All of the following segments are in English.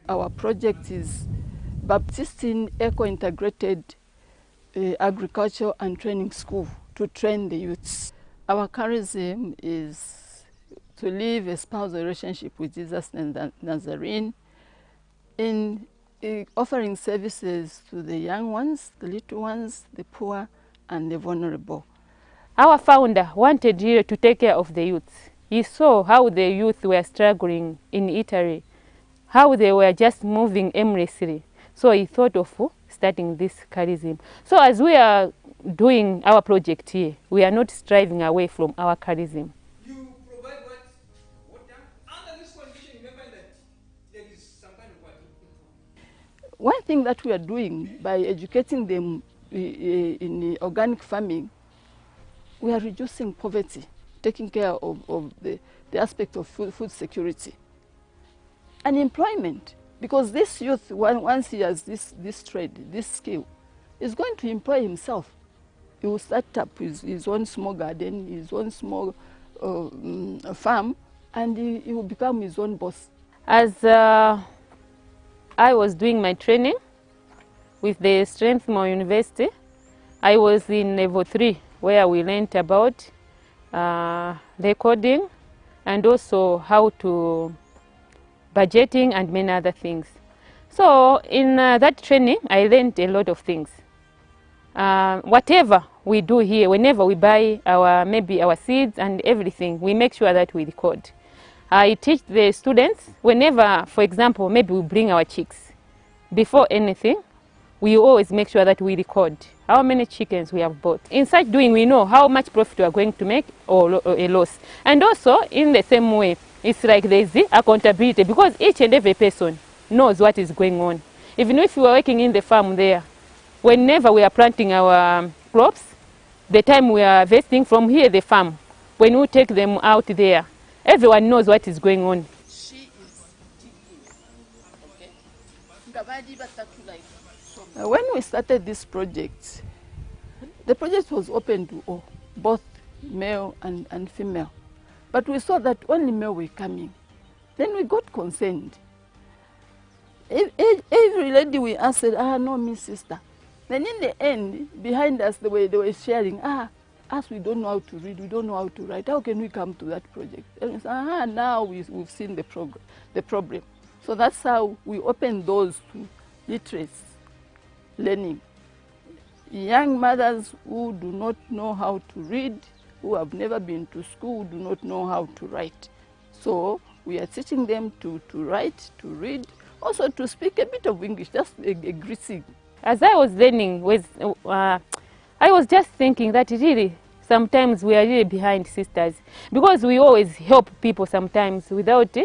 Our project is Baptistine Eco-Integrated Agriculture and Training School to train the youths. Our charism is to live a spousal relationship with Jesus and Nazarene in offering services to the young ones, the little ones, the poor, and the vulnerable. Our founder wanted really to take care of the youth. He saw how the youth were struggling in Italy, how they were just moving aimlessly. So he thought of starting this charism. So as we are doing our project here, we are not striving away from our charism. You provide what under this condition, remember that there is some kind of what? One thing that we are doing by educating them in organic farming, we are reducing poverty, taking care of the aspect of food security. And employment, because this youth, once he has this trade, this skill, is going to employ himself. He will start up his own small garden, his own small farm, and he will become his own boss. As I was doing my training with the Strathmore University, I was in level 3, where we learned about recording and also how to budgeting and many other things. So in that training, I learned a lot of things. Whatever we do here, whenever we buy maybe our seeds and everything, we make sure that we record. I teach the students whenever, for example, maybe we bring our chicks. Before anything, we always make sure that we record how many chickens we have bought. In such doing, we know how much profit we are going to make or a loss. And also, in the same way, it's like there's the accountability, because each and every person knows what is going on. Even if you are working in the farm there, whenever we are planting our crops, the time we are harvesting from here, the farm, when we take them out there, everyone knows what is going on. She is when we started this project, the project was open to all, both male and female. But we saw that only male were coming. Then we got concerned. Every lady we asked said, no, Miss Sister. Then in the end, behind us, they were sharing, us, we don't know how to read, we don't know how to write. How can we come to that project? And we said, now we've seen the problem. So that's how we opened doors to literacy learning. Young mothers who do not know how to read, who have never been to school, do not know how to write. So we are teaching them to write, to read, also to speak a bit of English, just a greeting. As I was learning, I was just thinking that really, sometimes we are really behind sisters, because we always help people sometimes without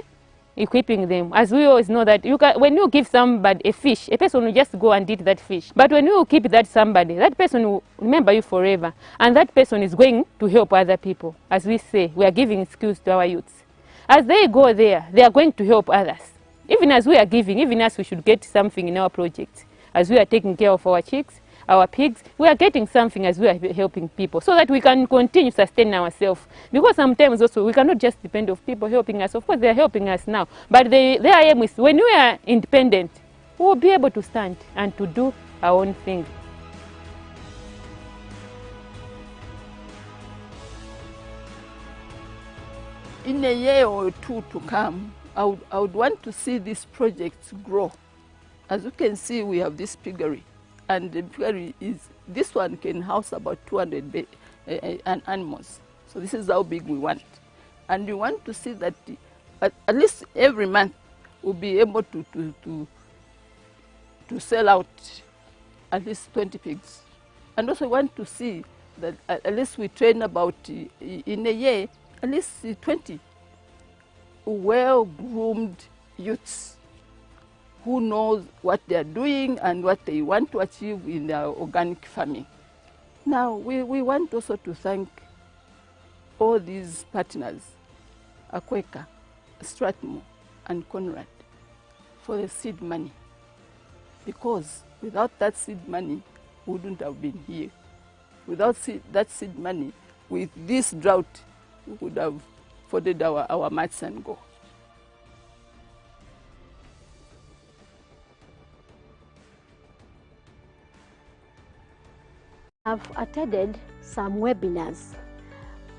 equipping them. As we always know that when you give somebody a fish, a person will just go and eat that fish. But when you keep that somebody, that person will remember you forever. And that person is going to help other people. As we say, we are giving skills to our youths. As they go there, they are going to help others. Even as we are giving, even as we should get something in our project. As we are taking care of our chicks, our pigs, we are getting something as we are helping people, so that we can continue sustaining ourselves. Because sometimes also we cannot just depend on people helping us. Of course, they are helping us now, but their aim is when we are independent, we will be able to stand and to do our own thing. In a year or two to come, I would want to see this project grow. As you can see, we have this piggery. And the piggery this one can house about 200 animals. So this is how big we want. And we want to see that at least every month we'll be able to sell out at least 20 pigs. And also want to see that at least we train about, in a year, at least 20 well-groomed youths who knows what they are doing and what they want to achieve in their organic farming. Now, we want also to thank all these partners, Akweka, Strathmore, and Conrad, for the seed money. Because without that seed money, we wouldn't have been here. Without that seed money, with this drought, we would have folded our mats and go. I've attended some webinars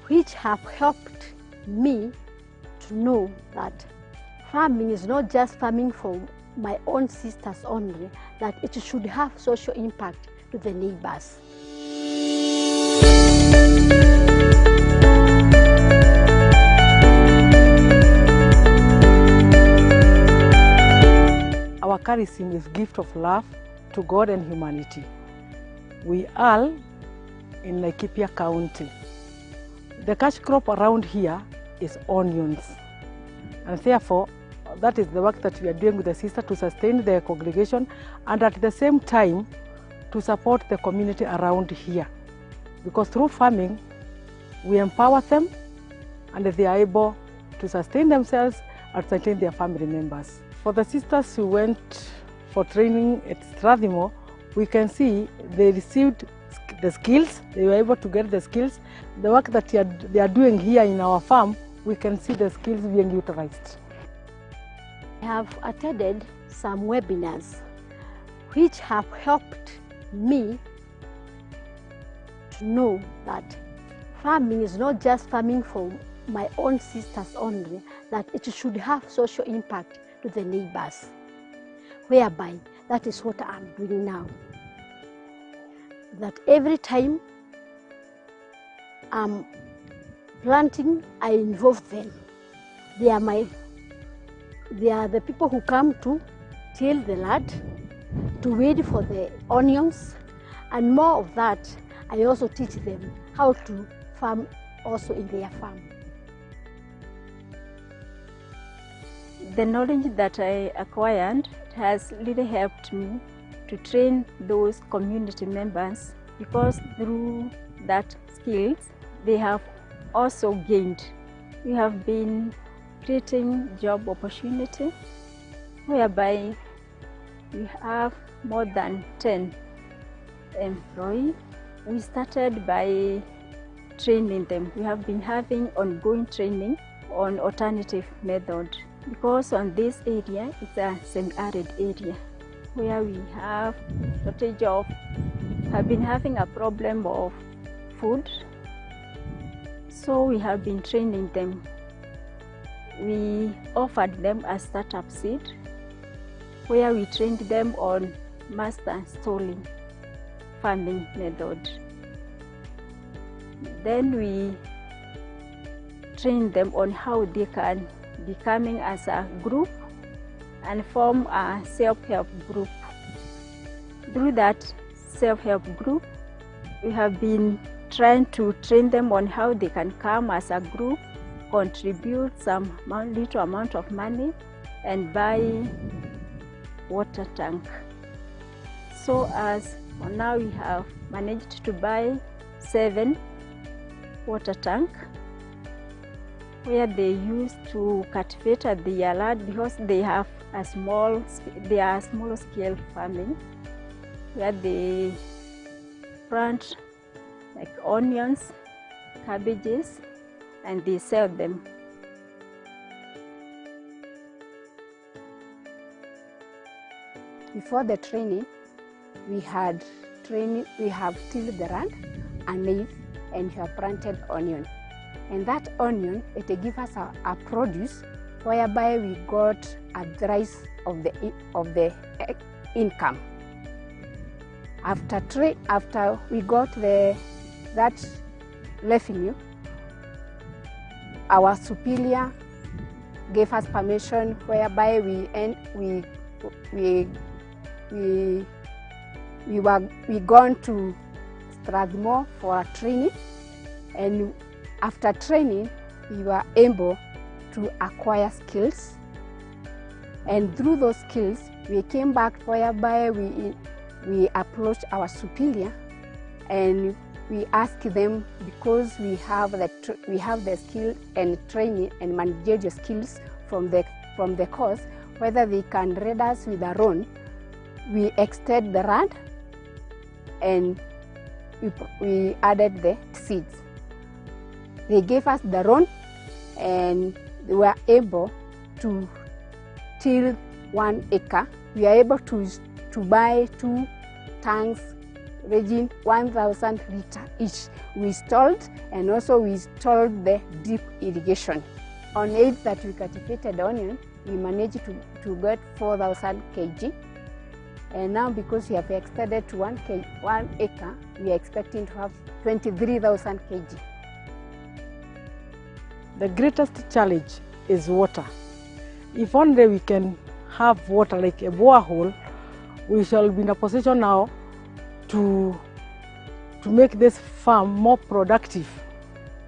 which have helped me to know that farming is not just farming for my own sisters only, that it should have social impact to the neighbors. Our charism is gift of love to God and humanity. We are in Laikipia County. The cash crop around here is onions, and therefore that is the work that we are doing with the sister to sustain the congregation and at the same time to support the community around here, because through farming we empower them and they are able to sustain themselves and sustain their family members. For the sisters who went for training at Strathmore, we can see they received the skills, they were able to get the skills. The work that they are doing here in our farm, we can see the skills being utilized. I have attended some webinars which have helped me to know that farming is not just farming for my own sisters only, that it should have social impact to the neighbors, whereby that is what I'm doing now. That every time I'm planting, I involve them. They are the people who come to till the land, to weed for the onions, and more of that, I also teach them how to farm also in their farm. The knowledge that I acquired has really helped me to train those community members, because through that skills they have also gained. We have been creating job opportunity whereby we have more than 10 employees. We started by training them. We have been having ongoing training on alternative method, because on this area it's a semi-arid area where we have shortage of, have been having a problem of food. So we have been training them. We offered them a startup seed where we trained them on master stalling farming method. Then we trained them on how they can be coming as a group and form a self-help group. Through that self-help group, we have been trying to train them on how they can come as a group, contribute some little amount of money and buy water tank. So as for now, we have managed to buy 7 water tank where they used to cultivate at the yard, because they have a small scale farming where they plant like onions, cabbages, and they sell them. Before the training, we have tilled the land and maize, and we have planted onion. And that onion, it gives us a produce whereby we got a rise of the income. After we got that revenue, our superior gave us permission whereby we gone to Strathmore for a training, and after training we were able to acquire skills, and through those skills we came back whereby we approached our superior and we asked them, because we have the skill and training and managerial skills from the course, whether they can rate us with a loan. We extended the land and we added the seeds. They gave us the loan and we were able to till 1 acre. We are able to buy 2 tanks ranging 1,000 litre each. We installed, and also we installed the drip irrigation. On 8 that we cultivated onion, we managed to get 4,000 kg. And now because we have extended to 1 acre, we are expecting to have 23,000 kg. The greatest challenge is water. If only we can have water like a borehole, we shall be in a position now to make this farm more productive,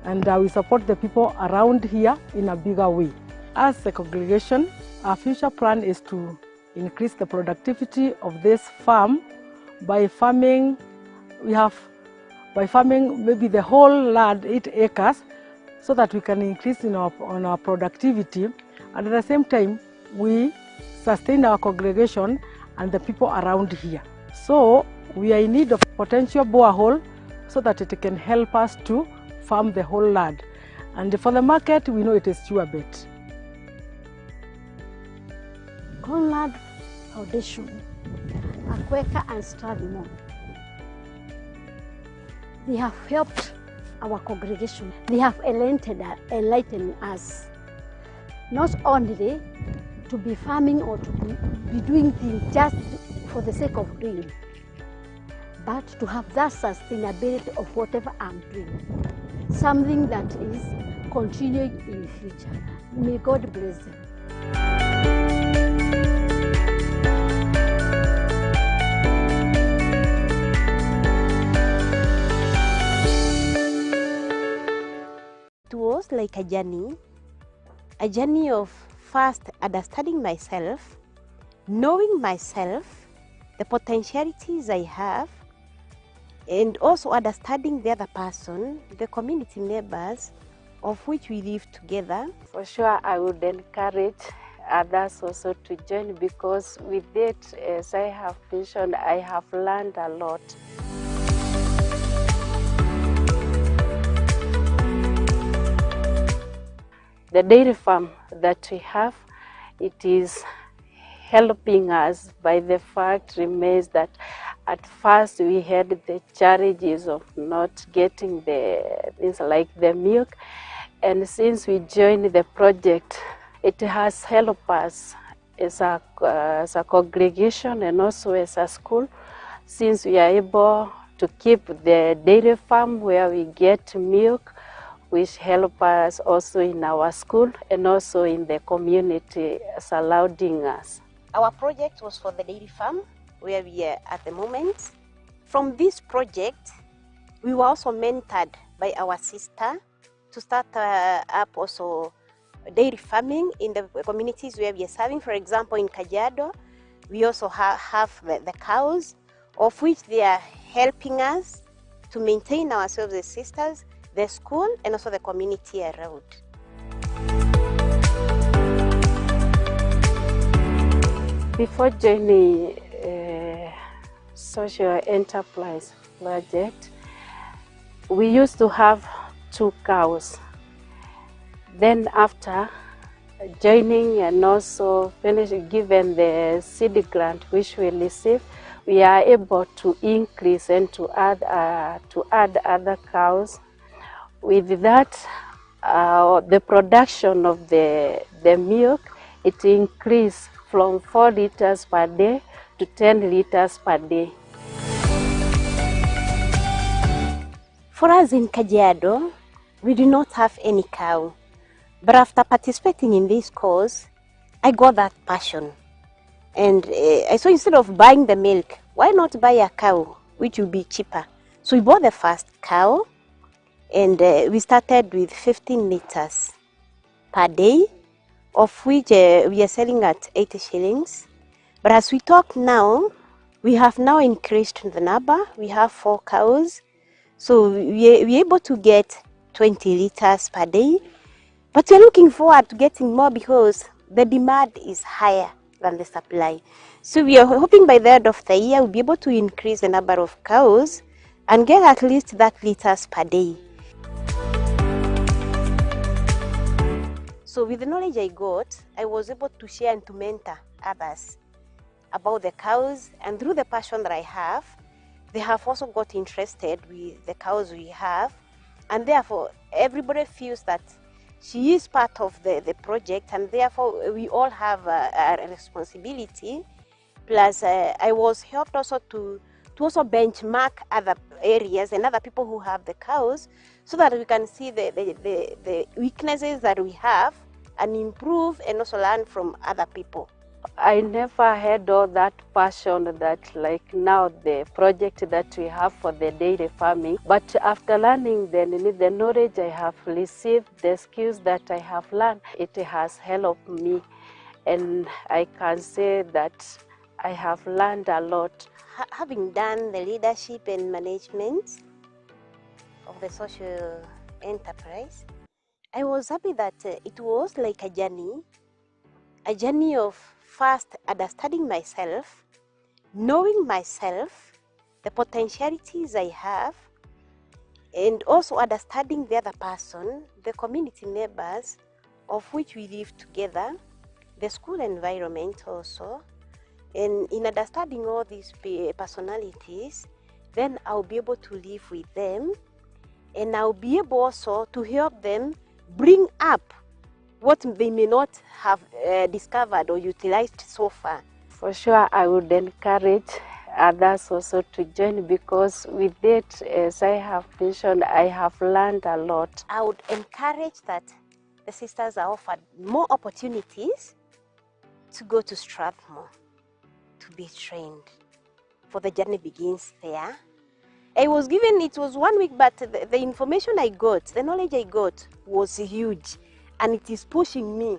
and we support the people around here in a bigger way. As a congregation, our future plan is to increase the productivity of this farm by farming. By farming maybe the whole land, 8 acres, so that we can increase on our productivity, and at the same time we sustain our congregation and the people around here. So we are in need of potential borehole so that it can help us to farm the whole land. And for the market, we know it is sure bet. Conrad Foundation, Akweka and Strathmore, they have helped our congregation. They have enlightened us, not only to be farming or to be doing things just for the sake of doing, but to have that sustainability of whatever I'm doing, something that is continuing in the future. May God bless them. It was like a journey of first understanding myself, knowing myself, the potentialities I have, and also understanding the other person, the community members of which we live together. For sure, I would encourage others also to join, because with it, as I have mentioned, I have learned a lot. The dairy farm that we have, it is helping us by the fact remains that at first we had the challenges of not getting the things like the milk, and since we joined the project, it has helped us as a congregation and also as a school, since we are able to keep the dairy farm where we get milk, which help us also in our school and also in the community surrounding us. Our project was for the dairy farm where we are at the moment. From this project, we were also mentored by our sister to start up also dairy farming in the communities where we are serving. For example, in Kajiado, we also have the cows, of which they are helping us to maintain ourselves as sisters, the school, and also the community around. Before joining social enterprise project, we used to have 2 cows. Then after joining and also given the seed grant which we received, we are able to increase and to add other cows. With that, the production of the milk, it increased from 4 liters per day to 10 liters per day. For us in Kajiado, we do not have any cow. But after participating in this course, I got that passion. And I saw, instead of buying the milk, why not buy a cow, which will be cheaper? So we bought the first cow, and we started with 15 liters per day, of which we are selling at 80 shillings. But as we talk now, we have now increased the number. We have 4 cows. So we're able to get 20 liters per day. But we're looking forward to getting more because the demand is higher than the supply. So we are hoping by the end of the year we'll be able to increase the number of cows and get at least that liters per day. So with the knowledge I got, I was able to share and to mentor others about the cows, and through the passion that I have, they have also got interested with the cows we have, and therefore everybody feels that she is part of the project, and therefore we all have a responsibility. Plus, I was helped also to also benchmark other areas and other people who have the cows, so that we can see the weaknesses that we have and improve and also learn from other people. I never had all that passion that like now the project that we have for the dairy farming. But after learning the knowledge I have received, the skills that I have learned, it has helped me. And I can say that I have learned a lot. Having done the leadership and management of the social enterprise, I was happy that it was like a journey of first understanding myself, knowing myself, the potentialities I have, and also understanding the other person, the community members of which we live together, the school environment also. And in understanding all these personalities, then I'll be able to live with them, and I'll be able also to help them bring up what they may not have discovered or utilized so far. For sure, I would encourage others also to join, because with it, as I have mentioned, I have learned a lot. I would encourage that the sisters are offered more opportunities to go to Strathmore to be trained, for the journey begins there. I was given, it was 1 week, but the information I got, the knowledge I got was huge, and it is pushing me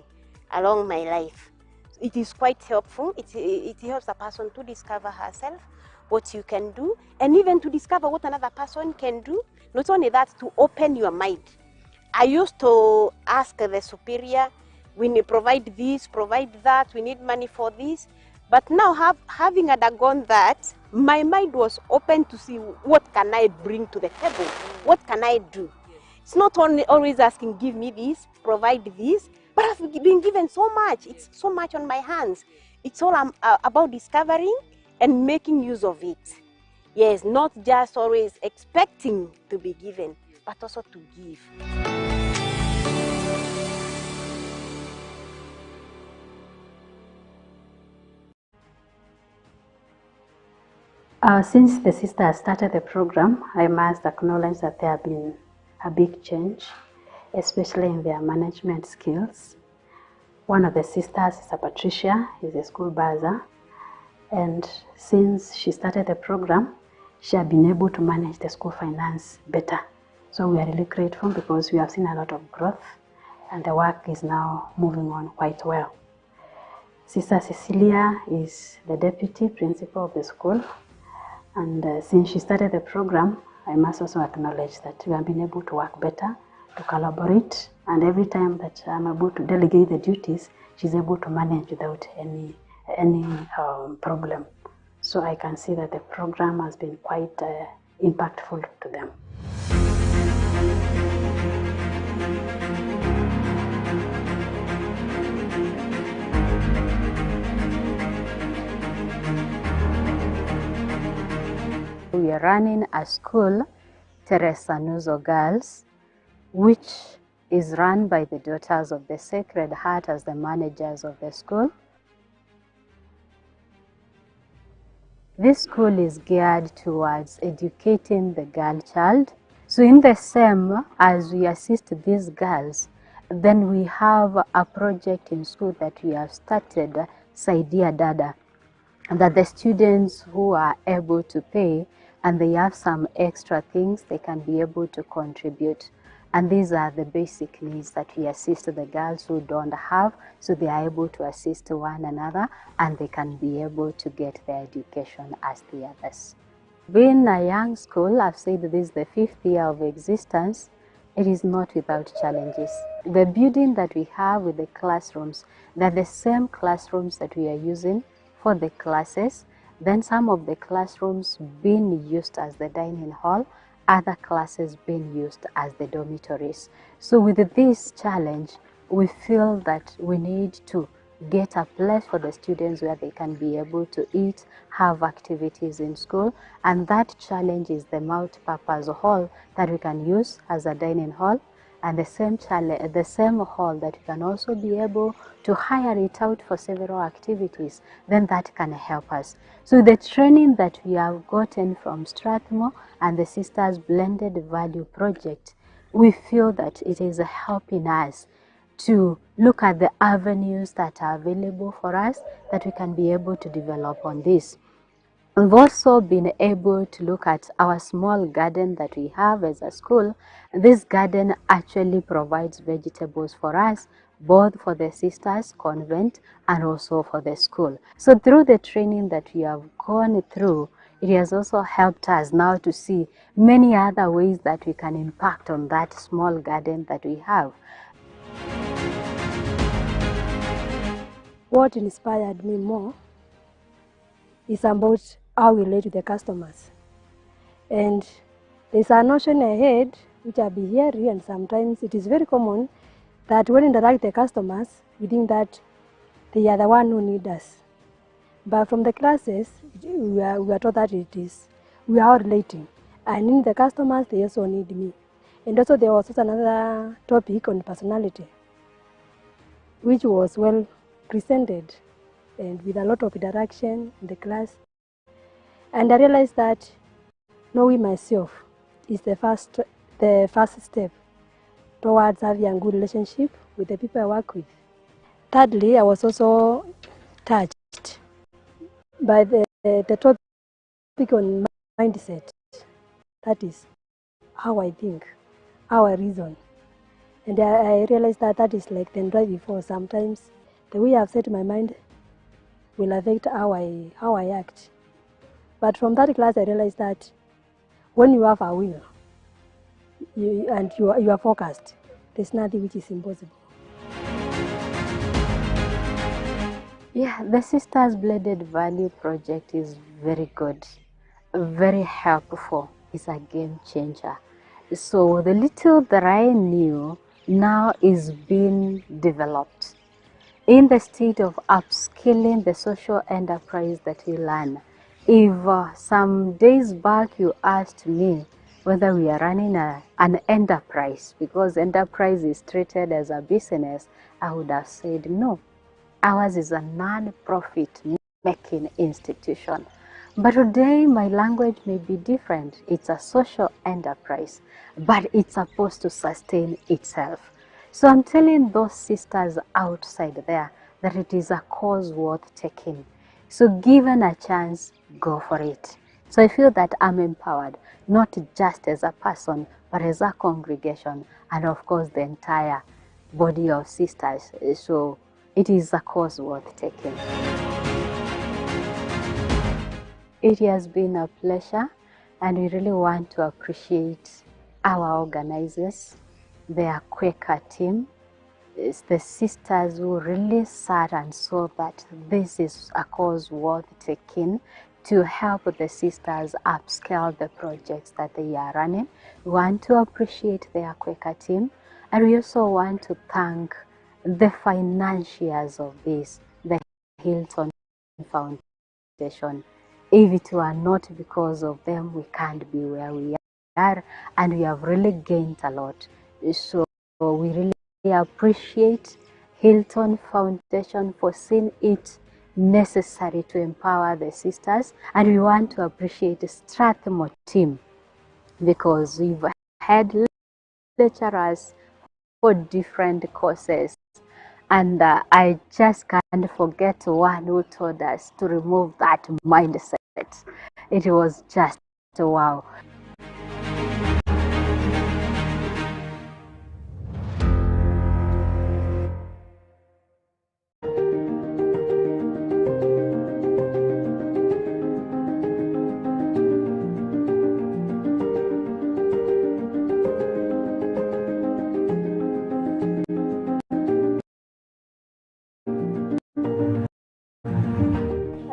along my life. It is quite helpful. It helps a person to discover herself, what you can do, and even to discover what another person can do. Not only that, to open your mind. I used to ask the superior, we need provide this, provide that, we need money for this. But now, having undergone that, my mind was open to see what can I bring to the table, what can I do. It's not only always asking, give me this, provide this, but I've been given so much. It's so much on my hands. It's all about discovering and making use of it. Yes, not just always expecting to be given, but also to give. Since the sisters started the program, I must acknowledge that there have been a big change, especially in their management skills. One of the sisters is Patricia, is a school buzzer, and since she started the program, she has been able to manage the school finance better. So we are really grateful, because we have seen a lot of growth, and the work is now moving on quite well. Sister Cecilia is the deputy principal of the school. And since she started the program, I must also acknowledge that we have been able to work better, to collaborate, and every time that I'm able to delegate the duties, she's able to manage without any problem. So I can see that the program has been quite impactful to them. We are running a school, Teresa Nuzo Girls, which is run by the Daughters of the Sacred Heart as the managers of the school. This school is geared towards educating the girl child. So in the same as we assist these girls, then we have a project in school that we have started, Saidia Dada, that the students who are able to pay and they have some extra things, they can be able to contribute. And these are the basic needs that we assist the girls who don't have, so they are able to assist one another and they can be able to get their education as the others. Being a young school, I've said this is the 5th year of existence, it is not without challenges. The building that we have with the classrooms, they're the same classrooms that we are using for the classes. Then some of the classrooms being used as the dining hall, other classes being used as the dormitories. So with this challenge, we feel that we need to get a place for the students where they can be able to eat, have activities in school, and that challenge is the multi-purpose hall that we can use as a dining hall, and the same hall that we can also be able to hire it out for several activities, then that can help us. So the training that we have gotten from Strathmore and the Sisters Blended Value Project, we feel that it is helping us to look at the avenues that are available for us that we can be able to develop on this. We've also been able to look at our small garden that we have as a school. This garden actually provides vegetables for us, both for the Sisters Convent and also for the school. So through the training that we have gone through, it has also helped us now to see many other ways that we can impact on that small garden that we have. What inspired me more is about how we relate to the customers. And there's a notion ahead which I've been hearing, and sometimes it is very common that when we interact with the customers, we think that they are the one who need us. But from the classes, we are taught that we are all relating. I need the customers, they also need me. And also there was also another topic on personality, which was well presented and with a lot of interaction in the class. And I realized that knowing myself is the first step towards having a good relationship with the people I work with. Thirdly, I was also touched by the topic on mindset. That is how I think, how I reason. And I realized that is like the driving force. Sometimes the way I've set my mind will affect how I act. But from that class, I realized that when you have a will and you are focused, there's nothing which is impossible. Yeah, the Sisters Blended Value Project is very good, very helpful. It's a game changer. So the little that I knew now is being developed. In the state of upskilling the social enterprise that we learn. If some days back you asked me whether we are running an enterprise, because enterprise is treated as a business, I would have said no. Ours is a non-profit making institution. But today my language may be different. It's a social enterprise, but it's supposed to sustain itself. So I'm telling those sisters outside there that it is a cause worth taking. So given a chance, go for it. So I feel that I'm empowered, not just as a person, but as a congregation, and of course the entire body of sisters. So it is a cause worth taking. It has been a pleasure, and we really want to appreciate our organizers, their Quaker team. It's the sisters who really sat and saw that this is a cause worth taking to help the sisters upscale the projects that they are running. We want to appreciate their Quaker team, and we also want to thank the financiers of this, the Hilton Foundation. If it were not because of them, we can't be where we are, and we have really gained a lot. So we really appreciate Hilton Foundation for seeing it necessary to empower the sisters, and we want to appreciate the Strathmore team because we've had lecturers for different courses, and I just can't forget one who told us to remove that mindset. It was just wow.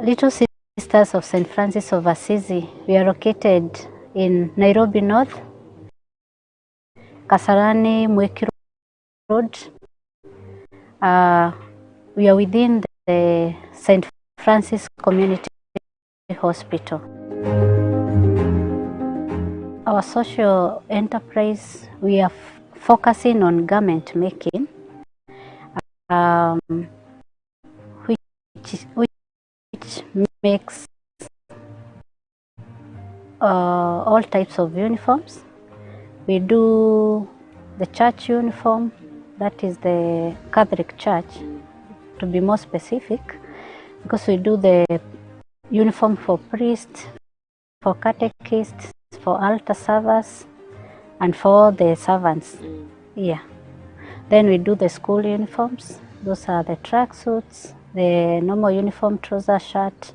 Little Sisters of St. Francis of Assisi, we are located in Nairobi North, Kasarani, Mweki Road. We are located in Nairobi North, Kasarani, Mweki Road. We are located in Kasarani, Mweki Road. We are located in Nairobi North, Kasarani, Mweki Road. We are located in Kasarani, Mweki Road. We are located in Nairobi North, Kasarani, Mweki Road. we are within the St. Francis Community Hospital. Our social enterprise, we are focusing on garment making, which makes all types of uniforms. We do the church uniform, that is the Catholic Church, to be more specific, because we do the uniform for priests, for catechists, for altar servers, and for the servants. Yeah. Then we do the school uniforms. Those are the tracksuits, the normal uniform, trouser, shirt,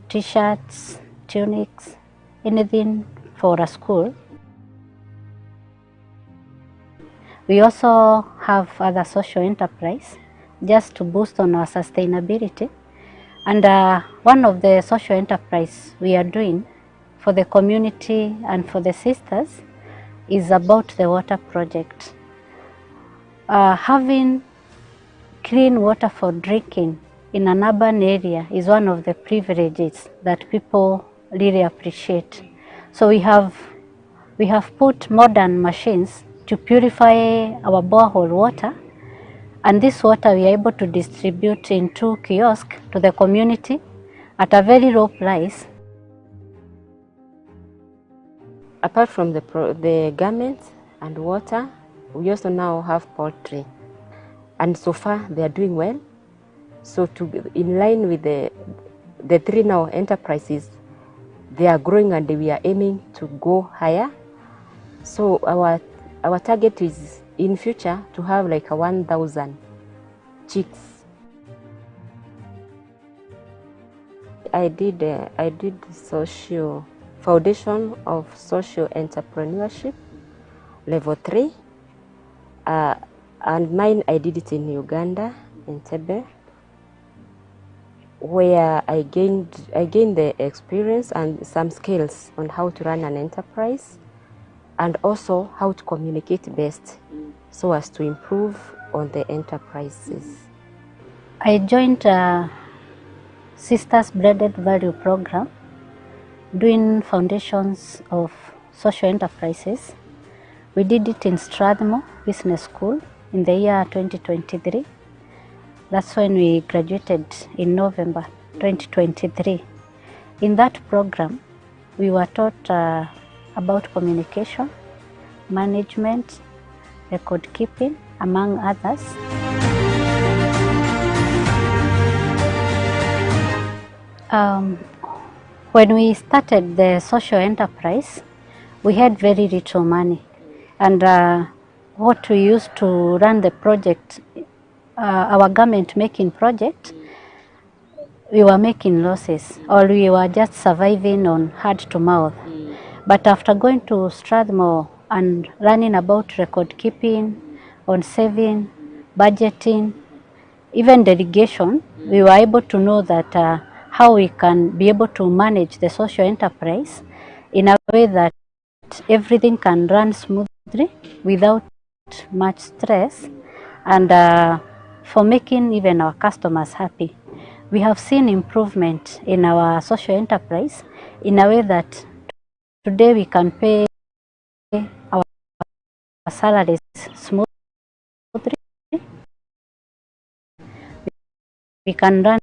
t-shirts, tunics, anything for a school. We also have other social enterprise just to boost on our sustainability. And one of the social enterprise we are doing for the community and for the sisters is about the water project. Having clean water for drinking in an urban area is one of the privileges that people really appreciate. So we have put modern machines to purify our borehole water, and this water we are able to distribute in 2 kiosks to the community at a very low price. Apart from the garments and water, we also now have poultry, and so far they are doing well. So in line with the 3 now enterprises, they are growing and we are aiming to go higher. So our target is in future to have like 1,000 chicks. I did social foundation of social entrepreneurship level 3, and mine I did it in Uganda, in Tebe, where I gained the experience and some skills on how to run an enterprise, and also how to communicate best so as to improve on the enterprises. I joined a Sisters Blended Value program doing foundations of social enterprises. We did it in Strathmore Business School in the year 2023. That's when we graduated in November 2023. In that program, we were taught about communication, management, record keeping, among others. When we started the social enterprise, we had very little money, and what we used to run the project, our garment making project, we were making losses, or we were just surviving on hand to mouth. But after going to Strathmore and learning about record keeping, on saving, budgeting, even delegation, we were able to know that how we can be able to manage the social enterprise in a way that everything can run smoothly without much stress, and for making even our customers happy. We have seen improvement in our social enterprise in a way that today we can pay our salaries smoothly. We can run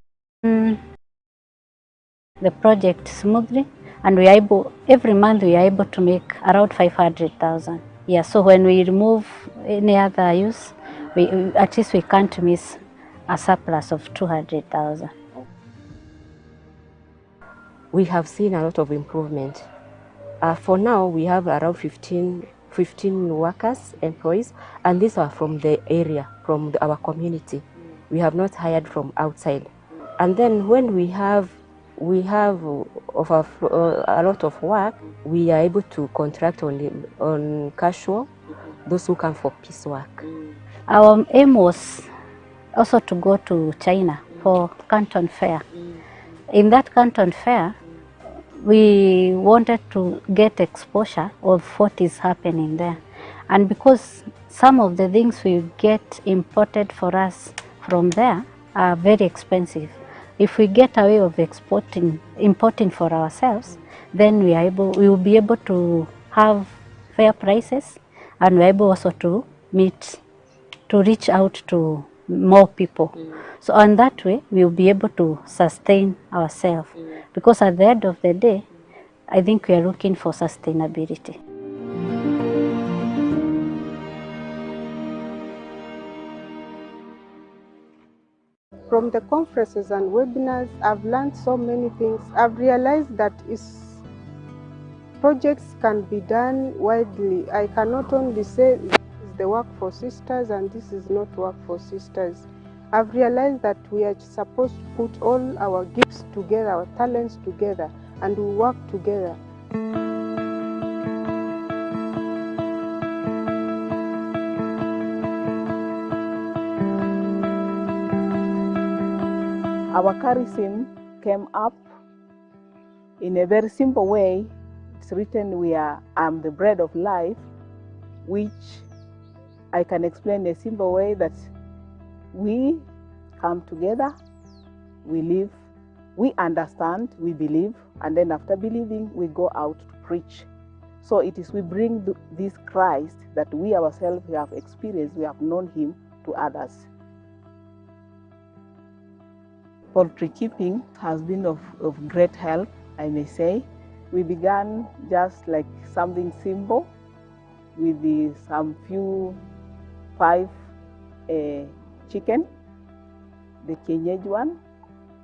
the project smoothly, and we are able, every month we are able to make around 500,000. Yeah, so when we remove any other use, at least we can't miss a surplus of 200,000. We have seen a lot of improvement. For now, we have around 15 workers, employees, and these are from the area, from our community. We have not hired from outside. And then when we have a lot of work, we are able to contract on casual, those who come for piecework. Our aim was also to go to China for Canton Fair. In that Canton Fair, we wanted to get exposure of what is happening there. And because some of the things we get imported for us from there, are very expensive. If we get a way of importing for ourselves, then we will be able to have fair prices, and we're able also to reach out to more people. So on that way, we'll be able to sustain ourselves, because at the end of the day, I think we are looking for sustainability. From the conferences and webinars, I've learned so many things. I've realized that projects can be done widely. I cannot only say this is the work for sisters and this is not work for sisters. I've realized that we are supposed to put all our gifts together, our talents together, and we work together. Our charism came up in a very simple way. It's written, I'm the bread of life, which I can explain in a simple way that we come together, we live, we understand, we believe, and then after believing, we go out to preach. So it is we bring this Christ that we ourselves have experienced, we have known him to others. Poultry keeping has been of great help, I may say. We began just like something simple with some few 5 chicken, the kienyeji one,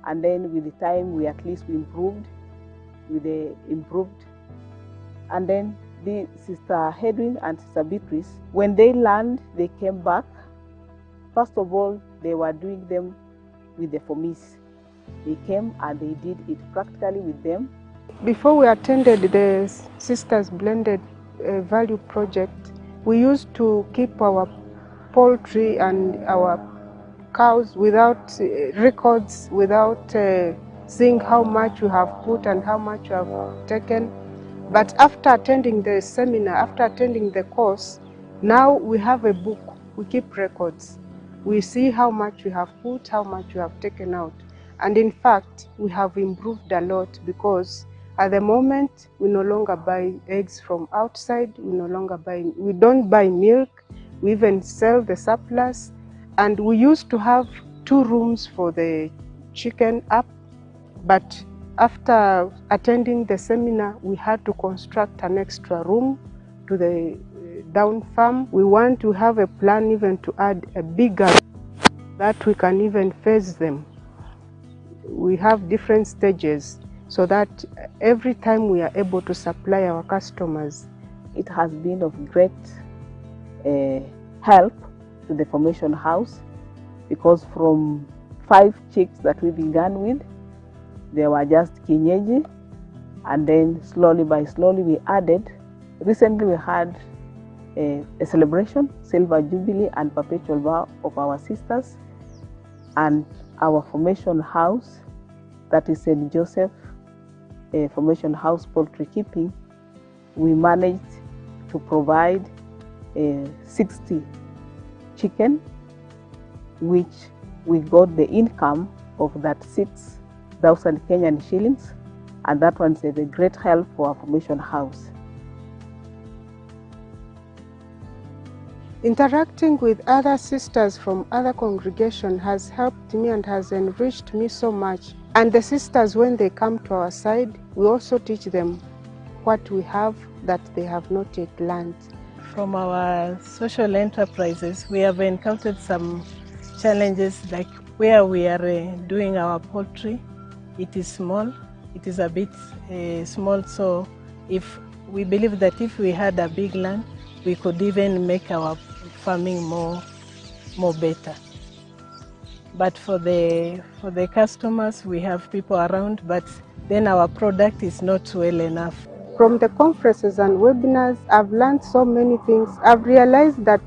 and then with the time we improved, and then the Sister Hedwin and Sister Beatrice, when they learned, they came back. First of all, they were doing them with the FOMIS. They came and they did it practically with them. Before we attended the Sisters Blended Value Project, we used to keep our poultry and our cows without records, without seeing how much we have put and how much we have taken. But after attending the seminar, after attending the course, now we have a book, we keep records. We see how much we have put, how much we have taken out. And in fact, we have improved a lot, because at the moment, we no longer buy eggs from outside, we don't buy milk, we even sell the surplus. And we used to have 2 rooms for the chicken up, but after attending the seminar, we had to construct an extra room to the down farm. We want to have a plan even to add a bigger that we can even face them. We have different stages so that every time we are able to supply our customers. It has been of great help to the formation house, because from 5 chicks that we began with, there were just kienyeji, and then slowly by slowly we added. Recently we had a celebration, Silver Jubilee and Perpetual Vow of our sisters, and our formation house, that is St. Joseph Formation House Poultry Keeping, we managed to provide 60 chicken, which we got the income of that 6,000 Kenyan shillings, and that one is a great help for our formation house. Interacting with other sisters from other congregations has helped me and has enriched me so much. And the sisters, when they come to our side, we also teach them what we have that they have not yet learned. From our social enterprises, we have encountered some challenges, like where we are doing our poultry. It is small, it is a bit small, so if we believe that if we had a big land, we could even make our farming more better. But for the customers, we have people around, but then our product is not well enough. From the conferences and webinars, I've learned so many things. I've realized that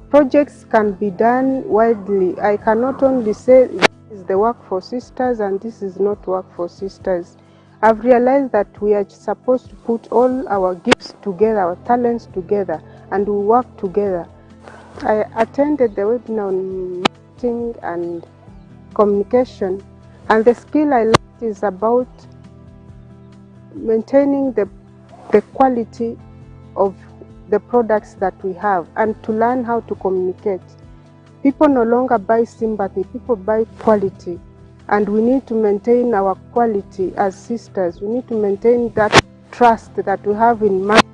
projects can be done widely. I cannot only say this is the work for sisters and this is not work for sisters. I've realized that we are supposed to put all our gifts together, our talents together, and we work together. I attended the webinar on marketing and communication. And the skill I learned is about maintaining the quality of the products that we have, and to learn how to communicate. People no longer buy sympathy, people buy quality. And we need to maintain our quality as sisters. We need to maintain that trust that we have in market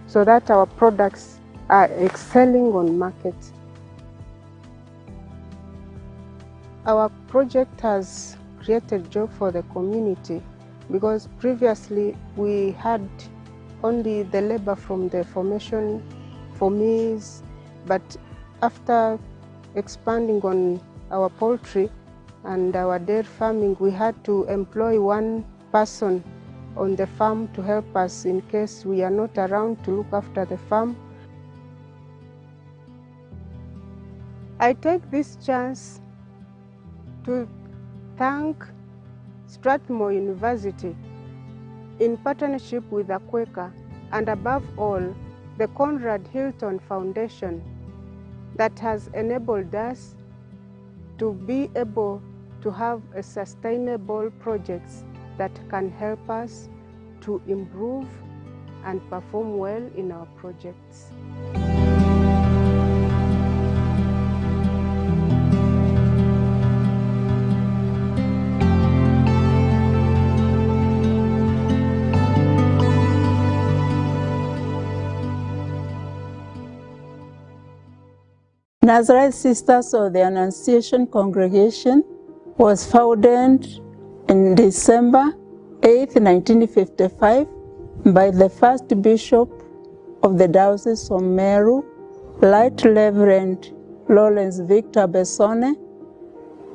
so that our products are excelling on market. Our project has created job for the community, because previously we had only the labor from the formation for maize, but after expanding on our poultry and our dairy farming, we had to employ one person on the farm to help us in case we are not around to look after the farm. I take this chance to thank Strathmore University in partnership with the Quaker, and above all, the Conrad Hilton Foundation that has enabled us to be able to have a sustainable projects that can help us to improve and perform well in our projects. Nazareth Sisters of the Annunciation Congregation was founded in December 8, 1955 by the first Bishop of the Diocese of Meru, Right Reverend Lawrence Victor Bessone,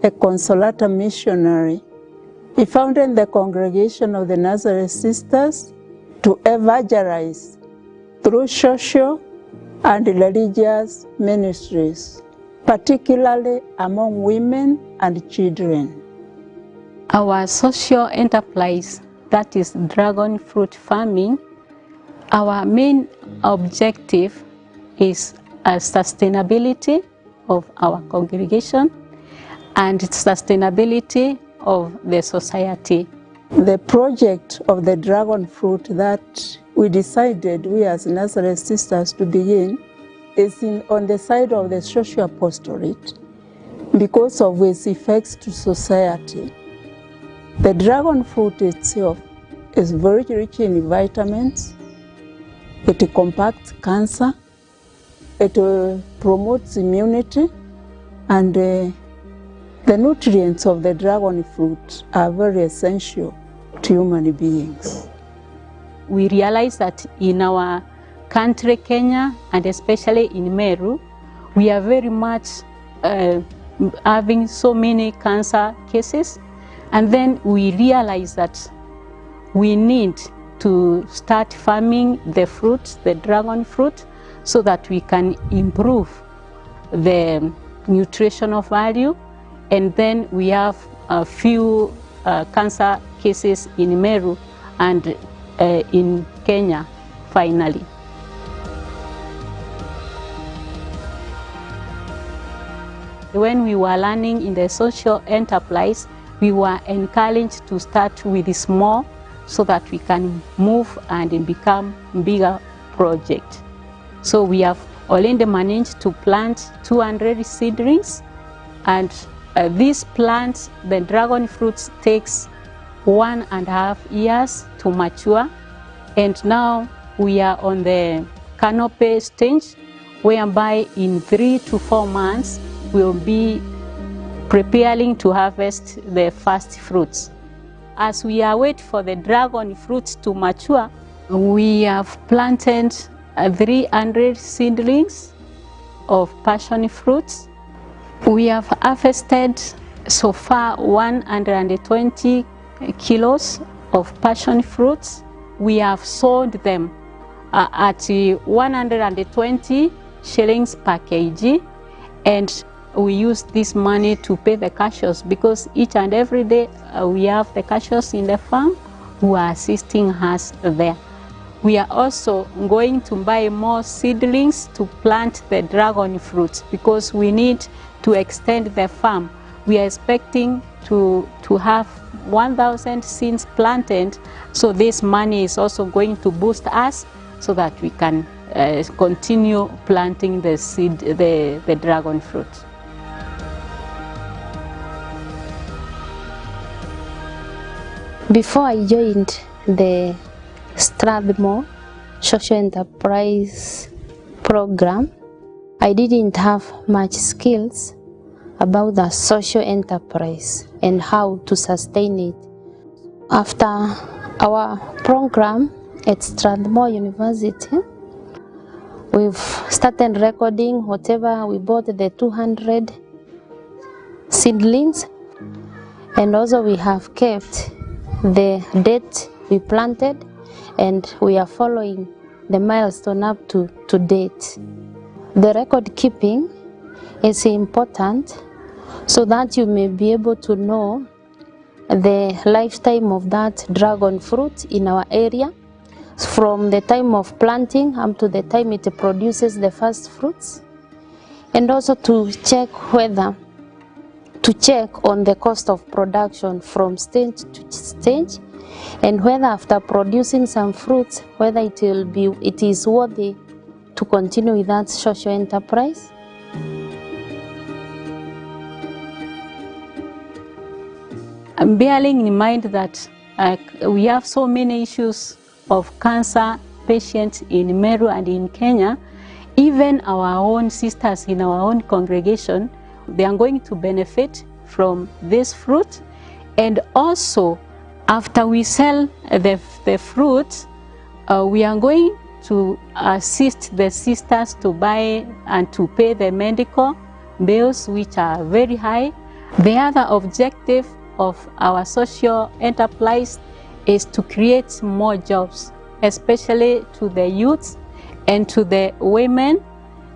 a Consolata missionary. He founded the Congregation of the Nazareth Sisters to evangelize through social and religious ministries, particularly among women and children. Our social enterprise, that is dragon fruit farming, our main objective is sustainability of our congregation and sustainability of the society. The project of the dragon fruit that we decided, we as Nazareth Sisters, to begin is on the side of the social apostolate because of its effects to society. The dragon fruit itself is very rich in vitamins. It combats cancer, it promotes immunity, and the nutrients of the dragon fruit are very essential to human beings. We realize that in our country, Kenya, and especially in Meru, we are very much having so many cancer cases. And then we realize that we need to start farming the fruit, the dragon fruit, so that we can improve the nutritional value. And then we have a few cancer cases in Meru and in Kenya, finally. When we were learning in the social enterprise, we were encouraged to start with small so that we can move and become bigger project. So we have already managed to plant 200 seedlings, and these plants, the dragon fruits, takes 1.5 years to mature, and now we are on the canopy stage, whereby in 3 to 4 months we'll be preparing to harvest the first fruits. As we await for the dragon fruits to mature, we have planted 300 seedlings of passion fruits. We have harvested so far 120 kilos of passion fruits. We have sold them at 120 shillings per kg, and we use this money to pay the cashiers, because each and every day we have the cashiers in the farm who are assisting us there. We are also going to buy more seedlings to plant the dragon fruits, because we need to extend the farm. We are expecting to have 1,000 seeds planted, so this money is also going to boost us so that we can continue planting the seed, the dragon fruit. Before I joined the Strathmore Social Enterprise program, I didn't have much skills about the social enterprise and how to sustain it. After our program at Strathmore University, we've started recording whatever we bought, the 200 seedlings, and also we have kept the date we planted, and we are following the milestone up to date. The record keeping is important so that you may be able to know the lifetime of that dragon fruit in our area, from the time of planting up to the time it produces the first fruits, and also to check on the cost of production from stage to stage, and whether after producing some fruits, whether it is worthy to continue with that social enterprise. I'm bearing in mind that we have so many issues of cancer patients in Meru and in Kenya. Even our own sisters in our own congregation, they are going to benefit from this fruit. And also, after we sell the fruit, we are going to assist the sisters to buy and to pay the medical bills, which are very high. The other objective of our social enterprise is to create more jobs, especially to the youth and to the women.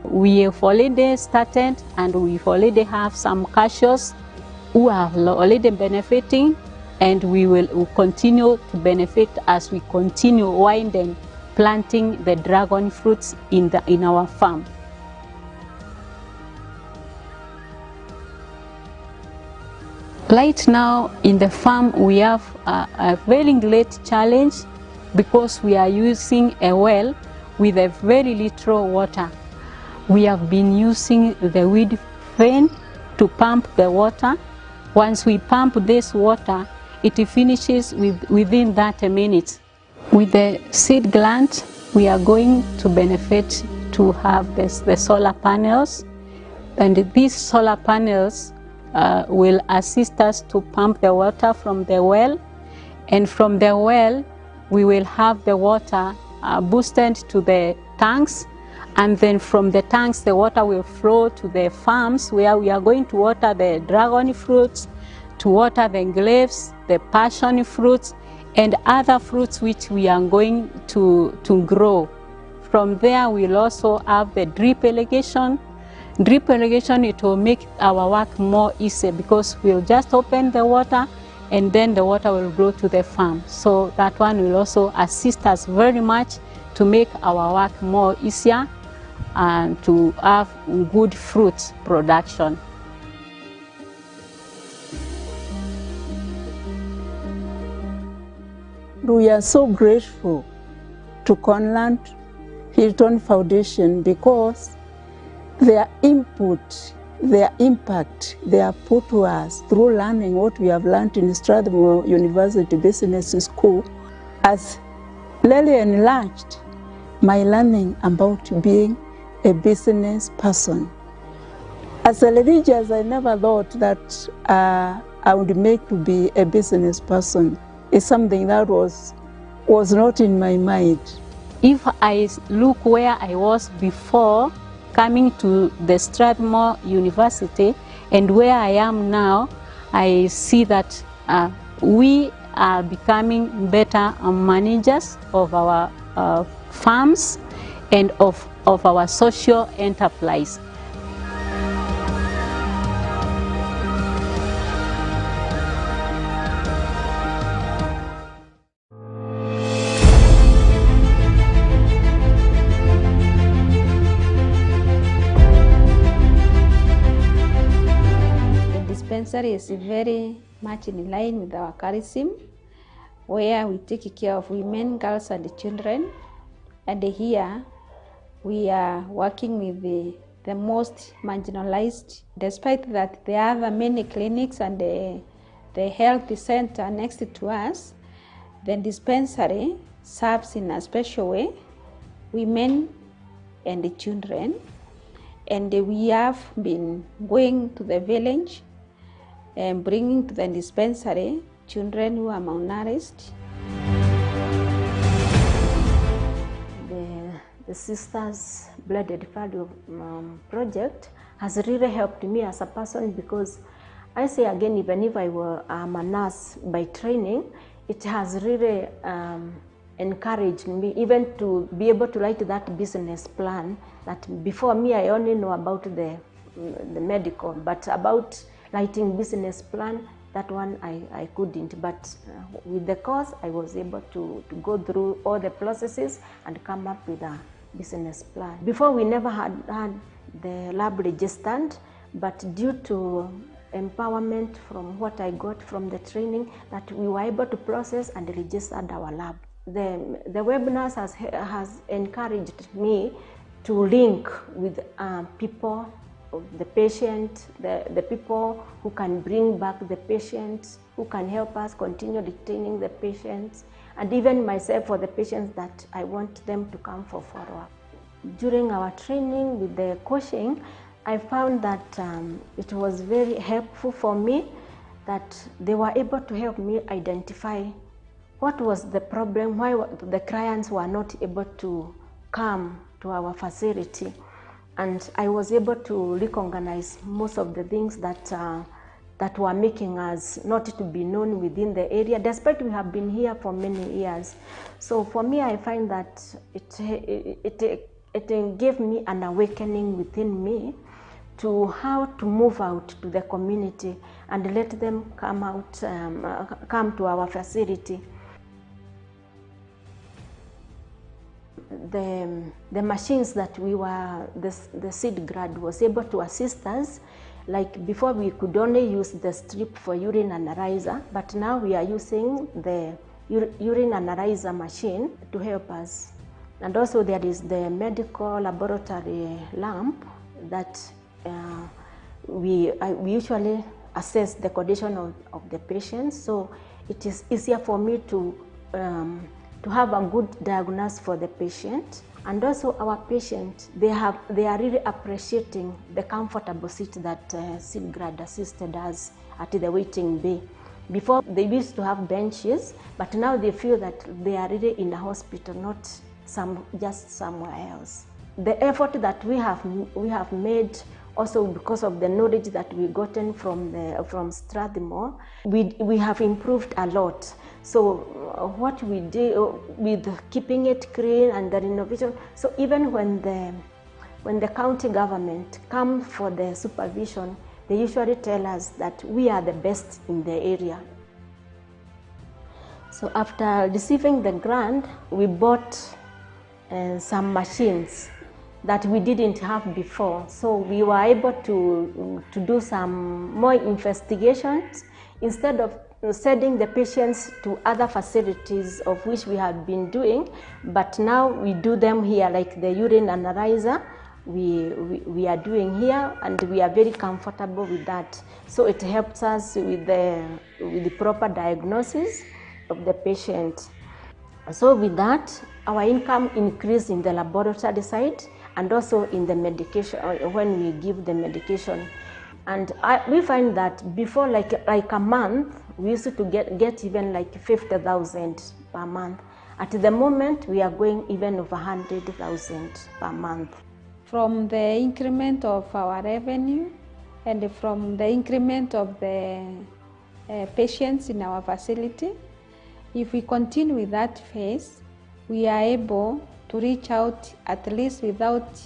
We have already started, and we already have some cashiers who are already benefiting, and we will continue to benefit as we continue winding planting the dragon fruits in our farm. Right now in the farm we have a very great challenge because we are using a well with a very little water. We have been using the weed fan to pump the water. Once we pump this water, it finishes within 30 minutes. With the seed gland, we are going to benefit to have the solar panels, and these solar panels will assist us to pump the water from the well, and from the well we will have the water boosted to the tanks, and then from the tanks the water will flow to the farms where we are going to water the dragon fruits, to water the grapes, the passion fruits, and other fruits which we are going to grow. From there we'll also have the drip irrigation. Drip irrigation, it will make our work more easy because we'll just open the water and then the water will go to the farm. So that one will also assist us very much to make our work more easier and to have good fruit production. We are so grateful to Conland Hilton Foundation because their input, their impact, they have put to us through learning what we have learned in Strathmore University Business School has really enlarged my learning about being a business person. As a religious, I never thought that I would make to be a business person. It's something that was not in my mind. If I look where I was before coming to the Strathmore University and where I am now, I see that we are becoming better managers of our farms and of our social enterprise. dispensary is very much in line with our charism, where we take care of women, girls, and children. And here we are working with the most marginalized, despite that there are many clinics and the health center next to us. The dispensary serves in a special way women and the children. And we have been going to the village and bringing to the dispensary children who are malnourished. The Sisters Blended Value project has really helped me as a person, because I say again, even if I'm a nurse by training, it has really encouraged me even to be able to write that business plan that before me I only know about the medical, but about writing business plan, that one I couldn't. But with the course I was able to go through all the processes and come up with a business plan. Before we never had the lab registered, but due to empowerment from what I got from the training, that we were able to process and register our lab. The webinars has encouraged me to link with people, the patient, the people who can bring back the patients, who can help us continue retaining the patients, and even myself for the patients that I want them to come for follow-up. During our training with the coaching, I found that it was very helpful for me, that they were able to help me identify what was the problem, why the clients were not able to come to our facility. And I was able to recognize most of the things that were making us not to be known within the area, despite we have been here for many years. So for me, I find that it gave me an awakening within me to how to move out to the community and let them come to our facility. The machines that the seed grad was able to assist us. Like before, we could only use the strip for urine analyzer, but now we are using the urine analyzer machine to help us. And also there is the medical laboratory lamp that we usually assess the condition of the patient, so it is easier for me to have a good diagnosis for the patient. And also our patients, they are really appreciating the comfortable seat that SeedGrad assisted us at the waiting bay. Before they used to have benches, but now they feel that they are really in a hospital, not just somewhere else. The effort that we have made, also because of the knowledge that we gotten from Strathmore, we have improved a lot. So what we do with keeping it clean and the renovation, so even when the county government come for the supervision, they usually tell us that we are the best in the area. So after receiving the grant, we bought some machines that we didn't have before. So we were able to do some more investigations instead of sending the patients to other facilities of which we have been doing, but now we do them here, like the urine analyzer we are doing here, and we are very comfortable with that. So it helps us with the proper diagnosis of the patient. So with that, our income increased in the laboratory side and also in the medication, when we give the medication. And we find that before, like a month, we used to get even like 50,000 per month. At the moment, we are going even over 100,000 per month. From the increment of our revenue and from the increment of the patients in our facility, if we continue with that phase, we are able to reach out, at least without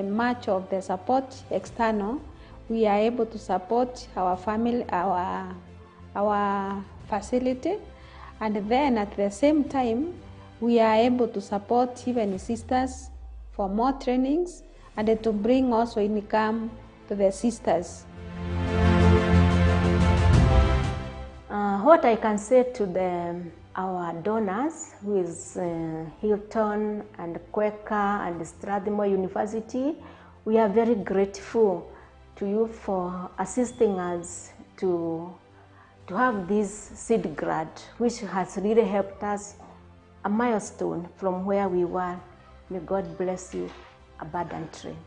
much of the support external, we are able to support our family, our facility, and then at the same time, we are able to support even sisters for more trainings and to bring also income to the sisters. What I can say to our donors, who is Hilton and Quaker and Strathmore University, we are very grateful to you for assisting us to have this seed grant, which has really helped us a milestone from where we were. May God bless you abundantly.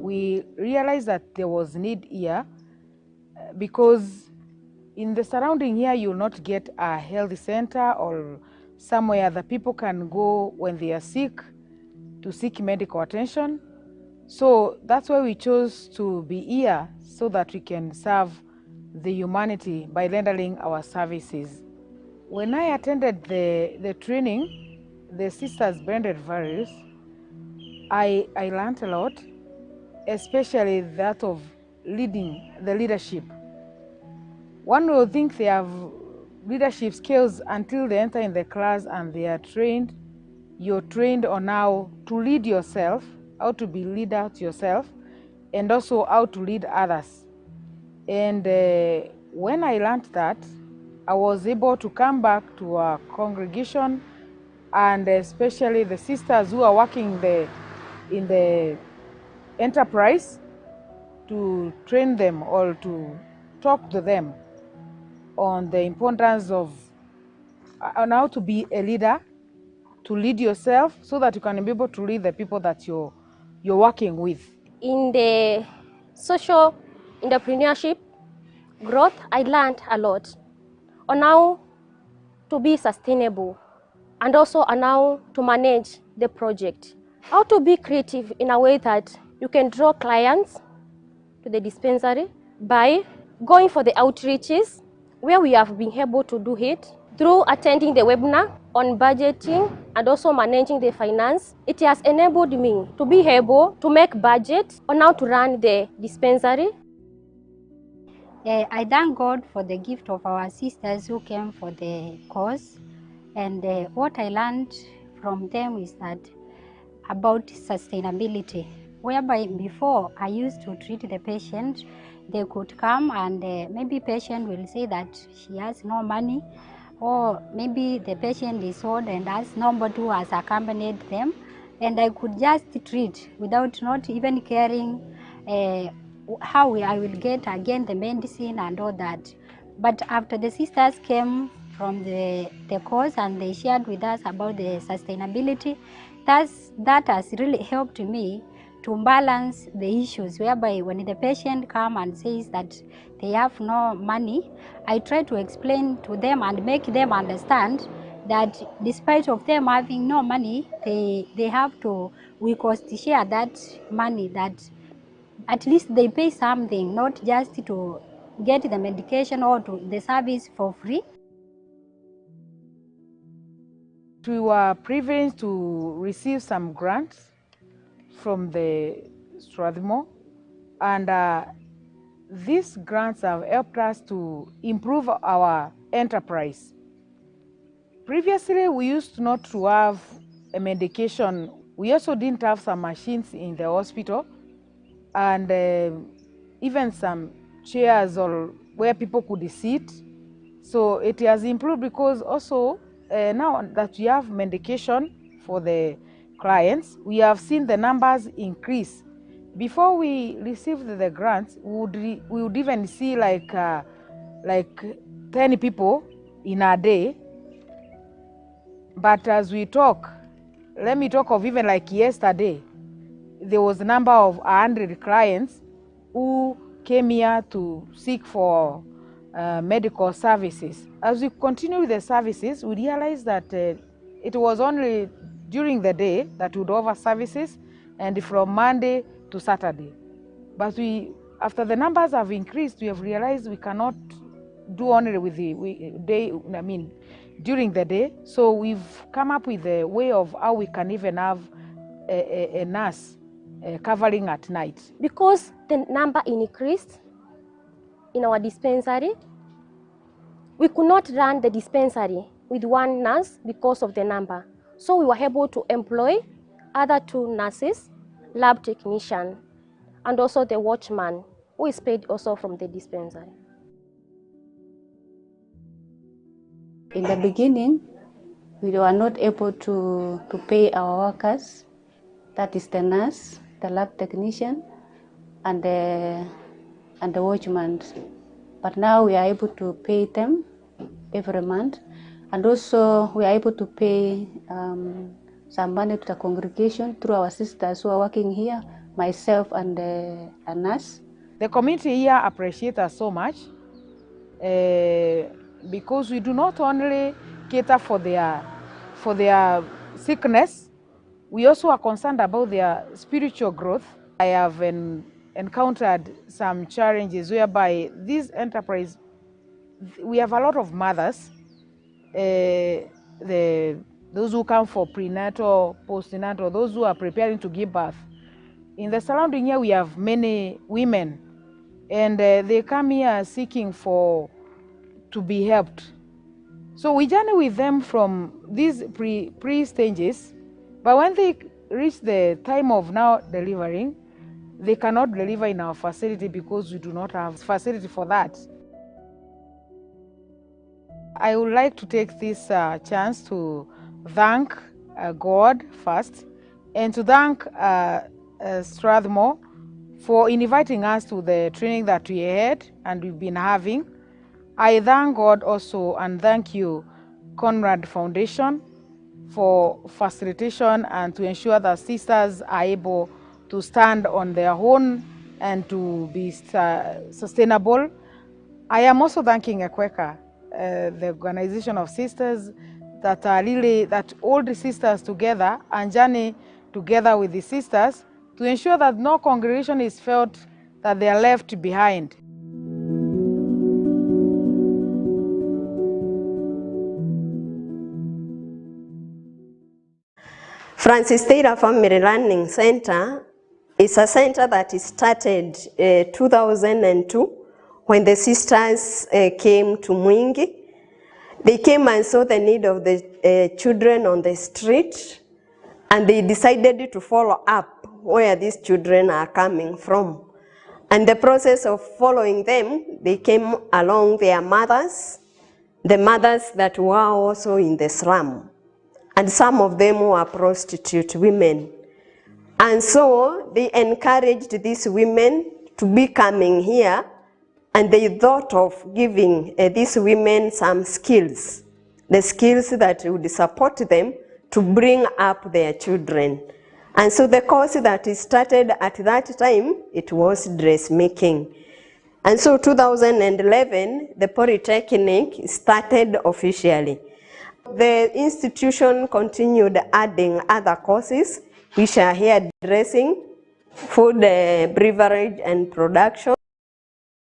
We realized that there was need here because in the surrounding here you'll not get a health center or somewhere that people can go when they are sick to seek medical attention. So that's why we chose to be here, so that we can serve the humanity by rendering our services. When I attended the training, the Sisters Blended Values, I learned a lot, especially that of leading, the leadership. One will think they have leadership skills until they enter in the class and they are trained. You're trained on how to lead yourself, how to be leader to yourself, and also how to lead others. And when I learned that, I was able to come back to our congregation, and especially the sisters who are working in the enterprise, to train them or to talk to them on the importance of on how to be a leader, to lead yourself so that you can be able to lead the people that you're working with. In the social entrepreneurship growth, I learned a lot on how to be sustainable and also on how to manage the project. How to be creative in a way that you can draw clients to the dispensary by going for the outreaches where we have been able to do it through attending the webinar on budgeting and also managing the finance. It has enabled me to be able to make budget on how to run the dispensary. I thank God for the gift of our sisters who came for the course, and what I learned from them is that about sustainability, whereby before I used to treat the patient, they could come and maybe patient will say that she has no money, or maybe the patient is old and has nobody who has accompanied them, and I could just treat without not even caring how I will get again the medicine and all that. But after the sisters came from the course and they shared with us about the sustainability, that has really helped me to balance the issues, whereby when the patient come and says that they have no money, I try to explain to them and make them understand that despite of them having no money, they have to, we cost share that money, that at least they pay something, not just to get the medication or to the service for free. We were privileged to receive some grants from the Strathmore, and these grants have helped us to improve our enterprise. Previously, we used not to have a medication. We also didn't have some machines in the hospital, and even some chairs or where people could sit. So it has improved because also now that we have medication for the clients, we have seen the numbers increase. Before we received the grants, we would even see like 10 people in a day. But as we talk, let me talk of even like yesterday, there was a number of 100 clients who came here to seek for medical services. As we continue with the services, we realized that it was only during the day that we'd offer services, and from Monday to Saturday. But after the numbers have increased, we have realized we cannot do only with during the day. So we've come up with a way of how we can even have a nurse covering at night. Because the number increased in our dispensary, we could not run the dispensary with one nurse because of the number. So we were able to employ other 2 nurses, lab technician, and also the watchman, who is paid also from the dispensary. In the beginning, we were not able to pay our workers, that is the nurse, the lab technician, and the watchman. But now we are able to pay them every month, and also we are able to pay some money to the congregation through our sisters who are working here, myself and a nurse. The community here appreciates us so much because we do not only cater for their sickness, we also are concerned about their spiritual growth. I have encountered some challenges whereby this enterprise, we have a lot of mothers, those who come for prenatal, postnatal, those who are preparing to give birth. In the surrounding here, we have many women, and they come here seeking to be helped. So we journey with them from these pre-stages, but when they reach the time of now delivering, they cannot deliver in our facility because we do not have facility for that. I would like to take this chance to thank God first, and to thank Strathmore for inviting us to the training that we had and we've been having. I thank God also, and thank you, Conrad Foundation, for facilitation and to ensure that sisters are able to stand on their own and to be sustainable. I am also thanking Equeka, the organization of sisters that hold the sisters together and journey together with the sisters to ensure that no congregation is felt that they are left behind. Francis Taylor Family Learning Center is a center that is started 2002 when the sisters came to Mwingi. They came and saw the need of the children on the street, and they decided to follow up where these children are coming from. And the process of following them, they came along their mothers, the mothers that were also in the slum. And some of them were prostitute women. And so they encouraged these women to be coming here, and they thought of giving these women some skills, the skills that would support them to bring up their children. And so the course that started at that time, it was dressmaking. And so 2011, the Polytechnic started officially. The institution continued adding other courses, which are hairdressing, food, beverage and production.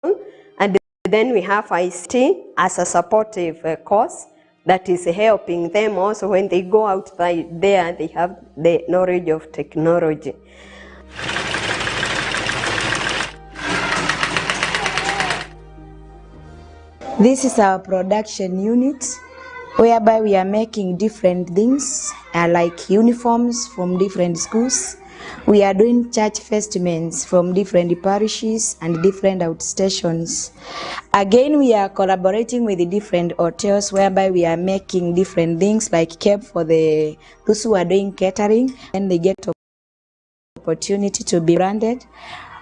And then we have ICT as a supportive course that is helping them also when they go out there, they have the knowledge of technology. This is our production unit, whereby we are making different things like uniforms from different schools. We are doing church vestments from different parishes and different outstations. Again, we are collaborating with the different hotels, whereby we are making different things like cape for those who are doing catering, and they get opportunity to be branded.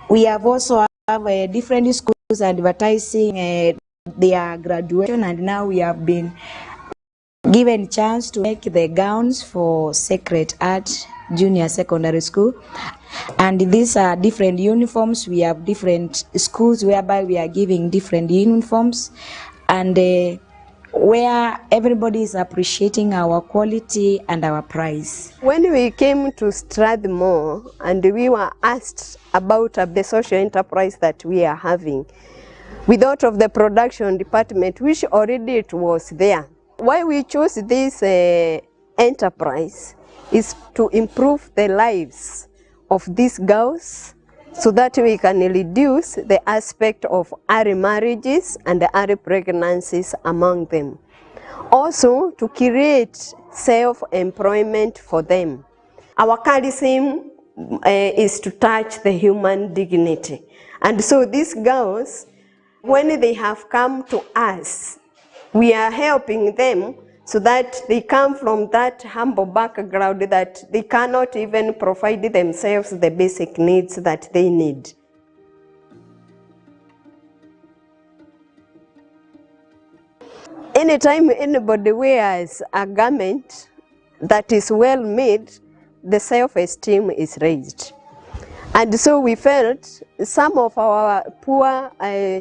We have also have different schools advertising their graduation, and now we have been given chance to make the gowns for Sacred Heart Junior Secondary School. And these are different uniforms. We have different schools whereby we are giving different uniforms, and where everybody is appreciating our quality and our price. When we came to Strathmore and we were asked about the social enterprise that we are having, we thought of the production department, which already it was there. Why we chose this enterprise is to improve the lives of these girls so that we can reduce the aspect of early marriages and early pregnancies among them. Also, to create self-employment for them. Our charism is to touch the human dignity. And so these girls, when they have come to us, we are helping them so that they come from that humble background that they cannot even provide themselves the basic needs that they need. Anytime anybody wears a garment that is well made, the self-esteem is raised. And so we felt some of our poor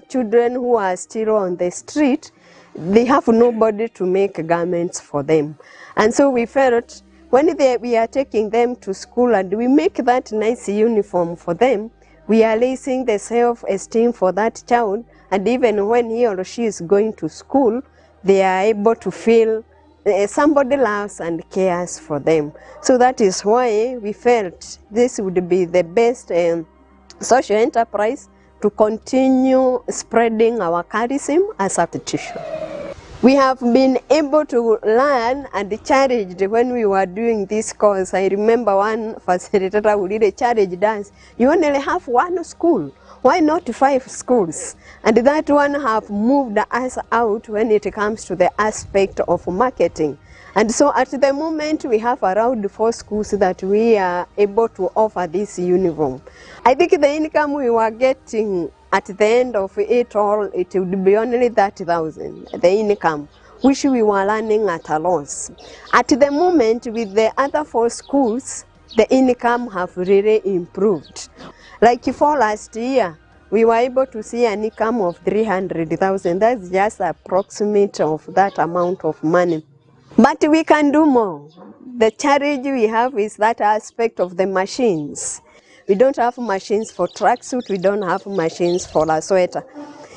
children who are still on the street, they have nobody to make garments for them. And so we felt when we are taking them to school and we make that nice uniform for them, we are raising the self-esteem for that child, and even when he or she is going to school, they are able to feel somebody loves and cares for them. So that is why we felt this would be the best social enterprise to continue spreading our charism as a institution. We have been able to learn and challenged when we were doing this course. I remember one facilitator who did a challenge us. You only have one school. Why not 5 schools? And that one have moved us out when it comes to the aspect of marketing. And so at the moment we have around 4 schools that we are able to offer this uniform. I think the income we were getting at the end of it all, it would be only 30,000, the income, which we were running at a loss. At the moment, with the other 4 schools, the income have really improved. Like for last year, we were able to see an income of 300,000. That's just approximate of that amount of money. But we can do more. The challenge we have is that aspect of the machines. We don't have machines for tracksuit, we don't have machines for a sweater.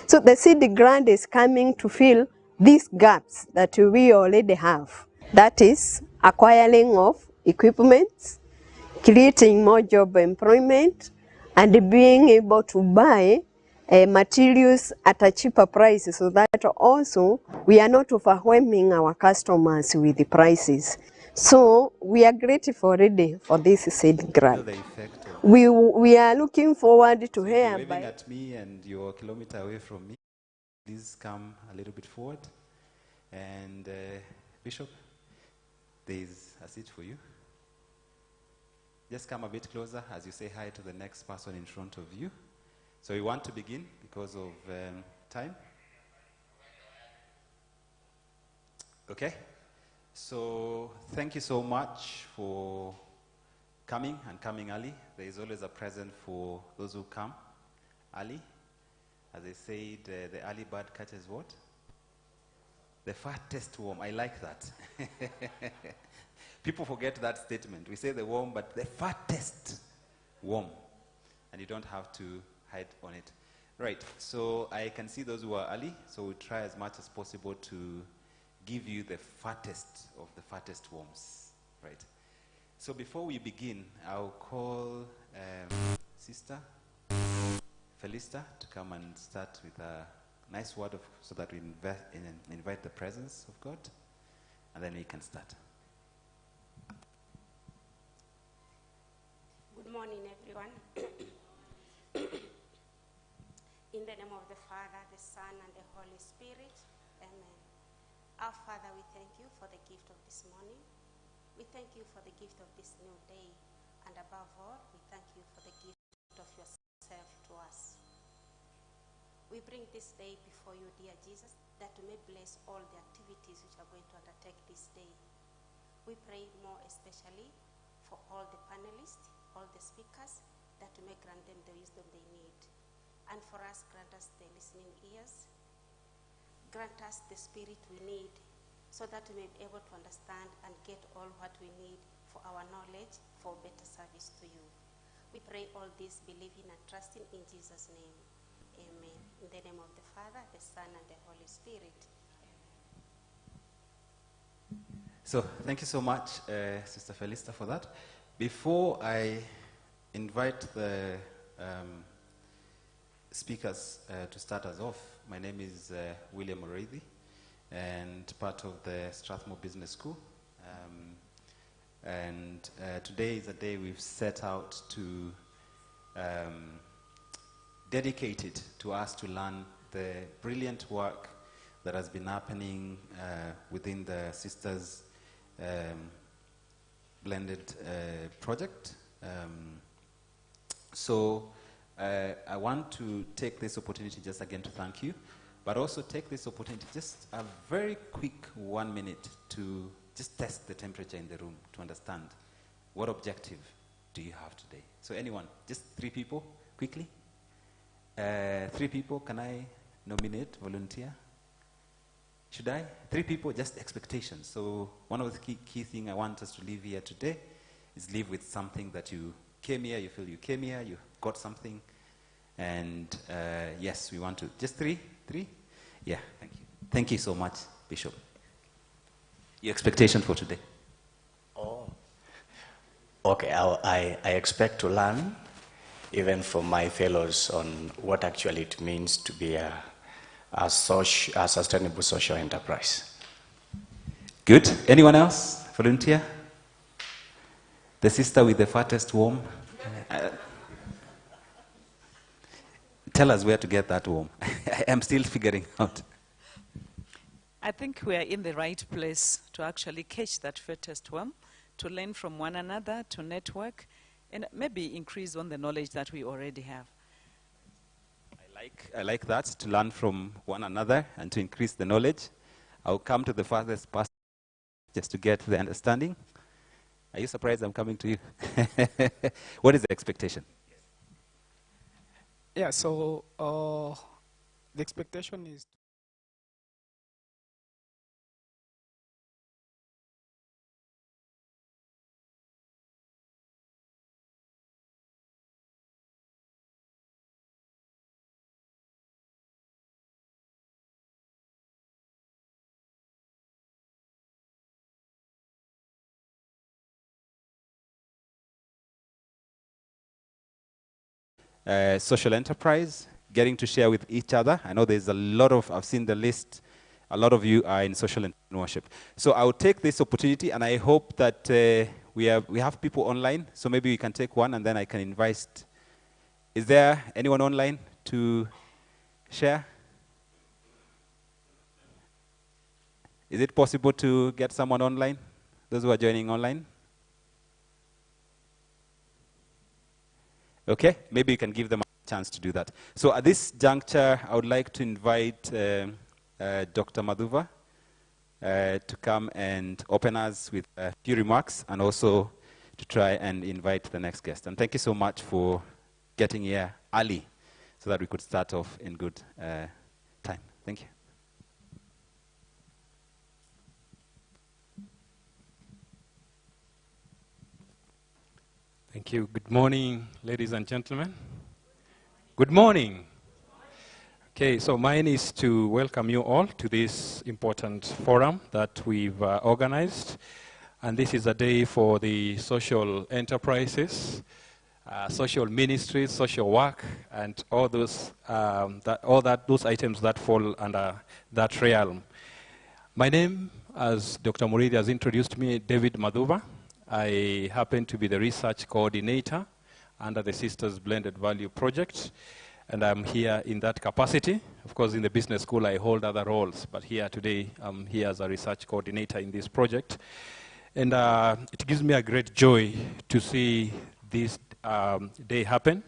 So the seed grant is coming to fill these gaps that we already have. That is acquiring of equipment, creating more job employment, and being able to buy materials at a cheaper price so that also we are not overwhelming our customers with the prices. So we are grateful already for this seed grant. We are looking forward to hear. You're waving at me and you're a kilometer away from me. Please come a little bit forward. And Bishop, there is a seat for you. Just come a bit closer as you say hi to the next person in front of you. So we want to begin because of time. Okay. So thank you so much for coming and coming early. There is always a present for those who come early. As I said, the early bird catches what? The fattest worm. I like that. People forget that statement. We say the worm, but the fattest worm. And you don't have to hide on it. Right, so I can see those who are early, so we'll try as much as possible to give you the fattest of the fattest worms. Right. So before we begin, I'll call Sister Felista to come and start with a nice word so that we invite the presence of God, and then we can start. Good morning, everyone. In the name of the Father, the Son, and the Holy Spirit, amen. Our Father, we thank you for the gift of this morning. We thank you for the gift of this new day. And above all, we thank you for the gift of yourself to us. We bring this day before you, dear Jesus, that you may bless all the activities which are going to undertake this day. We pray more especially for all the panelists, all the speakers, that you may grant them the wisdom they need. And for us, grant us the listening ears. Grant us the spirit we need so that we may be able to understand and get all what we need for our knowledge, for better service to you. We pray all this believing and trusting in Jesus' name. Amen. In the name of the Father, the Son, and the Holy Spirit. So thank you so much, Sister Felista, for that. Before I invite the speakers to start us off. My name is William O'Reilly, and part of the Strathmore Business School. Today is a day we've set out to dedicate it to us to learn the brilliant work that has been happening within the Sisters Blended project. I want to take this opportunity just again to thank you, but also take this opportunity, just a very quick 1 minute, to just test the temperature in the room to understand what objective do you have today. So anyone, just 3 people, quickly. 3 people, can I nominate, volunteer? Should I? 3 people, just expectations. So one of the key things I want us to leave here today is leave with something that you came here, you feel you came here, you got something, and yes, we want to. Just 3? Yeah, thank you. Thank you so much, Bishop. Your expectation for today? Oh, okay. I expect to learn, even from my fellows, on what actually it means to be a sustainable social enterprise. Good. Anyone else? Volunteer? The sister with the fattest worm? Tell us where to get that worm. I'm still figuring out. I think we are in the right place to actually catch that fattest worm, to learn from one another, to network, and maybe increase on the knowledge that we already have. I like that, to learn from one another and to increase the knowledge. I'll come to the farthest person just to get the understanding. Are you surprised I'm coming to you? What is the expectation? Yeah, so the expectation is social enterprise, getting to share with each other. I know there's a lot of, I've seen the list, a lot of you are in social entrepreneurship. So I'll take this opportunity, and I hope that we have people online, so maybe we can take one and then I can invite. Is there anyone online to share? Is it possible to get someone online, those who are joining online? Okay, maybe you can give them a chance to do that. So at this juncture, I would like to invite Dr. Madhuva to come and open us with a few remarks, and also to try and invite the next guest. And thank you so much for getting here early so that we could start off in good time. Thank you. Thank you. Good morning, ladies and gentlemen. Good morning. Okay, so mine is to welcome you all to this important forum that we've organized. And this is a day for the social enterprises, social ministries, social work, and all those those items that fall under that realm. My name, as Dr. Muridi has introduced me, David Madhuva. I happen to be the research coordinator under the Sisters Blended Value project, and I'm here in that capacity. Of course, in the business school, I hold other roles, but here today, I'm here as a research coordinator in this project. And it gives me a great joy to see this day happen.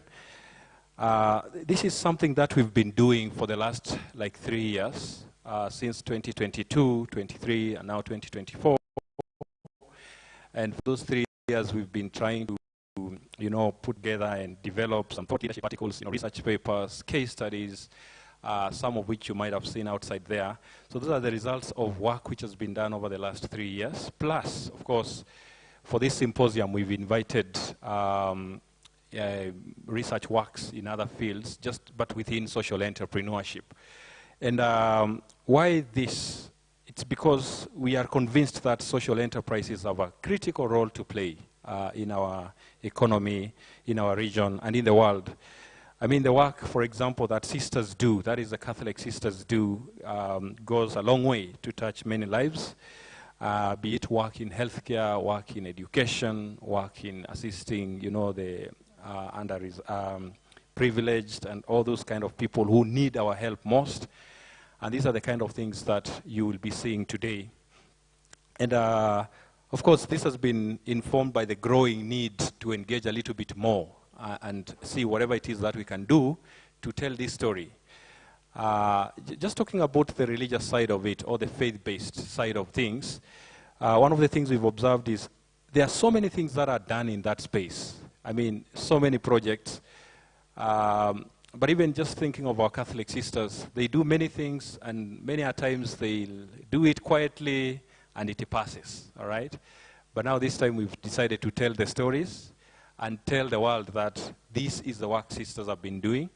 This is something that we've been doing for the last 3 years, since 2022, 23, and now 2024. And for those 3 years, we've been trying to, put together and develop some thought leadership articles, research papers, case studies, some of which you might have seen outside there. So those are the results of work which has been done over the last 3 years. Plus, of course, for this symposium, we've invited research works in other fields, but within social entrepreneurship. And why this? It's because we are convinced that social enterprises have a critical role to play in our economy, in our region, and in the world. I mean, the work, for example, that sisters do, that is the Catholic sisters do, goes a long way to touch many lives, be it work in healthcare, work in education, work in assisting, you know, the privileged and all those kind of people who need our help most. And these are the kind of things that you will be seeing today. And of course, this has been informed by the growing need to engage a little bit more and see whatever it is that we can do to tell this story. Just talking about the religious side of it, or the faith-based side of things, one of the things we've observed is there are so many things that are done in that space. I mean, so many projects. But even just thinking of our Catholic sisters, they do many things, and many a times they'll do it quietly, and it passes, all right? But now this time we've decided to tell the stories and tell the world that this is the work sisters have been doing.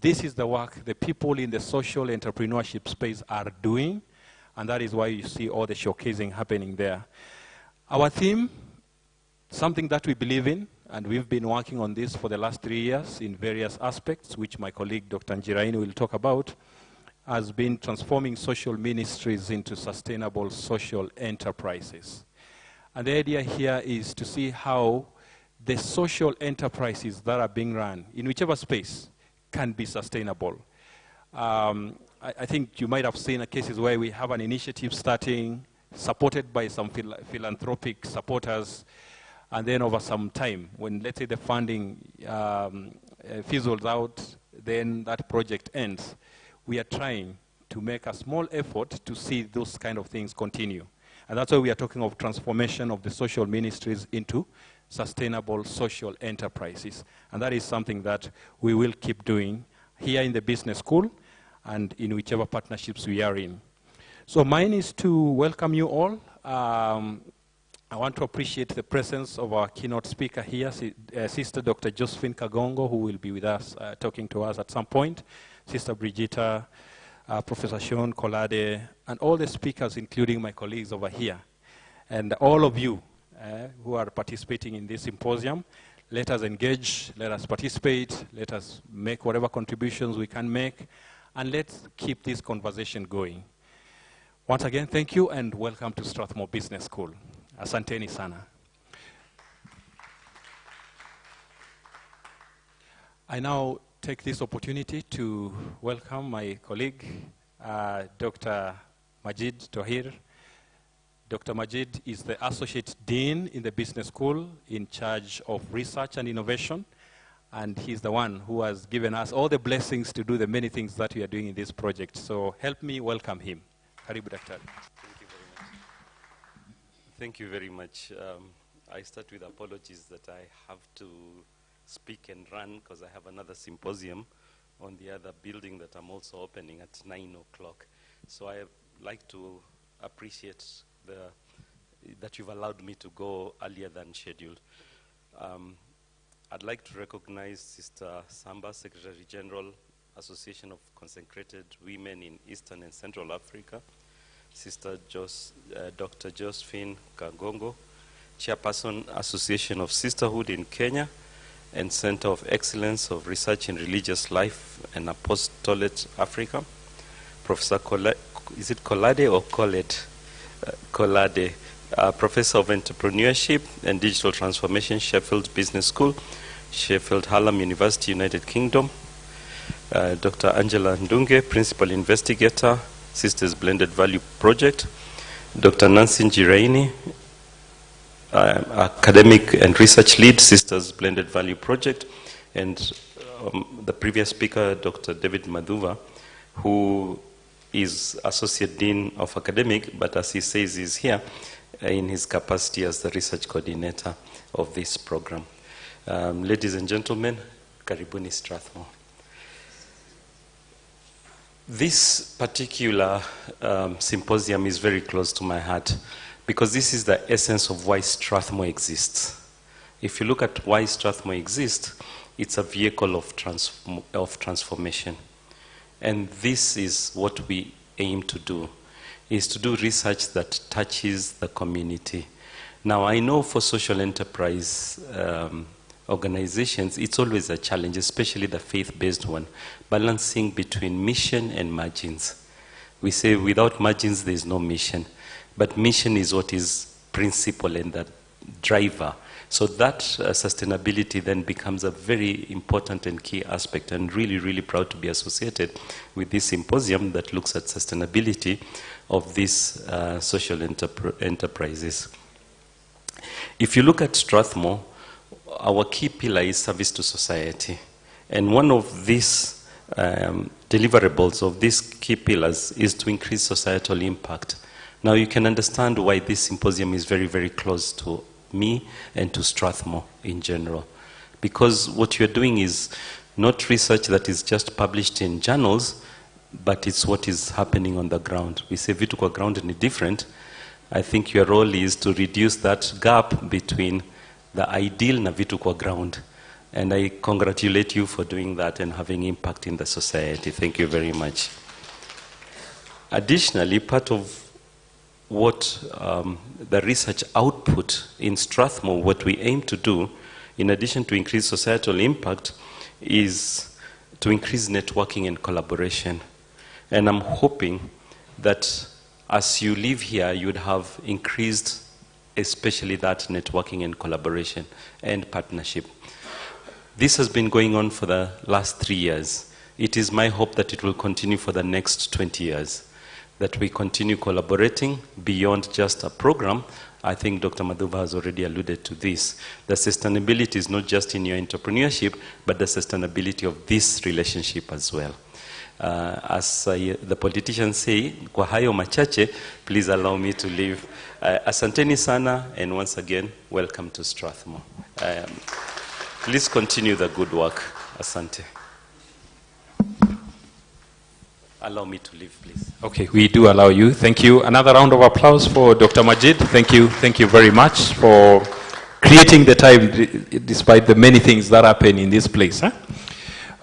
This is the work the people in the social entrepreneurship space are doing, and that is why you see all the showcasing happening there. Our theme, something that we believe in, and we've been working on this for the last 3 years in various aspects, which my colleague Dr. Njiraini will talk about, has been transforming social ministries into sustainable social enterprises. And the idea here is to see how the social enterprises that are being run, in whichever space, can be sustainable. I think you might have seen cases where we have an initiative starting, supported by some philanthropic supporters, and then over some time, when let's say the funding fizzles out, then that project ends. We are trying to make a small effort to see those kind of things continue. And that's why we are talking of transformation of the social ministries into sustainable social enterprises. And that is something that we will keep doing here in the business school and in whichever partnerships we are in. So mine is to welcome you all. I want to appreciate the presence of our keynote speaker here, Sister Dr. Josephine Kagongo, who will be with us, talking to us at some point, Sister Brigitta, Professor Sean Kolade, and all the speakers, including my colleagues over here. And all of you who are participating in this symposium, let us engage, let us participate, let us make whatever contributions we can make, and let's keep this conversation going. Once again, thank you, and welcome to Strathmore Business School. Asanteni sana. I now take this opportunity to welcome my colleague, Dr. Majid Tohir. Dr. Majid is the Associate Dean in the Business School in charge of research and innovation, and he's the one who has given us all the blessings to do the many things that we are doing in this project. So help me welcome him. Karibu Daktari. Thank you very much. I start with apologies that I have to speak and run because I have another symposium on the other building that I'm also opening at 9 o'clock. So I'd like to appreciate that you've allowed me to go earlier than scheduled. I'd like to recognize Sister Samba, Secretary General, Association of Consecrated Women in Eastern and Central Africa, Sister Dr. Josephine Kagongo, Chairperson, Association of Sisterhood in Kenya, and Center of Excellence of Research in Religious Life and Apostolate Africa, Professor is it Kolade or Colette? Kolade, Professor of Entrepreneurship and Digital Transformation, Sheffield Business School, Sheffield Hallam University, United Kingdom, Dr. Angela Ndunge, Principal Investigator, Sisters Blended Value Project, Dr. Nancy Njiraini, Academic and Research Lead, Sisters Blended Value Project, and the previous speaker, Dr. David Madhuva, who is Associate Dean of Academic, but as he says, is here in his capacity as the Research Coordinator of this program. Ladies and gentlemen, Karibuni Strathmore. This particular symposium is very close to my heart because this is the essence of why Strathmore exists. If you look at why Strathmore exists, it's a vehicle of transformation. And this is what we aim to do, is to do research that touches the community, Now, I know for social enterprise organizations, it's always a challenge, especially the faith-based one, balancing between mission and margins. We say without margins, there's no mission. But mission is what is principle and the driver. So that sustainability then becomes a very important and key aspect, and really, really proud to be associated with this symposium that looks at sustainability of these social enterprises. If you look at Strathmore, our key pillar is service to society. And one of these deliverables of these key pillars is to increase societal impact. Now you can understand why this symposium is very, very close to me and to Strathmore in general. Because what you're doing is not research that is just published in journals, but it's what is happening on the ground. We say vitu kwa ground ni different. I think your role is to reduce that gap between the ideal na vitu kwa ground. And I congratulate you for doing that and having impact in the society. Thank you very much. Additionally, part of what the research output in Strathmore, what we aim to do, in addition to increase societal impact, is to increase networking and collaboration. And I'm hoping that as you live here, you would have increased especially that networking and collaboration and partnership. This has been going on for the last 3 years. It is my hope that it will continue for the next 20 years, that we continue collaborating beyond just a program. I think Dr. Madhuva has already alluded to this. The sustainability is not just in your entrepreneurship, but the sustainability of this relationship as well. As the politicians say, kwa hayo machache, please allow me to leave. Asanteni sana, and once again, welcome to Strathmore. Please continue the good work. Asante. Allow me to leave, please. Okay, we do allow you. Thank you. Another round of applause for Dr. Majid. Thank you very much for creating the time despite the many things that happen in this place. Huh?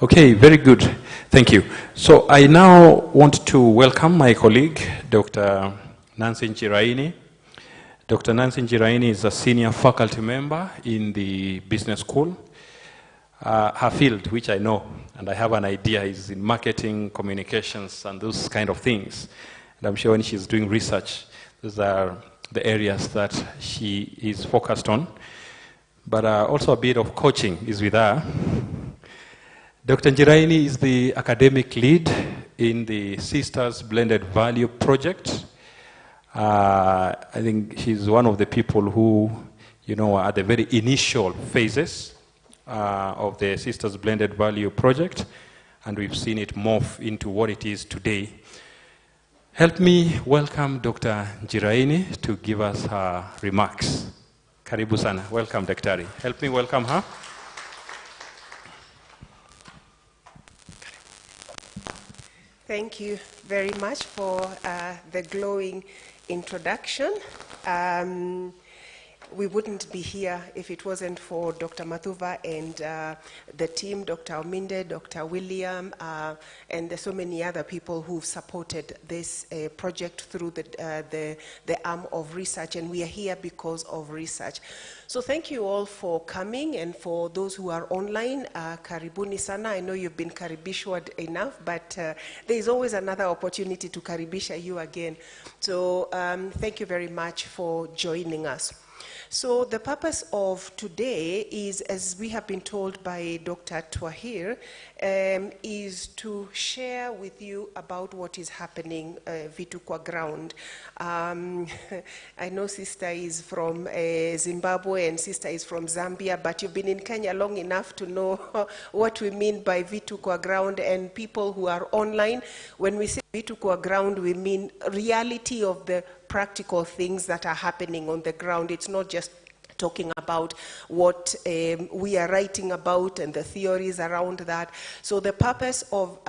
Okay, very good. Thank you. So I now want to welcome my colleague, Dr. Nancy Njiraini. Dr. Nancy Njiraini is a senior faculty member in the business school. Her field, which I know, and I have an idea, is in marketing, communications, and those kind of things. And I'm sure when she's doing research, those are the areas that she is focused on. But also a bit of coaching is with her. Dr. Njiraini is the academic lead in the Sisters Blended Value Project. I think she's one of the people who, you know, are at the very initial phases of the Sisters Blended Value Project, and we've seen it morph into what it is today. Help me welcome Dr. Njiraini to give us her remarks. Karibu sana. Welcome, Daktari. Help me welcome her. Thank you very much for the glowing introduction. We wouldn't be here if it wasn't for Dr. Madhuva and the team, Dr. Ominde, Dr. William, and there's so many other people who've supported this project through the arm of research, and we are here because of research. So thank you all for coming, and for those who are online, karibuni sana. I know you've been karibishwad enough, but there's always another opportunity to karibisha you again. So thank you very much for joining us. So the purpose of today is, as we have been told by Dr. Twahir, is to share with you about what is happening vitu kwa ground. I know sister is from Zimbabwe and sister is from Zambia, but you've been in Kenya long enough to know what we mean by vitu kwa ground. And people who are online, when we say vitu kwa ground, we mean reality of the practical things that are happening on the ground. It's not just talking about what we are writing about and the theories around that. So the purpose of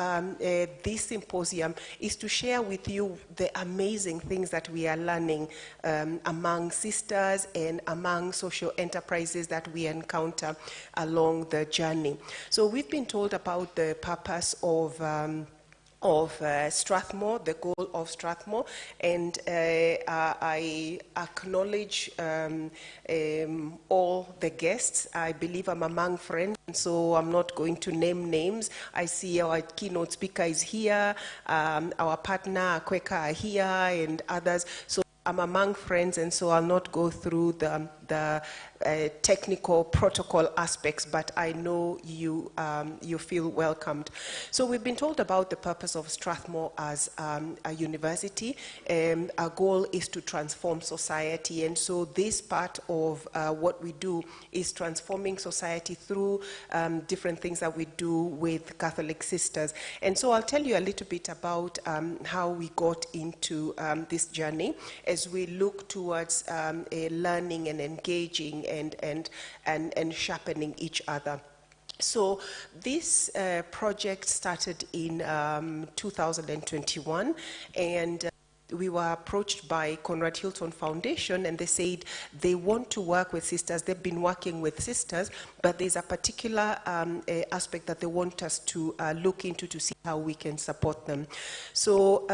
this symposium is to share with you the amazing things that we are learning among sisters and among social enterprises that we encounter along the journey. So we've been told about the purpose of of Strathmore, the goal of Strathmore, and I acknowledge all the guests. I believe I'm among friends, so I'm not going to name names. I see our keynote speaker is here, our partner Kweka are here, and others. So I'm among friends, and so I'll not go through the technical protocol aspects, but I know you feel welcomed. So we've been told about the purpose of Strathmore as a university. Our goal is to transform society, and so this part of what we do is transforming society through different things that we do with Catholic sisters. And so I'll tell you a little bit about how we got into this journey as we look towards learning and engaging and sharpening each other. So this project started in 2021, and we were approached by Conrad Hilton Foundation, and they said they want to work with sisters. They've been working with sisters, but there's a particular aspect that they want us to look into to see how we can support them. So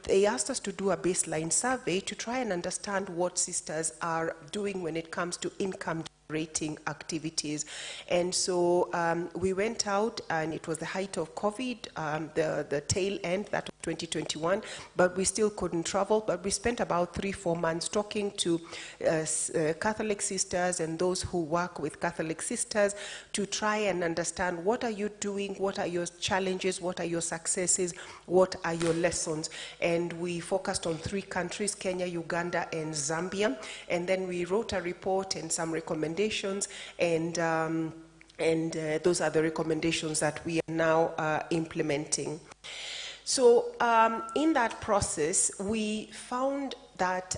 they asked us to do a baseline survey to try and understand what sisters are doing when it comes to income generating activities. And so we went out, and it was the height of COVID, the tail end, that of 2021, but we still couldn't travel. But we spent about 3-4 months talking to Catholic sisters and those who work with Catholic sisters to try and understand, what are you doing, what are your challenges, what are your successes, what are your lessons. And we focused on 3 countries, Kenya, Uganda, and Zambia. And then we wrote a report and some recommendations, and those are the recommendations that we are now implementing. So in that process, we found that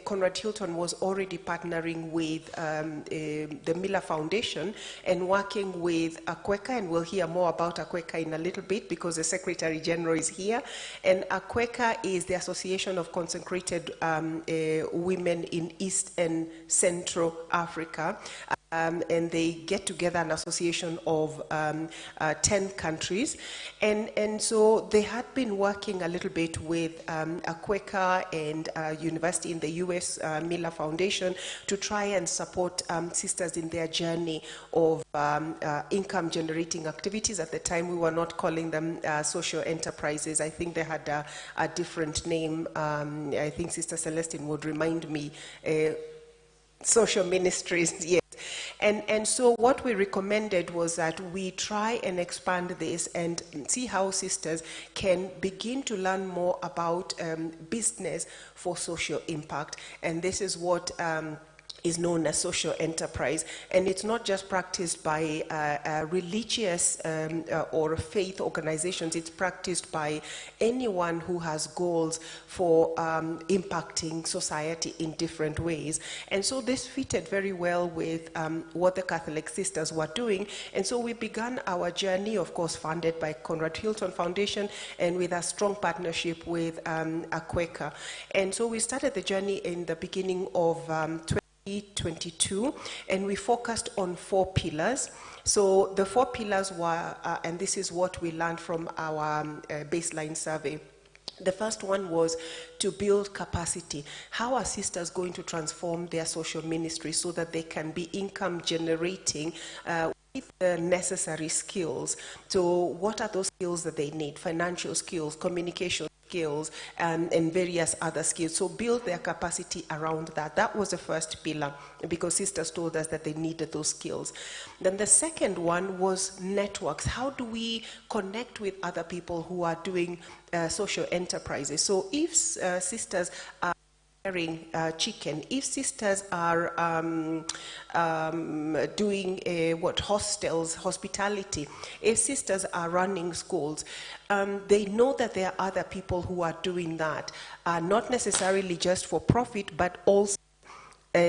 Conrad Hilton was already partnering with the Miller Foundation and working with Akweka, and we'll hear more about Akweka in a little bit because the Secretary General is here. And Akweka is the Association of Consecrated Women in East and Central Africa. And they get together an association of 10 countries. And so they had been working a little bit with Akweka and university in the US, Miller Foundation, to try and support sisters in their journey of income generating activities. At the time, we were not calling them social enterprises. I think they had a different name. I think Sister Celestine would remind me. Social ministries, yes. And so what we recommended was that we try and expand this and see how sisters can begin to learn more about business for social impact. And this is what is known as social enterprise. And it's not just practiced by religious or faith organizations, it's practiced by anyone who has goals for impacting society in different ways. And so this fitted very well with what the Catholic sisters were doing. And so we began our journey, of course, funded by Conrad Hilton Foundation and with a strong partnership with Akweka. And so we started the journey in the beginning of 2022, and we focused on 4 pillars. So the 4 pillars were, and this is what we learned from our baseline survey. The first one was to build capacity. How are sisters going to transform their social ministry so that they can be income generating with the necessary skills? So what are those skills that they need? Financial skills, communication skills, and various other skills. So build their capacity around that. That was the first pillar, because sisters told us that they needed those skills. Then the second one was networks. How do we connect with other people who are doing social enterprises? So if sisters are chicken, if sisters are doing hostels, hospitality, if sisters are running schools, they know that there are other people who are doing that, not necessarily just for profit, but also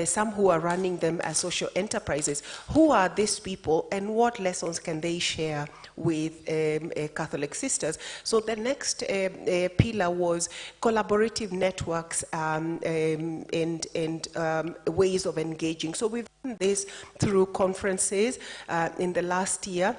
some who are running them as social enterprises. Who are these people, and what lessons can they share with Catholic sisters? So the next pillar was collaborative networks and ways of engaging. So we've done this through conferences in the last year.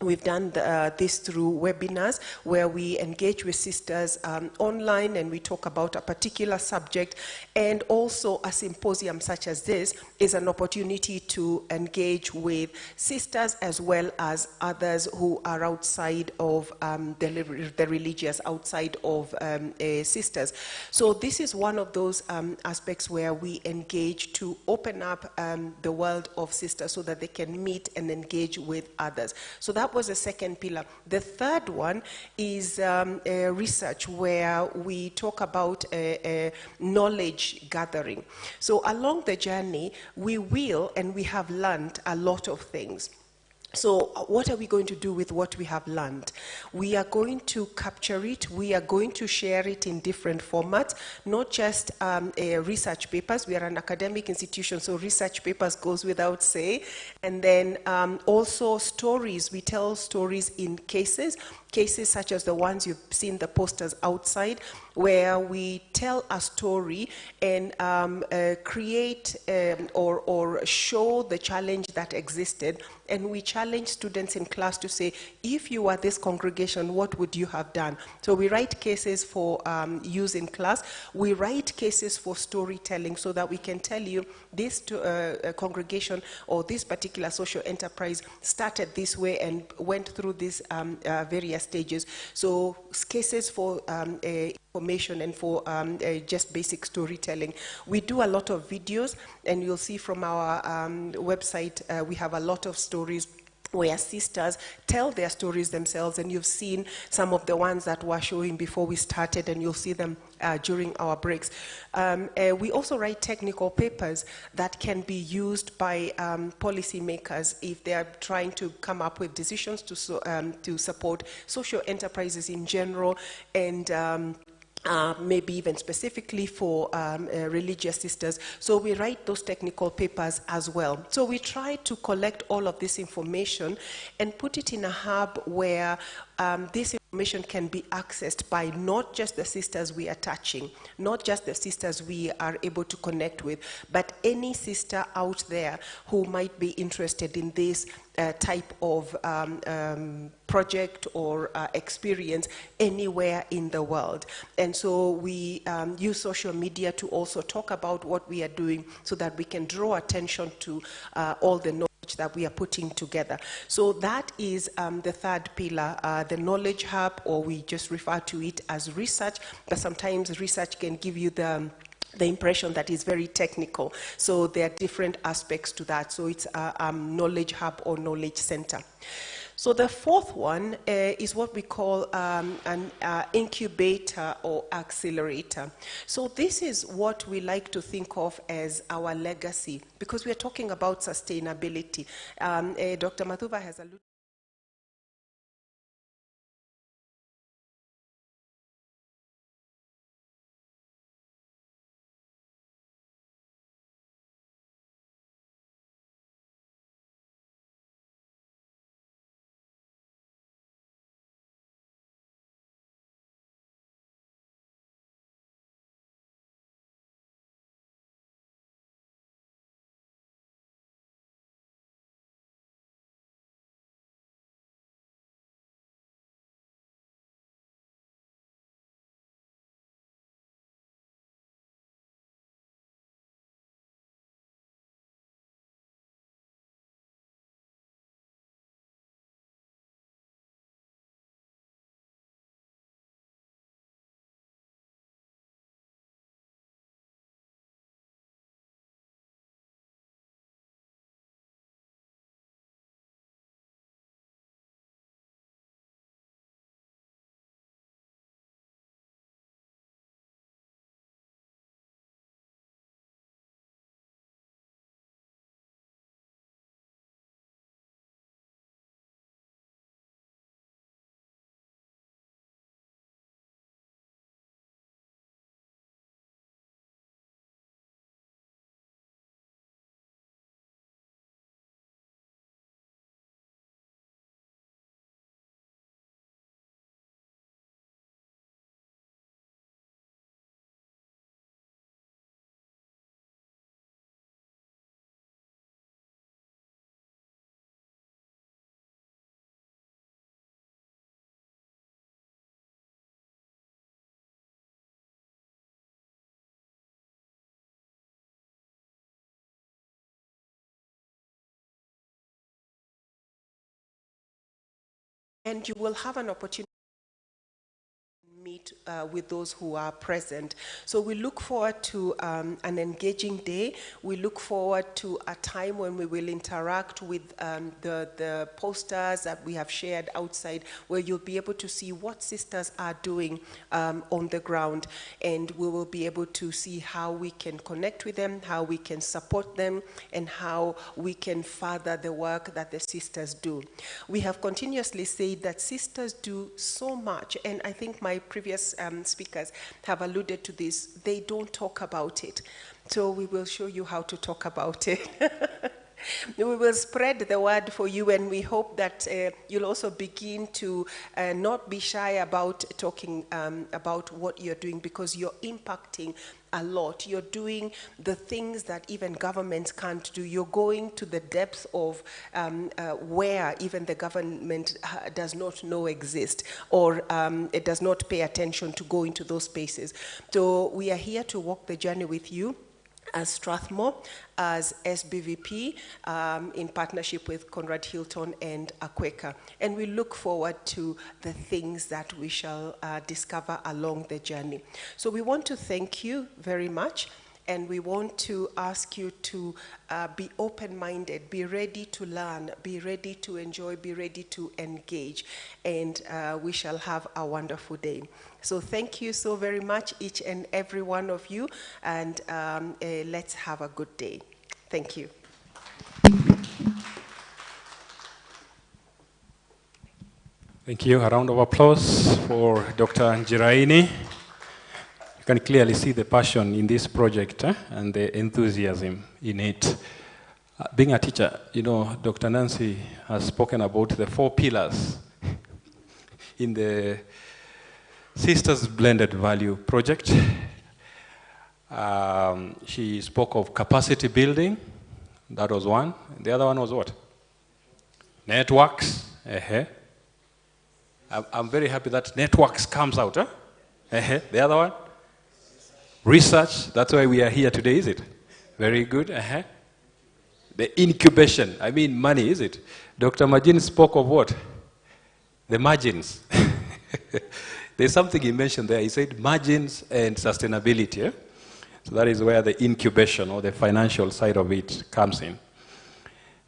We've done this through webinars where we engage with sisters online and we talk about a particular subject, and also a symposium such as this is an opportunity to engage with sisters as well as others who are outside of the religious, outside of sisters. So this is one of those aspects where we engage to open up the world of sisters so that they can meet and engage with others. So that was the second pillar. The third one is research, where we talk about knowledge gathering. So along the journey, we will and we have learned a lot of things. So what are we going to do with what we have learned? We are going to capture it. We are going to share it in different formats, not just research papers. We are an academic institution, so research papers goes without say. And then also stories. We tell stories in cases such as the ones you've seen the posters outside, where we tell a story and create or show the challenge that existed, and we challenge students in class to say, if you were this congregation, what would you have done? So we write cases for use in class. We write cases for storytelling so that we can tell you this congregation or this particular social enterprise started this way and went through these various stages. So cases for information and for just basic storytelling. We do a lot of videos, and you'll see from our website, we have a lot of stories where sisters tell their stories themselves, and you've seen some of the ones that we're showing before we started, and you'll see them during our breaks. We also write technical papers that can be used by policymakers if they are trying to come up with decisions to support social enterprises in general, and maybe even specifically for religious sisters. So we write those technical papers as well. So we try to collect all of this information and put it in a hub where this information can be accessed by not just the sisters we are touching, not just the sisters we are able to connect with, but any sister out there who might be interested in this type of project or experience anywhere in the world. And so we use social media to also talk about what we are doing so that we can draw attention to all the knowledge that we are putting together. So that is the third pillar, the knowledge hub, or we just refer to it as research, but sometimes research can give you the impression that is very technical. So there are different aspects to that. So it's a knowledge hub or knowledge center. So the fourth one is what we call an incubator or accelerator. So this is what we like to think of as our legacy, because we are talking about sustainability. Dr. Mathuva has alluded and you will have an opportunity meet with those who are present. So we look forward to an engaging day. We look forward to a time when we will interact with the posters that we have shared outside, where you'll be able to see what sisters are doing on the ground, and we will be able to see how we can connect with them, how we can support them, and how we can further the work that the sisters do. We have continuously said that sisters do so much, and I think my previous speakers have alluded to this. They don't talk about it. So we will show you how to talk about it. We will spread the word for you, and we hope that you'll also begin to not be shy about talking about what you're doing, because you're impacting a lot. You're doing the things that even governments can't do. You're going to the depths of where even the government does not know exist, or it does not pay attention to go into those spaces. So we are here to walk the journey with you as Strathmore, as SBVP, in partnership with Conrad Hilton and Quaker. And we look forward to the things that we shall discover along the journey. So we want to thank you very much, and we want to ask you to be open-minded, be ready to learn, be ready to enjoy, be ready to engage, and we shall have a wonderful day. So thank you so very much, each and every one of you, and let's have a good day. Thank you. Thank you. A round of applause for Dr. Njiraini. You can clearly see the passion in this project and the enthusiasm in it. Being a teacher, you know, Dr. Nancy has spoken about the 4 pillars in the Sisters Blended Value project. She spoke of capacity building. That was one. The other one was what? Networks. I'm very happy that networks comes out. The other one? Research. That's why we are here today, is it? Very good. The incubation. I mean money, is it? Dr. Majin spoke of what? The margins. There's something he mentioned there. He said margins and sustainability. So that is where the incubation or the financial side of it comes in.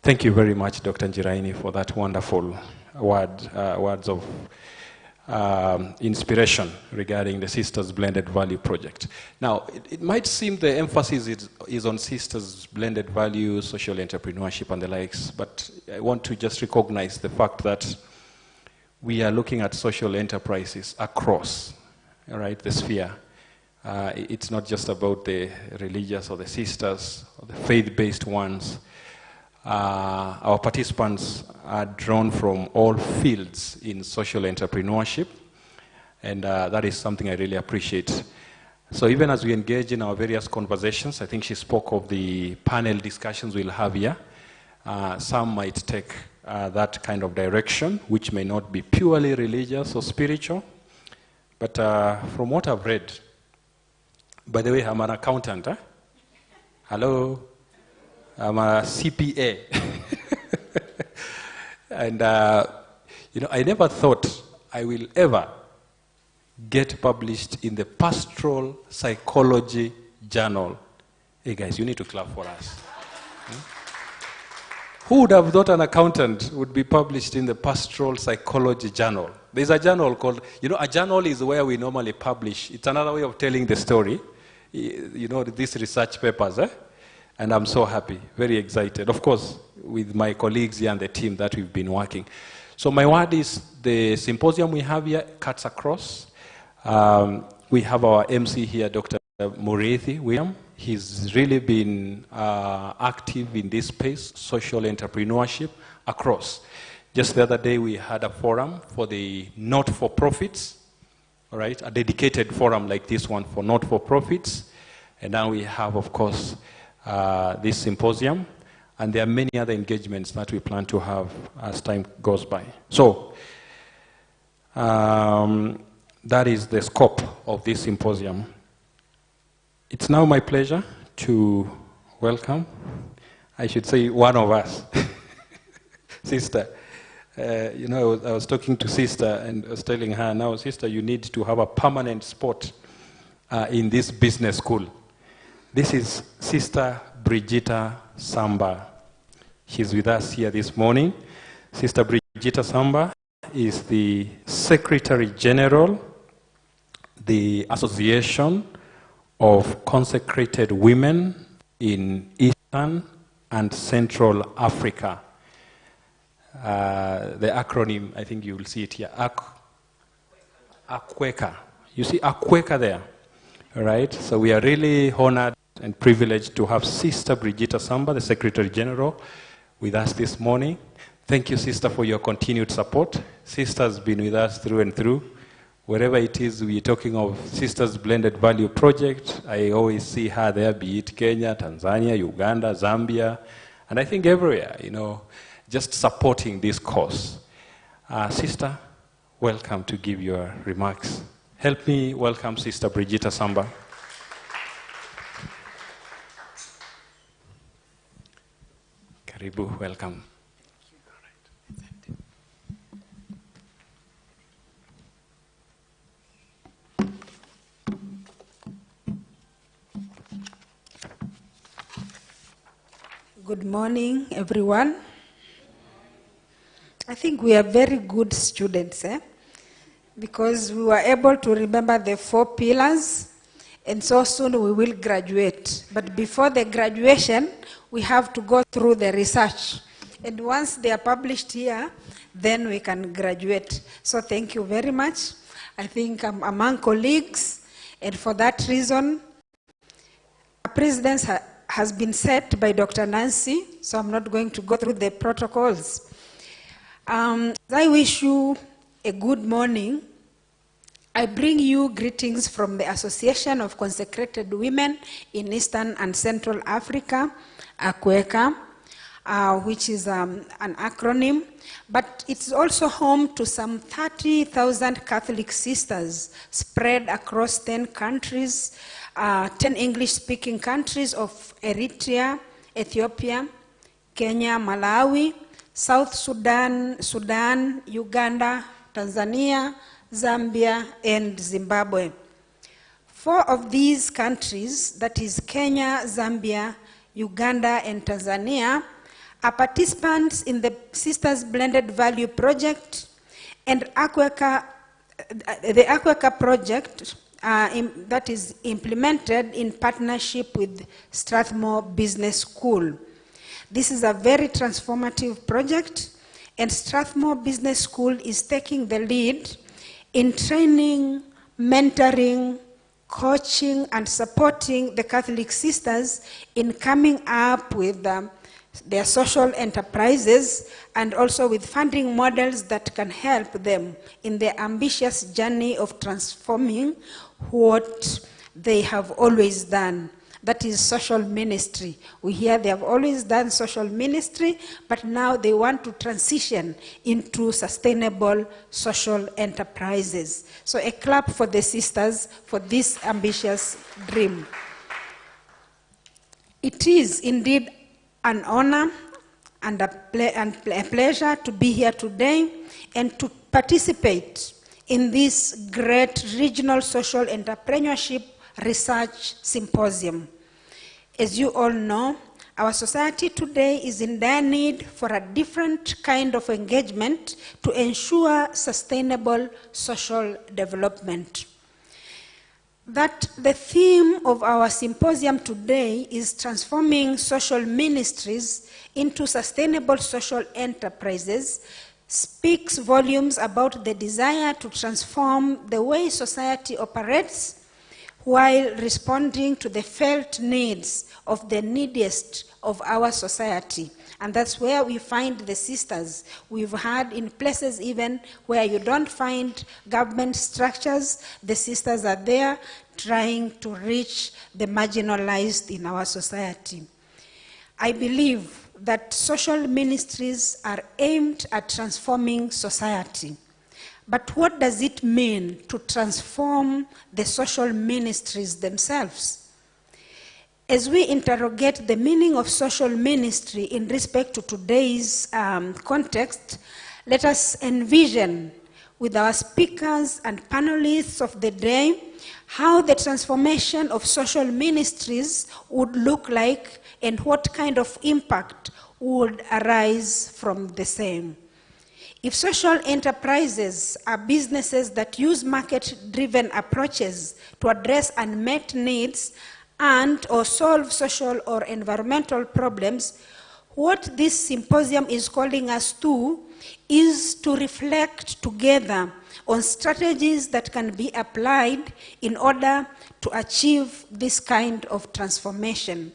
Thank you very much, Dr. Njiraini, for that wonderful words of inspiration regarding the Sisters Blended Value project. Now, it might seem the emphasis is on Sisters Blended Value, social entrepreneurship and the likes, but I want to just recognize the fact that we are looking at social enterprises across, right, the sphere. It's not just about the religious or the sisters or the faith-based ones. Our participants are drawn from all fields in social entrepreneurship, and that is something I really appreciate. So even as we engage in our various conversations, I think she spoke of the panel discussions we'll have here. Some might take that kind of direction, which may not be purely religious or spiritual. But from what I've read, by the way, I'm an accountant. Hello? I'm a CPA. And, you know, I never thought I will ever get published in the Pastoral Psychology Journal. Hey, guys, you need to clap for us. Who would have thought an accountant would be published in the Pastoral Psychology Journal? There's a journal called, you know, a journal is where we normally publish. It's another way of telling the story. You know, these research papers, And I'm so happy, very excited. Of course, with my colleagues here and the team that we've been working. So my word is the symposium we have here cuts across. We have our MC here, Dr. Mureithi William. He's really been active in this space, social entrepreneurship across. Just the other day, we had a forum for the not-for-profits, all right, a dedicated forum like this one for not-for-profits. And now we have, of course, this symposium. And there are many other engagements that we plan to have as time goes by. So that is the scope of this symposium. It's now my pleasure to welcome, I should say, one of us, Sister You know, I was talking to sister and I was telling her, now, sister, you need to have a permanent spot in this business school. This is Sister Brigita Samba. She's with us here this morning. Sister Brigita Samba is the Secretary General, the Association of Consecrated Women in Eastern and Central Africa. The acronym, I think you will see it here, ACWECA. You see ACWECA there, all right? So we are really honored and privileged to have Sister Brigita Samba, the Secretary General, with us this morning. Thank you, Sister, for your continued support. Sister's been with us through and through. Wherever it is we're talking of Sisters Blended Value Project, I always see her there, be it Kenya, Tanzania, Uganda, Zambia, and I think everywhere, you know, just supporting this cause. Sister, welcome to give your remarks. Help me welcome Sister Brigita Samba. Karibu, welcome. Good morning, everyone. I think we are very good students, because we were able to remember the 4 pillars, and so soon we will graduate. But before the graduation, we have to go through the research. And once they are published here, then we can graduate. So thank you very much. I think I'm among colleagues, and for that reason, our presidents has been set by Dr. Nancy, so I'm not going to go through the protocols. I wish you a good morning. I bring you greetings from the Association of Consecrated Women in Eastern and Central Africa, ACWECA, which is an acronym, but it's also home to some 30,000 Catholic sisters spread across 10 countries, 10 English-speaking countries of Eritrea, Ethiopia, Kenya, Malawi, South Sudan, Uganda, Tanzania, Zambia, and Zimbabwe. 4 of these countries, that is Kenya, Zambia, Uganda, and Tanzania, are participants in the Sisters Blended Value Project, and the ACWECA project that is implemented in partnership with Strathmore Business School. This is a very transformative project, and Strathmore Business School is taking the lead in training, mentoring, coaching, and supporting the Catholic sisters in coming up with their social enterprises, and also with funding models that can help them in their ambitious journey of transforming what they have always done. That is social ministry. We hear they have always done social ministry, but now they want to transition into sustainable social enterprises. So a clap for the sisters for this ambitious dream. It is indeed an honor and a pleasure to be here today and to participate in this great regional social entrepreneurship research symposium. As you all know, our society today is in dire need for a different kind of engagement to ensure sustainable social development. That the theme of our symposium today is transforming social ministries into sustainable social enterprises speaks volumes about the desire to transform the way society operates while responding to the felt needs of the neediest of our society. And that's where we find the sisters. We've had in places even where you don't find government structures, the sisters are there trying to reach the marginalized in our society. I believe that social ministries are aimed at transforming society. But what does it mean to transform the social ministries themselves? As we interrogate the meaning of social ministry in respect to today's context, Let us envision with our speakers and panelists of the day how the transformation of social ministries would look like and what kind of impact would arise from the same. If social enterprises are businesses that use market-driven approaches to address unmet needs and or solve social or environmental problems, what this symposium is calling us to is to reflect together on strategies that can be applied in order to achieve this kind of transformation.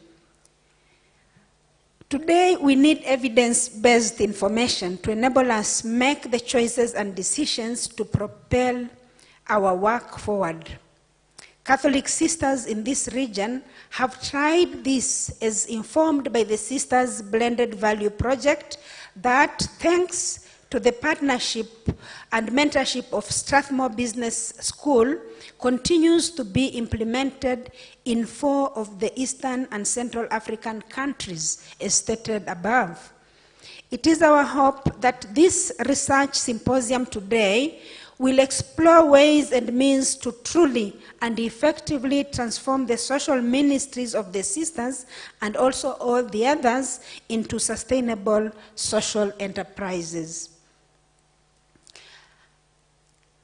Today, we need evidence-based information to enable us make the choices and decisions to propel our work forward. Catholic sisters in this region have tried this as informed by the Sisters Blended Value Project that, thanks to the partnership and mentorship of Strathmore Business School, continues to be implemented in 4 of the Eastern and Central African countries, as stated above. It is our hope that this research symposium today will explore ways and means to truly and effectively transform the social ministries of the sisters and also all the others into sustainable social enterprises.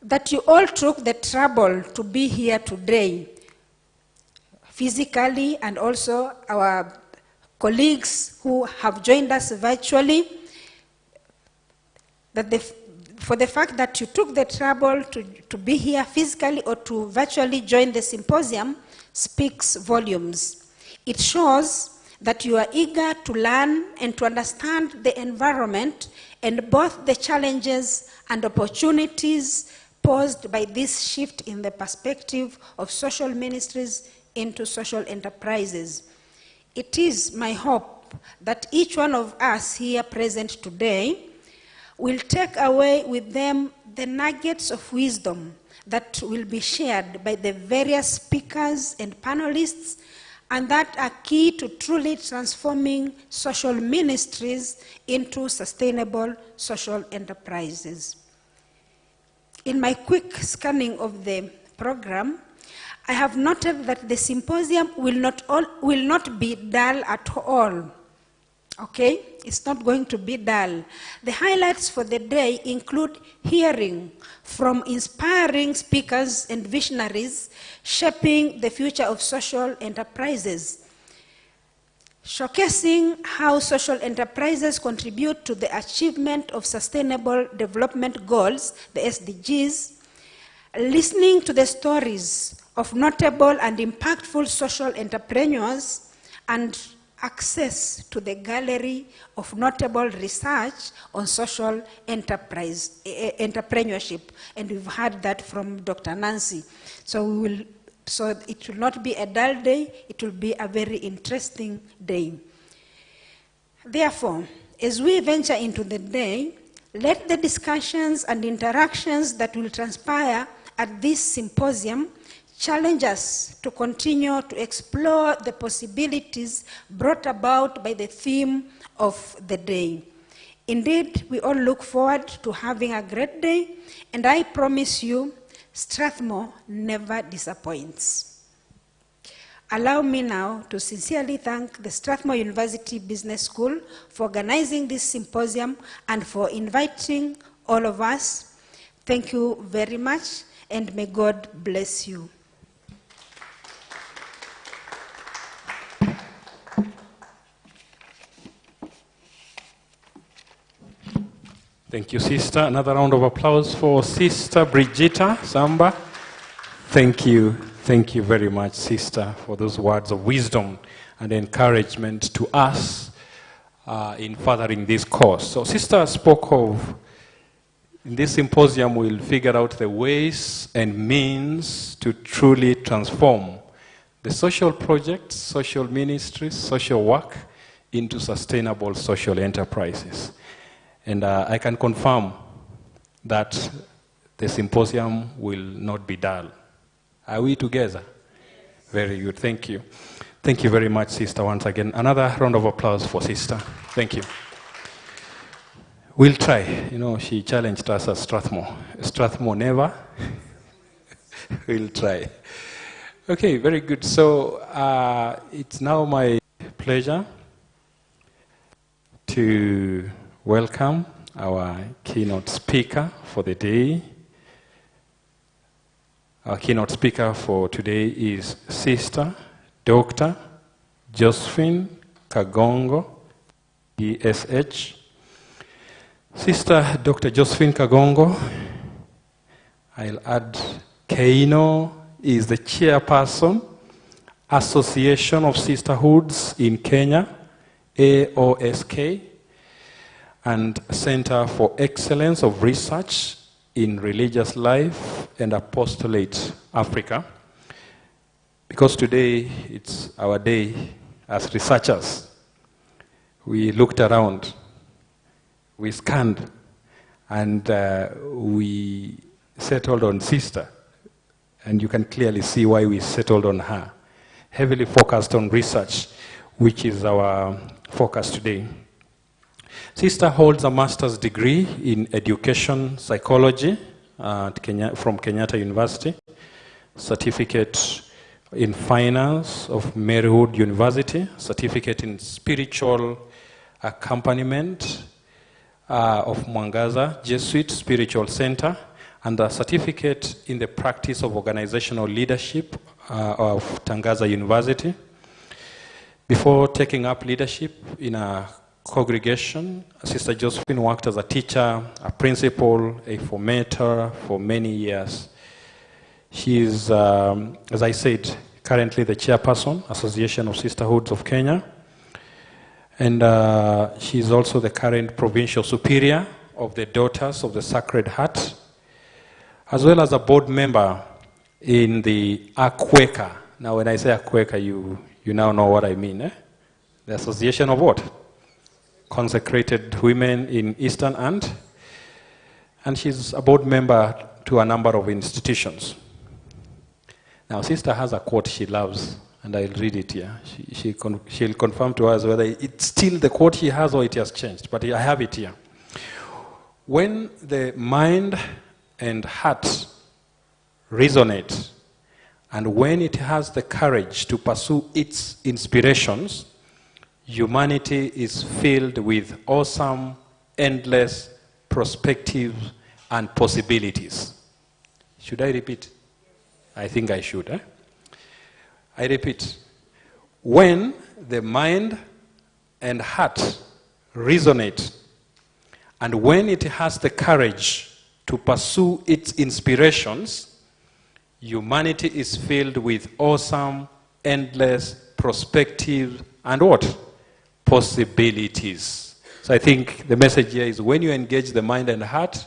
That you all took the trouble to be here today, physically, and also our colleagues who have joined us virtually, for the fact that you took the trouble to be here physically or to virtually join the symposium speaks volumes. It shows that you are eager to learn and to understand the environment and both the challenges and opportunities posed by this shift in the perspective of social ministries into social enterprises. It is my hope that each one of us here present today will take away with them the nuggets of wisdom that will be shared by the various speakers and panelists and that are key to truly transforming social ministries into sustainable social enterprises. In my quick scanning of the program, I have noted that the symposium will not be dull at all. Okay? It's not going to be dull. The highlights for the day include hearing from inspiring speakers and visionaries shaping the future of social enterprises, showcasing how social enterprises contribute to the achievement of Sustainable Development Goals, the SDGs, listening to the stories of notable and impactful social entrepreneurs, and access to the gallery of notable research on social entrepreneurship. And we've heard that from Dr. Nancy. So it will not be a dull day, it will be a very interesting day. Therefore, as we venture into the day, let the discussions and interactions that will transpire at this symposium challenge us to continue to explore the possibilities brought about by the theme of the day. Indeed, we all look forward to having a great day, and I promise you, Strathmore never disappoints. Allow me now to sincerely thank the Strathmore University Business School for organizing this symposium and for inviting all of us. Thank you very much, and may God bless you. Thank you, Sister. Another round of applause for Sister Brigitta Samba. Thank you very much, Sister, for those words of wisdom and encouragement to us in furthering this cause. So Sister spoke of, in this symposium, we'll figure out the ways and means to truly transform the social projects, social ministries, social work into sustainable social enterprises. And I can confirm that the symposium will not be dull. Are we together? Yes. Very good. Thank you. Thank you very much, Sister, once again. Another round of applause for Sister. Thank you. We'll try. You know, she challenged us at Strathmore. Strathmore never. We'll try. Okay, very good. So it's now my pleasure to welcome our keynote speaker for the day. Our keynote speaker for today is Sister Dr. Josephine Kagongo, DSH. Sister Dr. Josephine Kagongo, I'll add Keino, is the chairperson, Association of Sisterhoods in Kenya, AOSK, and Center for Excellence of Research in Religious Life and Apostolate, Africa. Because today it's our day as researchers, we looked around, we scanned, and we settled on Sister. And you can clearly see why we settled on her. Heavily focused on research, which is our focus today. Sister holds a master's degree in education psychology from Kenyatta University, certificate in finance of Marywood University, certificate in spiritual accompaniment of Mwangaza Jesuit Spiritual Center, and a certificate in the practice of organizational leadership of Tangaza University. Before taking up leadership in a congregation, Sister Josephine worked as a teacher, a principal, a formator for many years. She is, as I said, currently the chairperson, Association of Sisterhoods of Kenya. And she is also the current provincial superior of the Daughters of the Sacred Heart, as well as a board member in the AQUECA. Now, when I say AQUECA, you now know what I mean. Eh? The Association of what? Consecrated Women in Eastern End. And she's a board member to a number of institutions. Now, Sister has a quote she loves, and I'll read it here. She'll confirm to us whether it's still the quote she has or it has changed, but I have it here. When the mind and heart resonate, and when it has the courage to pursue its inspirations, humanity is filled with awesome, endless perspectives and possibilities. Should I repeat? I think I should. Eh? I repeat. When the mind and heart resonate, and when it has the courage to pursue its inspirations, humanity is filled with awesome, endless perspective and what? Possibilities. So I think the message here is when you engage the mind and heart,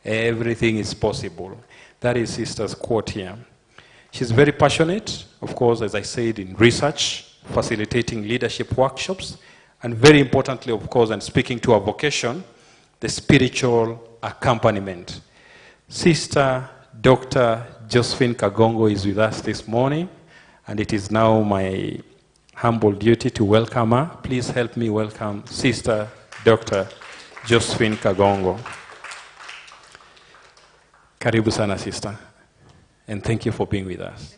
everything is possible. That is Sister's quote here. She's very passionate, of course, as I said, in research, facilitating leadership workshops, and very importantly, of course, and speaking to our vocation, the spiritual accompaniment. Sister Dr. Josephine Kagongo is with us this morning, and it is now my humble duty to welcome her. Please help me welcome Sister Dr. Josephine Kagongo. Karibu sana, Sister, and thank you for being with us.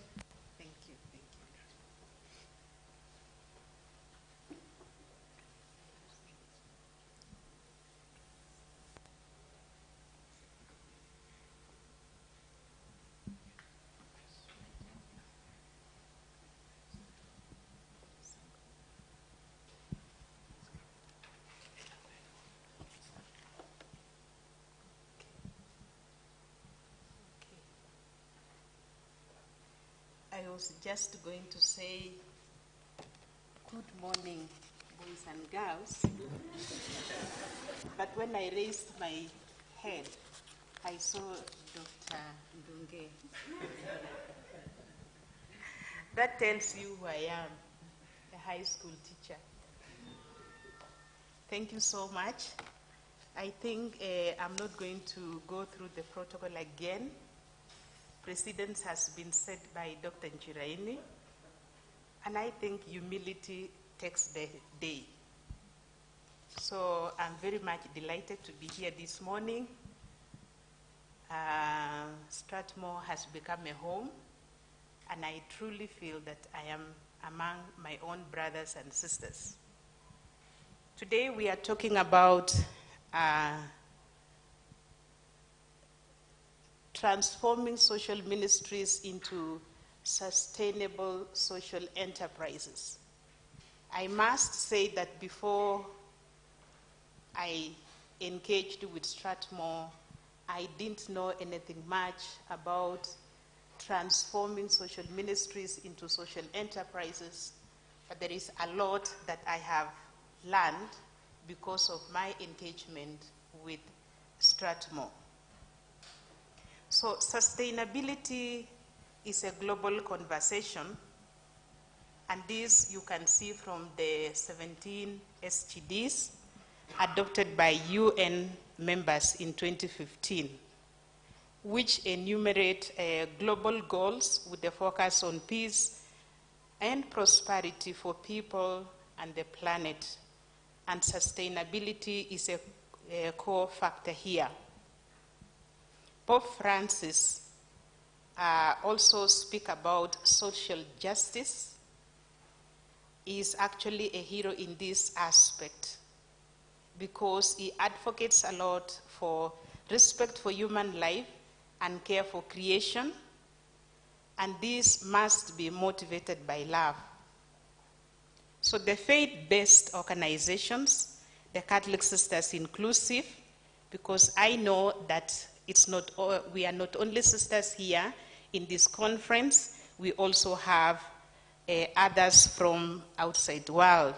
I was just going to say good morning, boys and girls. But when I raised my head, I saw Dr. Ndunge. That tells you who I am, a high school teacher. Thank you so much. I think I'm not going to go through the protocol again. Precedence has been said by Dr. Njiraini, and I think humility takes the day. So I'm very much delighted to be here this morning. Strathmore has become a home, and I truly feel that I am among my own brothers and sisters. Today we are talking about transforming social ministries into sustainable social enterprises. I must say that before I engaged with Strathmore, I didn't know anything much about transforming social ministries into social enterprises, but there is a lot that I have learned because of my engagement with Strathmore. So sustainability is a global conversation, and this you can see from the 17 SDGs adopted by UN members in 2015, which enumerate global goals with a focus on peace and prosperity for people and the planet. And sustainability is a core factor here. Pope Francis also speak about social justice. He is actually a hero in this aspect because he advocates a lot for respect for human life and care for creation, and this must be motivated by love. So the faith-based organizations, the Catholic Sisters inclusive, because I know that we are not only sisters here in this conference, we also have others from outside the world.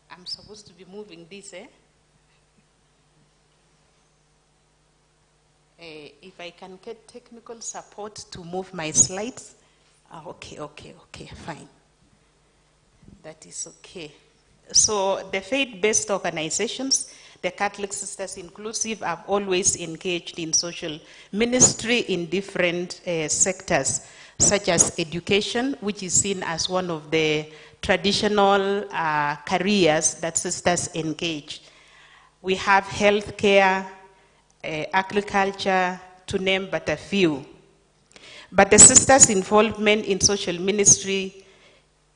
I'm supposed to be moving this, if I can get technical support to move my slides. Okay, fine. That is okay. So the faith-based organizations, the Catholic Sisters Inclusive, have always engaged in social ministry in different sectors, such as education, which is seen as one of the traditional careers that sisters engage. We have healthcare, agriculture, to name but a few. But the sisters' involvement in social ministry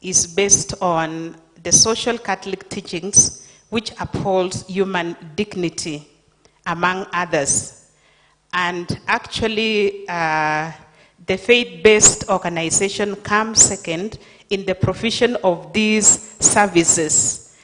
is based on the social Catholic teachings, which upholds human dignity, among others. And actually, the faith-based organization comes second in the provision of these services.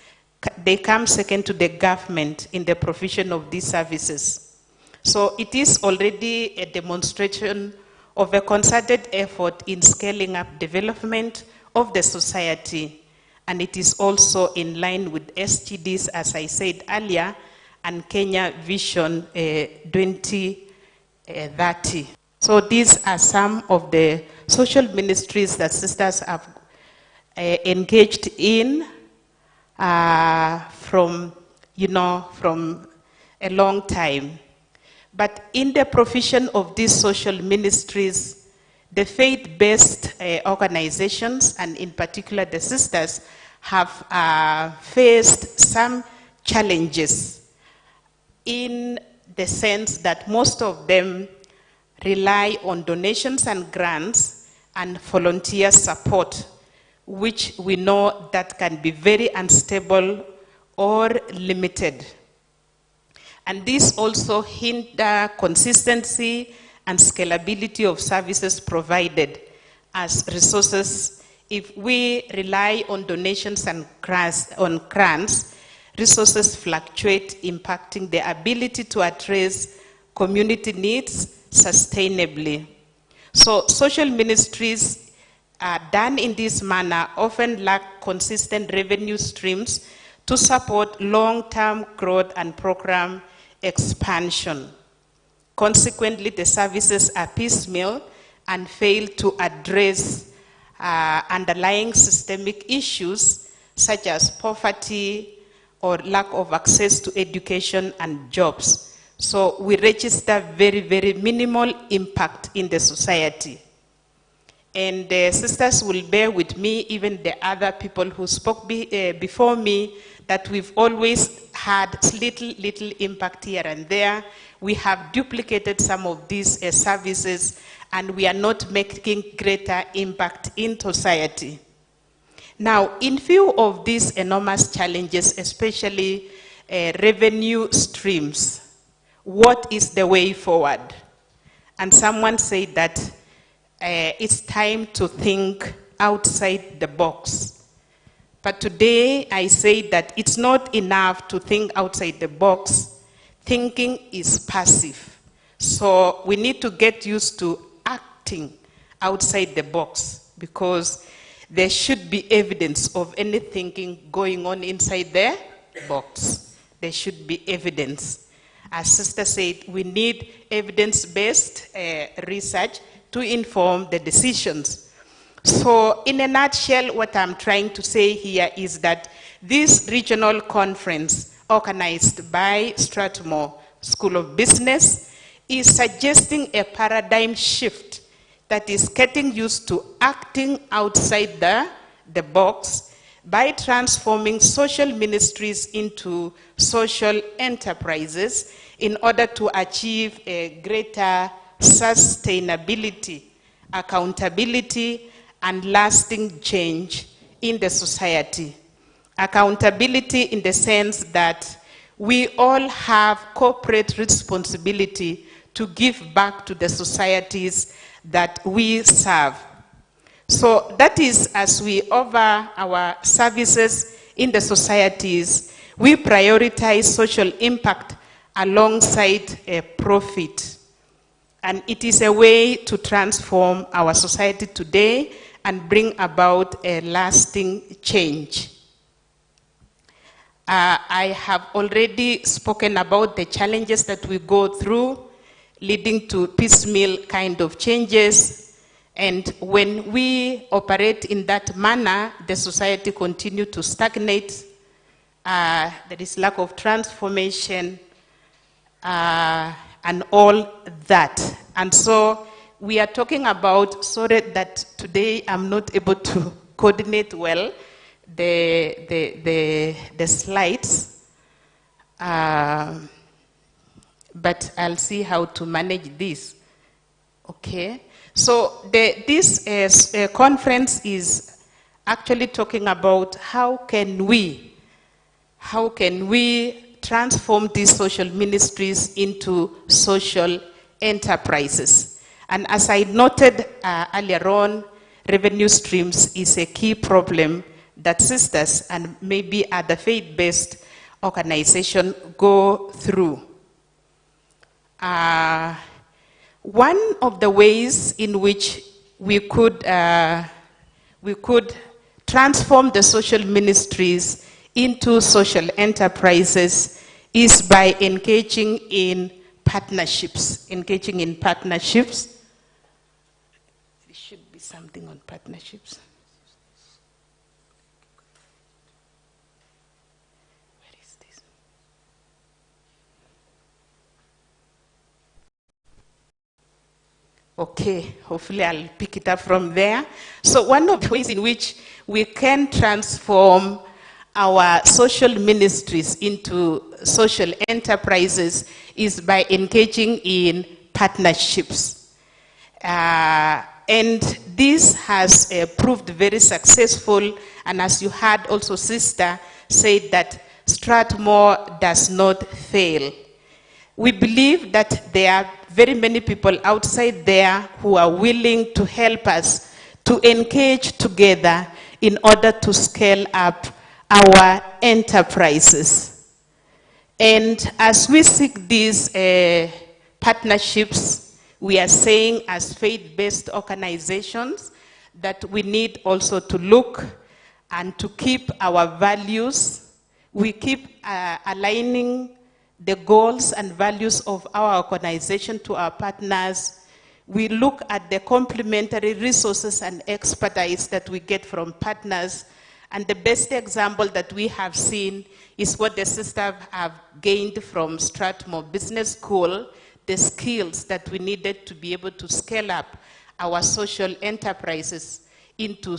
They come second to the government in the provision of these services. So it is already a demonstration of a concerted effort in scaling up development of the society. And it is also in line with SDGs, as I said earlier, and Kenya Vision 2030. So these are some of the social ministries that sisters have engaged in from a long time. But in the provision of these social ministries, the faith-based organizations, and in particular the sisters, have faced some challenges in the sense that most of them rely on donations and grants and volunteer support, which we know that can be very unstable or limited. And this also hinder consistency and scalability of services provided, as resources, if we rely on donations and grants, resources fluctuate, impacting the ability to address community needs sustainably. So social ministries done in this manner often lack consistent revenue streams to support long-term growth and program expansion. Consequently, the services are piecemeal and fail to address underlying systemic issues such as poverty or lack of access to education and jobs. So we register very, very minimal impact in the society. And sisters will bear with me, even the other people who spoke before me, that we've always had little impact here and there. We have duplicated some of these services, and we are not making greater impact in society. Now, in view of these enormous challenges, especially revenue streams, what is the way forward? And someone said that it's time to think outside the box. But today I say that it's not enough to think outside the box. Thinking is passive. So we need to get used to acting outside the box, because there should be evidence of any thinking going on inside the box. There should be evidence. As Sister said, we need evidence-based research to inform the decisions. So in a nutshell, what I'm trying to say here is that this regional conference organized by Strathmore School of Business is suggesting a paradigm shift that is getting used to acting outside the box by transforming social ministries into social enterprises in order to achieve a greater sustainability, accountability, and lasting change in the society. Accountability in the sense that we all have corporate responsibility to give back to the societies that we serve. So that is, as we offer our services in the societies, we prioritize social impact alongside a profit. And it is a way to transform our society today and bring about a lasting change. I have already spoken about the challenges that we go through, leading to piecemeal kind of changes. And when we operate in that manner, the society continues to stagnate. There is lack of transformation and all that. And so we are talking about, sorry that today I'm not able to coordinate well the slides, but I'll see how to manage this. Okay, so this conference is actually talking about how can we transform these social ministries into social enterprises. And as I noted earlier on, revenue streams is a key problem that sisters and maybe other faith-based organizations go through. One of the ways in which we could transform the social ministries into social enterprises is by engaging in partnerships. Engaging in partnerships. There should be something on partnerships. Where is this? Okay, hopefully I'll pick it up from there. So one of the ways in which we can transform our social ministries into social enterprises is by engaging in partnerships. And this has proved very successful, and as you heard also Sister said that Strathmore does not fail. We believe that there are very many people outside there who are willing to help us to engage together in order to scale up our enterprises. And as we seek these partnerships, we are saying as faith-based organizations that we need also to look and to keep our values. We keep aligning the goals and values of our organization to our partners. We look at the complementary resources and expertise that we get from partners. And the best example that we have seen is what the sisters have gained from Strathmore Business School, the skills that we needed to be able to scale up our social enterprises into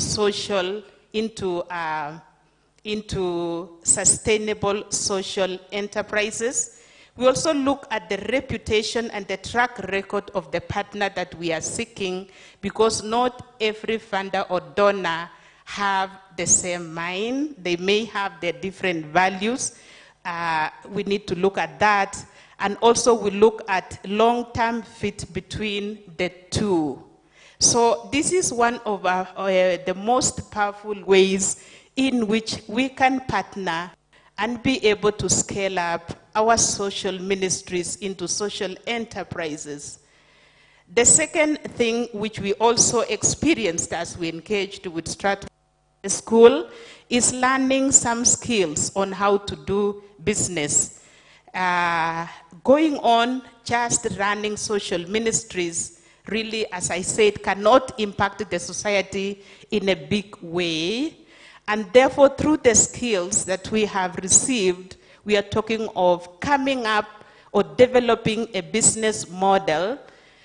sustainable social enterprises. We also look at the reputation and the track record of the partner that we are seeking, because not every funder or donor have the same mind. They may have their different values. We need to look at that. And also we look at long-term fit between the two. So this is one of the most powerful ways in which we can partner and be able to scale up our social ministries into social enterprises. The second thing which we also experienced as we engaged with Stratmore School is learning some skills on how to do business. Going on just running social ministries really, as I said, cannot impact the society in a big way. And therefore, through the skills that we have received, we are talking of coming up or developing a business model,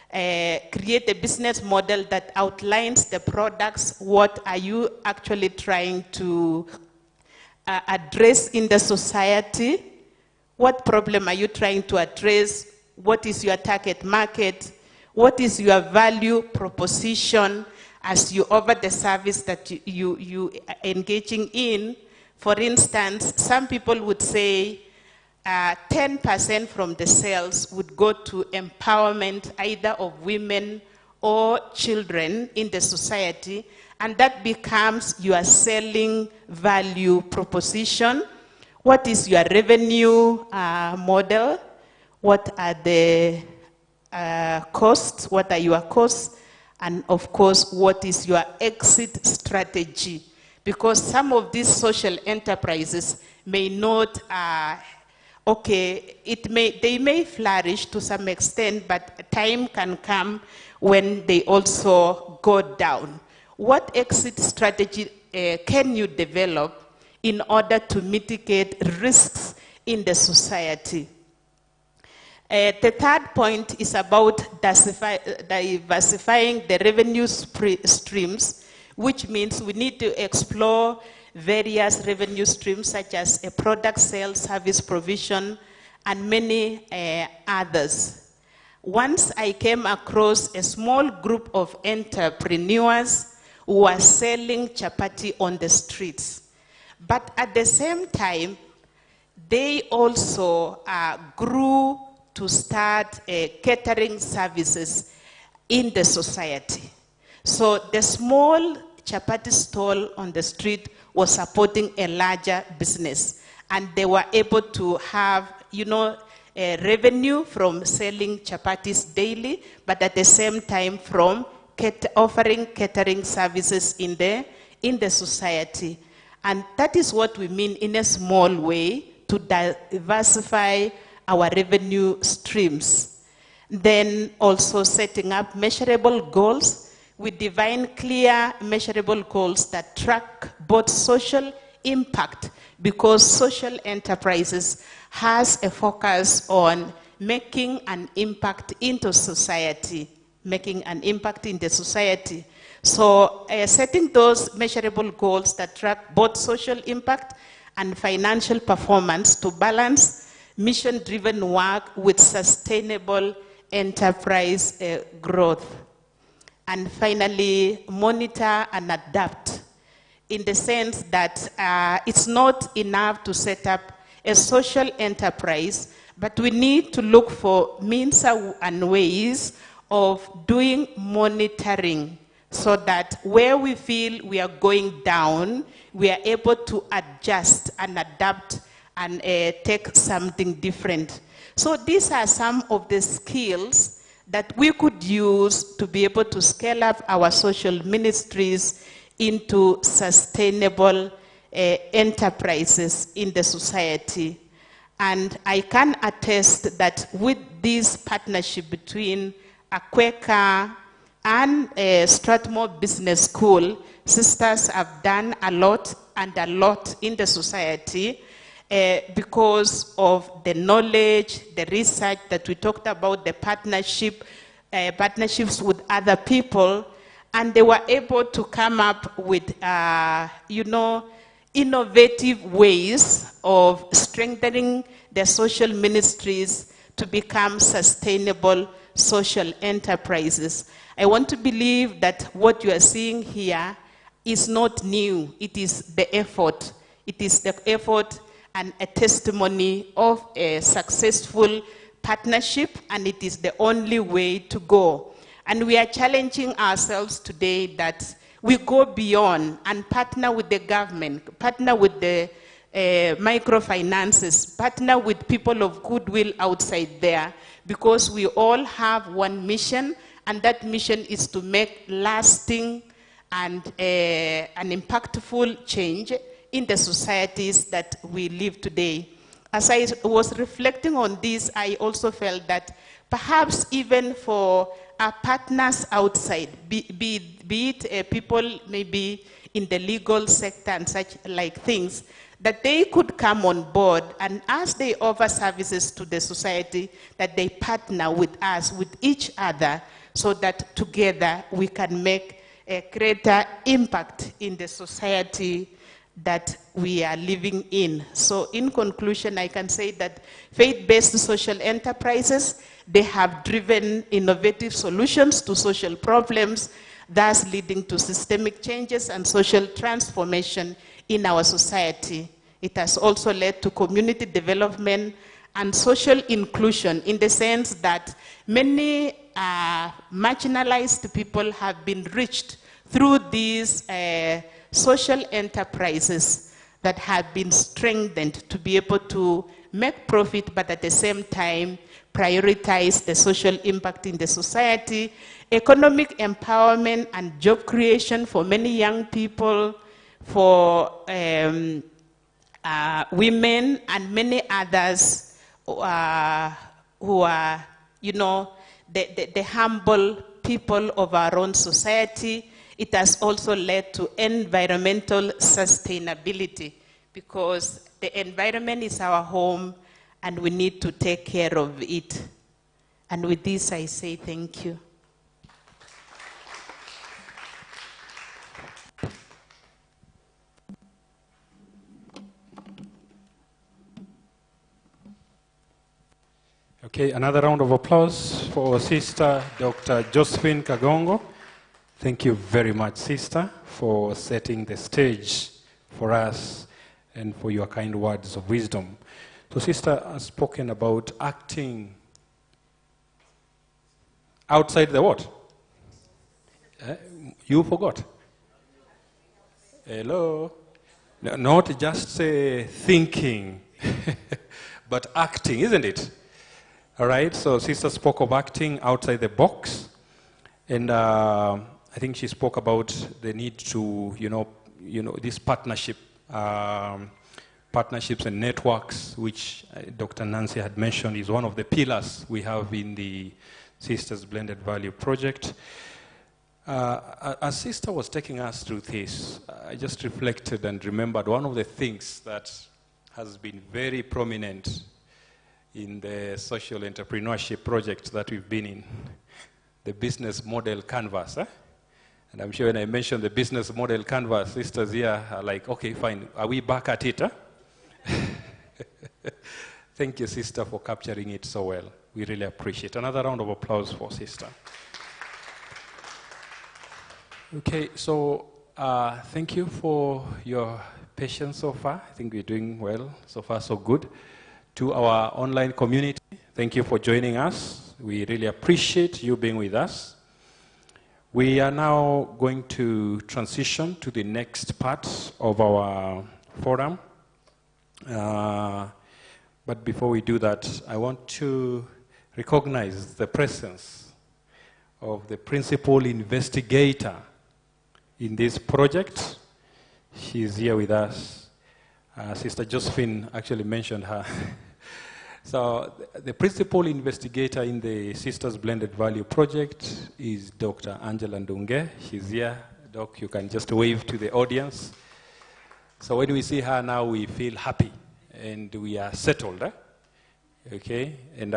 create a business model that outlines the products. What are you actually trying to address in the society? What problem are you trying to address? What is your target market? What is your value proposition as you offer the service that you are engaging in? For instance, some people would say 10% from the sales would go to empowerment either of women or children in the society, and that becomes your selling value proposition. What is your revenue model? What are the costs? What are your costs? And of course, what is your exit strategy? Because some of these social enterprises may not, they may flourish to some extent, but time can come when they also go down. What exit strategy can you develop in order to mitigate risks in the society? The third point is about diversifying the revenue streams, which means we need to explore various revenue streams such as a product sale, service provision, and many others. Once I came across a small group of entrepreneurs who were selling chapati on the streets. But at the same time, they also grew to start catering services in the society. So the small chapati stall on the street was supporting a larger business, and they were able to have, revenue from selling chapatis daily, but at the same time from offering catering services in the society. And that is what we mean in a small way to diversify our revenue streams. Then also setting up measurable goals. We define clear measurable goals that track both social impact, because social enterprises has a focus on making an impact into society, making an impact in the society. So setting those measurable goals that track both social impact and financial performance to balance mission-driven work with sustainable enterprise growth. And finally, monitor and adapt, in the sense that it's not enough to set up a social enterprise, but we need to look for means and ways of doing monitoring, so that where we feel we are going down, we are able to adjust and adapt and take something different. So these are some of the skills that we could use to be able to scale up our social ministries into sustainable enterprises in the society. And I can attest that with this partnership between Akweka and Stratmore Business School, sisters have done a lot in the society because of the knowledge, the research that we talked about, the partnership, partnerships with other people, and they were able to come up with, innovative ways of strengthening their social ministries to become sustainable social enterprises. I want to believe that what you are seeing here is not new. It is the effort. It is the effort and a testimony of a successful partnership, and it is the only way to go. And we are challenging ourselves today that we go beyond and partner with the government, partner with the microfinances, partner with people of goodwill outside there, because we all have one mission, and that mission is to make lasting and an impactful change in the societies that we live today. As I was reflecting on this, I also felt that perhaps even for our partners outside, be it people maybe in the legal sector and such like things, that they could come on board, and as they offer services to the society, that they partner with us, with each other, so that together we can make a greater impact in the society that we are living in. So in conclusion, I can say that faith-based social enterprises, they have driven innovative solutions to social problems, thus leading to systemic changes and social transformation in our society. It has also led to community development and social inclusion, in the sense that many marginalized people have been reached through these social enterprises that have been strengthened to be able to make profit, but at the same time prioritize the social impact in the society, economic empowerment and job creation for many young people, for women and many others who are the humble people of our own society. It has also led to environmental sustainability, because the environment is our home and we need to take care of it. And with this, I say thank you. Okay, another round of applause for Sister Dr. Josephine Kagongo. Thank you very much, Sister, for setting the stage for us and for your kind words of wisdom. So Sister has spoken about acting outside the what? You forgot? Hello? No, not just thinking, but acting, isn't it? All right, so Sister spoke of acting outside the box, and I think she spoke about the need to, this partnership, partnerships and networks, which Dr. Nancy had mentioned is one of the pillars we have in the Sisters Blended Value Project. As Sister was taking us through this, I just reflected and remembered one of the things that has been very prominent in the social entrepreneurship project that we've been in, the business model canvas. And I'm sure when I mention the business model canvas, sisters here are like, okay, fine, are we back at it? Thank you, Sister, for capturing it so well. We really appreciate it. Another round of applause for Sister. Okay, so thank you for your patience so far. I think we're doing well. So far, so good. To our online community, thank you for joining us. We really appreciate you being with us. We are now going to transition to the next part of our forum. But before we do that, I want to recognize the presence of the principal investigator in this project. She's here with us. Sister Josephine actually mentioned her. So the principal investigator in the Sisters Blended Value Project is Dr. Angela Ndunge. She's here. Doc, you can just wave to the audience. So when we see her now, we feel happy and we are settled. Okay? And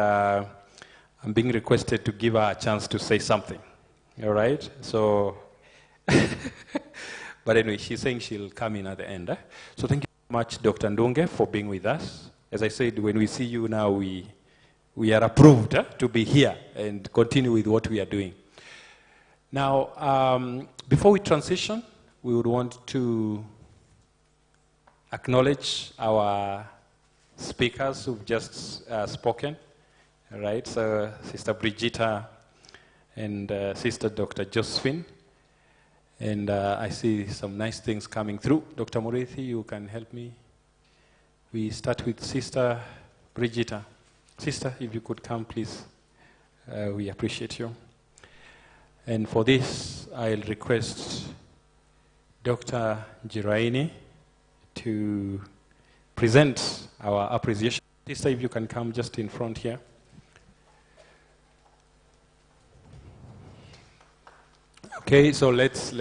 I'm being requested to give her a chance to say something. All right? So, but anyway, she's saying she'll come in at the end. So thank you very much, Dr. Ndunge, for being with us. As I said, when we see you now, we are approved to be here and continue with what we are doing. Now, before we transition, we would want to acknowledge our speakers who've just spoken. All right, so Sister Brigitta and Sister Dr. Josephine. And I see some nice things coming through. Dr. Murithi, you can help me. We start with Sister Brigitta. Sister, if you could come, please. We appreciate you. And for this, I'll request Dr. Giraini to present our appreciation. Sister, if you can come just in front here. Okay, so let's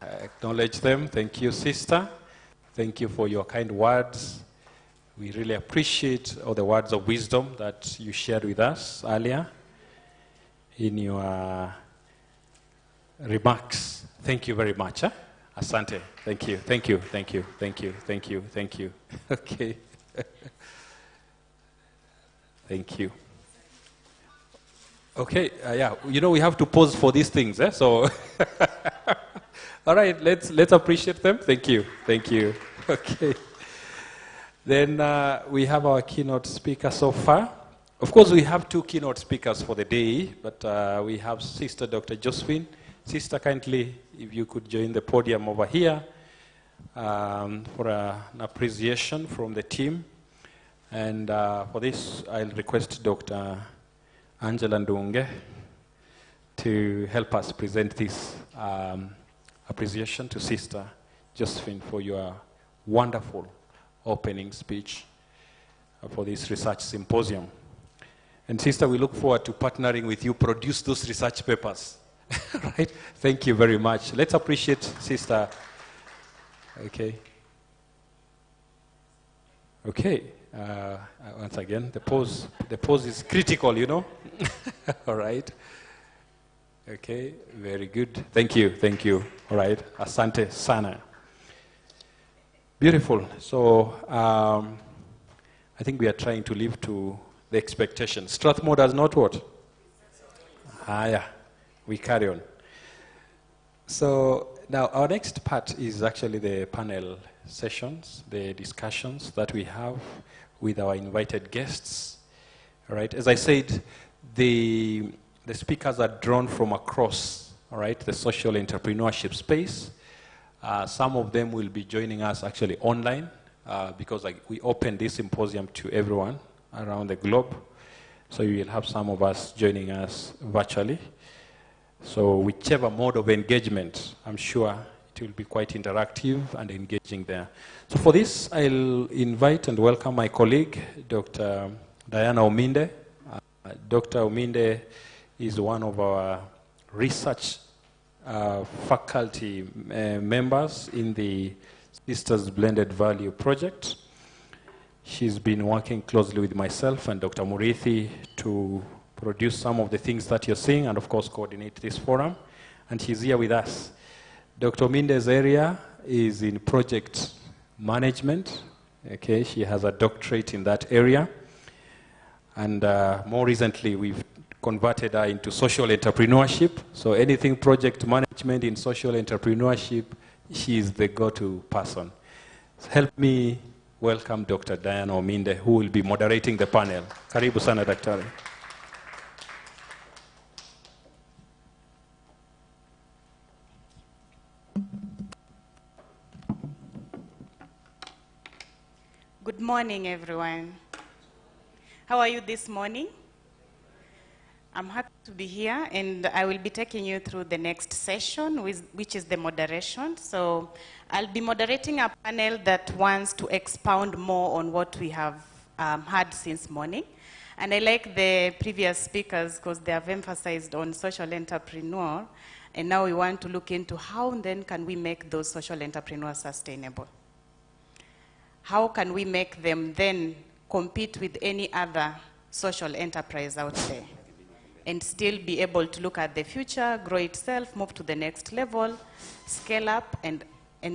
acknowledge them. Thank you, Sister. Thank you for your kind words. We really appreciate all the words of wisdom that you shared with us earlier in your remarks. Thank you very much. Asante. Thank you. Thank you. Thank you. Thank you. Thank you. Thank you. Okay. Thank you. Okay, yeah, you know we have to pause for these things, so all right, let's appreciate them. Thank you, thank you. Okay, then we have our keynote speaker so far. Of course, we have two keynote speakers for the day, but we have Sister Dr. Josephine. Sister, kindly, if you could join the podium over here for an appreciation from the team. And for this, I'll request Dr. Angela Ndunge to help us present this appreciation to Sister Josephine for your wonderful opening speech for this research symposium. And Sister, we look forward to partnering with you, produce those research papers. Right? Thank you very much. Let's appreciate Sister. Okay. Okay. Once again, the pause is critical, you know. All right. Okay, very good. Thank you, thank you. All right, asante sana. Beautiful. So I think we are trying to live to the expectation. Strathmore does not what? Yeah, we carry on. So now our next part is actually the panel sessions, the discussions that we have with our invited guests. All right, as I said, the speakers are drawn from across, all right, the social entrepreneurship space. Some of them will be joining us actually online because we opened this symposium to everyone around the globe. So you will have some of us joining us virtually. So whichever mode of engagement, I'm sure it will be quite interactive and engaging there. So for this, I'll invite and welcome my colleague, Dr. Diana Ominde. Dr. Ominde is one of our research faculty members in the Sisters Blended Value project. She's been working closely with myself and Dr. Murithi to produce some of the things that you're seeing and, of course, coordinate this forum. And she's here with us. Dr. Minde's area is in project management. Okay, she has a doctorate in that area. And more recently, we've converted her into social entrepreneurship. So anything project management in social entrepreneurship, she is the go-to person. So help me welcome Dr. Diana Ominde, who will be moderating the panel. Karibu sana, Daktari. Good morning, everyone. How are you this morning? I'm happy to be here, and I will be taking you through the next session, which is the moderation. So I'll be moderating a panel that wants to expound more on what we have had since morning. And I like the previous speakers because they have emphasized on social entrepreneur, and now we want to look into how then can we make those social entrepreneurs sustainable. How can we make them then compete with any other social enterprise out there? and still be able to look at the future, grow itself, move to the next level, scale up, and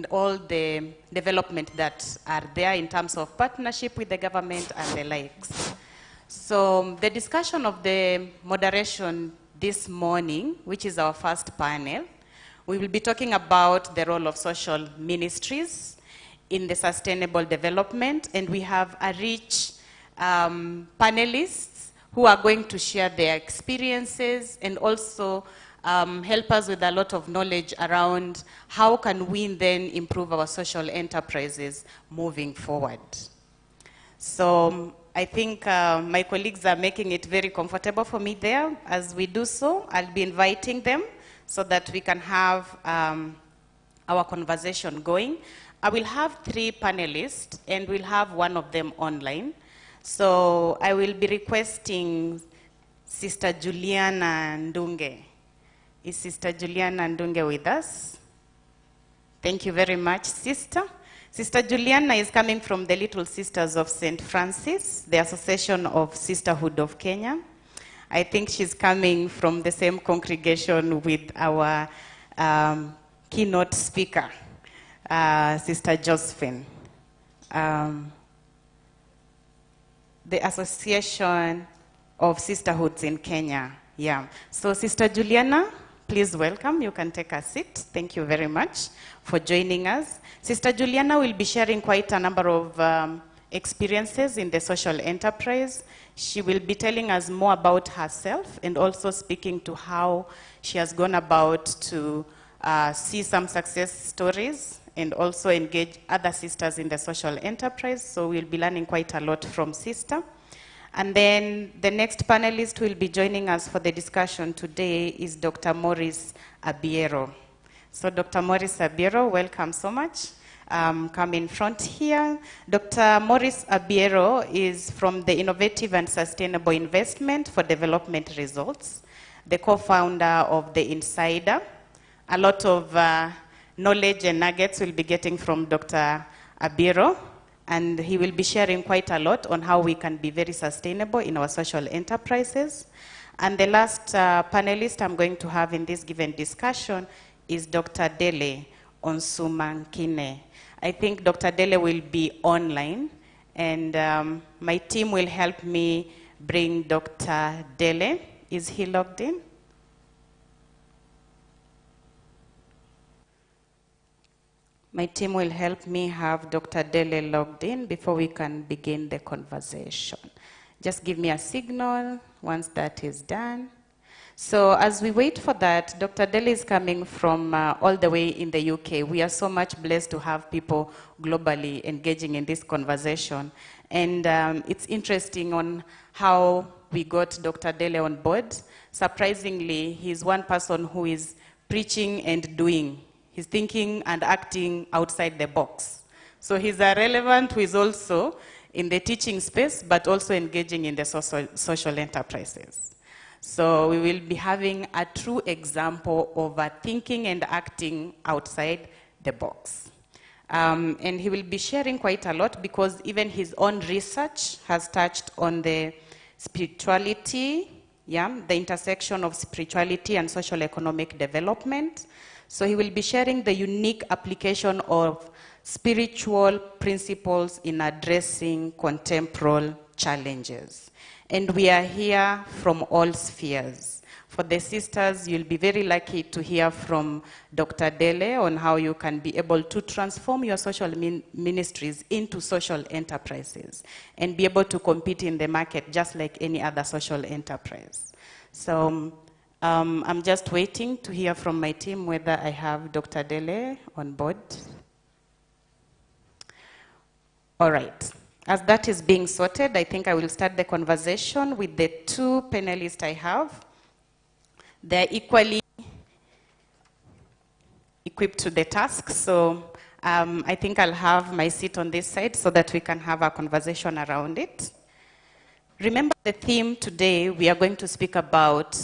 all the development that are there in terms of partnership with the government and the likes. So the discussion of the moderation this morning, which is our first panel, we will be talking about the role of social ministries in the sustainable development, and we have a rich panelists who are going to share their experiences and also help us with a lot of knowledge around how can we then improve our social enterprises moving forward. So I think my colleagues are making it very comfortable for me there. As we do so, I'll be inviting them so that we can have our conversation going. I will have 3 panelists, and we'll have one of them online. So I will be requesting Sister Juliana Ndunge. Is Sister Juliana Ndunge with us? Thank you very much, Sister. Sister Juliana is coming from the Little Sisters of St. Francis, the Association of Sisterhood of Kenya. I think she's coming from the same congregation with our keynote speaker, Sister Josephine. The Association of Sisterhoods in Kenya. Yeah. So Sister Juliana, please welcome. You can take a seat. Thank you very much for joining us. Sister Juliana will be sharing quite a number of experiences in the social enterprise. She will be telling us more about herself and also speaking to how she has gone about to see some success stories and also engage other sisters in the social enterprise. So we'll be learning quite a lot from Sister. And then the next panelist who will be joining us for the discussion today is Dr. Maurice Abiero. So Dr. Maurice Abiero, welcome so much. Come in front here. Dr. Maurice Abiero is from the Innovative and Sustainable Investment for Development Results, the co-founder of The Insider. A lot of knowledge and nuggets we'll be getting from Dr. Abiero, and he will be sharing quite a lot on how we can be very sustainable in our social enterprises. And the last panelist I'm going to have in this given discussion is Dr. Dele Onsumankine. I think Dr. Dele will be online, and my team will help me bring Dr. Dele. Is he logged in? My team will help me have Dr. Dele logged in before we can begin the conversation. Just give me a signal once that is done. So as we wait for that, Dr. Dele is coming from all the way in the UK. We are so much blessed to have people globally engaging in this conversation. And it's interesting on how we got Dr. Dele on board. Surprisingly, he's one person who is preaching and doing. He's thinking and acting outside the box. So he's a relevant who is also in the teaching space, but also engaging in the social enterprises. So we will be having a true example of thinking and acting outside the box. And he will be sharing quite a lot because even his own research has touched on the spirituality, the intersection of spirituality and social economic development. So he will be sharing the unique application of spiritual principles in addressing contemporary challenges. And we are here from all spheres. For the sisters, you'll be very lucky to hear from Dr. Dele on how you can be able to transform your social ministries into social enterprises and be able to compete in the market just like any other social enterprise. So I'm just waiting to hear from my team whether I have Dr. Dele on board. All right. As that is being sorted, I think I will start the conversation with the 2 panelists I have. They're equally equipped to the task, so I think I'll have my seat on this side so that we can have a conversation around it. Remember the theme today, we are going to speak about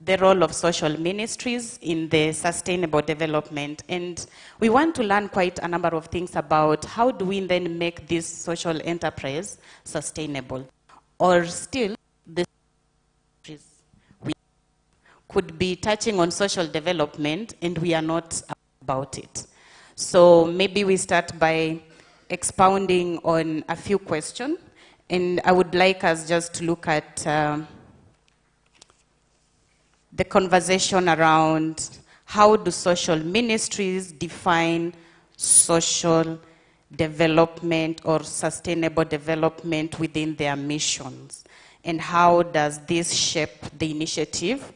the role of social ministries in the sustainable development. And we want to learn quite a number of things about how do we then make this social enterprise sustainable, or still the we could be touching on social development and we are not about it. So maybe we start by expounding on a few questions, and I would like us just to look at the conversation around how do social ministries define social development or sustainable development within their missions, and how does this shape the initiative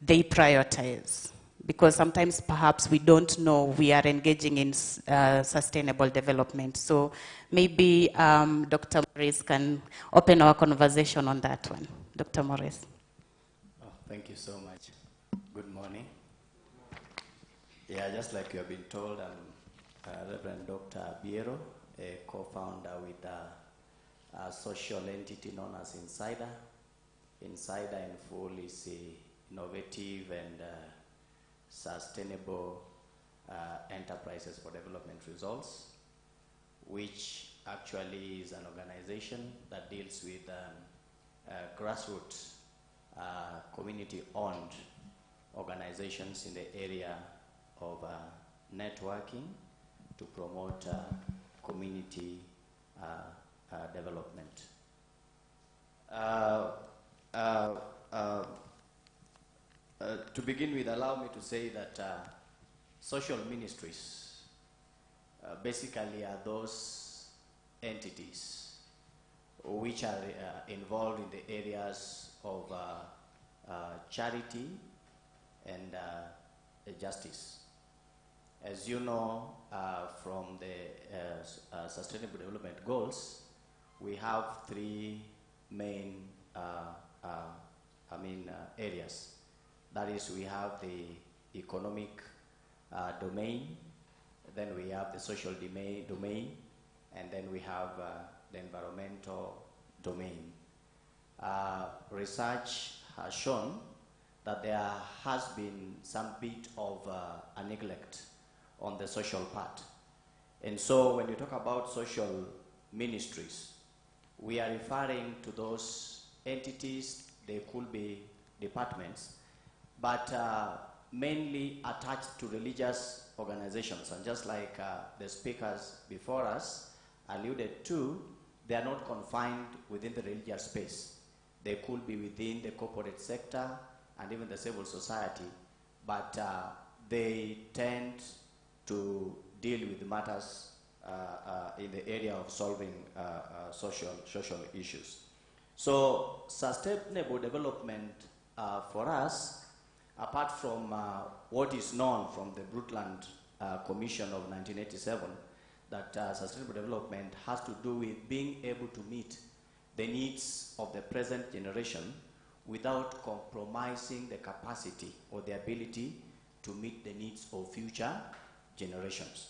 they prioritize? Because sometimes perhaps we don't know we are engaging in sustainable development. So maybe Dr. Morris can open our conversation on that one. Dr. Morris. Oh, thank you so much. Good morning. Yeah, just like you have been told, I'm Reverend Dr. Biero, a co-founder with a social entity known as Insider. Insider in full is innovative and sustainable enterprises for development results, which actually is an organization that deals with grassroots, community-owned organizations in the area of networking to promote community development. To begin with, allow me to say that social ministries basically are those entities which are involved in the areas of charity and justice. As you know, from the Sustainable Development Goals, we have three main areas. That is, we have the economic domain, then we have the social domain, and then we have the environmental domain. Research has shown that there has been some bit of a neglect on the social part. And so when you talk about social ministries, we are referring to those entities. They could be departments, but mainly attached to religious organizations. And just like the speakers before us alluded to, they are not confined within the religious space. They could be within the corporate sector and even the civil society, but they tend to deal with matters in the area of solving social issues. So sustainable development for us, apart from what is known from the Brundtland Commission of 1987, that sustainable development has to do with being able to meet the needs of the present generation without compromising the capacity or the ability to meet the needs of future generations.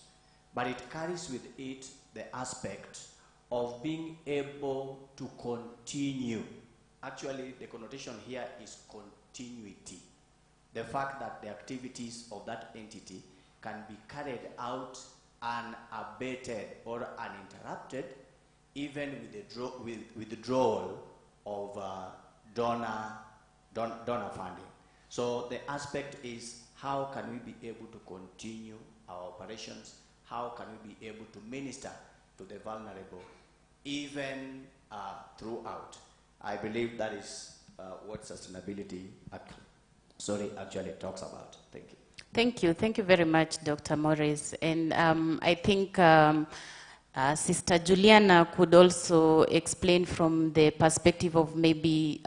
But it carries with it the aspect of being able to continue. Actually, the connotation here is continuity. The fact that the activities of that entity can be carried out unabated or uninterrupted, even with withdrawal of donor funding. So the aspect is, how can we be able to continue our operations? How can we be able to minister to the vulnerable, even throughout? I believe that is what sustainability actually talks about. Thank you. Thank you. Thank you very much, Dr. Morris. And I think Sister Juliana could also explain from the perspective of maybe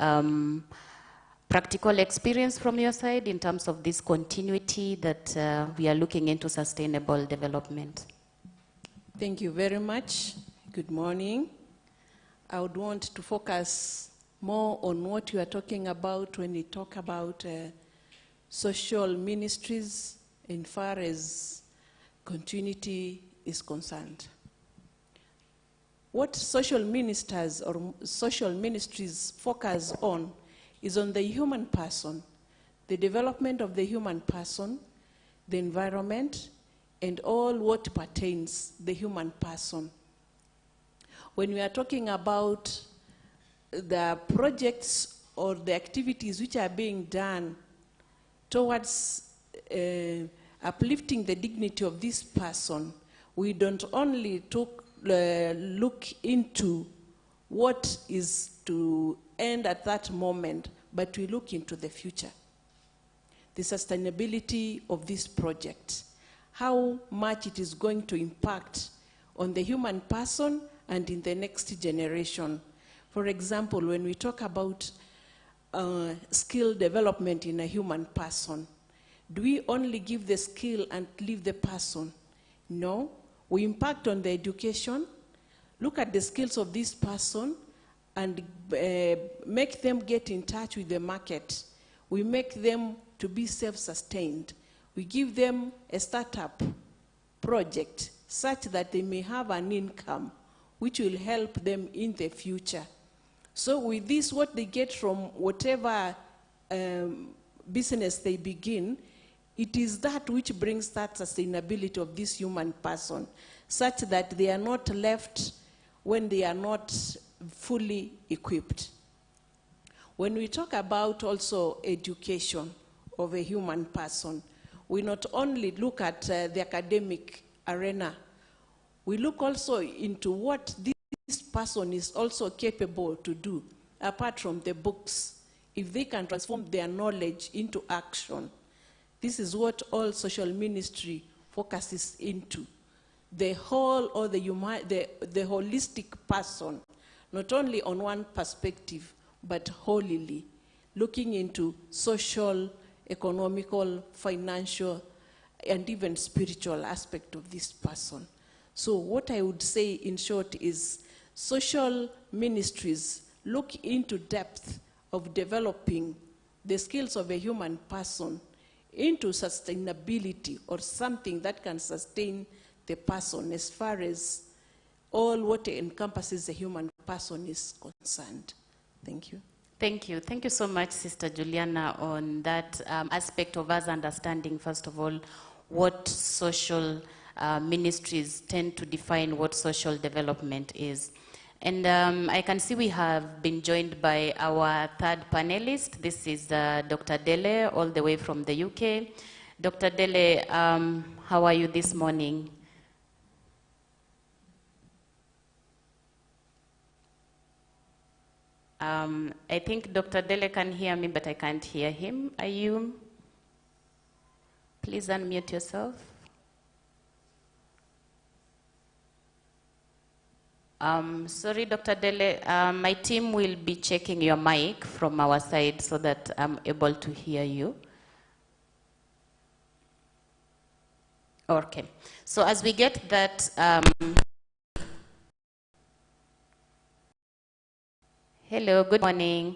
practical experience from your side in terms of this continuity that we are looking into sustainable development. Thank you very much. Good morning. I would want to focus more on what you are talking about when we talk about social ministries in far as continuity is concerned. What social ministers or social ministries focus on is on the human person, the development of the human person, the environment, and all what pertains the human person. When we are talking about the projects or the activities which are being done towards uplifting the dignity of this person, we don't only look into what is to end at that moment, but we look into the future. The sustainability of this project, how much it is going to impact on the human person and in the next generation. For example, when we talk about skill development in a human person, do we only give the skill and leave the person? No, we impact on the education, look at the skills of this person, and make them get in touch with the market. We make them to be self-sustained. We give them a startup project such that they may have an income which will help them in the future. So with this, what they get from whatever business they begin, it is that which brings that sustainability of this human person, such that they are not left when they are not fully equipped. When we talk about also education of a human person, we not only look at the academic arena, we look also into what this person is also capable to do, apart from the books, if they can transform their knowledge into action. This is what all social ministry focuses into. The whole or the holistic person, not only on one perspective, but wholly, looking into social, economical, financial, and even spiritual aspect of this person. So what I would say in short is social ministries look into depth of developing the skills of a human person into sustainability, or something that can sustain the person as far as all what encompasses a human person is concerned. Thank you. Thank you. Thank you so much, Sister Juliana, on that aspect of us understanding, first of all, what social ministries tend to define what social development is. And I can see we have been joined by our third panelist. This is Dr. Dele, all the way from the UK. Dr. Dele, how are you this morning? I think Dr. Dele can hear me, but I can't hear him. Are you? Please unmute yourself. Sorry, Dr. Dele, my team will be checking your mic from our side so that I'm able to hear you. Okay, so as we get that, hello, good morning.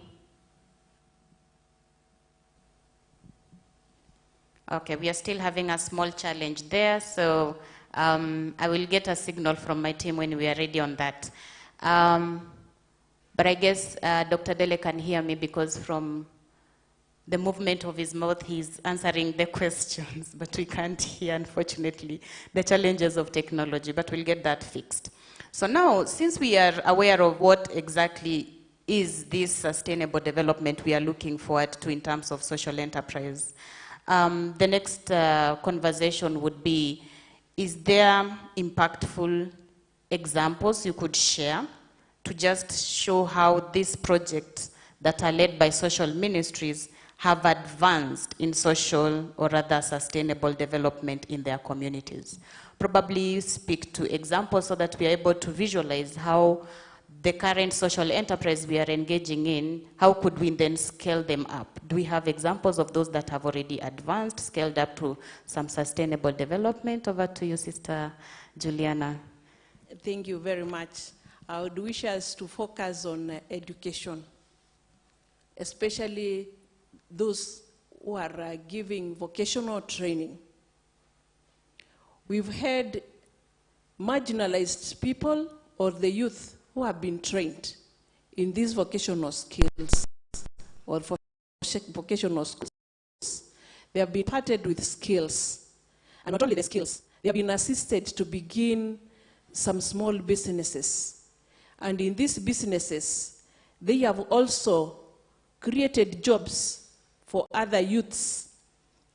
Okay, we are still having a small challenge there, so I will get a signal from my team when we are ready on that. But I guess Dr. Dele can hear me because from the movement of his mouth, he's answering the questions, but we can't hear, unfortunately, the challenges of technology, but we'll get that fixed. So now, since we are aware of what exactly is this sustainable development we are looking forward to in terms of social enterprise, the next conversation would be, is there impactful examples you could share to just show how these projects that are led by social ministries have advanced in social or rather sustainable development in their communities? Probably speak to examples so that we are able to visualize how the current social enterprise we are engaging in, how could we then scale them up? Do we have examples of those that have already advanced, scaled up to some sustainable development? Over to you, Sister Juliana. Thank you very much. I would wish us to focus on education, especially those who are giving vocational training. We've had marginalized people or the youth who have been trained in these vocational skills or vocational schools. They have been parted with skills, and not only the skills, they have been assisted to begin some small businesses. And in these businesses, they have also created jobs for other youths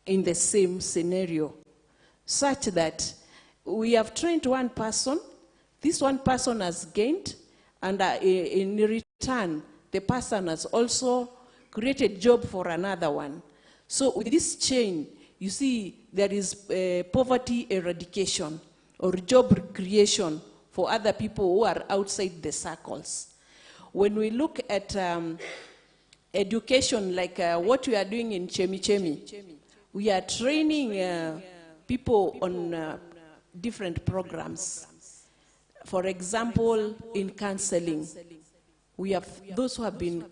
in the same scenario, such that we have trained one person, this one person has gained, and in return, the person has also created job for another one. So with this chain, you see there is poverty eradication or job creation for other people who are outside the circles. When we look at education, like what we are doing in Chemi, we are training people on different programs. For example, in counseling, we have those who have been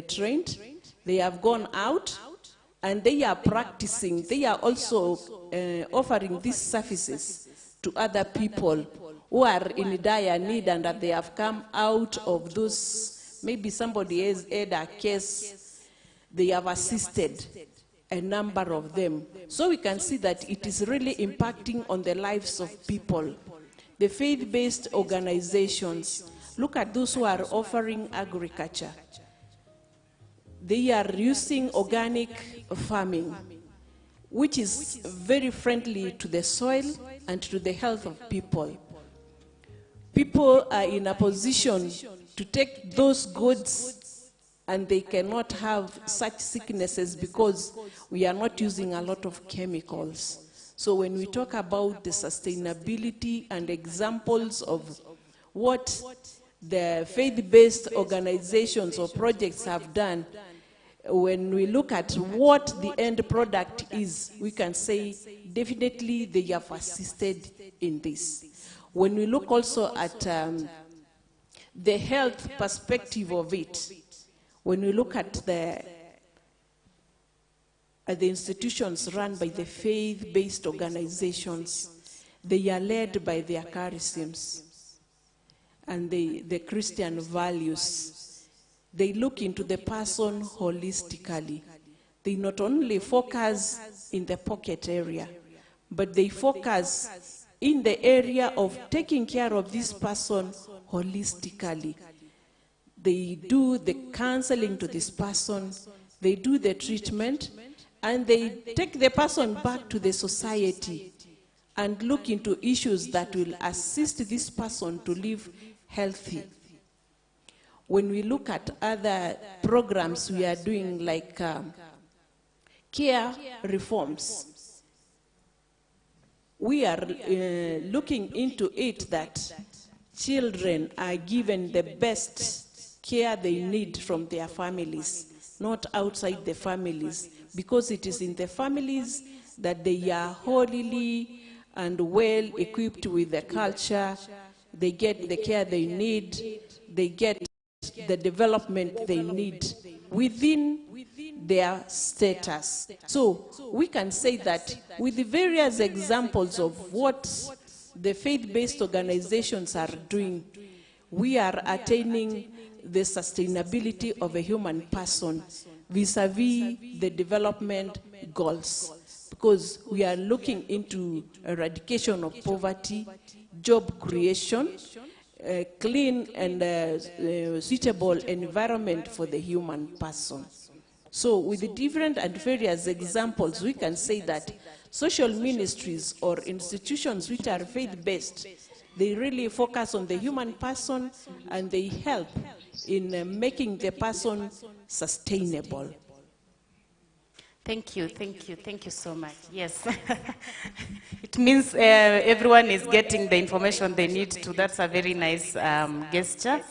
trained, they have gone out, and they are practicing. They are also offering these services to other people who are in dire need and that they have come out of those, maybe somebody has had a case, they have assisted a number of them. So we can see that it is really impacting on the lives of people. The faith-based organizations, look at those who are offering agriculture. They are using organic farming, which is very friendly to the soil and to the health of people. People are in a position to take those goods and they cannot have such sicknesses because we are not using a lot of chemicals. So when we talk about the sustainability and examples of what the faith-based organizations or projects have done, when we look at what the end product is, we can say definitely they have assisted in this. When we look also at the health perspective of it, when we look at the institutions run by the faith-based organizations, they are led by their charisms and the Christian values. They look into the person holistically. They not only focus in the pocket area, but they focus in the area of taking care of this person holistically. They do the counseling to this person, they do the treatment, and they take the person back to the society and look into issues that will assist this person to live healthy. When we look at other programs we are doing, like care reforms, we are looking into it that children are given the best care they need from their families, not outside the families, because it is in the families that they are holily and well equipped with the culture, they get the care they need, they get the development they need within their status. So we can say that with the various examples of what the faith-based organizations are doing, we are attaining the sustainability of a human person vis-a-vis the development goals, because we are looking into eradication of poverty, job creation, clean and suitable environment for the human person. So with the different and various examples, we can say that social ministries or institutions which are faith-based, they really focus on the human person and they help in making the person sustainable. Thank you so much. Yes. It means everyone is getting the information they need to. That's a very nice gesture.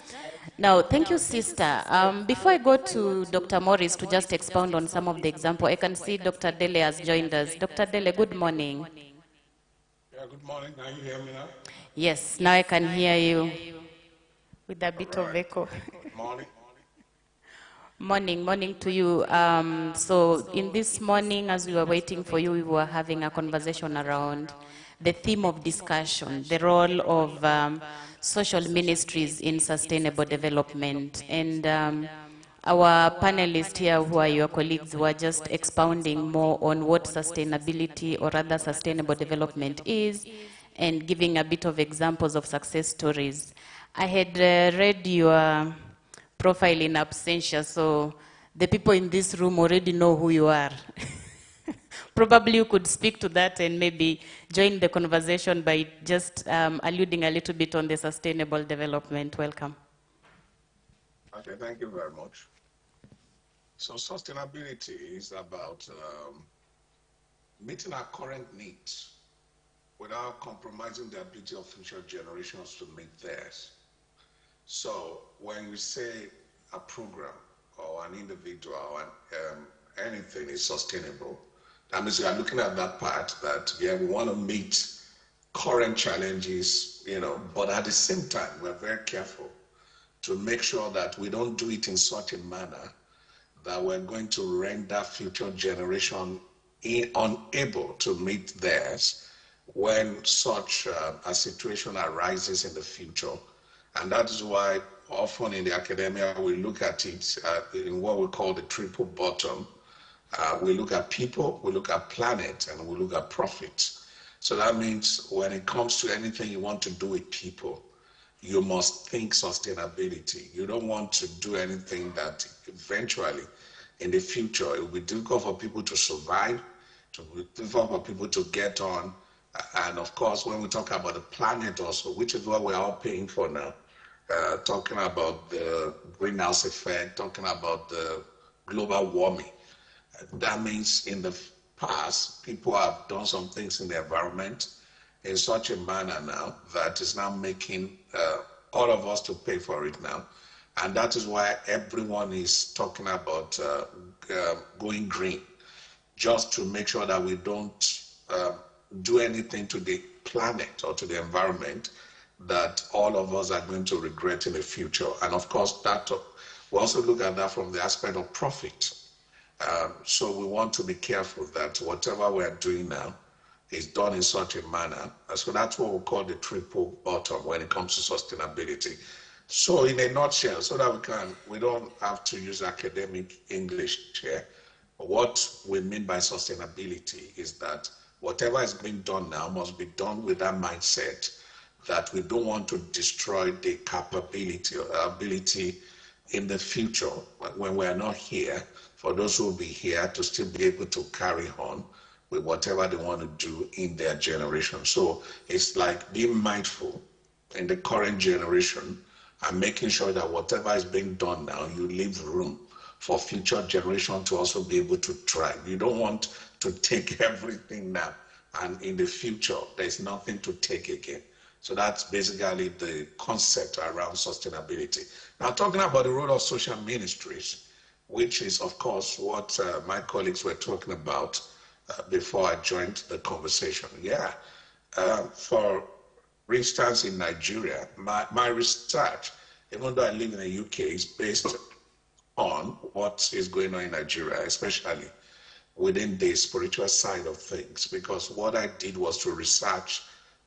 Now, thank you, sister. Before I go to Dr. Morris to just expound on some of the example, I can see Dr. Dele has joined us. Dr. Dele, good morning. Yeah, good morning. Can you hear me now? Yes, now I can hear you with a bit of echo. Good morning. Morning to you. So in this morning, as we were waiting for you, we were having a conversation around the theme of discussion, the role of social ministries in sustainable development. And our panelists here, who are your colleagues, were just expounding more on what sustainability or rather sustainable development is and giving a bit of examples of success stories. I had read your profile in absentia, so the people in this room already know who you are. Probably you could speak to that and maybe join the conversation by just alluding a little bit on the sustainable development. Welcome. Okay, thank you very much. So sustainability is about meeting our current needs without compromising the ability of future generations to meet theirs. So when you say a program or an individual or anything is sustainable, that means you are looking at that part that, yeah, we want to meet current challenges, but at the same time, we're very careful to make sure that we don't do it in such a manner that we're going to render future generation unable to meet theirs when such a situation arises in the future. And that is why often in the academia we look at it in what we call the triple bottom. We look at people, we look at planet, and we look at profit. So that means when it comes to anything you want to do with people, you must think sustainability. You don't want to do anything that eventually in the future it will be difficult for people to survive, to be difficult for people to get on. And of course, when we talk about the planet also, which is what we're all paying for now, talking about the greenhouse effect, talking about the global warming. That means in the past, people have done some things in the environment in such a manner now that is now making all of us to pay for it now. And that is why everyone is talking about going green, just to make sure that we don't do anything to the planet or to the environment that all of us are going to regret in the future. And of course, that we also look at that from the aspect of profit. So we want to be careful that whatever we are doing now is done in such a manner. So that's what we call the triple bottom when it comes to sustainability. So in a nutshell, so that we don't have to use academic English here, what we mean by sustainability is that whatever is being done now must be done with that mindset that we don't want to destroy the capability or ability in the future when we are not here, for those who will be here to still be able to carry on with whatever they want to do in their generation. So it's like being mindful in the current generation and making sure that whatever is being done now, you leave room for future generation to also be able to thrive. You don't want to take everything now, and in the future, there's nothing to take again. So that's basically the concept around sustainability. Now, talking about the role of social ministries, which is, of course, what my colleagues were talking about before I joined the conversation. Yeah, for instance, in Nigeria, my research, even though I live in the UK, is based on what is going on in Nigeria, especially within the spiritual side of things, because what I did was to research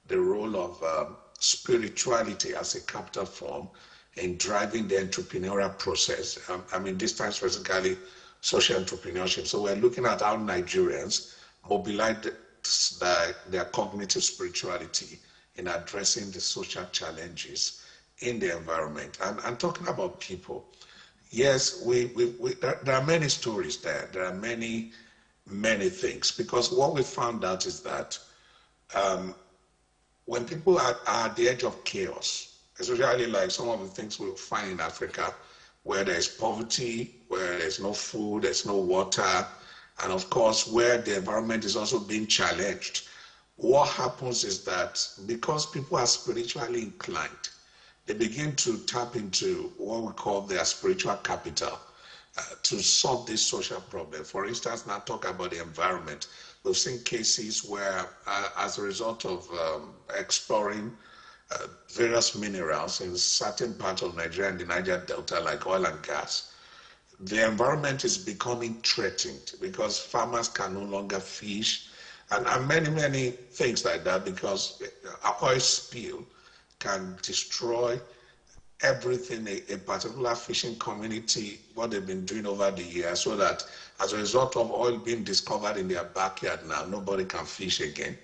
the role of spirituality as a capital form in driving the entrepreneurial process. I mean, this time specifically social entrepreneurship. So we're looking at how Nigerians mobilize their cognitive spirituality in addressing the social challenges in the environment. And talking about people, yes, there are many stories there. There are many things, because what we found out is that when people are at the edge of chaos, especially like some of the things we'll find in Africa, where there's poverty, where there's no food, there's no water, and of course, where the environment is also being challenged, what happens is that because people are spiritually inclined, they begin to tap into what we call their spiritual capital to solve this social problem. For instance, now talk about the environment. We've seen cases where, as a result of exploring various minerals in certain parts of Nigeria and the Niger Delta, like oil and gas, the environment is becoming threatened because farmers can no longer fish, and many things like that, because an oil spill can destroy everything a particular fishing community, what they've been doing over the years, so that as a result of oil being discovered in their backyard now, nobody can fish again.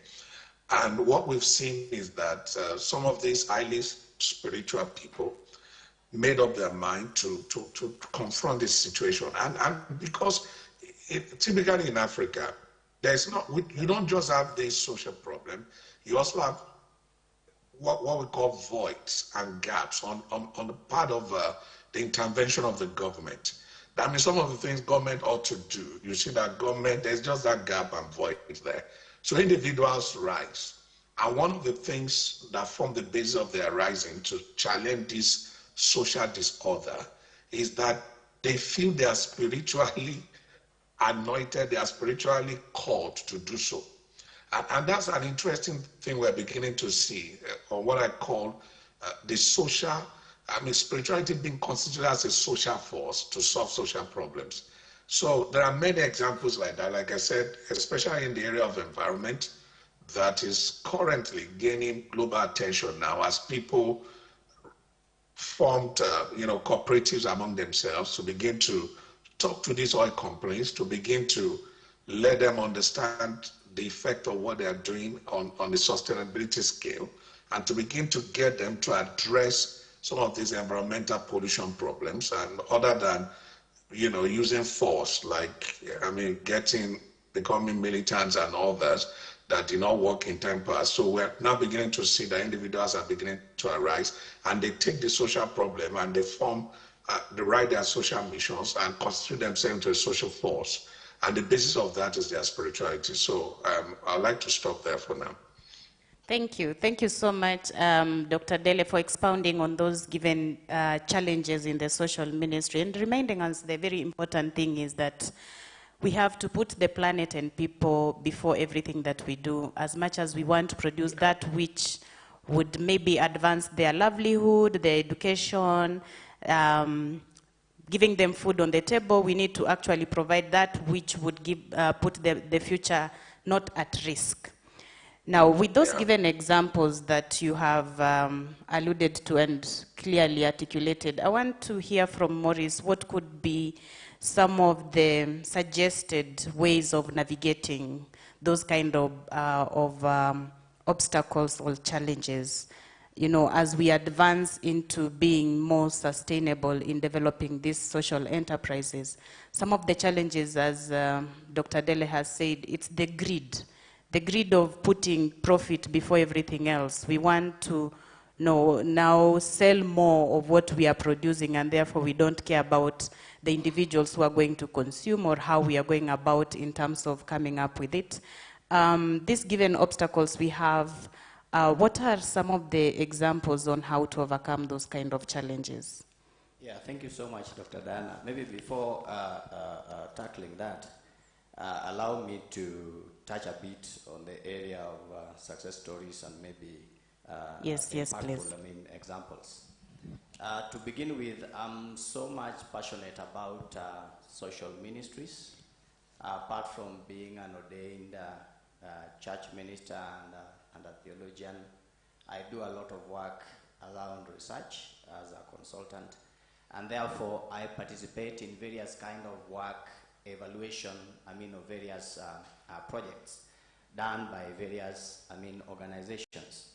And what we've seen is that some of these highly spiritual people made up their mind to confront this situation. And because typically in Africa, you don't just have this social problem, you also have what we call voids and gaps on the part of the intervention of the government. That means some of the things government ought to do, you see that government, there's just that gap and void there. So individuals rise. And one of the things that form the basis of their rising to challenge this social disorder is that they feel they are spiritually anointed, they are spiritually called to do so. And that's an interesting thing we're beginning to see, or what I call the social, spirituality being considered as a social force to solve social problems. So there are many examples like that, like I said, especially in the area of environment, that is currently gaining global attention now as people formed, cooperatives among themselves to begin to talk to these oil companies, to begin to let them understand the effect of what they are doing on the sustainability scale, and to begin to get them to address some of these environmental pollution problems, and other than, using force, like, becoming militants and others that did not work in time past. So we're now beginning to see that individuals are beginning to arise, and they take the social problem and they they write their social missions and constitute themselves into a social force. And the basis of that is their spirituality. So I'd like to stop there for now. Thank you. Thank you so much, Dr. Dele, for expounding on those given challenges in the social ministry and reminding us the very important thing is that we have to put the planet and people before everything that we do, as much as we want to produce that which would maybe advance their livelihood, their education, giving them food on the table. We need to actually provide that which would put the future not at risk. Now, with those given examples that you have alluded to and clearly articulated, I want to hear from Maurice what could be some of the suggested ways of navigating those kind of obstacles or challenges, as we advance into being more sustainable in developing these social enterprises. Some of the challenges, as Dr. Dele has said, it's the greed of putting profit before everything else. We want to now sell more of what we are producing, and therefore we don't care about the individuals who are going to consume or how we are going about in terms of coming up with it. These given obstacles we have, what are some of the examples on how to overcome those kind of challenges? Yeah, thank you so much, Dr. Diana. Maybe before tackling that, allow me to touch a bit on the area of success stories and maybe yes, please. Examples. To begin with, I'm so much passionate about social ministries. Apart from being an ordained church minister and a theologian, I do a lot of work around research as a consultant, and therefore I participate in various kind of work evaluation, of various projects done by various, organizations.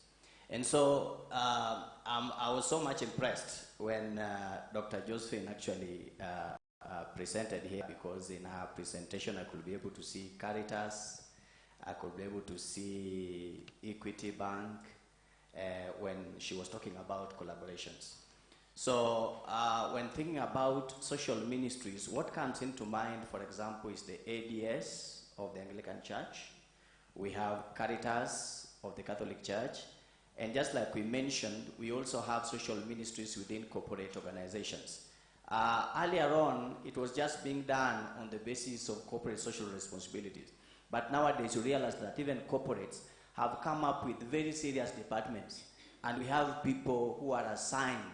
And so I was so much impressed when Dr. Josephine actually presented here, because in her presentation I could be able to see Caritas, I could be able to see Equity Bank when she was talking about collaborations. So when thinking about social ministries, what comes into mind, for example, is the ADS of the Anglican Church. We have Caritas of the Catholic Church. And just like we mentioned, we also have social ministries within corporate organizations. Earlier on, it was just being done on the basis of corporate social responsibilities. But nowadays, you realize that even corporates have come up with very serious departments. And we have people who are assigned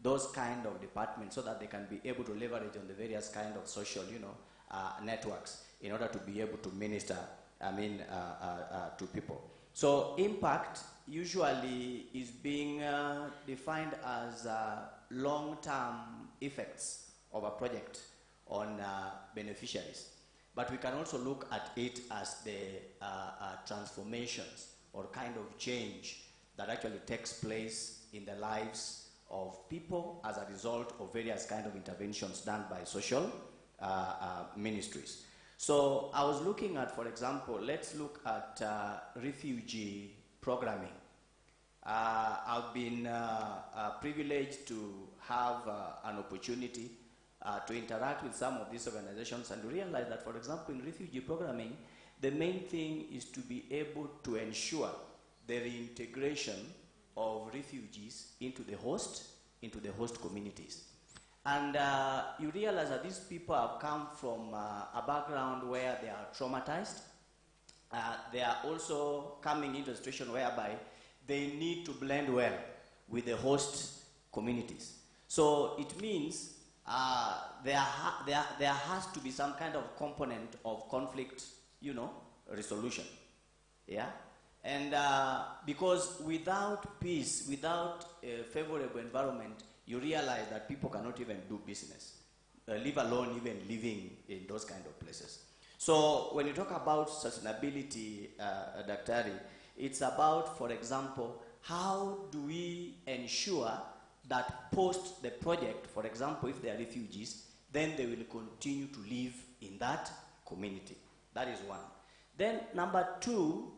those kind of departments so that they can be able to leverage on the various kind of social, networks in order to be able to minister, to people. So impact usually is being defined as long-term effects of a project on beneficiaries. But we can also look at it as the transformations or kind of change that actually takes place in the lives of people as a result of various kind of interventions done by social ministries. So I was looking at, for example, let's look at refugee programming. I've been privileged to have an opportunity to interact with some of these organizations and realize that, for example, in refugee programming, the main thing is to be able to ensure the reintegration of refugees into the host communities. And you realize that these people have come from a background where they are traumatized. They are also coming into a situation whereby they need to blend well with the host communities. So it means there has to be some kind of component of conflict, resolution. Yeah? And because without peace, without a favorable environment, you realize that people cannot even do business, leave alone even living in those kind of places. So when you talk about sustainability, Daktari, it's about, for example, how do we ensure that post the project, for example, if they are refugees, then they will continue to live in that community. That is one. Then number two,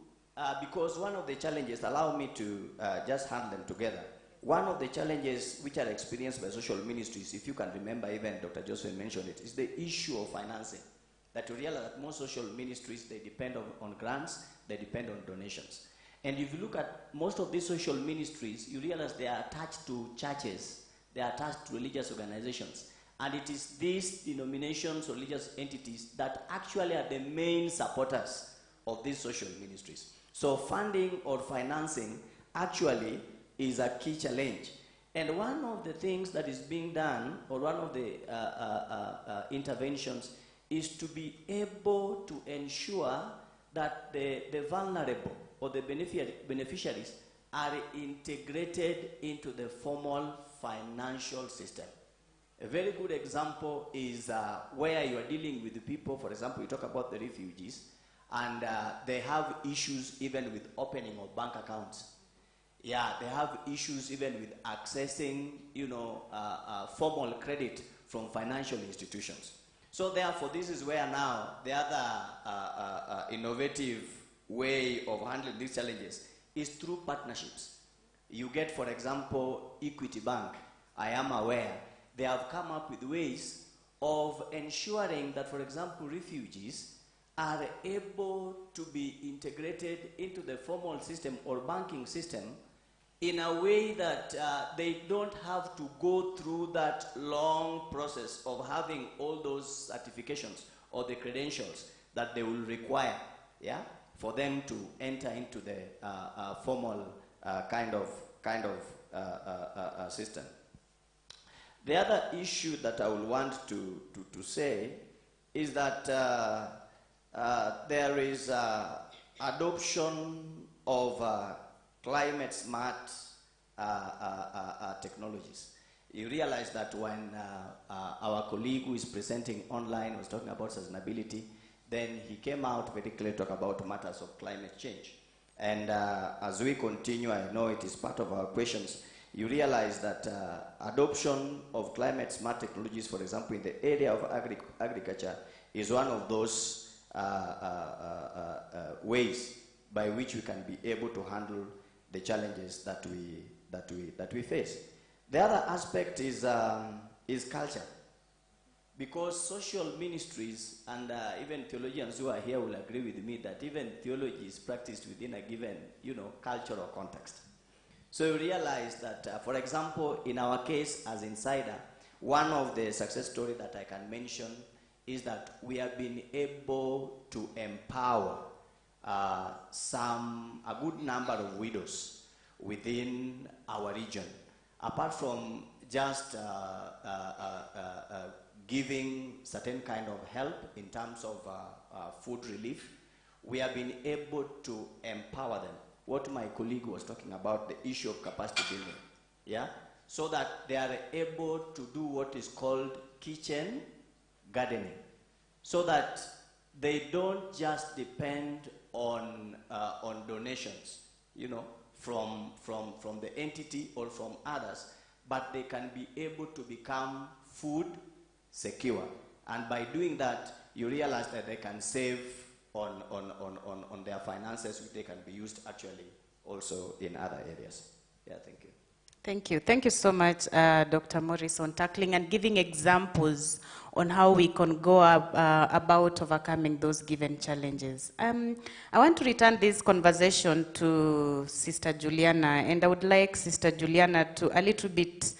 because one of the challenges, allow me to just hand them together. One of the challenges which are experienced by social ministries, if you can remember, even Dr. Joseph mentioned it, is the issue of financing. That you realize that most social ministries, they depend on grants, they depend on donations. And if you look at most of these social ministries, you realize they are attached to churches, they are attached to religious organizations. And it is these denominations, religious entities, that actually are the main supporters of these social ministries. So funding or financing actually is a key challenge. And one of the things that is being done, or one of the interventions, is to be able to ensure that the vulnerable or the beneficiaries are integrated into the formal financial system. A very good example is where you are dealing with the people, for example, you talk about the refugees, and they have issues even with opening of bank accounts. Yeah, they have issues even with accessing, formal credit from financial institutions. So therefore, this is where now the other innovative way of handling these challenges is through partnerships. You get, for example, Equity Bank. I am aware they have come up with ways of ensuring that, for example, refugees are able to be integrated into the formal system or banking system in a way that they don't have to go through that long process of having all those certifications or the credentials that they will require, yeah, for them to enter into the formal kind of system. The other issue that I would want to say is that there is adoption of climate smart technologies. You realize that when our colleague who is presenting online was talking about sustainability, then he came out very clearly to talk about matters of climate change. And as we continue, I know it is part of our questions, you realize that adoption of climate smart technologies, for example, in the area of agriculture, is one of those ways by which we can be able to handle the challenges that we face. The other aspect is culture, because social ministries and even theologians who are here will agree with me that even theology is practiced within a given, cultural context. So you realize that, for example, in our case as Insider, one of the success stories that I can mention is that we have been able to empower a good number of widows within our region. Apart from just giving certain kind of help in terms of food relief, we have been able to empower them. What my colleague was talking about, the issue of capacity building, yeah? So that they are able to do what is called kitchen gardening, so that they don't just depend on donations, from the entity or from others, but they can be able to become food secure. And by doing that, you realize that they can save on their finances, which they can be used actually also in other areas. Yeah, thank you. Thank you. Thank you so much, Dr. Morris, on tackling and giving examples on how we can go about overcoming those given challenges. I want to return this conversation to Sister Juliana, and I would like Sister Juliana to a little bit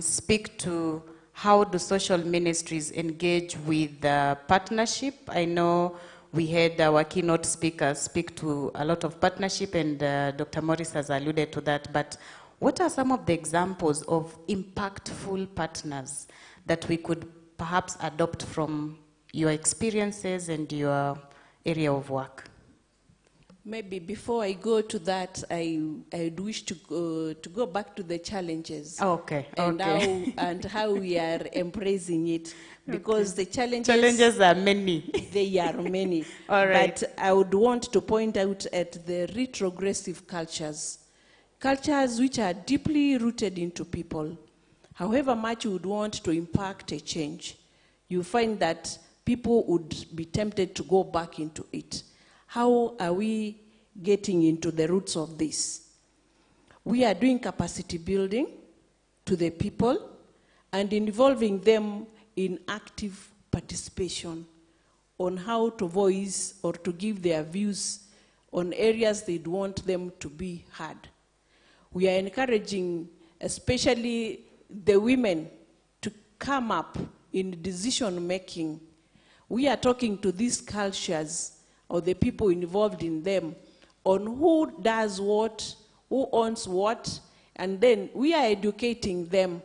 speak to how do social ministries engage with partnership. I know we had our keynote speakers speak to a lot of partnership, and Dr. Morris has alluded to that, but what are some of the examples of impactful partners that we could perhaps adopt from your experiences and your area of work? Maybe before I go to that, I'd wish to go back to the challenges. Okay. And how we are embracing it. Because the challenges are many. They are many. All right. But I would want to point out at the retrogressive cultures. Cultures which are deeply rooted into people. However much you would want to impact a change, you find that people would be tempted to go back into it. How are we getting into the roots of this? We are doing capacity building to the people and involving them in active participation on how to voice or to give their views on areas they'd want them to be heard. We are encouraging especially the women to come up in decision making. We are talking to these cultures or the people involved in them on who does what, who owns what, and then we are educating them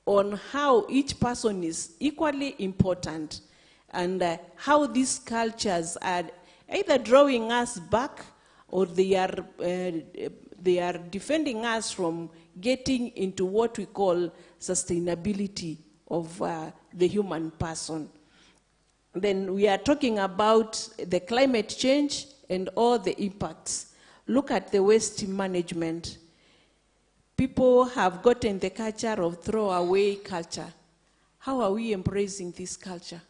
on how each person is equally important and how these cultures are either drawing us back or they are defending us from getting into what we call sustainability of the human person. Then we are talking about the climate change and all the impacts. Look at the waste management. People have gotten the culture of throwaway culture. How are we embracing this culture?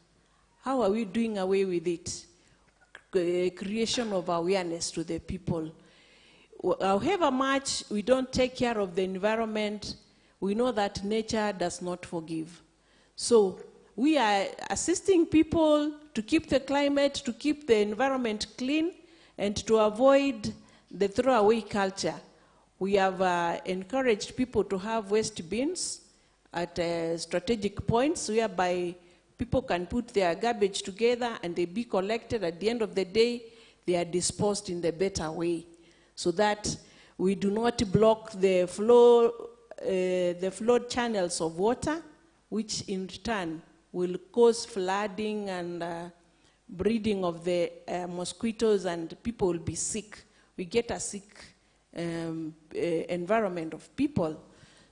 How are we doing away with it? Creation of awareness to the people. However much we don't take care of the environment, we know that nature does not forgive. So we are assisting people to keep the climate, to keep the environment clean, and to avoid the throwaway culture. We have encouraged people to have waste bins at strategic points whereby people can put their garbage together and they be collected. At the end of the day, they are disposed in the better way, so that we do not block the flow channels of water, which in turn will cause flooding and breeding of the mosquitoes, and people will be sick. We get a sick environment of people.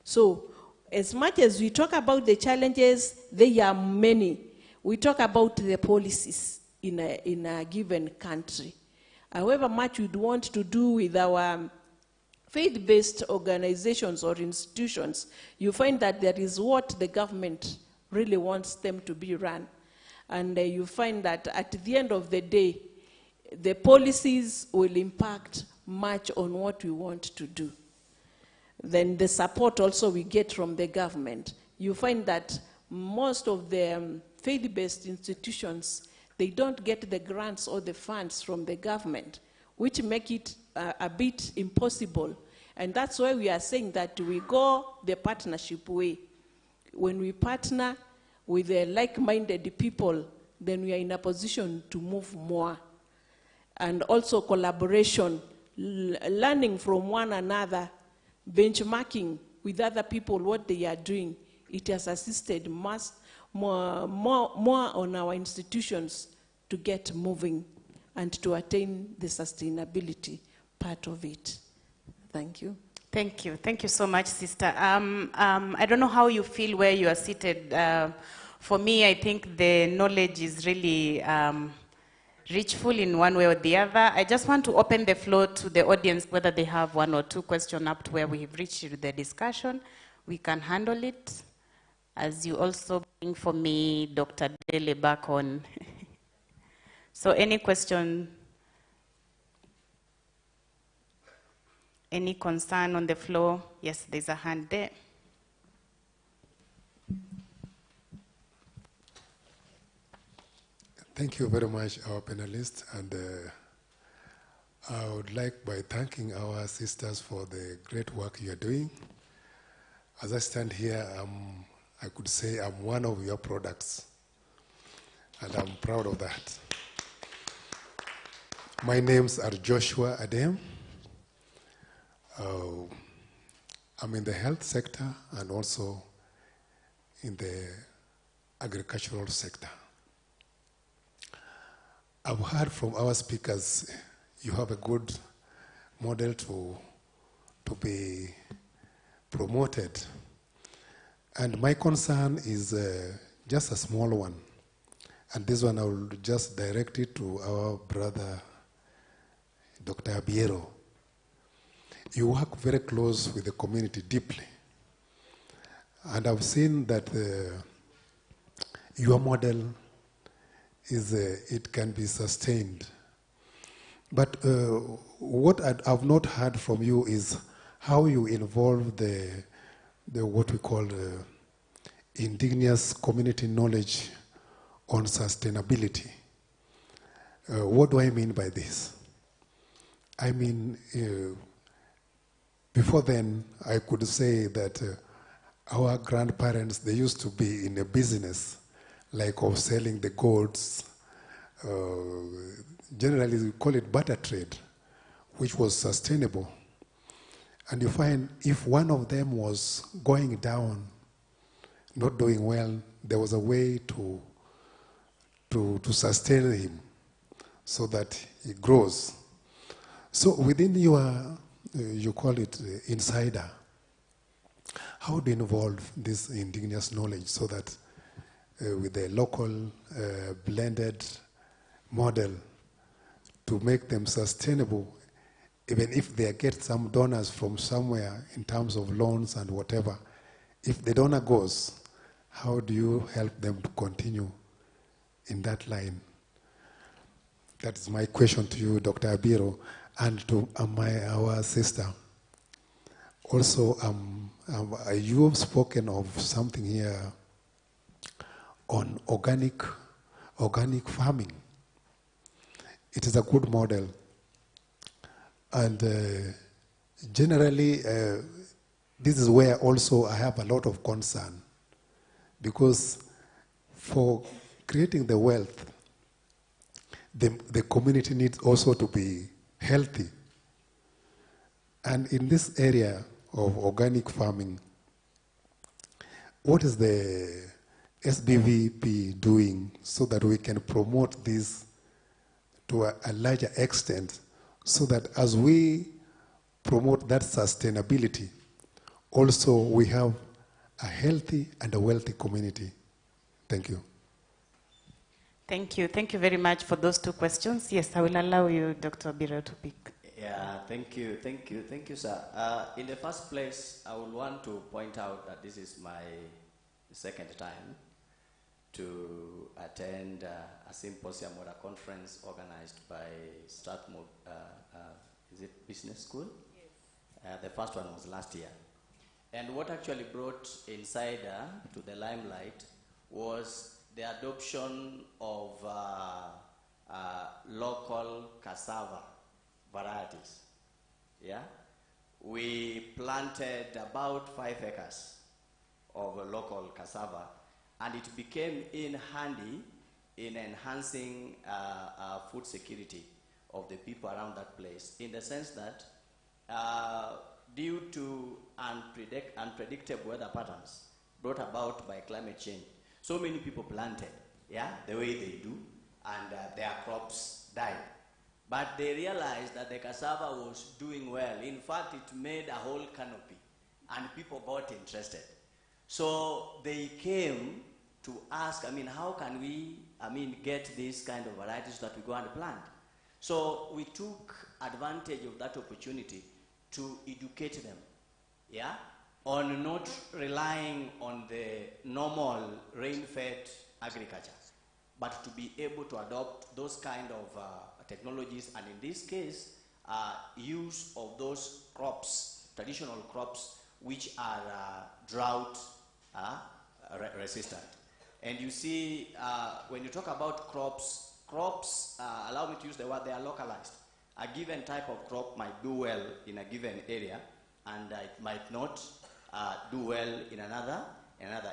So as much as we talk about the challenges, they are many. We talk about the policies in a given country. However much we'd want to do with our faith-based organizations or institutions, you find that there is what the government really wants them to be run. And you find that at the end of the day, the policies will impact much on what we want to do. Then the support also we get from the government. You find that most of the faith-based institutions, they don't get the grants or the funds from the government, which make it a bit impossible. And that's why we are saying that we go the partnership way. When we partner with the like-minded people, then we are in a position to move more. And also collaboration, learning from one another, benchmarking with other people what they are doing. It has assisted more on our institutions to get moving and to attain the sustainability part of it. Thank you. Thank you. Thank you so much, sister. I don't know how you feel where you are seated. For me, I think the knowledge is really richful in one way or the other. I just want to open the floor to the audience, whether they have one or two questions up to where we have reached the discussion. We can handle it. as you also bring for me Dr. Dele back on. So any question, any concern on the floor? Yes, there's a hand there. Thank you very much, our panelists, and I would like by thanking our sisters for the great work you are doing. As I stand here, I could say I'm one of your products, and I'm proud of that. My names are Joshua Adem. I'm in the health sector and also in the agricultural sector. I've heard from our speakers, you have a good model to be promoted. And my concern is just a small one. And this one I will just direct it to our brother, Dr. Abiero. You work very close with the community deeply. And I've seen that your model is it can be sustained. But what I've not heard from you is how you involve the what we call indigenous community knowledge on sustainability. What do I mean by this? I mean, before then, I could say that our grandparents, they used to be in a business like of selling the goods. Generally, we call it barter trade, which was sustainable. And you find if one of them was going down, not doing well, there was a way to sustain him so that he grows. So within your, you call it insider, how do you involve this indigenous knowledge so that with the local blended model to make them sustainable, even if they get some donors from somewhere in terms of loans and whatever, if the donor goes, how do you help them to continue in that line? That is my question to you, Dr. Abiro, and to our sister. Also, you have spoken of something here on organic farming. It is a good model. And generally, this is where also I have a lot of concern. Because for creating the wealth, the community needs also to be healthy. And in this area of organic farming, what is the SBVP doing so that we can promote this to a larger extent, so that as we promote that sustainability, also we have a healthy and a wealthy community? Thank you. Thank you. Thank you very much for those two questions. Yes, I will allow you, Dr. Biro, to pick. Yeah, thank you, sir. In the first place, I would want to point out that this is my second time to attend a symposium or a conference organized by Strathmore, is it Business School? Yes. The first one was last year. And what actually brought Insider to the limelight was the adoption of local cassava varieties. Yeah? We planted about 5 acres of local cassava, and it became handy in enhancing food security of the people around that place, in the sense that due to unpredictable weather patterns brought about by climate change, so many people planted, yeah, the way they do, and their crops died. But they realized that the cassava was doing well. In fact, it made a whole canopy, and people got interested. So they came to ask, how can we, get these kind of varieties that we go and plant? So we took advantage of that opportunity to educate them, yeah? on not relying on the normal rain-fed agriculture, but to be able to adopt those kind of technologies, and in this case, use of those crops, traditional crops, which are drought resistant. And you see, when you talk about crops, allow me to use the word, they are localized. A given type of crop might do well in a given area, and it might not do well in another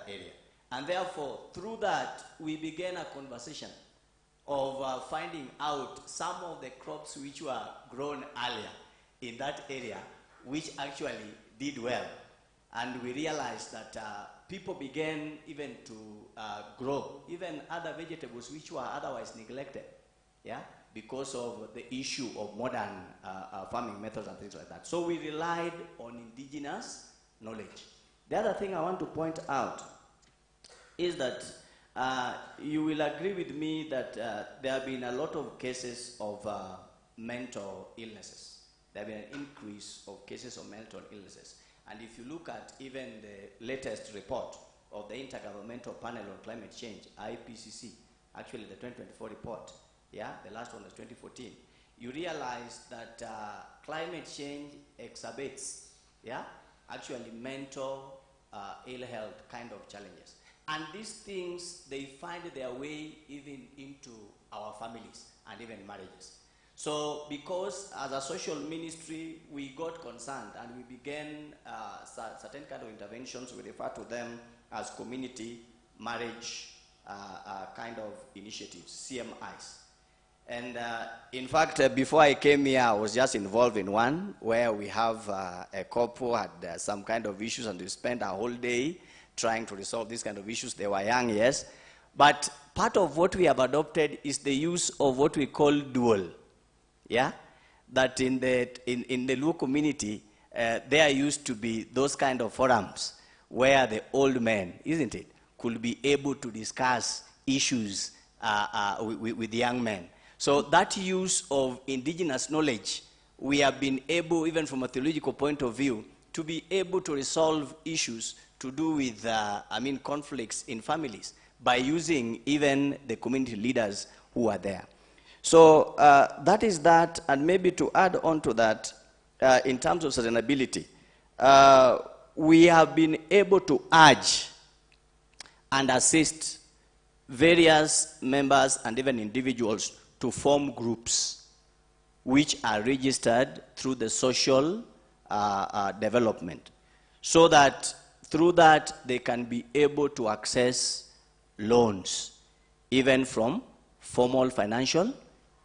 area. And therefore, through that, we began a conversation of finding out some of the crops which were grown earlier in that area, which actually did well. And we realized that people began even to grow even other vegetables which were otherwise neglected, yeah, because of the issue of modern farming methods and things like that. So we relied on indigenous knowledge. The other thing I want to point out is that you will agree with me that there have been a lot of cases of mental illnesses. There have been an increase of cases of mental illnesses. And if you look at even the latest report of the Intergovernmental Panel on Climate Change, IPCC, actually the 2024 report, yeah, the last one was 2014, you realize that climate change exacerbates, yeah, actually mental ill health kind of challenges. And these things, they find their way even into our families and even marriages. So because as a social ministry, we got concerned and we began certain kind of interventions, we refer to them as community marriage kind of initiatives, CMIs. And in fact, before I came here, I was just involved in one where we have a couple had some kind of issues, and we spent a whole day trying to resolve these kind of issues. They were young, yes. But part of what we have adopted is the use of what we call dual. Yeah, that in the Luo community, there used to be those kind of forums where the old men, isn't it, could be able to discuss issues with the young men. So that use of indigenous knowledge, we have been able, even from a theological point of view, to be able to resolve issues to do with, conflicts in families by using even the community leaders who are there. So that is that, and maybe to add on to that, in terms of sustainability, we have been able to urge and assist various members and even individuals to form groups which are registered through the social development, so that through that they can be able to access loans, even from formal financial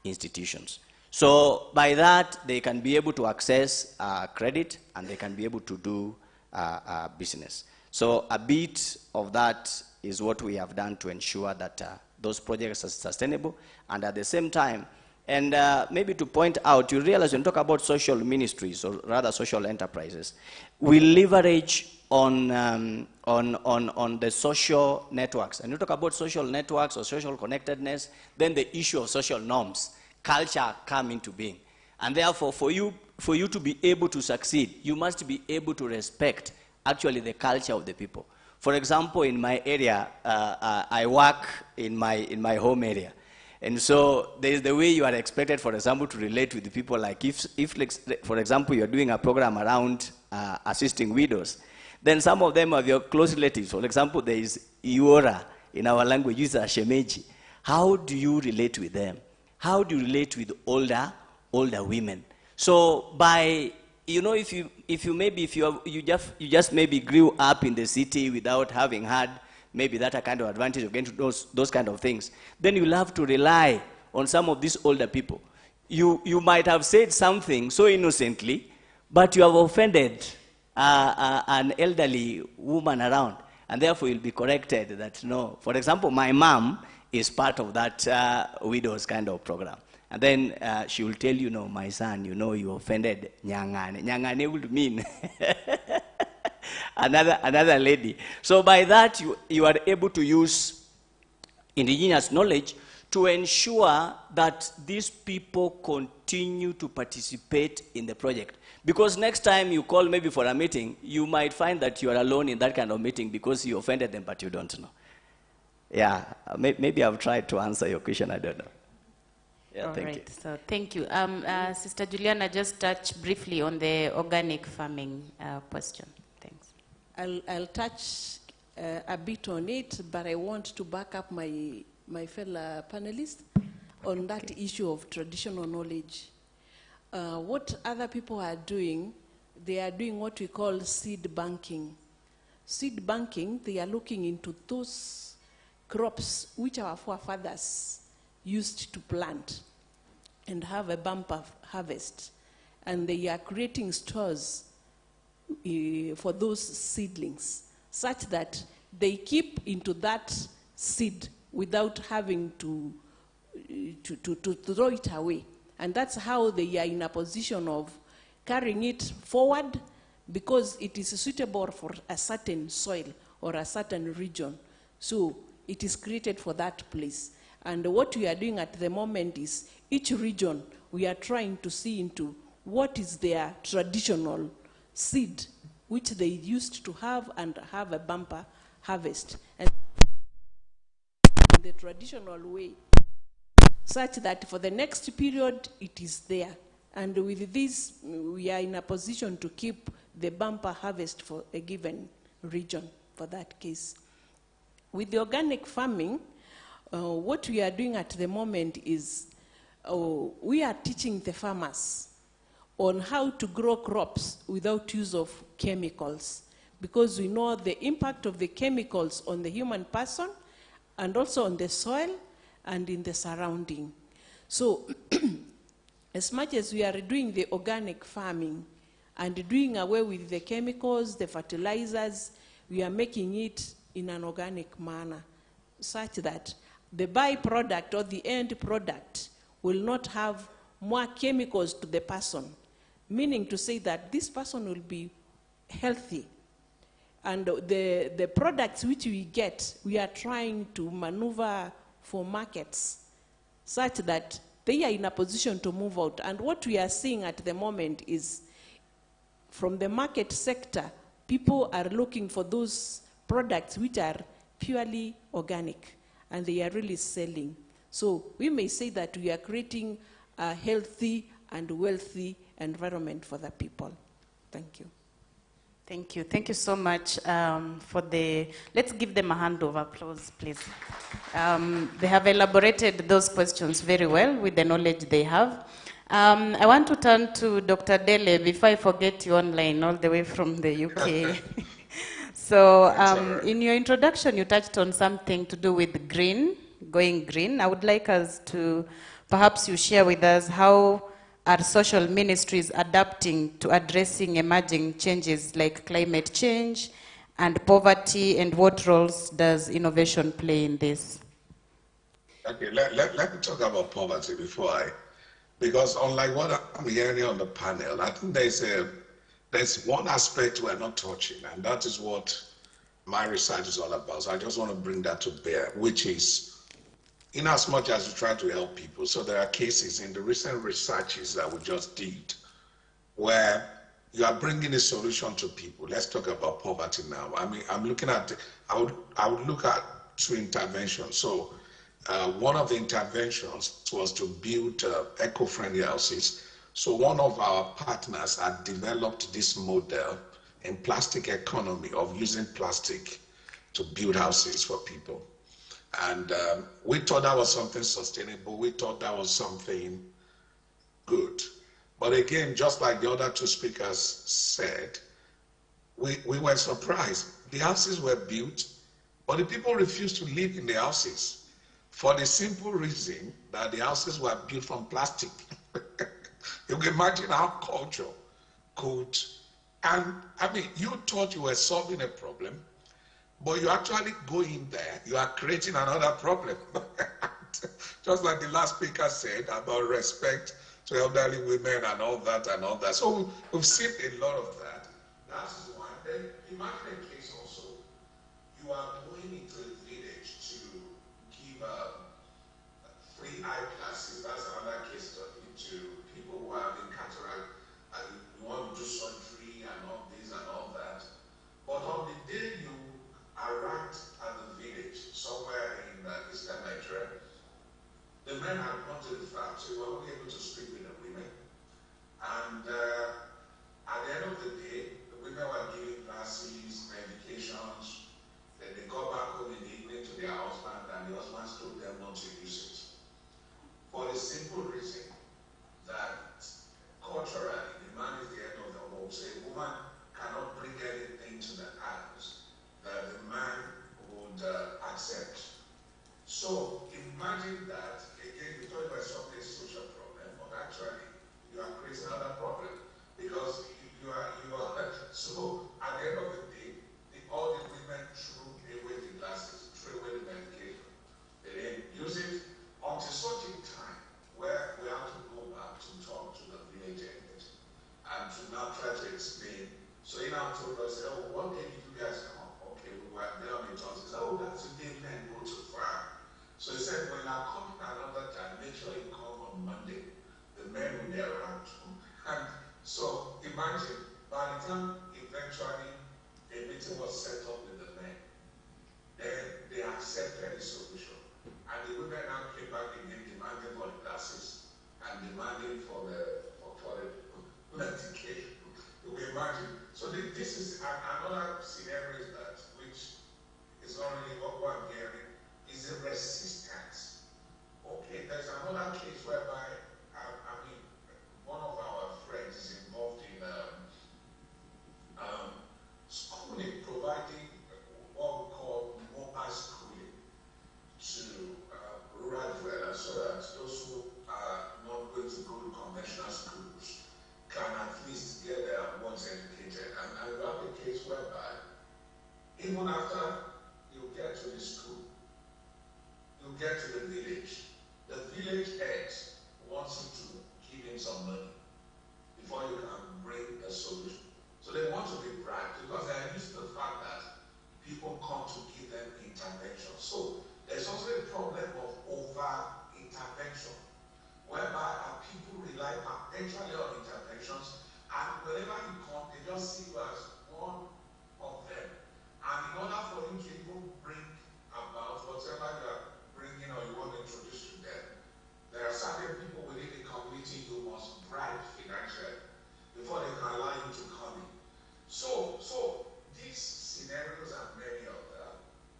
institutions. So by that, they can be able to access credit, and they can be able to do business. So a bit of that is what we have done to ensure that those projects are sustainable, and at the same time, and maybe to point out, you realize when you talk about social ministries, or rather social enterprises, we leverage on the social networks. And you talk about social networks or social connectedness, then the issue of social norms, culture come into being. And therefore, for you to be able to succeed, you must be able to respect actually the culture of the people. For example, in my area, I work in my home area. And so there is the way you are expected, for example, to relate with the people. Like if for example, you're doing a program around assisting widows, then some of them are your close relatives. For example, there is Iora, in our language, is a shemeji. How do you relate with them? How do you relate with older women? So by, you know, if you just maybe grew up in the city without having had maybe that a kind of advantage of getting to those kind of things, then you'll have to rely on some of these older people. You might have said something so innocently, but you have offended an elderly woman around, and therefore you'll be corrected that no. For example, my mom is part of that widows kind of program. And then she will tell you, no, my son, you know, you offended Nyangane. Nyangane would mean another lady. So by that, you are able to use indigenous knowledge to ensure that these people continue to participate in the project. Because next time you call maybe for a meeting, you might find that you are alone in that kind of meeting because you offended them, but you don't know. Yeah, maybe I've tried to answer your question, I don't know. Yeah, thank you. So thank you. Sister Juliana, just touch briefly on the organic farming question. Thanks. I'll touch a bit on it, but I want to back up my fellow panelists on that issue of traditional knowledge. What other people are doing, they are doing what we call seed banking. Seed banking, they are looking into those crops which our forefathers used to plant and have a bumper harvest. And they are creating stores for those seedlings such that they keep into that seed without having to throw it away. And that's how they are in a position of carrying it forward because it is suitable for a certain soil or a certain region. So it is created for that place. And what we are doing at the moment is each region, we are trying to see into what is their traditional seed, which they used to have and have a bumper harvest. And in the traditional way, such that for the next period, it is there. And with this, we are in a position to keep the bumper harvest for a given region for that case. With the organic farming, what we are doing at the moment is we are teaching the farmers on how to grow crops without use of chemicals, because we know the impact of the chemicals on the human person and also on the soil and in the surrounding. So as much as we are doing the organic farming and doing away with the chemicals, the fertilizers, we are making it in an organic manner such that the byproduct or the end product will not have more chemicals to the person, meaning to say that this person will be healthy. And the products which we get, we are trying to maneuver for markets such that they are in a position to move out. And what we are seeing at the moment is from the market sector, people are looking for those products which are purely organic, and they are really selling. So we may say that we are creating a healthy and wealthy environment for the people. Thank you. Thank you. Thank you so much for the... Let's give them a hand of applause, please. They have elaborated those questions very well with the knowledge they have. I want to turn to Dr. Dele before I forget you online, all the way from the UK. So in your introduction, you touched on something to do with green, going green. I would like us to, perhaps you share with us how are social ministries adapting to addressing emerging changes like climate change and poverty, and what roles does innovation play in this? Okay, let me talk about poverty because unlike what I'm hearing on the panel, I think there's one aspect we're not touching, and that is what my research is all about. So I just want to bring that to bear, which is, in as much as we try to help people, so there are cases in the recent researches that we just did where you are bringing a solution to people. Let's talk about poverty now. I mean, I'm looking at, I would look at two interventions. So one of the interventions was to build eco-friendly houses. So one of our partners had developed this model in plastic economy of using plastic to build houses for people. And we thought that was something sustainable. We thought that was something good. But again, just like the other two speakers said, we were surprised. The houses were built, but the people refused to live in the houses for the simple reason that the houses were built from plastic. You can imagine how culture could, and I mean, you thought you were solving a problem, but you actually go in there, you are creating another problem. Just like the last speaker said about respect to elderly women and all that and all that. So we've seen a lot of that. That's one. Then imagine a case also, you are going into a village to give men had gone to the farm, so we were only able to speak with the women. And at the end of the day, the women were giving classes, medications, then they got back home in the evening to their husband, and the husband told them not to use it. For the simple reason that culturally, the man is the head of the home, so a woman cannot bring anything to the house that the man would accept. So imagine that, again, you talk about something social problem, but actually you are creating another problem because you are so at the end of the day, all the women threw away the glasses, threw away the medication. They didn't use it until such a time where we have to go back to talk to the village elders and to now try to explain. So he now told us, oh, what day did you guys come? Okay, we were there on the Thursday. He said, oh, that's the day men go to farm. So he said, when I come another time, make sure you come on Monday. The men will be around. And so imagine, by the time eventually a meeting was set up with the men, then they accepted the solution. And the women now came back again demanding for the classes and demanding for the medication. You can imagine. So this is another scenario that, which is not really what I'm hearing, is a resistance. Okay, there's another case whereby, I mean, one of our friends is involved in schooling, providing what we call mobile schooling to rural dwellers so that those who are not going to go to conventional schools can at least get their ones educated. And we have a case whereby even after you get to the school, you get to the village head wants you to give him some money before you can bring a solution. So they want to be bribed because they are used to the fact that people come to give them intervention. So there's also a problem of over-intervention, whereby our people rely perpetually on interventions, and whenever you come, they just see you as one of them. And in order for you to even bring about whatever you are bringing or you want to introduce to them, there are certain people within the community you must bribe financially before they can allow you to come in. So these scenarios and many of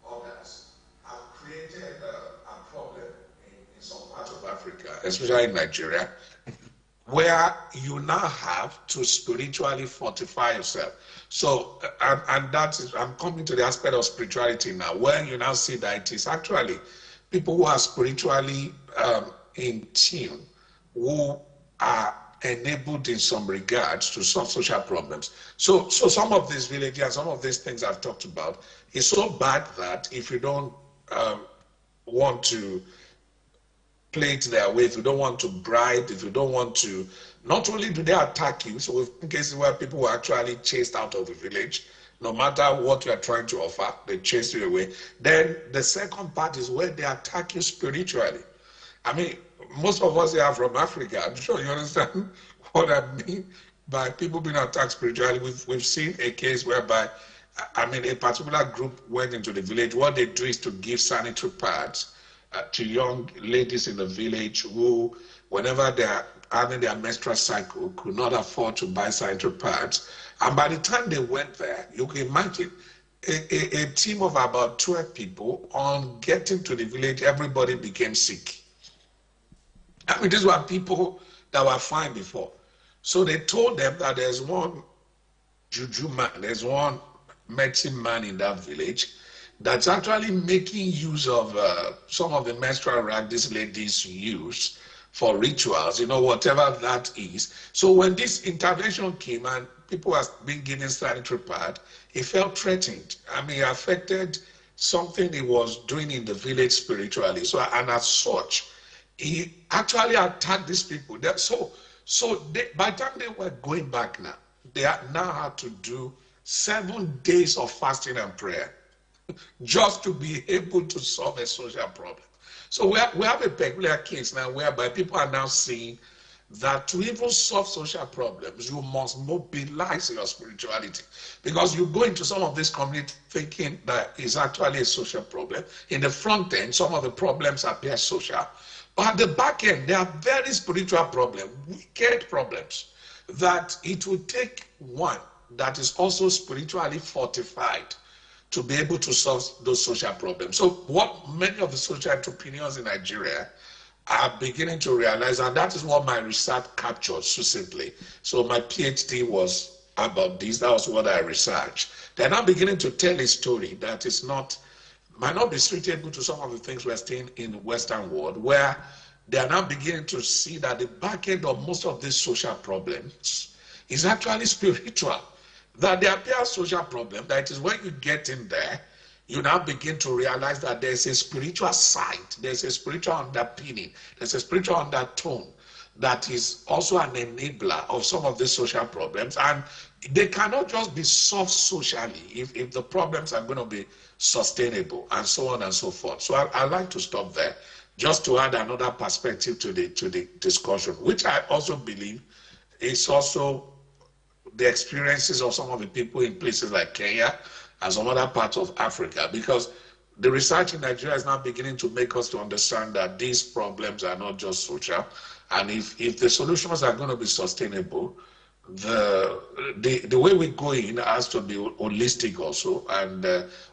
others have created a problem in some parts of Africa, especially in Nigeria, where you now have to spiritually fortify yourself. So, and that is, I'm coming to the aspect of spirituality now, where you now see that it is actually people who are spiritually in tune, who are enabled in some regards to solve social problems. So some of these villages and some of these things I've talked about is so bad that if you don't want to play it their way, if you don't want to bribe, if you don't want to, not only do they attack you, so we've seen cases where people were actually chased out of the village, no matter what you are trying to offer, they chase you away. Then the second part is where they attack you spiritually. I mean, most of us here are from Africa. I'm sure you understand what I mean by people being attacked spiritually. We've seen a case whereby, I mean, a particular group went into the village. What they do is to give sanitary pads to young ladies in the village who, whenever they are having their menstrual cycle, could not afford to buy sanitary pads. And by the time they went there, you can imagine a team of about 12 people, on getting to the village, everybody became sick. I mean, these were people that were fine before. So they told them that there's one juju man, there's one medicine man in that village that's actually making use of some of the menstrual rags these ladies use for rituals, you know, whatever that is. So when this intervention came and people were being given sanitary pad, he felt threatened. I mean, it affected something he was doing in the village spiritually. So, and as such, he actually attacked these people. So by the time they were going back now, they now had to do 7 days of fasting and prayer just to be able to solve a social problem. So we have a peculiar case now whereby people are now seeing that to even solve social problems, you must mobilize your spirituality. Because you go into some of this community thinking that it's actually a social problem. In the front end, some of the problems appear social. at the back end, there are very spiritual problems, wicked problems, that it will take one that is also spiritually fortified to be able to solve those social problems. So what many of the social entrepreneurs in Nigeria are beginning to realize, and that is what my research captured succinctly. So my PhD was about this. That was what I researched. They're now beginning to tell a story that is not, might not be suitable to some of the things we're seeing in the Western world, where they are now beginning to see that the back end of most of these social problems is actually spiritual. That there appear social problem, that is when you get in there, you now begin to realize that there's a spiritual side, there's a spiritual underpinning, there's a spiritual undertone that is also an enabler of some of these social problems. And they cannot just be solved socially if the problems are going to be sustainable, and so on and so forth. So I'd like to stop there, just to add another perspective to the discussion, which I also believe is also the experiences of some of the people in places like Kenya and some other parts of Africa, because the research in Nigeria is now beginning to make us to understand that these problems are not just social, and if the solutions are going to be sustainable, the way we go in has to be holistic also, and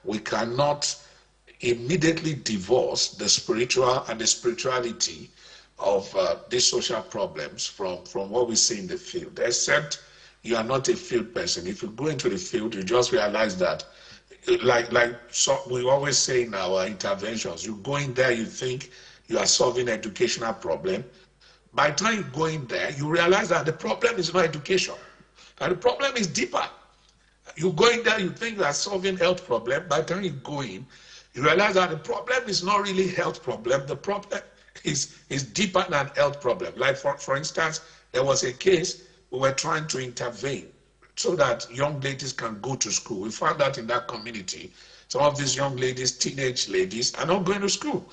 we cannot immediately divorce the spiritual and the spirituality of these social problems from what we see in the field, except you are not a field person. If you go into the field, you just realize that, we always say in our interventions, you go in there, you think you are solving an educational problem. By the time you go in there, you realize that the problem is not education, and the problem is deeper. You go in there, you think you are solving health problem. By the time you go in, you realize that the problem is not really health problem. The problem is deeper than health problem. Like for instance, there was a case we were trying to intervene so that young ladies can go to school. We found out in that community, some of these young ladies, teenage ladies, are not going to school.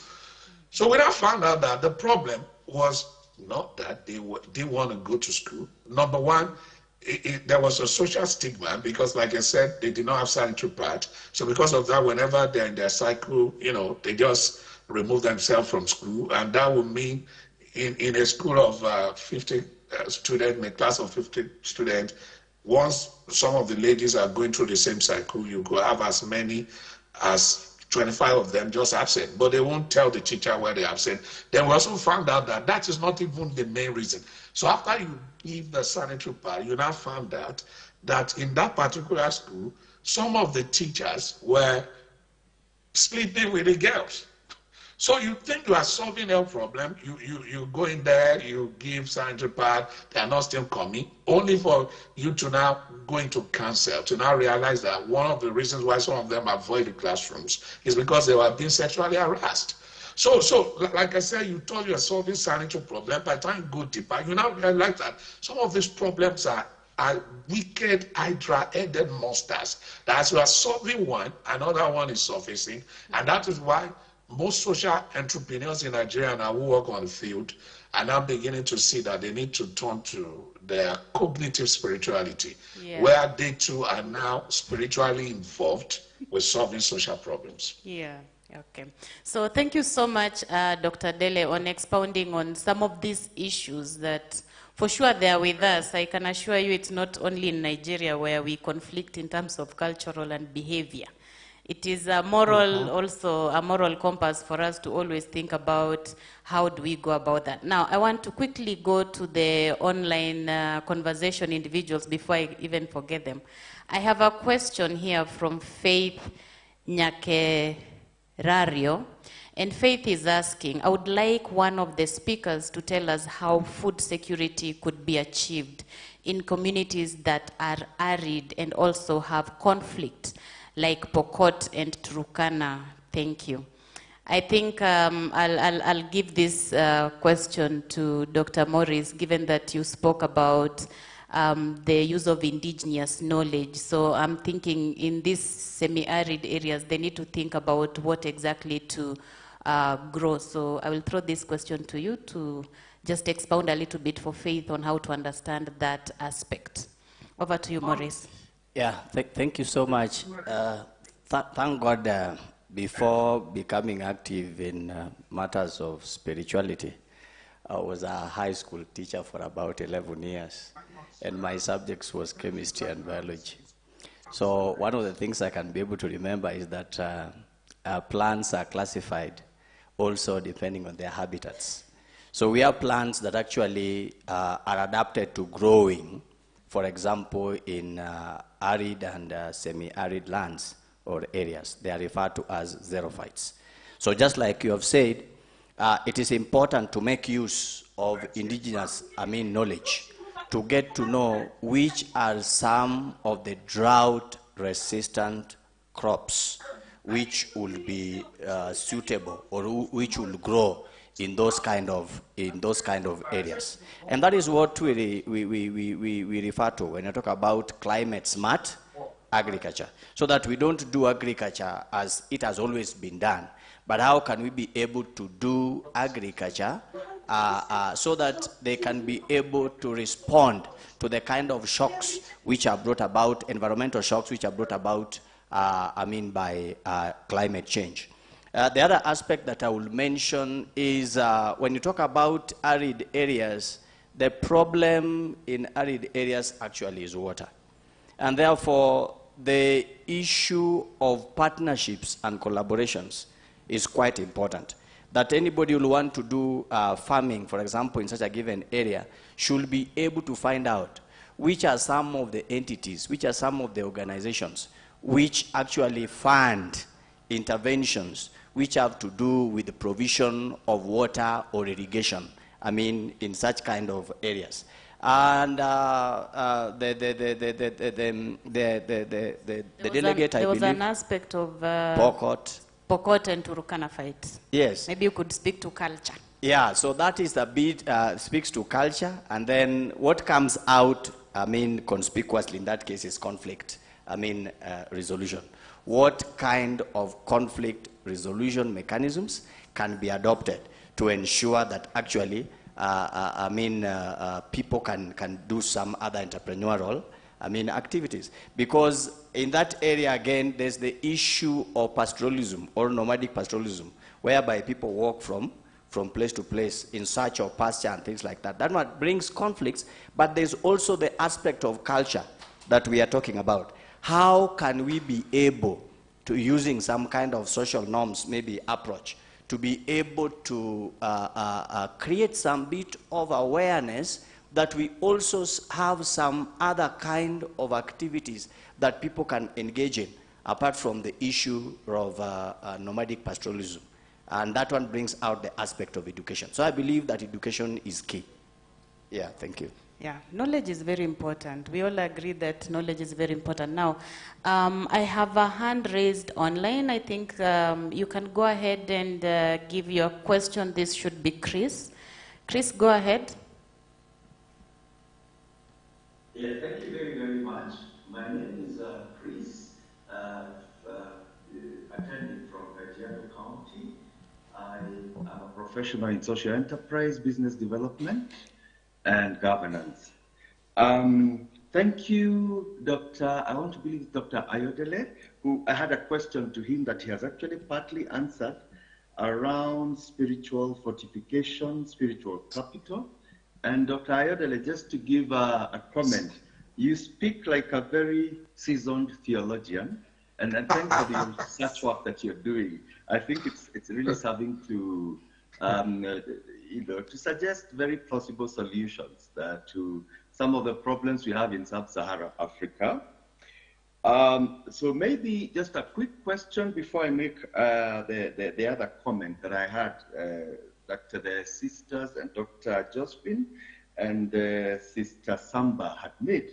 So we now found out that the problem was not that they didn't want to go to school. Number one, there was a social stigma because, like I said, they did not have sanitary pads. So because of that, whenever they're in their cycle, they just remove themselves from school. And that would mean in a school of 50 students, in a class of 50 students, once some of the ladies are going through the same cycle, you could have as many as 25 of them just absent, but they won't tell the teacher where they're absent. Then we also found out that that is not even the main reason. So after you give the sanitary pad, you now found out that in that particular school, some of the teachers were sleeping with the girls. So you think you are solving a problem, you go in there, you give sanitary pad, they are not still coming, only for you to now go into counsel, to now realize that one of the reasons why some of them avoid the classrooms is because they were being sexually harassed. So like I said, you thought you were solving sanitary problem. By the time you go deeper, you now realize that some of these problems are wicked, hydra-headed monsters. That as you are solving one, another one is surfacing, and that is why most social entrepreneurs in Nigeria now who work on the field are now beginning to see that they need to turn to their cognitive spirituality, where they too are now spiritually involved with solving social problems. Yeah. Okay. So thank you so much, Dr. Dele, on expounding on some of these issues that for sure they are with us. I can assure you it's not only in Nigeria where we conflict in terms of cultural and behavior. It is a moral, also a moral compass for us to always think about how do we go about that. Now, I want to quickly go to the online conversation individuals before I even forget them. I have a question here from Faith Nyakerario, and Faith is asking, I would like one of the speakers to tell us how food security could be achieved in communities that are arid and also have conflict, like Pokot and Turkana. Thank you. I think I'll give this question to Dr. Morris, given that you spoke about the use of indigenous knowledge. So I'm thinking in these semi-arid areas, they need to think about what exactly to grow. So I will throw this question to you to just expound a little bit for Faith on how to understand that aspect. Over to you, Morris. Yeah, thank you so much. Thank God before becoming active in matters of spirituality, I was a high school teacher for about 11 years, and my subjects was chemistry and biology. So one of the things I can be able to remember is that plants are classified also depending on their habitats. So we have plants that actually are adapted to growing, for example, in arid and semi-arid lands or areas. They are referred to as xerophytes. So just like you have said, it is important to make use of indigenous, knowledge to get to know which are some of the drought-resistant crops which will be suitable or which will grow in those kind of areas. And that is what we refer to when I talk about climate smart agriculture, so that we don't do agriculture as it has always been done, but how can we be able to do agriculture so that they can be able to respond to the kind of shocks which are brought about, environmental shocks which are brought about, by climate change. The other aspect that I will mention is when you talk about arid areas, the problem in arid areas actually is water. And therefore, the issue of partnerships and collaborations is quite important. That anybody who will want to do farming, for example, in such a given area, should be able to find out which are some of the entities, which are some of the organizations which actually fund interventions which have to do with the provision of water or irrigation, in such kind of areas. And the delegate, I believe, there was an aspect of Pokot and Turukana fight. Yes. Maybe you could speak to culture. Yeah, so that is a bit, speaks to culture, and then what comes out, conspicuously in that case is conflict, resolution. What kind of conflict resolution mechanisms can be adopted to ensure that actually people can do some other entrepreneurial activities. Because in that area, again, there's the issue of pastoralism or nomadic pastoralism, whereby people walk from place to place in search of pasture and things like that. That what brings conflicts, but there's also the aspect of culture that we are talking about. How can we be able to, using some kind of social norms, maybe approach, to be able to create some bit of awareness that we also have some other kind of activities that people can engage in, apart from the issue of nomadic pastoralism. And that one brings out the aspect of education. So I believe that education is key. Yeah, thank you. Yeah, knowledge is very important. We all agree that knowledge is very important. Now, I have a hand raised online. I think you can go ahead and give your question. This should be Chris. Chris, go ahead. Yeah, thank you very, very much. My name is Chris, attending from Kajiado County. I am a professional in social enterprise, business development, and governance. Thank you, Dr. I want to believe Dr. Ayodele, who I had a question to him that he has actually partly answered around spiritual fortification, spiritual capital. And Dr. Ayodele, just to give a comment, you speak like a very seasoned theologian, and thanks for the research work that you're doing. I think it's really serving to to suggest very plausible solutions to some of the problems we have in sub-Saharan Africa. So maybe just a quick question before I make the other comment that I had, Dr. the sisters and Dr. Josephine and Sister Samba had made.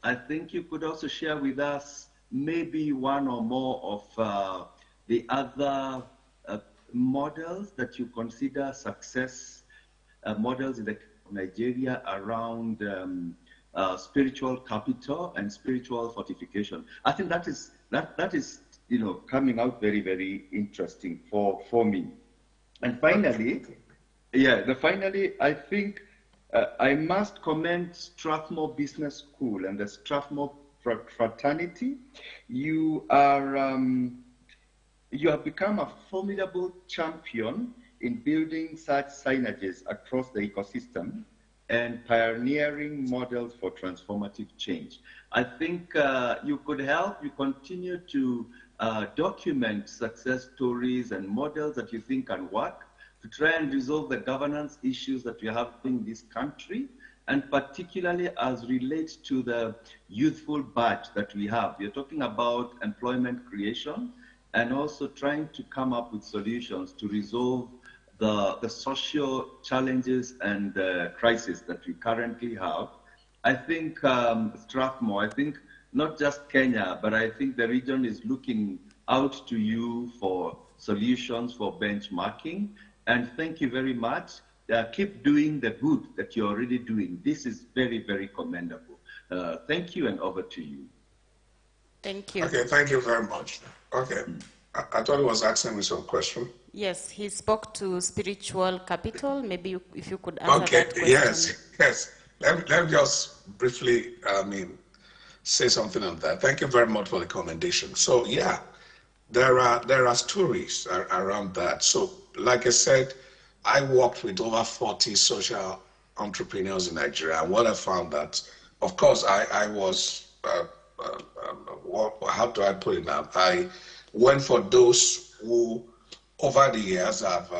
I think you could also share with us maybe one or more of the other models that you consider success models in Nigeria around spiritual capital and spiritual fortification. I think that is coming out very, very interesting for me. And finally, I think I must commend Strathmore Business School and the Strathmore fraternity. You are You have become a formidable champion in building such synergies across the ecosystem and pioneering models for transformative change. I think you could help, you continue to document success stories and models that you think can work to try and resolve the governance issues that we have in this country, and particularly as relates to the youthful batch that we have. You're talking about employment creation and also trying to come up with solutions to resolve the social challenges and crises that we currently have. I think Strathmore, I think not just Kenya, but I think the region is looking out to you for solutions, for benchmarking. And thank you very much. Keep doing the good that you're already doing. This is very, very commendable. Thank you, and over to you. Thank you. Okay, thank you very much. Okay, I thought he was asking me some question. Yes, he spoke to spiritual capital. Maybe if you could answer that question. Yes. Let me just briefly, say something on that. Thank you very much for the commendation. So yeah, there are stories around that. So like I said, I worked with over 40 social entrepreneurs in Nigeria, and what I found that, of course, I was, how do I put it now? I went for those who, over the years, have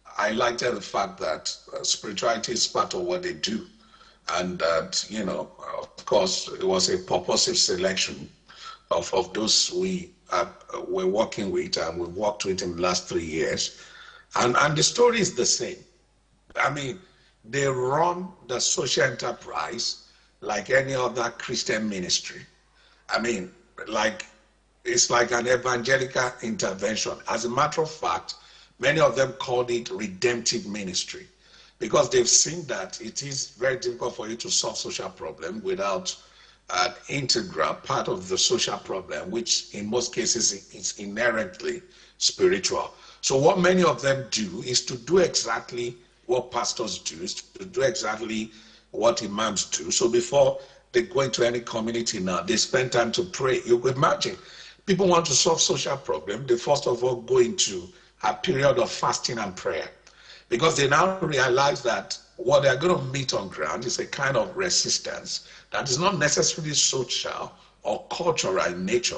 highlighted the fact that spirituality is part of what they do, and that, of course, it was a purposive selection of those we were working with, and we've worked with in the last 3 years. And the story is the same. I mean, they run the social enterprise like any other Christian ministry. I mean, it's like an evangelical intervention. As a matter of fact, many of them called it redemptive ministry because they've seen that it is very difficult for you to solve social problems without an integral part of the social problem, which in most cases is inherently spiritual. So what many of them do is to do exactly what pastors do, is to do exactly what imams do. So before they go into any community now, they spend time to pray. You could imagine, people want to solve social problems. They first of all go into a period of fasting and prayer because they now realize that what they're going to meet on ground is a kind of resistance that is not necessarily social or cultural in nature.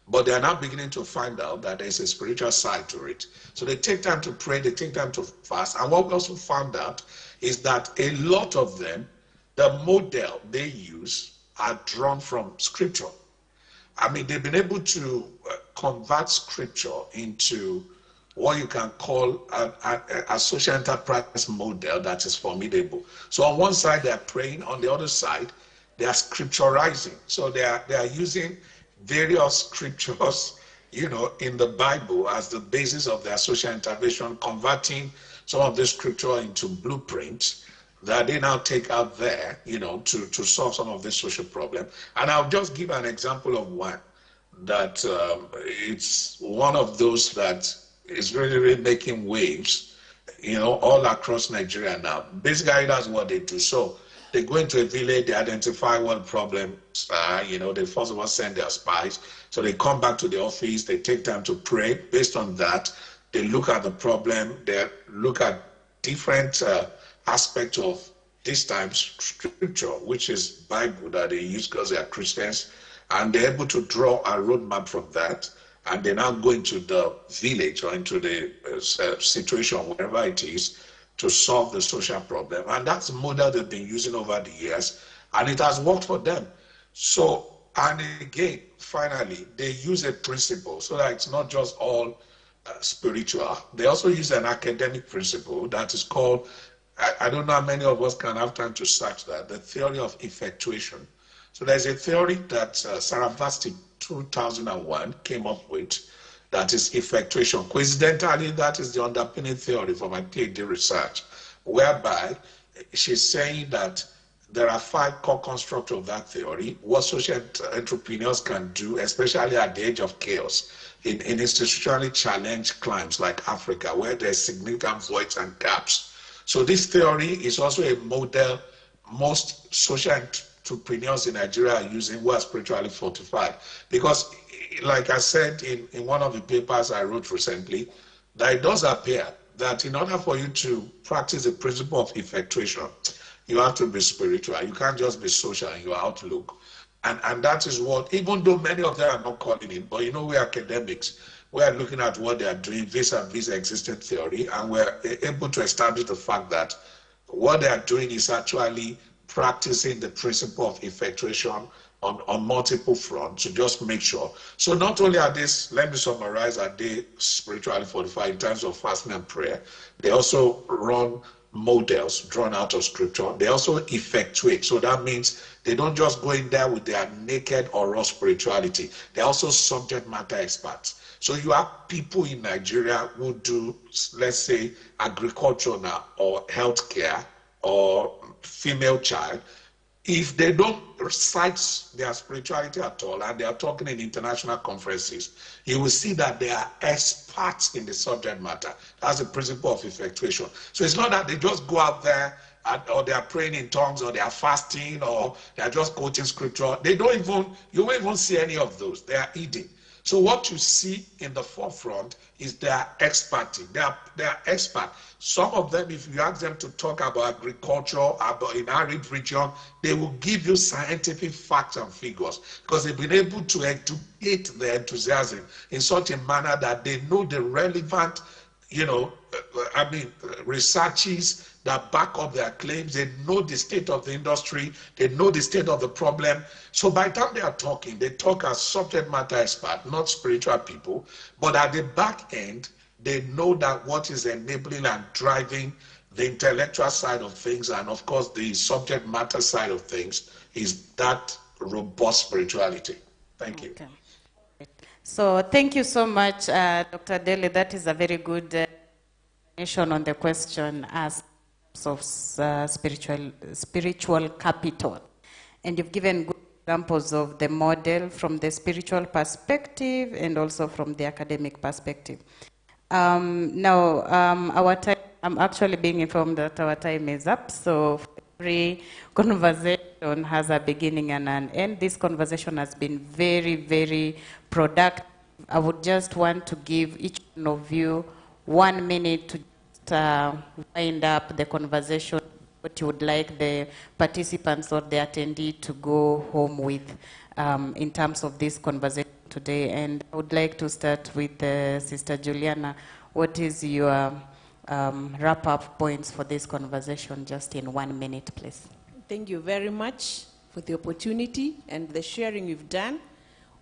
But they are now beginning to find out that there's a spiritual side to it. So they take time to pray, they take time to fast. And what we also found out is that a lot of them, the model they use are drawn from scripture. I mean, they've been able to convert scripture into what you can call a social enterprise model that is formidable. So on one side, they're praying. On the other side, they are scripturizing. So they are using various scriptures, in the Bible as the basis of their social intervention, converting some of the scripture into blueprints that they now take out there, to solve some of the social problem. And I'll just give an example of one that it's one of those that is really, really making waves, all across Nigeria now. Basically, that's what they do. So they go into a village, they identify what problems are, they first of all send their spies. So they come back to the office, they take time to pray. Based on that, they look at the problem, they look at different aspects of this time's scripture, which is Bible that they use because they are Christians, and they're able to draw a roadmap from that. And they now go into the village or into the situation, wherever it is, to solve the social problem. And that's the model they've been using over the years, and it has worked for them. So, and again, finally, they use a principle so that it's not just all spiritual. They also use an academic principle that is called, I don't know how many of us can have time to search that, the theory of effectuation. So there's a theory that Saravasti 2001 came up with, that is effectuation. Coincidentally, that is the underpinning theory for my PhD research, whereby she's saying that there are 5 core constructs of that theory, what social entrepreneurs can do, especially at the age of chaos, in institutionally challenged climes like Africa, where there's significant voids and gaps. So this theory is also a model most social entrepreneurs in Nigeria are using, who are spiritually fortified, because like I said in one of the papers I wrote recently, that it does appear that in order for you to practice the principle of effectuation, you have to be spiritual. You can't just be social in your outlook. And that is what, even though many of them are not calling it, but we're academics. We are looking at what they are doing vis-a-vis existing theory, and we're able to establish the fact that what they are doing is actually practicing the principle of effectuation on multiple fronts to just make sure. So not only are they, let me summarize, are they spiritually fortified in terms of fasting and prayer, they also run models drawn out of scripture. They also effectuate. So that means they don't just go in there with their naked or raw spirituality. They're also subject matter experts. So you have people in Nigeria who do, let's say, agriculture now, or healthcare, or female child. If they don't cite their spirituality at all, and they are talking in international conferences, you will see that they are experts in the subject matter. That's the principle of effectuation. So it's not that they just go out there or they are praying in tongues, or they are fasting, or they are just quoting scripture. You won't even see any of those. They are eating. So what you see in the forefront is their expertise. They are expert. Some of them, if you ask them to talk about agriculture, about in arid region, they will give you scientific facts and figures, because they've been able to educate the enthusiasm in such a manner that they know the relevant, researches that back up their claims. They know the state of the industry. They know the state of the problem. So by the time they are talking, they talk as subject matter experts, not spiritual people. But at the back end, they know that what is enabling and driving the intellectual side of things, and of course the subject matter side of things, is that robust spirituality. Thank you. Okay. So thank you so much, Dr. Dele. That is a very good explanation on the question as of spiritual capital. And you've given good examples of the model from the spiritual perspective and also from the academic perspective. Now, our time, I'm actually being informed that our time is up, so every conversation has a beginning and an end. This conversation has been very, very productive. I would just want to give each one of you 1 minute to wind up the conversation, what you would like the participants or the attendee to go home with in terms of this conversation today. And I would like to start with Sister Juliana. What is your wrap-up points for this conversation, just in 1 minute, please? Thank you very much for the opportunity and the sharing you've done,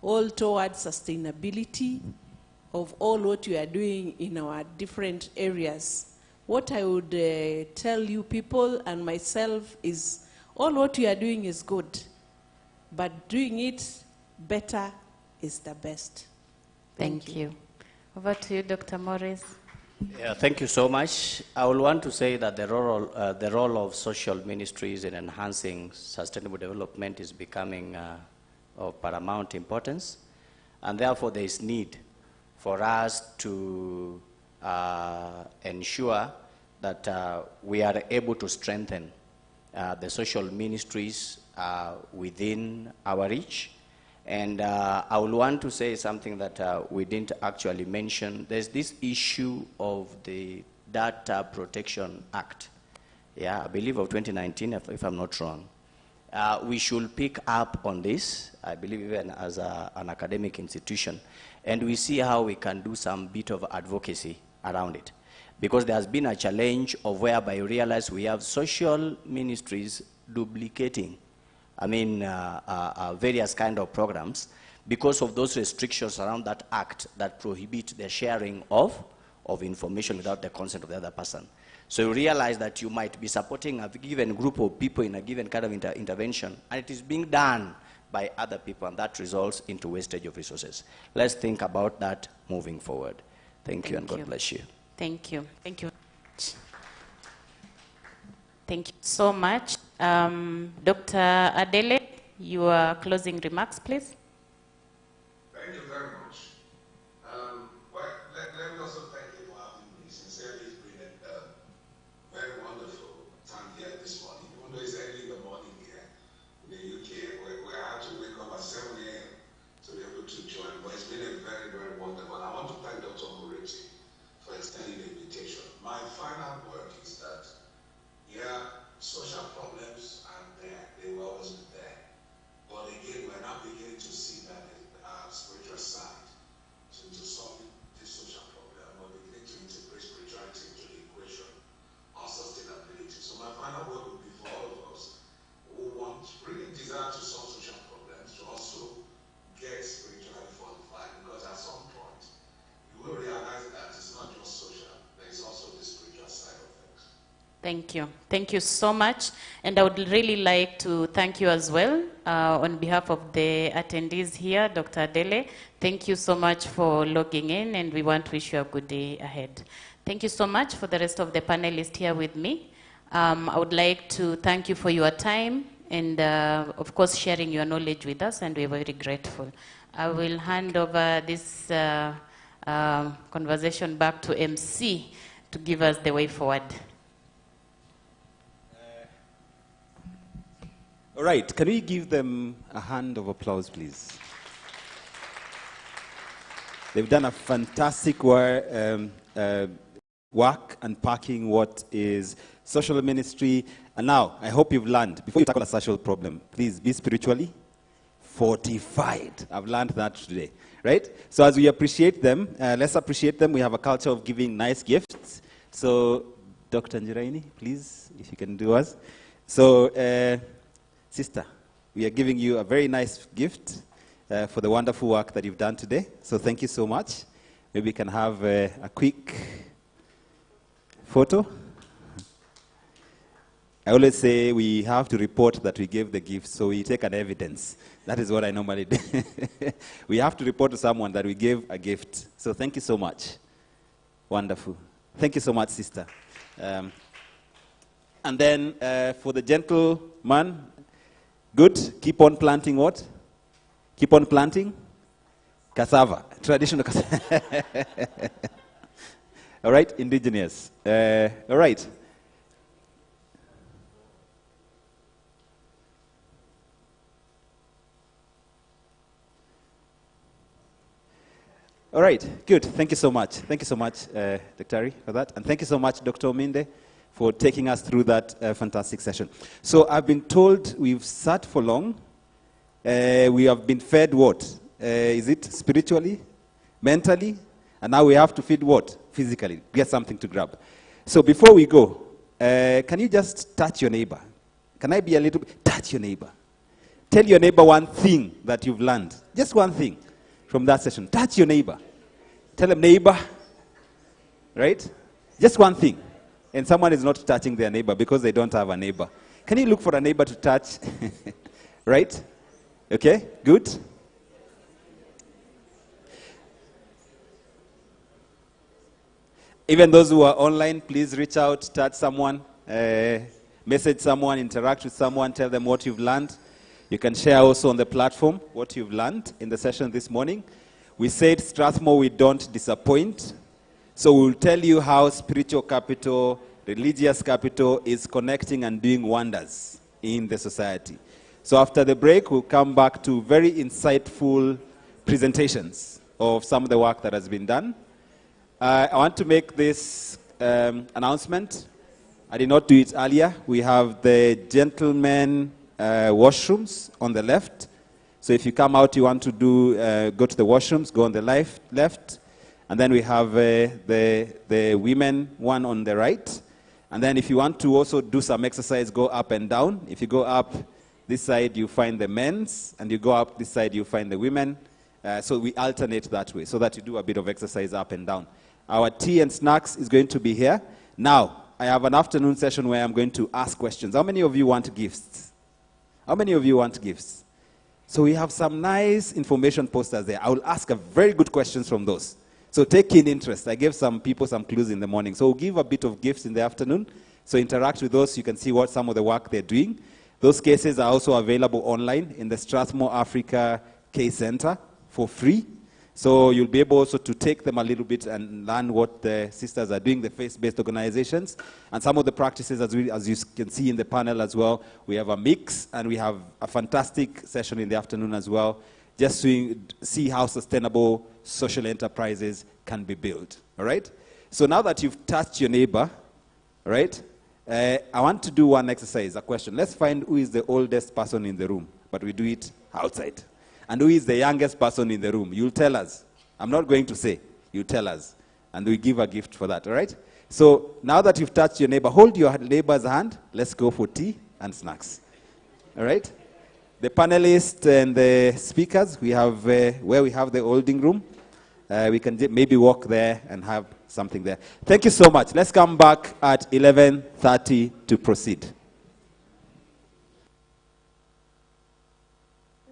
all towards sustainability of all what we are doing in our different areas. What I would tell you people and myself is all what we are doing is good, but doing it better is the best. Thank you. Over to you, Dr. Morris. Yeah, thank you so much. I would want to say that the role of social ministries in enhancing sustainable development is becoming of paramount importance, and therefore there is need for us to ensure that we are able to strengthen the social ministries within our reach. And I would want to say something that we didn't actually mention. There's this issue of the Data Protection Act, I believe of 2019, if I'm not wrong. We should pick up on this, I believe, even as an academic institution, and we see how we can do some bit of advocacy around it. Because there has been a challenge of whereby you realize we have social ministries duplicating, various kind of programs because of those restrictions around that act that prohibit the sharing of information without the consent of the other person. So you realize that you might be supporting a given group of people in a given kind of intervention, and it is being done by other people, and that results into wastage of resources. Let's think about that moving forward. Thank you, and God bless you. Thank you. Thank you. Thank you so much. Dr. Adele, your closing remarks, please. Thank you very much. Let me also thank you for having me. Sincerely, it's been a very wonderful time here this morning. Even though it's early in the morning here in the UK, we had to wake up at 7 a.m. to be able to join. But it's Thank you. Thank you so much. And I would really like to thank you as well on behalf of the attendees here, Dr. Adele. Thank you so much for logging in, and we want to wish you a good day ahead. Thank you so much for the rest of the panelists here with me. I would like to thank you for your time and, of course, sharing your knowledge with us, and we're very grateful. I will hand over this conversation back to MC to give us the way forward. All right, can we give them a hand of applause, please? They've done a fantastic work unpacking what is social ministry. And now, I hope you've learned, before you tackle a social problem, please be spiritually fortified. I've learned that today, right? So as we appreciate them, let's appreciate them. We have a culture of giving nice gifts. So, Dr. Njiraini, please, if you can do us. So, sister, we are giving you a very nice gift for the wonderful work that you've done today. So thank you so much. Maybe we can have a quick photo. I always say we have to report that we gave the gift, so we take an evidence. That is what I normally do. We have to report to someone that we gave a gift. So thank you so much. Wonderful. Thank you so much, sister. And then for the gentleman, good. Keep on planting what? Keep on planting? Cassava. Traditional cassava. All right, indigenous. All right. All right, good. Thank you so much. Thank you so much, Dr. Ari, for that. And thank you so much, Dr. Ominde, for taking us through that fantastic session. So I've been told we've sat for long. We have been fed what? Is it spiritually, mentally? And now we have to feed what? Physically. Get something to grab. So before we go, can you just touch your neighbor? Can I be a little bit? Touch your neighbor. Tell your neighbor one thing that you've learned. Just one thing from that session. Touch your neighbor. Tell them, neighbor. Right? Just one thing. And someone is not touching their neighbor because they don't have a neighbor. Can you look for a neighbor to touch? Right? Okay, good. Even those who are online, please reach out, touch someone, message someone, interact with someone, tell them what you've learned. You can share also on the platform what you've learned in the session this morning. We said Strathmore, we don't disappoint. So we'll tell you how spiritual capital, religious capital is connecting and doing wonders in the society. So after the break, we'll come back to very insightful presentations of some of the work that has been done. I want to make this announcement. I did not do it earlier. We have the gentlemen washrooms on the left. So if you come out, you want to go to the washrooms, go on the left. And then we have the women one on the right. And then if you want to also do some exercise, go up and down. If you go up this side, you find the men's. And you go up this side, you find the women. So we alternate that way so that you do a bit of exercise up and down. Our tea and snacks is going to be here. Now, I have an afternoon session where I'm going to ask questions. How many of you want gifts? How many of you want gifts? So we have some nice information posters there. I will ask a very good questions from those. So take keen interest. I gave some people some clues in the morning. So we'll give a bit of gifts in the afternoon. So interact with those. You can see what some of the work they're doing. Those cases are also available online in the Strathmore Africa Case Center for free. So you'll be able also to take them a little bit and learn what the sisters are doing, the faith-based organizations. And some of the practices, as you can see in the panel as well, we have a mix, and we have a fantastic session in the afternoon as well, just to see how sustainable social enterprises can be built. All right? So now that you've touched your neighbor, all right, I want to do one exercise, a question. Let's find who is the oldest person in the room, but we do it outside. And who is the youngest person in the room? You'll tell us. I'm not going to say. You tell us. And we give a gift for that, all right? So now that you've touched your neighbor, hold your neighbor's hand. Let's go for tea and snacks. All right? The panelists and the speakers, we have where we have the holding room. We can maybe walk there and have something there. Thank you so much. Let's come back at 11:30 to proceed.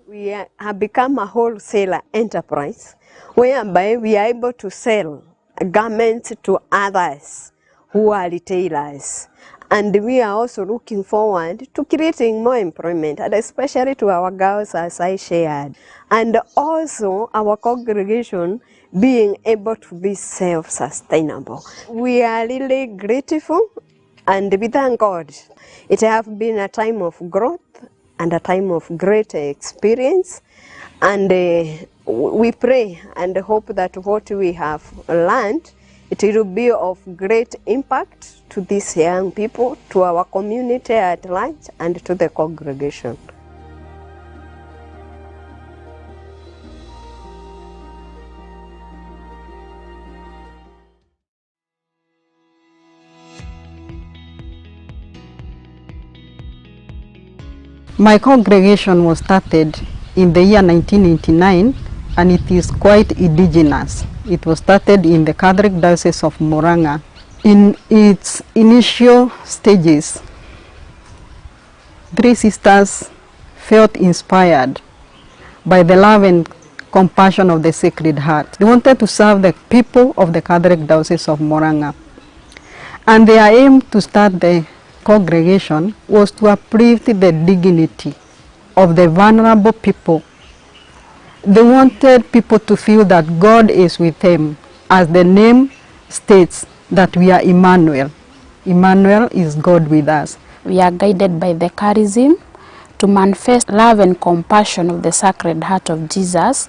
We have become a wholesaler enterprise whereby we are able to sell garments to others who are retailers. And we are also looking forward to creating more employment, and especially to our girls, as I shared. And also our congregation being able to be self-sustainable. We are really grateful and we thank God. It has been a time of growth and a time of great experience. And we pray and hope that what we have learned, it will be of great impact to these young people, to our community at large, and to the congregation. My congregation was started in the year 1989, and it is quite indigenous. It was started in the Catholic Diocese of Murang'a. In its initial stages, 3 sisters felt inspired by the love and compassion of the Sacred Heart. They wanted to serve the people of the Catholic Diocese of Murang'a. And their aim to start the congregation was to uplift the dignity of the vulnerable people. They wanted people to feel that God is with them, as the name states that we are Emmanuel. Emmanuel is God with us. We are guided by the charism to manifest love and compassion of the Sacred Heart of Jesus,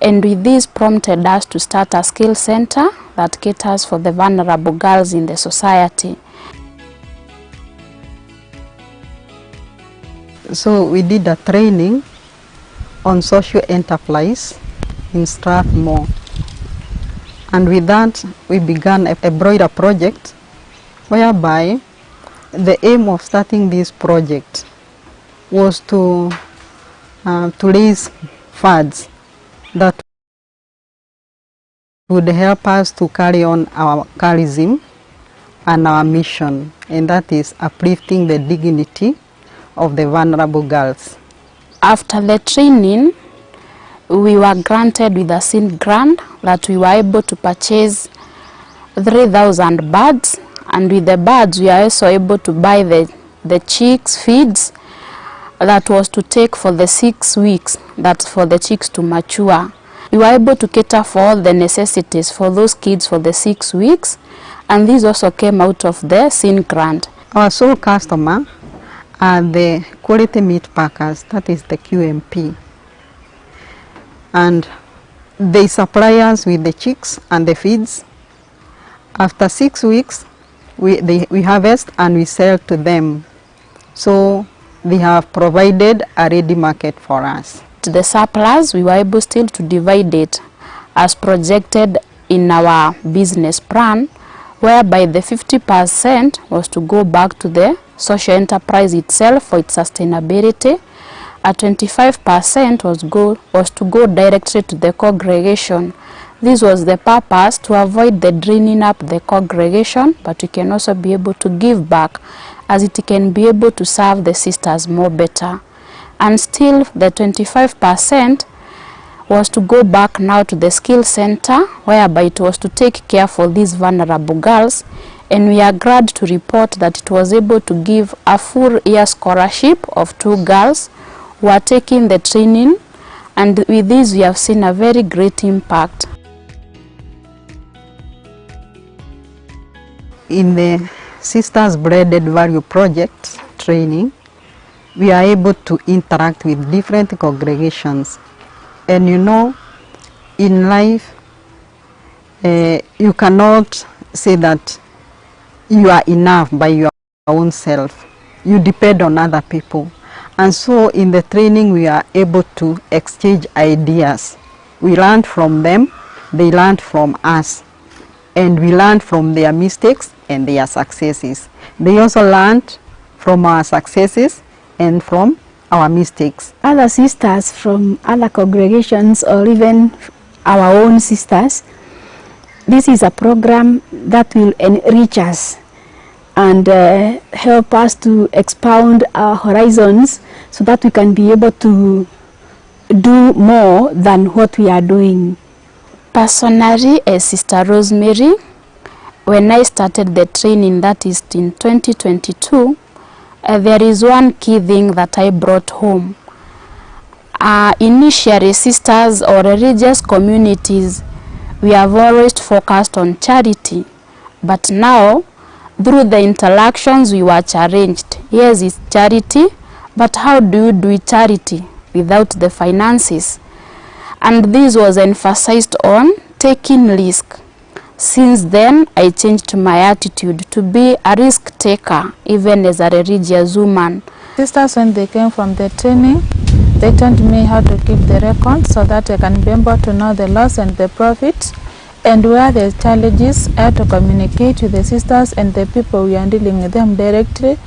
and with this prompted us to start a skill center that caters for the vulnerable girls in the society. So we did a training on social enterprise in Strathmore. And with that, we began a broader project whereby the aim of starting this project was to raise funds that would help us to carry on our charism and our mission, and that is uplifting the dignity of the vulnerable girls. After the training, we were granted with a seed grant that we were able to purchase 3,000 birds, and with the birds we are also able to buy the chicks feeds that was to take for the 6 weeks, that's for the chicks to mature. We were able to cater for all the necessities for those kids for the 6 weeks, and this also came out of the seed grant. Our sole customer are the quality meat packers, that is the QMP. And they supply us with the chicks and the feeds. After 6 weeks, we harvest and we sell to them. So they have provided a ready market for us. The surplus, we were able still to divide it as projected in our business plan, whereby the 50% was to go back to the social enterprise itself for its sustainability. A 25% was to go directly to the congregation. This was the purpose, to avoid the draining up the congregation, but we can also be able to give back, as it can be able to serve the sisters more better. And still the 25% was to go back now to the skill center, whereby it was to take care for these vulnerable girls. And we are glad to report that it was able to give a full year scholarship of 2 girls who are taking the training, and with this we have seen a very great impact. In the Sisters Braided Value Project training, we are able to interact with different congregations. And you know, in life, you cannot say that you are enough by your own self. You depend on other people. And so in the training, we are able to exchange ideas. We learn from them, they learn from us, and we learn from their mistakes and their successes. They also learned from our successes and from our mistakes. Other sisters from other congregations or even our own sisters. This is a program that will enrich us and help us to expound our horizons so that we can be able to do more than what we are doing. Personally, as Sister Rosemary, when I started the training, that is in 2022, there is one key thing that I brought home. Initially, sisters or religious communities, we have always focused on charity, but now, through the interactions, we were challenged. Yes, it's charity, but how do you do charity without the finances? And this was emphasized on taking risk. Since then, I changed my attitude to be a risk taker, even as a religious woman. Sisters, when they came from the training, they taught me how to keep the record so that I can be able to know the loss and the profit, and where there's challenges, how to communicate with the sisters and the people we are dealing with them directly,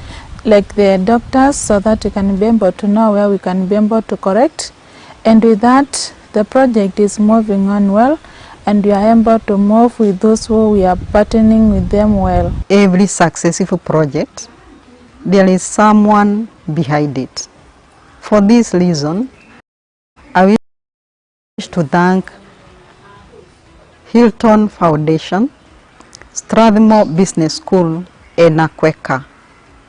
like the doctors, so that we can be able to know where we can be able to correct. And with that, the project is moving on well, and we are able to move with those who we are partnering with them well. Every successful project, there is someone behind it. For this reason, I wish to thank Hilton Foundation, Strathmore Business School, and Akweka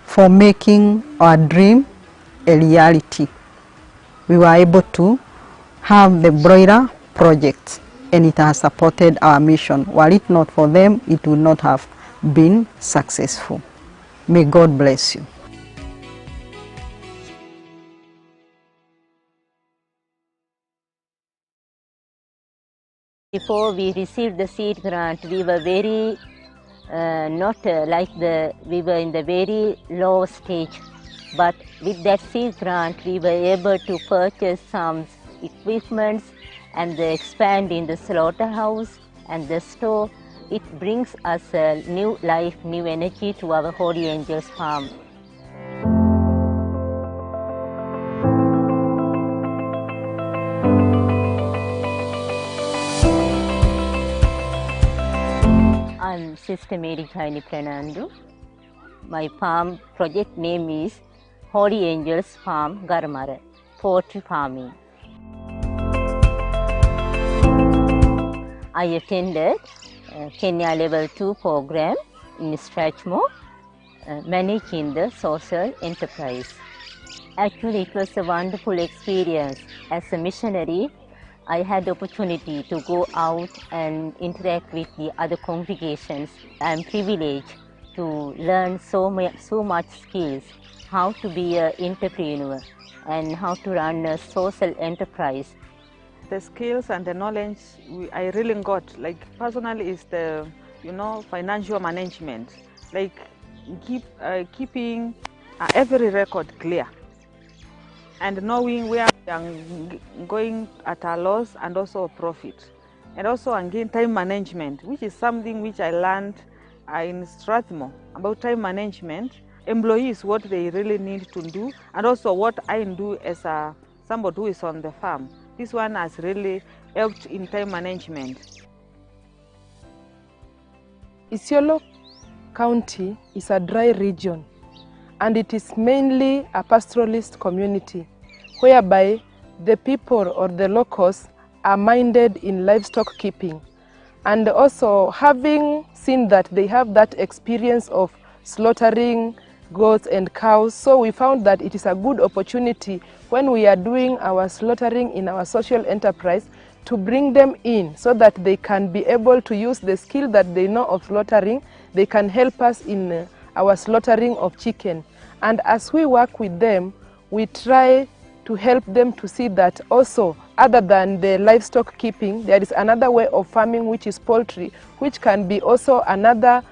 for making our dream a reality. We were able to have the broiler project, and it has supported our mission. Were it not for them, it would not have been successful. May God bless you. Before we received the seed grant, we were very we were in the very low stage. But with that seed grant, we were able to purchase some equipments and expand in the slaughterhouse and the store. It brings us a new life, new energy to our Holy Angels farm. I'm Sister Mary Kaini Pranandu. My farm project name is Holy Angels Farm Garamara, poultry farming. I attended Kenya Level 2 program in Strathmore, managing the social enterprise. Actually, it was a wonderful experience. As a missionary, I had the opportunity to go out and interact with the other congregations. I'm privileged to learn so much skills, how to be an entrepreneur and how to run a social enterprise. The skills and the knowledge I really got, like personally, is the financial management, like keeping every record clear and knowing where I'm going at a loss and also a profit. And also again time management, which is something which I learned in Strathmore about time management, employees, what they really need to do, and also what I do as somebody who is on the farm. This one has really helped in time management. Isiolo County is a dry region, and it is mainly a pastoralist community, whereby the people or the locals are minded in livestock keeping. And also, having seen that they have that experience of slaughtering goats and cows, so we found that it is a good opportunity when we are doing our slaughtering in our social enterprise to bring them in so that they can be able to use the skill that they know of slaughtering. They can help us in our slaughtering of chicken. And as we work with them, we try to help them to see that also, other than the livestock keeping, there is another way of farming, which is poultry, which can be also another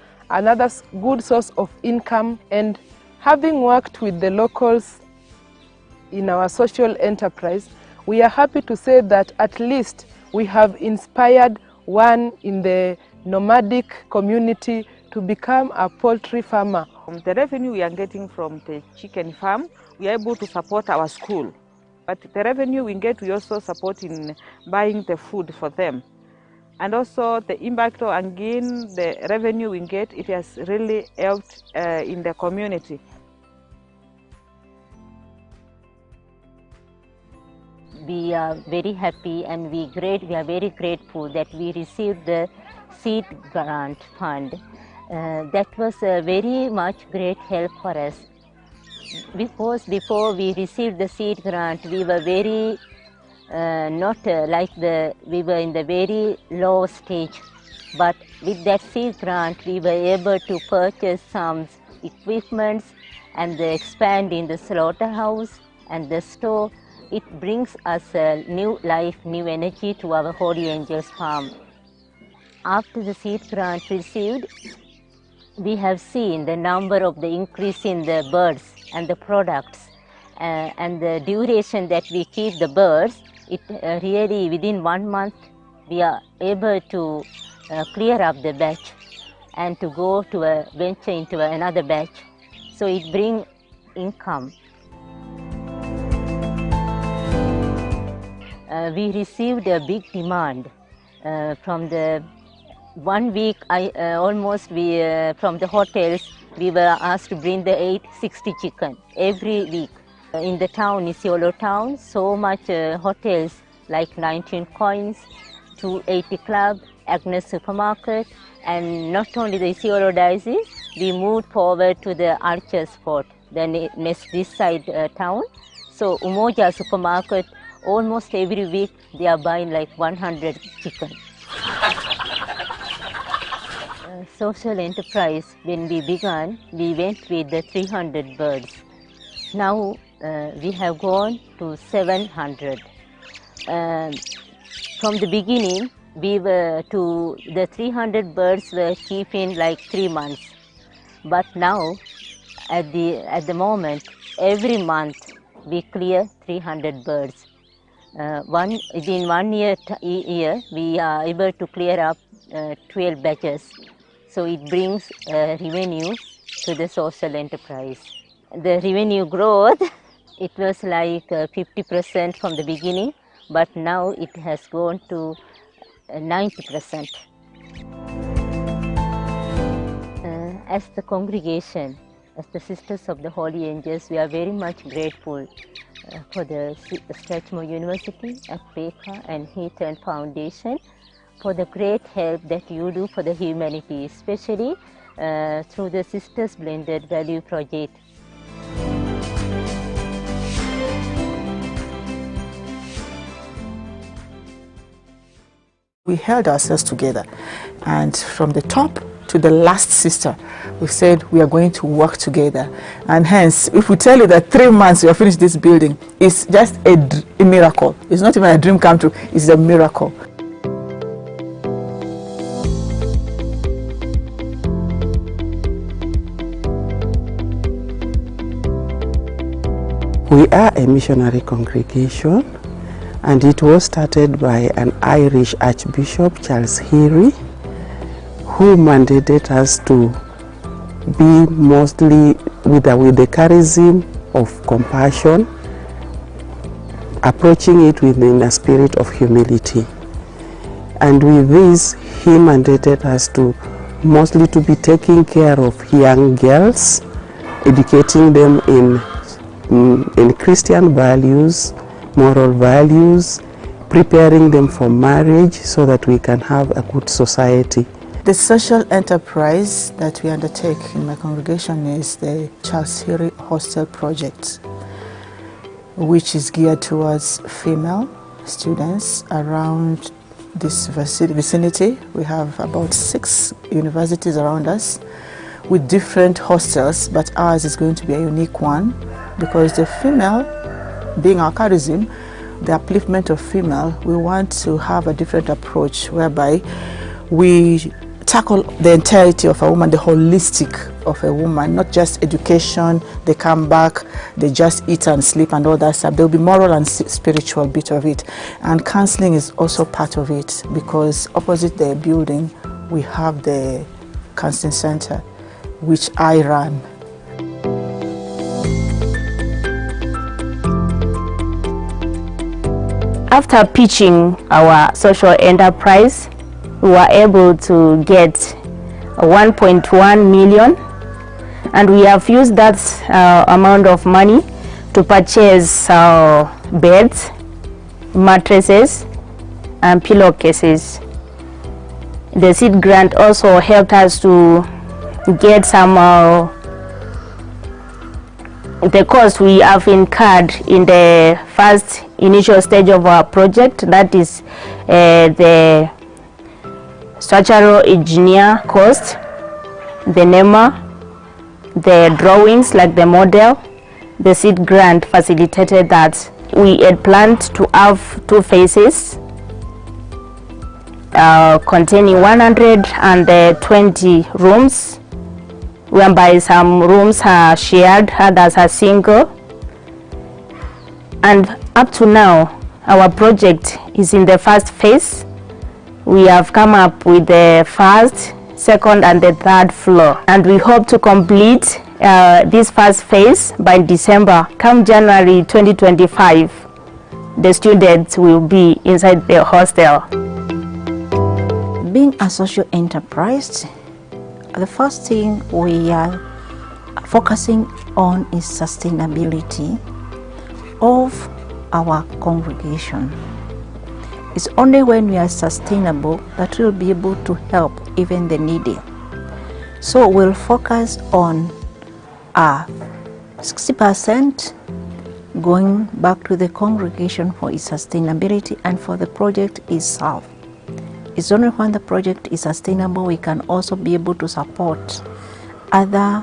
good source of income. And having worked with the locals in our social enterprise, we are happy to say that at least we have inspired one in the nomadic community to become a poultry farmer. The revenue we are getting from the chicken farm, we are able to support our school. But the revenue we get, we also support in buying the food for them. And also the impact and gain, the revenue we get, it has really helped in the community. We are very happy and we are very grateful that we received the seed grant fund. That was a very much great help for us, because before we received the seed grant, we were very we were in the very low stage. But with that seed grant, we were able to purchase some equipments and expand in the slaughterhouse and the store. It brings us a new life, new energy to our Holy Angels farm. After the seed grant received, we have seen the number of the increase in the birds and the products and the duration that we keep the birds. It really within 1 month we are able to clear up the batch and to go to venture into another batch. So it brings income. We received a big demand from the 1 week. From the hotels, we were asked to bring the 860 chicken every week. In the town, Isiolo town, so much hotels like 19 Coins, 280 Club, Agnes Supermarket, and not only the Isiolo diocese, we moved forward to the Archer's Fort, then this side town. So Umoja Supermarket, almost every week they are buying like 100 chicken. Social enterprise, when we began, we went with the 300 birds. Now we have gone to 700. From the beginning, the 300 birds were keeping like 3 months. But now, at the moment, every month we clear 300 birds. Within 1 year, we are able to clear up 12 batches. So it brings revenue to the social enterprise. The revenue growth, it was like 50% from the beginning, but now it has gone to 90%. As the congregation, as the Sisters of the Holy Angels, we are very much grateful for the Stretchmore University, ACPECA and Heaton Foundation for the great help that you do for the humanity, especially through the Sisters Blended Value Project. We held ourselves together, and from the top to the last sister, we said we are going to work together. And hence, if we tell you that 3 months we have finished this building, it's just a miracle. It's not even a dream come true, it's a miracle. We are a missionary congregation, and it was started by an Irish Archbishop, Charles Heery, who mandated us to be mostly with the charism of compassion, approaching it within a spirit of humility. And with this, he mandated us to mostly to be taking care of young girls, educating them in Christian values, moral values, preparing them for marriage so that we can have a good society. The social enterprise that we undertake in my congregation is the Charles Heery Hostel Project, which is geared towards female students around this vicinity. We have about 6 universities around us with different hostels, but ours is going to be a unique one because the female, being our charism, the upliftment of female, we want to have a different approach whereby we tackle the entirety of a woman, the holistic of a woman, not just education, they come back, they just eat and sleep and all that stuff. There will be moral and spiritual bit of it. And counseling is also part of it because opposite the building, we have the counseling center, which I run. after pitching our social enterprise, we were able to get 1.1 million, and we have used that amount of money to purchase beds, mattresses, and pillowcases. The seed grant also helped us to get some the cost we have incurred in the first initial stage of our project, that is the structural engineer cost, the NEMA, the drawings like the model. The seed grant facilitated that. We had planned to have 2 phases containing 120 rooms, whereby some rooms are shared, others are single. And up to now, our project is in the first phase. We have come up with the first, second, and the third floor, and we hope to complete this first phase by December. Come January 2025, the students will be inside the hostel. Being a social enterprise, the first thing we are focusing on is sustainability of our congregation. It's only when we are sustainable that we'll be able to help even the needy. So we'll focus on 60% going back to the congregation for its sustainability and for the project itself. It's only when the project is sustainable we can also be able to support other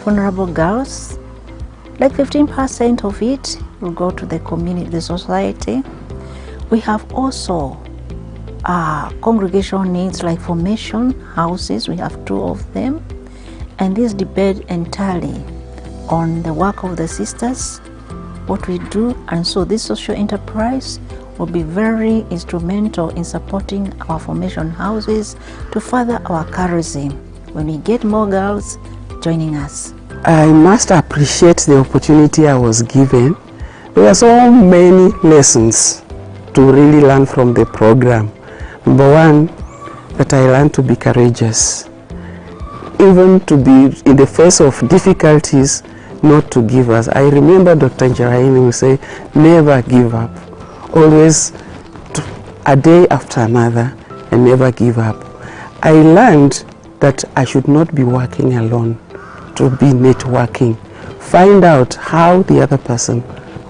vulnerable girls. Like 15% of it will go to the community, the society. We have also congregational needs like formation houses. We have 2 of them, and this depends entirely on the work of the sisters, what we do, and so this social enterprise will be very instrumental in supporting our formation houses to further our charism when we get more girls joining us. I must appreciate the opportunity I was given. There were so many lessons to really learn from the program. Number one, that I learned to be courageous. Even to be in the face of difficulties, not to give up. I remember Dr. Njaraini would say, never give up. Always a day after another and never give up. I learned that I should not be working alone, to be networking. Find out how the other person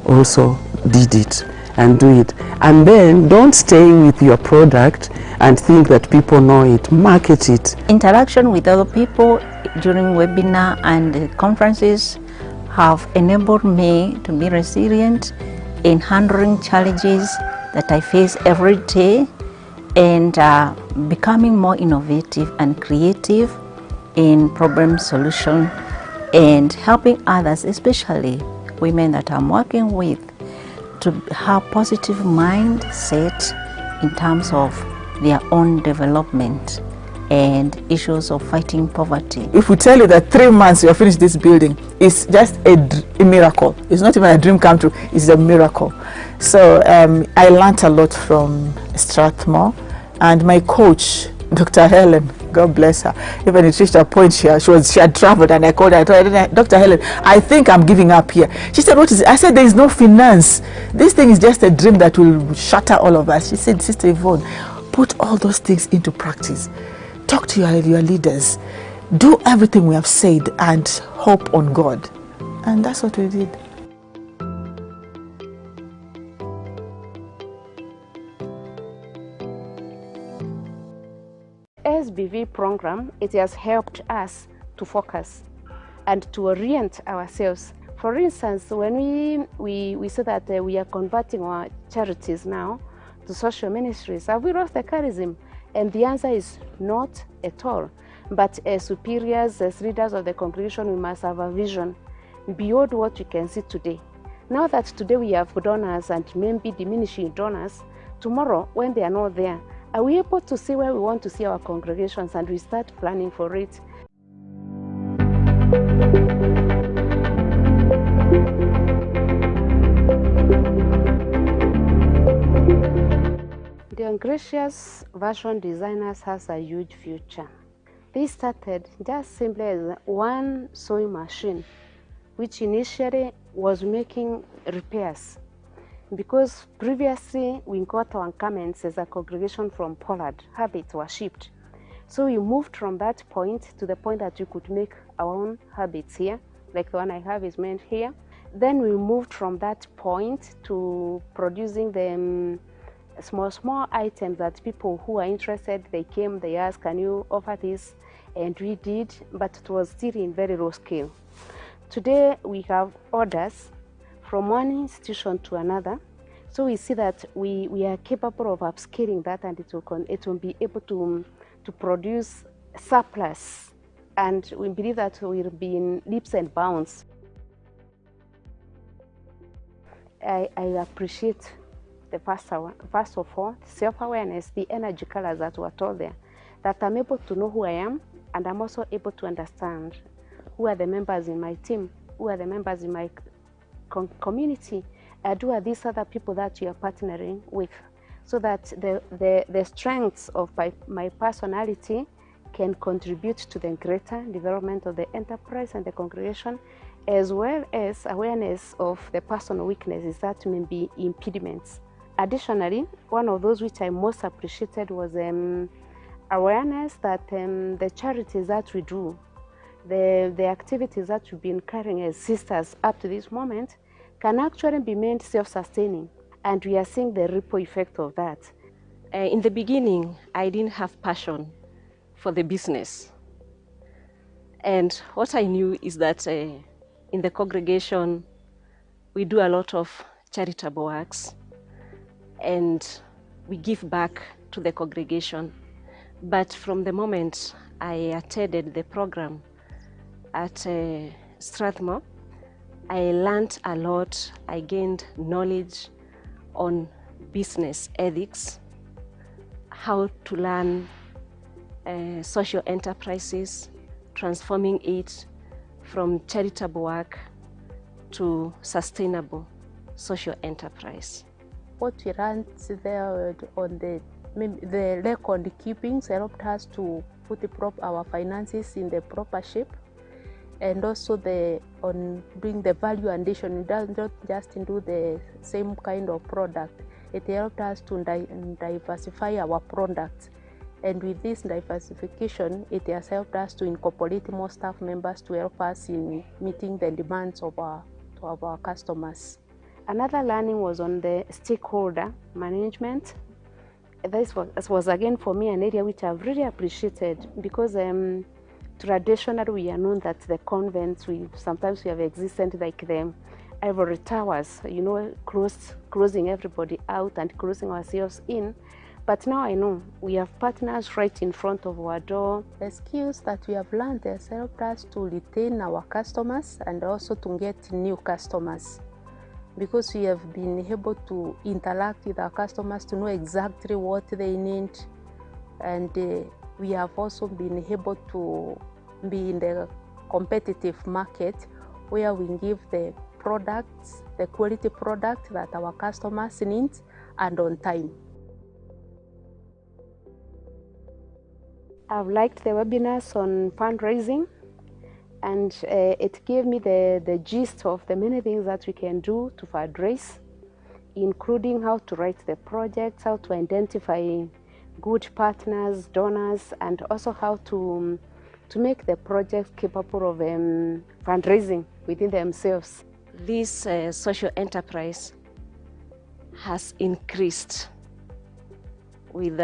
also did it and do it. And then don't stay with your product and think that people know it. Market it. Interaction with other people during webinar and conferences have enabled me to be resilient in handling challenges that I face every day and becoming more innovative and creative in problem solution and helping others, especially women that I'm working with, to have positive mindset in terms of their own development and issues of fighting poverty. If we tell you that 3 months you have finished this building, it's just a miracle. It's not even a dream come true, it's a miracle. So I learned a lot from Strathmore, and my coach, Dr. Helen, God bless her, even it reached a point she had traveled, and I called her, I told her, Dr. Helen, I think I'm giving up here. She said, what is it? I said, there is no finance. This thing is just a dream that will shatter all of us. She said, Sister Yvonne, put all those things into practice. Talk to your leaders. Do everything we have said and hope on God. And that's what we did. SBV program, it has helped us to focus and to orient ourselves. For instance, when we say that we are converting our charities now to social ministries, have we lost the charism? And the answer is not at all. But as superiors, as leaders of the congregation, we must have a vision beyond what we can see today. Now that today we have donors and maybe diminishing donors, tomorrow when they are not there, are we able to see where we want to see our congregations and we start planning for it? The Entrepreneurship version designers has a huge future. They started just simply as one sewing machine, which initially was making repairs. Because previously we got our garments as a congregation from Poland, habits were shipped. So we moved from that point to the point that we could make our own habits here, like the one I have is made here. Then we moved from that point to producing the small items that people who are interested, they came, they asked, can you offer this? And we did, but it was still in very low scale. Today we have orders from one institution to another. So we see that we are capable of upscaling that, and it will be able to produce surplus. And we believe that we'll be in leaps and bounds. I appreciate the first of all, self-awareness, the energy colors that were told there, that I'm able to know who I am, and I'm also able to understand who are the members in my team, who are the members in my community, and who are these other people that you are partnering with, so that the strengths of my personality can contribute to the greater development of the enterprise and the congregation, as well as awareness of the personal weaknesses that may be impediments. Additionally, one of those which I most appreciated was awareness that the charities that we do, the activities that we've been carrying as sisters up to this moment, can actually be made self-sustaining, and we are seeing the ripple effect of that. In the beginning, I didn't have passion for the business. And what I knew is that in the congregation, we do a lot of charitable works, and we give back to the congregation. But from the moment I attended the program at Strathmore, I learned a lot. I gained knowledge on business ethics, how to learn social enterprises, transforming it from charitable work to sustainable social enterprise. What we learned there on the record keeping helped us to put our finances in the proper shape, and also on doing the value addition. It doesn't just do the same kind of product. It helped us to diversify our products, and with this diversification, it has helped us to incorporate more staff members to help us in meeting the demands of our customers. Another learning was on the stakeholder management. This was again for me an area which I've really appreciated, because traditionally we are known that the convents, sometimes we have existed like the ivory towers, closing everybody out and closing ourselves in. But now I know we have partners right in front of our door. The skills that we have learned has helped us to retain our customers and also to get new customers, because we have been able to interact with our customers to know exactly what they need, and we have also been able to be in the competitive market where we give the products, the quality product that our customers need, and on time. I've liked the webinars on fundraising, and it gave me the gist of the many things that we can do to fundraise, including how to write the projects, how to identify good partners, donors, and also how to make the projects capable of fundraising within themselves. This social enterprise has increased with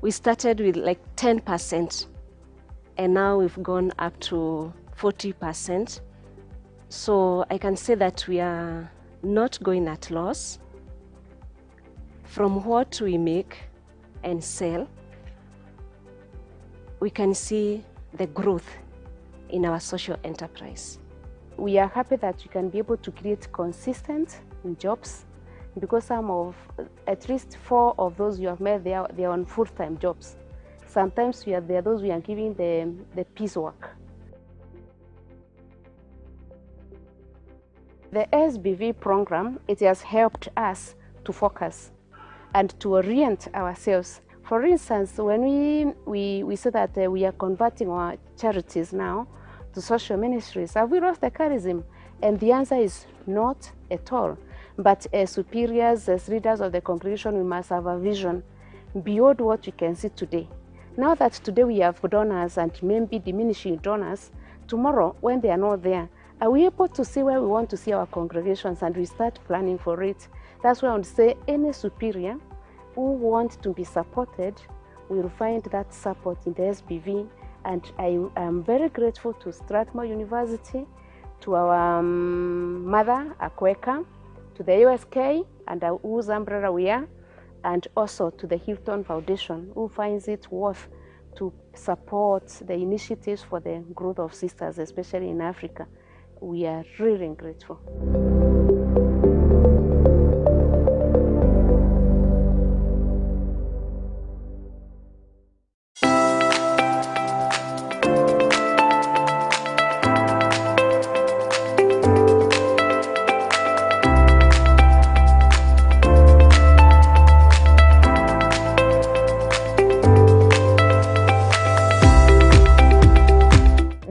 we started with like 10%, and now we've gone up to 40%. So I can say that we are not going at loss. From what we make and sell, we can see the growth in our social enterprise. We are happy that we can be able to create consistent jobs, because at least 4 of those you have made, they are on full-time jobs. Sometimes there are those we are giving the piecework. The SBV program, it has helped us to focus. and to orient ourselves. For instance, when we say that we are converting our charities now to social ministries, have we lost the charism? And the answer is not at all. But as superiors, as leaders of the congregation, we must have a vision beyond what we can see today. Now that today we have donors and maybe diminishing donors, tomorrow when they are not there, are we able to see where we want to see our congregations, and we start planning for it? That's why I would say any superior who wants to be supported will find that support in the SBV. And I am very grateful to Strathmore University, to our mother, Akweka, to the USK, and whose umbrella we are, and also to the Hilton Foundation, who finds it worth to support the initiatives for the growth of sisters, especially in Africa. We are really grateful.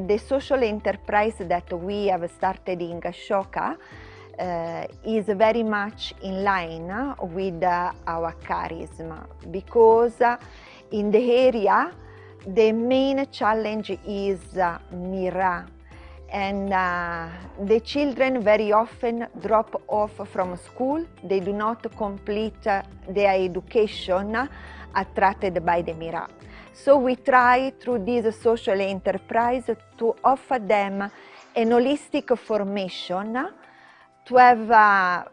The social enterprise that we have started in Gashoka is very much in line with our charisma, because in the area the main challenge is Mira, and the children very often drop off from school. They do not complete their education attracted by the Mira. So we try through this social enterprise to offer them an holistic formation to have a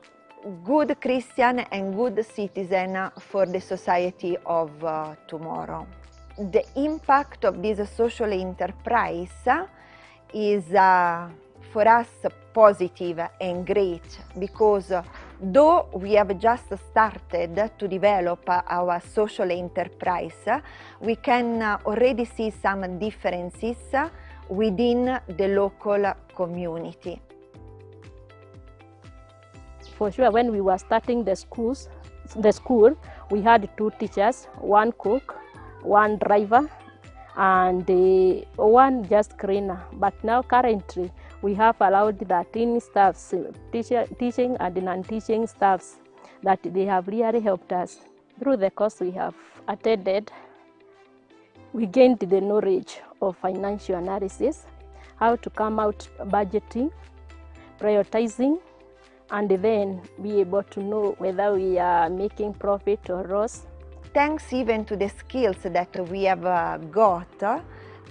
good Christian and good citizen for the society of tomorrow. The impact of this social enterprise is for us positive and great, because though we have just started to develop our social enterprise, we can already see some differences within the local community. For sure, when we were starting the school, we had 2 teachers, 1 cook, 1 driver, and 1 just cleaner. But now currently we have allowed 13 staffs, teaching and non-teaching staffs, that they have really helped us. Through the course we have attended, we gained the knowledge of financial analysis, how to come out budgeting, prioritizing, and then be able to know whether we are making profit or loss. Thanks even to the skills that we have got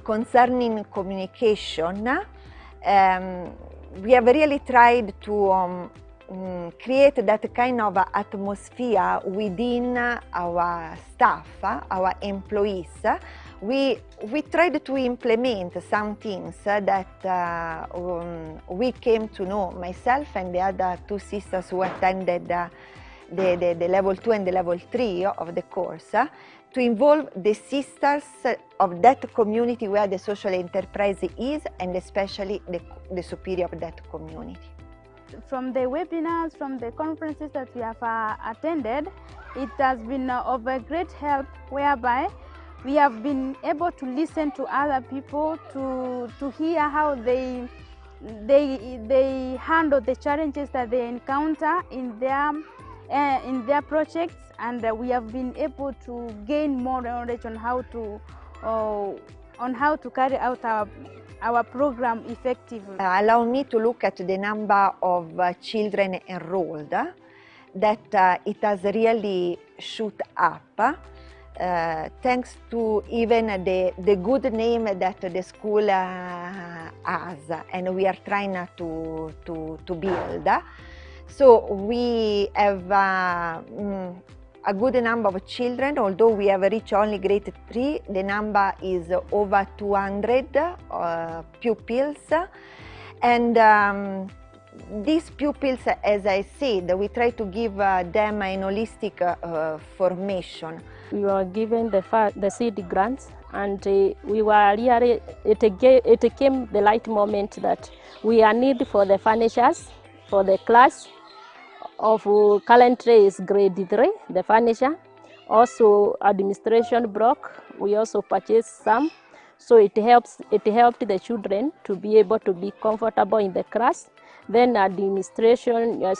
concerning communication, we have really tried to create that kind of atmosphere within our staff, our employees. We tried to implement some things that we came to know, myself and the other 2 sisters who attended the level 2 and the level 3 of the course, to involve the sisters of that community where the social enterprise is, and especially the superior of that community. From the webinars, from the conferences that we have attended, it has been of a great help, whereby we have been able to listen to other people, to hear how they handle the challenges that they encounter in their projects, and we have been able to gain more knowledge on how to carry out our program effectively. Allow me to look at the number of children enrolled, that it has really shoot up, thanks to even the good name that the school has, and we are trying to build. So we have a good number of children. Although we have reached only grade 3, the number is over 200 pupils. And these pupils, as I said, we try to give them an holistic formation. We were given the seed grants, and we were really, it came the right moment that we are need for the furnitures, for the class, of currently is grade 3, the furniture. Also administration block, we also purchased some. So it helped the children to be able to be comfortable in the class. Then administration, the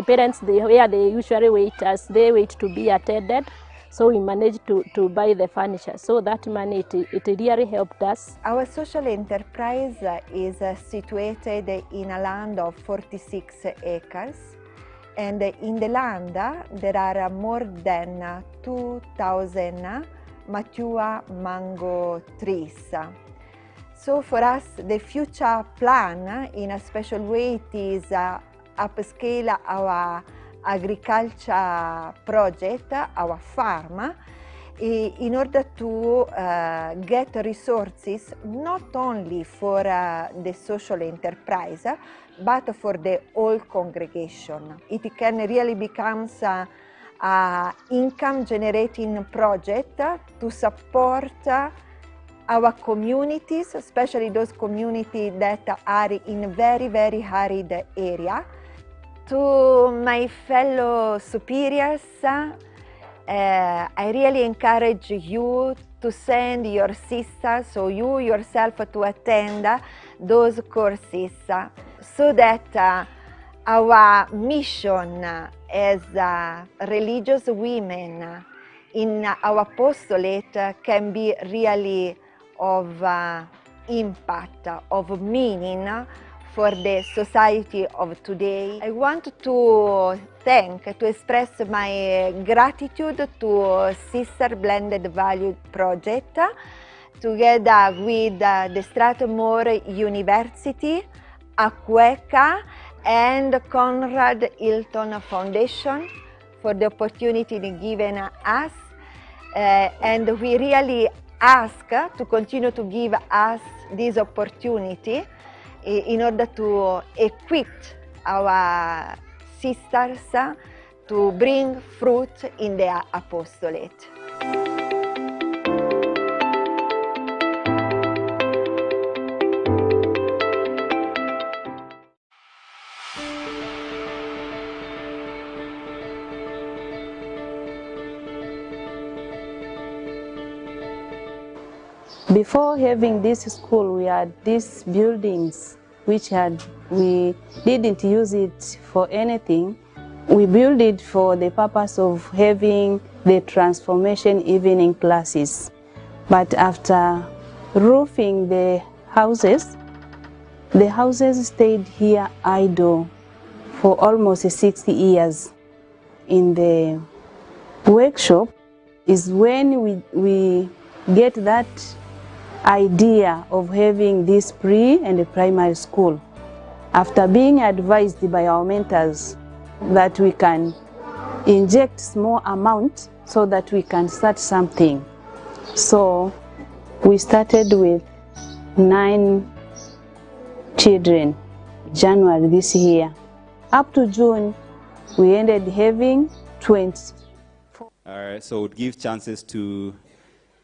parents, where they usually wait, as they wait to be attended. So we managed to buy the furniture. So that money, it really helped us. Our social enterprise is situated in a land of 46 acres. And in the land, there are more than 2,000 mature mango trees. So for us, the future plan, in a special way, it is upscale our agriculture project, our farm, in order to get resources not only for the social enterprise, but for the whole congregation. It can really become an income-generating project to support our communities, especially those communities that are in very, very arid area. To my fellow superiors, I really encourage you to send your sisters or you yourself to attend those courses so that our mission as religious women in our apostolate can be really of impact, of meaning for the society of today. I want to express my gratitude to Sister Blended Value Project, together with the Strathmore University, Akweka, and Conrad Hilton Foundation for the opportunity given us. And we really ask to continue to give us this opportunity in order to equip our sisters to bring fruit in their apostolate. Before having this school, we had these buildings which we didn't use it for anything. We built it for the purpose of having the transformation evening classes. But after roofing the houses stayed here idle for almost 60 years. In the workshop is when we get that idea of having this pre and primary school. After being advised by our mentors that we can inject small amount so that we can start something. So we started with 9 children, January this year. Up to June, we ended having 20. So it would give chances to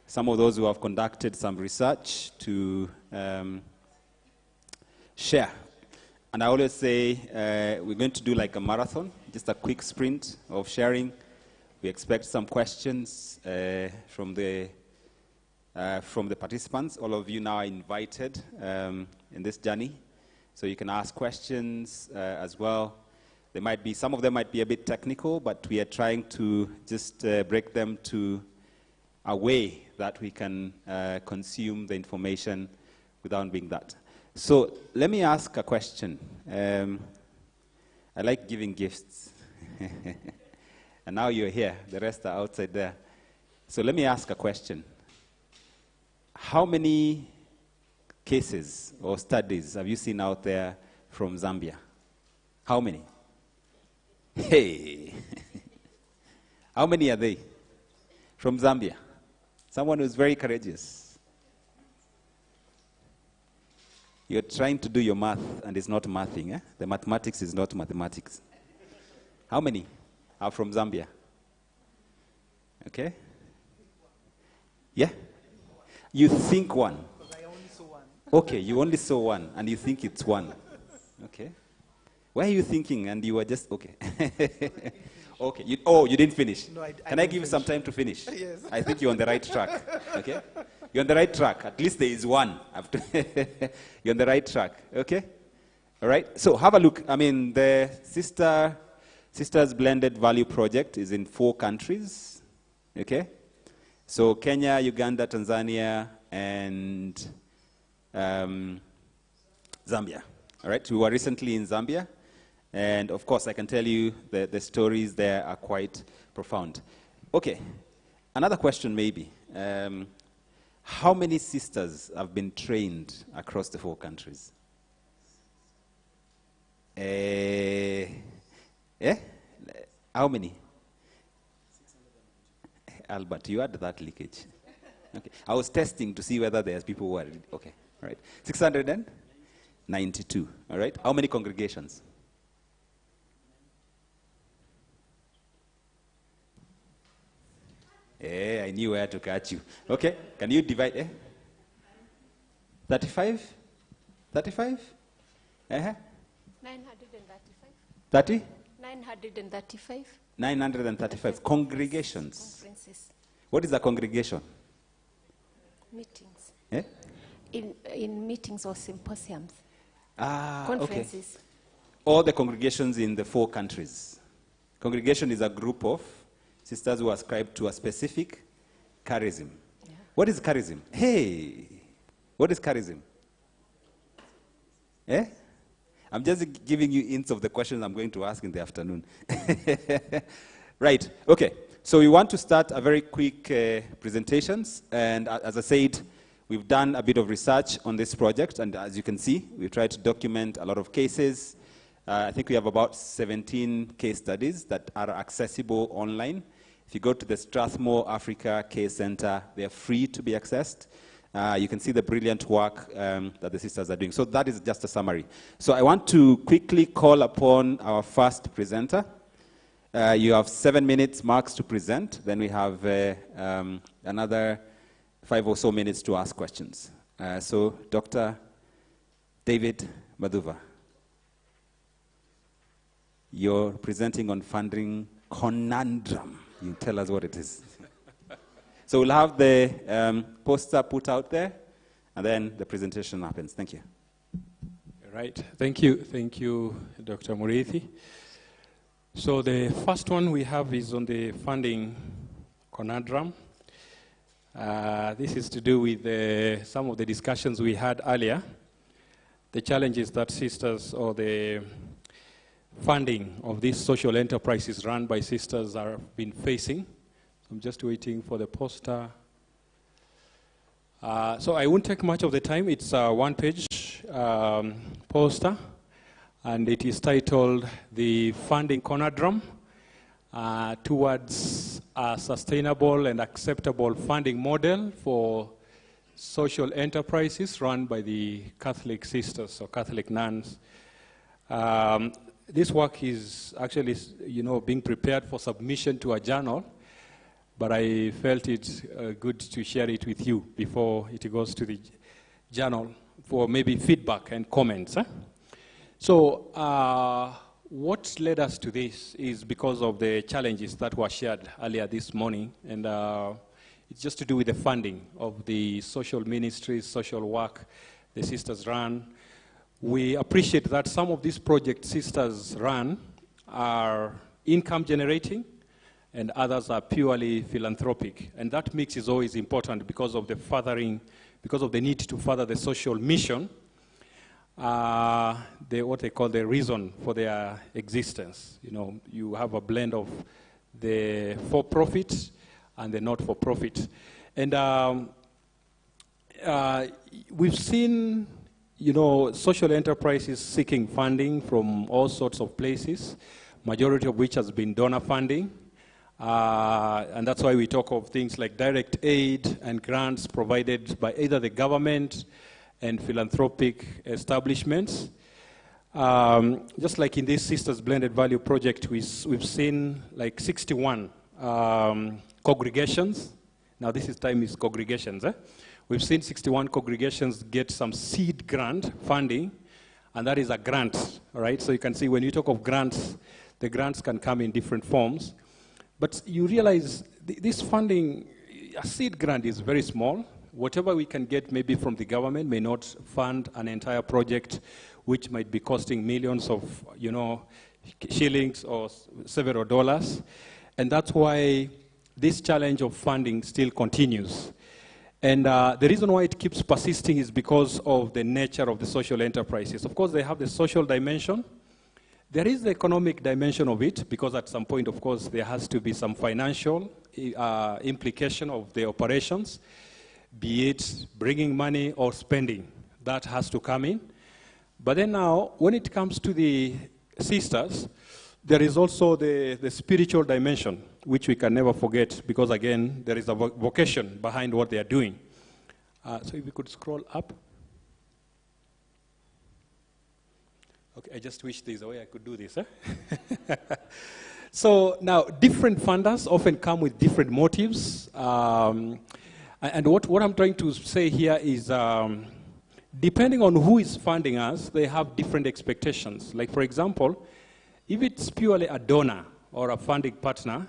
some of those who have conducted some research to share. And I always say we're going to do like a marathon, just a quick sprint of sharing. We expect some questions from the participants. All of you now are invited in this journey. So you can ask questions as well. Some of them might be a bit technical, but we are trying to just break them to a way that we can consume the information without being that. So let me ask a question. I like giving gifts. And now you're here. The rest are outside there. So let me ask a question. How many cases or studies have you seen out there from Zambia? How many? Hey! How many are they from Zambia? Someone who's very courageous. You're trying to do your math and it's not mathing. Eh? The mathematics is not mathematics. How many are from Zambia? Okay? Yeah? You think one. Okay, you only saw one and you think it's one. Okay. Why are you thinking? And you were just, okay. Okay. You didn't finish. No, Can I give you some time to finish? Yes. I think you're on the right track. Okay? You're on the right track. At least there is one. You're on the right track. Okay? All right? So have a look. I mean, the Sisters Blended Value Project is in 4 countries. Okay? So Kenya, Uganda, Tanzania, and Zambia. All right? We were recently in Zambia. And of course, I can tell you that the stories there are quite profound. Okay, another question maybe. How many sisters have been trained across the 4 countries? How many? Albert, you had that leakage. Okay, I was testing to see whether there's people who are, okay, all right. 692, all right. How many congregations? I knew where to catch you. Okay, can you divide? 35? 35? 935. 30? 935. 935 congregations. Conferences. What is a congregation? Meetings. Eh? In meetings or symposiums. Okay. Conferences. All the congregations in the 4 countries. Congregation is a group of sisters who are ascribed to a specific charism. Yeah. What is charism? Hey, what is charism? Eh? I'm just giving you hints of the questions I'm going to ask in the afternoon. Right, okay. So we want to start a very quick presentations. And as I said, we've done a bit of research on this project. And as you can see, we've tried to document a lot of cases. I think we have about 17 case studies that are accessible online. If you go to the Strathmore Africa Case Center, they are free to be accessed. You can see the brilliant work that the sisters are doing. So that is just a summary. So I want to quickly call upon our first presenter. You have 7 minutes max to present. Then we have another 5 or so minutes to ask questions. So Dr. David Madhuva, you're presenting on funding conundrum. You tell us what it is. So we'll have the poster put out there, and then the presentation happens. Thank you. Right. Thank you, Dr. Muriithi. So the first one we have is on the funding conundrum. This is to do with some of the discussions we had earlier, the challenges that sisters or the funding of these social enterprises run by sisters have been facing. I'm just waiting for the poster. So I won't take much of the time. It's a 1-page poster, and it is titled The Funding Conundrum Towards a Sustainable and Acceptable Funding Model for Social Enterprises Run by the Catholic Sisters or Catholic Nuns. This work is actually, being prepared for submission to a journal, but I felt it good to share it with you before it goes to the journal for maybe feedback and comments. So what led us to this is because of the challenges that were shared earlier this morning, and it's just to do with the funding of the social ministries, social work the sisters run. We appreciate that some of these projects sisters run are income generating and others are purely philanthropic. And that mix is always important because of the need to further the social mission, what they call the reason for their existence. You have a blend of the for-profit and the not-for-profit. And we've seen social enterprises seeking funding from all sorts of places, majority of which has been donor funding. And that's why we talk of things like direct aid and grants provided by either the government and philanthropic establishments. Just like in this Sisters Blended Value Project, we've seen like 61 congregations. Now this time is congregations. We've seen 61 congregations get some seed grant funding, and that is a grant, all right? So you can see when you talk of grants, the grants can come in different forms. But you realize this funding, a seed grant is very small. Whatever we can get maybe from the government may not fund an entire project which might be costing millions of, you know, shillings or several dollars. And that's why this challenge of funding still continues. And the reason why it keeps persisting is because of the nature of the social enterprises. Of course, they have the social dimension. There is the economic dimension of it, because at some point, of course, there has to be some financial implication of the operations, be it bringing money or spending. That has to come in. But then now, when it comes to the sisters, there is also the spiritual dimension, which we can never forget, because again, there is a vocation behind what they are doing. So if we could scroll up. Okay, I just wish there's a way I could do this. Eh? So now, different funders often come with different motives. And what I'm trying to say here is, depending on who is funding us, they have different expectations. Like, for example, if it's purely a donor or a funding partner,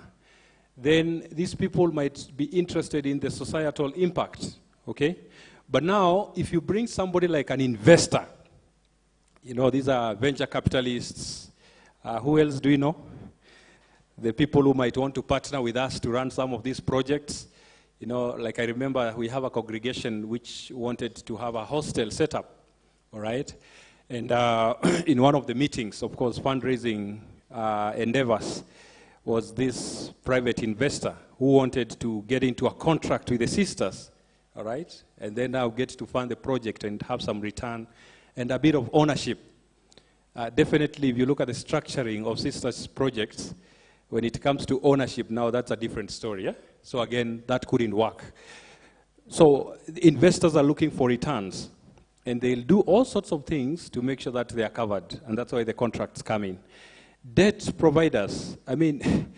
then these people might be interested in the societal impact, okay? But now, if you bring somebody like an investor, you know, these are venture capitalists. Who else do you know? The people who might want to partner with us to run some of these projects. You know, like I remember we have a congregation which wanted to have a hostel set up, all right? And in one of the meetings, of course, fundraising endeavors, was this private investor who wanted to get into a contract with the sisters, all right? And then now get to fund the project and have some return and a bit of ownership. Definitely, if you look at the structuring of sisters projects, when it comes to ownership, now that's a different story, yeah? So again, that couldn't work. So investors are looking for returns, and they'll do all sorts of things to make sure that they are covered, and that's why the contracts come in. Debt providers, I mean,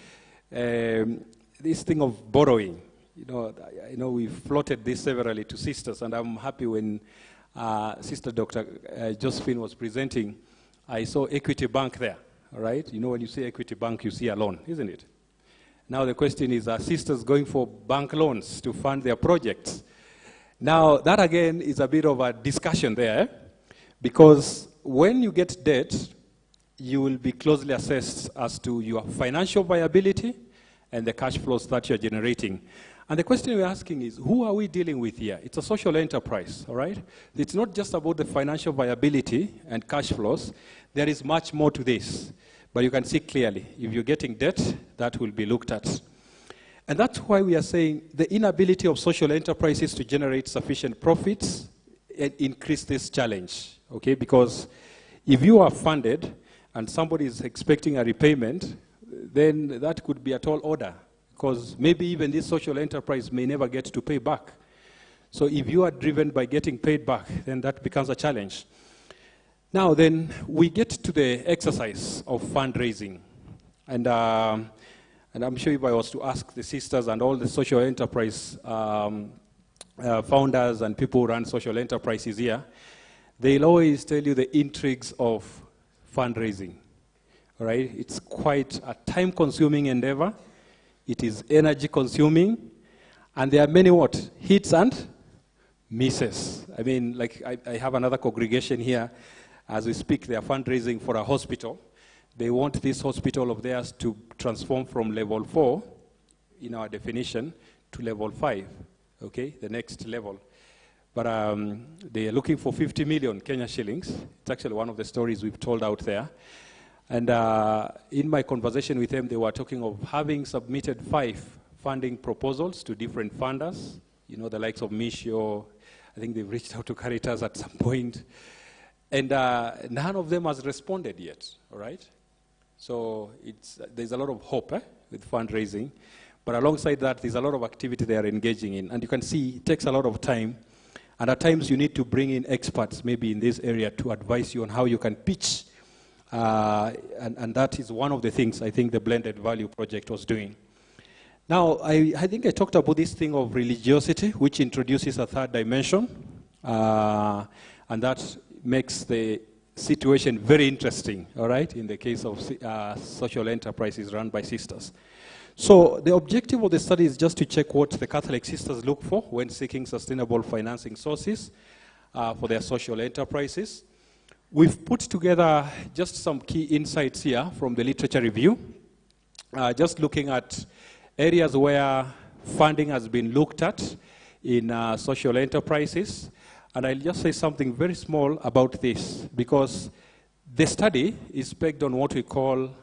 this thing of borrowing, you know, I know we've floated this severally to sisters, and I'm happy when Sister Dr. Josephine was presenting, I saw Equity Bank there, all right? You know, when you say Equity Bank, you see a loan, isn't it? Now the question is, are sisters going for bank loans to fund their projects? Now, that again is a bit of a discussion there, because when you get debt, you will be closely assessed as to your financial viability and the cash flows that you're generating. And the question we're asking is, who are we dealing with here? It's a social enterprise, all right? It's not just about the financial viability and cash flows. There is much more to this. But you can see clearly, if you're getting debt, that will be looked at. And that's why we are saying the inability of social enterprises to generate sufficient profits increase this challenge, okay? Because if you are funded and somebody is expecting a repayment, then that could be a tall order, because maybe even this social enterprise may never get to pay back. So if you are driven by getting paid back, then that becomes a challenge. Now then, we get to the exercise of fundraising. And I'm sure if I was to ask the sisters and all the social enterprise founders and people who run social enterprises here, they'll always tell you the intrigues of fundraising, all right? It's quite a time-consuming endeavor. It is energy-consuming. And there are many what? Hits and misses. I mean, like I have another congregation here. As we speak, they are fundraising for a hospital. They want this hospital of theirs to transform from level 4, in our definition, to level 5, okay, the next level. But they are looking for 50 million Kenya shillings. It's actually one of the stories we've told out there. And in my conversation with them, they were talking of having submitted 5 funding proposals to different funders, you know, the likes of Mishio. I think they've reached out to Caritas at some point. And none of them has responded yet, all right? So there's a lot of hope with fundraising. But alongside that, there's a lot of activity they are engaging in. And you can see it takes a lot of time. And at times you need to bring in experts maybe in this area to advise you on how you can pitch. And that is one of the things I think the Blended Value Project was doing. Now, I think I talked about this thing of religiosity, which introduces a third dimension. And that makes the situation very interesting, all right, in the case of social enterprises run by sisters. So the objective of the study is just to check what the Catholic sisters look for when seeking sustainable financing sources for their social enterprises. We've put together just some key insights here from the literature review, just looking at areas where funding has been looked at in social enterprises. And I'll just say something very small about this, because the study is pegged on what we call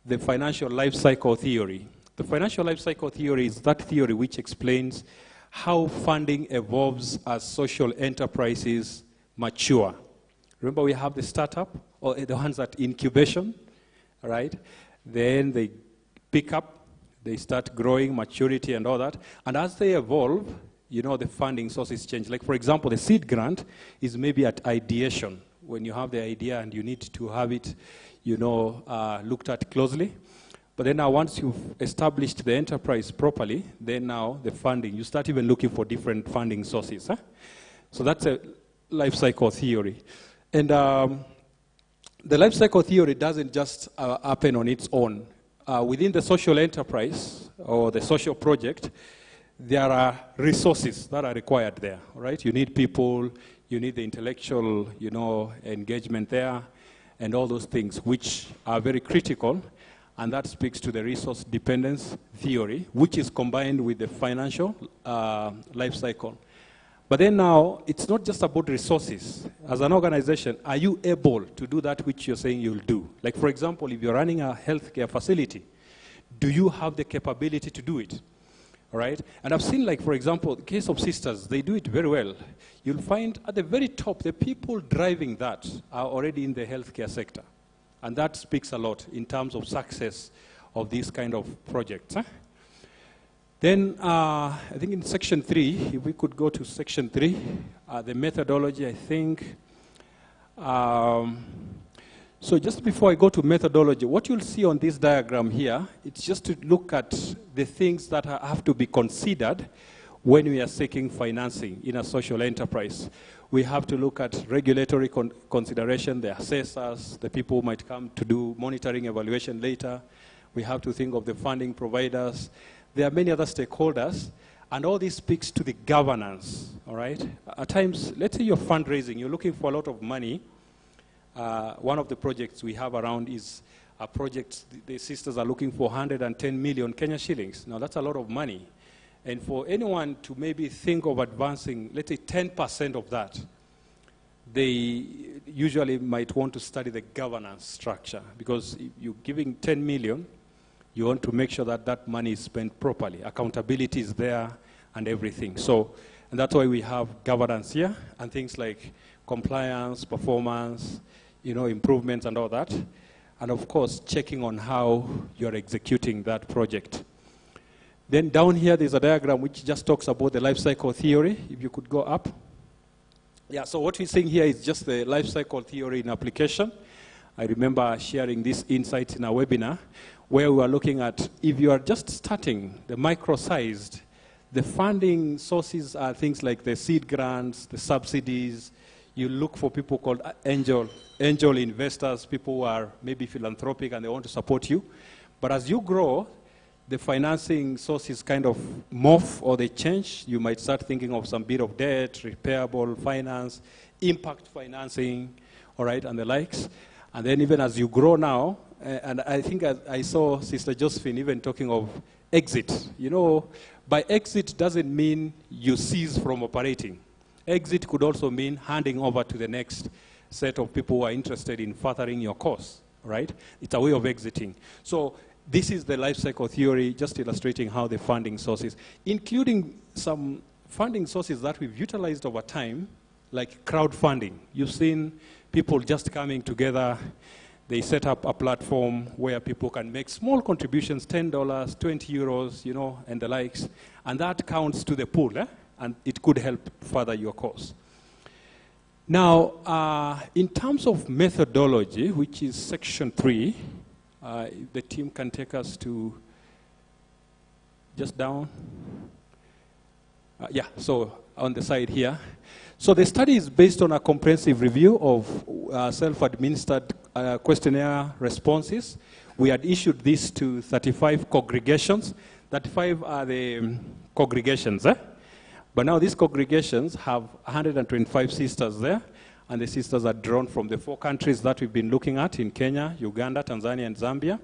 the financial life cycle theory. The financial life cycle theory is that theory which explains how funding evolves as social enterprises mature. Remember, we have the startup, or the ones at incubation, right? Then they pick up, they start growing, maturity and all that. And as they evolve, you know, the funding sources change. Like, for example, the seed grant is maybe at ideation, when you have the idea and you need to have it, you know, looked at closely. But then now once you've established the enterprise properly, then now the funding, you start even looking for different funding sources. Huh? So that's a life cycle theory. And the life cycle theory doesn't just happen on its own. Within the social enterprise or the social project, there are resources that are required there, right? You need people, you need the intellectual, you know, engagement there, and all those things, which are very critical, and that speaks to the resource dependence theory, which is combined with the financial life cycle. But then now, it's not just about resources. As an organization, are you able to do that which you're saying you'll do? Like, for example, if you're running a healthcare facility, do you have the capability to do it? All right? And I've seen, like, for example, the case of sisters, they do it very well. You'll find at the very top, the people driving that are already in the healthcare sector. And that speaks a lot in terms of success of these kind of projects. Huh? Then, I think in section 3, if we could go to section 3, the methodology, I think. So just before I go to methodology, what you'll see on this diagram here, it's just to look at the things that have to be considered when we are seeking financing in a social enterprise. We have to look at regulatory consideration, the assessors, the people who might come to do monitoring evaluation later. We have to think of the funding providers. There are many other stakeholders, and all this speaks to the governance, all right? At times, let's say you're fundraising, you're looking for a lot of money. One of the projects we have around is a project, the sisters are looking for 110 million Kenya shillings. Now, that's a lot of money. And for anyone to maybe think of advancing, let's say 10% of that, they usually might want to study the governance structure, because if you're giving 10 million, you want to make sure that that money is spent properly. Accountability is there and everything. So, and that's why we have governance here and things like compliance, performance, you know, improvements and all that. And of course, checking on how you're executing that project. Then down here, there's a diagram which just talks about the life cycle theory. If you could go up. Yeah, so what we're seeing here is just the life cycle theory in application. I remember sharing these insights in a webinar where we were looking at, if you are just starting, the micro-sized, the funding sources are things like the seed grants, the subsidies. You look for people called angel investors, people who are maybe philanthropic and they want to support you. But as you grow, the financing sources kind of morph or they change. You might start thinking of some bit of debt, repairable finance, impact financing, all right, and the likes. And then even as you grow now, and I think I saw Sister Josephine even talking of exit. You know, by exit doesn't mean you cease from operating. Exit could also mean handing over to the next set of people who are interested in furthering your cause, right? It's a way of exiting. So this is the life cycle theory, just illustrating how the funding sources, including some funding sources that we've utilized over time, like crowdfunding. You've seen people just coming together. They set up a platform where people can make small contributions, $10, 20 euros, you know, and the likes. And that counts to the pool, and it could help further your cause. Now, in terms of methodology, which is section 3, if the team can take us to just down. Yeah, so on the side here. So the study is based on a comprehensive review of self-administered questionnaire responses. We had issued this to 35 congregations. 35 are the congregations, But now these congregations have 125 sisters there, and the sisters are drawn from the 4 countries that we've been looking at in Kenya, Uganda, Tanzania, and Zambia.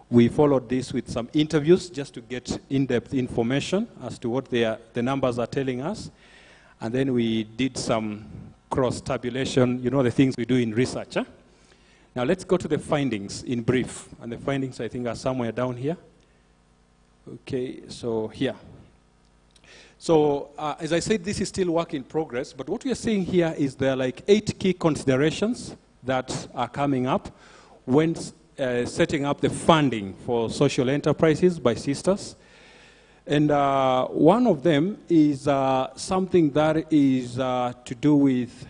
We followed this with some interviews just to get in-depth information as to what the numbers are telling us. And then we did some cross-tabulation, you know, the things we do in research. Now let's go to the findings in brief. And the findings, I think, are somewhere down here. Okay, so here. So as I said, this is still work in progress, but what we are seeing here is there are like 8 key considerations that are coming up when setting up the funding for social enterprises by sisters. And one of them is something that is to do with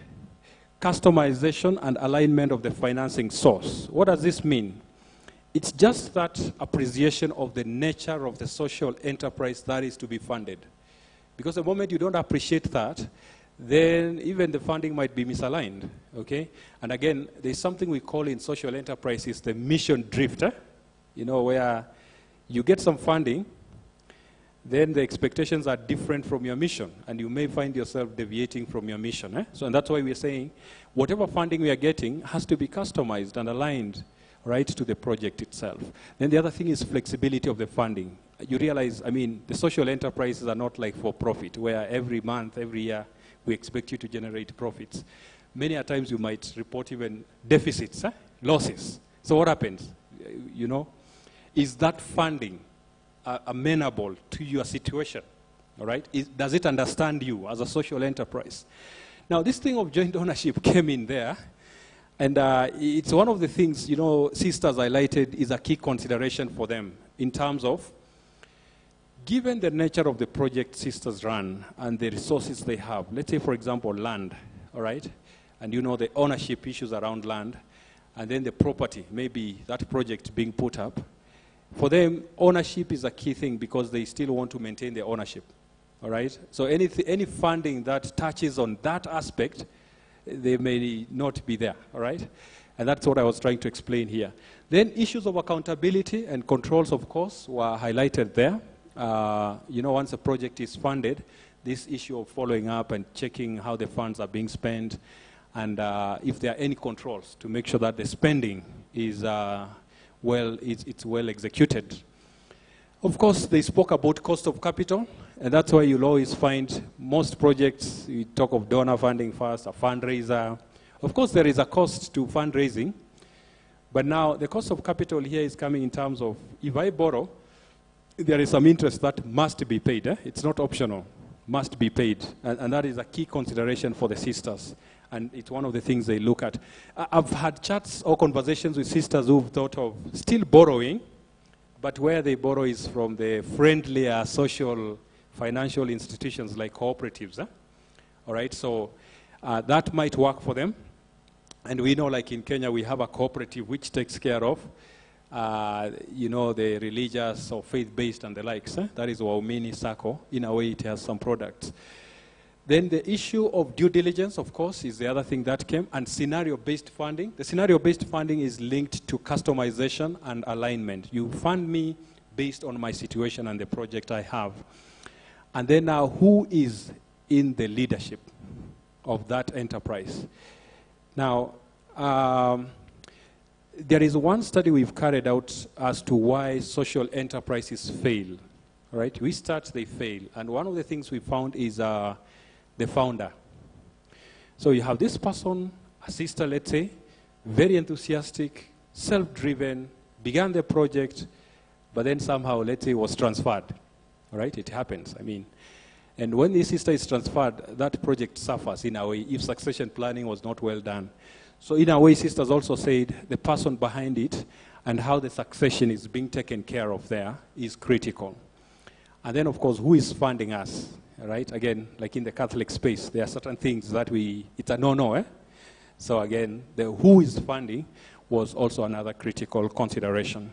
customization and alignment of the financing source. What does this mean? It's just that appreciation of the nature of the social enterprise that is to be funded. Because the moment you don't appreciate that, then even the funding might be misaligned, okay? And again, there's something we call in social enterprises the mission drift, you know, where you get some funding, then the expectations are different from your mission, and you may find yourself deviating from your mission. So and that's why we're saying whatever funding we are getting has to be customized and aligned, right, to the project itself. Then the other thing is flexibility of the funding. You realize, I mean, the social enterprises are not like for profit, where every month, every year, we expect you to generate profits. Many a times you might report even deficits, losses. So what happens? You know, is that funding amenable to your situation? All right? Does it understand you as a social enterprise? Now, this thing of joint ownership came in there, and it's one of the things, you know, sisters highlighted is a key consideration for them in terms of, given the nature of the project sisters run and the resources they have, let's say, for example, land, all right? And you know the ownership issues around land, and then the property, maybe that project being put up. For them, ownership is a key thing because they still want to maintain their ownership, all right? So any funding that touches on that aspect, they may not be there, all right? And that's what I was trying to explain here. Then issues of accountability and controls, of course, were highlighted there. You know, once a project is funded, this issue of following up and checking how the funds are being spent, and if there are any controls to make sure that the spending is it's well executed. Of course, they spoke about cost of capital, and that's why you'll always find most projects, you talk of donor funding first, a fundraiser. Of course, there is a cost to fundraising, but now the cost of capital here is coming in terms of, if I borrow, there is some interest that must be paid. It's not optional, must be paid. And that is a key consideration for the sisters. And it's one of the things they look at. I've had chats or conversations with sisters who've thought of still borrowing, but where they borrow is from the friendlier social financial institutions like cooperatives. All right, so that might work for them. And we know, like in Kenya, we have a cooperative which takes care of you know, the religious or faith-based and the likes. That is Waumini Sacco. In a way, it has some products. Then the issue of due diligence, of course, is the other thing that came, and scenario-based funding. The scenario-based funding is linked to customization and alignment. You fund me based on my situation and the project I have. And then now, who is in the leadership of that enterprise? Now, there is one study we've carried out as to why social enterprises fail, right? We start, they fail. And one of the things we found is the founder. So you have this person, a sister, let's say, very enthusiastic, self-driven, began the project, but then somehow, let's say, was transferred, all right? It happens, I mean. And when the sister is transferred, that project suffers in a way if succession planning was not well done. So in a way, sisters also said the person behind it and how the succession is being taken care of there is critical. And then, of course, who is funding us, right? Again, like in the Catholic space, there are certain things that it's a no-no, So again, the who is funding was also another critical consideration.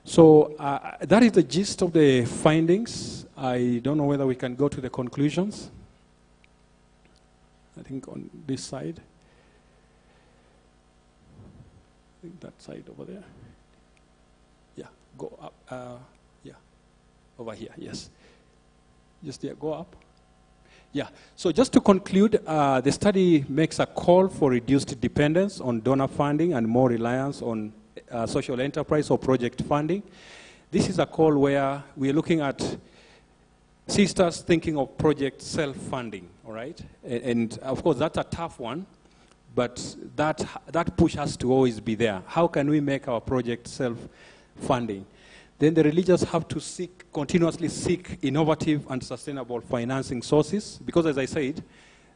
So that is the gist of the findings. I don't know whether we can go to the conclusions. I think on this side. think that side over there. Yeah, go up. Yeah, over here, yes. Just there, go up. Yeah, so just to conclude, the study makes a call for reduced dependence on donor funding and more reliance on social enterprise or project funding. This is a call where we're looking at sisters thinking of project self-funding, all right? And of course, that's a tough one, but that push has to always be there. How can we make our project self-funding? Then the religious have to continuously seek innovative and sustainable financing sources, because as I said,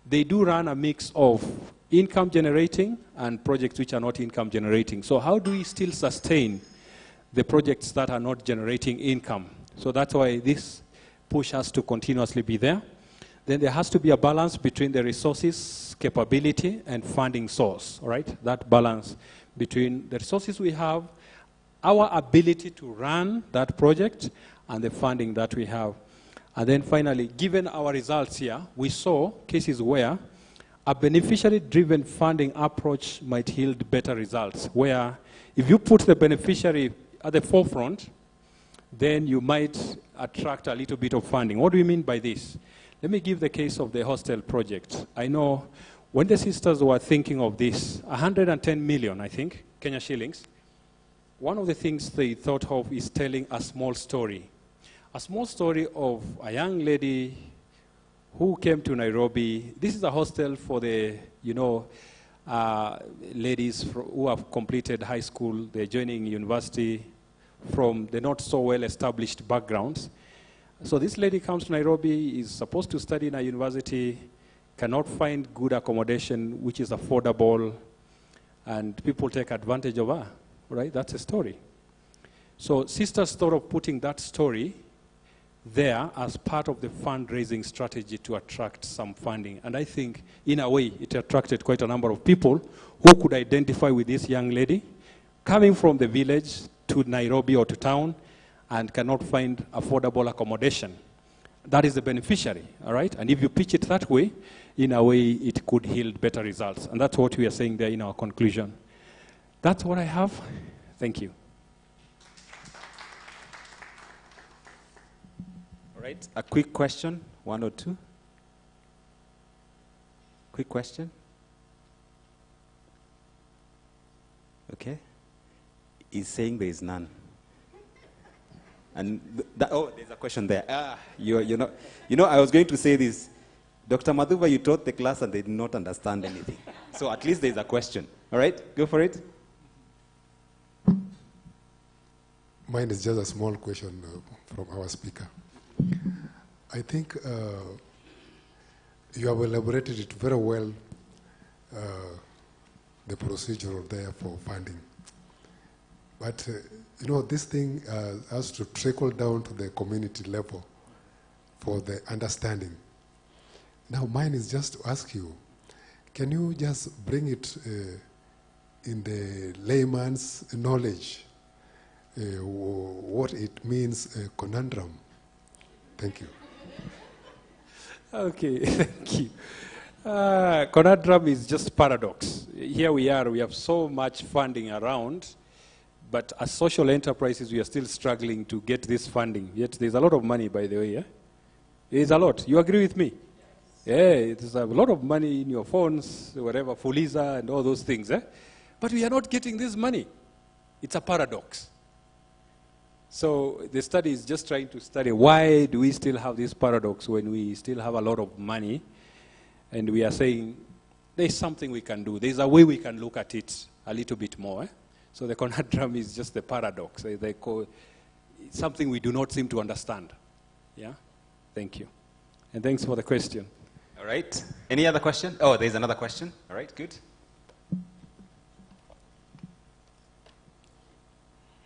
they do run a mix of income generating and projects which are not income generating. So how do we still sustain the projects that are not generating income? So that's why this push has to continuously be there. Then there has to be a balance between the resources, capability, and funding source, all right? That balance between the resources we have, our ability to run that project, and the funding that we have. And then finally, given our results here, we saw cases where a beneficiary-driven funding approach might yield better results, where if you put the beneficiary at the forefront, then you might attract a little bit of funding. What do we mean by this? Let me give the case of the hostel project. I know when the sisters were thinking of this, 110 million, I think, Kenya shillings, one of the things they thought of is telling a small story. A small story of a young lady who came to Nairobi. This is a hostel for the, ladies who have completed high school, they're joining university from the not so well established backgrounds. So this lady comes to Nairobi, is supposed to study in a university, cannot find good accommodation which is affordable, and people take advantage of her, right? That's a story. So sisters thought of putting that story there as part of the fundraising strategy to attract some funding. And I think, in a way, it attracted quite a number of people who could identify with this young lady coming from the village to Nairobi or to town and cannot find affordable accommodation. That is the beneficiary, all right? And if you pitch it that way, in a way, it could yield better results. And that's what we are saying there in our conclusion. That's what I have. Thank you. All right, a quick question, one or two. Quick question. Okay. He's saying there is none. And oh, there's a question there. I was going to say this. Dr. Madhuva, you taught the class and they did not understand anything. So at least there's a question. All right, go for it. Mine is just a small question from our speaker. I think you have elaborated it very well, the procedure there for funding. But, this thing has to trickle down to the community level for the understanding. Now, mine is just to ask you, can you just bring it in the layman's knowledge, what it means, conundrum? Thank you. Okay, thank you. Conundrum is just paradox. Here we are, we have so much funding around, but as social enterprises, we are still struggling to get this funding. Yet there's a lot of money, by the way. Yeah? There's a lot. You agree with me? Yeah, there's a lot of money in your phones, whatever, Fuliza and all those things. Eh? But we are not getting this money. It's a paradox. So the study is just trying to study why do we still have this paradox when we still have a lot of money, and we are saying there's something we can do. There's a way we can look at it a little bit more. Eh? So the conundrum is just the paradox. They call it's something we do not seem to understand. Yeah? Thank you. And thanks for the question. All right. Any other question? Oh, there's another question. All right, good.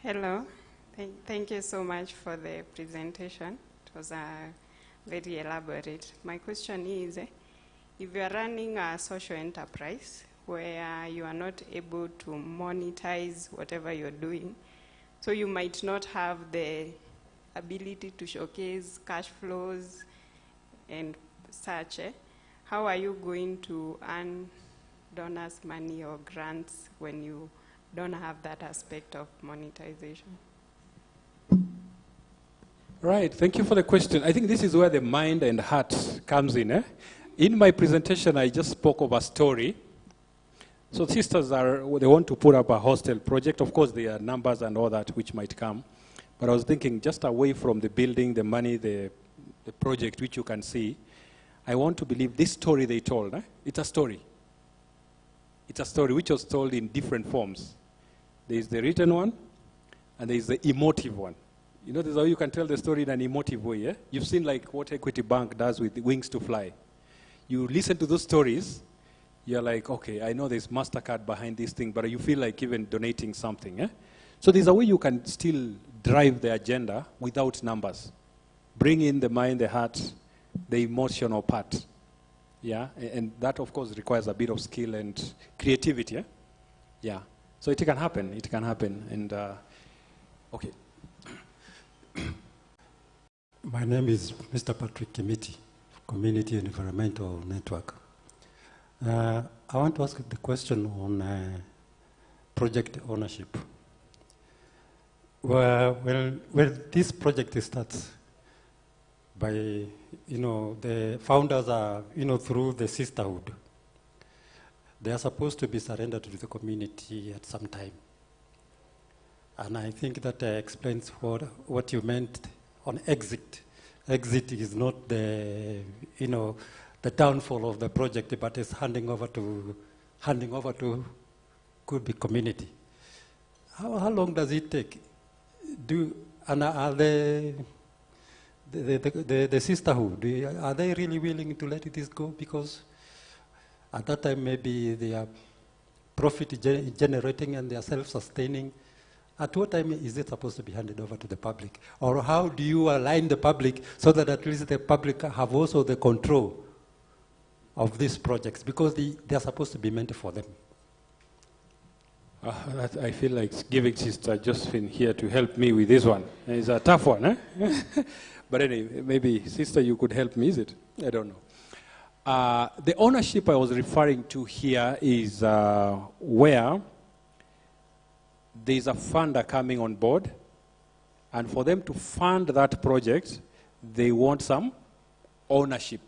Hello. Thank you so much for the presentation. It was very elaborate. My question is, if you are running a social enterprise where you are not able to monetize whatever you're doing, so you might not have the ability to showcase cash flows and such, how are you going to earn donors' money or grants when you don't have that aspect of monetization. Right, thank you for the question. I think this is where the mind and heart comes in. In my presentation, I just spoke of a story. So sisters they want to put up a hostel project. Of course, there are numbers and all that which might come. But I was thinking just away from the building, the money, the project which you can see, I want to believe this story they told, it's a story. It's a story which was told in different forms. There is the written one, and there is the emotive one. You know, this is how you can tell the story in an emotive way. Eh? You've seen like what Equity Bank does with Wings to Fly. You listen to those stories, you're like, okay, I know there's MasterCard behind this thing, but you feel like even donating something. Eh? So there's a way you can still drive the agenda without numbers. Bring in the mind, the heart, the emotional part. Yeah, and that, of course, requires a bit of skill and creativity. Eh? Yeah, so it can happen. It can happen. And, okay. My name is Mr. Patrick Kimiti, Community Environmental Network. I want to ask the question on project ownership. Well, when this project starts, by, the founders are, through the sisterhood, they are supposed to be surrendered to the community at some time. And I think that explains what you meant on exit. Exit is not the downfall of the project, but it's handing over to could be community. How long does it take? And are the sisterhood, are they really willing to let this go? Because at that time maybe they are profit generating and they are self-sustaining. At what time is it supposed to be handed over to the public? Or how do you align the public so that at least the public have also the control of these projects? Because they are supposed to be meant for them. I feel like giving Sister Josephine here to help me with this one. It's a tough one, eh? But anyway, maybe, Sister, you could help me, is it? I don't know. The ownership I was referring to here is where there's a funder coming on board, and for them to fund that project, they want some ownership.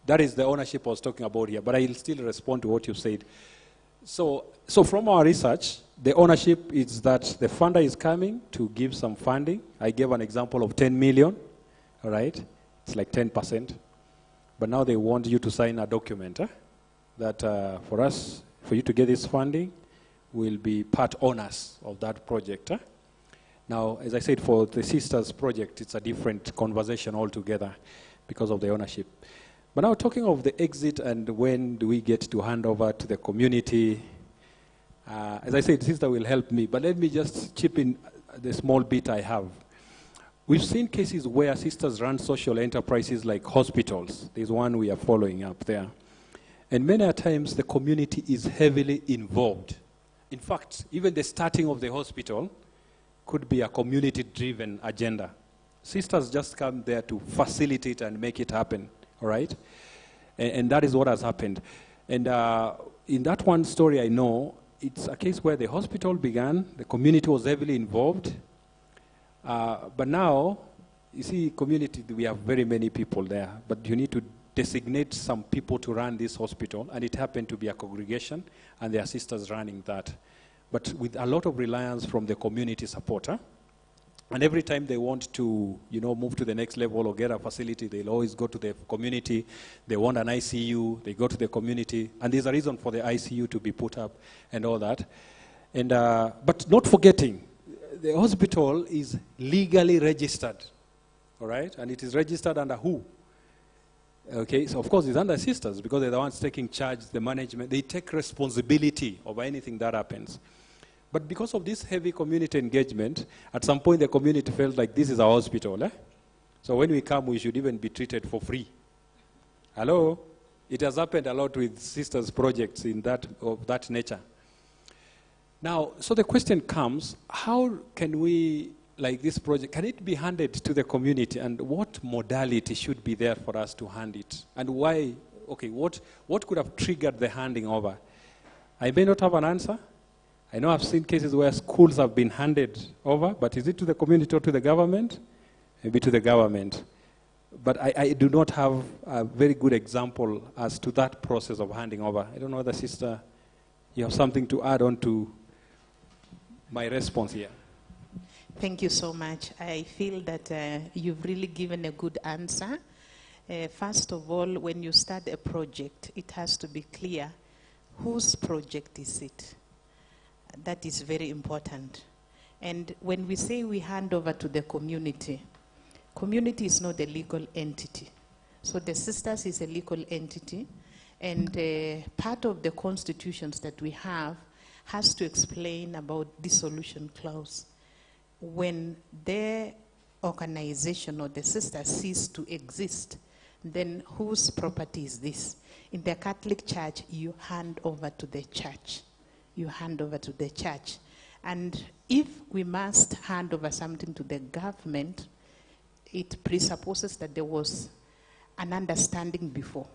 That is the ownership I was talking about here, but I'll still respond to what you said. So from our research, the ownership is that the funder is coming to give some funding. I gave an example of 10 million, all right? It's like 10%. But now they want you to sign a document that for you to get this funding, will be part owners of that project. Now, as I said, for the Sisters project, it's a different conversation altogether because of the ownership. But now talking of the exit and when do we get to hand over to the community, as I said, Sister will help me, but let me just chip in the small bit I have. We've seen cases where sisters run social enterprises like hospitals. There's one we are following up there. And many a times the community is heavily involved. In fact, even the starting of the hospital could be a community-driven agenda. Sisters just come there to facilitate and make it happen, all right? And that is what has happened. And in that one story I know, it's a case where the hospital began, the community was heavily involved, but now, you see, community, we have very many people there, but you need to designate some people to run this hospital, and it happened to be a congregation, and their sisters running that. But with a lot of reliance from the community support. And every time they want to, move to the next level or get a facility, they'll always go to the community. They want an ICU, they go to the community, and there's a reason for the ICU to be put up and all that. And but not forgetting, the hospital is legally registered, all right? And it is registered under who? Okay, so of course it's under sisters because they're the ones taking charge, the management. They take responsibility of anything that happens. But because of this heavy community engagement, at some point the community felt like this is our hospital. So when we come, we should even be treated for free. Hello? It has happened a lot with sisters projects of that nature. Now, so the question comes, how can we, like this project, can it be handed to the community, and what modality should be there for us to hand it? And why, okay, what could have triggered the handing over? I may not have an answer, I know I've seen cases where schools have been handed over, but is it to the community or to the government? Maybe to the government. But I do not have a very good example as to that process of handing over. I don't know whether, sister, you have something to add on to my response here. Thank you so much. I feel that you've really given a good answer. First of all, when you start a project, it has to be clear whose project is it. That is very important. And when we say we hand over to the community, community is not a legal entity. So the sisters is a legal entity, and part of the constitutions that we have has to explain about dissolution clause. When their organization or the sister cease to exist, then whose property is this? In the Catholic Church, you hand over to the church. You hand over to the church. And if we must hand over something to the government, it presupposes that there was an understanding before.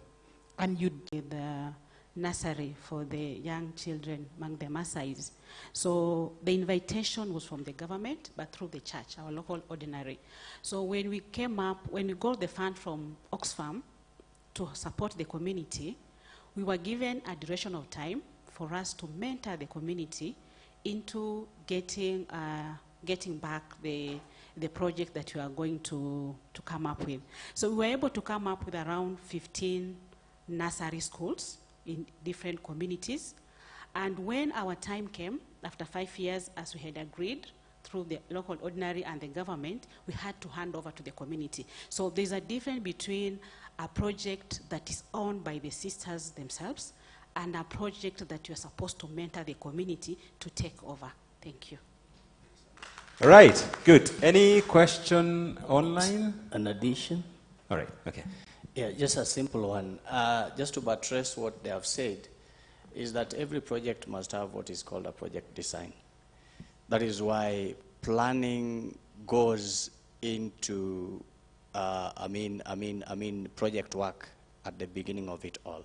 And you did the nursery for the young children among the Maasais. So the invitation was from the government, but through the church, our local ordinary. So when we came up, when we got the fund from Oxfam to support the community, we were given a duration of time for us to mentor the community into getting back the project that we are going to come up with. So we were able to come up with around 15 nursery schools in different communities. And when our time came, after 5 years, as we had agreed through the local ordinary and the government, we had to hand over to the community. So there's a difference between a project that is owned by the sisters themselves and a project that you're supposed to mentor the community to take over. Thank you. All right, good. Any question online? An addition? All right, okay. Yeah, just a simple one. Just to buttress what they have said, is that every project must have what is called a project design. That is why planning goes into, project work at the beginning of it all.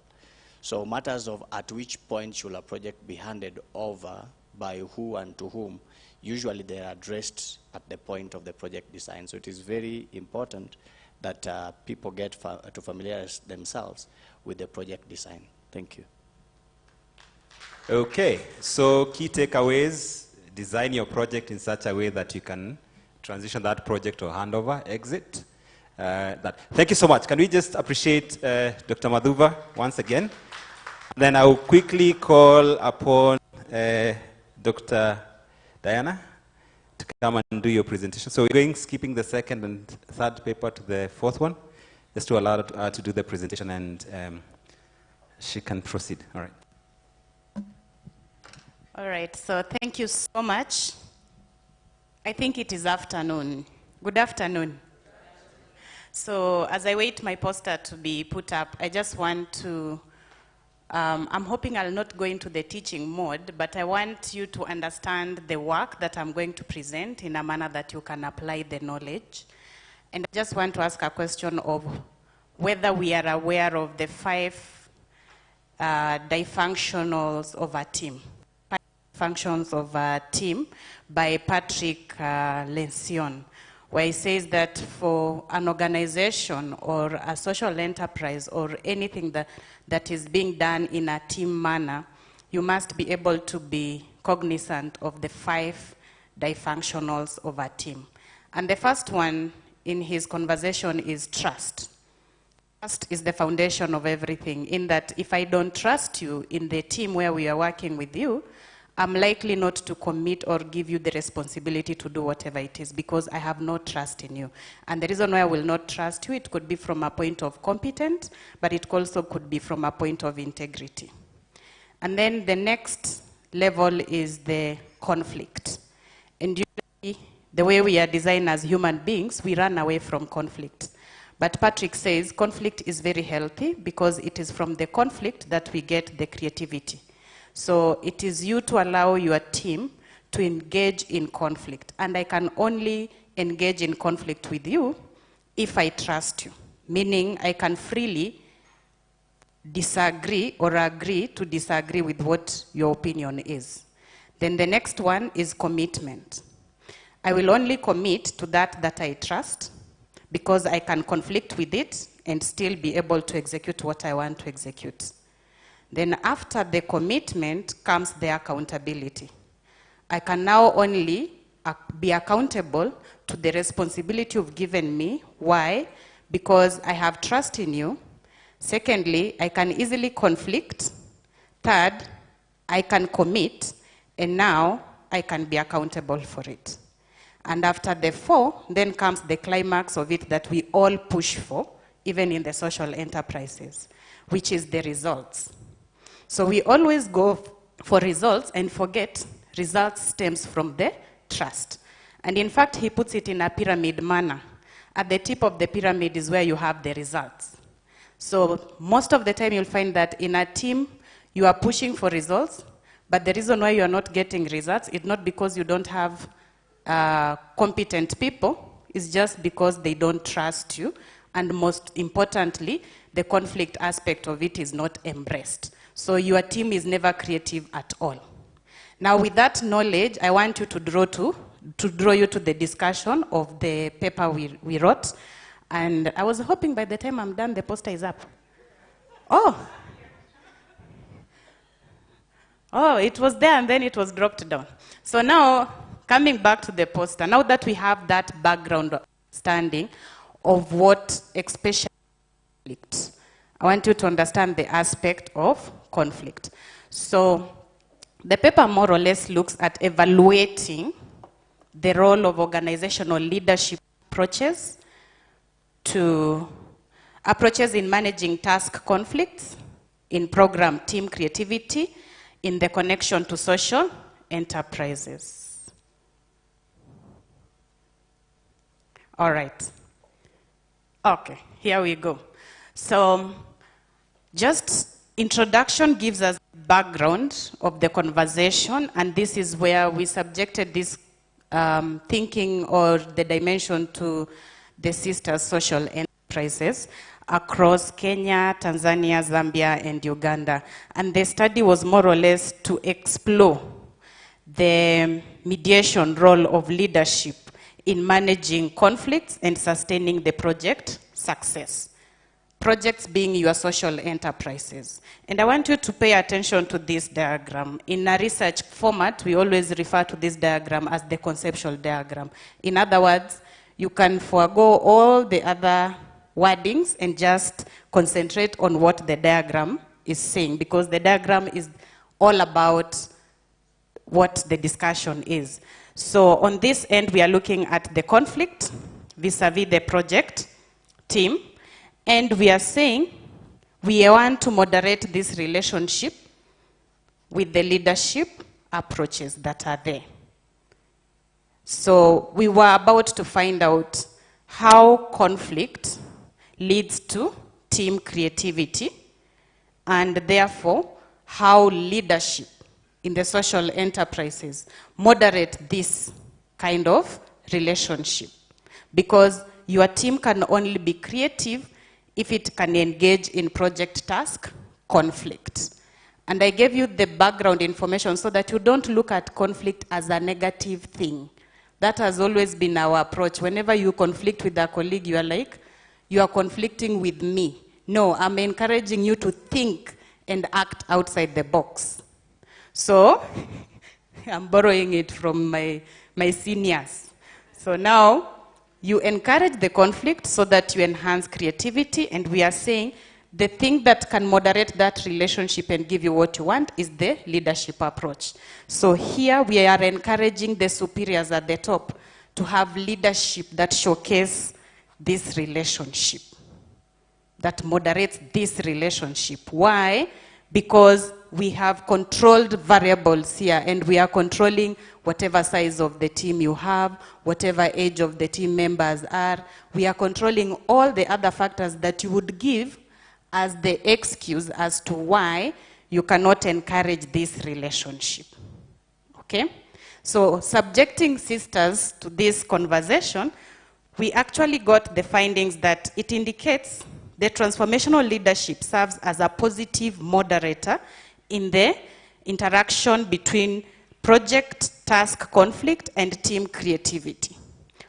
So matters of at which point should a project be handed over by who and to whom, usually they are addressed at the point of the project design. So it is very important that people get to familiarize themselves with the project design. Thank you. Okay, so key takeaways: design your project in such a way that you can transition that project or handover, exit. Thank you so much. Can we just appreciate Dr. Mathuva once again? Then I will quickly call upon Dr. Diana to come and do your presentation. So we're going, skipping the second and third paper to the fourth one, just to allow her to do the presentation, and she can proceed. All right. All right, so thank you so much. I think it is afternoon. Good afternoon. So as I wait my poster to be put up, I just want to, I'm hoping I'll not go into the teaching mode, but I want you to understand the work that I'm going to present in a manner that you can apply the knowledge. And I just want to ask a question of whether we are aware of the 5 dysfunctionals of a team. Functions of a team by Patrick Lencioni, where he says that for an organization or a social enterprise or anything that is being done in a team manner, you must be able to be cognizant of the 5 dysfunctionals of a team. And the first one in his conversation is trust. Trust is the foundation of everything, in that if I don't trust you in the team where we are working with you, I'm likely not to commit or give you the responsibility to do whatever it is, because I have no trust in you. And the reason why I will not trust you, it could be from a point of competence, but it also could be from a point of integrity. And then the next level is the conflict. And usually, the way we are designed as human beings, we run away from conflict. But Patrick says conflict is very healthy, because it is from the conflict that we get the creativity. So it is you to allow your team to engage in conflict. And I can only engage in conflict with you if I trust you, meaning I can freely disagree or agree to disagree with what your opinion is. Then the next one is commitment. I will only commit to that I trust, because I can conflict with it and still be able to execute what I want to execute. Then after the commitment comes the accountability. I can now only be accountable to the responsibility you've given me. Why? Because I have trust in you. Secondly, I can easily conflict. Third, I can commit, and now I can be accountable for it. And after the 4, then comes the climax of it that we all push for, even in the social enterprises, which is the results. So we always go for results and forget results stems from the trust. And in fact, he puts it in a pyramid manner. At the tip of the pyramid is where you have the results. So most of the time you'll find that in a team, you are pushing for results, but the reason why you are not getting results is not because you don't have competent people, it's just because they don't trust you, and most importantly, the conflict aspect of it is not embraced. So your team is never creative at all. Now with that knowledge, I want you to draw you to the discussion of the paper we wrote. And I was hoping by the time I'm done, the poster is up. Oh, it was there and then it was dropped down. So now, coming back to the poster, now that we have that background understanding of what especially conflict, I want you to understand the aspect of conflict. So the paper more or less looks at evaluating the role of organizational leadership approaches in managing task conflicts, in program team creativity, in the connection to social enterprises. All right. Okay, here we go. So just introduction gives us background of the conversation, and this is where we subjected this thinking or the dimension to the sister social enterprises across Kenya, Tanzania, Zambia, and Uganda. And the study was more or less to explore the mediation role of leadership in managing conflicts and sustaining the project success. Projects being your social enterprises. And I want you to pay attention to this diagram. In a research format, we always refer to this diagram as the conceptual diagram. In other words, you can forego all the other wordings and just concentrate on what the diagram is saying, because the diagram is all about what the discussion is. So on this end, we are looking at the conflict vis-a-vis the project team, and we are saying we want to moderate this relationship with the leadership approaches that are there. So we were about to find out how conflict leads to team creativity, and therefore how leadership in the social enterprises moderate this kind of relationship. Because your team can only be creative if it can engage in project task conflict. And I gave you the background information so that you don't look at conflict as a negative thing. That has always been our approach. Whenever you conflict with a colleague, you are like, you are conflicting with me. No, I'm encouraging you to think and act outside the box. So, I'm borrowing it from my seniors. So now, you encourage the conflict so that you enhance creativity, and we are saying the thing that can moderate that relationship and give you what you want is the leadership approach. So here we are encouraging the superiors at the top to have leadership that showcase this relationship, that moderates this relationship. Why? Because we have controlled variables here, and we are controlling whatever size of the team you have, whatever age of the team members are. We are controlling all the other factors that you would give as the excuse as to why you cannot encourage this relationship. Okay? So subjecting sisters to this conversation, we actually got the findings that it indicates the transformational leadership serves as a positive moderator in the interaction between project task conflict, and team creativity.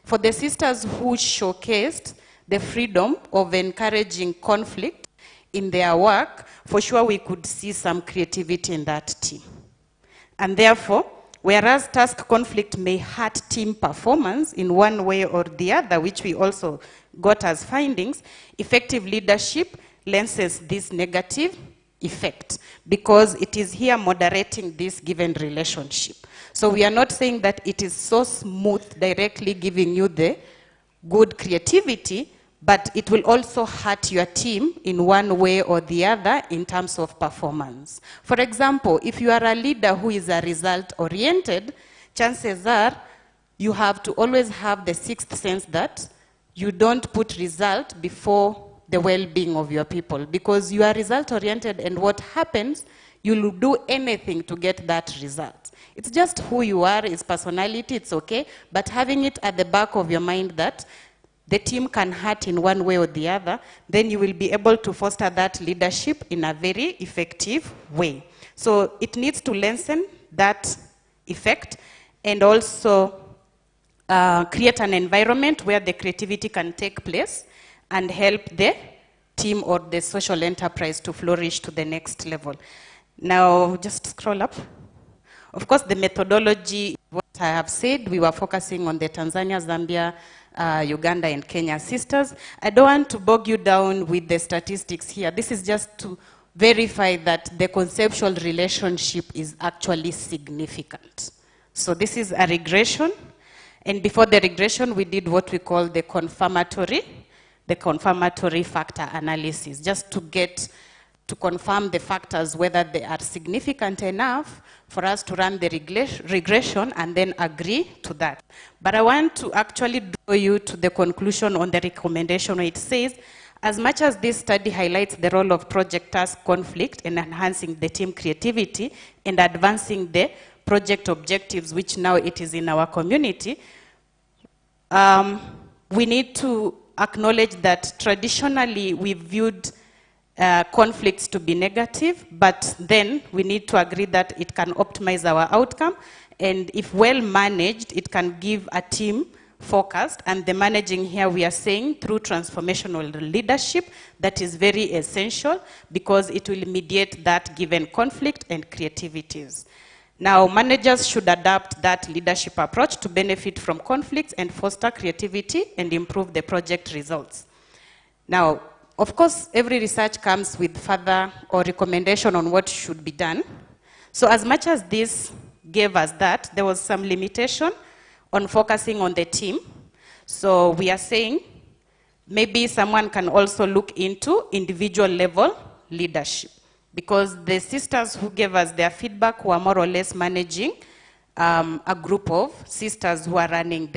For the sisters who showcased the freedom of encouraging conflict in their work, for sure we could see some creativity in that team. And therefore, whereas task conflict may hurt team performance in one way or the other, which we also got as findings, effective leadership lenses this negative effect because it is here moderating this given relationship. So we are not saying that it is so smooth directly giving you the good creativity, but it will also hurt your team in one way or the other in terms of performance. For example, if you are a leader who is a result-oriented, chances are you have to always have the sixth sense that you don't put result before the well-being of your people, because you are result-oriented, and what happens, you'll do anything to get that result. It's just who you are, it's personality, it's okay, but having it at the back of your mind that the team can hurt in one way or the other, then you will be able to foster that leadership in a very effective way. So it needs to lessen that effect and also create an environment where the creativity can take place and help the team or the social enterprise to flourish to the next level. Now, just scroll up. Of course, the methodology, what I have said, we were focusing on the Tanzania, Zambia, Uganda, and Kenya sisters. I don't want to bog you down with the statistics here. This is just to verify that the conceptual relationship is actually significant. So this is a regression. And before the regression, we did what we call the confirmatory factor analysis, just to get to confirm the factors, whether they are significant enough for us to run the regression and then agree to that. But I want to actually draw you to the conclusion on the recommendation where it says, as much as this study highlights the role of project task conflict in enhancing the team creativity and advancing the project objectives, which now it is in our community, we need to acknowledge that traditionally we viewed conflicts to be negative, but then we need to agree that it can optimize our outcome, and if well managed, it can give a team focused, and the managing here we are saying through transformational leadership that is very essential because it will mediate that given conflict and creativities. Now, managers should adapt that leadership approach to benefit from conflicts and foster creativity and improve the project results. Now, of course, every research comes with further or recommendation on what should be done. So as much as this gave us that, there was some limitation on focusing on the team. So we are saying maybe someone can also look into individual level leadership, because the sisters who gave us their feedback were more or less managing a group of sisters who are running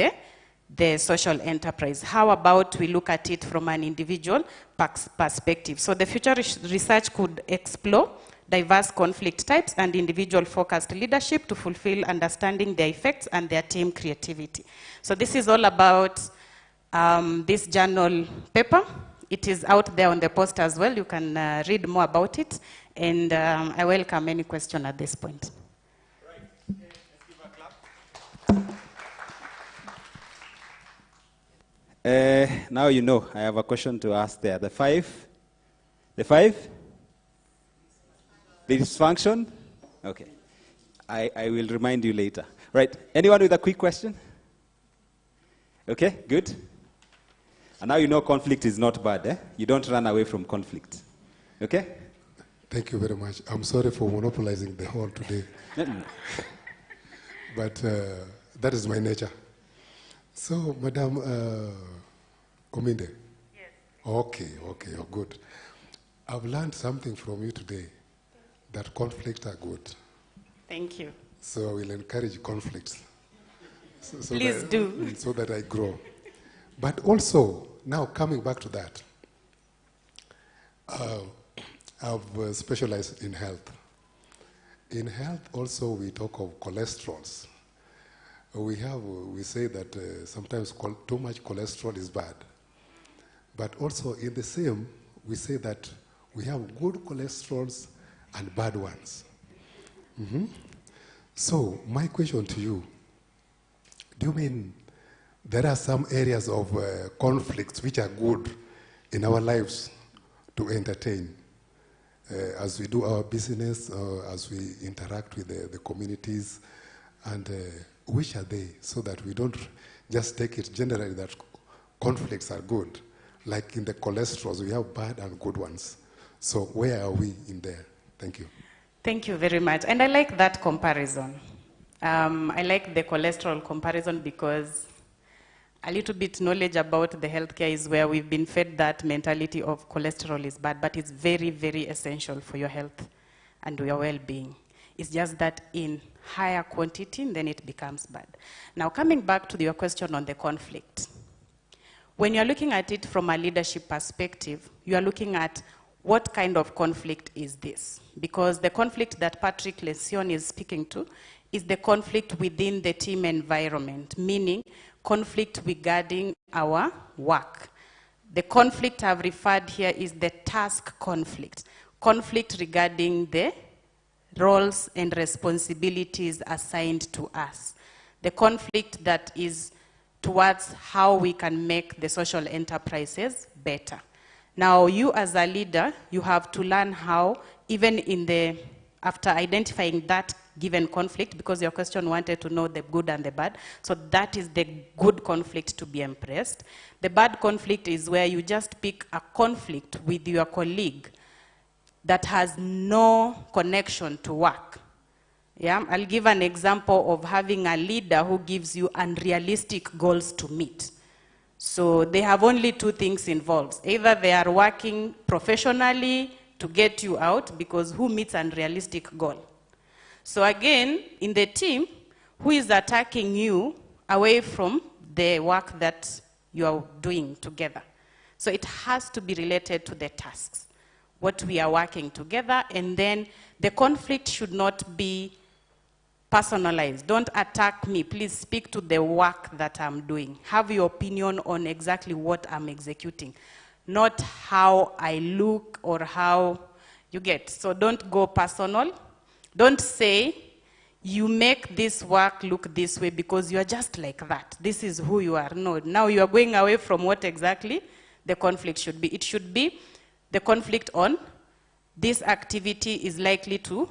the social enterprise. How about we look at it from an individual perspective? So the future research could explore diverse conflict types and individual focused leadership to fulfill understanding their effects and their team creativity. So this is all about this journal paper. It is out there on the post as well. You can read more about it. And I welcome any question at this point. Right. Okay, let's give a clap. Now you know, I have a question to ask there. The five? The dysfunction? Okay. I will remind you later. Right. Anyone with a quick question? Okay, good. And now you know conflict is not bad, eh? You don't run away from conflict. Okay? Thank you very much. I'm sorry for monopolizing the hall today. But that is my nature. So, Madam Ominde. Yes. Okay, oh, good. I've learned something from you today, that conflicts are good. Thank you. So I will encourage conflicts. So Please do. So that I grow. But also, now coming back to that, I've specialized in health. In health also we talk of cholesterols. We say that sometimes too much cholesterol is bad. But also in the same, we say that we have good cholesterols and bad ones. Mm-hmm. So my question to you, do you mean there are some areas of conflicts which are good in our lives to entertain as we do our business, as we interact with the communities, and which are they, so that we don't just take it generally that conflicts are good. Like in the cholesterols, we have bad and good ones. So where are we in there? Thank you. Thank you very much. And I like that comparison. I like the cholesterol comparison because a little bit knowledge about the healthcare is where we've been fed that mentality of cholesterol is bad, but it's very, very essential for your health and your well-being. It's just that in higher quantity, then it becomes bad. Now, coming back to your question on the conflict. When you're looking at it from a leadership perspective, you are looking at what kind of conflict is this? Because the conflict that Patrick Lesion is speaking to is the conflict within the team environment, meaning conflict regarding our work. The conflict I've referred here is the task conflict. Conflict regarding the roles and responsibilities assigned to us. The conflict that is towards how we can make the social enterprises better. Now, you as a leader, you have to learn how, even in the, after identifying that given conflict, because your question wanted to know the good and the bad, so that is the good conflict to be embraced. The bad conflict is where you just pick a conflict with your colleague that has no connection to work. Yeah, I'll give an example of having a leader who gives you unrealistic goals to meet. So they have only two things involved. Either they are working professionally to get you out, because who meets unrealistic goal? So again, in the team, who is attacking you away from the work that you are doing together? So it has to be related to the tasks, what we are working together, and then the conflict should not be personalized. Don't attack me. Please speak to the work that I'm doing. Have your opinion on exactly what I'm executing, not how I look or how you get. So don't go personal. Don't say, you make this work look this way because you are just like that. This is who you are. No, now you are going away from what exactly the conflict should be. It should be the conflict on this activity is likely to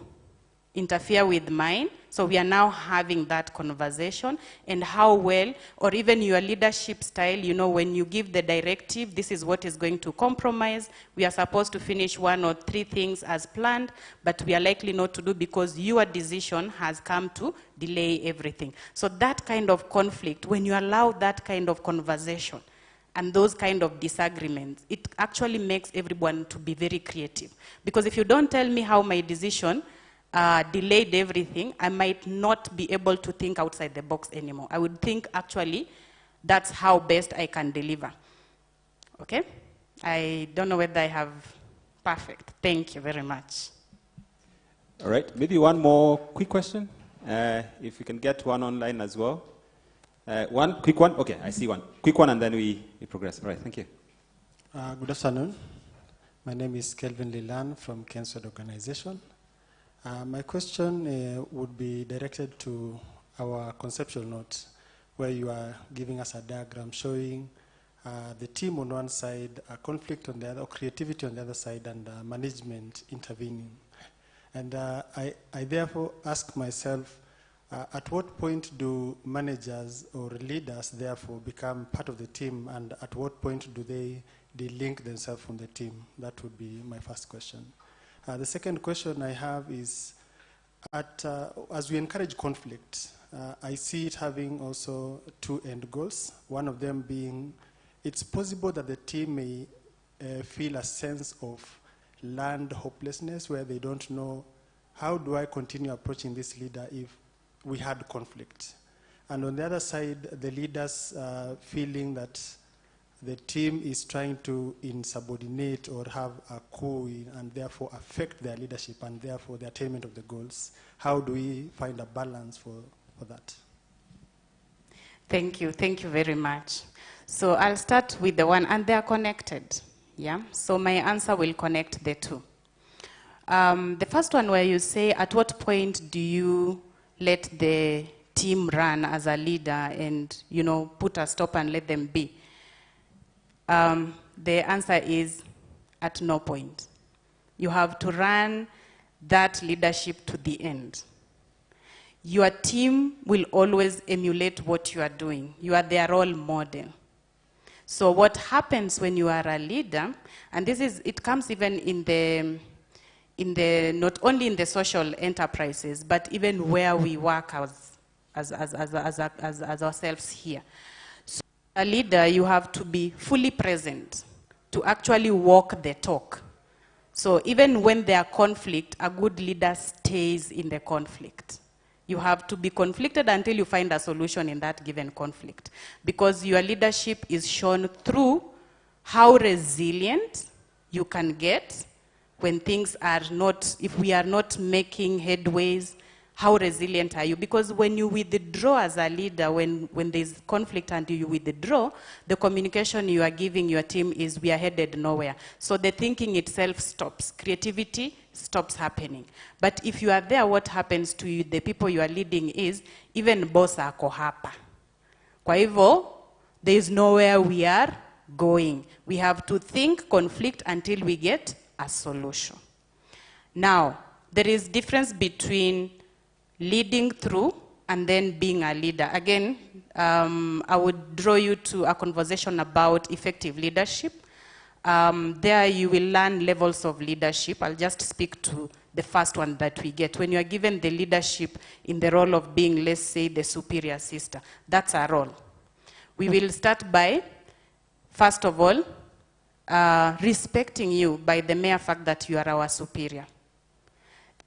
interfere with mine. So we are now having that conversation, and how well, or even your leadership style, you know, when you give the directive, this is what is going to compromise. We are supposed to finish 1 or 3 things as planned, but we are likely not to do because your decision has come to delay everything. So that kind of conflict, when you allow that kind of conversation and those kind of disagreements, it actually makes everyone to be very creative. Because if you don't tell me how my decision delayed everything, I might not be able to think outside the box anymore. I would think, actually, that's how best I can deliver. Okay? I don't know whether I have perfect. Thank you very much. All right, maybe one more quick question. If we can get one online as well. One quick one. Okay, I see one. Quick one, and then we progress. All right, thank you. Good afternoon. My name is Kelvin Lilan from Kenswood Organization. My question would be directed to our conceptual note, where you are giving us a diagram showing the team on one side, a conflict on the other, or creativity on the other side, and management intervening. And I therefore ask myself, at what point do managers or leaders therefore become part of the team, and at what point do they delink themselves from the team? That would be my first question. The second question I have is, as we encourage conflict, I see it having also 2 end goals. One of them being, it's possible that the team may feel a sense of learned hopelessness, where they don't know, how do I continue approaching this leader if we had conflict? And on the other side, the leaders feeling that the team is trying to insubordinate or have a coup and therefore affect their leadership and therefore the attainment of the goals. How do we find a balance for that? Thank you very much. So I'll start with the one, and they are connected. Yeah, so my answer will connect the two. The first one, where you say, at what point do you let the team run as a leader and, you know, put a stop and let them be? The answer is at no point. You have to run that leadership to the end. Your team will always emulate what you are doing. You are their role model. So what happens when you are a leader, and it comes even in the not only in the social enterprises, but even where we work as ourselves here. So a leader, you have to be fully present to actually walk the talk. So even when there are conflict, a good leader stays in the conflict. You have to be conflicted until you find a solution in that given conflict. Because your leadership is shown through how resilient you can get when things are not, if we are not making headways, how resilient are you? Because when you withdraw as a leader, when there's conflict and you withdraw, the communication you are giving your team is we are headed nowhere. So the thinking itself stops. Creativity stops happening. But if you are there, what happens to you, the people you are leading is, even boss ako hapa. Kwa hivyo, there is nowhere we are going. We have to think conflict until we get a solution. Now, there is difference between leading through and then being a leader. Again, I would draw you to a conversation about effective leadership. There you will learn levels of leadership. I'll just speak to the first one that we get. When you are given the leadership in the role of being, let's say, the superior sister, that's our role. We will start by, first of all, respecting you by the mere fact that you are our superior.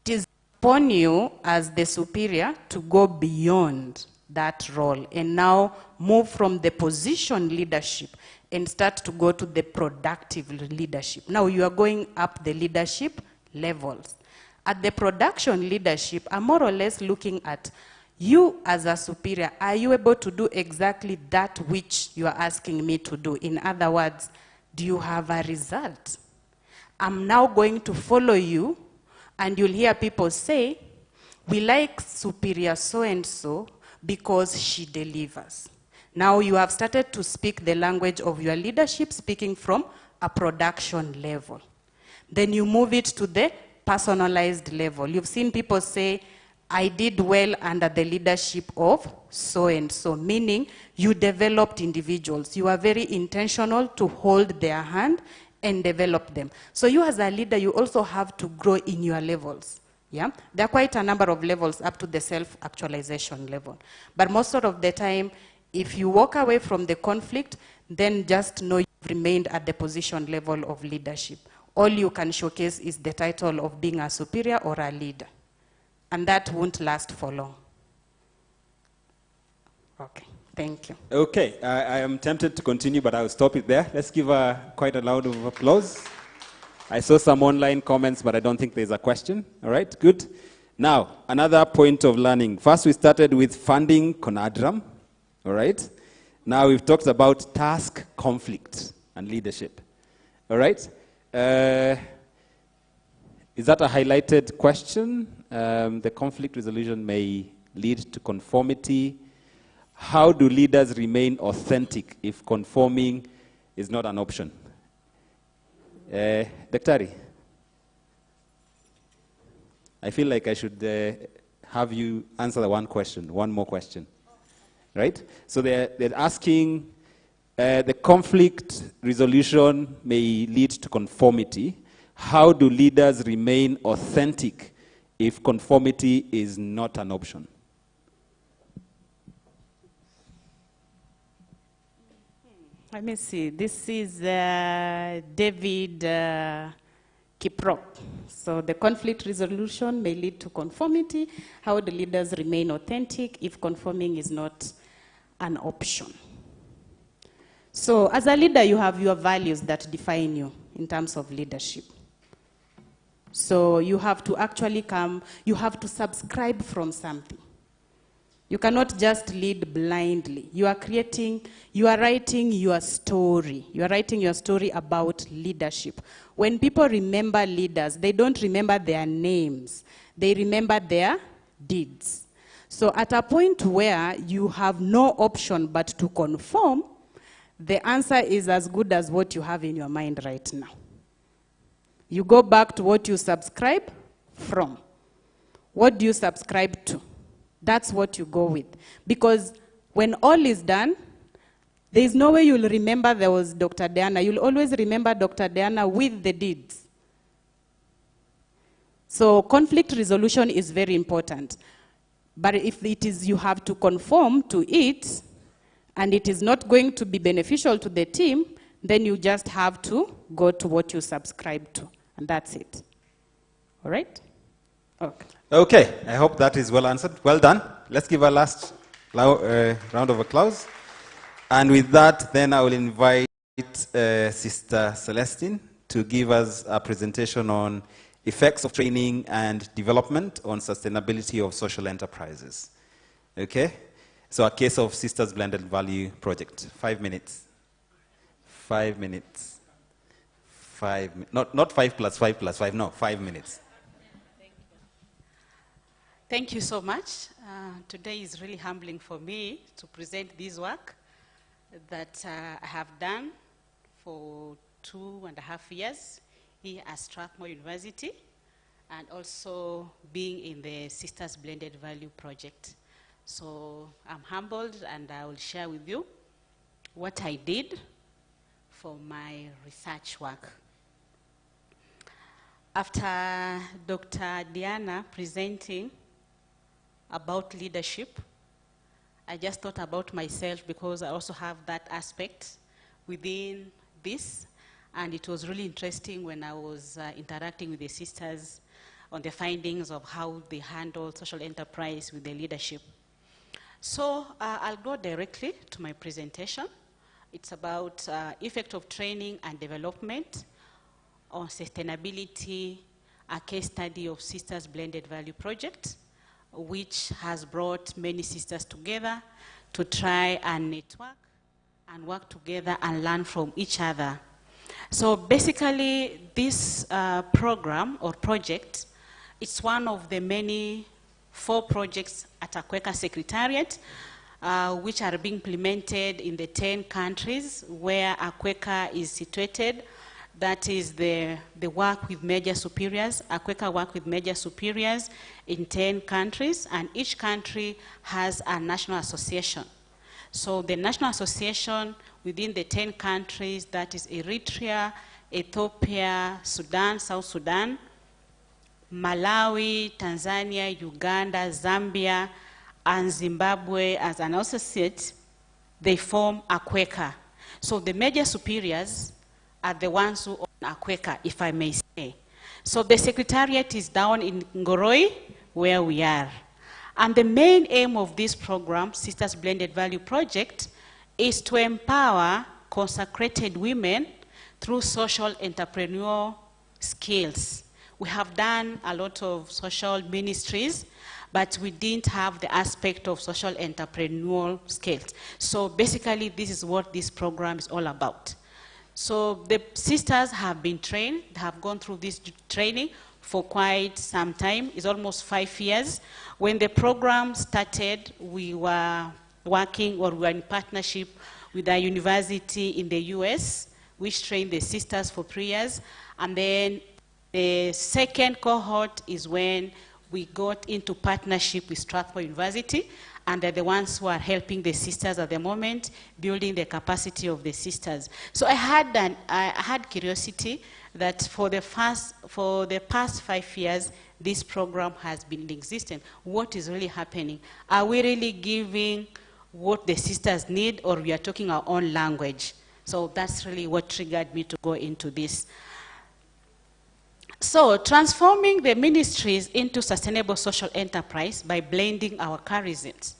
It is upon you as the superior to go beyond that role and now move from the position leadership and start to go to the productive leadership. Now you are going up the leadership levels. At the production leadership, I'm more or less looking at you as a superior. Are you able to do exactly that which you are asking me to do? In other words, do you have a result? I'm now going to follow you, and you'll hear people say, we like superior so-and-so because she delivers. Now you have started to speak the language of your leadership, speaking from a production level. Then you move it to the personalized level. You've seen people say, I did well under the leadership of so-and-so, meaning you developed individuals. You are very intentional to hold their hand and develop them. So you as a leader, you also have to grow in your levels. Yeah? There are quite a number of levels up to the self-actualization level. But most of the time, if you walk away from the conflict, then just know you've remained at the position level of leadership. All you can showcase is the title of being a superior or a leader. And that won't last for long. Okay, thank you. Okay, I am tempted to continue, but I'll stop it there. Let's give quite a loud of applause. I saw some online comments, but I don't think there's a question. All right, good. Now, another point of learning. First, we started with funding conundrum. All right. Now, we've talked about task conflict and leadership. All right. Is that a highlighted question? The conflict resolution may lead to conformity. How do leaders remain authentic if conforming is not an option? Daktari, I feel like I should have you answer the one more question. Right? So they're asking, the conflict resolution may lead to conformity. How do leaders remain authentic if conformity is not an option? Let me see. This is David Kiprop. So the conflict resolution may lead to conformity. How do leaders remain authentic if conforming is not an option? So as a leader, you have your values that define you in terms of leadership. So you have to actually you have to subscribe from something. You cannot just lead blindly. You are writing your story. You are writing your story about leadership. When people remember leaders, they don't remember their names. They remember their deeds. So at a point where you have no option but to conform, the answer is as good as what you have in your mind right now. You go back to what you subscribe from. What do you subscribe to? That's what you go with. Because when all is done, there is no way you'll remember there was Dr. Diana. You'll always remember Dr. Diana with the deeds. So conflict resolution is very important. But if it is you have to conform to it, and it is not going to be beneficial to the team, then you just have to go to what you subscribe to. And that's it. All right? Okay. Okay, I hope that is well answered. Well done. Let's give a last round of applause. And with that, then I will invite Sister Celestine to give us a presentation on effects of training and development on sustainability of social enterprises. Okay? So a case of Sisters Blended Value Project. 5 minutes. 5 minutes. 5 not 5 plus 5 plus 5, no, 5 minutes. Thank you so much. Today is really humbling for me to present this work that I have done for 2.5 years here at Strathmore University, and also being in the Sisters Blended Value Project. So I'm humbled, and I will share with you what I did for my research work. After Dr. Diana presenting about leadership, I just thought about myself, because I also have that aspect within this. And it was really interesting when I was interacting with the sisters on the findings of how they handle social enterprise with their leadership. So I'll go directly to my presentation. It's about effect of training and development on sustainability, a case study of Sisters Blended Value Project, which has brought many sisters together to try and network and work together and learn from each other. So basically, this program or project, it's one of the many 4 projects at Akweka Secretariat, which are being implemented in the 10 countries where Akweka is situated. That is the work with major superiors. Akweka work with major superiors in 10 countries, and each country has a national association. So the national association within the 10 countries, that is Eritrea, Ethiopia, Sudan, South Sudan, Malawi, Tanzania, Uganda, Zambia, and Zimbabwe as an associate, they form Akweka. So the major superiors are the ones who own Akweka, if I may say. So the secretariat is down in Ngoroi, where we are. And the main aim of this program, Sisters Blended Value Project, is to empower consecrated women through social entrepreneurial skills. We have done a lot of social ministries, but we didn't have the aspect of social entrepreneurial skills. So basically, this is what this program is all about. So the sisters have been trained, they have gone through this training for quite some time. It's almost 5 years. When the program started, we were working, or we were in partnership with a university in the US, which trained the sisters for 3 years. And then the second cohort is when we got into partnership with Strathmore University, and they're the ones who are helping the sisters at the moment, building the capacity of the sisters. So I had curiosity that for the past 5 years, this program has been in existence. What is really happening? Are we really giving what the sisters need, or we are talking our own language? So that's really what triggered me to go into this. So transforming the ministries into sustainable social enterprise by blending our charisms.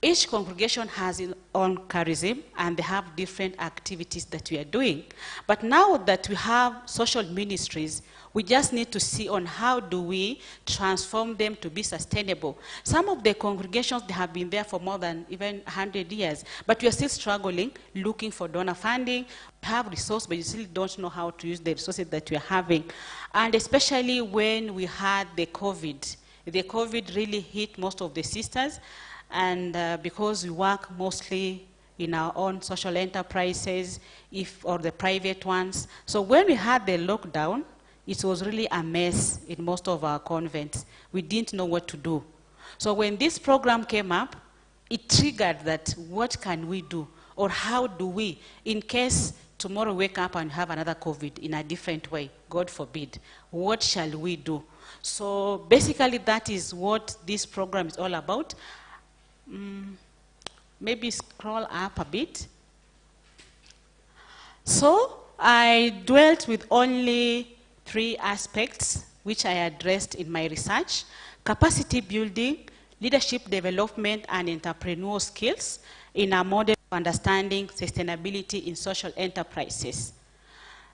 Each congregation has its own charism, and they have different activities that we are doing. But now that we have social ministries, we just need to see on how do we transform them to be sustainable. Some of the congregations, they have been there for more than even 100 years, but we are still struggling, looking for donor funding. We have resources, but you still don't know how to use the resources that we are having. And especially when we had the COVID, The COVID really hit most of the sisters, and because we work mostly in our own social enterprises, or the private ones. So when we had the lockdown, it was really a mess in most of our convents. We didn't know what to do. So when this program came up, it triggered that, what can we do? Or how do we, in case tomorrow wake up and have another COVID in a different way, God forbid, what shall we do? So basically that is what this program is all about. Maybe scroll up a bit. So I dwelt with only 3 aspects which I addressed in my research: capacity building, leadership development, and entrepreneurial skills in a model of understanding sustainability in social enterprises.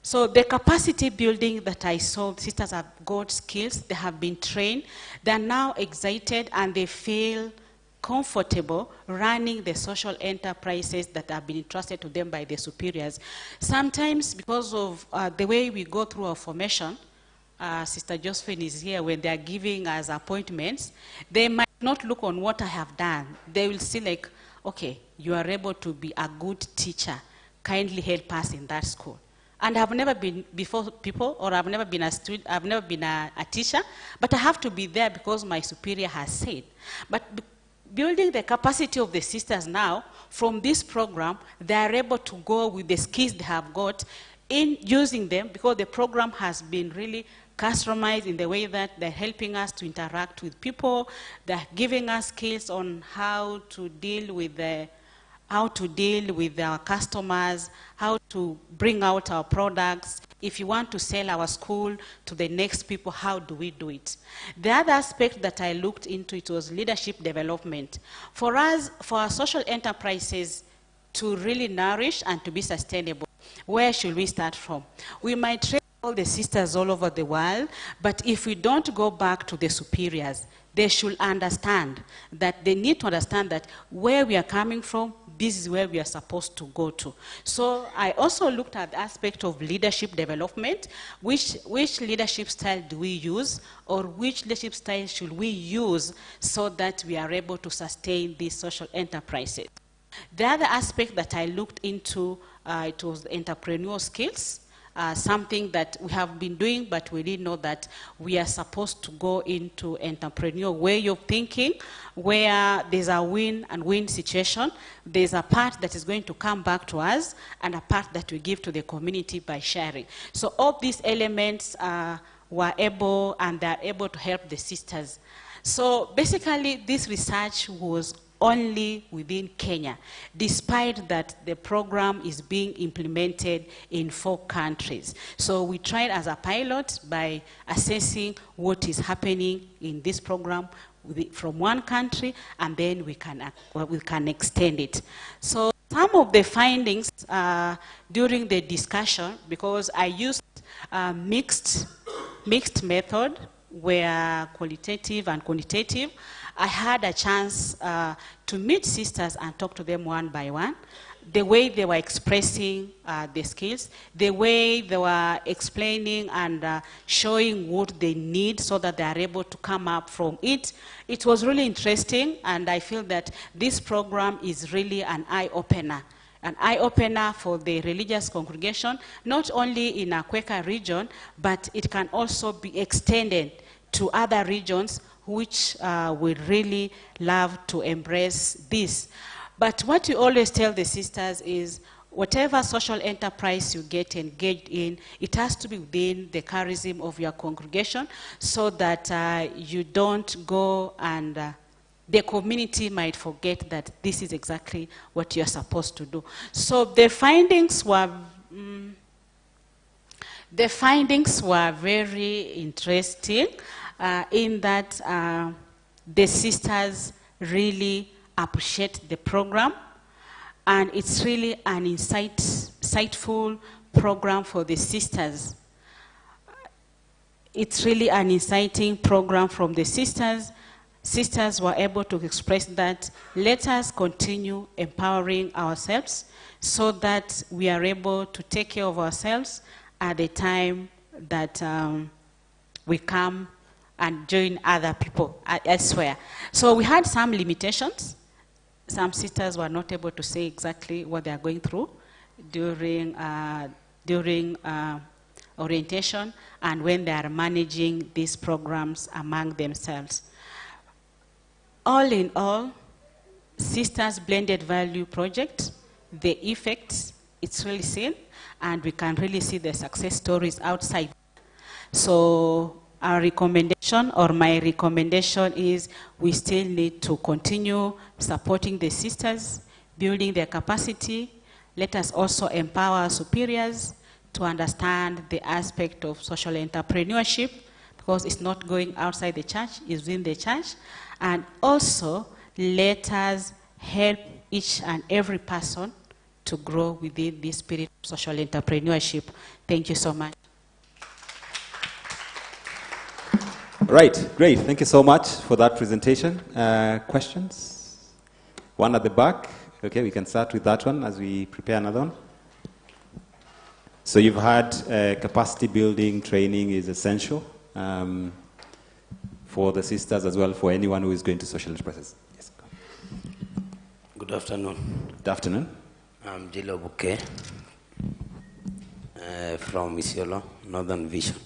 So the capacity building that I saw, sisters have got skills, they have been trained, they're now excited and they feel comfortable running the social enterprises that have been entrusted to them by their superiors. Sometimes because of the way we go through our formation, Sister Josephine is here, when they are giving us appointments, they might not look on what I have done. They will see like, okay, you are able to be a good teacher, kindly help us in that school. And I've never been before people, or I've never been a student, I've never been a teacher, but I have to be there because my superior has said. But building the capacity of the sisters now, from this program, they are able to go with the skills they have got in using them, because the program has been really customized in the way that they're helping us to interact with people, they're giving us skills on how to deal with our customers, how to bring out our products. If you want to sell our school to the next people, how do we do it? The other aspect that I looked into, it was leadership development. For us, for our social enterprises to really nourish and to be sustainable, where should we start from? We might train all the sisters all over the world, but if we don't go back to the superiors, they should understand that they need to understand that where we are coming from, this is where we are supposed to go to. So I also looked at the aspect of leadership development. Which leadership style do we use, or which leadership style should we use so that we are able to sustain these social enterprises? The other aspect that I looked into, it was entrepreneurial skills. Something that we have been doing, but we didn't know that we are supposed to go into entrepreneurial way of thinking, where there's a win and win situation. There's a part that is going to come back to us, and a part that we give to the community by sharing. So all these elements were able, and they're able to help the sisters. So basically, this research was only within Kenya, despite that the program is being implemented in 4 countries. So we tried as a pilot by assessing what is happening in this program from one country, and then we can extend it. So some of the findings during the discussion, because I used mixed method, where qualitative and quantitative, I had a chance to meet sisters and talk to them one by one. The way they were expressing the skills, the way they were explaining and showing what they need so that they are able to come up from it. It was really interesting, and I feel that this program is really an eye-opener. An eye-opener for the religious congregation, not only in a Quaker region, but it can also be extended to other regions which would really love to embrace this. But what we always tell the sisters is, whatever social enterprise you get engaged in, it has to be within the charism of your congregation, so that you don't go and the community might forget that this is exactly what you're supposed to do. So the findings were very interesting. In that the sisters really appreciate the program, and it's really an insightful program for the sisters. It's really an inciting program from the sisters. Sisters were able to express that, let us continue empowering ourselves so that we are able to take care of ourselves at the time that we come and join other people elsewhere. So we had some limitations. Some sisters were not able to say exactly what they are going through during orientation and when they are managing these programs among themselves. All in all, Sisters Blended Value Project, the effects, it's really seen, and we can really see the success stories outside. So our recommendation, or my recommendation, is we still need to continue supporting the sisters, building their capacity. Let us also empower our superiors to understand the aspect of social entrepreneurship, because it's not going outside the church, it's within the church. And also, let us help each and every person to grow within this spirit of social entrepreneurship. Thank you so much. Right, great. Thank you so much for that presentation. Questions? One at the back. Okay, we can start with that one as we prepare another one. So you've had capacity building training is essential for the sisters as well, for anyone who is going to social enterprises. Yes. Good afternoon. Good afternoon. I'm Jilo Buke from Isiolo, Northern Vision.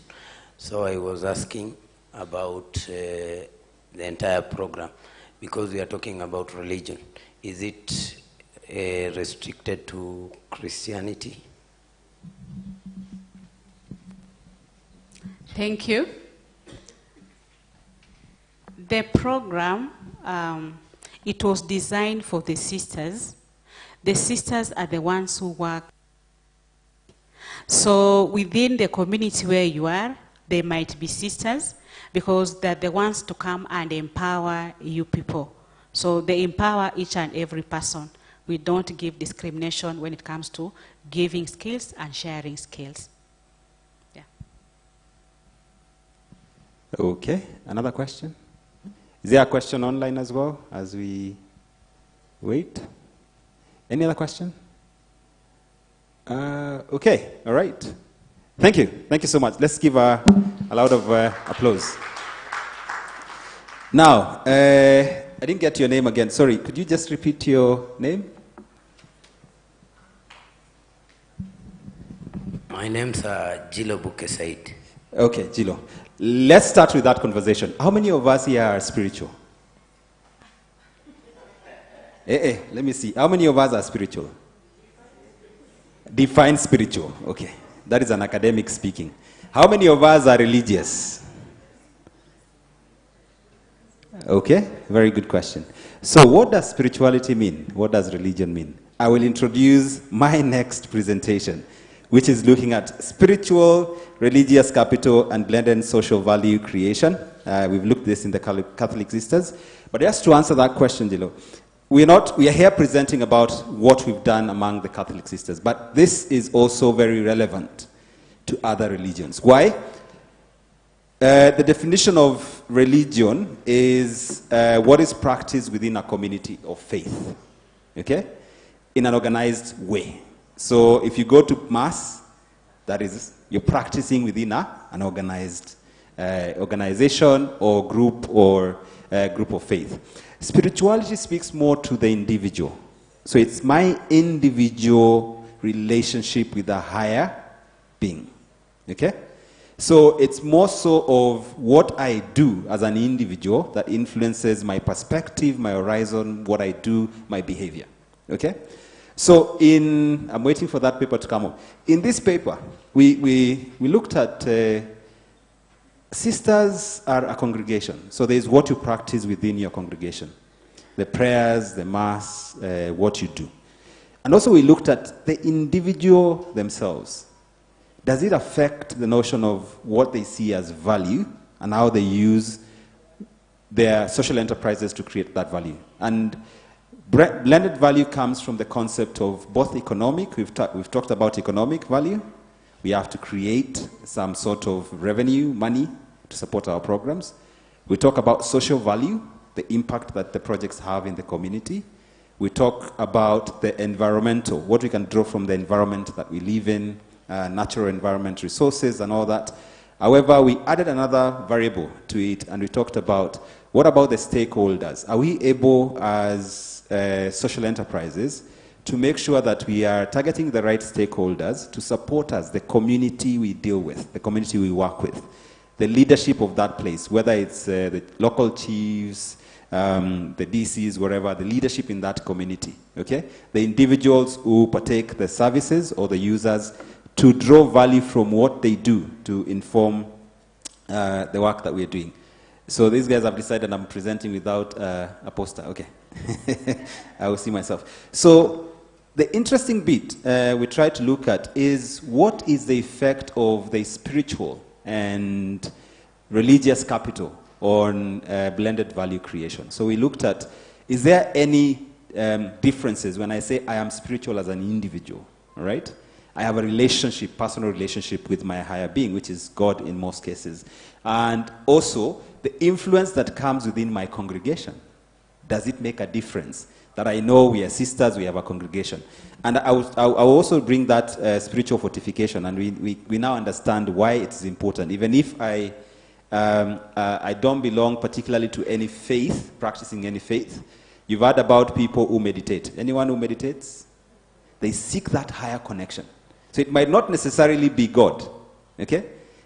So I was asking about the entire program, because we are talking about religion. Is it restricted to Christianity? Thank you. The program, it was designed for the sisters. The sisters are the ones who work. So within the community where you are, there might be sisters, because they're the ones to come and empower you people. So they empower each and every person. We don't give discrimination when it comes to giving skills and sharing skills. Yeah. Okay, another question? Is there a question online as well as we wait? Any other question? Okay, all right. Thank you. Thank you so much. Let's give a loud of applause. Now, I didn't get your name again. Sorry, could you just repeat your name? My name's Jilo Buke Said. Okay, Jilo. Let's start with that conversation. How many of us here are spiritual? Let me see. How many of us are spiritual? Define spiritual. Okay. That is an academic speaking. How many of us are religious? Okay, very good question. So what does spirituality mean? What does religion mean? I will introduce my next presentation, which is looking at spiritual, religious capital, and blended social value creation. We've looked at this in the Catholic Sisters. But just to answer that question, Jilo, we are here presenting about what we've done among the Catholic Sisters, but this is also very relevant to other religions. Why? The definition of religion is what is practiced within a community of faith, okay, in an organized way. So if you go to Mass, that is, you're practicing within an organized organization or group of faith. Spirituality speaks more to the individual. So it's my individual relationship with a higher being. Okay? So it's more so of what I do as an individual that influences my perspective, my horizon, what I do, my behavior. Okay? So I'm waiting for that paper to come up. In this paper, we looked at sisters are a congregation. So there's what you practice within your congregation. The prayers, the mass, what you do. And also we looked at the individual themselves. Does it affect the notion of what they see as value and how they use their social enterprises to create that value? And blended value comes from the concept of both economic. We've talked about economic value. We have to create some sort of revenue, money, to support our programs. We talk about social value, the impact that the projects have in the community. We talk about the environmental, what we can draw from the environment that we live in, natural environment resources and all that. However, we added another variable to it, and we talked about, what about the stakeholders? Are we able, as social enterprises, to make sure that we are targeting the right stakeholders to support us, the community we deal with, the community we work with, the leadership of that place, whether it's the local chiefs, the DCs, wherever, the leadership in that community, okay? The individuals who partake the services or the users to draw value from what they do to inform the work that we're doing. So these guys have decided I'm presenting without a poster. Okay. I will see myself. So the interesting bit we try to look at is, what is the effect of the spiritual and religious capital on blended value creation? So we looked at, is there any differences when I say I am spiritual as an individual, all right? I have a relationship, personal relationship with my higher being, which is God in most cases. And also, the influence that comes within my congregation. Does it make a difference? That I know we are sisters, we have a congregation. And I'll also bring that spiritual fortification, and we now understand why it's important. Even if I don't belong particularly to any faith, practicing any faith. You've heard about people who meditate. Anyone who meditates? They seek that higher connection. So it might not necessarily be God, okay?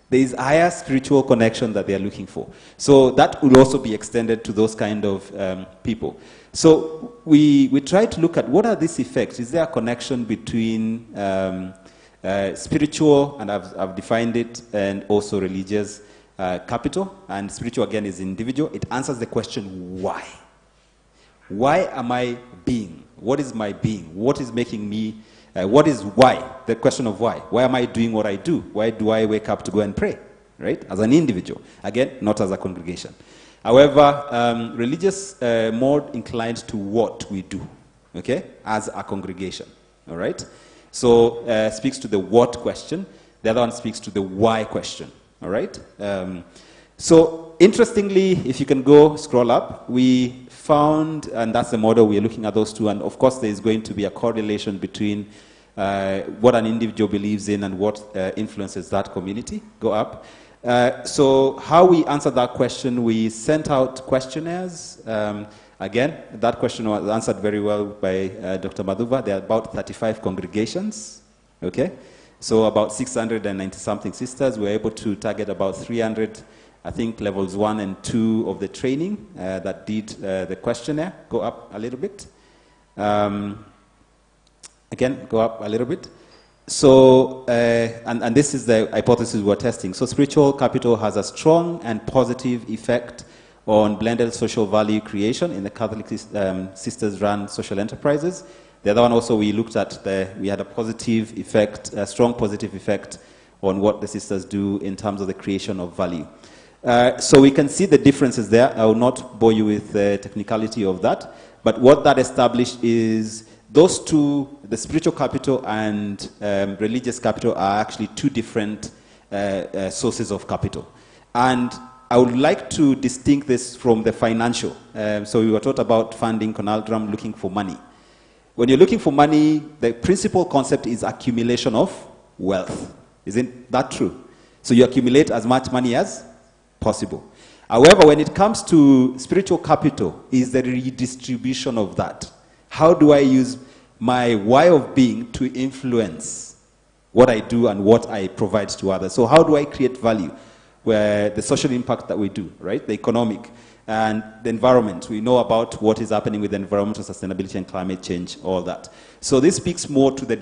There is a higher spiritual connection that they are looking for. So that will also be extended to those kind of people. So we try to look at, what are these effects? Is there a connection between spiritual, and I've defined it, and also religious capital? And spiritual, again, is individual. It answers the question, why? Why am I being? What is my being? What is making me... what is why? The question of why. Why am I doing what I do? Why do I wake up to go and pray? Right? As an individual. Again, not as a congregation. However, religious, more inclined to what we do. Okay? As a congregation. All right? So, speaks to the what question. The other one speaks to the why question. All right? So, interestingly, if you can go scroll up, we found, and that's the model we're looking at, those two, and of course there's going to be a correlation between what an individual believes in and what influences that community. Go up. So how we answered that question, we sent out questionnaires. Again, that question was answered very well by Dr. Madhuva. There are about 35 congregations, okay? So about 690-something sisters. We were able to target about 300, I think, levels 1 and 2 of the training that did the questionnaire. Go up a little bit. Again, go up a little bit. So, and this is the hypothesis we're testing. So spiritual capital has a strong and positive effect on blended social value creation in the Catholic sisters-run social enterprises. The other one also we looked at, we had a positive effect, a strong positive effect on what the sisters do in terms of the creation of value. So we can see the differences there. I will not bore you with the technicality of that. But what that established is those two, the spiritual capital and religious capital, are actually two different sources of capital. And I would like to distinct this from the financial. So we were taught about funding conundrum, looking for money. When you're looking for money, the principal concept is accumulation of wealth. Isn't that true? So you accumulate as much money as possible. However, when it comes to spiritual capital, is the redistribution of that. How do I use my why of being to influence what I do and what I provide to others? So how do I create value? Where the social impact that we do, right? The economic and the environment. We know about what is happening with environmental sustainability and climate change, all that. So this speaks more to the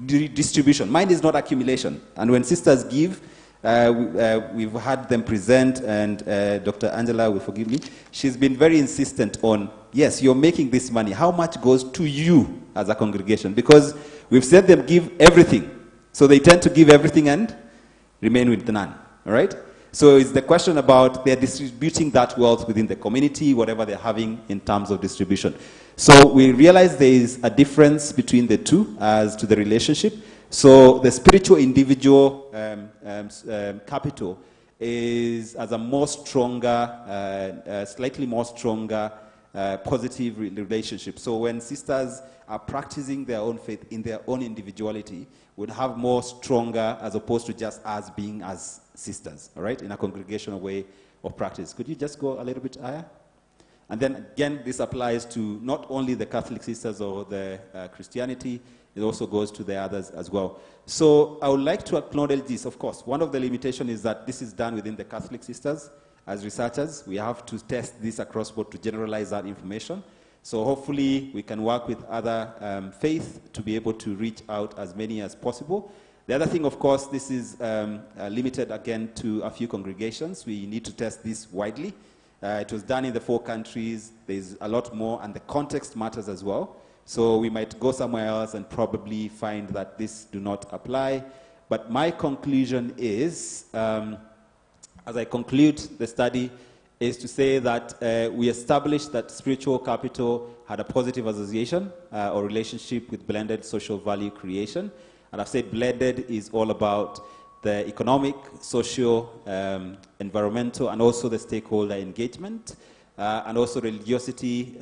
distribution. Mine is not accumulation. And when sisters give, we've had them present, and Dr. Angela will forgive me, she's been very insistent on, yes, you're making this money. How much goes to you as a congregation? Because we've said them give everything. So they tend to give everything and remain with none, all right? So it's the question about they're distributing that wealth within the community, whatever they're having in terms of distribution. So we realize there is a difference between the two as to the relationship. So the spiritual individual capital is as a more stronger, slightly more stronger positive relationship. So when sisters are practicing their own faith in their own individuality, would have more stronger as opposed to just us being as sisters, all right, in a congregational way of practice. Could you just go a little bit higher? And then again, this applies to not only the Catholic sisters or the Christianity, it also goes to the others as well. So I would like to acknowledge this, of course. One of the limitations is that this is done within the Catholic sisters. As researchers, we have to test this across board to generalize that information. So hopefully we can work with other faiths to be able to reach out as many as possible. The other thing, of course, this is limited again to a few congregations. We need to test this widely. It was done in the 4 countries. There's a lot more, and the context matters as well. So we might go somewhere else and probably find that this do not apply. But my conclusion is, as I conclude the study, is to say that we established that spiritual capital had a positive association or relationship with blended social value creation. And I've said blended is all about the economic, social, environmental, and also the stakeholder engagement, and also religiosity,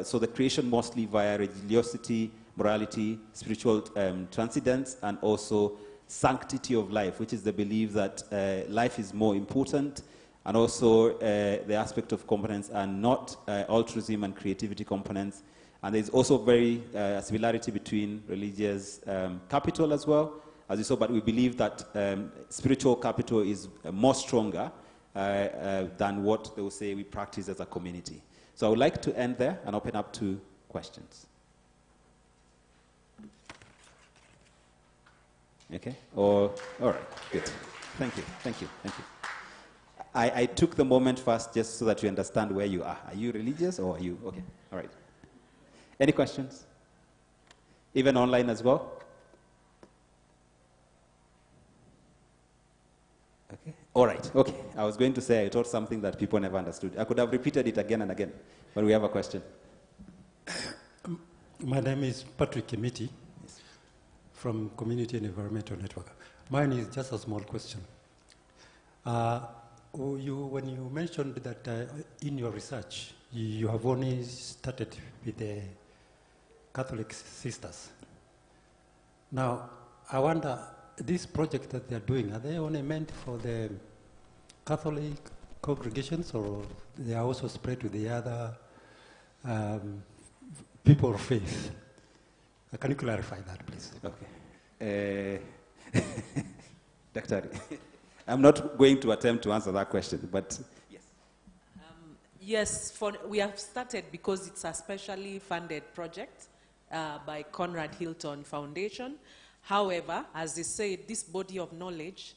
so the creation mostly via religiosity, morality, spiritual transcendence, and also sanctity of life, which is the belief that life is more important, and also the aspect of competence and not altruism and creativity components. And there's also very similarity between religious capital as well, as you saw, but we believe that spiritual capital is more stronger than what they will say we practice as a community. So I would like to end there and open up to questions. Okay? Or, all right, good. Thank you, thank you, thank you. I took the moment first just so that you understand where you are. Are you religious or are you, okay, all right. Any questions? Even online as well? Okay, all right, okay. I was going to say I taught something that people never understood. I could have repeated it again and again, but we have a question. My name is Patrick Kimiti from Community and Environmental Network. Mine is just a small question. When you mentioned that in your research, you have only started with the Catholic sisters. Now, I wonder, this project that they're doing, are they only meant for the Catholic congregations, or they are also spread to the other people of faith? Can you clarify that, please? Okay. Dr. I'm not going to attempt to answer that question, but yes. Yes, we have started because it's a specially funded project by Conrad Hilton Foundation. However, as they say, this body of knowledge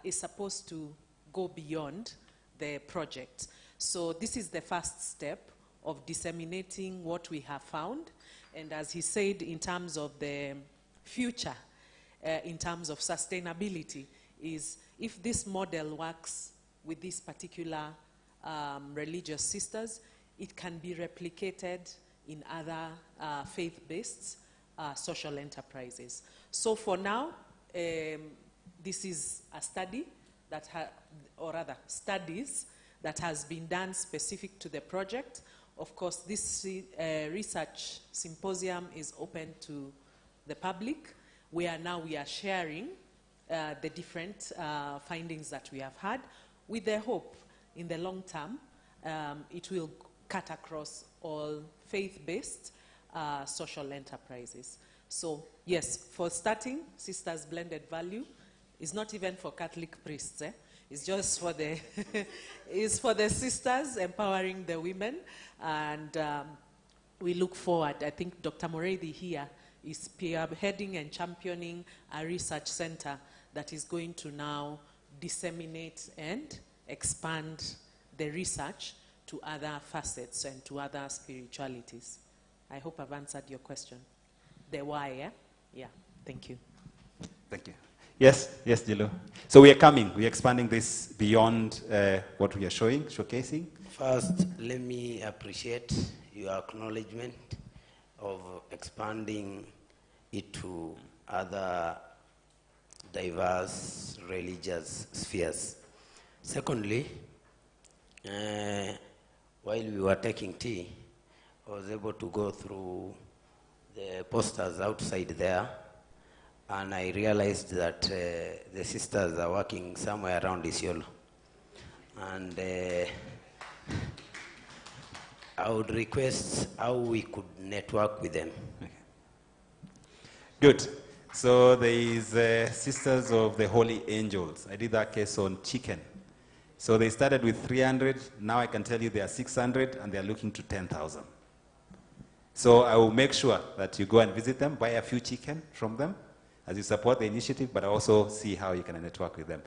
is supposed to go beyond the project. So this is the first step of disseminating what we have found. And as he said, in terms of the future, in terms of sustainability, is if this model works with these particular religious sisters, it can be replicated in other faith-based social enterprises. So for now, this is a study that or rather studies that has been done specific to the project. Of course, this research symposium is open to the public, where now we are sharing the different findings that we have had, with the hope in the long term it will cut across all faith-based social enterprises. So yes, for starting, Sisters Blended Value is not even for Catholic priests. It's just for the it's for the sisters, empowering the women, and we look forward. I think Dr. Moredi here is heading and championing a research center that is going to now disseminate and expand the research to other facets and to other spiritualities. I hope I've answered your question. The why, yeah? Yeah, thank you. Thank you. Yes, yes, Dilo. So we are expanding this beyond what we are showcasing. First, let me appreciate your acknowledgement of expanding it to other diverse religious spheres. Secondly, why while we were taking tea, I was able to go through the posters outside there, and I realized that the sisters are working somewhere around Isiolo. And I would request how we could network with them. Okay. Good. So there is Sisters of the Holy Angels. I did that case on chicken. So they started with 300. Now I can tell you they are 600, and they are looking to 10,000. So I will make sure that you go and visit them, buy a few chicken from them as you support the initiative, but also see how you can network with them.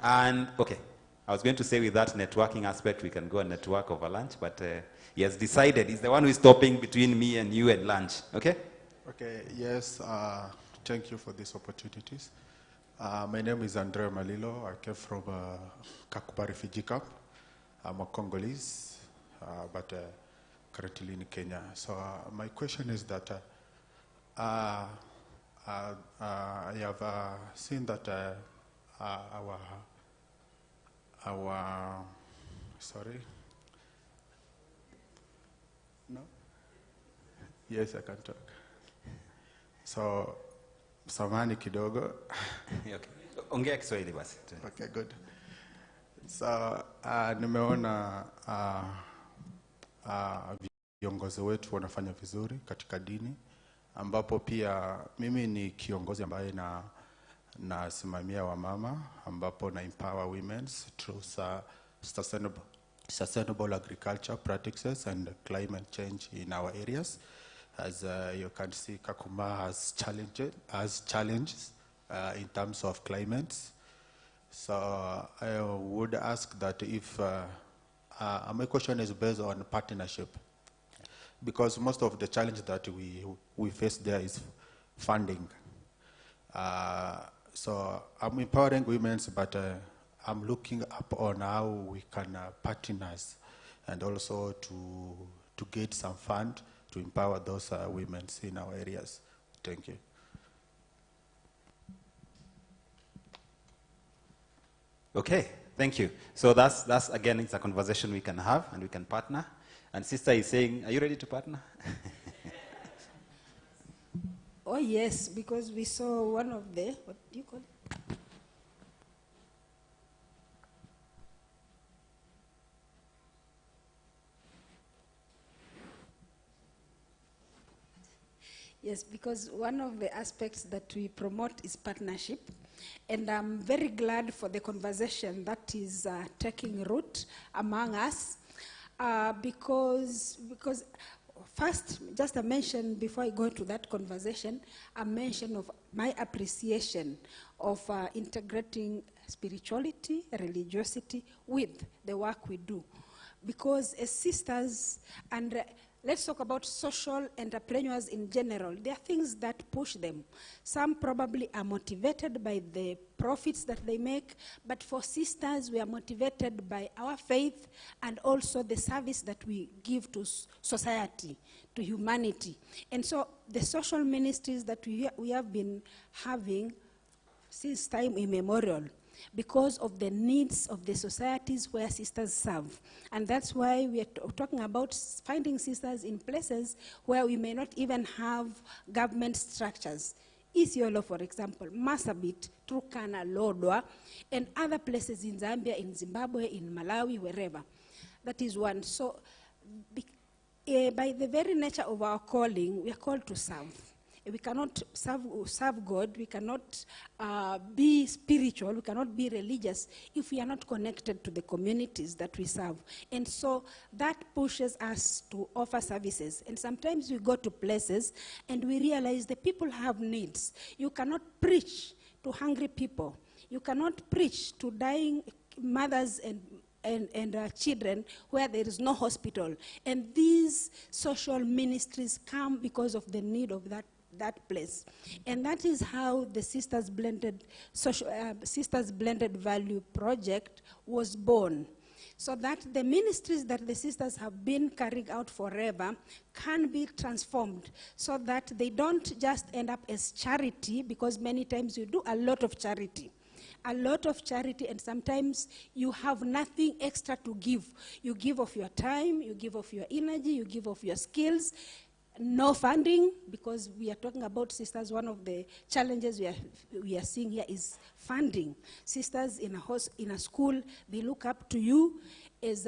And, okay, I was going to say with that networking aspect, we can go and network over lunch, but he has decided. He's the one who is stopping between me and you at lunch, okay? Okay, yes, thank you for these opportunities. My name is Andre Malilo. I came from Kakupa refugee camp. I'm a Congolese, but currently in Kenya. So my question is that I have seen that sorry? No? Yes, I can talk. So, samahani kidogo. Okay. Ongea Kiswahili basi. Okay, good. So, nimeona viongozi wetu wanafanya vizuri katika dini, ambapo pia mimi ni kiongozi ambaye nasimamia wamama, ambapo na empower women through sustainable agriculture practices and climate change in our areas. As you can see, Kakuma has challenges in terms of climate. So I would ask that if, my question is based on partnership, because most of the challenge that we face there is funding. So I'm empowering women, but I'm looking up on how we can partners and also to get some fund to empower those women in our areas. Thank you. Okay, thank you. So that's again, it's a conversation we can have and we can partner. And sister is saying, are you ready to partner? Oh yes, because we saw one of the, what do you call it? Yes, because one of the aspects that we promote is partnership. And I'm very glad for the conversation that is taking root among us. Because first, just a mention before I go into that conversation, a mention of my appreciation of integrating spirituality, religiosity with the work we do. Because as sisters, and let's talk about social entrepreneurs in general. There are things that push them. Some probably are motivated by the profits that they make, but for sisters, we are motivated by our faith and also the service that we give to society, to humanity. And so the social ministries that we have been having since time immemorial, because of the needs of the societies where sisters serve. And that's why we are talking about finding sisters in places where we may not even have government structures. Isiolo, for example, Marsabit, Turkana, Lodwar, and other places in Zambia, in Zimbabwe, in Malawi, wherever. That is one. So by the very nature of our calling, we are called to serve. We cannot serve God, we cannot be spiritual, we cannot be religious if we are not connected to the communities that we serve. And so that pushes us to offer services. And sometimes we go to places and we realize the people have needs. You cannot preach to hungry people. You cannot preach to dying mothers and children where there is no hospital. And these social ministries come because of the need of that place. And that is how the Sisters Blended Value Project was born. So that the ministries that the sisters have been carrying out forever can be transformed so that they don't just end up as charity, because many times you do a lot of charity. a lot of charity, and sometimes you have nothing extra to give. You give of your time, you give of your energy, you give of your skills. No funding, because we are talking about sisters. One of the challenges we are seeing here is funding. Sisters in a school, they look up to you as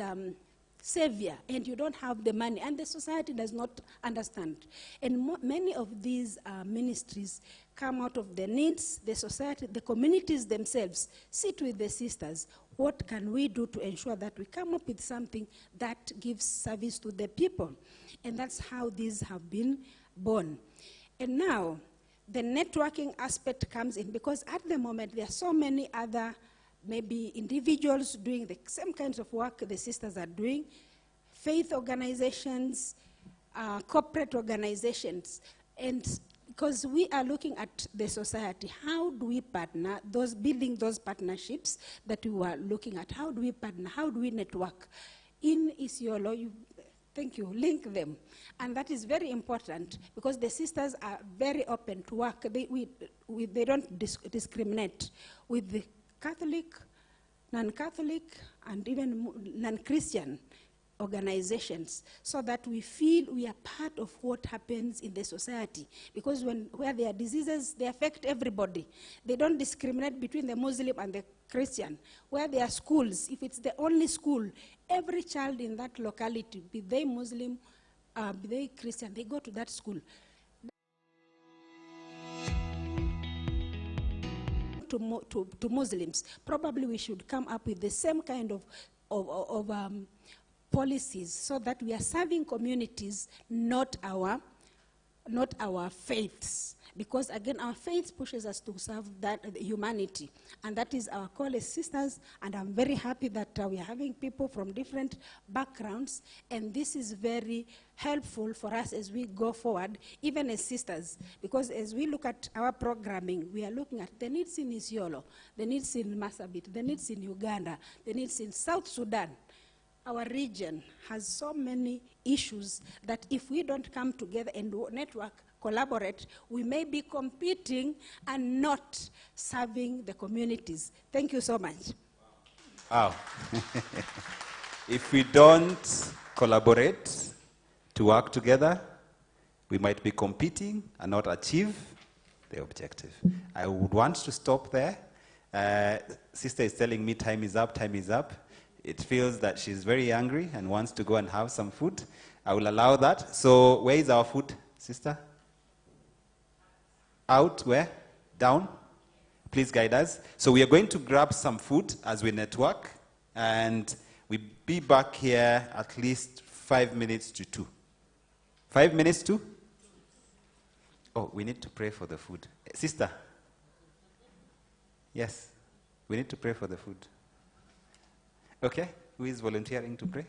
savior, and you don't have the money, and the society does not understand. And many of these ministries come out of the needs, the society, the communities themselves sit with the sisters. What can we do to ensure that we come up with something that gives service to the people? And that's how these have been born. And now, the networking aspect comes in, because at the moment there are so many other maybe individuals doing the same kinds of work the sisters are doing, faith organizations, corporate organizations, and because we are looking at the society, how do we partner, building those partnerships that we were looking at, how do we partner, how do we network? In Isiolo, thank you, link them. And that is very important, because the sisters are very open to work. They don't discriminate with the Catholic, non-Catholic, and even non-Christian organizations, so that we feel we are part of what happens in the society. Because where there are diseases, they affect everybody. They don't discriminate between the Muslim and the Christian. Where there are schools, if it's the only school, every child in that locality, be they Muslim, be they Christian, they go to that school. To Muslims, probably we should come up with the same kind of policies, so that we are serving communities, not our faiths. Because again, our faith pushes us to serve that humanity, and that is our call as sisters. And I'm very happy that we are having people from different backgrounds, and this is very helpful for us as we go forward, even as sisters. Because as we look at our programming, we are looking at the needs in Isiolo, the needs in Marsabit, the needs in Uganda, the needs in South Sudan. Our region has so many issues that if we don't come together and network, collaborate, we may be competing and not serving the communities. Thank you so much. Wow. If we don't collaborate to work together, we might be competing and not achieve the objective. I would want to stop there. Sister is telling me time is up, time is up. It feels that she's very hungry and wants to go and have some food. I will allow that. So where is our food, sister? Out, where? Down? Please guide us. So we are going to grab some food as we network, and we'll be back here at least 5 minutes to 2. 5 minutes to? Oh, we need to pray for the food. Sister? Yes, we need to pray for the food. Okay, who is volunteering to pray?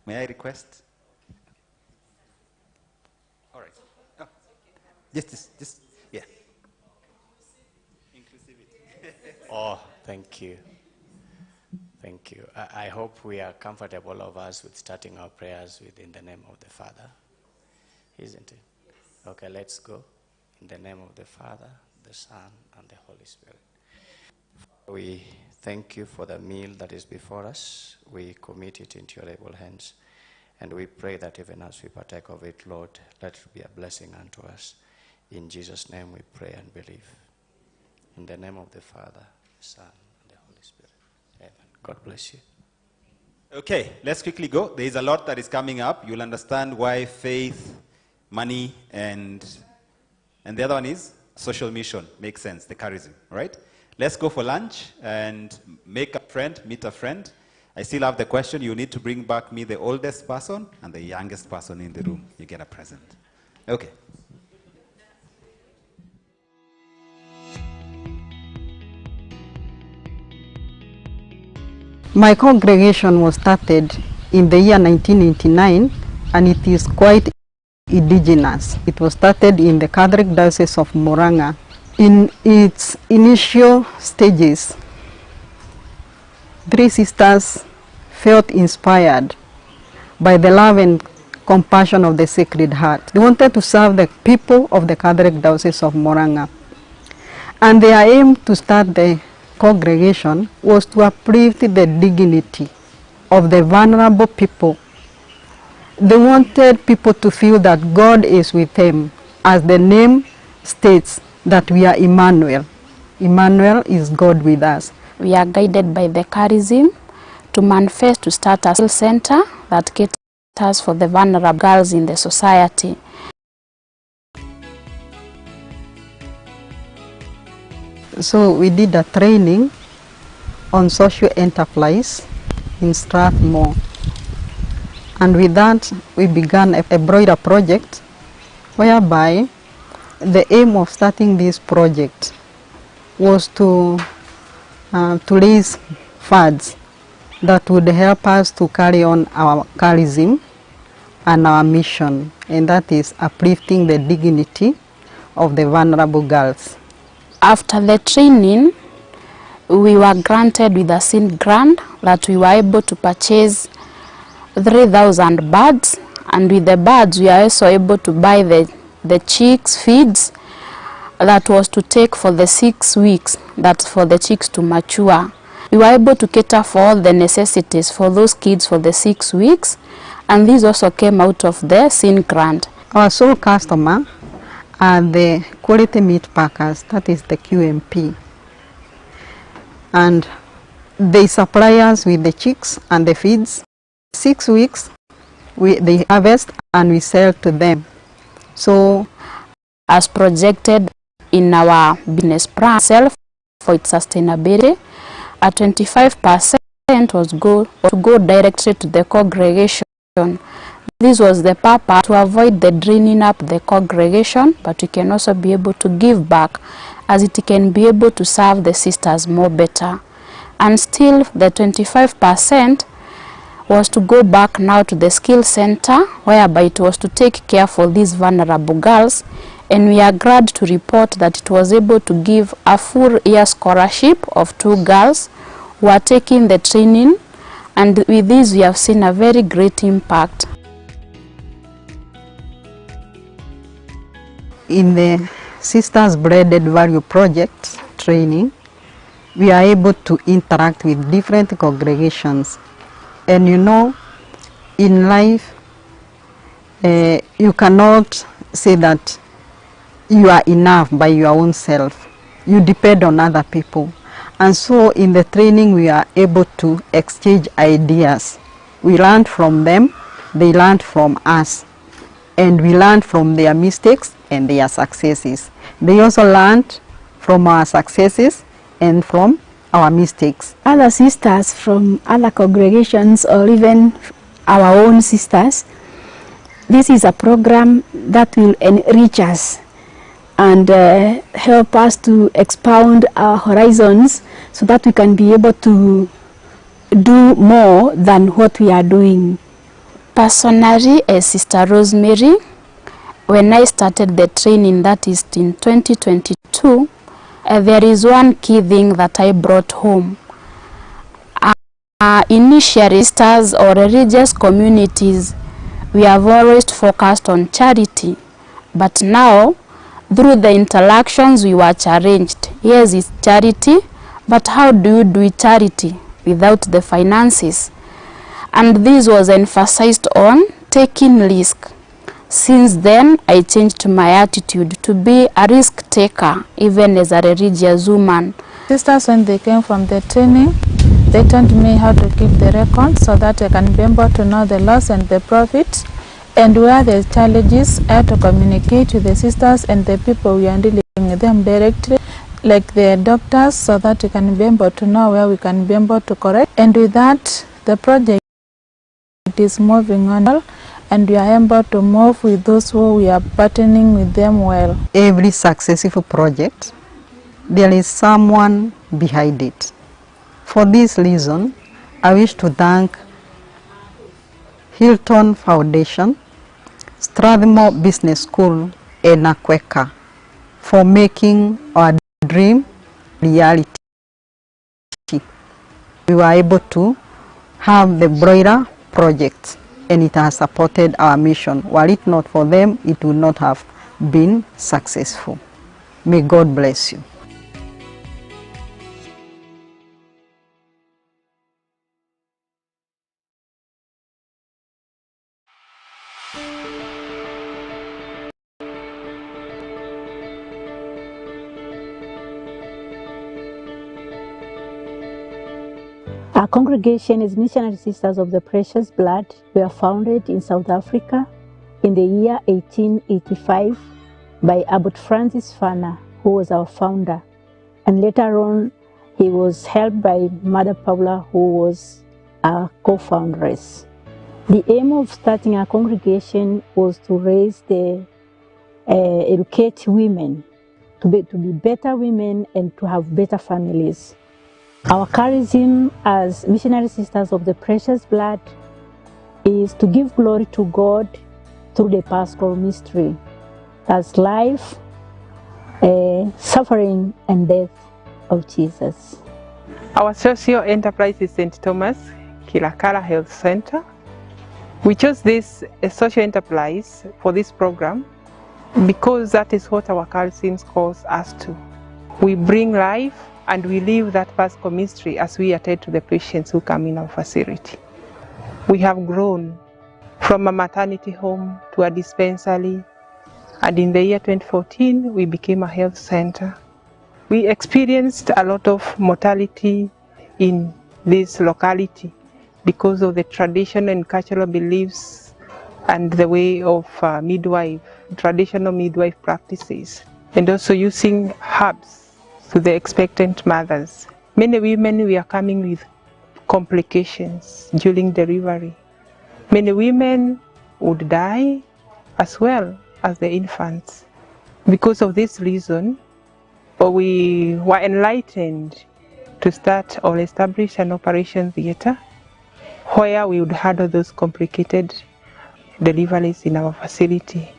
May I request? All right. Oh. Just, yeah. Inclusivity. Oh, thank you. Thank you. I hope we are comfortable, all of us, with starting our prayers in the name of the Father. Isn't it? Yes. Okay, let's go. In the name of the Father, the Son, and the Holy Spirit. We thank you for the meal that is before us. We commit it into your able hands. And we pray that even as we partake of it, Lord, let it be a blessing unto us. In Jesus' name we pray and believe. In the name of the Father, the Son, and the Holy Spirit. Amen. God bless you. Okay, let's quickly go. There is a lot that is coming up. You'll understand why faith, money, and the other one is social mission makes sense, the charism, right? Let's go for lunch and make a friend, meet a friend. I still have the question. You need to bring back me the oldest person and the youngest person in the room. You get a present. Okay. My congregation was started in the year 1989, and it is quite indigenous. It was started in the Catholic Diocese of Murang'a. In its initial stages, 3 sisters felt inspired by the love and compassion of the Sacred Heart. They wanted to serve the people of the Catholic Diocese of Murang'a. And they are aimed to start the congregation was to uplift the dignity of the vulnerable people. They wanted people to feel that God is with them, as the name states that we are Emmanuel. Emmanuel is God with us. We are guided by the charism to manifest to start a skill center that caters for the vulnerable girls in the society. So we did a training on social enterprise in Strathmore. And with that, we began a broader project whereby the aim of starting this project was to raise funds that would help us to carry on our charism and our mission, and that is uplifting the dignity of the vulnerable girls. After the training, we were granted with a seed grant that we were able to purchase 3,000 birds, and with the birds we are also able to buy the chicks feeds that was to take for the 6 weeks, that's for the chicks to mature. We were able to cater for all the necessities for those kids for the 6 weeks, and this also came out of the seed grant. Our sole customer are the quality meat packers, that is the QMP. And they supply us with the chicks and the feeds. 6 weeks they harvest and we sell to them. So as projected in our business plan itself for its sustainability, a 25% was to go directly to the congregation. This was the purpose, to avoid the draining up the congregation, but we can also be able to give back, as it can be able to serve the sisters more better. And still the 25% was to go back now to the skill center, whereby it was to take care for these vulnerable girls, and we are glad to report that it was able to give a full year scholarship of 2 girls who are taking the training, and with this we have seen a very great impact. In the Sisters Blended Value Project training, we are able to interact with different congregations. And you know, in life, you cannot say that you are enough by your own self. You depend on other people. And so in the training, we are able to exchange ideas. We learned from them, they learned from us. And we learned from their mistakes and their successes. They also learned from our successes and from our mistakes. Other sisters from other congregations, or even our own sisters, this is a program that will enrich us and help us to expound our horizons so that we can be able to do more than what we are doing. Personally, as Sister Rosemary, when I started the training, that is in 2022, there is one key thing that I brought home. Initially, sisters or religious communities, we have always focused on charity, but now, through the interactions, we were challenged. Yes, it's charity, but how do you do charity without the finances? And this was emphasized on taking risk. Since then, I changed my attitude to be a risk taker, even as a religious woman. Sisters, when they came from the training, they taught me how to keep the record so that I can be able to know the loss and the profit, and where the challenges, I have to communicate with the sisters and the people we are dealing with them directly, like the doctors, so that we can be able to know where we can be able to correct. And with that, the project is moving on, and we are able to move with those who we are partnering with them well. Every successful project, there is someone behind it. For this reason, I wish to thank Hilton Foundation, Strathmore Business School, and Akweka for making our dream reality. We were able to have the broader project, and it has supported our mission. Were it not for them, it would not have been successful. May God bless you. congregation is Missionary Sisters of the Precious Blood. We are founded in South Africa in the year 1885 by Abbot Francis Fana, who was our founder. And later on, he was helped by Mother Paula, who was our co-foundress. The aim of starting our congregation was to raise educate women, to be better women and to have better families. Our charism as Missionary Sisters of the Precious Blood is to give glory to God through the pastoral mystery. That's life, suffering and death of Jesus. Our social enterprise is St. Thomas Kilakala Health Center. We chose this social enterprise for this program because that is what our charism calls us to. We bring life and we live that pastoral mystery as we attend to the patients who come in our facility. We have grown from a maternity home to a dispensary, and in the year 2014 we became a health center. We experienced a lot of mortality in this locality because of the traditional and cultural beliefs and the way of traditional midwife practices, and also using herbs to the expectant mothers. Many women were coming with complications during delivery. Many women would die as well as the infants. Because of this reason, we were enlightened to start or establish an operation theater where we would handle those complicated deliveries in our facility.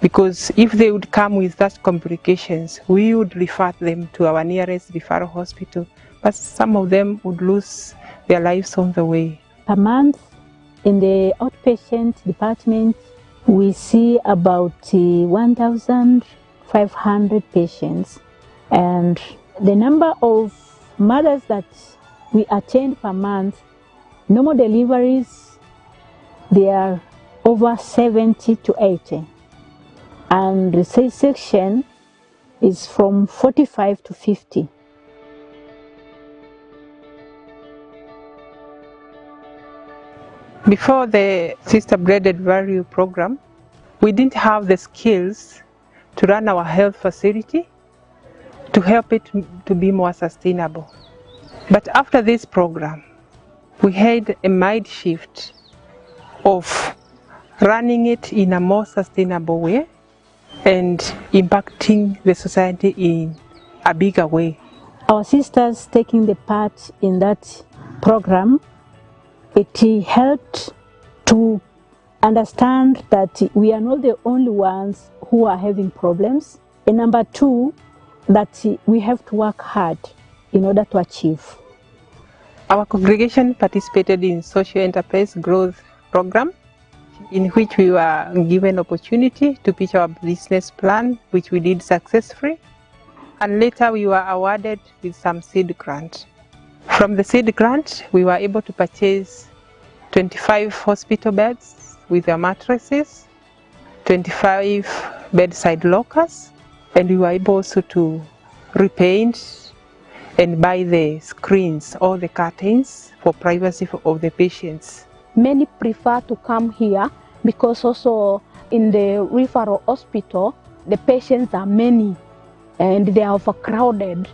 Because if they would come with such complications, we would refer them to our nearest referral hospital, but some of them would lose their lives on the way. Per month, in the outpatient department, we see about 1,500 patients, and the number of mothers that we attend per month, normal deliveries, they are over 70 to 80. And the C-section is from 45 to 50. Before the Sister Breaded Value program, we didn't have the skills to run our health facility to help it to be more sustainable. But after this program, we had a mind shift of running it in a more sustainable way and impacting the society in a bigger way. Our sisters taking the part in that program, it helped to understand that we are not the only ones who are having problems. And number two, that we have to work hard in order to achieve. Our congregation participated in Social Enterprise Growth Program, in which we were given opportunity to pitch our business plan, which we did successfully. And later we were awarded with some seed grant. From the seed grant, we were able to purchase 25 hospital beds with their mattresses, 25 bedside lockers, and we were able also to repaint and buy the screens or the curtains for privacy of the patients. Many prefer to come here because also in the referral hospital, the patients are many and they are overcrowded.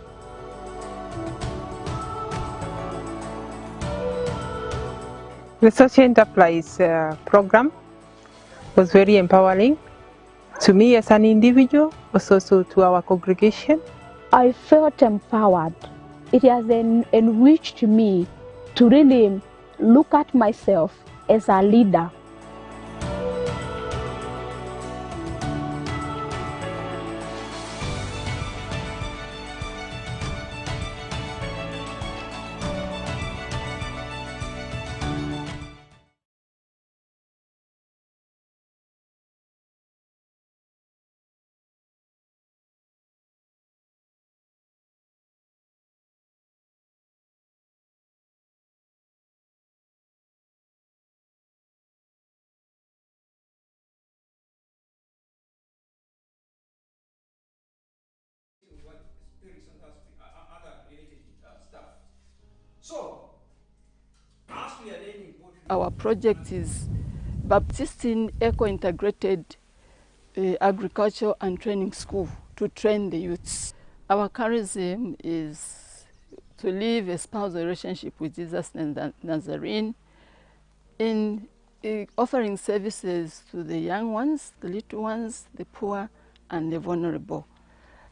The social enterprise program was very empowering to me as an individual, also to our congregation. I felt empowered. It has enriched me to really look at myself as a leader. our project is Baptistine Eco-Integrated Agriculture and Training School to train the youths. Our charism is to live a spousal relationship with Jesus and Nazarene in offering services to the young ones, the little ones, the poor, and the vulnerable.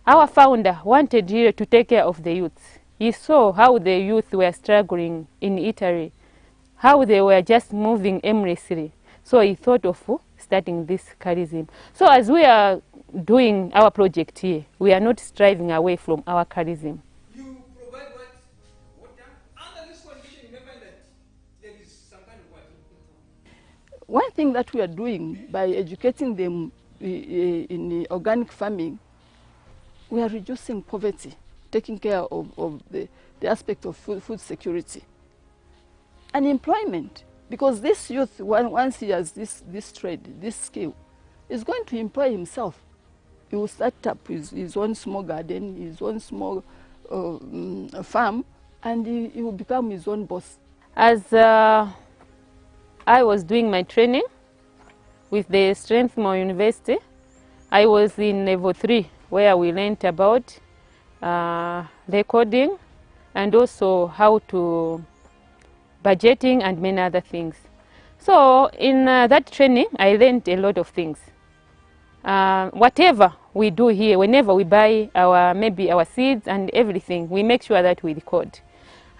Our founder wanted really to take care of the youth. He saw how the youth were struggling in Italy, how they were just moving aimlessly. So he thought of starting this charism. So as we are doing our project here, we are not striving away from our charism. You provide water. Under this condition, you find that there is some kind of water. One thing that we are doing by educating them in organic farming, we are reducing poverty, taking care of the aspect of food security. And employment, because this youth, once he has this trade, this skill, is going to employ himself. He will start up his own small garden, his own small farm, and he will become his own boss. As I was doing my training with the Strathmore University, I was in level 3, where we learned about recording and also how to budgeting and many other things. So in that training, I learned a lot of things. Whatever we do here, whenever we buy maybe our seeds and everything, we make sure that we record.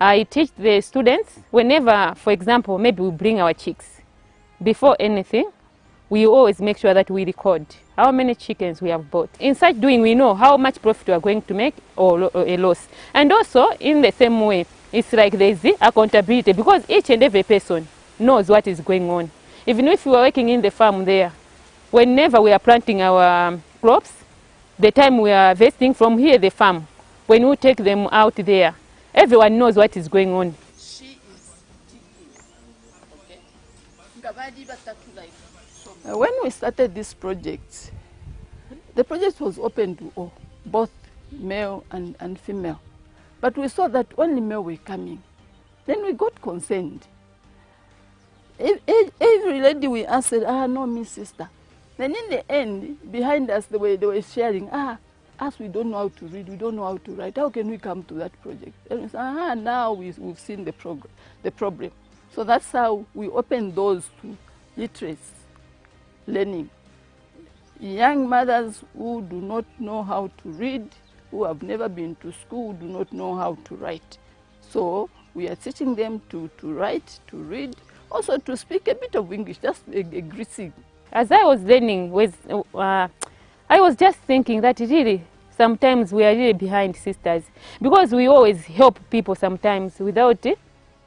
I teach the students, whenever, for example, maybe we bring our chicks, before anything, we always make sure that we record how many chickens we have bought. In such doing, we know how much profit we are going to make or a loss. And also, in the same way, it's like there is the accountability, because each and every person knows what is going on. Even if we are working in the farm there, whenever we are planting our crops, the time we are harvesting from here, the farm, when we take them out there, everyone knows what is going on. When we started this project, the project was open to all, both male and female. But we saw that only male were coming. Then we got concerned. Every lady we asked said, no, me sister. Then in the end, behind us, they were sharing, us we don't know how to read, we don't know how to write. How can we come to that project? And we said, now we've seen the problem. So that's how we opened doors to literacy learning. Young mothers who do not know how to read, who have never been to school, do not know how to write. So we are teaching them to write, to read, also to speak a bit of English, just a greeting. As I was learning, I was just thinking that really, sometimes we are really behind sisters, because we always help people sometimes without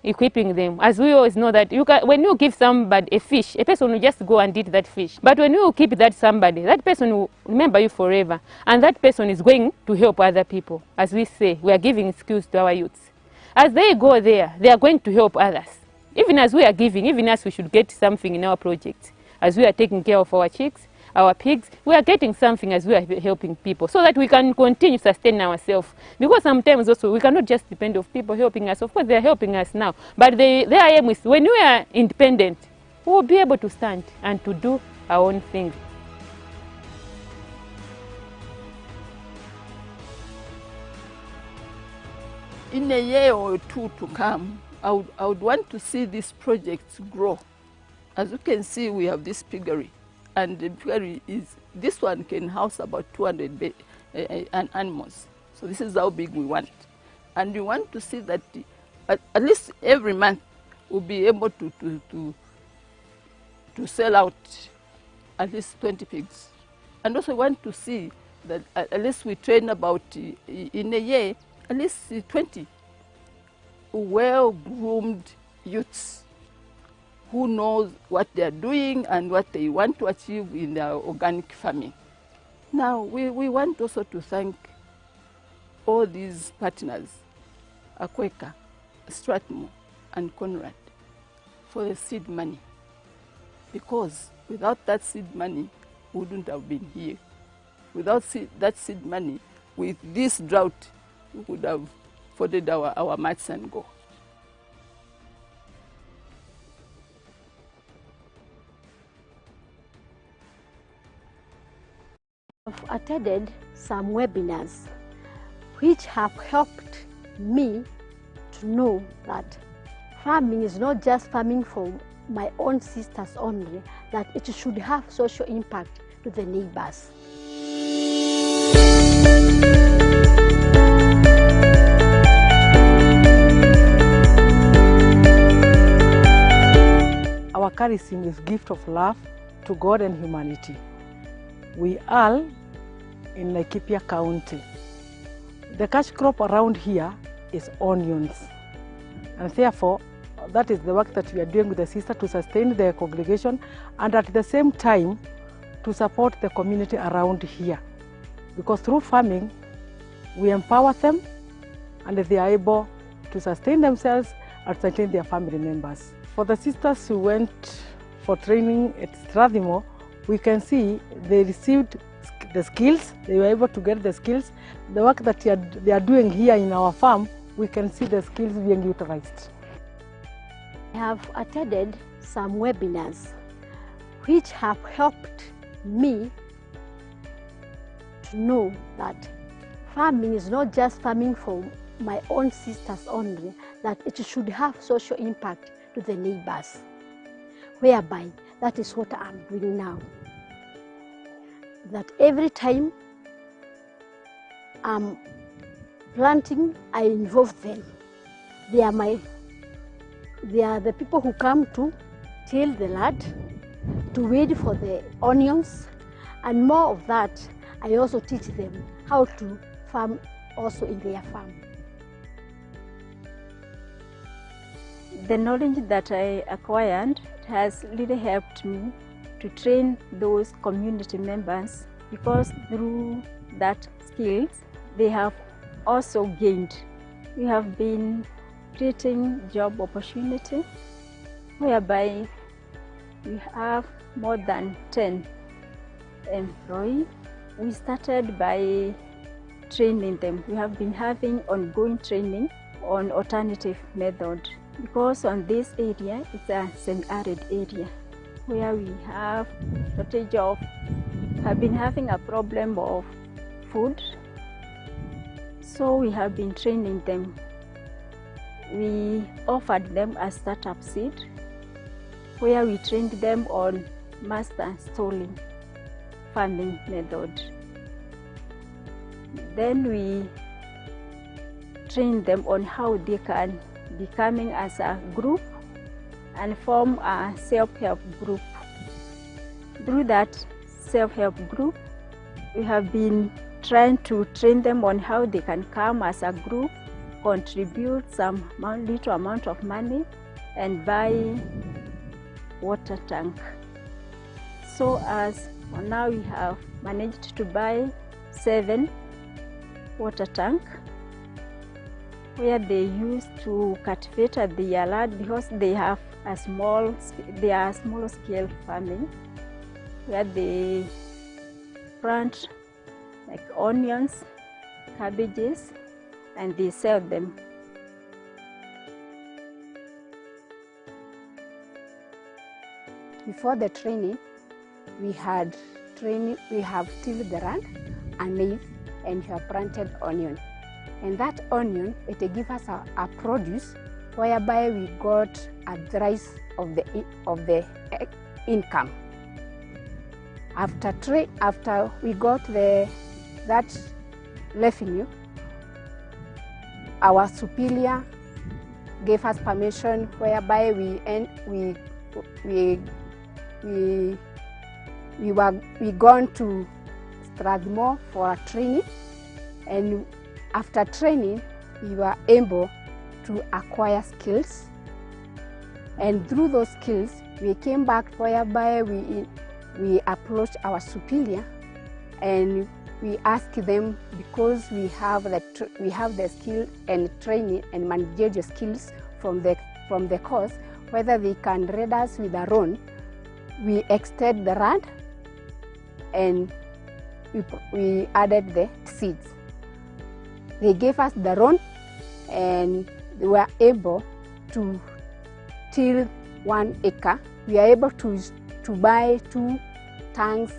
equipping them. As we always know that when you give somebody a fish, a person will just go and eat that fish. But when you keep that somebody, that person will remember you forever. And that person is going to help other people. As we say, we are giving skills to our youths. As they go there, they are going to help others. Even as we are giving, even as we should get something in our project. As we are taking care of our chicks, our pigs, we are getting something as we are helping people, so that we can continue to sustain ourselves. Because sometimes also we cannot just depend on people helping us. Of course, they are helping us now, but their aim is when we are independent, we will be able to stand and to do our own thing. In a year or two to come, I would want to see this project grow. As you can see, we have this piggery. And the piggery this one can house about 200 animals. So this is how big we want. And we want to see that at least every month we'll be able to sell out at least 20 pigs. And also want to see that at least we train about, in a year, at least 20 well-groomed youths who knows what they are doing and what they want to achieve in their organic farming. Now, we want also to thank all these partners, Akweka, Strathmore, and Conrad, for the seed money. Because without that seed money, we wouldn't have been here. Without that seed money, with this drought, we would have folded our mats and go. I've attended some webinars which have helped me to know that farming is not just farming for my own sisters only, that it should have social impact to the neighbors. Our charism is gift of love to God and humanity. We are in Laikipia County. The cash crop around here is onions, and therefore that is the work that we are doing with the sister to sustain the congregation and at the same time to support the community around here, because through farming we empower them and they are able to sustain themselves and sustain their family members. For the sisters who went for training at Strathmore, we can see they received the skills, they were able to get the skills. The work that they are doing here in our farm, we can see the skills being utilized. I have attended some webinars which have helped me to know that farming is not just farming for my own sisters only, that it should have social impact to the neighbors, whereby that is what I'm doing now. That every time I'm planting, I involve them. They are the people who come to till the land, to weed for the onions, and more of that, I also teach them how to farm also in their farm. The knowledge that I acquired has really helped me to train those community members, because through that skills they have also gained. We have been creating job opportunity whereby we have more than 10 employees. We started by training them. We have been having ongoing training on alternative method, because on this area it's a semi-arid area where we have shortage of, have been having a problem of food. So we have been training them. We offered them a startup seed where we trained them on master stalling farming method. Then we trained them on how they can be coming as a group and form a self-help group. Through that self-help group, we have been trying to train them on how they can come as a group, contribute some little amount of money and buy water tank. So as now we have managed to buy 7 water tank where they used to cultivate at the land, because they have a small scale farming where they plant like onions, cabbages, and they sell them. Before the training, we have tilled the land and maize, and we have planted onion. And that onion, it gives us a produce whereby we got a rise of the income. After we got that revenue, our superior gave us permission whereby we gone to Strathmore for a training, and after training we were able to acquire skills, and through those skills we came back whereby we approached our superior and we asked them, because we have the skill and training and managerial skills from the course, whether they can rate us with a loan. We extended the land and we added the seeds. They gave us the loan and they were able to till 1 acre. We are able to buy 2 tanks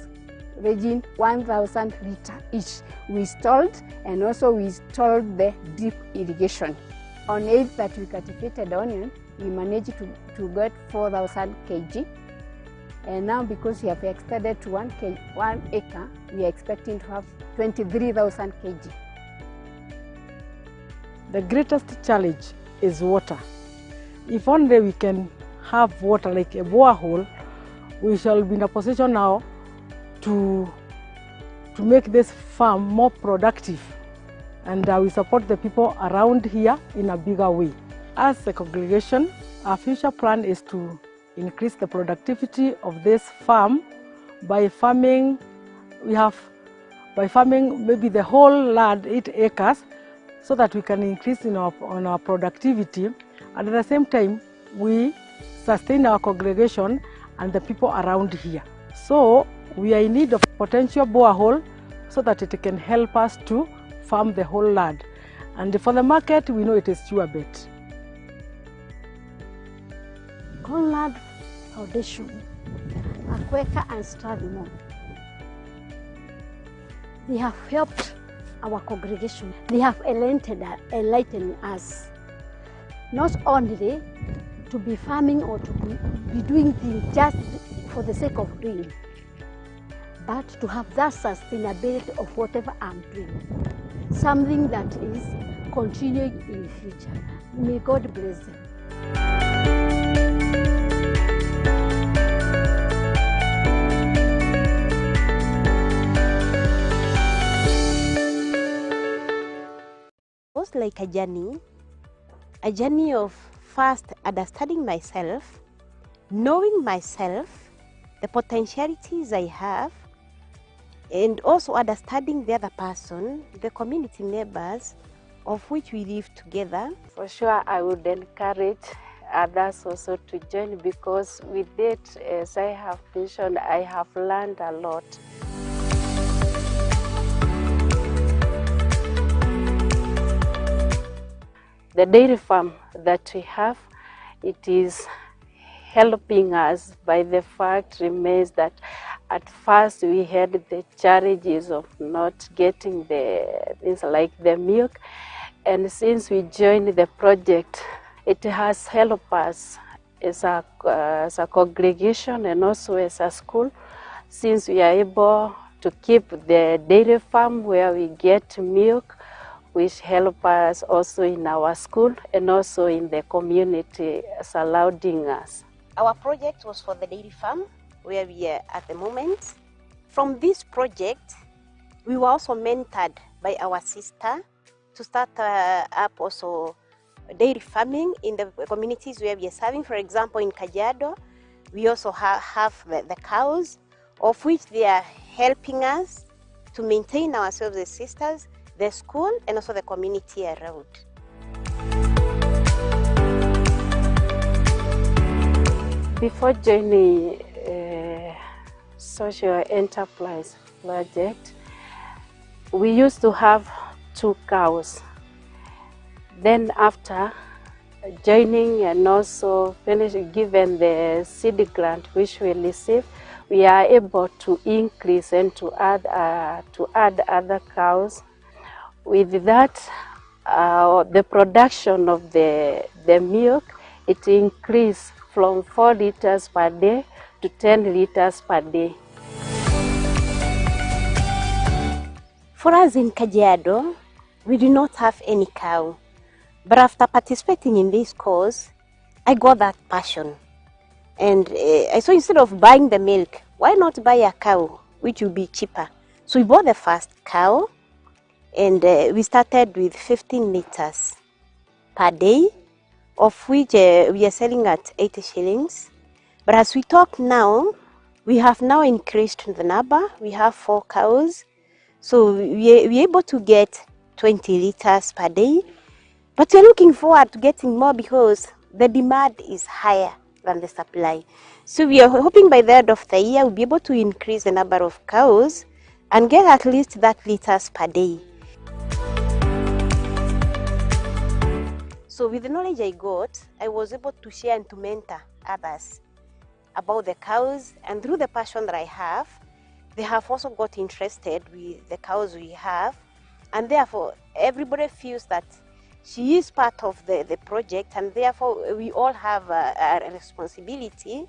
ranging 1,000 litre each. We installed, and also we installed the drip irrigation. On it that we cultivated onion, we managed to get 4,000 kg. And now because we have extended to 1 acre, we are expecting to have 23,000 kg. The greatest challenge is water. If only we can have water like a borehole, we shall be in a position now to make this farm more productive, and we support the people around here in a bigger way. As a congregation, our future plan is to increase the productivity of this farm by farming. By farming maybe the whole land, 8 acres, so that we can increase on our productivity, and at the same time we sustain our congregation and the people around here. So we are in need of potential borehole so that it can help us to farm the whole land. And for the market, we know it is sure bet. Conrad Foundation, Akweka and Stradimon, they have helped our congregation. They have enlightened us not only to be farming or to be doing things just for the sake of doing, but to have that sustainability of whatever I'm doing, something that is continuing in the future. May God bless them. It was like a journey of first understanding myself, knowing myself, the potentialities I have, and also understanding the other person, the community members of which we live together. For sure, I would encourage others also to join, because with it, as I have mentioned, I have learned a lot. The dairy farm that we have, it is helping us by the fact remains that at first we had the challenges of not getting the things like the milk, and since we joined the project, it has helped us as a congregation and also as a school, since we are able to keep the dairy farm where we get milk, which help us also in our school and also in the community surrounding us. Our project was for the dairy farm where we are at the moment. From this project, we were also mentored by our sister to start up also dairy farming in the communities where we are serving. For example, in Kajiado, we also have the cows, of which they are helping us to maintain ourselves as sisters, the school, and also the community around. Before joining social enterprise project, we used to have 2 cows. Then after joining and also given the seed grant which we received, we are able to increase and to add other cows. With that, the production of the milk, it increased from 4 liters per day to 10 liters per day. For us in Kajiado, we do not have any cow. But after participating in this course, I got that passion. And I saw instead of buying the milk, why not buy a cow, which will be cheaper? So we bought the first cow, and we started with 15 liters per day, of which we are selling at 80 shillings. But as we talk now, we have now increased the number. We have 4 cows. So we're able to get 20 liters per day. But we're looking forward to getting more because the demand is higher than the supply. So we are hoping by the end of the year we'll be able to increase the number of cows and get at least that liters per day. So with the knowledge I got, I was able to share and to mentor others about the cows, and through the passion that I have, they have also got interested with the cows we have, and therefore everybody feels that she is part of the project, and therefore we all have a responsibility.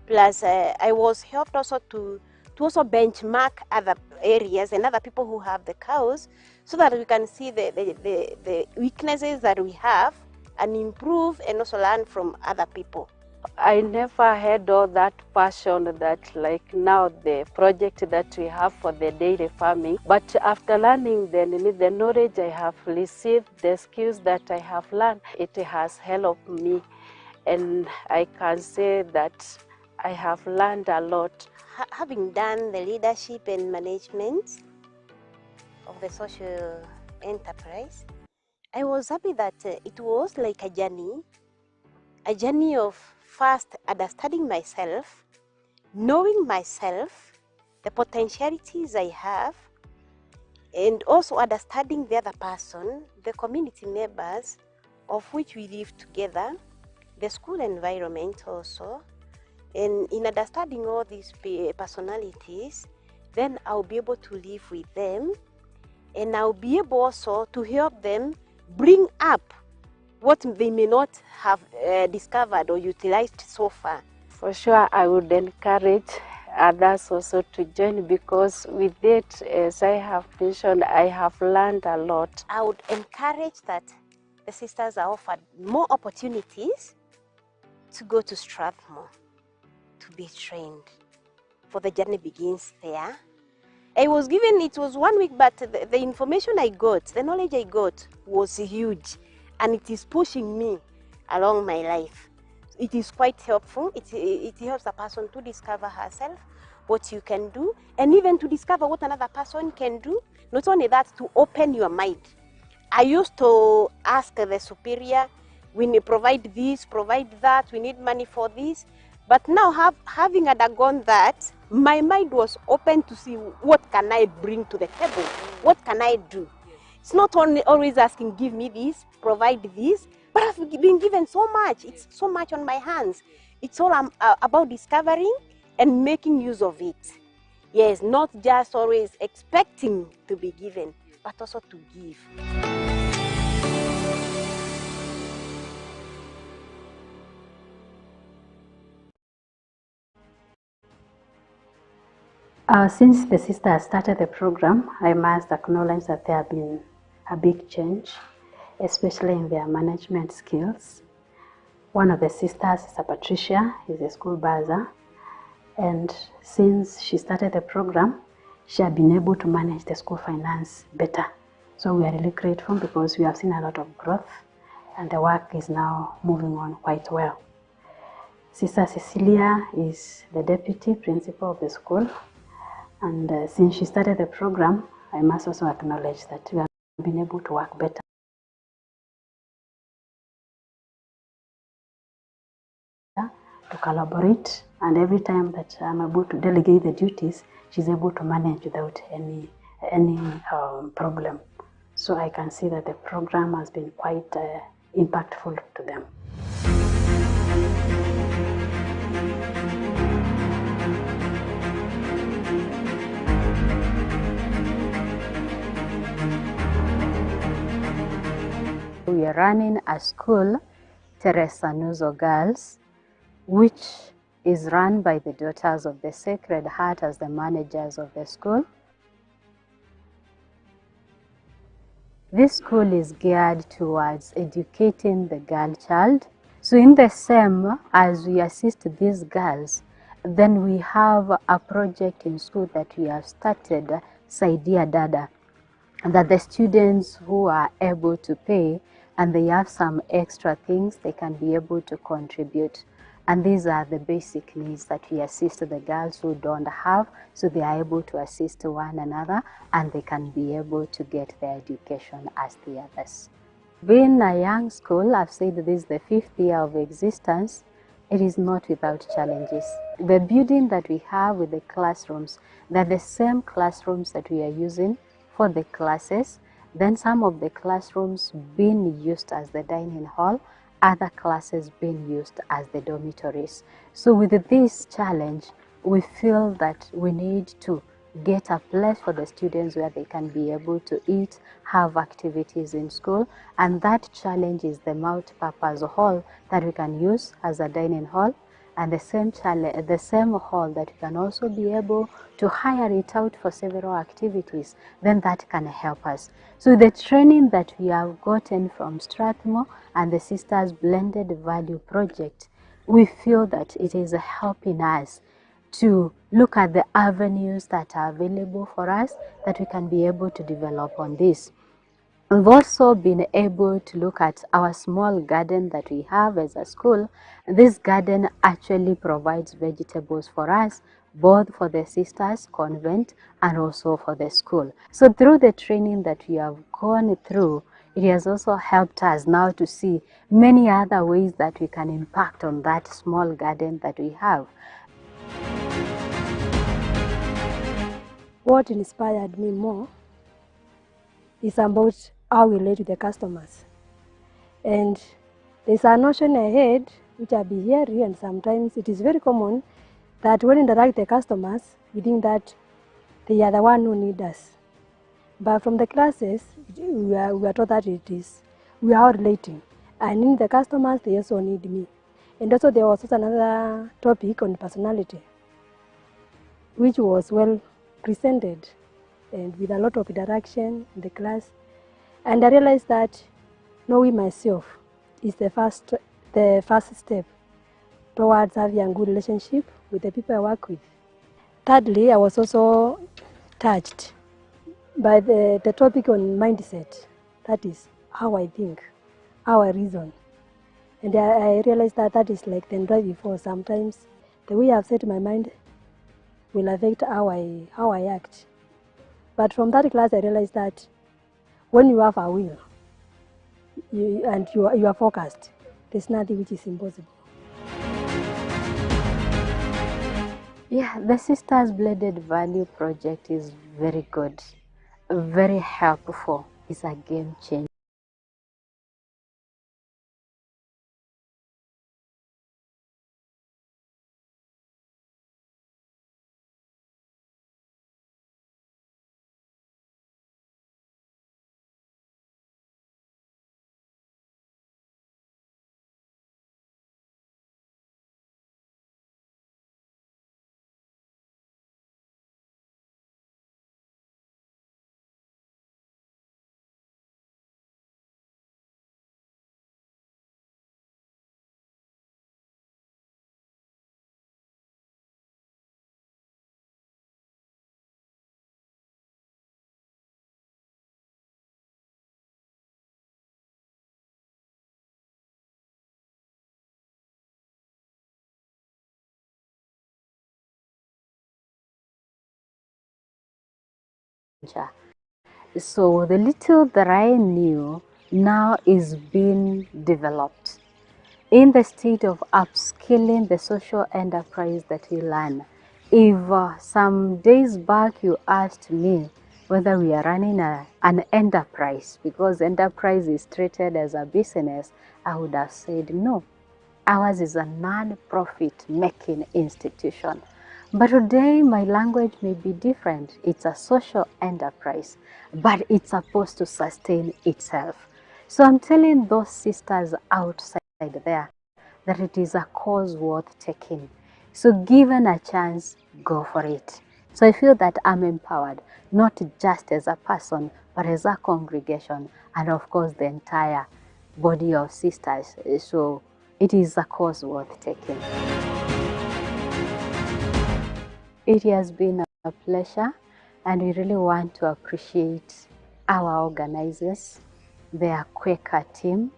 Plus, I was helped also to also benchmark other areas and other people who have the cows, so that we can see the weaknesses that we have and improve, and also learn from other people. I never had all that passion that like now the project that we have for the dairy farming. But after learning the knowledge I have received, the skills that I have learned, it has helped me. And I can say that I have learned a lot. Having done the leadership and management of the social enterprise, I was happy that it was like a journey of first understanding myself, knowing myself, the potentialities I have, and also understanding the other person, the community members of which we live together, the school environment also. And in understanding all these personalities, then I'll be able to live with them, and I'll be able also to help them bring up what they may not have discovered or utilized so far. For sure, I would encourage others also to join, because with it, as I have mentioned, I have learned a lot. I would encourage that the sisters are offered more opportunities to go to Strathmore to be trained, for the journey begins there. I was given, it was 1 week, but the information I got, the knowledge I got was huge, and it is pushing me along my life. It is quite helpful. It helps a person to discover herself, what you can do, and even to discover what another person can do. Not only that, to open your mind. I used to ask the superior, we need provide this, provide that, we need money for this. But now, having undergone that, my mind was open to see what can I bring to the table, what can I do. It's not only always asking, give me this, provide this, but I've been given so much. It's so much on my hands. It's all about discovering and making use of it. Yes, not just always expecting to be given, but also to give. Since the sisters started the program, I must acknowledge that there have been a big change, especially in their management skills. One of the sisters is Patricia, is a school buzzer, and since she started the program, she has been able to manage the school finance better. So we are really grateful, because we have seen a lot of growth, and the work is now moving on quite well. Sister Cecilia is the deputy principal of the school, and since she started the program, I must also acknowledge that we have been able to work better. To collaborate, and every time that I'm able to delegate the duties, she's able to manage without any problem. So I can see that the program has been quite impactful to them. We are running a school, Teresa Nuzo Girls, which is run by the Daughters of the Sacred Heart as the managers of the school. This school is geared towards educating the girl child. So in the same as we assist these girls, then we have a project in school that we have started, Saidia Dada, that the students who are able to pay and they have some extra things, they can be able to contribute. And these are the basic needs that we assist the girls who don't have, so they are able to assist one another and they can be able to get their education as the others. Being a young school, I've said this is the 5th year of existence, it is not without challenges. The building that we have with the classrooms, they're the same classrooms that we are using for the classes. Then some of the classrooms being used as the dining hall, other classes being used as the dormitories. So with this challenge, we feel that we need to get a place for the students where they can be able to eat, have activities in school, and that challenge is the multi-purpose hall that we can use as a dining hall, and the same hall that we can also be able to hire it out for several activities, then that can help us. So the training that we have gotten from Strathmore and the Sisters Blended Value Project, we feel that it is helping us to look at the avenues that are available for us that we can be able to develop on this. We've also been able to look at our small garden that we have as a school. This garden actually provides vegetables for us, both for the Sisters Convent and also for the school. So through the training that we have gone through, it has also helped us now to see many other ways that we can impact on that small garden that we have. What inspired me more is about how we relate to the customers. And there's a notion ahead which I've been hearing, and sometimes it is very common that when we interact with the customers, we think that they are the one who need us. But from the classes, we are taught that we are all relating. I need the customers, they also need me. And also there was also another topic on personality, which was well presented and with a lot of interaction in the class. And I realized that knowing myself is the first step towards having a good relationship with the people I work with. Thirdly, I was also touched by the topic on mindset. That is how I think, how I reason. And I realized that that is like the drive before. Sometimes the way I've set my mind will affect how I act. But from that class, I realized that when you have a will and you are focused, there's nothing which is impossible. Yeah, the Sisters Blended Value Project is very good, very helpful. It's a game changer. So the little that I knew now is being developed in the state of upskilling the social enterprise that we learn. If some days back you asked me whether we are running an enterprise, because enterprise is treated as a business, I would have said no. Ours is a non-profit making institution. But today my language may be different. It's a social enterprise, but it's supposed to sustain itself. So I'm telling those sisters outside there that it is a cause worth taking. So given a chance, go for it. So I feel that I'm empowered, not just as a person, but as a congregation, and of course the entire body of sisters. So it is a cause worth taking. It has been a pleasure, and we really want to appreciate our organizers, their Quaker team.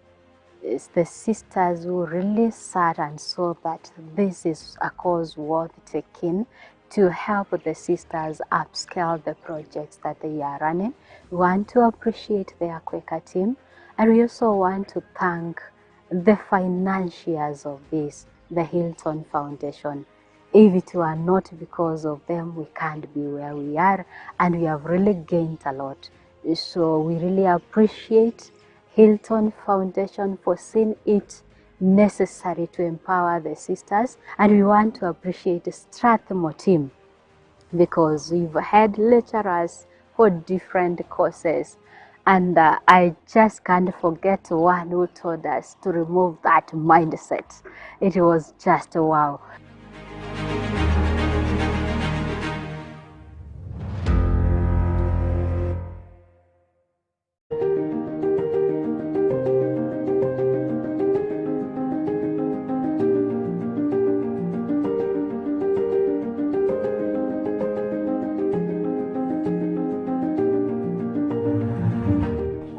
It's the sisters who really sat and saw that this is a cause worth taking to help the sisters upscale the projects that they are running. We want to appreciate their Quaker team, and we also want to thank the financiers of this, the Hilton Foundation. If it were not because of them, we can't be where we are, and we have really gained a lot. So we really appreciate Hilton Foundation for seeing it necessary to empower the sisters, and we want to appreciate the Strathmore team because we've had lecturers for different courses. And I just can't forget one who told us to remove that mindset. It was just wow.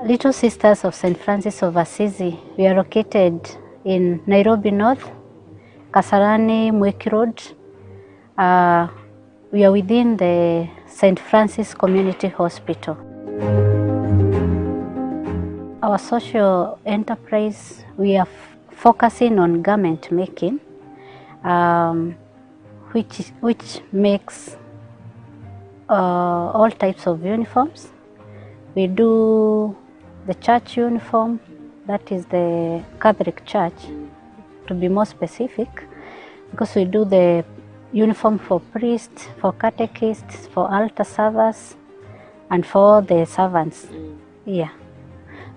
Little Sisters of St. Francis of Assisi, we are located in Nairobi North, Kasarani, Mweki Road. We are within the St. Francis Community Hospital. Our social enterprise, we are focusing on garment making, which makes all types of uniforms. We do the church uniform, that is the Catholic Church, to be more specific, because we do the uniform for priests, for catechists, for altar servers, and for the servants. Yeah.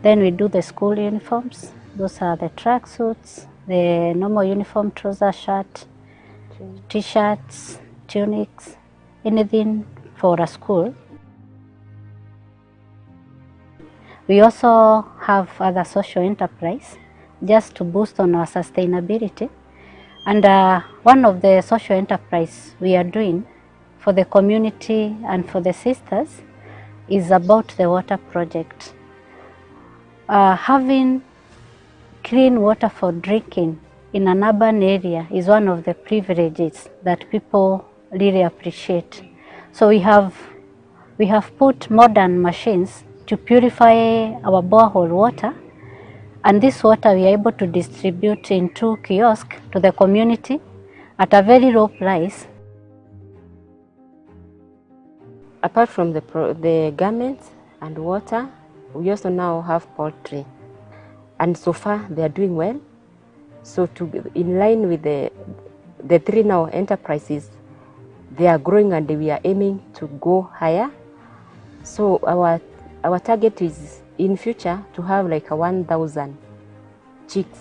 Then we do the school uniforms. Those are the tracksuits, the normal uniform, trouser, shirt, t-shirts, tunics, anything for a school. We also have other social enterprise just to boost on our sustainability. And one of the social enterprise we are doing for the community and for the sisters is about the water project. Having clean water for drinking in an urban area is one of the privileges that people really appreciate. So we have put modern machines to purify our borehole water, and this water we are able to distribute into kiosks to the community at a very low price. Apart from the garments and water, we also now have poultry, and so far they are doing well. So in line with the three now enterprises, they are growing and we are aiming to go higher. So our target is in future to have like 1,000 chicks.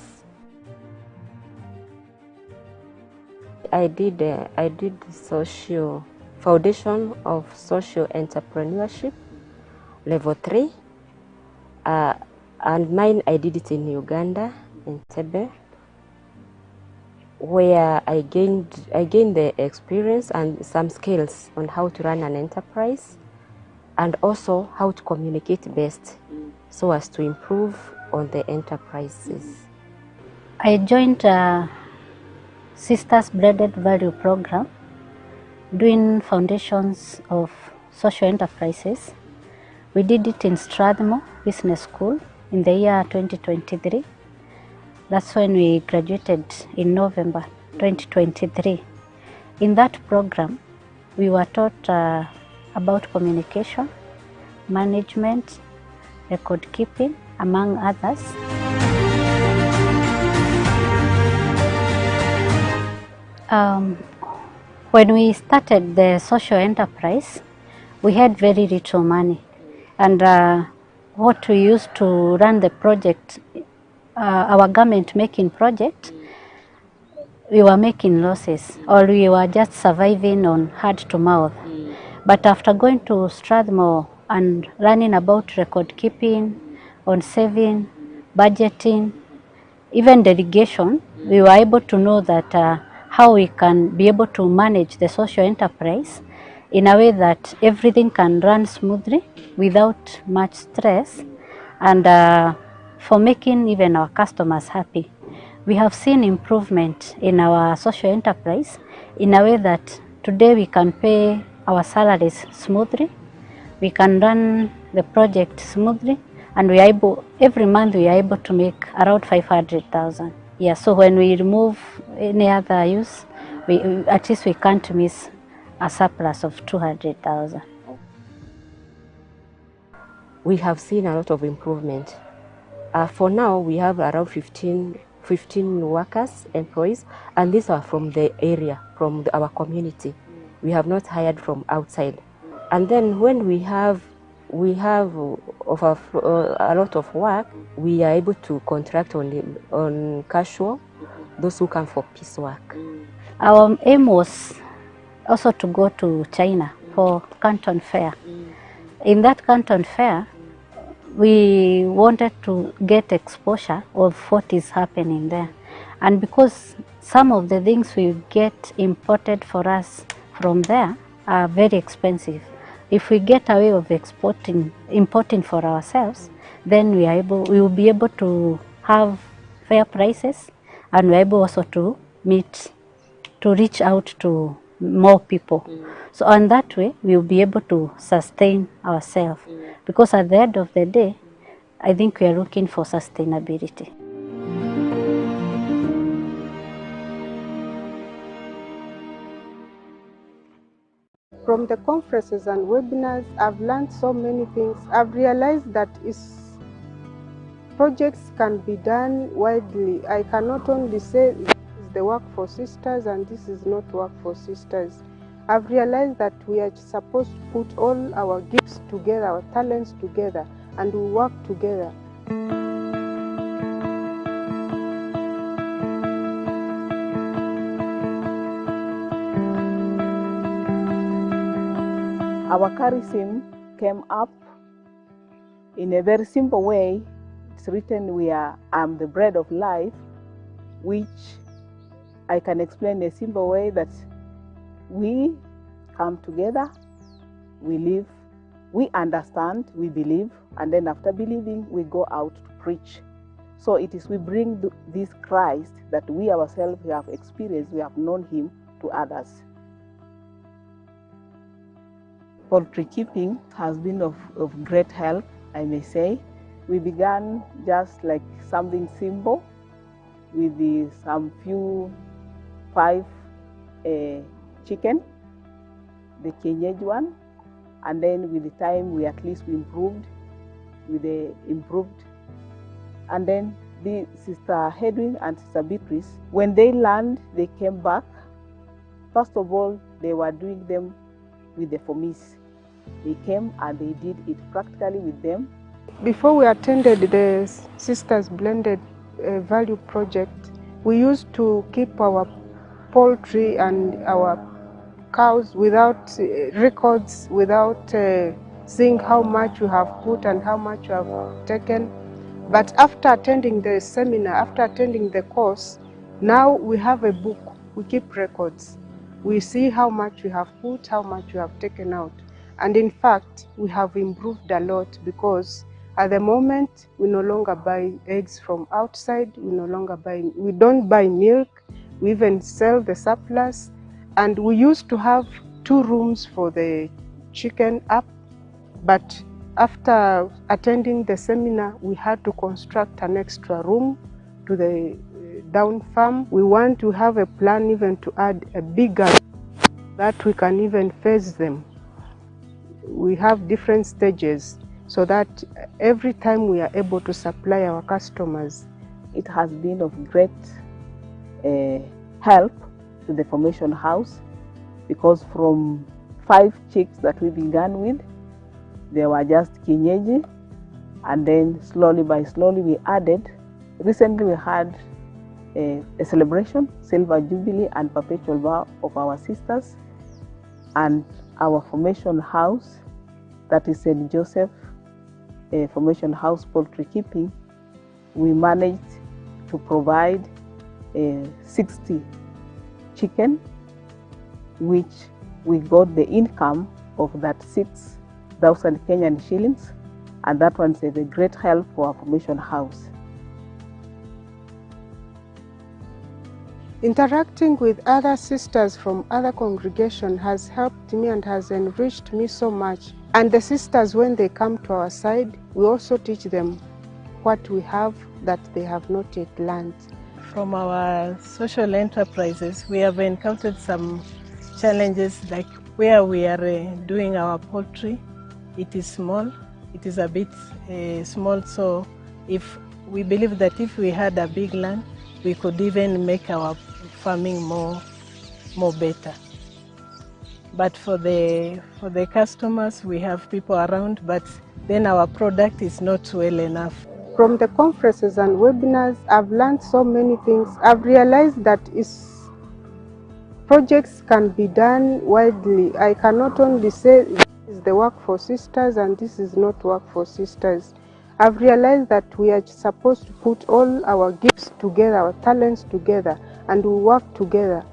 I did social foundation of social entrepreneurship level 3, and mine I did it in Uganda, in Tebe, where I gained the experience and some skills on how to run an enterprise, and also how to communicate best so as to improve on the enterprises. I joined a Sisters Blended Value program doing foundations of social enterprises. We did it in Strathmore Business School in the year 2023. That's when we graduated in November 2023. In that program, we were taught about communication, management, record keeping, among others. When we started the social enterprise, we had very little money, and what we used to run the project, our garment making project, we were making losses, or we were just surviving on hand to mouth. But after going to Strathmore and learning about record keeping, on saving, budgeting, even delegation, we were able to know that how we can be able to manage the social enterprise in a way that everything can run smoothly without much stress, and for making even our customers happy. We have seen improvement in our social enterprise in a way that today we can pay our salaries smoothly, we can run the project smoothly, and we are able, every month we are able to make around 500,000. Yeah, so when we remove any other use, at least we can't miss a surplus of 200,000. We have seen a lot of improvement. For now, we have around 15 workers, employees, and these are from the area, from our community. We have not hired from outside. And then when we have a lot of work, we are able to contract on casual, those who come for piecework. Our aim was also to go to China for Canton Fair. In that Canton Fair, we wanted to get exposure of what is happening there. And because some of the things we get imported for us from there are very expensive, if we get a way of importing for ourselves, then we will be able to have fair prices, and we're able also to reach out to more people. So on that way, we'll be able to sustain ourselves. Because at the end of the day, I think we are looking for sustainability. From the conferences and webinars, I've learned so many things. I've realized that projects can be done widely. I cannot only say this is the work for sisters and this is not work for sisters. I've realized that we are supposed to put all our gifts together, our talents together, and we work together. Our charism came up in a very simple way. It's written, I'm the bread of life, which I can explain in a simple way that we come together, we live, we understand, we believe, and then after believing, we go out to preach. So it is we bring this Christ that we ourselves have experienced, we have known him to others. Poultry keeping has been of great help, I may say. We began just like something simple with some few 5 chicken, the kienyeji one, and then with the time we improved, and then the Sister Hedwig and Sister Beatrice, when they learned, they came back. First of all, they were doing them with the FOMIS. They came and they did it practically with them. Before we attended the Sisters Blended Value Project, we used to keep our poultry and our cows without records, without seeing how much we have put and how much we have taken. But after attending the seminar, after attending the course, now we have a book, we keep records. We see how much we have put, how much we have taken out. And in fact, we have improved a lot because at the moment, we no longer buy eggs from outside, we don't buy milk, we even sell the surplus. And we used to have 2 rooms for the chicken up, but after attending the seminar, we had to construct an extra room to the down farm. We want to have a plan even to add a bigger that we can even face them. We have different stages so that every time we are able to supply our customers. It has been of great help to the formation house, because from 5 chicks that we began with, there were just kienyeji, and then slowly by slowly we added. Recently we had a celebration, Silver Jubilee and Perpetual Vow of our sisters, and our formation house, that is St. Joseph Formation House Poultry Keeping, we managed to provide 60 chicken, which we got the income of that 6,000 Kenyan shillings, and that one's a great help for our formation house. Interacting with other sisters from other congregations has helped me and has enriched me so much. And the sisters, when they come to our side, we also teach them what we have that they have not yet learned. From our social enterprises, we have encountered some challenges, like where we are doing our poultry. It is small, it is a bit small, so if we believe that if we had a big land, we could even make our farming more better. but for the customers, we have people around, but then our product is not well enough. From the conferences and webinars, I've learned so many things. I've realized that projects can be done widely. I cannot only say this is the work for sisters and this is not work for sisters. I've realized that we are supposed to put all our gifts together, our talents together, and we work together.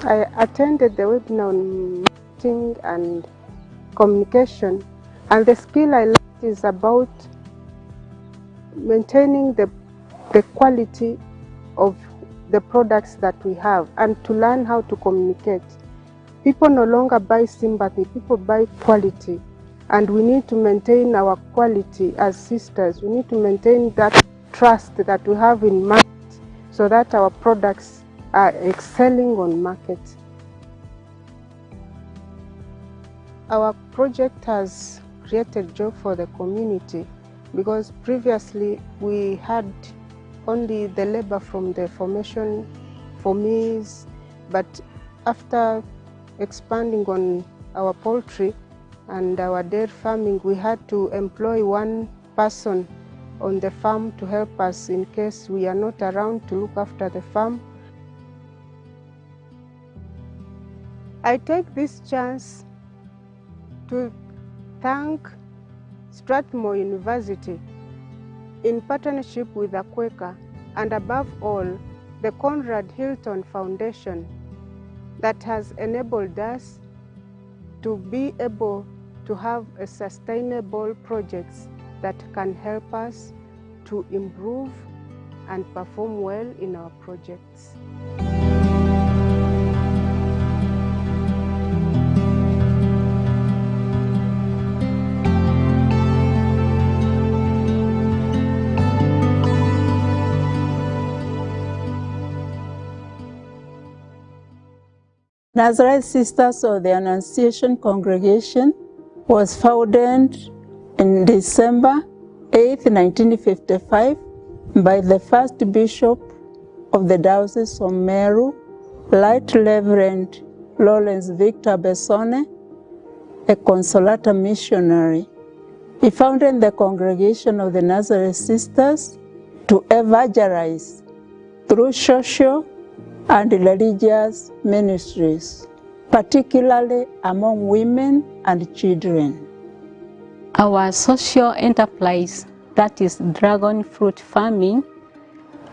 I attended the webinar on marketing and communication, and the skill I learned is about maintaining the quality of the products that we have, and to learn how to communicate. People no longer buy sympathy, people buy quality, and we need to maintain our quality as sisters. We need to maintain that trust that we have in market so that our products are excelling on market. Our project has created job for the community, because previously we had only the labor from the formation for maize, but after expanding on our poultry and our dairy farming, we had to employ one person on the farm to help us in case we are not around to look after the farm. I take this chance to thank Strathmore University in partnership with the Quaker, and above all, the Conrad Hilton Foundation, that has enabled us to be able to have a sustainable projects that can help us to improve and perform well in our projects. Nazareth Sisters of the Annunciation Congregation was founded in December 8, 1955 by the first Bishop of the Diocese of Meru, Right Reverend Lawrence Victor Bessone, a Consolata missionary. He founded the Congregation of the Nazareth Sisters to evangelize through social and religious ministries, particularly among women and children. Our social enterprise, that is dragon fruit farming,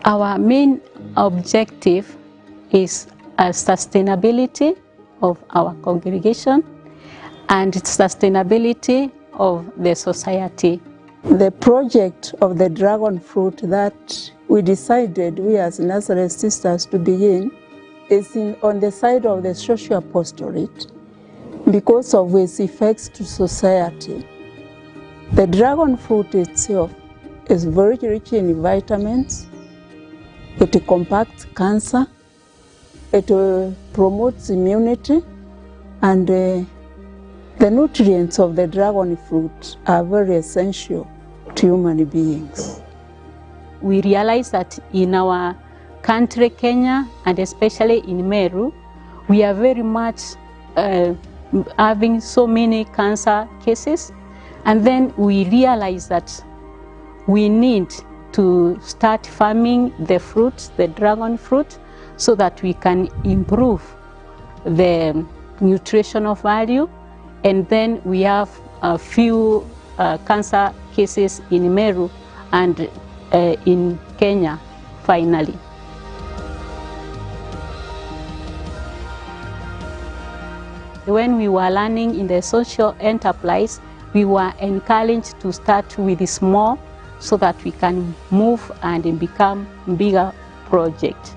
our main objective is sustainability of our congregation and sustainability of the society. The project of the dragon fruit that we decided, we as Nazareth Sisters, to begin is on the side of the social apostolate because of its effects to society. The dragon fruit itself is very rich in vitamins. It combats cancer, it promotes immunity, and the nutrients of the dragon fruit are very essential to human beings. We realize that in our country, Kenya, and especially in Meru, we are very much having so many cancer cases, and then we realize that we need to start farming the fruit, the dragon fruit, so that we can improve the nutritional value, and then we have a few cancer cases in Meru and in Kenya, finally. When we were learning in the social enterprise, we were encouraged to start with small so that we can move and become bigger project.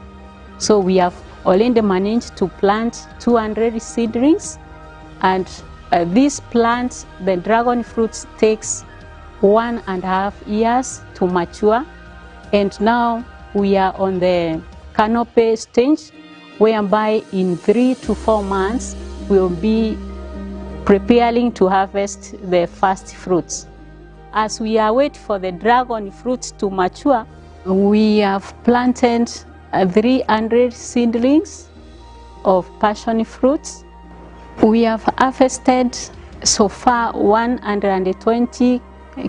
So we have already managed to plant 200 seedlings, and these plants, the dragon fruits, takes 1.5 years to mature, and now we are on the canopy stage, whereby in 3 to 4 months we'll be preparing to harvest the first fruits. As we await for the dragon fruits to mature, we have planted 300 seedlings of passion fruits. We have harvested so far 120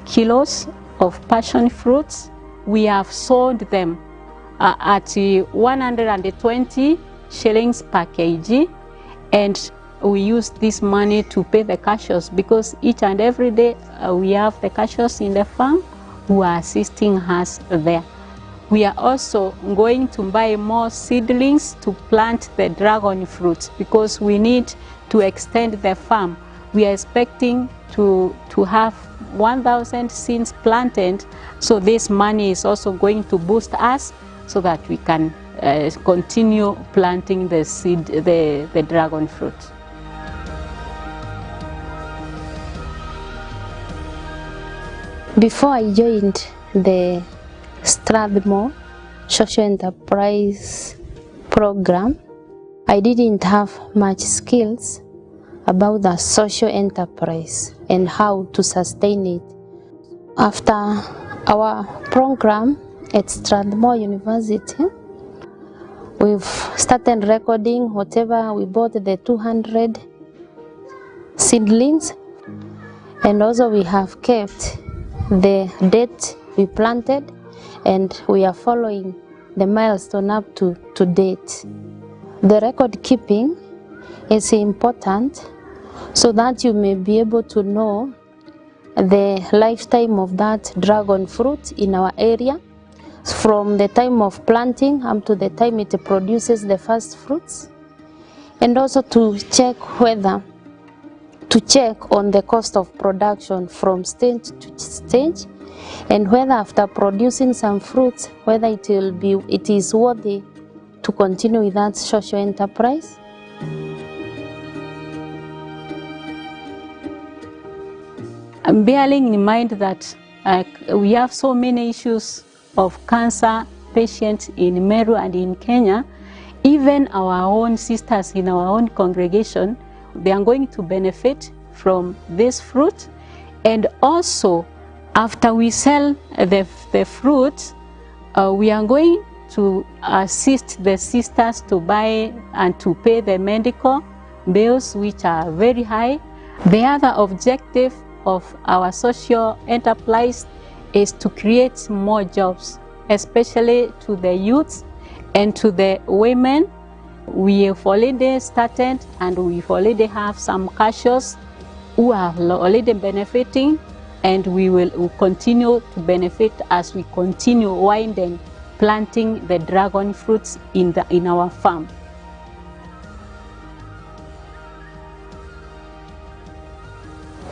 kilos of passion fruits. We have sold them at 120 shillings per kg, and we use this money to pay the cashiers, because each and every day we have the cashiers in the farm who are assisting us there. We are also going to buy more seedlings to plant the dragon fruit, because we need to extend the farm. We are expecting to have 1,000 seeds planted, so this money is also going to boost us so that we can continue planting the dragon fruit. Before I joined the Strathmore Social Enterprise program, I didn't have much skills about the social enterprise and how to sustain it. After our program at Strathmore University, we've started recording whatever we bought, the 200 seedlings, and also we have kept the date we planted, and we are following the milestone up to date. The record keeping is important so that you may be able to know the lifetime of that dragon fruit in our area, from the time of planting up to the time it produces the first fruits, and also to check on the cost of production from stage to stage, and whether after producing some fruits, whether it is worthy to continue with that social enterprise. Bearing in mind that we have so many issues of cancer patients in Meru and in Kenya, even our own sisters in our own congregation, they are going to benefit from this fruit. And also, after we sell the fruit, we are going to assist the sisters to buy and to pay the medical bills, which are very high. The other objective of our social enterprise is to create more jobs, especially to the youth and to the women. We have already started, and we already have some cashiers who are already benefiting, and we will continue to benefit as we continue winding planting the dragon fruits in our farm.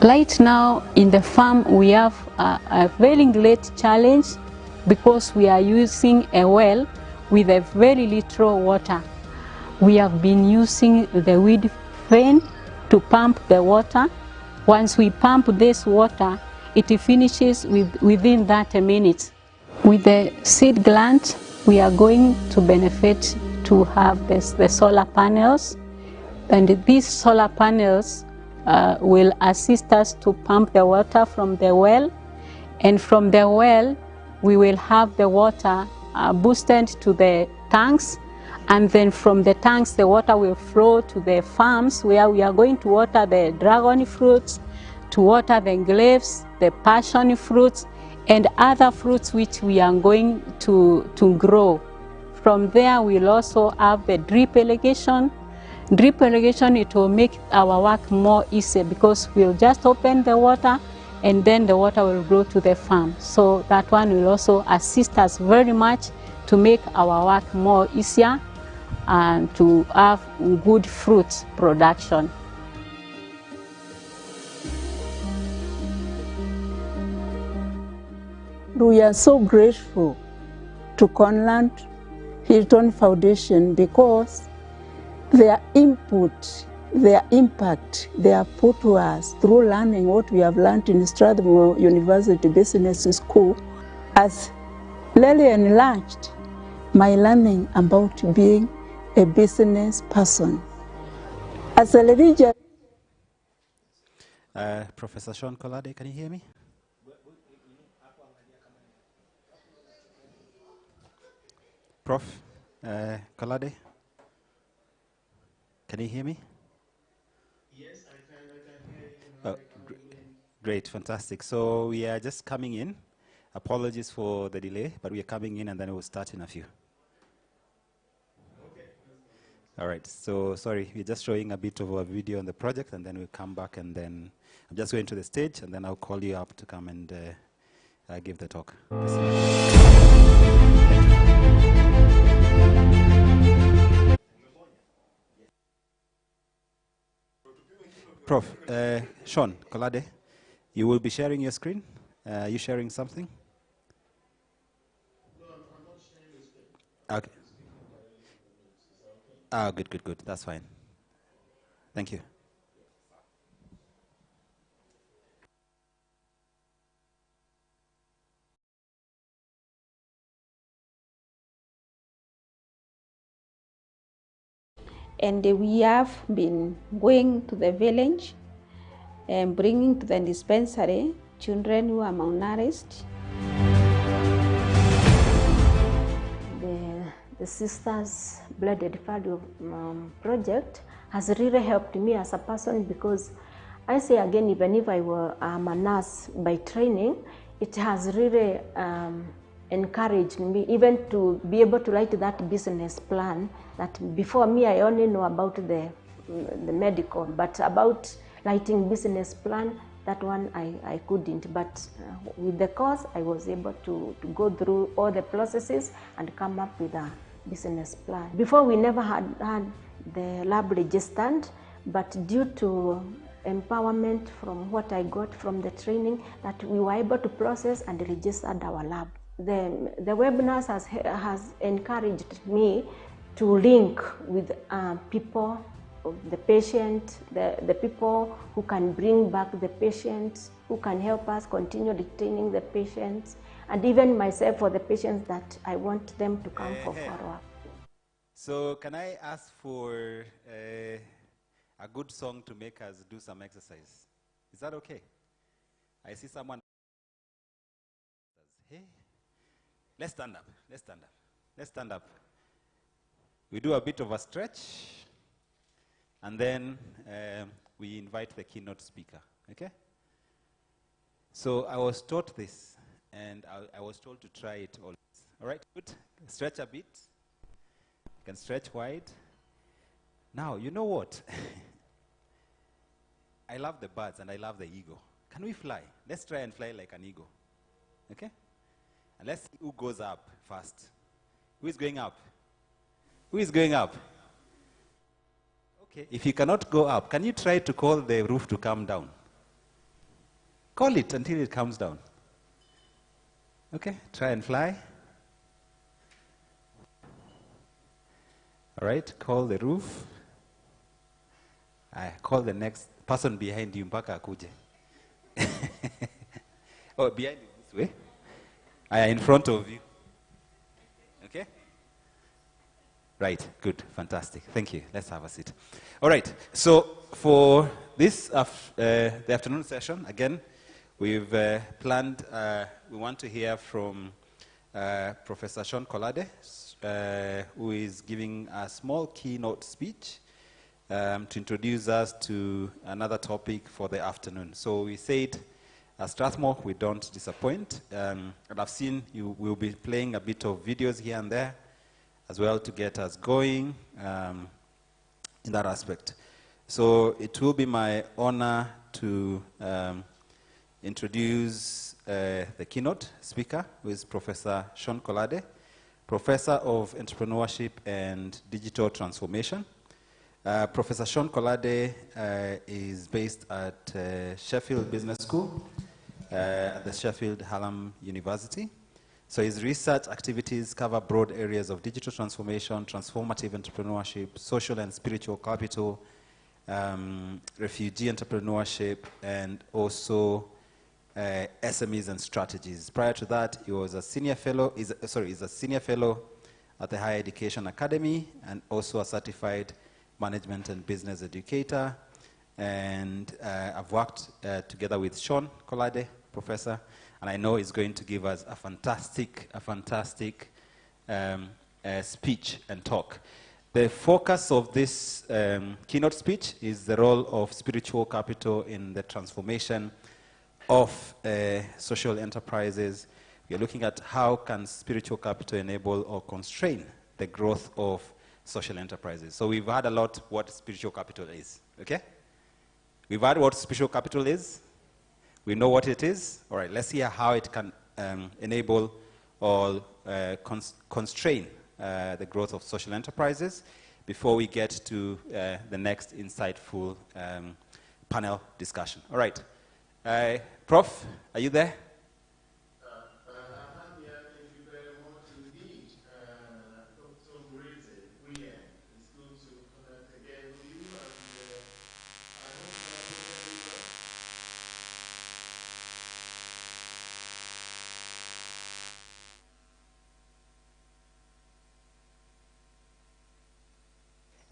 Right now in the farm we have a very great challenge, because we are using a well with a very little water. We have been using the weed fan to pump the water. Once we pump this water, it finishes within 30 minutes. With the seed gland, we are going to benefit to have the solar panels, and these solar panels will assist us to pump the water from the well, and from the well we will have the water boosted to the tanks, and then from the tanks the water will flow to the farms where we are going to water the dragon fruits, to water the grapes, the passion fruits, and other fruits which we are going to grow. From there we'll also have the drip irrigation. Drip irrigation, it will make our work more easy, because we'll just open the water and then the water will go to the farm. So that one will also assist us very much to make our work more easier and to have good fruit production. We are so grateful to Conland Hilton Foundation, because their input, their impact they have put to us through learning what we have learned in Strathmore University Business School has really enlarged my learning about being a business person. As a religious Professor Sean Kolade, can you hear me? Prof. Kolade, can you hear me? Great, fantastic. So we are just coming in. Apologies for the delay, but we are coming in and then we'll start in a few. All right, so sorry, we're just showing a bit of a video on the project and then we'll come back and then I'm just going to the stage and then I'll call you up to come and give the talk. Prof, Sean Kolade, you will be sharing your screen. Are you sharing something? No, I'm not sharing the screen. Okay. Ah, good, good, good. That's fine. Thank you. And we have been going to the village and bringing to the dispensary children who are malnourished. The Sisters Blended Value project has really helped me as a person, because I say again, even if I'm a nurse by training, it has really encouraged me even to be able to write that business plan that before me I only know about the medical, but about writing business plan, that one I couldn't. But with the course I was able to go through all the processes and come up with a business plan. Before we never had the lab registered, but due to empowerment from what I got from the training, that we were able to process and register our lab. The webinars has encouraged me to link with people, the patient, the people who can bring back the patients, who can help us continue retaining the patients, and even myself for the patients that I want them to come for follow-up. So can I ask for a good song to make us do some exercise? Is that okay? I see someone. Hey. Let's stand up. Let's stand up. Let's stand up. We do a bit of a stretch, and then we invite the keynote speaker. Okay? So I was taught this, and I was told to try it always. All right, good. Stretch a bit. You can stretch wide. Now, you know what? I love the birds, and I love the eagle. Can we fly? Let's try and fly like an eagle. Okay? And let's see who goes up first. Who is going up? Who is going up? Okay, if you cannot go up, can you try to call the roof to come down? Call it until it comes down. Okay, try and fly. All right, call the roof. I call the next person behind you, mpaka akuje. Oh, behind you this way. I am in front of you. Okay? Right, good, fantastic. Thank you. Let's have a seat. All right, so for this, the afternoon session, again, we've planned, we want to hear from Professor Sean Kolade, who is giving a small keynote speech to introduce us to another topic for the afternoon. So we said, at Strathmore, we don't disappoint. And I've seen you will be playing a bit of videos here and there as well to get us going in that aspect. So it will be my honor to introduce the keynote speaker, who is Professor Sean Kolade, Professor of Entrepreneurship and Digital Transformation. Professor Sean Kolade is based at Sheffield Business School at the Sheffield Hallam University. So his research activities cover broad areas of digital transformation, transformative entrepreneurship, social and spiritual capital, refugee entrepreneurship, and also SMEs and strategies. Prior to that, he was a senior fellow. He's a senior fellow at the Higher Education Academy, and also a certified management and business educator. And I've worked together with Sean Kolade, professor, and I know he's going to give us a fantastic speech and talk. The focus of this keynote speech is the role of spiritual capital in the transformation of social enterprises. We are looking at how can spiritual capital enable or constrain the growth of social enterprises. So we've heard a lot what spiritual capital is, okay? We've heard what spiritual capital is. We know what it is. All right, let's hear how it can enable or constrain the growth of social enterprises before we get to the next insightful panel discussion. All right. Prof, are you there?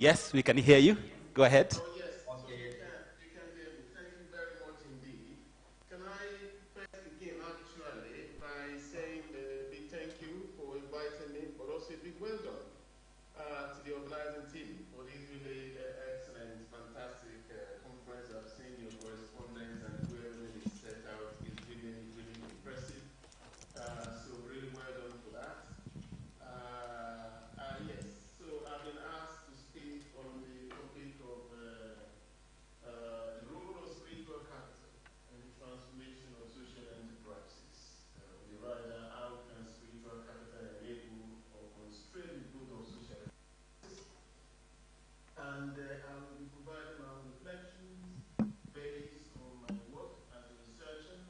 Yes, we can hear you. Go ahead. Oh, yes. So you can hear me. Thank you very much indeed. Can I first begin actually by saying a big thank you for inviting me, but also a big well done to the organizing team for this really excellent, fantastic conference. I've seen your correspondence and the way everything is set out is really, really impressive. So really well done for that. Yes, so I've been asked to speak on the topic of the role of spiritual capital in the transformation of social enterprises. Rather, how can spiritual capital enable or constrain the growth of social enterprises? And I will be providing my own reflections based on my work as a researcher.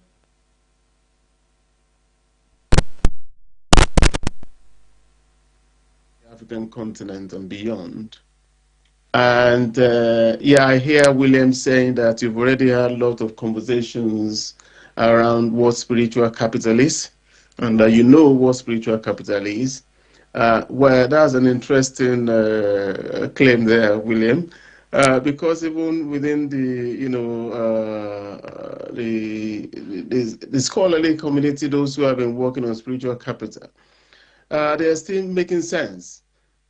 African continent and beyond. And yeah, I hear William saying that you've already had a lot of conversations around what spiritual capital is, and you know what spiritual capital is. Well, that's an interesting claim there, William, because even within the, the scholarly community, those who have been working on spiritual capital, they are still making sense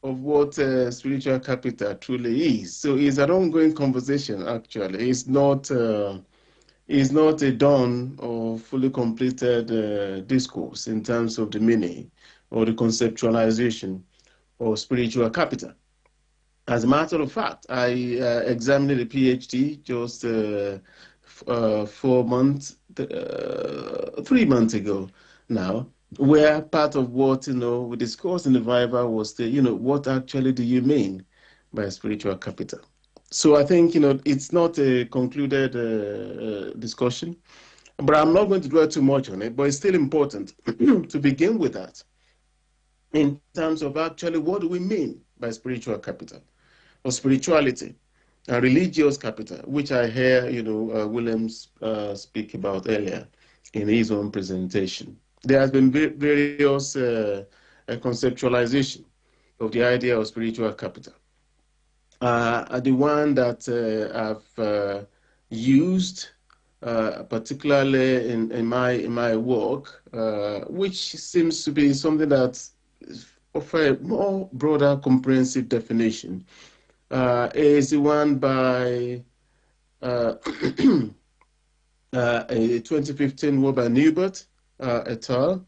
of what spiritual capital truly is. So it's an ongoing conversation, actually. It's not a done or fully completed discourse in terms of the meaning or the conceptualization of spiritual capital. As a matter of fact, I examined a PhD just 3 months ago now, where part of what we discussed in the Viva was the what actually do you mean by spiritual capital? So I think it's not a concluded discussion, but I'm not going to dwell too much on it. But it's still important to begin with that in terms of actually what do we mean by spiritual capital or spirituality and religious capital, which I hear Williams speak about earlier in his own presentation. There has been various conceptualization of the idea of spiritual capital. The one that I've used, particularly in my work, which seems to be something that of a more broader, comprehensive definition, is the one by a 2015 work by Newbert et al.,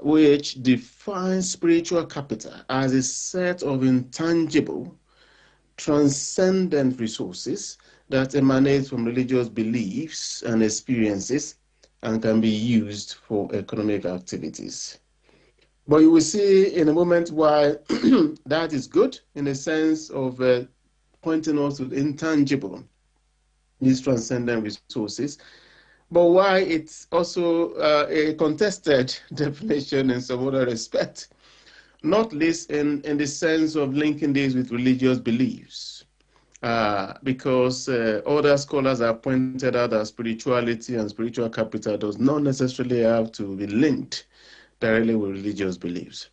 which defines spiritual capital as a set of intangible, transcendent resources that emanate from religious beliefs and experiences and can be used for economic activities. But you will see in a moment why that is good in the sense of pointing us to the intangible, these transcendent resources, but why it's also a contested definition in some other respect, not least in the sense of linking this with religious beliefs, because other scholars have pointed out that spirituality and spiritual capital does not necessarily have to be linked directly with religious beliefs.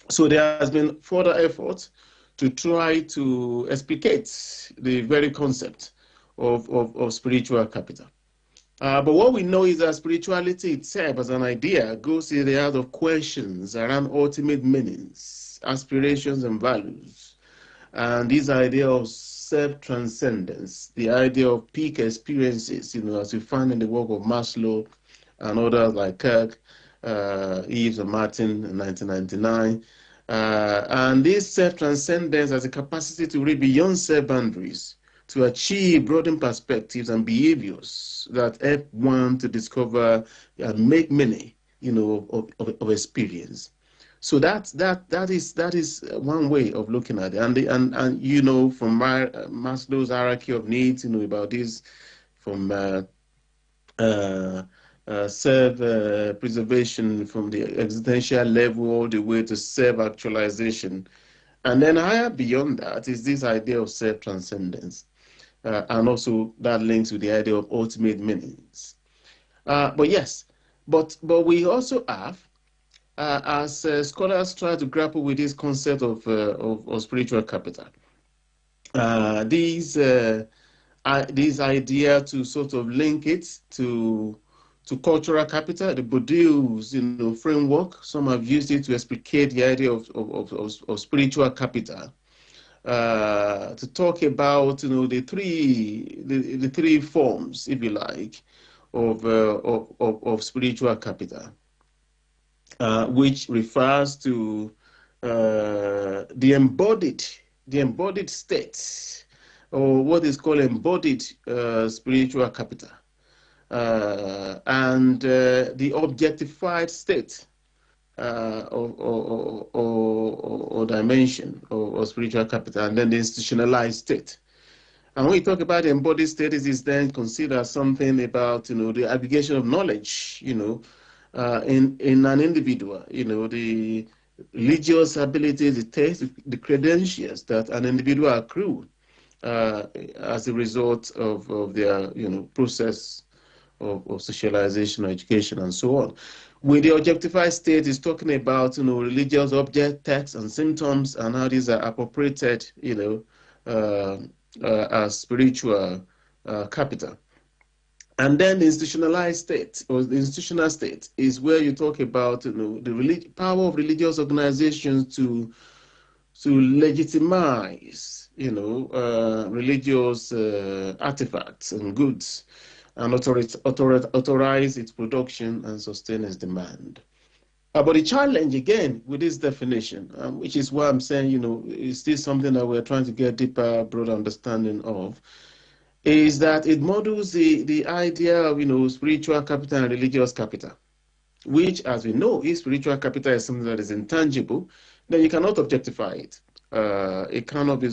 So there has been further effort to try to explicate the very concept of spiritual capital. But what we know is that spirituality itself as an idea goes in the heart of questions around ultimate meanings, aspirations, and values. And this idea of self-transcendence, the idea of peak experiences, as we find in the work of Maslow and others like Kirk, Eves and Martin in 1999. And this self-transcendence has a capacity to reach beyond self-boundaries, to achieve broadened perspectives and behaviors that help one to discover and make many, of experience. So that is one way of looking at it, and from Maslow's hierarchy of needs, about this, from self-preservation, from the existential level all the way to self-actualization, and then higher beyond that is this idea of self-transcendence, and also that links with the idea of ultimate meanings. But we also have. As scholars try to grapple with this concept of spiritual capital, this idea to sort of link it to cultural capital, the Bourdieu's framework. Some have used it to explicate the idea of spiritual capital, to talk about the three forms, if you like, of spiritual capital. Which refers to the embodied state, or what is called embodied spiritual capital, and the objectified state or dimension or spiritual capital, and then the institutionalized state. And when we talk about the embodied state, it is then considered something about the aggregation of knowledge, in an individual, the religious ability, the taste, the credentials that an individual accrue as a result of their process of socialization, education, and so on. With the objectified state, is talking about religious object, texts, and symptoms, and how these are appropriated as spiritual capital. And then the institutionalized state, or the institutional state, is where you talk about the power of religious organizations to legitimize religious artifacts and goods, and authorize its production and sustain its demand. But the challenge again with this definition, which is why I'm saying is still something that we're trying to get deeper, broader understanding of, is that it models the idea of spiritual capital and religious capital, which, as we know, if spiritual capital is something that is intangible, then you cannot objectify it. It cannot be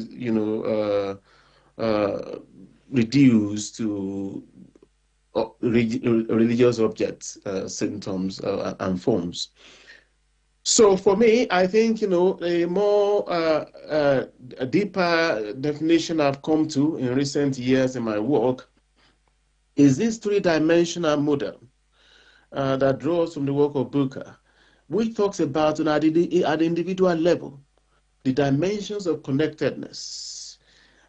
reduced to religious objects, symptoms, and forms. So for me, I think a more a deeper definition I've come to in recent years in my work is this three-dimensional model that draws from the work of Booker, which talks about at the individual level the dimensions of connectedness,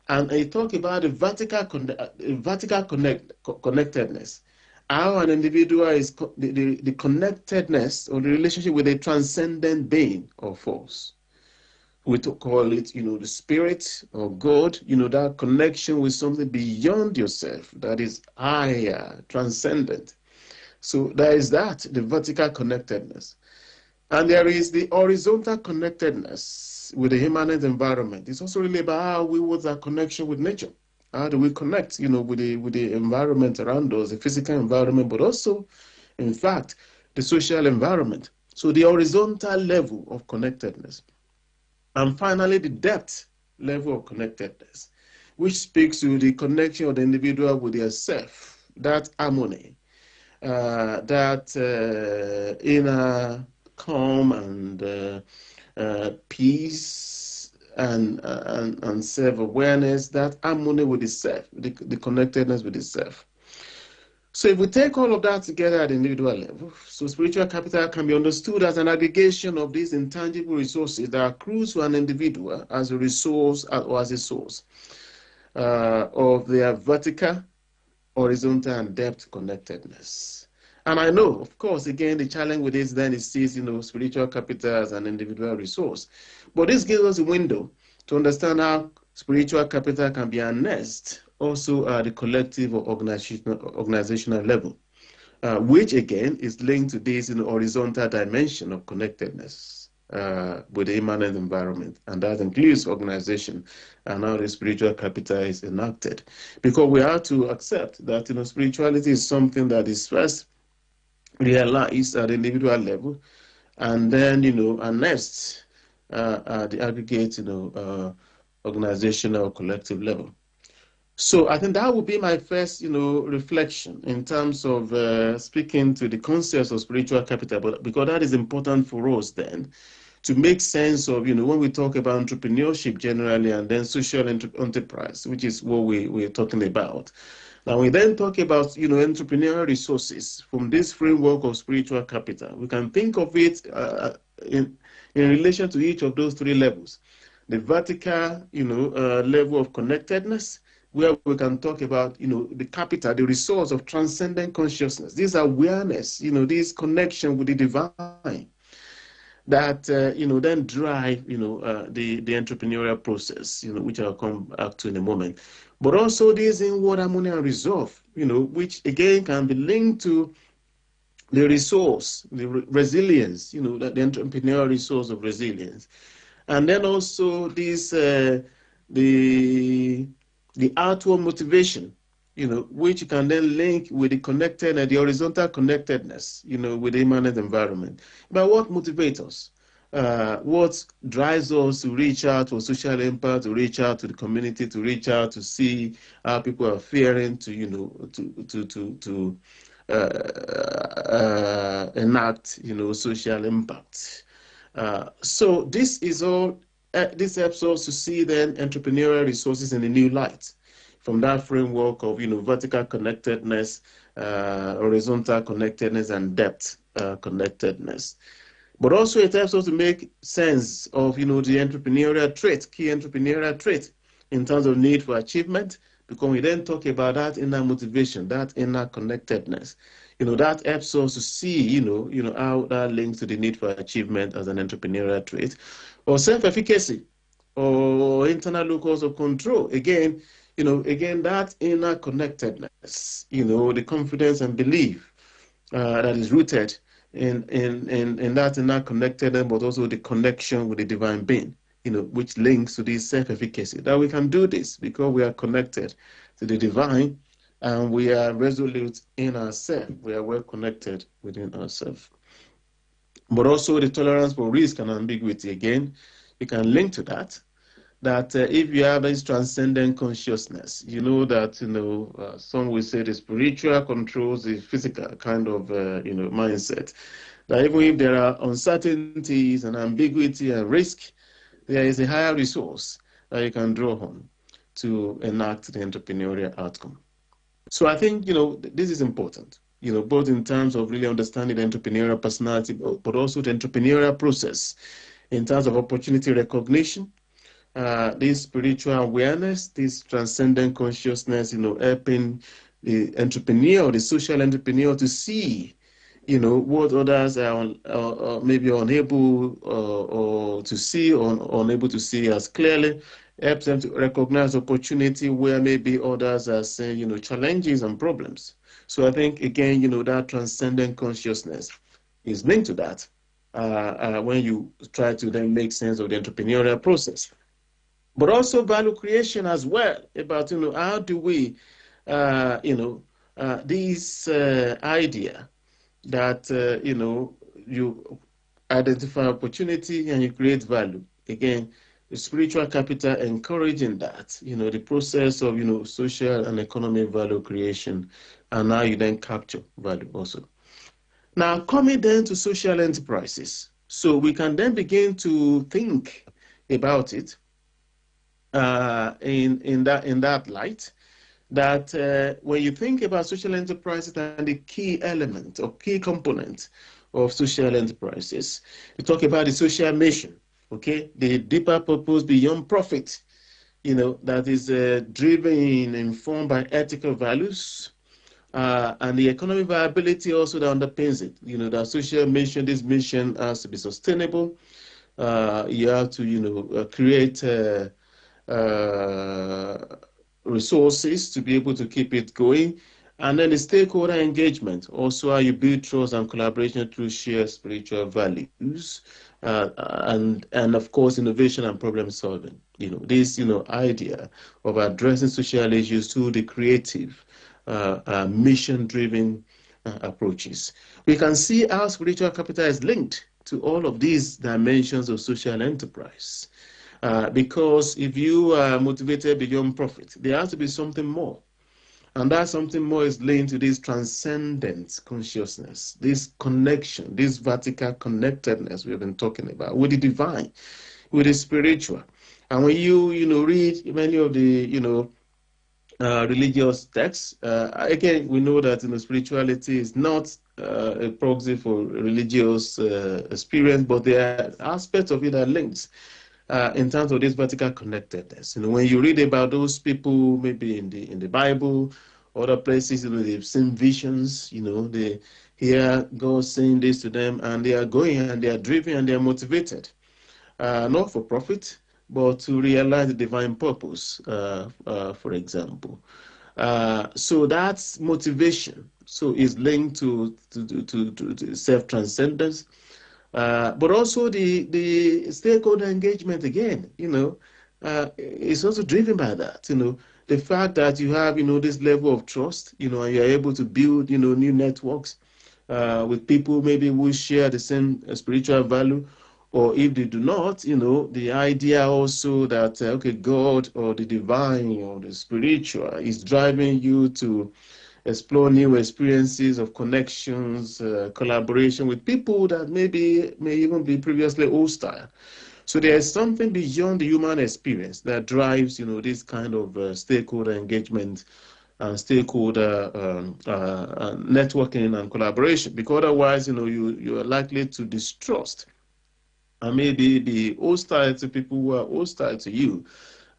and it talks about the vertical connectedness. How an individual is the connectedness or the relationship with a transcendent being or force. We call it, the spirit or God, that connection with something beyond yourself that is higher, transcendent. So there is that, the vertical connectedness. And there is the horizontal connectedness with the immanent environment. It's also really about how we want that connection with nature. How do we connect, with the environment around us, the physical environment, but also, in fact, the social environment. So the horizontal level of connectedness. And finally, the depth level of connectedness, which speaks to the connection of the individual with their self, that harmony, that inner calm and peace, and self-awareness, that harmony with the self, the connectedness with the self. So if we take all of that together at the individual level, so spiritual capital can be understood as an aggregation of these intangible resources that accrue to an individual as a resource or as a source of their vertical, horizontal, and depth connectedness. And I know, of course, again, the challenge with this then is spiritual capital as an individual resource. But this gives us a window to understand how spiritual capital can be harnessed also at the collective or organizational level, which again is linked to this horizontal dimension of connectedness with the immanent environment, and that includes organization and how the spiritual capital is enacted. Because we have to accept that spirituality is something that is first realized at the individual level, and then harnessed at the aggregate organizational or collective level. So I think that would be my first, reflection in terms of speaking to the concepts of spiritual capital, but because that is important for us then to make sense of, when we talk about entrepreneurship generally and then social enterprise, which is what we're talking about. Now we then talk about, entrepreneurial resources from this framework of spiritual capital. We can think of it in relation to each of those three levels. The vertical, level of connectedness, where we can talk about, the capital, the resource of transcendent consciousness, this awareness, this connection with the divine that, then drive, the entrepreneurial process, which I'll come back to in a moment. But also this inward harmony and resolve, which again can be linked to the resource, the resilience, the entrepreneurial resource of resilience. And then also this, the outward motivation, which you can then link with the connected and the horizontal connectedness, with the immanent environment. But what motivates us? What drives us to reach out for social impact, to reach out to the community, to reach out to see how people are faring, to enact, social impact. So this is all. This helps us to see then entrepreneurial resources in a new light, from that framework of vertical connectedness, horizontal connectedness, and depth connectedness. But also it helps us to make sense of the entrepreneurial trait, key entrepreneurial trait, in terms of need for achievement, because we then talk about that inner motivation, that inner connectedness. That helps us to see, how that links to the need for achievement as an entrepreneurial trait, or self-efficacy, or internal locus of control. Again, that inner connectedness, the confidence and belief that is rooted in that inner connectedness, but also the connection with the divine being, which links to this self-efficacy. That we can do this because we are connected to the divine, and we are resolute in ourselves. We are well connected within ourselves. But also the tolerance for risk and ambiguity. Again, you can link to that. That if you have this transcendent consciousness, that, some will say the spiritual controls the physical kind of, mindset. That even if there are uncertainties and ambiguity and risk, there is a higher resource that you can draw on to enact the entrepreneurial outcome. So I think, this is important, both in terms of really understanding the entrepreneurial personality, but also the entrepreneurial process in terms of opportunity recognition, this spiritual awareness, this transcendent consciousness, helping the entrepreneur, the social entrepreneur, to see, what others are maybe unable or to see, or unable to see as clearly, helps them to recognize opportunity where maybe others are saying, challenges and problems. So I think, again, that transcendent consciousness is linked to that when you try to then make sense of the entrepreneurial process. But also value creation as well, about, how do we, this idea that, you identify opportunity and you create value. Again, the spiritual capital encouraging that, the process of, social and economic value creation, and how you then capture value also. Now, coming then to social enterprises. So we can then begin to think about it in that light, that when you think about social enterprises and the key element or key component of social enterprises, you talk about the social mission, okay, the deeper purpose beyond profit, that is driven, informed by ethical values, and the economic viability also that underpins it. The social mission, this mission has to be sustainable. You have to, create resources to be able to keep it going. And then the stakeholder engagement, also how you build trust and collaboration through shared spiritual values, and of course innovation and problem solving. This idea of addressing social issues through the creative, mission-driven approaches. We can see how spiritual capital is linked to all of these dimensions of social enterprise. Because if you are motivated beyond profit, there has to be something more. And that something more is linked to this transcendent consciousness, this connection, this vertical connectedness we have been talking about with the divine, with the spiritual. And when you read many of the religious texts, again, we know that spirituality is not a proxy for religious experience, but there are aspects of it that links. In terms of this vertical connectedness, when you read about those people, maybe in the Bible, other places, they've seen visions. They hear God saying this to them, and they are going and they are driven and they are motivated, not for profit, but to realize the divine purpose. For example, so that's motivation. So is linked to self-transcendence. But also the stakeholder engagement again, is also driven by that, the fact that you have, this level of trust, and you're able to build, new networks with people maybe who share the same spiritual value, or if they do not, the idea also that, okay, God or the divine or the spiritual is driving you to explore new experiences of connections, collaboration with people that may even be previously hostile. So there is something beyond the human experience that drives, this kind of stakeholder engagement and stakeholder networking and collaboration. Because otherwise, you are likely to distrust and maybe be hostile to people who are hostile to you.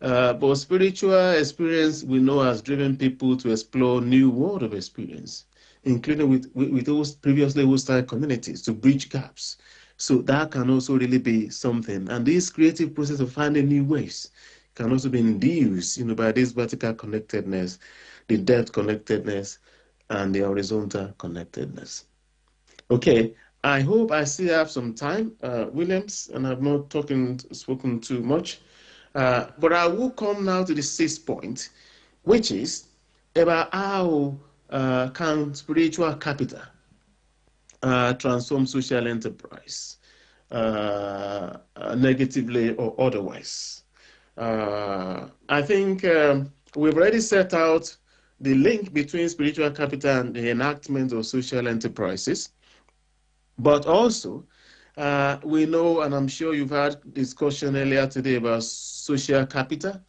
But spiritual experience, we know, has driven people to explore new world of experience, including with those previously hostile communities, to bridge gaps. So that can also really be something. And this creative process of finding new ways can also be induced, by this vertical connectedness, the depth connectedness, and the horizontal connectedness. Okay, I hope I still have some time, Williams, and I've not spoken too much. But I will come now to the sixth point, which is about how can spiritual capital transform social enterprise, negatively or otherwise. I think we've already set out the link between spiritual capital and the enactment of social enterprises, but also we know, and I'm sure you've had discussion earlier today about social capital.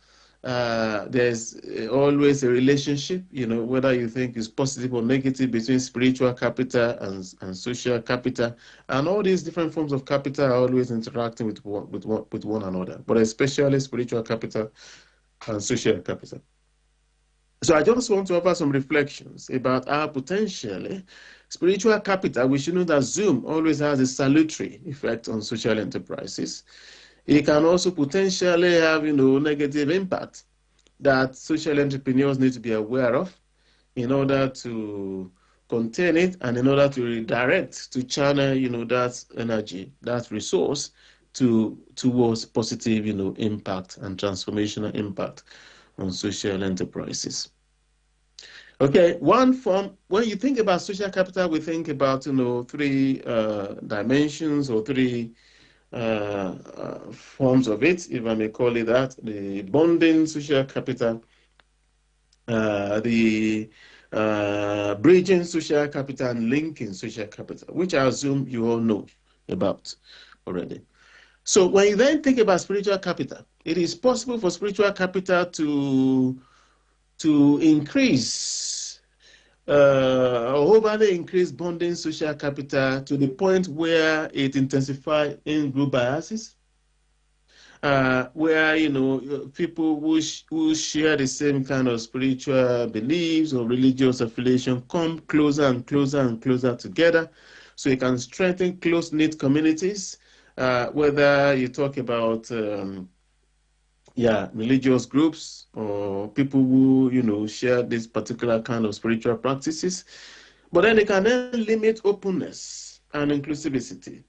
There's always a relationship, whether you think it's positive or negative, between spiritual capital and social capital. And all these different forms of capital are always interacting with one another, but especially spiritual capital and social capital. So I just want to offer some reflections about how potentially spiritual capital, we shouldn't assume, always has a salutary effect on social enterprises. It can also potentially have, negative impact that social entrepreneurs need to be aware of in order to contain it and in order to redirect, to channel, that energy, that resource towards positive, impact and transformational impact on social enterprises. Okay, one form, when you think about social capital, we think about, three dimensions or three forms of it, if I may call it that: the bonding social capital, the bridging social capital, and linking social capital, which I assume you all know about already. So when you then think about spiritual capital, it is possible for spiritual capital to increase or overly increase bonding social capital to the point where it intensifies in-group biases, where people who share the same kind of spiritual beliefs or religious affiliation come closer and closer and closer together, so it can strengthen close-knit communities. Whether you talk about religious groups or people who, share this particular kind of spiritual practices. But then it can then limit openness and inclusivity.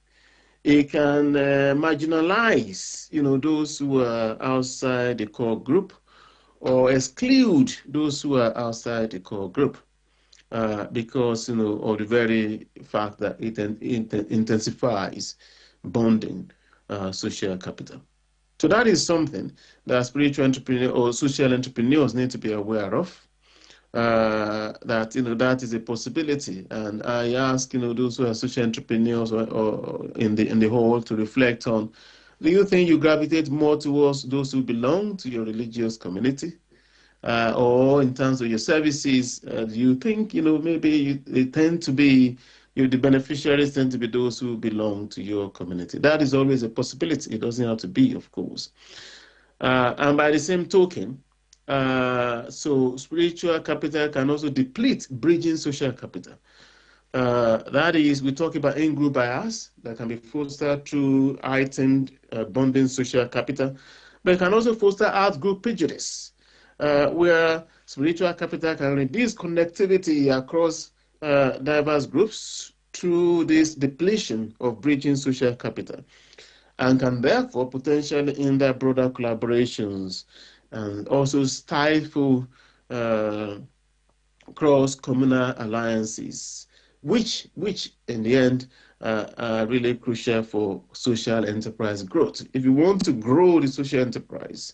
It can marginalize, those who are outside the core group, or exclude those who are outside the core group, because, of the very fact that it intensifies bonding social capital. So that is something that spiritual entrepreneurs or social entrepreneurs need to be aware of. That that is a possibility, and I ask those who are social entrepreneurs or in the whole to reflect on: do you think you gravitate more towards those who belong to your religious community, or in terms of your services, do you think maybe they tend to be the beneficiaries tend to be those who belong to your community? That is always a possibility. It doesn't have to be, of course. And by the same token, so spiritual capital can also deplete bridging social capital. That is, we talk about in-group bias that can be fostered through heightened bonding social capital, but it can also foster out-group prejudice, where spiritual capital can reduce connectivity across diverse groups through this depletion of bridging social capital, and can therefore potentially hinder broader collaborations and also stifle cross-communal alliances, which in the end are really crucial for social enterprise growth. If you want to grow the social enterprise,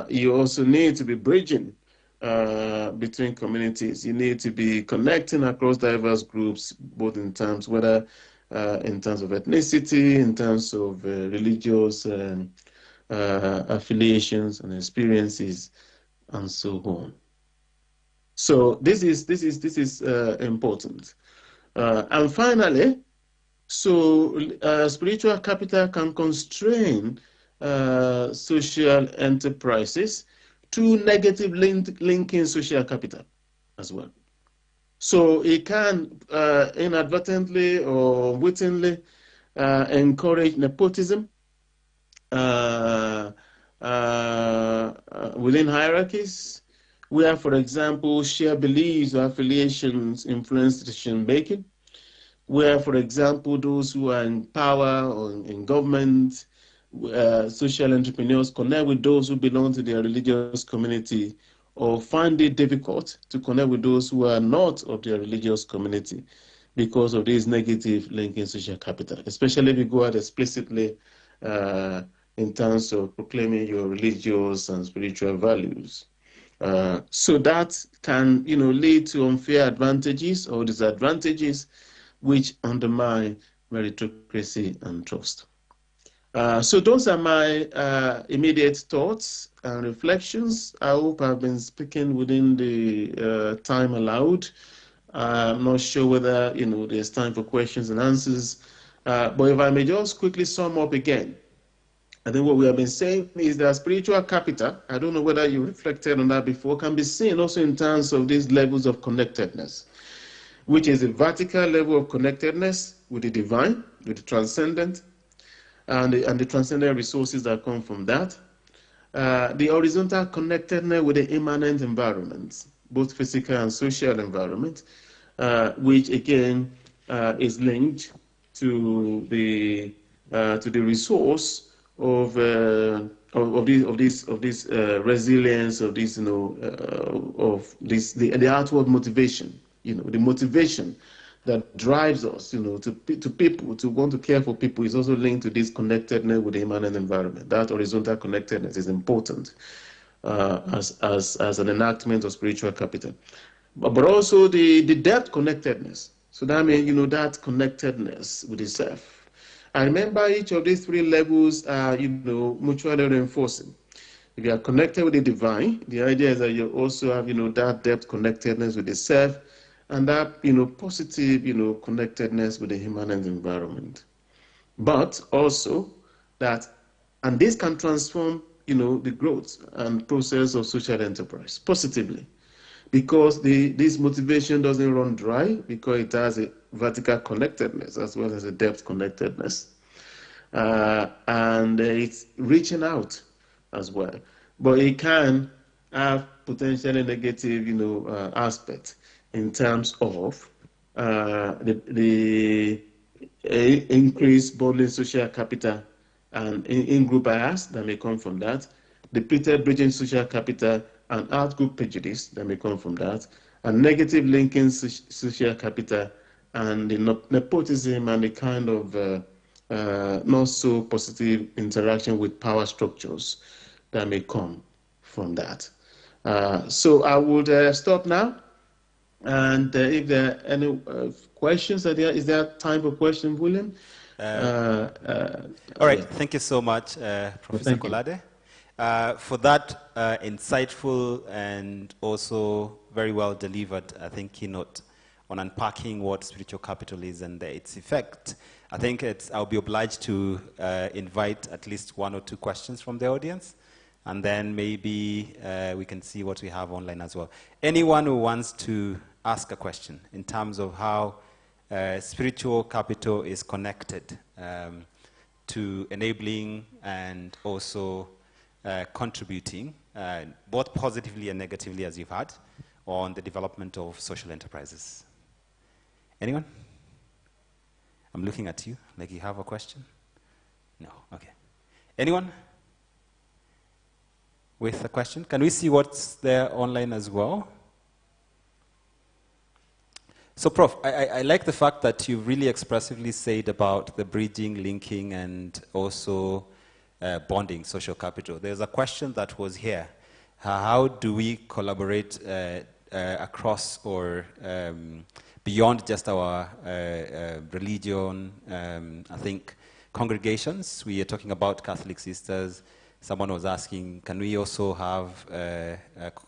you also need to be bridging between communities. You need to be connecting across diverse groups, both in terms in terms of ethnicity, in terms of religious affiliations and experiences, and so on. So this is important. And finally, so spiritual capital can constrain social enterprises to negative linking social capital as well. So it can inadvertently or wittingly encourage nepotism within hierarchies, where, for example, shared beliefs or affiliations influence decision making, where, for example, those who are in power or in government, social entrepreneurs connect with those who belong to their religious community, or find it difficult to connect with those who are not of their religious community because of this negative linking social capital, especially if you go out explicitly in terms of proclaiming your religious and spiritual values. So that can, lead to unfair advantages or disadvantages which undermine meritocracy and trust. So those are my immediate thoughts and reflections. I hope I've been speaking within the time allowed. I'm not sure whether, there's time for questions and answers. But if I may just quickly sum up again, I think what we have been saying is that spiritual capital, I don't know whether you reflected on that before, can be seen also in terms of these levels of connectedness, which is a vertical level of connectedness with the divine, with the transcendent, and the transcendent resources that come from that. The horizontal connectedness with the immanent environment, both physical and social environment, which again is linked to the resource of this resilience, of this the outward motivation, the motivation that drives us, to people to want to care for people is also linked to this connectedness with the immanent environment. That horizontal connectedness is important as an enactment of spiritual capital, but also the depth connectedness. So that means that connectedness with the self. I remember each of these three levels are mutually reinforcing. If you are connected with the divine, the idea is that you also have that depth connectedness with the self, and that positive connectedness with the immanent environment. But also that, and this can transform the growth and process of social enterprise positively, because this motivation doesn't run dry, because it has a vertical connectedness as well as a depth connectedness, and it's reaching out as well. But it can have potentially negative, aspects in terms of the increased bodily social capital and in-group bias that may come from that, depleted bridging social capital and out-group prejudice that may come from that, and negative linking social capital and the nepotism and the kind of not so positive interaction with power structures that may come from that. So I would stop now. And if there are any questions, is there time for questions, William? All right, yeah. Thank you so much, Professor Kolade, for that insightful and also very well delivered, I think, keynote on unpacking what spiritual capital is and its effect. I think I'll be obliged to invite at least 1 or 2 questions from the audience, and then maybe we can see what we have online as well. Anyone who wants to ask a question in terms of how spiritual capital is connected to enabling and also contributing, both positively and negatively, as you've had, on the development of social enterprises. Anyone? I'm looking at you like you have a question. No, okay. Anyone with a question? Can we see what's there online as well? So, Prof, I like the fact that you really expressively said about the bridging, linking, and also bonding social capital. There's a question that was here. How do we collaborate across or beyond just our religion, I think, congregations? We are talking about Catholic sisters. Someone was asking, can we also have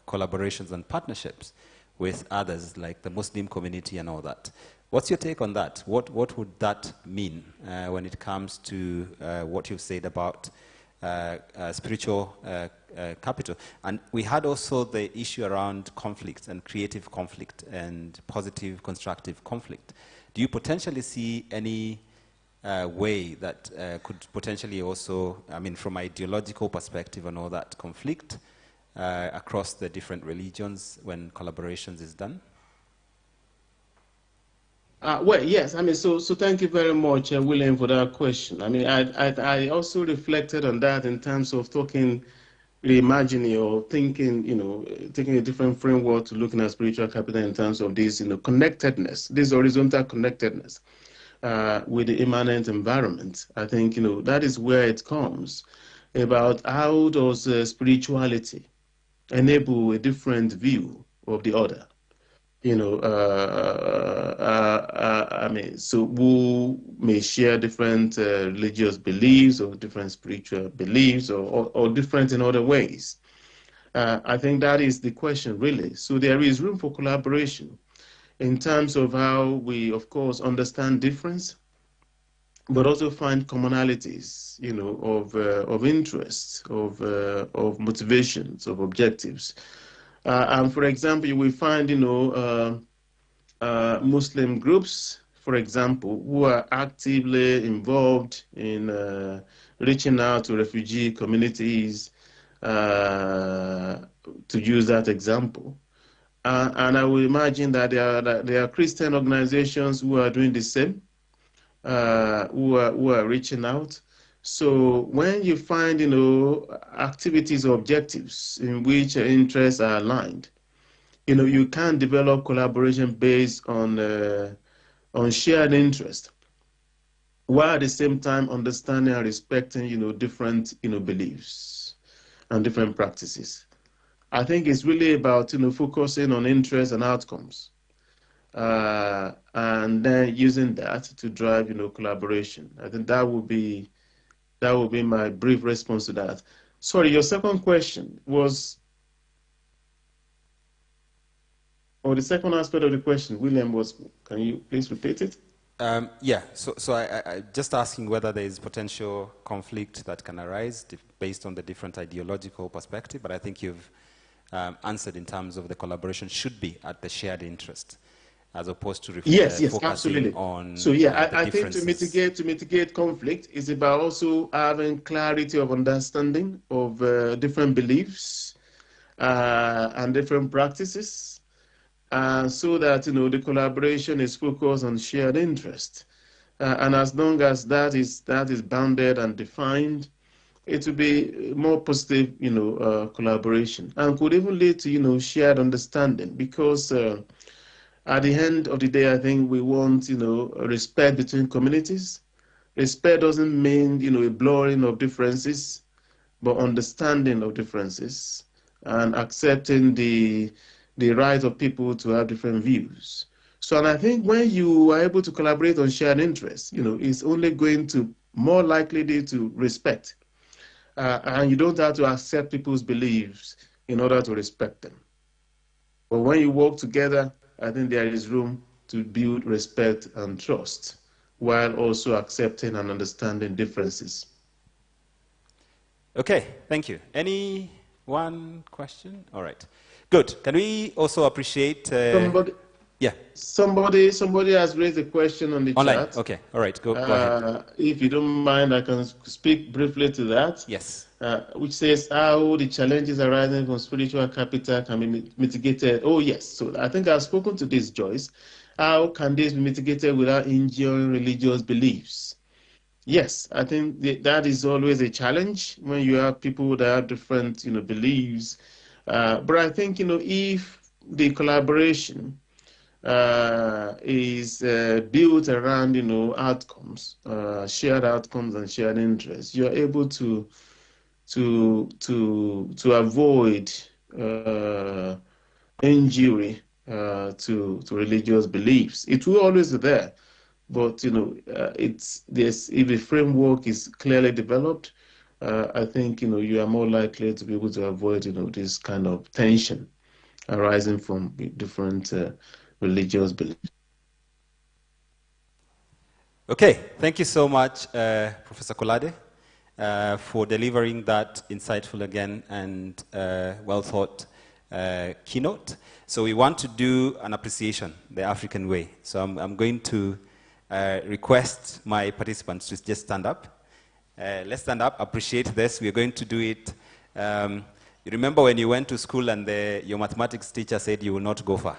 collaborations and partnerships with others, like the Muslim community and all that? What's your take on that? What would that mean when it comes to what you've said about spiritual capital? And we had also the issue around conflict and creative conflict and positive, constructive conflict. Do you potentially see any way that could potentially also, I mean, from ideological perspective and all that, conflict across the different religions when collaborations is done? Well, yes. I mean, so thank you very much, William, for that question. I mean, I also reflected on that in terms of talking, reimagining or thinking, taking a different framework to looking at spiritual capital in terms of this, connectedness, this horizontal connectedness with the immanent environment. I think, that is where it comes about how does spirituality enable a different view of the other. I mean, so who may share different religious beliefs or different spiritual beliefs or different in other ways. I think that is the question, really. So there is room for collaboration in terms of how we, of course, understand difference, but also find commonalities, of interests, of motivations, of objectives. And for example, we find, Muslim groups, for example, who are actively involved in reaching out to refugee communities, to use that example. And I will imagine that there are Christian organizations who are doing the same, who are reaching out. So when you find, activities or objectives in which interests are aligned, you can develop collaboration based on shared interest, while at the same time understanding and respecting, different, beliefs and different practices. I think it's really about, focusing on interests and outcomes, and then using that to drive, collaboration. I think that would be my brief response to that. Sorry, your second question was, or the second aspect of the question, William, was, can you please repeat it? Yeah, so I just asking whether there is potential conflict that can arise based on the different ideological perspective, but I think you've answered in terms of the collaboration should be at the shared interest. as opposed to yes, focusing absolutely. on So yeah, the I think differences. to mitigate conflict is about also having clarity of understanding of different beliefs and different practices, so that the collaboration is focused on shared interest. And as long as that is bounded and defined, it will be more positive, collaboration, and could even lead to shared understanding, because at the end of the day, I think we want respect between communities. Respect doesn't mean a blurring of differences, but understanding of differences and accepting the right of people to have different views. So, and I think when you are able to collaborate on shared interests, it's only going to more likely lead to respect. And you don't have to accept people's beliefs in order to respect them. But when you work together, I think there is room to build respect and trust, while also accepting and understanding differences. Okay, thank you. Any one question? All right, good. Can we also appreciate? Yeah. Somebody has raised a question on the online chat. Okay, all right, go ahead. If you don't mind, I can speak briefly to that. Yes. Which says how the challenges arising from spiritual capital can be mitigated. Oh, yes. So I think I've spoken to this, Joyce. How can this be mitigated without injuring religious beliefs? Yes, I think that is always a challenge when you have people that have different, beliefs. But I think, if the collaboration is built around, outcomes, shared outcomes and shared interests, you're able to avoid injury to religious beliefs. It will always be there. But if the framework is clearly developed, I think you are more likely to be able to avoid this kind of tension arising from different religious beliefs. Okay, thank you so much, Professor Kolade, for delivering that insightful again and well thought keynote. So we want to do an appreciation the African way. So I'm going to request my participants to just stand up. Let's stand up, appreciate this. We're going to do it. You remember when you went to school and your mathematics teacher said you will not go far?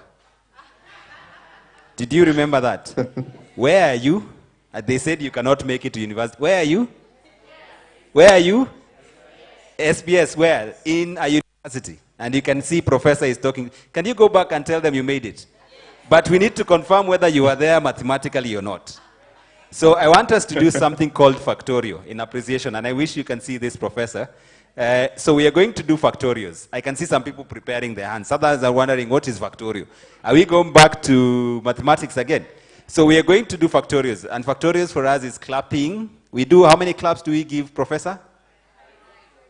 Did you remember that? Where are you? They said you cannot make it to university. Where are you? Where are you? SBS, where? In a university. And you can see professor is talking. Can you go back and tell them you made it? But we need to confirm whether you are there mathematically or not. So I want us to do something called factorio in appreciation, and I wish you can see this, Professor. So we are going to do factorios. I can see some people preparing their hands. Others are wondering, what is factorio? Are we going back to mathematics again? So we are going to do factorios, and factorios for us is clapping. We do, how many claps do we give, Professor?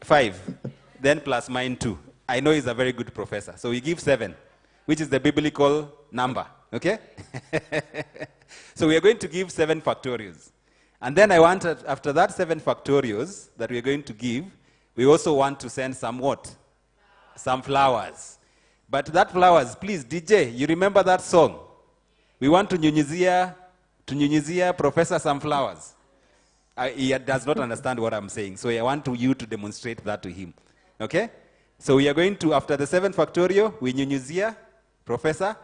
5. Then plus mine 2. I know he's a very good professor. So we give 7, which is the biblical number, okay? So we are going to give 7 factorios. And then I want, after that 7 factorios that we are going to give, we also want to send some what? Some flowers. But that flowers, please, DJ, you remember that song? We want to nyunyizia Professor some flowers. He does not understand what I'm saying. So I want you to demonstrate that to him. Okay? So we are going to, after the 7 factorial, we nyunyizia Professor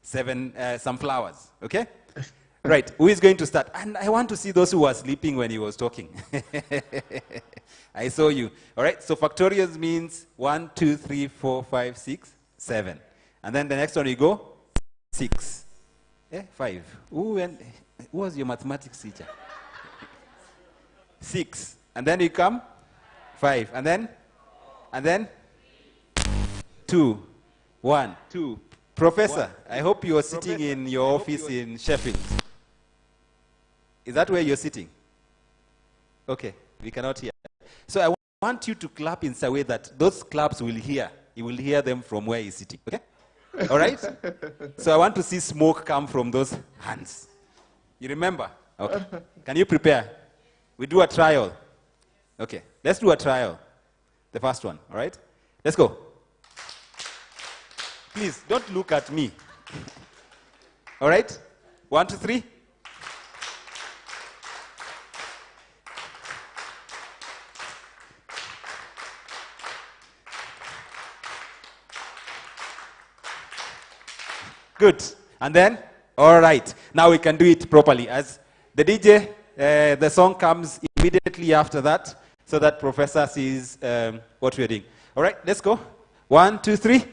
some flowers. Okay? Right. Who is going to start? And I want to see those who were sleeping when he was talking. I saw you. All right. So factorials means 1, 2, 3, 4, 5, 6, 7. And then the next one you go 6. 5. Who was your mathematics teacher? 6. And then you come 5. And then 2. 1, 2. Professor, I hope you are sitting in your office in Sheffield. Is that where you're sitting? Okay, we cannot hear. So I want you to clap in such a way that those claps will hear. You will hear them from where he's sitting, okay? All right? So I want to see smoke come from those hands. You remember? Okay. Can you prepare? We do a trial. Okay, let's do a trial. The first one, all right? Let's go. Please, don't look at me. All right? 1, 2, 3. Good. And then, all right. Now we can do it properly. As the DJ, the song comes immediately after that, so that Professor sees what we're doing. All right, let's go. 1, 2, 3.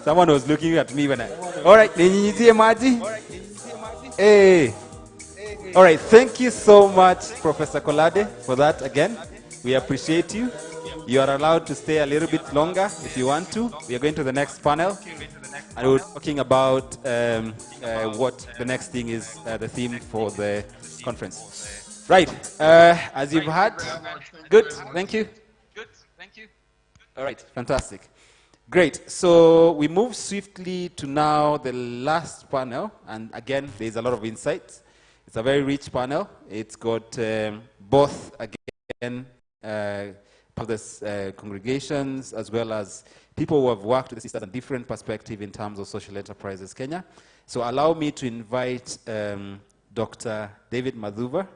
Someone was looking at me when I... All right, hey. All right, thank you so much, Professor Kolade, for that again. We appreciate you. You are allowed to stay a little bit longer if you want to. We are going to the next panel. And we're talking about what the next thing is, the theme for the conference. Right, as you've heard, good, thank you. Good, thank you. All right, fantastic. Great, so we move swiftly to now the last panel, and again, there's a lot of insights. It's a very rich panel. It's got both, again, of the congregations, as well as people who have worked with the sisters and different perspective in terms of social enterprises Kenya. So allow me to invite Dr. David Madhuva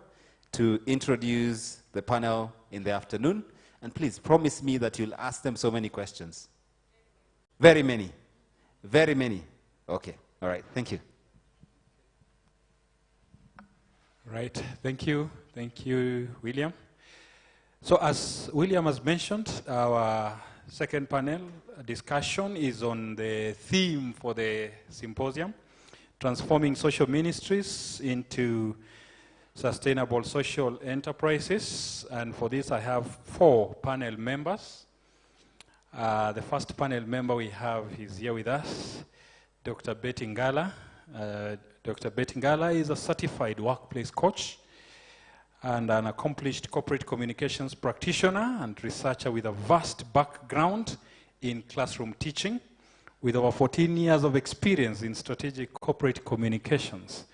to introduce the panel in the afternoon. And please promise me that you'll ask them so many questions. Very many. Very many. Okay. All right. Thank you. Right. Thank you. Thank you, William. So as William has mentioned, our second panel discussion is on the theme for the symposium, Transforming Social Ministries into Sustainable Social Enterprises. And for this, I have 4 panel members. The first panel member we have is here with us, Dr. Betty Ngala. Dr. Betty Ngala is a certified workplace coach and an accomplished corporate communications practitioner and researcher with a vast background in classroom teaching, with over 14 years of experience in strategic corporate communications.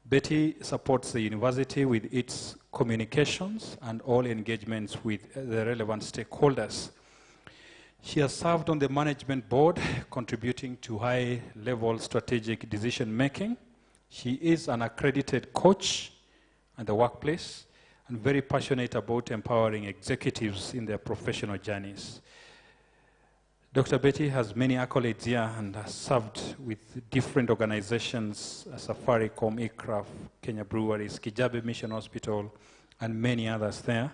Betty supports the university with its communications and all engagements with the relevant stakeholders. She has served on the management board, contributing to high-level strategic decision-making. She is an accredited coach in the workplace and very passionate about empowering executives in their professional journeys. Dr. Betty has many accolades here and has served with different organizations, Safaricom, ICRAF, Kenya Breweries, Kijabe Mission Hospital, and many others there.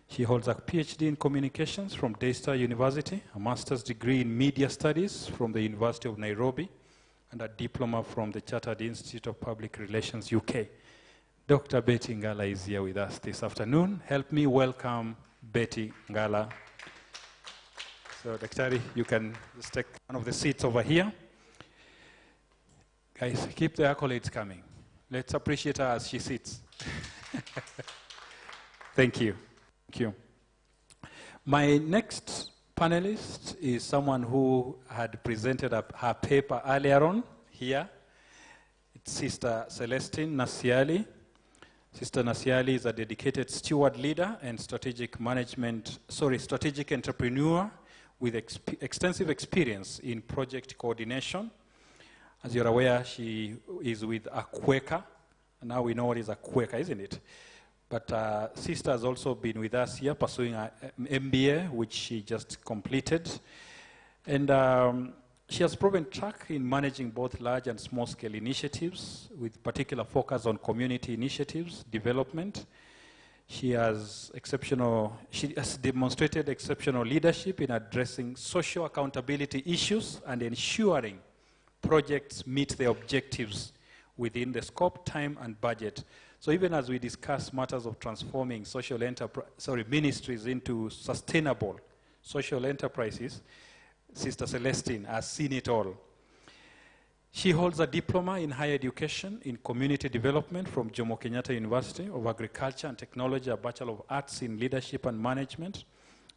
She holds a PhD in communications from Daystar University, a master's degree in media studies from the University of Nairobi, and a diploma from the Chartered Institute of Public Relations, UK. Dr. Betty Ngala is here with us this afternoon. Help me welcome Betty Ngala. So, Daktari, you can just take one of the seats over here. Guys, keep the accolades coming. Let's appreciate her as she sits. Thank you. Thank you. My next panelist is someone who had presented her paper earlier on here. It's Sister Celestine Nasiali. Sister Nasiali is a dedicated steward leader and strategic entrepreneur with extensive experience in project coordination. As you're aware, she is with Akweka. Now we know what is Akweka, isn't it? But Sister has also been with us here pursuing an MBA, which she just completed. And she has proven track in managing both large and small-scale initiatives with particular focus on community initiatives, development. She has demonstrated exceptional leadership in addressing social accountability issues and ensuring projects meet their objectives within the scope, time, and budget. So even as we discuss matters of transforming ministries into sustainable social enterprises, Sister Celestine has seen it all. She holds a diploma in higher education in community development from Jomo Kenyatta University of Agriculture and Technology, a Bachelor of Arts in Leadership and Management.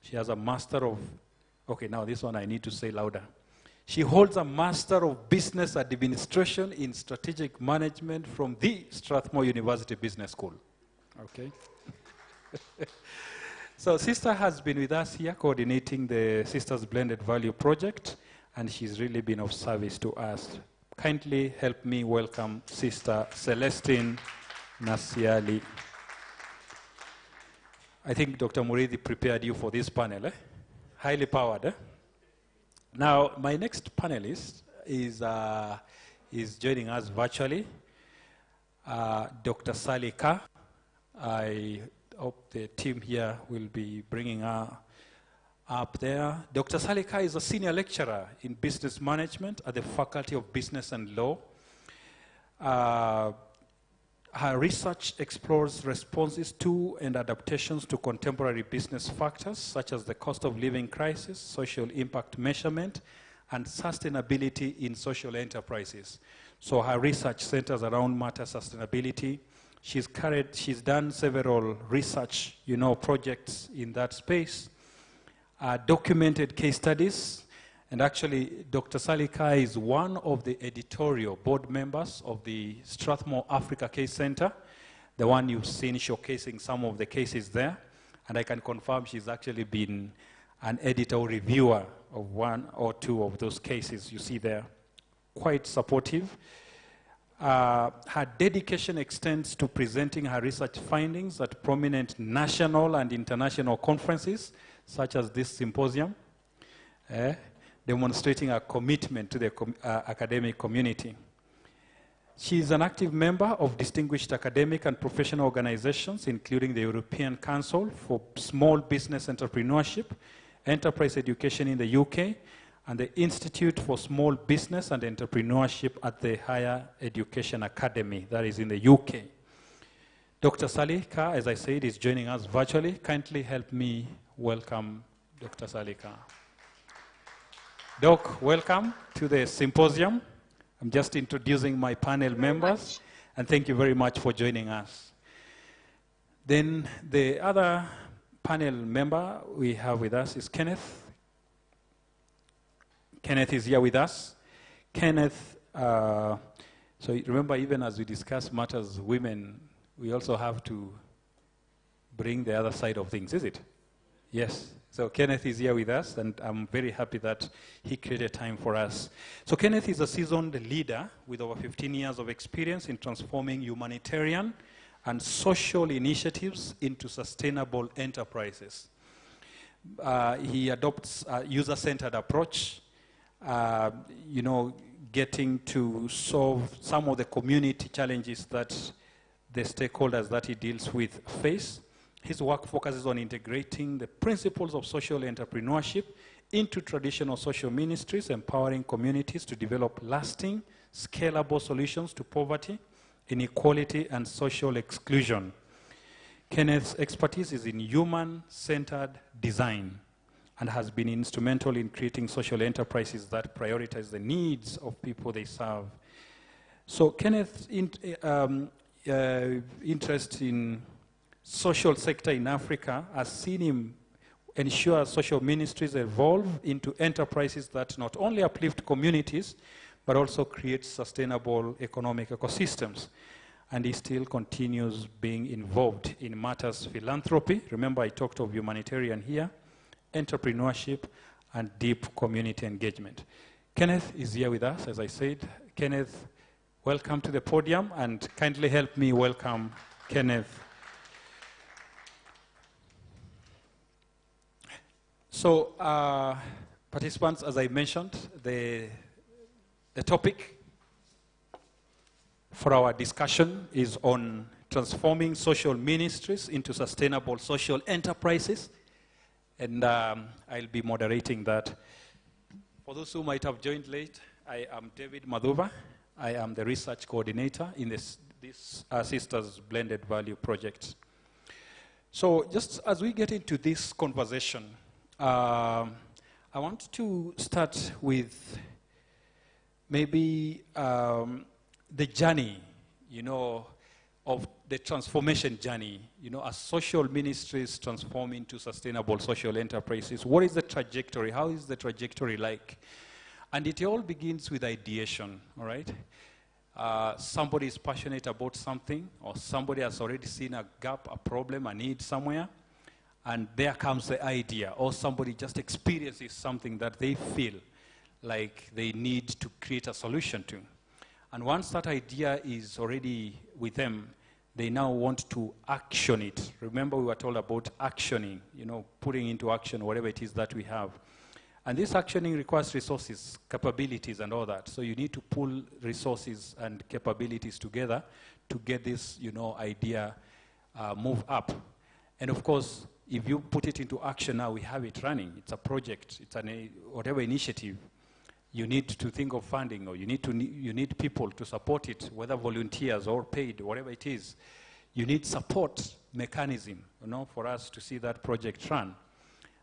She has a Master of, okay, now this one I need to say louder. She holds a Master of Business Administration in Strategic Management from the Strathmore University Business School. Okay. So Sister has been with us here coordinating the Sisters Blended Value Project, and she's really been of service to us. Kindly help me welcome Sister Celestine Nasiali. I think Dr. Murithi prepared you for this panel, highly powered. Now, my next panelist is joining us virtually, Dr. Sally Carr. I hope the team here will be bringing her up there. Dr. Sally Carr is a senior lecturer in business management at the Faculty of Business and Law. Her research explores responses to and adaptations to contemporary business factors such as the cost of living crisis, social impact measurement, and sustainability in social enterprises. So her research centers around matter sustainability. She's done several research, projects in that space, documented case studies, and actually Dr. Sally Carr is one of the editorial board members of the Strathmore Africa Case Center, the one you've seen showcasing some of the cases there, and I can confirm she's actually been an editor or reviewer of one or two of those cases you see there. Quite supportive. Her dedication extends to presenting her research findings at prominent national and international conferences, such as this symposium, demonstrating her commitment to the academic community. She is an active member of distinguished academic and professional organizations, including the European Council for Small Business Entrepreneurship, Enterprise Education in the UK, and the Institute for Small Business and Entrepreneurship at the Higher Education Academy, that is in the UK. Dr. Sally Carr, as I said, is joining us virtually. Kindly help me welcome Dr. Sally Carr. Doc, welcome to the symposium. I'm just introducing my panel members, and thank you very much for joining us. Then the other panel member we have with us is Kenneth. Kenneth is here with us. Kenneth, so remember, even as we discuss matters women, we also have to bring the other side of things, is it? Yes. So Kenneth is here with us, and I'm very happy that he created time for us. So Kenneth is a seasoned leader with over 15 years of experience in transforming humanitarian and social initiatives into sustainable enterprises. He adopts a user-centered approach, getting to solve some of the community challenges that the stakeholders that he deals with face. His work focuses on integrating the principles of social entrepreneurship into traditional social ministries, empowering communities to develop lasting, scalable solutions to poverty, inequality, and social exclusion. Kenneth's expertise is in human-centered design and has been instrumental in creating social enterprises that prioritize the needs of people they serve. So Kenneth's interest in social sector in Africa has seen him ensure social ministries evolve into enterprises that not only uplift communities, but also create sustainable economic ecosystems. And he still continues being involved in matters philanthropy. Remember, I talked of humanitarian here, entrepreneurship, and deep community engagement. Kenneth is here with us, as I said. Kenneth, welcome to the podium, and kindly help me welcome Kenneth. So, participants, as I mentioned, the topic for our discussion is on transforming social ministries into sustainable social enterprises. And I'll be moderating that. For those who might have joined late, I am David Madhuva. I am the research coordinator in this Sisters Blended Value Project. So just as we get into this conversation, I want to start with maybe the journey, of the transformation journey, as social ministries transform into sustainable social enterprises. What is the trajectory? How is the trajectory like? And it all begins with ideation, all right? somebody is passionate about something, or somebody has already seen a gap, a problem, a need somewhere, and there comes the idea, or somebody just experiences something that they feel like they need to create a solution to. And once that idea is already with them, they now want to action it. Remember, we were told about actioning, putting into action whatever it is that we have. And this actioning requires resources, capabilities, and all that. So you need to pull resources and capabilities together to get this, idea move up. And of course, if you put it into action now, we have it running. It's a project. It's whatever initiative. You need to think of funding, or you need people to support it, whether volunteers or paid, whatever it is. You need support mechanism, for us to see that project run.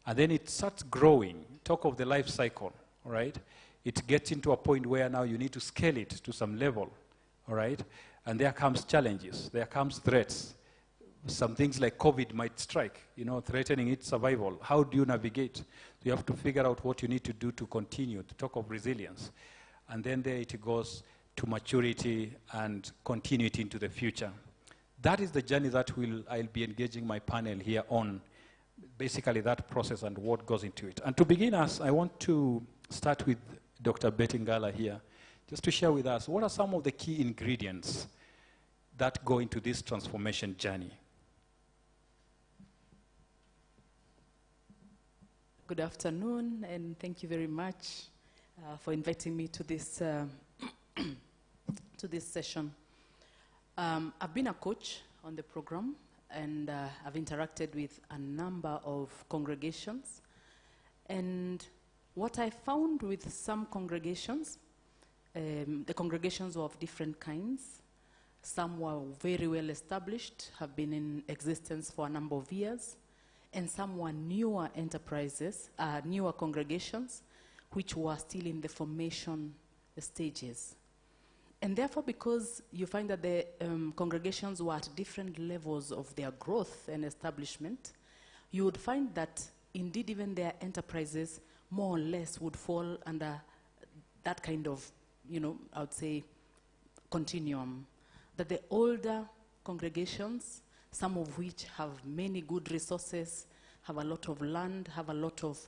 And then it starts growing. Talk of the life cycle, all right? It gets into a point where now you need to scale it to some level, all right? And there comes challenges, there comes threats. Some things like COVID might strike, threatening its survival. How do you navigate? You have to figure out what you need to do to continue, to talk of resilience. And then there it goes to maturity and continuity into the future. That is the journey that I'll be engaging my panel here on, basically that process and what goes into it. And to begin us, I want to start with Dr. Betty Ngala here, just to share with us, what are some of the key ingredients that go into this transformation journey? Good afternoon, and thank you very much for inviting me to this to this session. I've been a coach on the program, and I've interacted with a number of congregations. And what I found with some congregations, the congregations were of different kinds. Some were very well established, have been in existence for a number of years. And some were newer enterprises, newer congregations, which were still in the formation stages. And therefore, because you find that the congregations were at different levels of their growth and establishment, you would find that indeed even their enterprises more or less would fall under that kind of, I would say, continuum. That the older congregations, some of which have many good resources, have a lot of land, have a lot of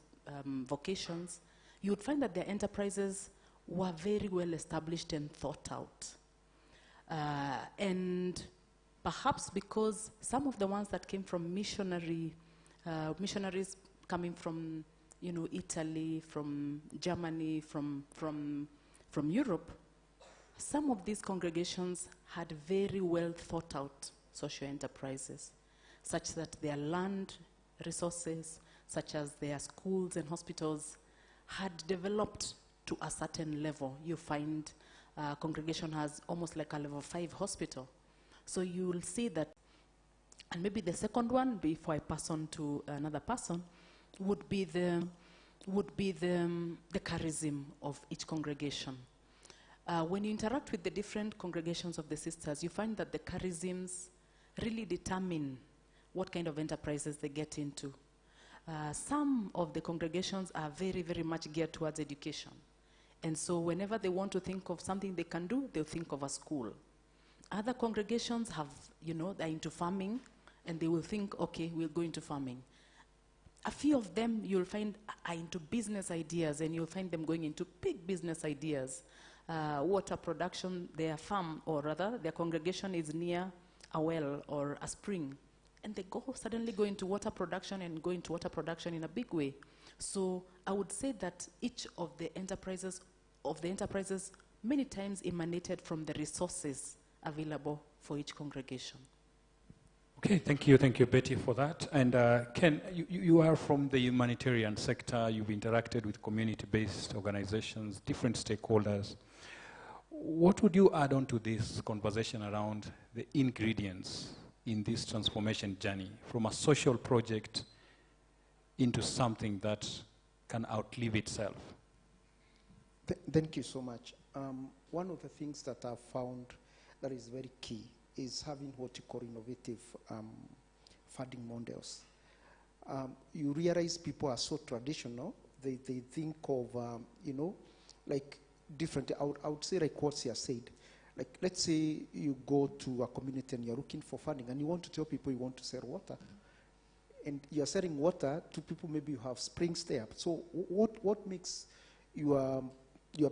vocations, you would find that their enterprises were very well established and thought out. And perhaps because some of the ones that came from missionaries coming from, Italy, from Germany, from Europe, some of these congregations had very well thought out social enterprises, such that their land resources, such as their schools and hospitals, had developed to a certain level. You find a congregation has almost like a level 5 hospital. So you will see that. And maybe the second one, before I pass on to another person, would be the charism of each congregation. When you interact with the different congregations of the sisters, you find that the charisms really determine what kind of enterprises they get into. Some of the congregations are very, very much geared towards education. And so whenever they want to think of something they can do, they'll think of a school. Other congregations have, they're into farming, and they will think, okay, we'll go into farming. A few of them you'll find are into business ideas, and you'll find them going into big business ideas. Water production, their farm, or rather, their congregation is near a well or a spring. And they suddenly go into water production and go into water production in a big way. So I would say that each of the enterprises many times emanated from the resources available for each congregation. Okay, thank you, Betty, for that. And Ken, you are from the humanitarian sector. You've interacted with community-based organizations, different stakeholders. What would you add on to this conversation around the ingredients in this transformation journey from a social project into something that can outlive itself? Thank you so much. One of the things that I've found that is very key is having what you call innovative funding models. You realize people are so traditional. They think of, like different, I would say like what Sia said, Like, let's say you go to a community and you're looking for funding and you want to tell people you want to sell water. And you're selling water to people, maybe you have springs there. So what makes your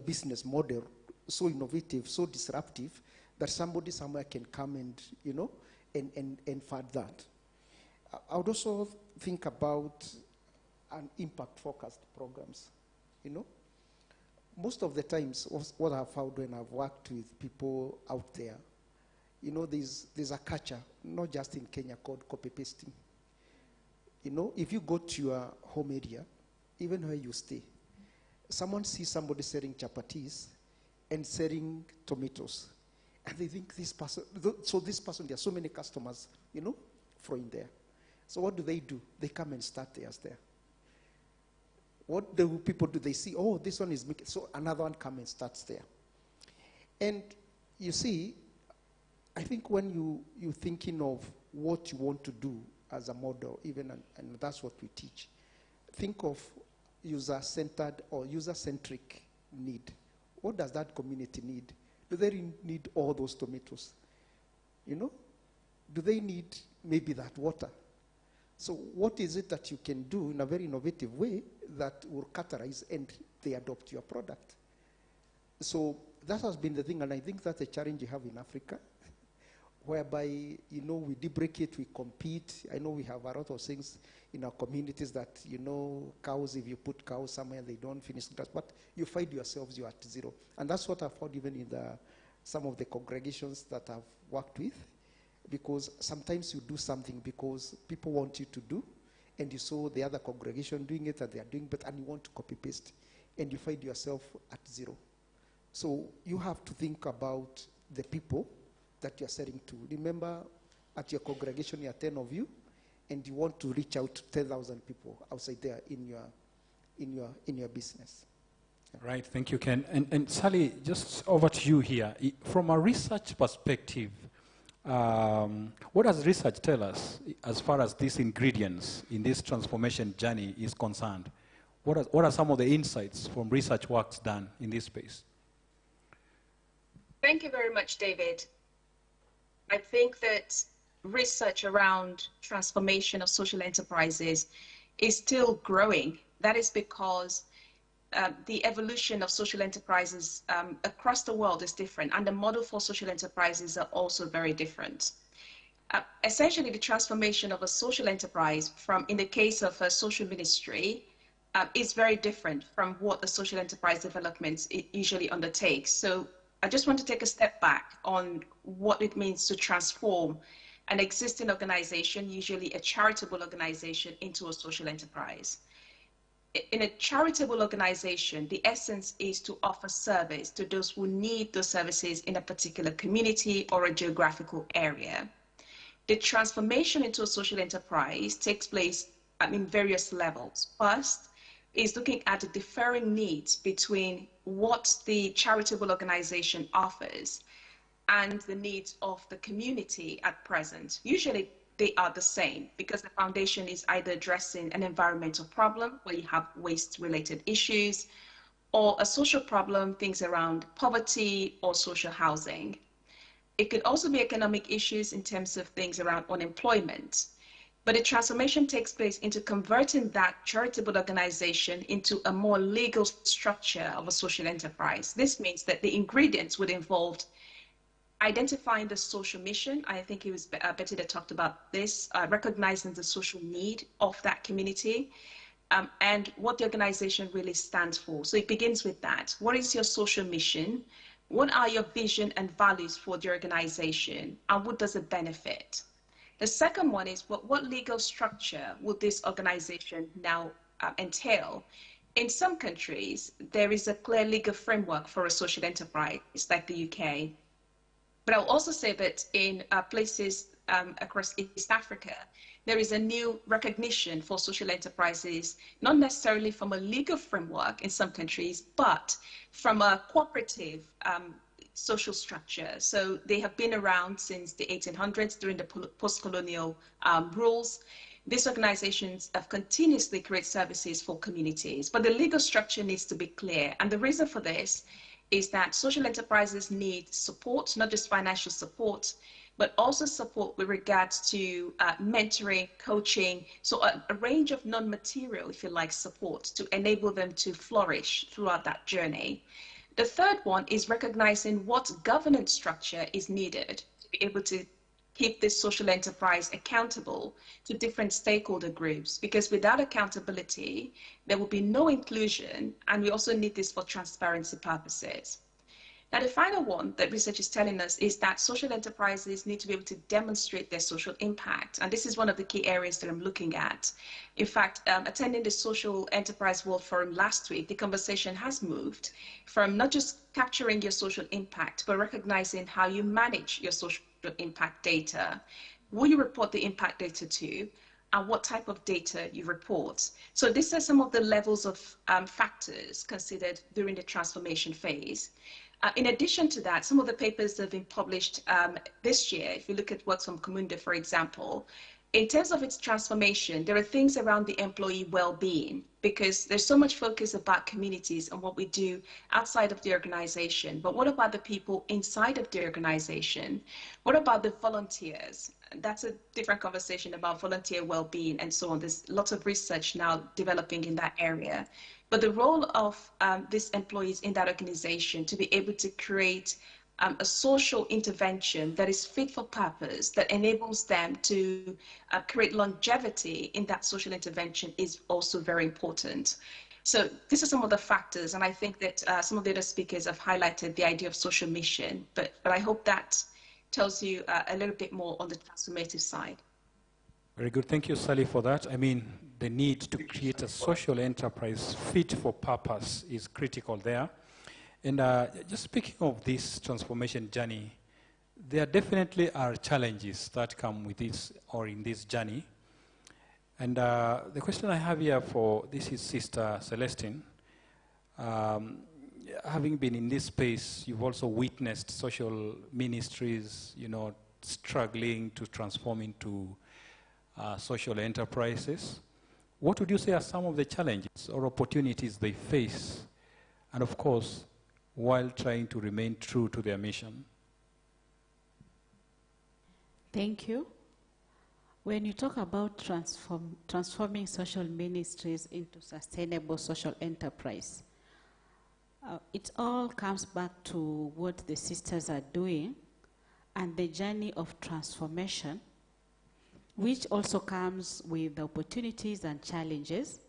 business model so innovative, so disruptive, that somebody somewhere can come and, you know, and fund that? I would also think about an impact-focused programs, you know. Most of the times, what I've found when I've worked with people out there, you know, there's a culture, not just in Kenya, called copy-pasting. You know, if you go to your home area, even where you stay, someone sees somebody selling chapatis and selling tomatoes, and they think this person, so this person, there are so many customers, you know, flowing there. So what do? They come and start theirs there. What do people do? They see, oh, this one is making, so another one comes and starts there. And you see, I think when you're thinking of what you want to do as a model, even, and that's what we teach, think of user-centered or user-centric need. What does that community need? Do they need all those tomatoes? You know? Do they need maybe that water? So what is it that you can do in a very innovative way that will categorize and they adopt your product? So that has been the thing, and I think that's a challenge you have in Africa, whereby, you know, we deprecate, we compete. I know we have a lot of things in our communities that, you know, cows, if you put cows somewhere, they don't finish grass, but you find yourselves, you're at zero. And that's what I've found even in some of the congregations that I've worked with, because sometimes you do something because people want you to do, and you saw the other congregation doing it and they are doing better, and you want to copy paste, and you find yourself at zero. So you have to think about the people that you're selling to. Remember, at your congregation, you are 10 of you, and you want to reach out to 10,000 people outside there in your business. Right, thank you, Ken. And Sally, just over to you here. From a research perspective, what does research tell us as far as these ingredients in this transformation journey is concerned? What are some of the insights from research works done in this space? Thank you very much, David. I think that research around transformation of social enterprises is still growing. That is because the evolution of social enterprises across the world is different, and the model for social enterprises are also very different. Essentially, the transformation of a social enterprise in the case of a social ministry, is very different from what the social enterprise development usually undertakes. So I just want to take a step back on what it means to transform an existing organization, usually a charitable organization, into a social enterprise. In a charitable organization, the essence is to offer service to those who need those services in a particular community or a geographical area. The transformation into a social enterprise takes place in various levels. First is looking at the differing needs between what the charitable organization offers and the needs of the community at present. Usually they are the same because the foundation is either addressing an environmental problem where you have waste-related issues, or a social problem, things around poverty or social housing. It could also be economic issues in terms of things around unemployment. But the transformation takes place into converting that charitable organization into a more legal structure of a social enterprise. This means that the ingredients would involve identifying the social mission. I think it was Betty that talked about this, recognizing the social need of that community, and what the organization really stands for. So it begins with that. What is your social mission? What are your vision and values for the organization? And what does it benefit? The second one is what legal structure would this organization now entail? In some countries, there is a clear legal framework for a social enterprise, like the UK. But I'll also say that in places across East Africa, there is a new recognition for social enterprises, not necessarily from a legal framework in some countries, but from a cooperative social structure. So they have been around since the 1800s during the post-colonial rules. These organizations have continuously created services for communities, but the legal structure needs to be clear. And the reason for this is that social enterprises need support, not just financial support, but also support with regards to mentoring, coaching, so a range of non-material, if you like, support to enable them to flourish throughout that journey. The third one is recognizing what governance structure is needed to be able to keep this social enterprise accountable to different stakeholder groups, because without accountability, there will be no inclusion, and we also need this for transparency purposes. Now, the final one that research is telling us is that social enterprises need to be able to demonstrate their social impact. And this is one of the key areas that I'm looking at. In fact, attending the Social Enterprise World Forum last week, the conversation has moved from not just capturing your social impact, but recognizing how you manage your social impact data, who you report the impact data to, and what type of data you report. So these are some of the levels of factors considered during the transformation phase. In addition to that, some of the papers that have been published this year, if you look at works from Comunda, for example, in terms of its transformation, there are things around the employee well-being, because there's so much focus about communities and what we do outside of the organization. But what about the people inside of the organization? What about the volunteers? That's a different conversation about volunteer well-being and so on. There's lots of research now developing in that area. But the role of these employees in that organization to be able to create a social intervention that is fit for purpose, that enables them to create longevity in that social intervention is also very important. So these are some of the factors, and I think that some of the other speakers have highlighted the idea of social mission, but I hope that tells you a little bit more on the transformative side. Very good. Thank you, Sally, for that. I mean, the need to create a social enterprise fit for purpose is critical there. And just speaking of this transformation journey, there definitely are challenges that come with this or in this journey. And the question I have here for this is Sister Celestine. Having been in this space, you've also witnessed social ministries, you know, struggling to transform into social enterprises. What would you say are some of the challenges or opportunities they face? And of course, while trying to remain true to their mission? Thank you. When you talk about transforming social ministries into sustainable social enterprise, it all comes back to what the sisters are doing and the journey of transformation, which also comes with opportunities and challenges.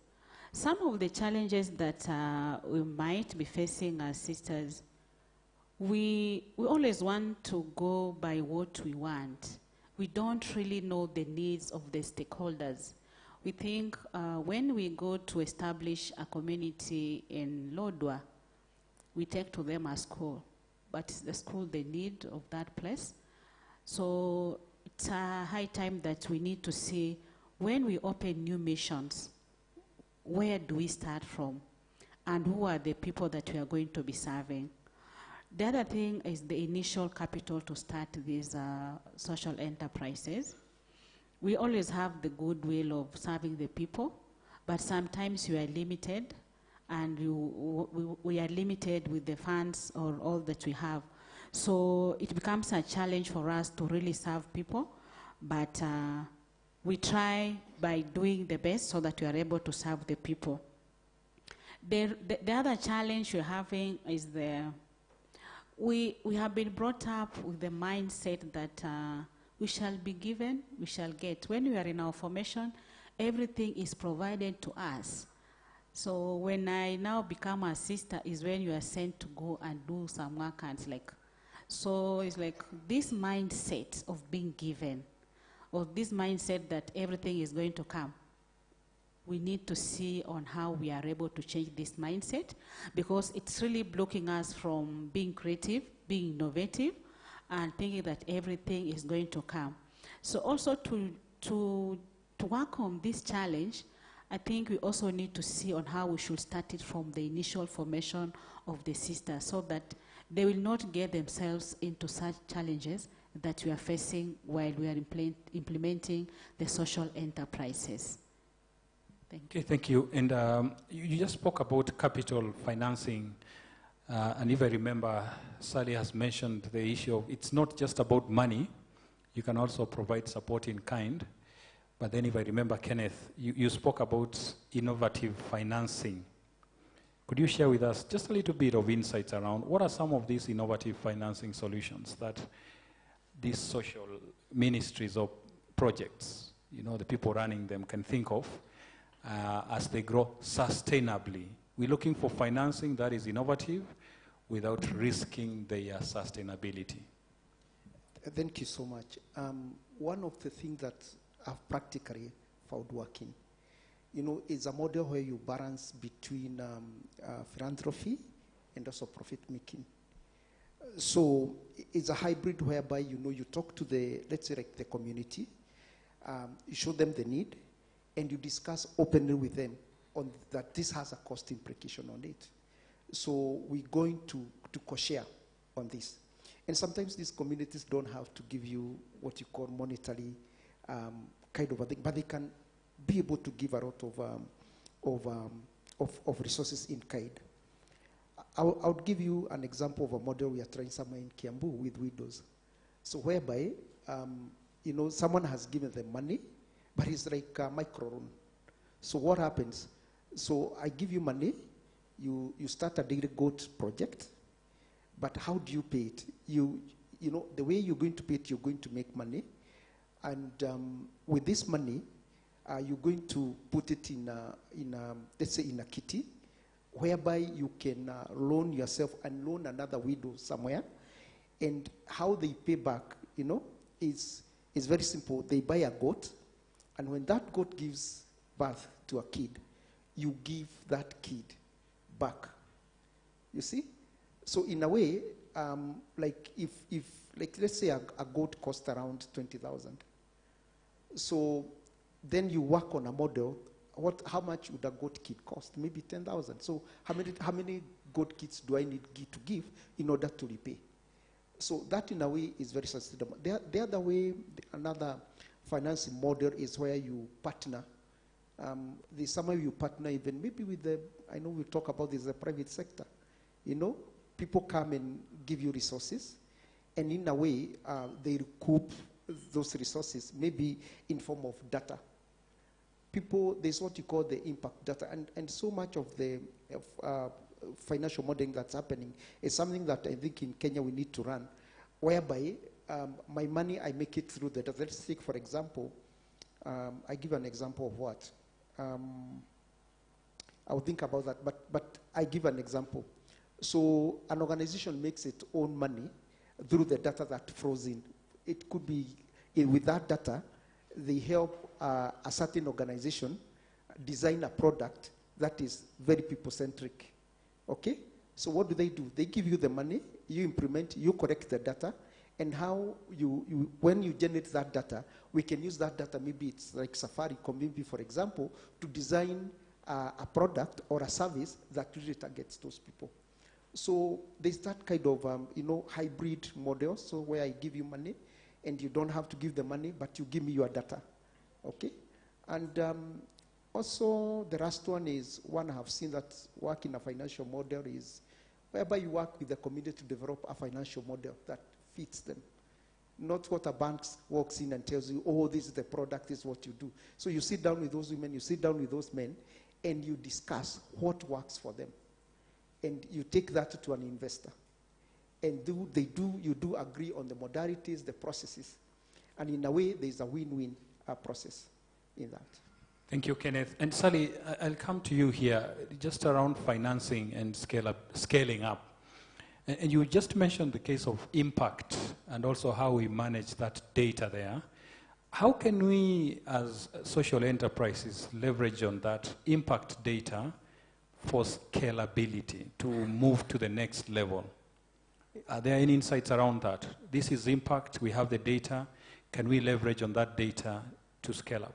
Some of the challenges that we might be facing as sisters, we always want to go by what we want. We don't really know the needs of the stakeholders. We think when we go to establish a community in Lodwar, we take to them a school, but it's the school they need of that place. So it's a high time that we need to see when we open new missions, where do we start from? And who are the people that we are going to be serving? The other thing is the initial capital to start these social enterprises. We always have the goodwill of serving the people, but sometimes you are limited, and we are limited with the funds or all that we have. So it becomes a challenge for us to really serve people, but we try by doing the best so that we are able to serve the people. The other challenge we're having is we have been brought up with the mindset that we shall be given, we shall get. When we are in our formation, everything is provided to us. So when I now become a sister is when you are sent to go and do some work, and it's like, so it's like this mindset of being given, or this mindset that everything is going to come. We need to see on how we are able to change this mindset, because it's really blocking us from being creative, being innovative, and thinking that everything is going to come. So also to work on this challenge, I think we also need to see on how we should start it from the initial formation of the sisters, so that they will not get themselves into such challenges that we are facing while we are implementing the social enterprises. Thank you. Okay, thank you. And you just spoke about capital financing And if I remember, Sally has mentioned the issue of it's not just about money, you can also provide support in kind. But then if I remember, Kenneth, you spoke about innovative financing. Could you share with us just a little bit of insights around what are some of these innovative financing solutions that these social ministries or projects, you know, the people running them can think of as they grow sustainably? We're looking for financing that is innovative without risking their sustainability. Thank you so much. One of the things that I've practically found working, you know, is a model where you balance between philanthropy and also profit making. So it's a hybrid whereby, you know, you talk to the, let's say like the community, you show them the need, and you discuss openly with them on that this has a cost implication on it. So we're going to co-share on this. And sometimes these communities don't have to give you what you call monetary kind of a thing, but they can be able to give a lot of resources in kind. I'll give you an example of a model we are trying somewhere in Kiambu with widows. So whereby, you know, someone has given them money, but it's like a micro loan. So what happens? So I give you money, you start a daily goat project, but how do you pay it? You know, the way you're going to pay it, you're going to make money, and with this money, you're going to put it in let's say in a kitty, whereby you can loan yourself and loan another widow somewhere, and how they pay back, you know, is very simple. They buy a goat, and when that goat gives birth to a kid, you give that kid back. You see? So in a way, like if like let's say a goat costs around 20,000. So then you work on a model. How much would a goat kid cost? Maybe 10,000. So how many goat kids do I need to give in order to repay? So that in a way is very sustainable. The other way, another financing model is where you partner. There's somewhere you partner even maybe with the, I know we talk about this, the private sector. You know, people come and give you resources, and in a way, they recoup those resources, maybe in form of data. People, there's what you call the impact data, and so much of the financial modeling that's happening is something that I think in Kenya we need to run, whereby my money, I make it through the data. Let's take, for example, I give an example of what? I'll think about that, but I give an example. So an organization makes its own money through the data that flows in. It could be, with that data, they help a certain organization design a product that is very people-centric. Okay? So what do? They give you the money, you implement, you correct the data, and how when you generate that data, we can use that data, maybe it's like Safaricom, maybe for example, to design a product or a service that really targets those people. So there's that kind of, you know, hybrid model, so where I give you money, and you don't have to give the money, but you give me your data, okay? And also the last one is one I have seen that work in a financial model is whereby you work with the community to develop a financial model that fits them. Not what a bank walks in and tells you, oh, this is the product, this is what you do. So you sit down with those women, you sit down with those men, and you discuss what works for them. And you take that to an investor. And you do agree on the modalities, the processes. And in a way, there's a win-win process in that. Thank you, Kenneth. And Sally, I'll come to you here, just around financing and scaling up. And you just mentioned the case of impact and also how we manage that data there. How can we, as social enterprises, leverage on that impact data for scalability to move to the next level? Are there any insights around that? This is impact, we have the data. Can we leverage on that data to scale up?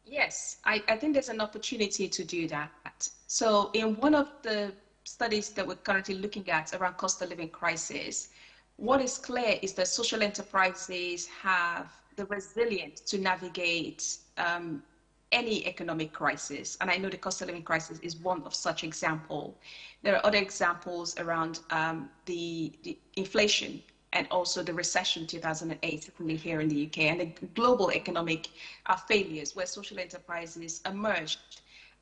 Yes, I think there's an opportunity to do that. So in one of the studies that we're currently looking at around cost of living crisis, what is clear is that social enterprises have the resilience to navigate any economic crisis, and I know the cost of living crisis is one of such example. There are other examples around the inflation and also the recession 2008, certainly here in the UK, and the global economic failures where social enterprises emerged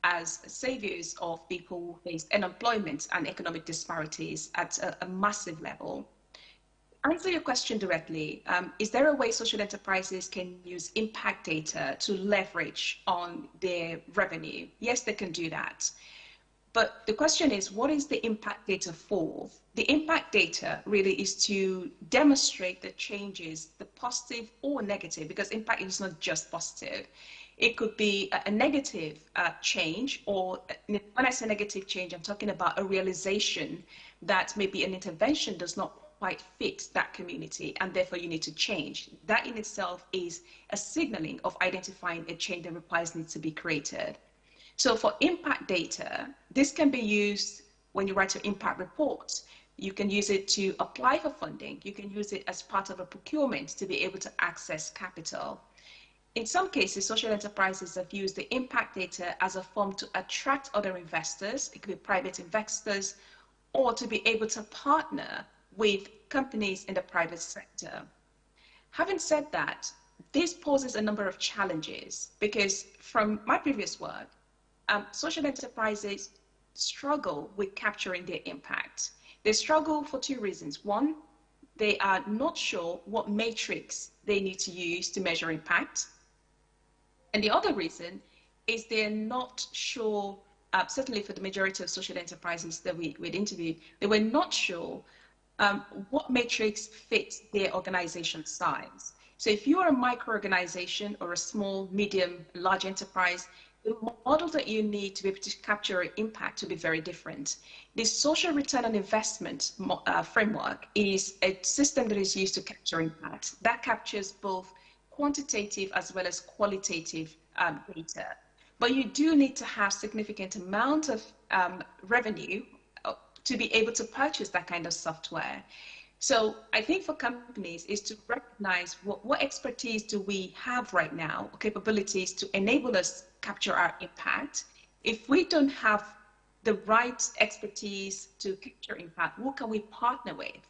as saviors of people who faced unemployment and economic disparities at a massive level. Answer your question directly. Is there a way social enterprises can use impact data to leverage on their revenue? Yes, they can do that. But the question is, what is the impact data for? The impact data really is to demonstrate the changes, the positive or negative, because impact is not just positive. It could be a negative change, or when I say negative change, I'm talking about a realization that maybe an intervention does not quite fit that community, and therefore you need to change. That in itself is a signaling of identifying a change that requires needs to be created. So for impact data, this can be used when you write your impact reports. You can use it to apply for funding. You can use it as part of a procurement to be able to access capital. In some cases, social enterprises have used the impact data as a form to attract other investors. It could be private investors, or to be able to partner with companies in the private sector. Having said that, this poses a number of challenges because from my previous work, social enterprises struggle with capturing their impact. They struggle for two reasons. One, they are not sure what matrix they need to use to measure impact. And the other reason is they're not sure, certainly for the majority of social enterprises that we'd interviewed, they were not sure what matrix fits their organization size. So if you are a micro-organization or a small, medium, large enterprise, the model that you need to be able to capture impact will be very different. The social return on investment framework is a system that is used to capture impact. That captures both quantitative as well as qualitative data. But you do need to have significant amount of revenue to be able to purchase that kind of software. So I think for companies is to recognize what expertise do we have right now, capabilities to enable us capture our impact. If we don't have the right expertise to capture impact, who can we partner with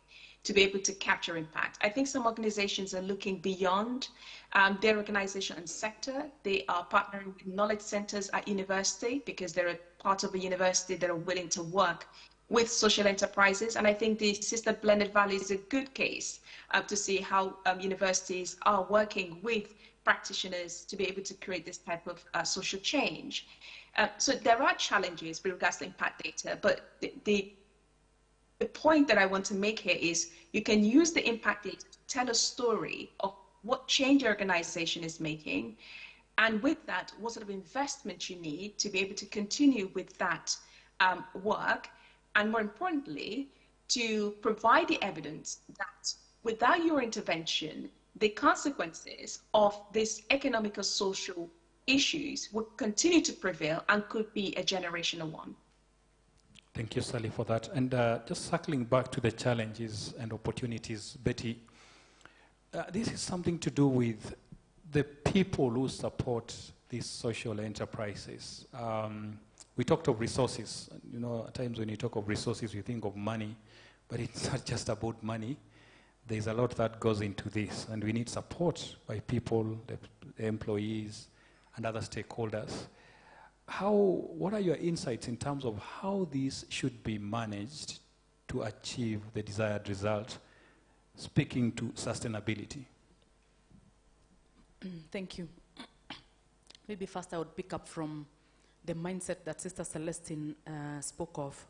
to be able to capture impact? I think some organizations are looking beyond their organization and sector. They are partnering with knowledge centers at university because they're a part of a university that are willing to work with social enterprises. And I think the Sister Blended Valley is a good case to see how universities are working with practitioners to be able to create this type of social change. So there are challenges with regards to impact data, but the point that I want to make here is you can use the impact data to tell a story of what change your organization is making, and with that, what sort of investment you need to be able to continue with that work, and more importantly, to provide the evidence that without your intervention, the consequences of these economic or social issues would continue to prevail and could be a generational one. Thank you, Sally, for that. And just circling back to the challenges and opportunities, Betty, this is something to do with the people who support these social enterprises. We talked of resources. You know, at times when you talk of resources, you think of money, but it's not just about money. There's a lot that goes into this, and we need support by people, the employees, and other stakeholders. What are your insights in terms of how these should be managed to achieve the desired result, speaking to sustainability? Thank you. Maybe first I would pick up from the mindset that Sister Celestine spoke of,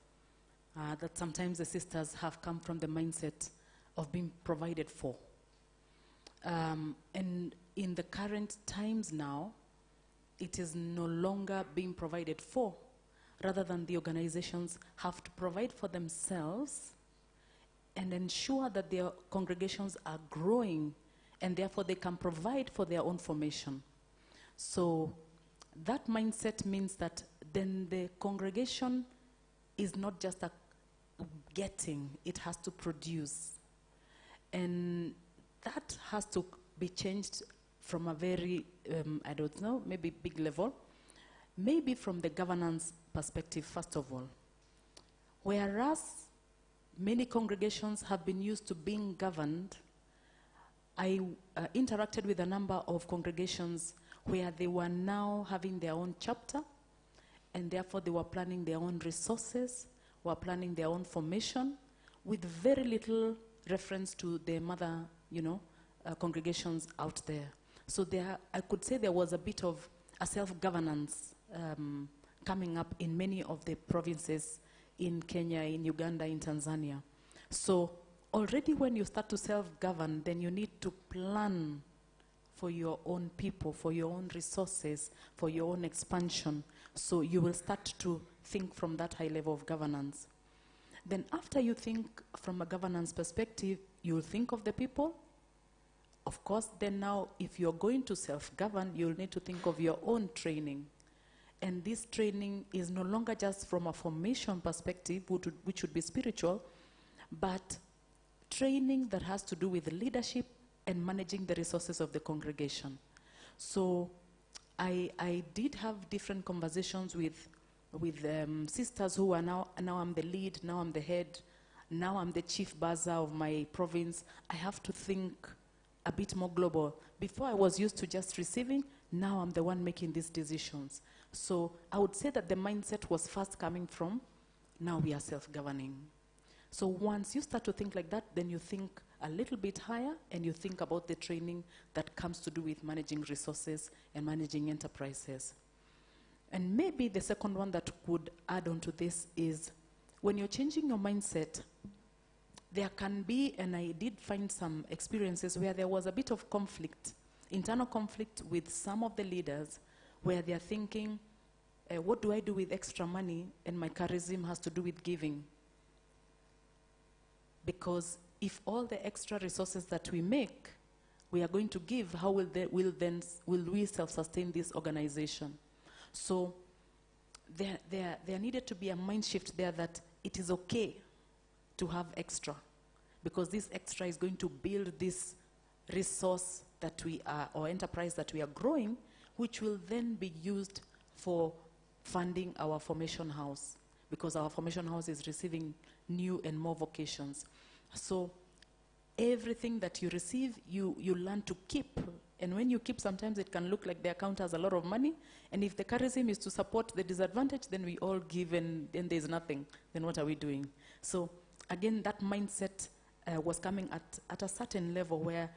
that sometimes the sisters have come from the mindset of being provided for. And in the current times now, it is no longer being provided for, rather than the organizations have to provide for themselves and ensure that their congregations are growing, and therefore they can provide for their own formation. So that mindset means that then the congregation is not just a getting, it has to produce. And that has to be changed from a very, I don't know, maybe big level. Maybe from the governance perspective, first of all. Whereas many congregations have been used to being governed, I interacted with a number of congregations where they were now having their own chapter, and therefore they were planning their own resources, were planning their own formation, with very little reference to the mother, congregations out there. So there, I could say there was a bit of a self-governance coming up in many of the provinces in Kenya, in Uganda, in Tanzania. So already when you start to self-govern, then you need to plan for your own people, for your own resources, for your own expansion. So you will start to think from that high level of governance. Then after you think from a governance perspective, you will think of the people. Of course, then now, if you're going to self-govern, you'll need to think of your own training. And this training is no longer just from a formation perspective, which should be spiritual, but training that has to do with leadership and managing the resources of the congregation. So I did have different conversations with sisters who are now I'm the lead, now I'm the head, now I'm the chief bazaar of my province. I have to think a bit more global. Before I was used to just receiving, now I'm the one making these decisions. So I would say that the mindset was first coming from, now we are self-governing. So once you start to think like that, then you think a little bit higher and you think about the training that comes to do with managing resources and managing enterprises. And maybe the second one that could add on to this is when you're changing your mindset, there can be, and I did find some experiences where there was a bit of conflict, internal conflict with some of the leaders where they're thinking, what do I do with extra money? And my charism has to do with giving. Because if all the extra resources that we make, we are going to give, how will we self-sustain this organization? So there needed to be a mind shift there that it is okay to have extra, because this extra is going to build this resource that we are, or enterprise that we are growing, which will then be used for funding our formation house, because our formation house is receiving new and more vocations. So everything that you receive, you learn to keep. And when you keep, sometimes it can look like the account has a lot of money. And if the charism is to support the disadvantaged, then we all give and there's nothing. Then what are we doing? So again, that mindset was coming at a certain level where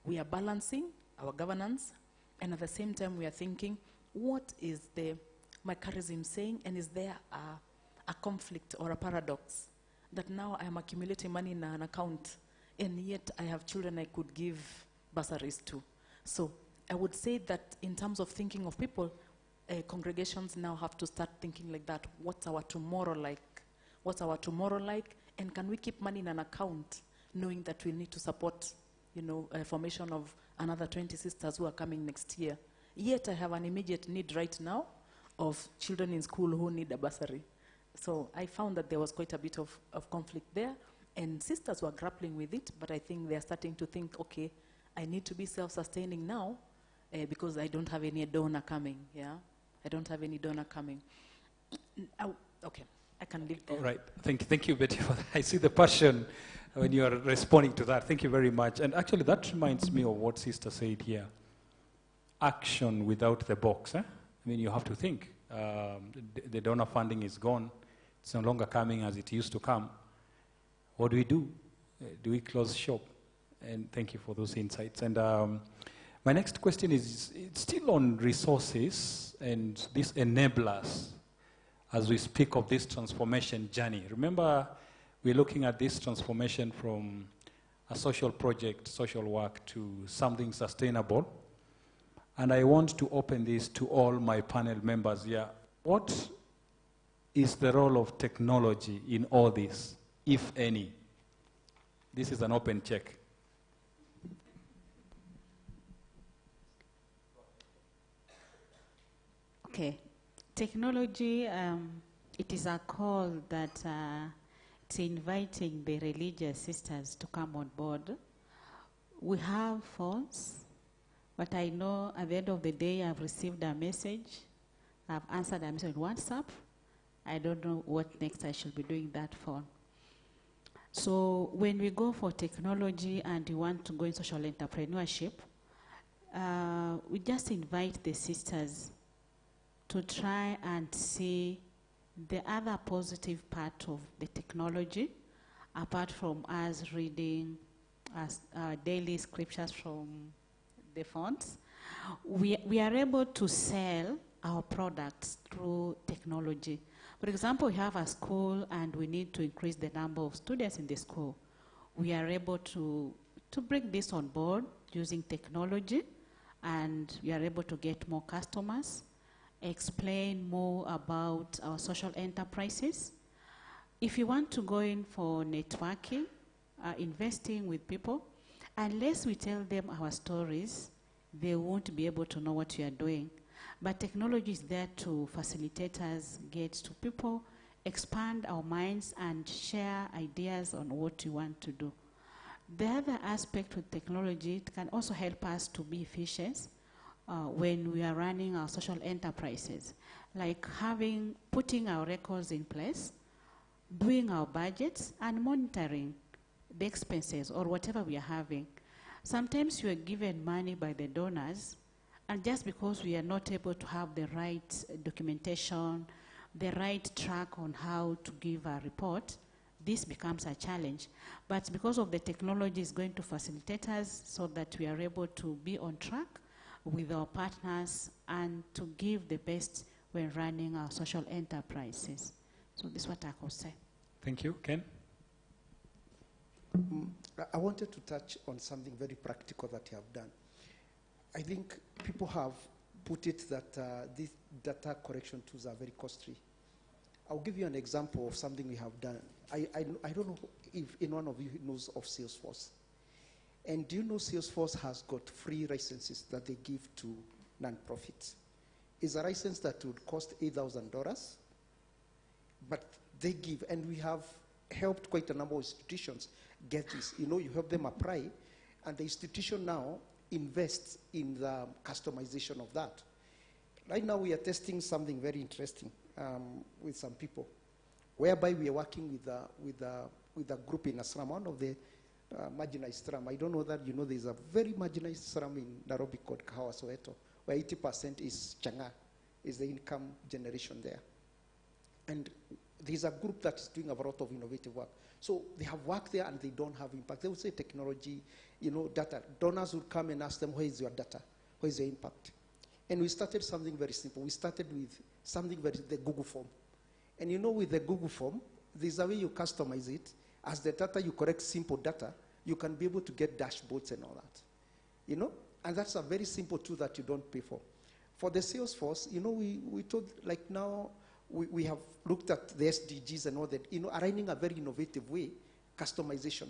we are balancing our governance, and at the same time we are thinking, what is my charism saying, and is there a conflict or a paradox that now I am accumulating money in an account, and yet I have children I could give bursaries to. So I would say that in terms of thinking of people, congregations now have to start thinking like that. What's our tomorrow like? What's our tomorrow like? And can we keep money in an account, knowing that we need to support, a formation of another 20 sisters who are coming next year? Yet I have an immediate need right now of children in school who need a bursary. So I found that there was quite a bit of conflict there, and sisters were grappling with it, but I think they're starting to think, okay, I need to be self-sustaining now because I don't have any donor coming, yeah? I don't have any donor coming. Okay, I can leave there. All right, thank you, Betty, for that. I see the passion when you are responding to that. Thank you very much. And actually, that reminds me of what Sister said here. Action without the box, eh? I mean, you have to think. The donor funding is gone. It's no longer coming as it used to come. What do we do? Do we close shop? And thank you for those insights. And my next question is, it's still on resources and these enablers as we speak of this transformation journey. Remember, we're looking at this transformation from a social project, social work, to something sustainable. And I want to open this to all my panel members here. What is the role of technology in all this, if any? This is an open check. Okay. Technology, it is a call that it's inviting the religious sisters to come on board. We have phones, But I know at the end of the day, I've received a message. I've answered a message on WhatsApp. I don't know what next I should be doing that for. So when we go for technology and we want to go in social entrepreneurship, we just invite the sisters to try and see the other positive part of the technology, apart from us reading daily scriptures from the phones. We are able to sell our products through technology. For example, we have a school and we need to increase the number of students in the school. We are able to bring this on board using technology, and we are able to get more customers, explain more about our social enterprises. If you want to go in for networking, investing with people, unless we tell them our stories, they won't be able to know what we are doing. But technology is there to facilitate us get to people, expand our minds, and share ideas on what we want to do. The other aspect with technology, it can also help us to be efficient when we are running our social enterprises, like putting our records in place, doing our budgets, and monitoring the expenses or whatever we are having. Sometimes you are given money by the donors, and just because we are not able to have the right documentation, the right track on how to give a report, this becomes a challenge. But because of the technology is going to facilitate us so that we are able to be on track with our partners and to give the best when running our social enterprises. So this is what I could say. Thank you. Ken? I wanted to touch on something very practical that you have done. I think people have put it that these data correction tools are very costly. I'll give you an example of something we have done. I don't know if anyone of you knows of Salesforce. And do you know Salesforce has got free licenses that they give to non-profits? It's a license that would cost $8,000, but they give, and we have helped quite a number of institutions get this. You know, you help them apply, and the institution now invests in the customization of that. Right now we are testing something very interesting with some people, whereby we are working with a group in a slum, one of the marginalized slum. I don't know that you know there's a very marginalized slum in Nairobi called Kahawa Soweto, where 80% is Changa, is the income generation there. And there's a group that is doing a lot of innovative work. So they have worked there and they don't have impact. They would say technology, you know, data. Donors would come and ask them, where is your data? Where is your impact? And we started something very simple. We started with something the Google form. And you know, with the Google form, there's a way you customize it. As the data, you correct simple data, you can be able to get dashboards and all that. You know? And that's a very simple tool that you don't pay for. For the Salesforce, you know, we told, like now, we have looked at the SDGs and all that, you know, aligning a very innovative way, customization.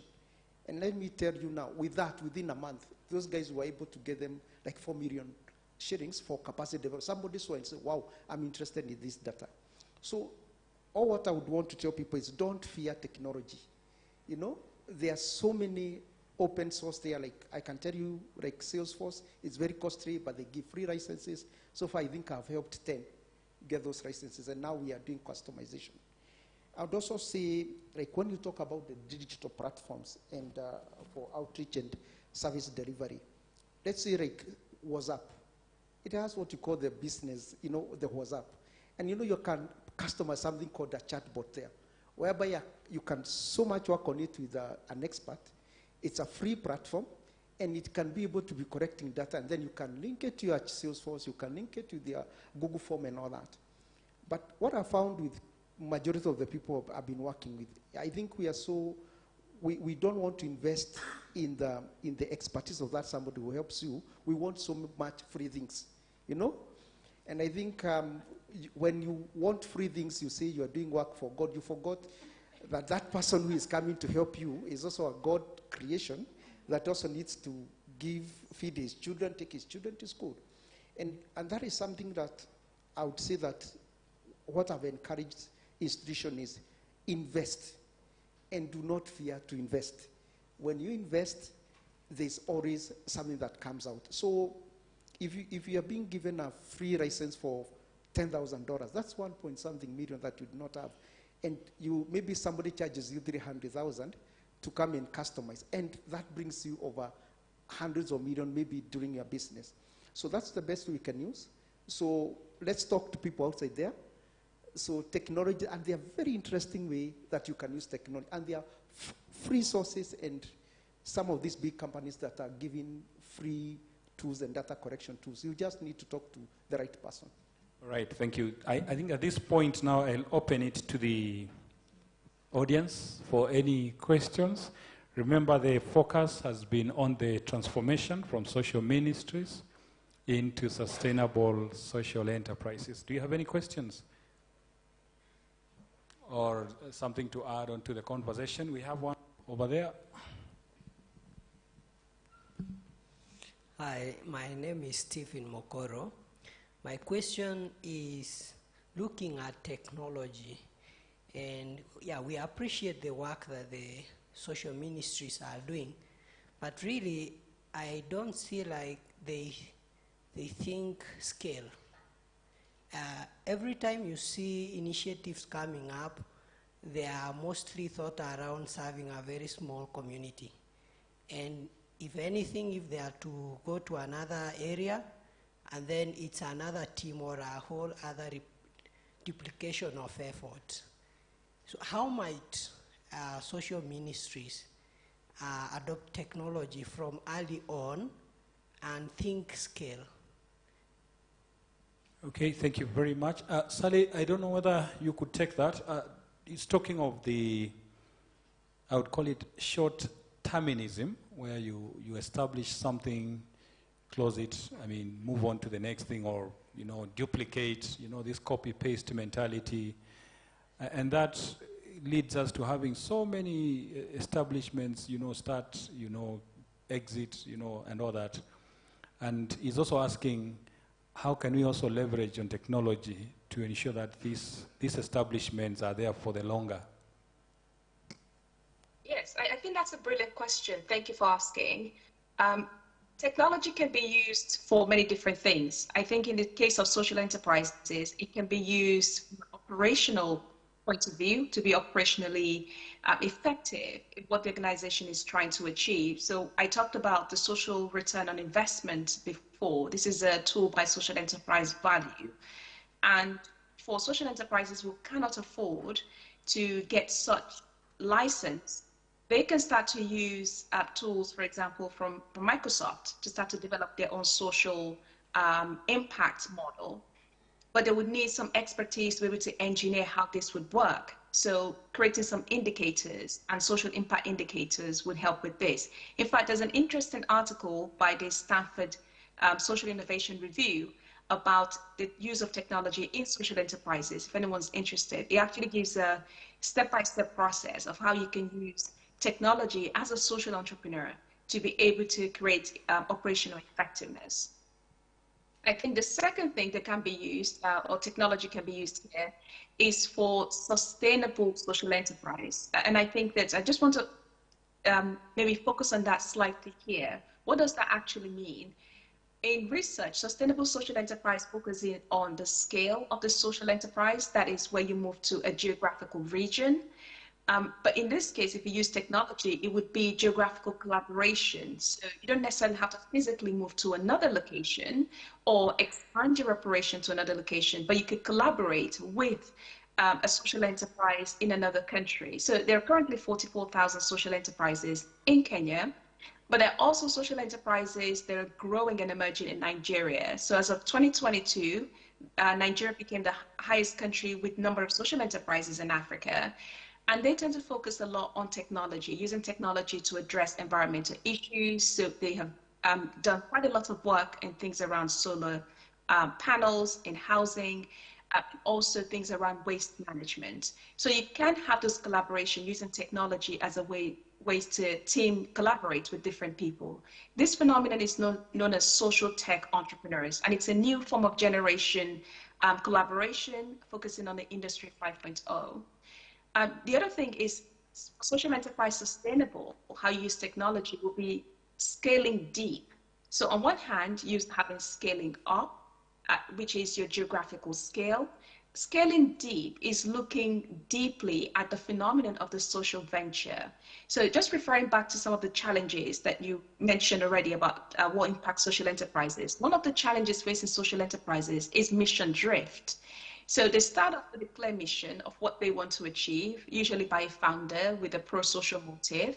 And let me tell you now, with that, within a month, those guys were able to get them like 4 million shillings for capacity development. Somebody saw and said, wow, I'm interested in this data. So all what I would want to tell people is don't fear technology. You know, there are so many open source there. Like I can tell you, like Salesforce, it's very costly, but they give free licenses. So far, I think I've helped 10 get those licenses, and now we are doing customization. I would also say, like when you talk about the digital platforms and for outreach and service delivery, let's say like WhatsApp. It has what you call the business, you know, the WhatsApp. And you know, you can customize something called a chatbot there, whereby you can so much work on it with an expert. It's a free platform, and it can be able to be correcting data, and then you can link it to your Salesforce, you can link it to their Google form and all that. But what I found with majority of the people I've been working with, I think we are so, we don't want to invest in the expertise of that somebody who helps you. We want so much free things, you know? And I think when you want free things, you say you are doing work for God. You forgot that that person who is coming to help you is also a God creation that also needs to feed his children, take his children to school. And that is something that I would say that what I've encouraged institution is invest and do not fear to invest. When you invest, there's always something that comes out. So if you are being given a free license for $10,000, that's 1 point something million that you do not have. And maybe somebody charges you 300,000 to come and customize, and that brings you over hundreds of millions maybe during your business. So that's the best we can use. So let's talk to people outside there. So technology, and there are very interesting way that you can use technology, and there are free sources and some of these big companies that are giving free tools and data correction tools. You just need to talk to the right person. All right, thank you. I think at this point now I'll open it to the audience for any questions. Remember, the focus has been on the transformation from social ministries into sustainable social enterprises. Do you have any questions? Or something to add on to the conversation? We have one over there. Hi, my name is Stephen Mokoro. My question is looking at technology, and yeah, we appreciate the work that the social ministries are doing, but really I don't see like they think scale. Every time you see initiatives coming up, they are mostly thought around serving a very small community. And if anything, if they are to go to another area, and then it's another team or a whole other duplication of effort. So how might social ministries adopt technology from early on and think scale? Okay, thank you very much. Sally, I don't know whether you could take that. It's talking of the, I would call it short-terminism, where you establish something, close it, I mean, move on to the next thing, or, duplicate, this copy-paste mentality. And that leads us to having so many establishments, start, exit, and all that. And he's also asking, how can we also leverage on technology to ensure that these establishments are there for the longer? Yes, I think that's a brilliant question. Thank you for asking. Technology can be used for many different things. I think in the case of social enterprises, it can be used from an operational point of view to be operationally effective in what the organization is trying to achieve. So I talked about the social return on investment before. This is a tool by Social Enterprise Value. And for social enterprises who cannot afford to get such license, they can start to use tools, for example, from Microsoft to start to develop their own social impact model. But they would need some expertise to be able to engineer how this would work. So creating some indicators and social impact indicators would help with this. In fact, there's an interesting article by the Stanford Social Innovation Review about the use of technology in social enterprises. If anyone's interested, it actually gives a step-by-step process of how you can use technology as a social entrepreneur to be able to create operational effectiveness. I think the second thing that can be used, or technology can be used here, is for sustainable social enterprise. And I think that I just want to maybe focus on that slightly here. What does that actually mean? In research, sustainable social enterprise focuses on the scale of the social enterprise. That is where you move to a geographical region. But in this case, if you use technology, it would be geographical collaboration. So you don't necessarily have to physically move to another location or expand your operation to another location, but you could collaborate with a social enterprise in another country. So there are currently 44,000 social enterprises in Kenya, but there are also social enterprises that are growing and emerging in Nigeria. So as of 2022, Nigeria became the highest country with number of social enterprises in Africa. And they tend to focus a lot on technology, using technology to address environmental issues. So they have done quite a lot of work in things around solar panels in housing, also things around waste management. So you can have this collaboration using technology as a ways to team collaborate with different people. This phenomenon is known as social tech entrepreneurs, and it's a new form of generation collaboration focusing on the Industry 5.0. The other thing is social enterprise sustainable, how you use technology will be scaling deep. So on one hand, you're having scaling up, which is your geographical scale. Scaling deep is looking deeply at the phenomenon of the social venture. So just referring back to some of the challenges that you mentioned already about what impacts social enterprises. One of the challenges facing social enterprises is mission drift. So they start off with a clear mission of what they want to achieve, usually by a founder with a pro-social motive.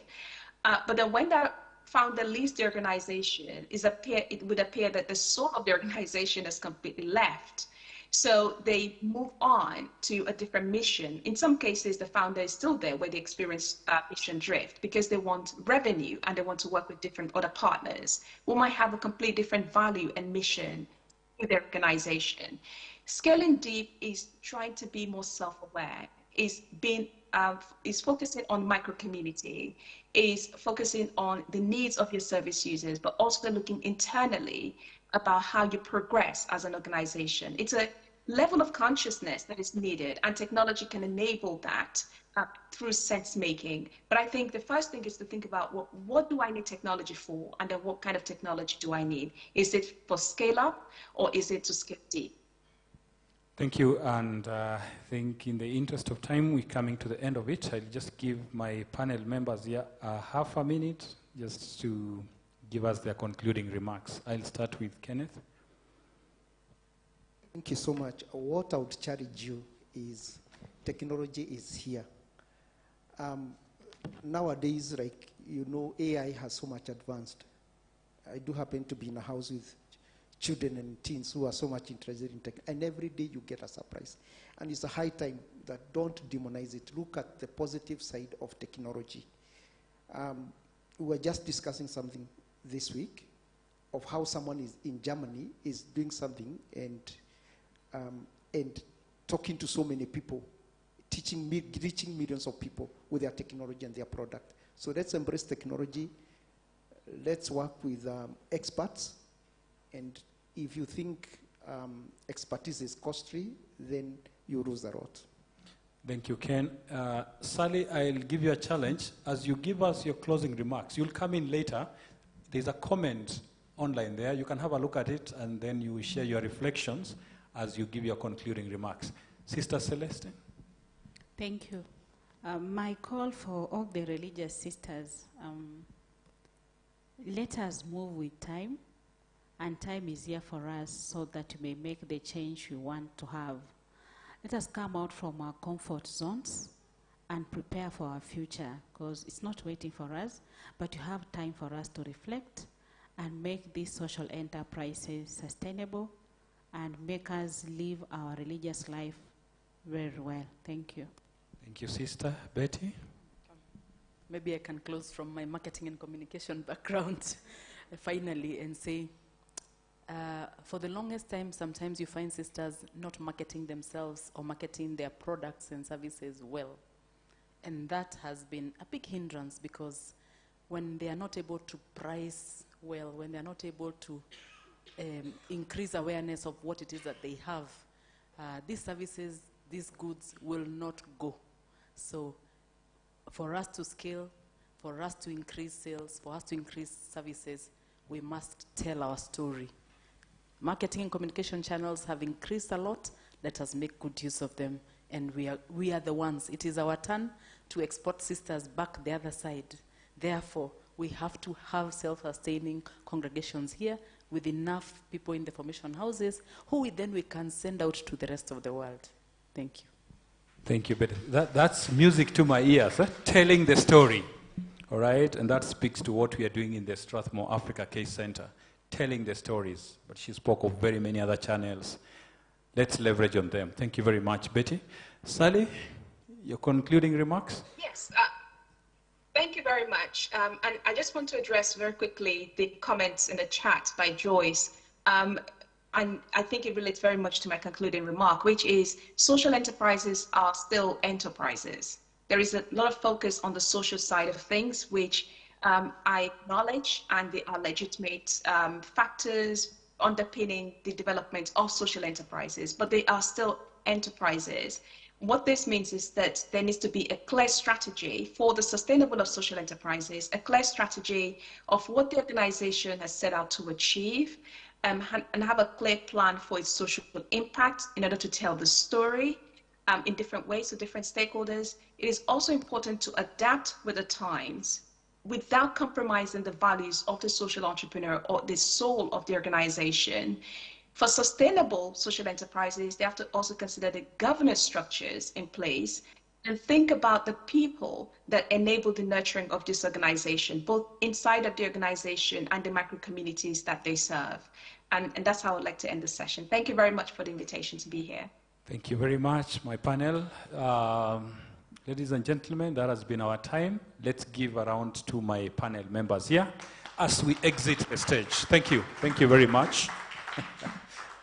But then when that founder leaves the organization, it would appear that the soul of the organization has completely left. So they move on to a different mission. In some cases, the founder is still there where they experience mission drift because they want revenue and they want to work with different other partners who might have a completely different value and mission in their organization. Scaling deep is trying to be more self-aware, is focusing on micro-community, is focusing on the needs of your service users, but also looking internally about how you progress as an organization. It's a level of consciousness that is needed, and technology can enable that through sense making. But I think the first thing is to think about what do I need technology for, and then what kind of technology do I need? Is it for scale up or is it to scale deep? Thank you, and I think in the interest of time, we're coming to the end of it. I'll just give my panel members here half a minute just to give us their concluding remarks. I'll start with Kenneth. Thank you so much. What I would challenge you is technology is here. Nowadays, like, you know, AI has so much advanced. I do happen to be in a house with children and teens who are so much interested in tech, and every day you get a surprise. And it's a high time that don't demonize it. Look at the positive side of technology. We were just discussing something this week of how someone is in Germany is doing something and talking to so many people, reaching millions of people with their technology and their product. So let's embrace technology. Let's work with experts. And if you think expertise is costly, then you lose a lot. Thank you, Ken. Sally, I'll give you a challenge. As you give us your closing remarks, you'll come in later. There's a comment online there. You can have a look at it, and then you will share your reflections as you give your concluding remarks. Sister Celeste? Thank you. My call for all the religious sisters, let us move with time, and time is here for us so that we may make the change we want to have. Let us come out from our comfort zones and prepare for our future, because it's not waiting for us, but you have time for us to reflect and make these social enterprises sustainable and make us live our religious life very well. Thank you. Thank you, Sister Betty. Maybe I can close from my marketing and communication background finally and say, for the longest time, sometimes you find sisters not marketing themselves or marketing their products and services well. And that has been a big hindrance, because when they are not able to price well, when they are not able to increase awareness of what it is that they have, these services, these goods will not go. So for us to scale, for us to increase sales, for us to increase services, we must tell our story. Marketing and communication channels have increased a lot. Let us make good use of them. And we are the ones. It is our turn to export sisters back the other side. Therefore, we have to have self-sustaining congregations here with enough people in the formation houses who then we can send out to the rest of the world. Thank you. Thank you, Betty. That's music to my ears, telling the story, all right? And that speaks to what we are doing in the Strathmore Africa Case Center, telling the stories. But she spoke of very many other channels. Let's leverage on them. Thank you very much, Betty. Sally, your concluding remarks? Yes. Thank you very much. And I just want to address very quickly the comments in the chat by Joyce. And I think it relates very much to my concluding remark, which is social enterprises are still enterprises. There is a lot of focus on the social side of things, which I acknowledge, and they are legitimate factors underpinning the development of social enterprises, but they are still enterprises What this means is that there needs to be a clear strategy for the sustainable of social enterprises, a clear strategy of what the organization has set out to achieve, and have a clear plan for its social impact in order to tell the story in different ways to different stakeholders. It is also important to adapt with the times without compromising the values of the social entrepreneur or the soul of the organization. For sustainable social enterprises, they have to also consider the governance structures in place and think about the people that enable the nurturing of this organization, both inside of the organization and the micro communities that they serve. And that's how I'd like to end the session. Thank you very much for the invitation to be here. Thank you very much, my panel. Ladies and gentlemen, that has been our time. Let's give a round to my panel members here as we exit the stage. Thank you. Thank you very much.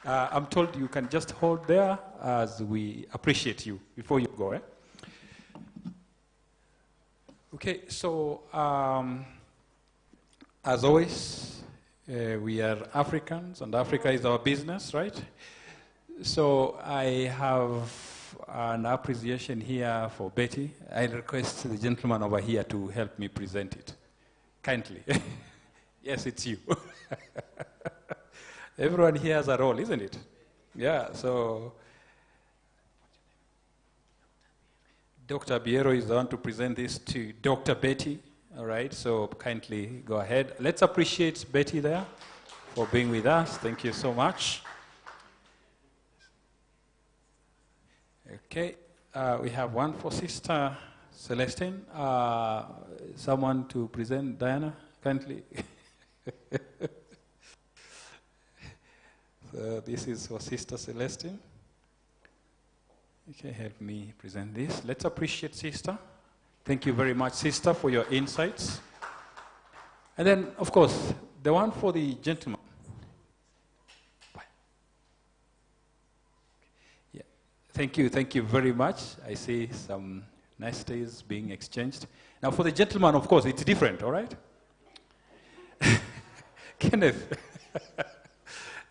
I'm told you can just hold there as we appreciate you before you go. Eh? Okay, so as always, we are Africans and Africa is our business, right? So I have an appreciation here for Betty. I request the gentleman over here to help me present it. Kindly. Yes, it's you. Everyone here has a role, isn't it? Yeah, so Dr. Biero is the one to present this to Dr. Betty. All right, so kindly go ahead. Let's appreciate Betty there for being with us. Thank you so much. Okay, we have one for Sister Celestine. Someone to present, Diana, kindly. So this is for Sister Celestine. Okay, help me present this. Let's appreciate Sister. Thank you very much, Sister, for your insights. And then, of course, the one for the gentleman. Bye. Yeah. Thank you very much. I see some niceties being exchanged. Now, for the gentleman, of course, it's different, all right? Kenneth.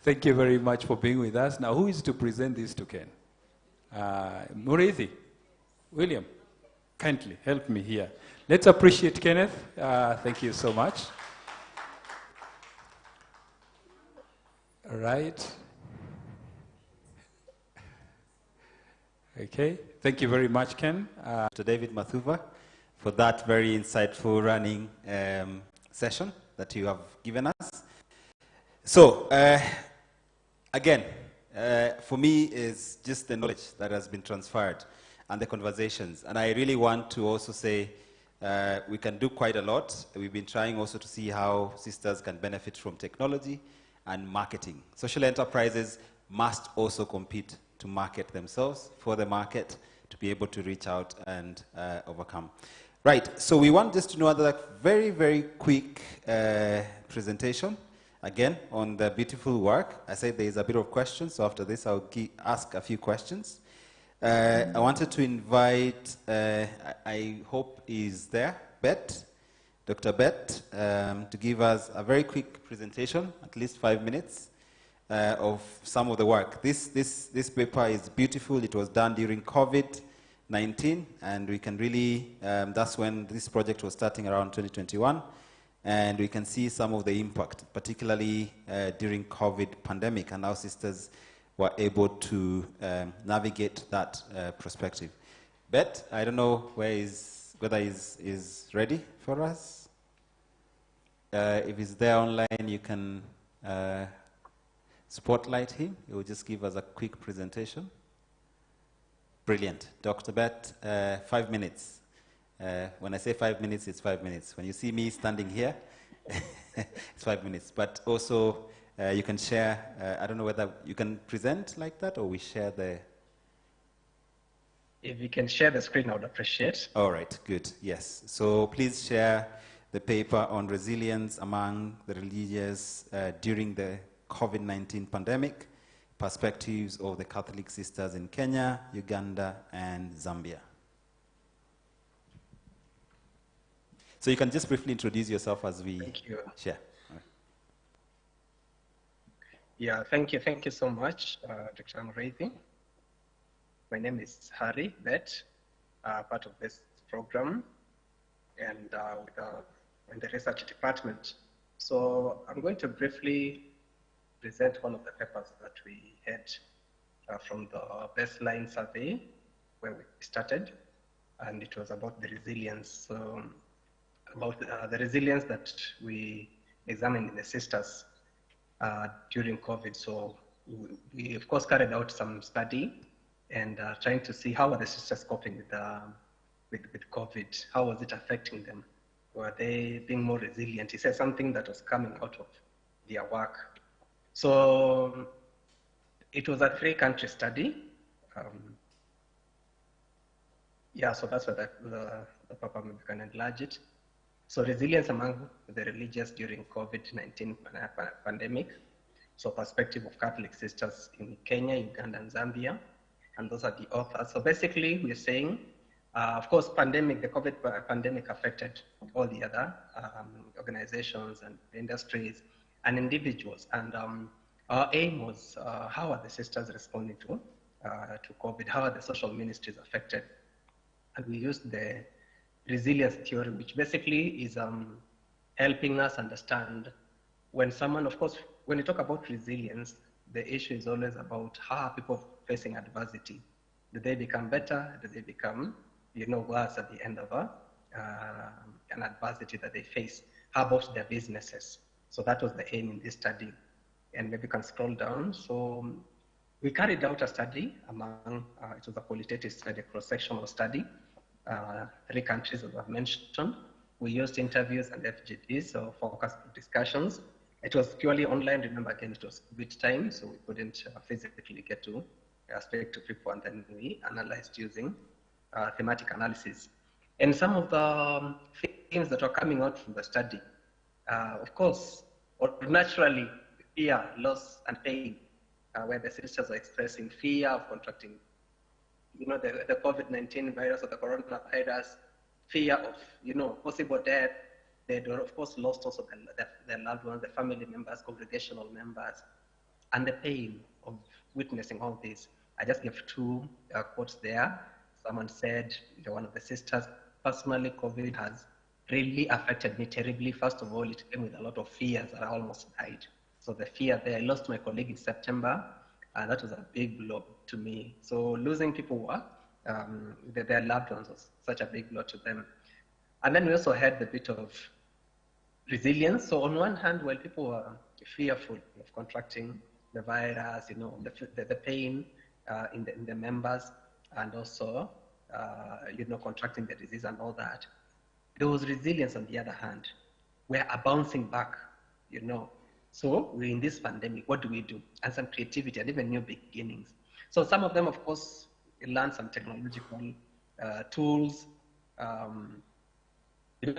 Thank you very much for being with us. Now, who is to present this to Ken? Murithi, William, kindly help me here. Let's appreciate Kenneth. Thank you so much. All right. Okay, thank you very much, Ken. To David Mathuva for that very insightful running session that you have given us. So, again, for me is just the knowledge that has been transferred and the conversations. And I really want to also say we can do quite a lot. We've been trying also to see how sisters can benefit from technology and marketing. Social enterprises must also compete to market themselves for the market to be able to reach out and overcome. Right, so we want just to know that very, very quick presentation. Again, on the beautiful work. I said there is a bit of questions, so after this I'll ask a few questions. I wanted to invite, I hope is there, Bet, Dr. Bet, to give us a very quick presentation, at least 5 minutes, of some of the work. This paper is beautiful. It was done during COVID-19, and we can really, that's when this project was starting around 2021. And we can see some of the impact, particularly during COVID pandemic, and how sisters were able to navigate that perspective. Bet, I don't know whether he's ready for us. If he's there online, you can spotlight him. He will just give us a quick presentation. Brilliant. Dr. Bet, 5 minutes. When I say 5 minutes, it's 5 minutes. When you see me standing here, it's 5 minutes. But also, you can share, I don't know whether you can present like that or we share the... If you can share the screen, I would appreciate. All right, good, yes. So please share the paper on resilience among the religious during the COVID-19 pandemic, perspectives of the Catholic sisters in Kenya, Uganda, and Zambia. So you can just briefly introduce yourself as we share. Right. Yeah, thank you so much, Dr. Murithi. My name is Harry Bet, part of this program, and in the research department. So I'm going to briefly present one of the papers that we had from the baseline survey where we started, and it was about the resilience. So about the resilience that we examined in the sisters during COVID. So we of course carried out some study and trying to see how are the sisters coping with COVID. How was it affecting them? Were they being more resilient? He said something that was coming out of their work. So it was a 3-country study. Yeah, so that's what the paper, maybe can enlarge it. So resilience among the religious during COVID-19 pandemic. So perspective of Catholic sisters in Kenya, Uganda, and Zambia. And those are the authors. So basically we're saying, of course, the COVID pandemic affected all the other organizations and industries and individuals. And our aim was, how are the sisters responding to COVID? How are the social ministries affected? And we used the resilience theory, which basically is helping us understand when someone, of course, when you talk about resilience, the issue is always about how are people facing adversity. Do they become better? Do they become, worse at the end of an adversity that they face? How about their businesses? So that was the aim in this study. And maybe you can scroll down. So we carried out a study among, it was a qualitative study, a cross-sectional study, 3 countries as I've mentioned. We used interviews and FGDs, so focus discussions. It was purely online. Remember, again, it was COVID time, so we couldn't physically get to speak to people, and then we analyzed using thematic analysis. And some of the themes that were coming out from the study, of course, or naturally, fear, loss, and pain, where the sisters are expressing fear of contracting, the COVID-19 virus or the coronavirus, fear of, possible death. They were, of course, lost also their loved ones, their family members, congregational members, and the pain of witnessing all this. I just gave 2 quotes there. Someone said, one of the sisters, personally, COVID has really affected me terribly. First of all, it came with a lot of fears that I almost died. So the fear there, I lost my colleague in September, and that was a big blow to me. So losing people who are, their loved ones was such a big blow to them. And then we also had the bit of resilience. So on one hand, while people were fearful of contracting the virus, the pain in the members, and also, contracting the disease and all that, there was resilience on the other hand. We're bouncing back, So we're in this pandemic, what do we do? And some creativity and even new beginnings. So some of them, of course, learned some technological tools.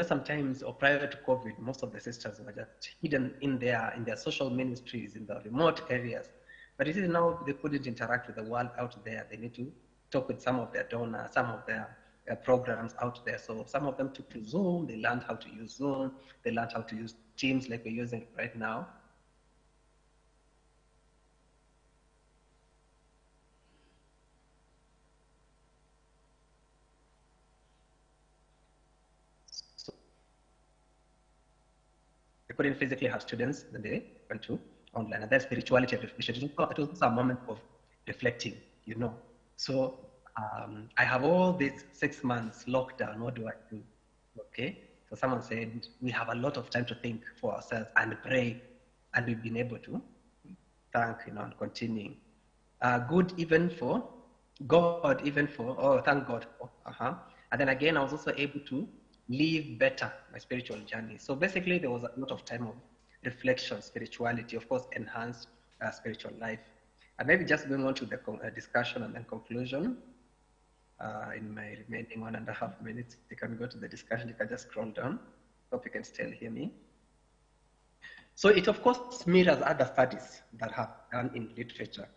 Sometimes, or prior to COVID, most of the sisters were just hidden in their social ministries in the remote areas. But it is now they couldn't interact with the world out there. They need to talk with some of their donors, some of their programs out there. So some of them took to Zoom. They learned how to use Zoom. They learned how to use Teams like we're using right now. They couldn't physically have students, then they went to online. And then spirituality and reflection. It was a moment of reflecting, So I have all these 6 months lockdown. What do I do? Okay. So someone said, we have a lot of time to think for ourselves and pray. And we've been able to thank, and continuing. Good even for God, thank God for. And then again, I was also able to live better my spiritual journey. So basically, there was a lot of time of reflection, spirituality, of course, enhanced spiritual life. And maybe just going on to the discussion and then conclusion. In my remaining 1.5 minutes, you can go to the discussion. You can just scroll down. Hope you can still hear me. So it, of course, mirrors other studies that have done in literature,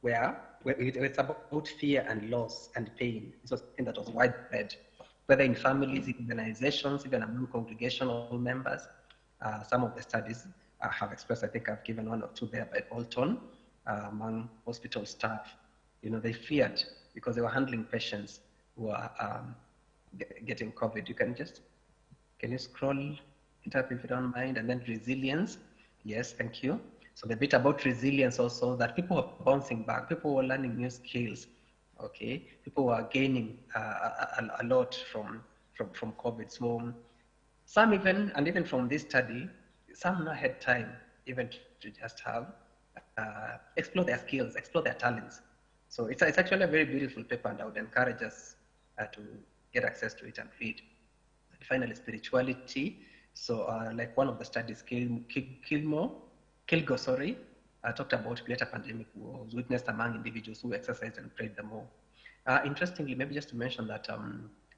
where it's about fear and loss and pain. It was something that was widespread, whether in families, in organizations, even among congregational members. Some of the studies have expressed, I think I've given 1 or 2 there by Bolton, among hospital staff. they feared because they were handling patients who are getting COVID. Can you scroll it up if you don't mind? And then resilience. Yes, thank you. So the bit about resilience also, that people were bouncing back, people were learning new skills, okay? People were gaining a lot from COVID. So some even from this study, some now had time even to just have, explore their skills, explore their talents. So it's actually a very beautiful paper, and I would encourage us to get access to it and read. And finally, spirituality. So like one of the studies, Kilgo, talked about greater pandemic was witnessed among individuals who exercised and prayed the more. Interestingly, maybe just to mention that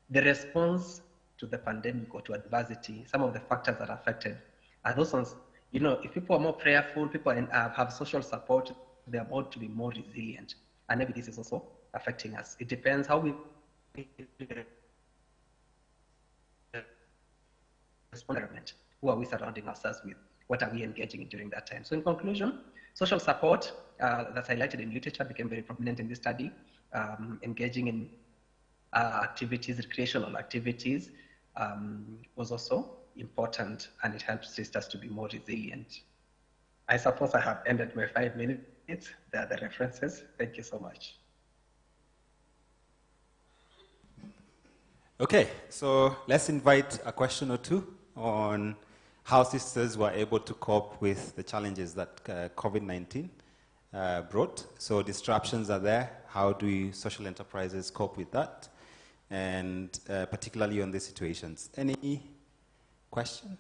the response to the pandemic or to adversity, some of the factors that affected are those ones, if people are more prayerful, people have social support, they're about to be more resilient. And maybe this is also affecting us. It depends how we respond. Who are we surrounding ourselves with? What are we engaging in during that time? So in conclusion, social support that's highlighted in literature became very prominent in this study. Engaging in activities, recreational activities, was also important, and it helps sisters to be more resilient. I suppose I have ended my 5 minutes. There are the references. Thank you so much. Okay, so let's invite a question or two on how sisters were able to cope with the challenges that COVID-19 brought. So disruptions are there. How do social enterprises cope with that? And particularly on these situations. Any question?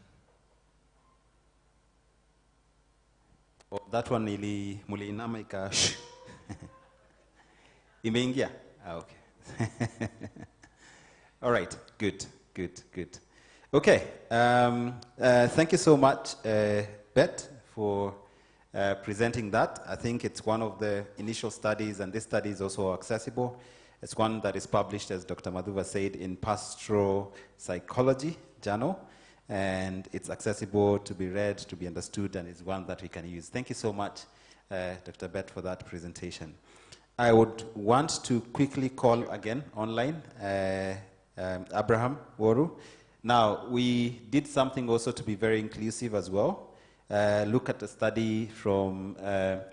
Oh, that one ili muliinama ika imeingia? Ah, okay. All right, good. Okay, thank you so much, Beth, for presenting that. I think it's one of the initial studies, and this study is also accessible. It's one that is published, as Dr. Madhuva said, in Pastoral Psychology Journal, and it's accessible to be read, to be understood, and it's one that we can use. Thank you so much, Dr. Beth, for that presentation. I would want to quickly call again online Abraham Woru. Now, we did something also to be very inclusive as well. Look at a study from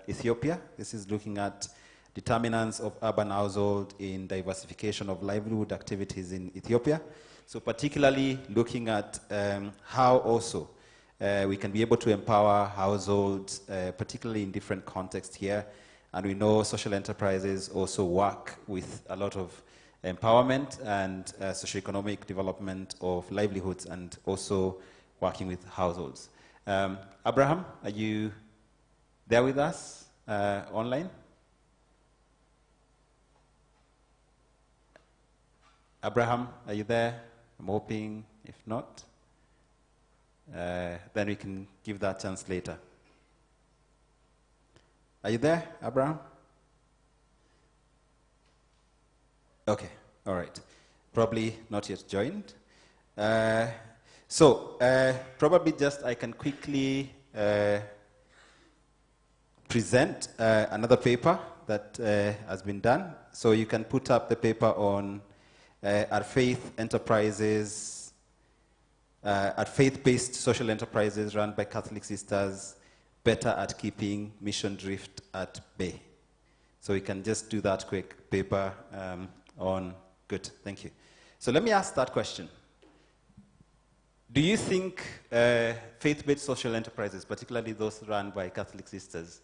Ethiopia. This is looking at determinants of urban household in diversification of livelihood activities in Ethiopia. So particularly looking at how also we can be able to empower households, particularly in different contexts here. And we know social enterprises also work with a lot of empowerment and socioeconomic development of livelihoods, and also working with households. Abraham, are you there with us online? Abraham, are you there? I'm hoping. If not, then we can give that chance later. Are you there, Abraham? Okay, all right. Probably not yet joined. Probably just I can quickly present another paper that has been done. So you can put up the paper on are faith-based social enterprises run by Catholic sisters better at keeping mission drift at bay. So we can just do that quick paper on, good, thank you. So let me ask that question. Do you think faith-based social enterprises, particularly those run by Catholic sisters,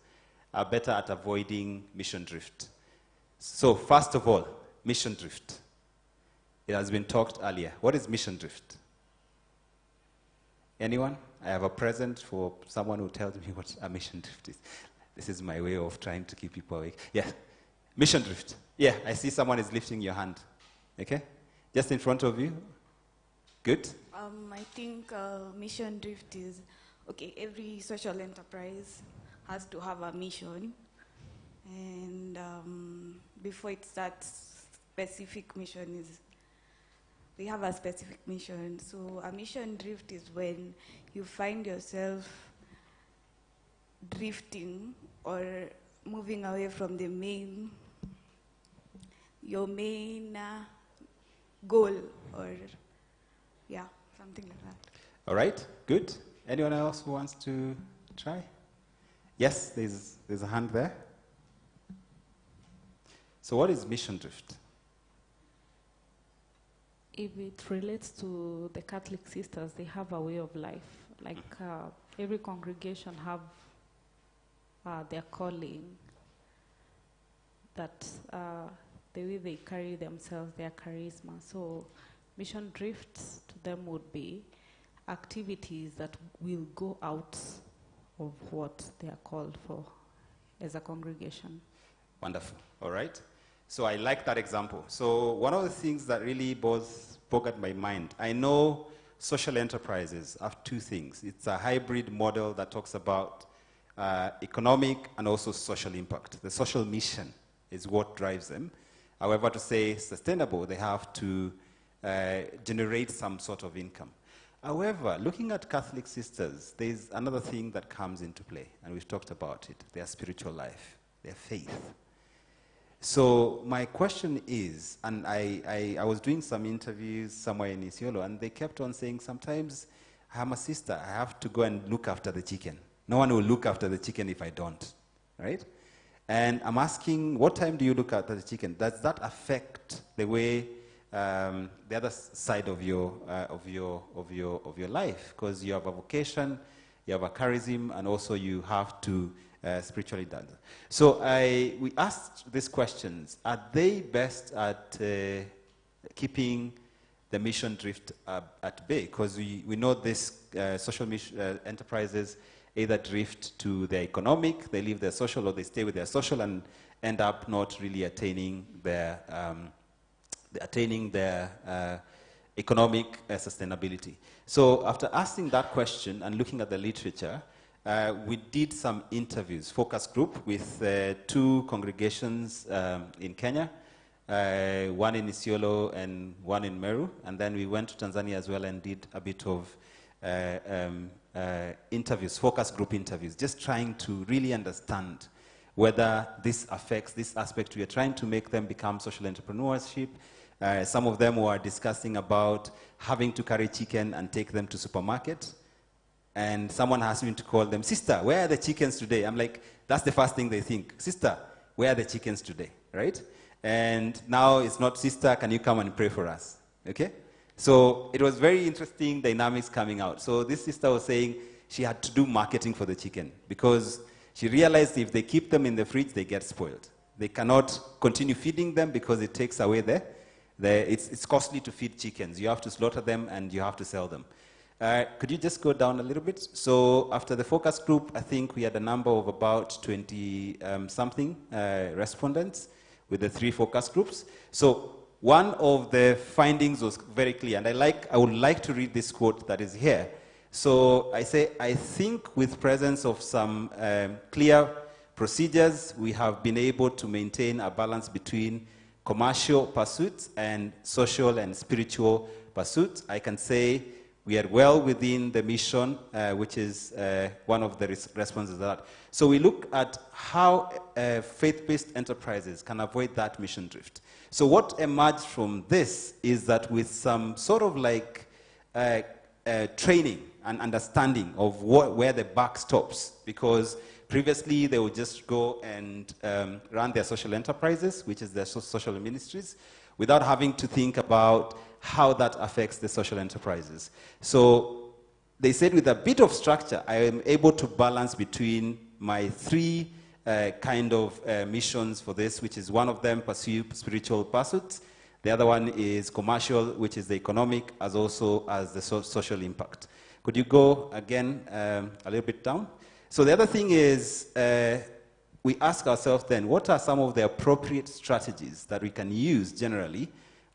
are better at avoiding mission drift? So first of all, mission drift. It has been talked earlier. What is mission drift? Anyone? I have a present for someone who tells me what a mission drift is. This is my way of trying to keep people awake. Yeah, mission drift. Yeah, I see someone is lifting your hand. Okay? Just in front of you. Good. I think mission drift is, okay, every social enterprise has to have a mission. And before it starts, specific mission is, we have a specific mission. So a mission drift is when you find yourself drifting or moving away from the main your main goal, or yeah, something like that. All right, good. Anyone else who wants to try? Yes, there's a hand there. So what is mission drift? If it relates to the Catholic sisters, they have a way of life. Like every congregation have their calling, that the way they carry themselves, their charisma. So mission drifts to them would be activities that will go out of what they are called for as a congregation. Wonderful. All right. So I like that example. So one of the things that really boggled my mind, I know social enterprises have two things. It's a hybrid model that talks about economic and also social impact. The social mission is what drives them. However, to say sustainable, they have to generate some sort of income. However, looking at Catholic sisters, there's another thing that comes into play, and we've talked about it, their spiritual life, their faith. So my question is, and I was doing some interviews somewhere in Isiolo, and they kept on saying, sometimes I'm a sister, I have to go and look after the chicken. No one will look after the chicken if I don't, right? And I'm asking, what time do you look after the chicken? Does that affect the way the other side of your life? Because you have a vocation, you have a charism, and also you have to spiritually done. So we asked these questions. Are they best at keeping the mission drift at bay? Because we know this social enterprises either drift to their economic, they leave their social, or they stay with their social and end up not really attaining their economic sustainability. So after asking that question and looking at the literature, we did some interviews, focus group, with two congregations in Kenya, one in Isiolo and one in Meru, and then we went to Tanzania as well and did a bit of interviews, focus group interviews, just trying to really understand whether this affects this aspect. We are trying to make them become social entrepreneurship. Some of them were discussing about having to carry chicken and take them to supermarket. And someone asked me to call them, sister, where are the chickens today? I'm like, that's the first thing they think. Sister, where are the chickens today, right? And now it's not, sister, can you come and pray for us, okay? So it was very interesting dynamics coming out. So this sister was saying she had to do marketing for the chicken because she realized if they keep them in the fridge, they get spoiled. They cannot continue feeding them because it takes away it's costly to feed chickens. You have to slaughter them and you have to sell them. Could you just go down a little bit? So after the focus group, I think we had a number of about 20-something respondents with the 3 focus groups. So one of the findings was very clear, and I would like to read this quote that is here. So I say, I think with presence of some clear procedures, we have been able to maintain a balance between commercial pursuits and social and spiritual pursuits. I can say we are well within the mission, which is one of the responses to that. So we look at how faith-based enterprises can avoid that mission drift. So what emerged from this is that with some sort of like training and understanding of where the buck stops, because previously they would just go and run their social enterprises, which is their social ministries, without having to think about how that affects the social enterprises. So they said with a bit of structure, I am able to balance between my 3 kind of missions for this, which is one of them pursue spiritual pursuits. The other one is commercial, which is the economic, as also as the social impact. Could you go again a little bit down? So the other thing is, we ask ourselves then, what are some of the appropriate strategies that we can use generally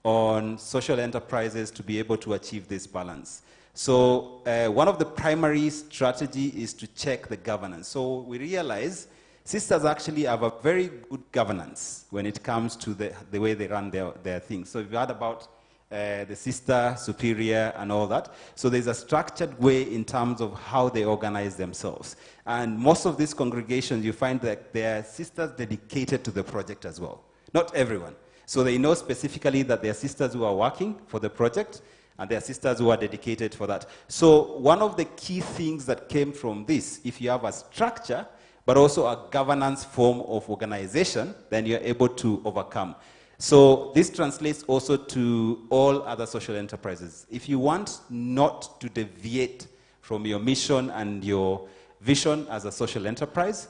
on social enterprises to be able to achieve this balance? So one of the primary strategy is to check the governance. So we realize sisters actually have a very good governance when it comes to the way they run their things. So we've heard about the sister, superior, and all that. So there's a structured way in terms of how they organize themselves. And most of these congregations, you find that they are sisters dedicated to the project as well. Not everyone. So they know specifically that there are sisters who are working for the project, and there are sisters who are dedicated for that. So one of the key things that came from this, if you have a structure, but also a governance form of organization, then you're able to overcome. So this translates also to all other social enterprises. If you want not to deviate from your mission and your vision as a social enterprise,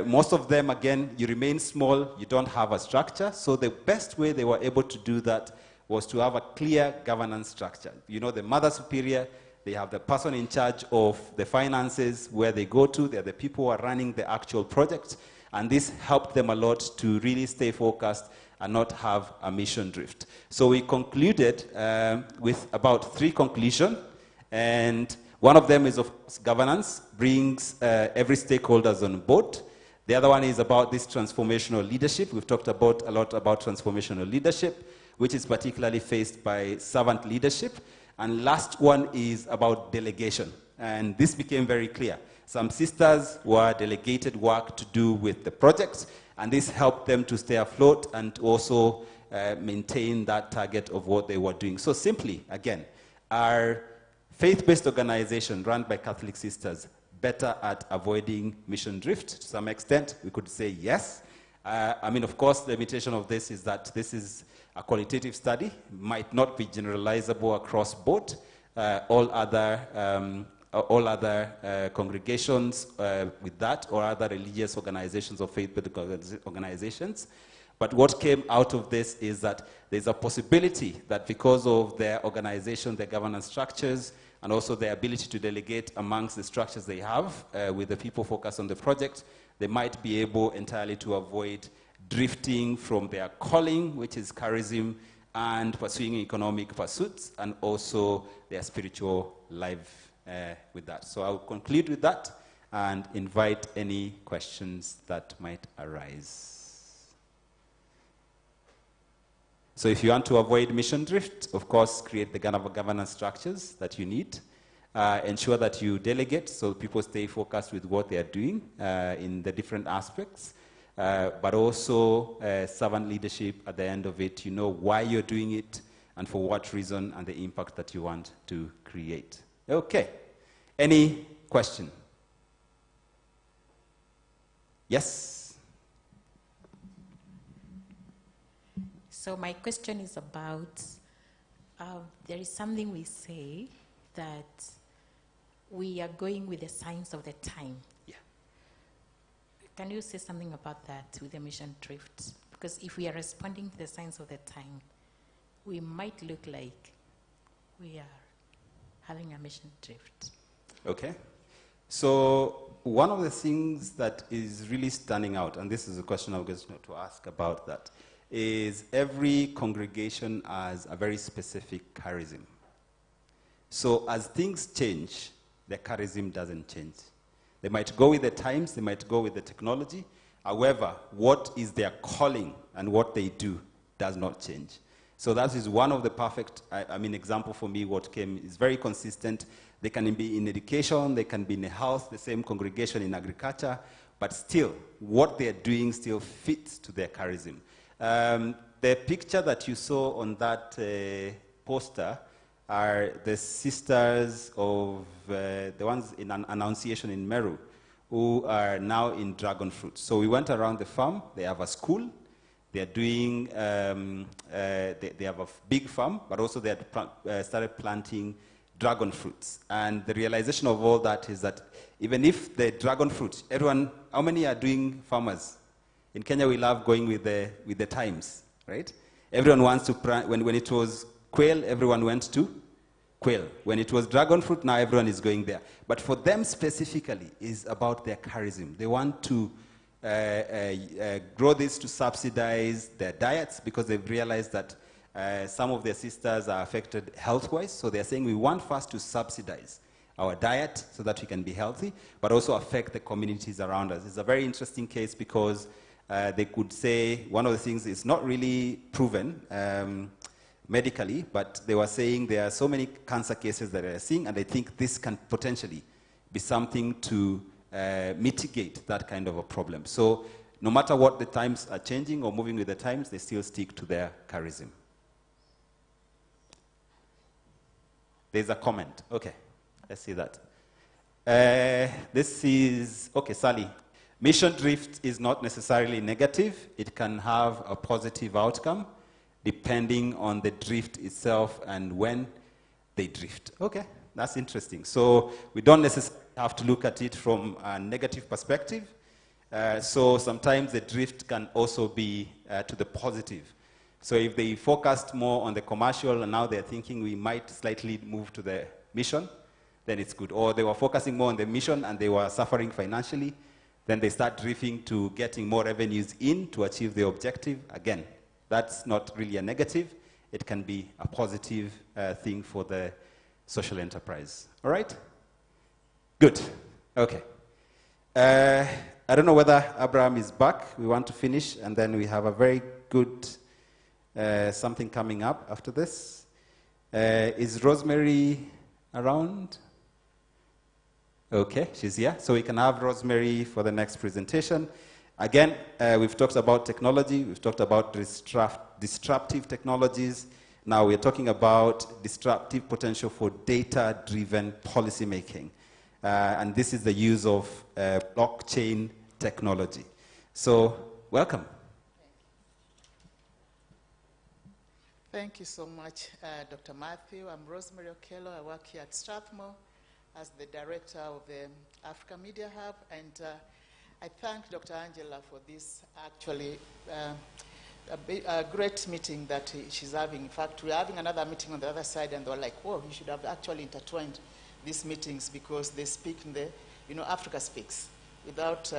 most of them, again, you remain small, you don't have a structure. So the best way they were able to do that was to have a clear governance structure. You know, the Mother Superior, they have the person in charge of the finances, where they go to, they're the people who are running the actual project, and this helped them a lot to really stay focused and not have a mission drift. So we concluded with about 3 conclusions, and one of them is, of course, governance, brings every stakeholders on board. The other one is about this transformational leadership. We've talked about a lot about transformational leadership, which is particularly faced by servant leadership. And last one is about delegation. And this became very clear. Some sisters were delegated work to do with the projects, and this helped them to stay afloat and also maintain that target of what they were doing. So simply, again, our faith-based organization run by Catholic sisters better at avoiding mission drift? To some extent, we could say yes. I mean, of course, the limitation of this is that this is a qualitative study, might not be generalizable across board. All other congregations with that, or other religious organizations or faith-based organizations. But what came out of this is that there's a possibility that because of their organization, their governance structures, and also their ability to delegate amongst the structures they have with the people focused on the project, they might be able entirely to avoid drifting from their calling, which is charism, and pursuing economic pursuits, and also their spiritual life with that. So I'll conclude with that and invite any questions that might arise. So if you want to avoid mission drift, of course, create the kind of governance structures that you need. Ensure that you delegate so people stay focused with what they are doing in the different aspects. But also servant leadership at the end of it. You know why you're doing it and for what reason and the impact that you want to create. Okay. Any question? Yes? So my question is about, there is something we say that we are going with the signs of the time. Yeah. Can you say something about that with the mission drift? Because if we are responding to the signs of the time, we might look like we are having a mission drift. Okay. So one of the things that is really standing out, and this is a question I was going to ask about that, is every congregation has a very specific charism. So as things change, the charism doesn't change. They might go with the times, they might go with the technology. However, what is their calling and what they do does not change. So that is one of the perfect, example for me, what came is very consistent. They can be in education, they can be in health, the same congregation in agriculture, but still, what they're doing still fits to their charism. The picture that you saw on that poster are the sisters of the ones in an Annunciation in Meru, who are now in dragon fruit. So we went around the farm. They have a school. They are doing, they have a big farm, but also they had started planting dragon fruits. And the realization of all that is that even if the dragon fruit, everyone, how many are doing farmers? In Kenya, we love going with the times, right? Everyone wants to plant. When it was quail, everyone went to quail. When it was dragon fruit, now everyone is going there. But for them specifically, is about their charism. They want to grow this to subsidize their diets because they've realized that some of their sisters are affected health-wise. So they're saying we want first to subsidize our diet so that we can be healthy, but also affect the communities around us. It's a very interesting case because they could say one of the things is not really proven medically, but they were saying there are so many cancer cases that they're seeing, and they think this can potentially be something to mitigate that kind of a problem. So no matter what the times are changing or moving with the times, they still stick to their charism. There's a comment. Okay, let's see that. This is, okay, Sally. Mission drift is not necessarily negative. It can have a positive outcome depending on the drift itself and when they drift. Okay, that's interesting. So we don't necessarily have to look at it from a negative perspective. So sometimes the drift can also be to the positive. So if they focused more on the commercial and now they're thinking we might slightly move to the mission, then it's good. Or they were focusing more on the mission and they were suffering financially, then they start drifting to getting more revenues in to achieve the objective. Again, that's not really a negative. It can be a positive thing for the social enterprise. All right? Good. Okay. I don't know whether Abraham is back. We want to finish, and then we have a very good something coming up after this. Is Rosemary around? Okay, she's here. So we can have Rosemary for the next presentation. Again, we've talked about technology. We've talked about disruptive technologies. Now we're talking about disruptive potential for data-driven policymaking. And this is the use of blockchain technology. So, welcome. Thank you so much, Dr. Matthew. I'm Rosemary Okello. I work here at Strathmore as the director of the Africa Media Hub, and I thank Dr. Angela for this actually a great meeting that she's having. In fact, we're having another meeting on the other side, and they were like, whoa, you should have actually intertwined these meetings because they speak in the, Africa speaks. Without,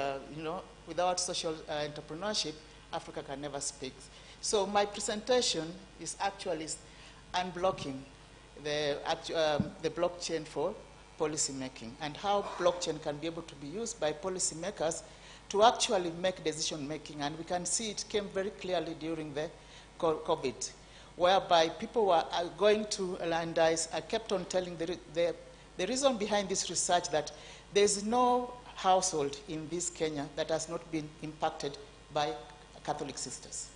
without social entrepreneurship, Africa can never speak. So my presentation is actually unblocking the blockchain for policy making and how blockchain can be able to be used by policymakers to actually make decision making. And we can see it came very clearly during the COVID, whereby people were going to, and I kept on telling the reason behind this research that there's no household in this Kenya that has not been impacted by Catholic sisters.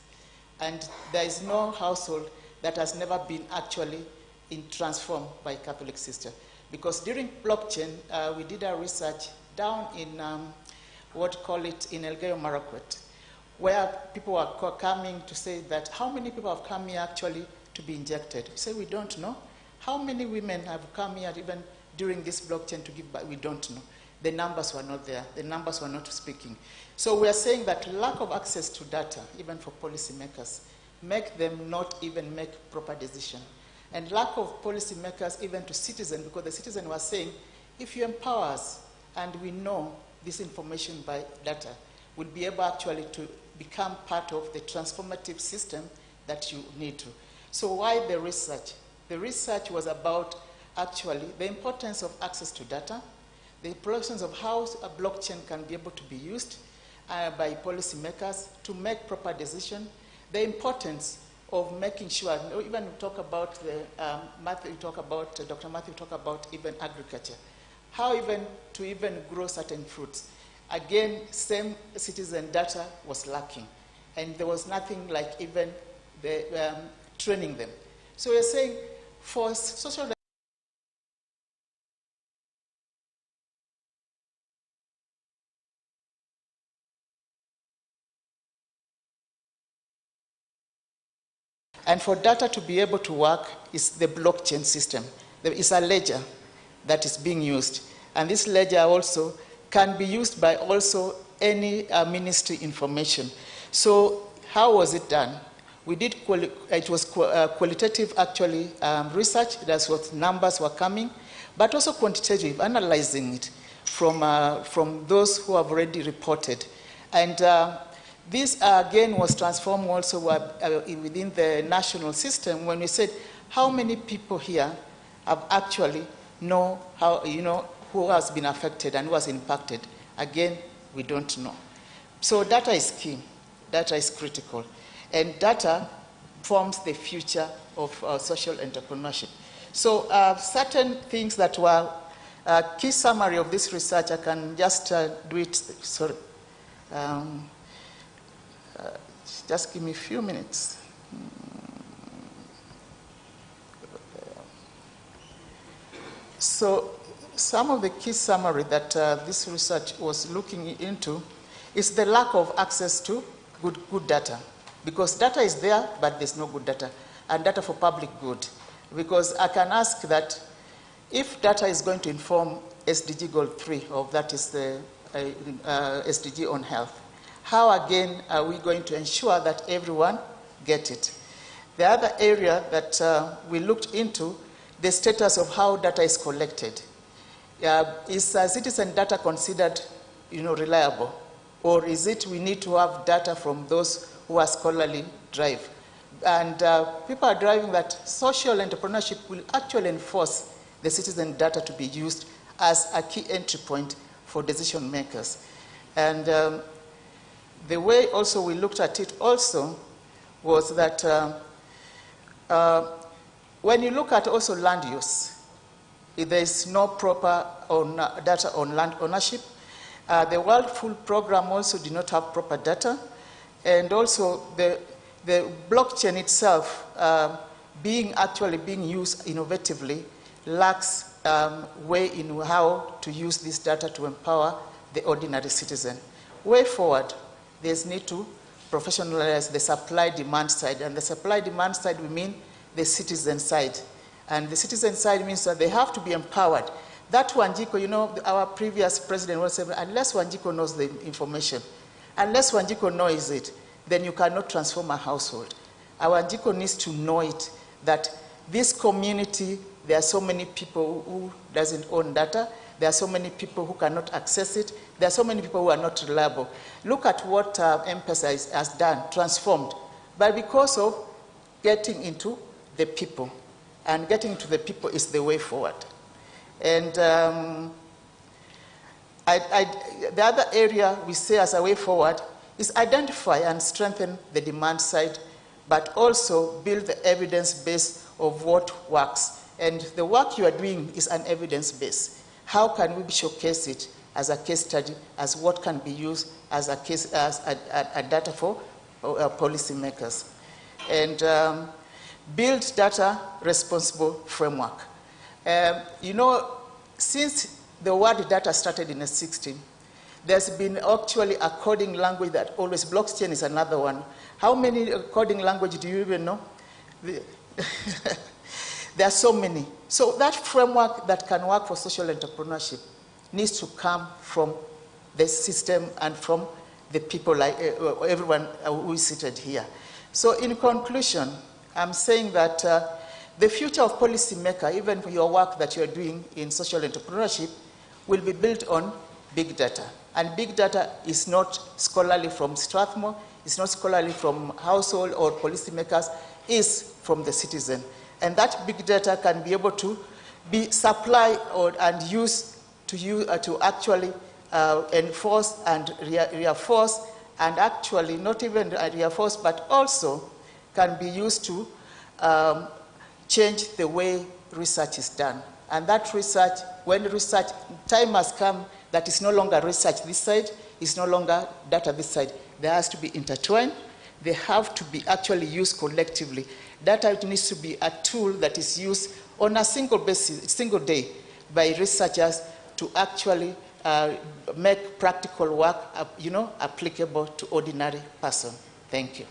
And there is no household that has never been actually transformed by Catholic sister. Because during blockchain, we did our research down in in Elgeyo Marakwet, where people were coming to say that how many people have come here actually to be injected? We say we don't know. How many women have come here even during this blockchain to give back? We don't know. The numbers were not there. The numbers were not speaking. So we are saying that lack of access to data, even for policymakers, make them not even make proper decision. And lack of policymakers even to citizens, because the citizen was saying, if you empower us and we know this information by data, we'll be able actually to become part of the transformative system that you need to. So why the research? The research was about actually the importance of access to data, the importance of how a blockchain can be able to be used by policymakers to make proper decisions, the importance of making sure, even we talk about Dr. Matthew talk about even agriculture, how even to even grow certain fruits. Again, same citizen data was lacking, and there was nothing like even the, training them. So we're saying for social and for data to be able to work is the blockchain system. There is a ledger that is being used. And this ledger also can be used by also any ministry information. So how was it done? We did, it was qualitative actually research, that's what numbers were coming, but also quantitative, analyzing it from those who have already reported. And this again was transformed also within the national system when we said how many people here have actually know how, who has been affected and who has impacted. Again, we don't know. So data is key. Data is critical. And data forms the future of social entrepreneurship. So certain things that were a key summary of this research, I can just do it, sorry. Just give me a few minutes. So some of the key summary that this research was looking into is the lack of access to good data. Because data is there, but there's no good data, and data for public good. Because I can ask that if data is going to inform SDG Goal 3, or that is the SDG on health, how again are we going to ensure that everyone get it? The other area that we looked into, the status of how data is collected. Is citizen data considered reliable? Or is it we need to have data from those who are scholarly drive? And people are driving that social entrepreneurship will actually enforce the citizen data to be used as a key entry point for decision makers. And the way also we looked at it also was that when you look at also land use, there is no proper data on land ownership. The World Food Program also did not have proper data. And also the blockchain itself actually being used innovatively lacks way in how to use this data to empower the ordinary citizen. Way forward, there's need to professionalize the supply-demand side. And the supply-demand side, we mean the citizen side. And the citizen side means that they have to be empowered. That Wanjiko, our previous president was saying, unless Wanjiko knows the information, unless Wanjiko knows it, then you cannot transform a household. Our Wanjiko needs to know it, that this community, there are so many people who doesn't own data, there are so many people who cannot access it, there are so many people who are not reliable. Look at what M-Pesa has done, transformed, but because of getting into the people. And getting to the people is the way forward. And the other area we say as a way forward is identify and strengthen the demand side, but also build the evidence base of what works. And the work you are doing is an evidence base. How can we showcase it as a case study, as what can be used as a case, as a data for policymakers? And build data responsible framework. Since the word data started in the 60s, there's been actually a coding language that always, blockchain is another one. How many coding language do you even know? There are so many. So that framework that can work for social entrepreneurship needs to come from the system and from the people, like everyone who is seated here. So in conclusion, I'm saying that the future of policymaker, even for your work that you're doing in social entrepreneurship, will be built on big data. And big data is not scholarly from Strathmore, it's not scholarly from household or policymakers, it's from the citizen. And that big data can be able to be supplied and used to actually enforce and reinforce, and actually not even reinforce, but also can be used to change the way research is done. And that research, when research time has come, that is no longer research this side, is no longer data this side. There has to be intertwined. They have to be actually used collectively. Data needs to be a tool that is used on a single basis, single day, by researchers to actually make practical work, applicable to ordinary person. Thank you.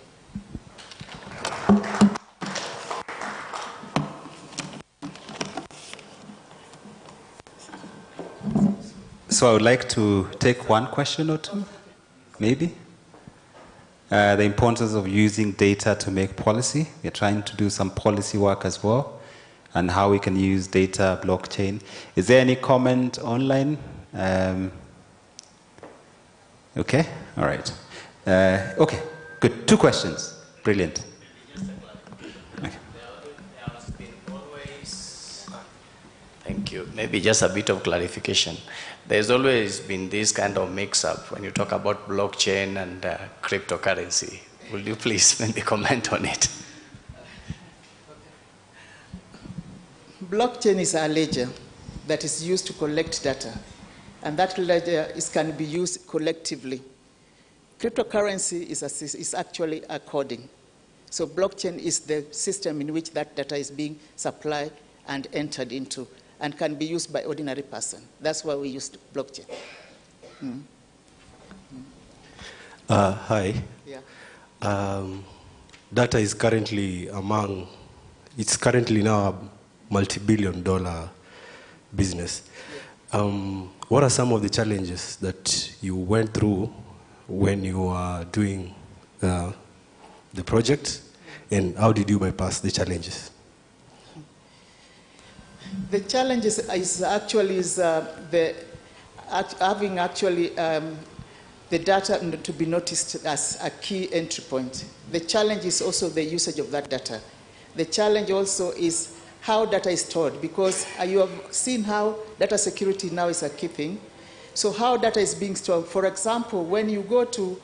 So I would like to take one question or two, maybe. The importance of using data to make policy. We're trying to do some policy work as well, and how we can use data, blockchain. Is there any comment online? Okay, all right. Okay, good. 2 questions. Brilliant. Thank you. Maybe just a bit of clarification. There's always been this kind of mix-up when you talk about blockchain and cryptocurrency. Will you please maybe comment on it? Blockchain is a ledger that is used to collect data, and that ledger can be used collectively Cryptocurrency is actually a coding. So blockchain is the system in which that data is being supplied and entered into and can be used by ordinary person. That's why we used blockchain. Hi. Yeah. Data is currently it's currently now a multi-billion-dollar business. What are some of the challenges that you went through when you were doing the project, and how did you bypass the challenges? The challenges is actually having the data to be noticed as a key entry point. The challenge is also the usage of that data. The challenge also is how data is stored, because you have seen how data security now is a key thing. So how data is being stored. For example, when you go to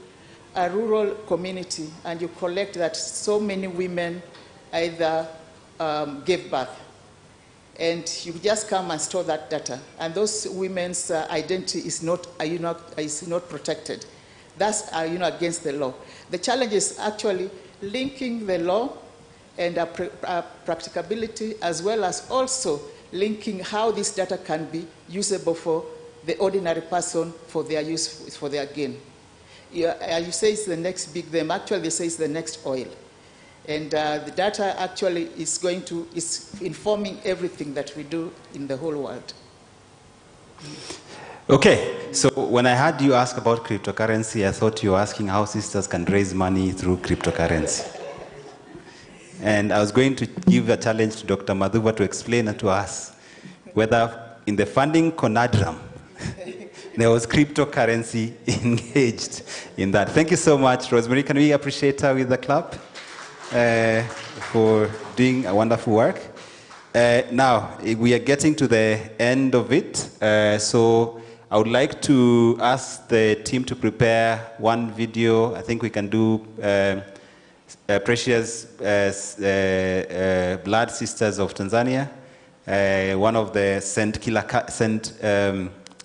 a rural community and you collect that so many women either gave birth, and you just come and store that data, and those women's identity is not protected. That's against the law. The challenge is actually linking the law and practicability, as well as also linking how this data can be usable for the ordinary person for their use, for their gain. You say it's the next big them. Actually, they say it's the next oil. And the data actually is informing everything that we do in the whole world. Okay, so when I heard you ask about cryptocurrency, I thought you were asking how sisters can raise money through cryptocurrency. And I was going to give a challenge to Dr. Madhuva to explain to us whether in the funding conundrum there was cryptocurrency engaged in that. Thank you so much, Rosemary. Can we appreciate her with the clap for doing a wonderful work? Now, we are getting to the end of it. So I would like to ask the team to prepare one video. I think we can do Precious Blood Sisters of Tanzania, one of the St.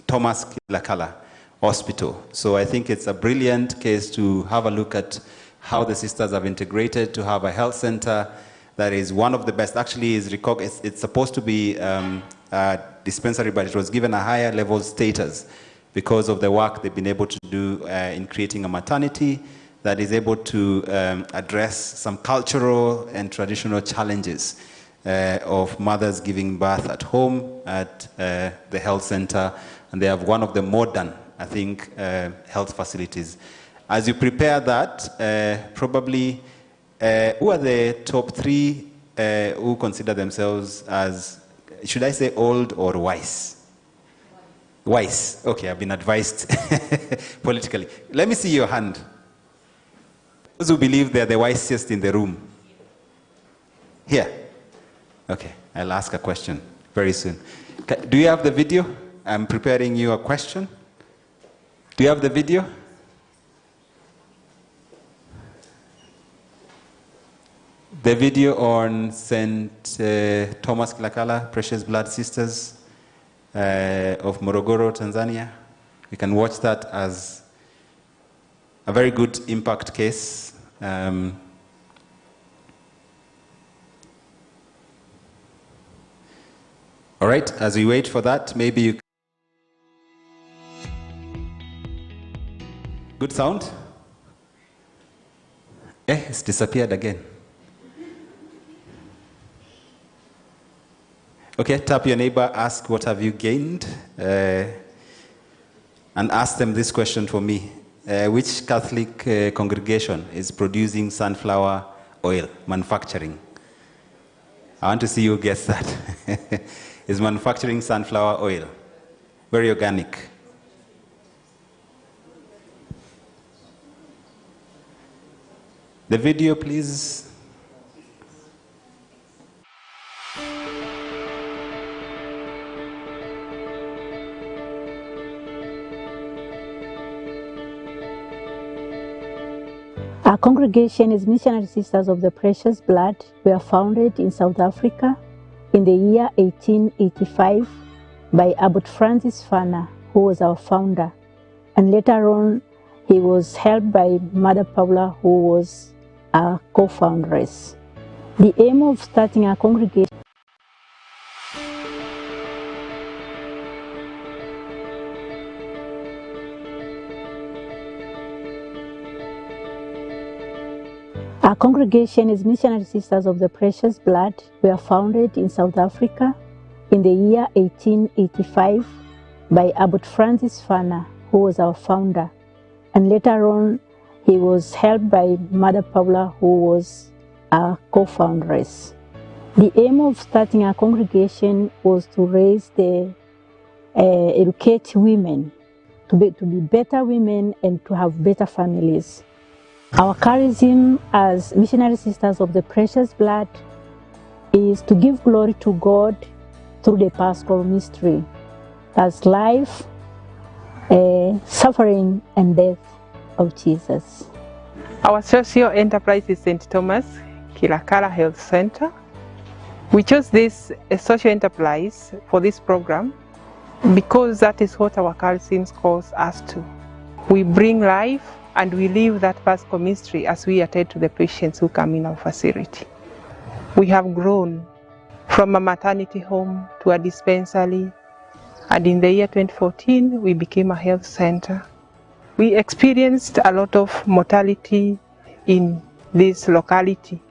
Thomas Kilakala Hospital. So I think it's a brilliant case to have a look at how the sisters have integrated to have a health center that is one of the best. Actually, it's supposed to be a dispensary, but it was given a higher level status because of the work they've been able to do in creating a maternity that is able to address some cultural and traditional challenges of mothers giving birth at home, at the health center, and they have one of the modern, I think, health facilities. As you prepare that, probably, who are the top 3 who consider themselves as, should I say old or wise? Wise. Okay, I've been advised politically. Let me see your hand. Those who believe they're the wisest in the room. Here. Okay, I'll ask a question very soon. Do you have the video? I'm preparing you a question. Do you have the video? The video on St. Thomas Kilakala, Precious Blood Sisters of Morogoro, Tanzania. You can watch that as a very good impact case. All right, as we wait for that, maybe you... Good sound? It's disappeared again. Okay, tap your neighbor, ask what have you gained, and ask them this question for me. Which Catholic congregation is producing sunflower oil, manufacturing? I want to see you guess that. Is manufacturing sunflower oil. Very organic. The video, please. Our congregation is Missionary Sisters of the Precious Blood. We are founded in South Africa in the year 1885 by Abbot Francis Fana, who was our founder. And later on, He was helped by Mother Paula, who was a co-foundress. The aim of starting a congregation Our congregation is Missionary Sisters of the Precious Blood. We are founded in South Africa in the year 1885 by Abbot Francis Fana, who was our founder. And later on, he was helped by Mother Paula, who was our co-foundress. The aim of starting our congregation was to raise educate women, to be better women and to have better families. Our charism as Missionary Sisters of the Precious Blood is to give glory to God through the pastoral mystery. That's life, suffering, and death of Jesus. Our social enterprise is St. Thomas Kilakala Health Center. We chose this social enterprise for this program because that is what our charism calls us to. We bring life and we live that pastoral ministry as we attend to the patients who come in our facility. We have grown from a maternity home to a dispensary, and in the year 2014 we became a health center. We experienced a lot of mortality in this locality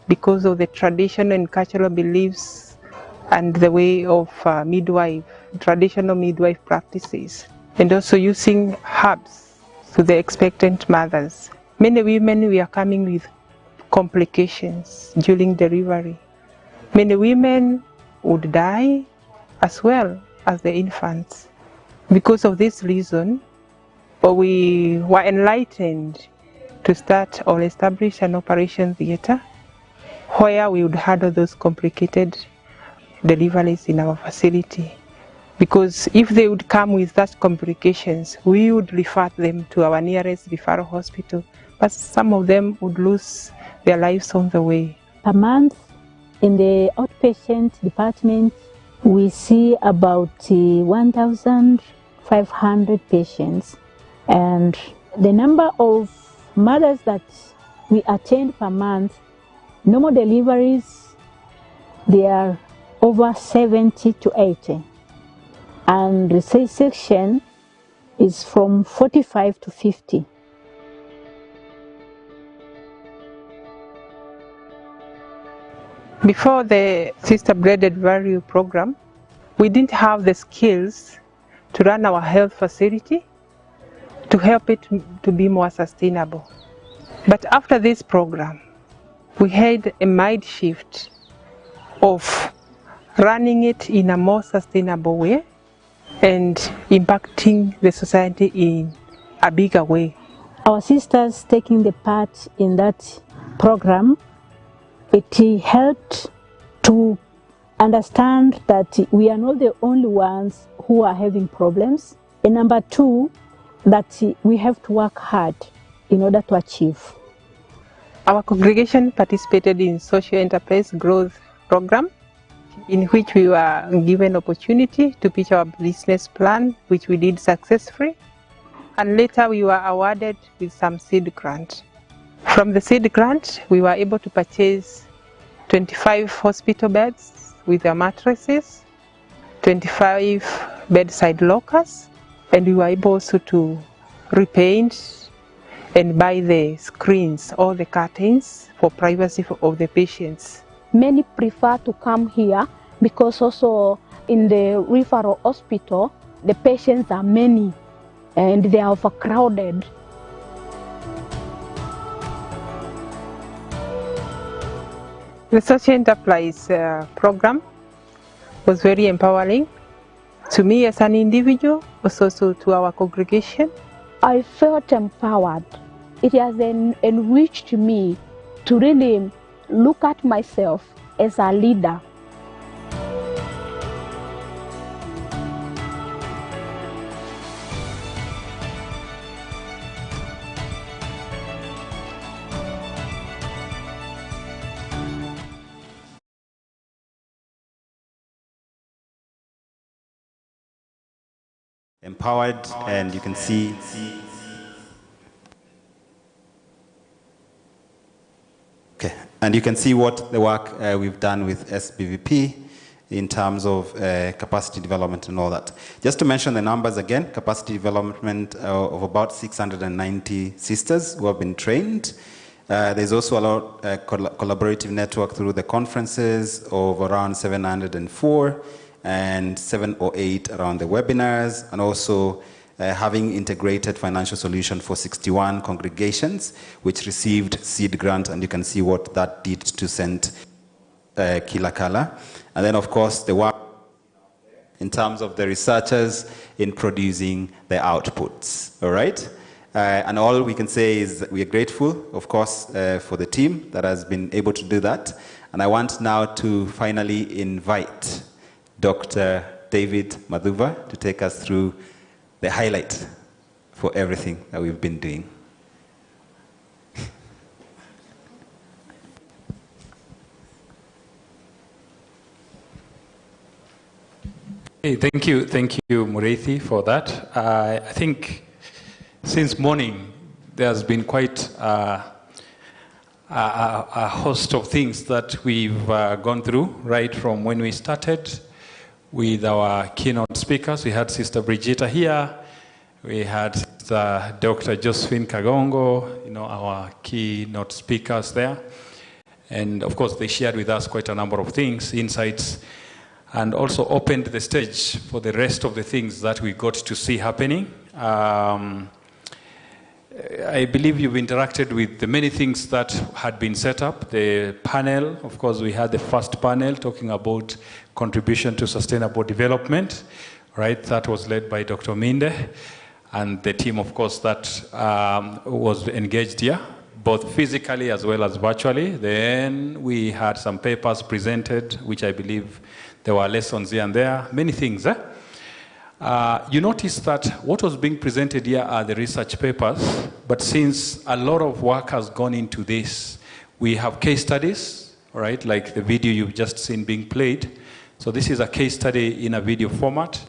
because of the traditional and cultural beliefs and the way of traditional midwife practices, and also using herbs to the expectant mothers. Many women were coming with complications during delivery. Many women would die as well as the infants. Because of this reason, we were enlightened to start or establish an operation theater where we would handle those complicated deliveries in our facility. Because if they would come with such complications, we would refer them to our nearest referral hospital, but some of them would lose their lives on the way. Per month, in the outpatient department, we see about 1,500 patients, and the number of mothers that we attend per month, normal deliveries, they are over 70 to 80. And the C-section is from 45 to 50. Before the Sister Blended Value program, we didn't have the skills to run our health facility to help it to be more sustainable. But after this program, we had a mind shift of running it in a more sustainable way and impacting the society in a bigger way. Our sisters taking the part in that program, it helped to understand that we are not the only ones who are having problems. And number two, that we have to work hard in order to achieve. Our congregation participated in Social Enterprise Growth Program, in which we were given opportunity to pitch our business plan, which we did successfully. And later we were awarded with some seed grant. From the seed grant, we were able to purchase 25 hospital beds with their mattresses, 25 bedside lockers, and we were able also to repaint and buy the screens or the curtains for privacy of the patients. Many prefer to come here because also in the referral hospital, the patients are many and they are overcrowded. The Social Enterprise program was very empowering to me as an individual, but also to our congregation. I felt empowered. It has enriched me to really look at myself as a leader. Empowered, and you can see And you can see what the work we've done with SBVP in terms of capacity development and all that. Just to mention the numbers again, capacity development of about 690 sisters who have been trained. There's also a lot collaborative network through the conferences of around 704 and 708 around the webinars, and also having integrated financial solution for 61 congregations which received seed grant, and you can see what that did to St. Kilakala. And then of course the work in terms of the researchers in producing the outputs, all right? And all we can say is we are grateful, of course, for the team that has been able to do that. And I want now to finally invite Dr. David Madhuva to take us through the highlight for everything that we've been doing. Hey, thank you, Mureithi, for that. I think since morning, there's been quite a host of things that we've gone through, right from when we started with our keynote speakers. We had Sister Brigita here. We had Sister Dr. Josephine Kagongo, our keynote speakers there. And of course, they shared with us quite a number of things, insights, and also opened the stage for the rest of the things that we got to see happening. I believe you've interacted with the many things that had been set up. The panel, of course, we had the first panel talking about contribution to sustainable development, right? That was led by Dr. Minde and the team, of course, that was engaged here, both physically as well as virtually. Then we had some papers presented, which I believe there were lessons here and there, many things. You notice that what was being presented here are the research papers, but since a lot of work has gone into this, we have case studies, right, like the video you've just seen being played. So this is a case study in a video format,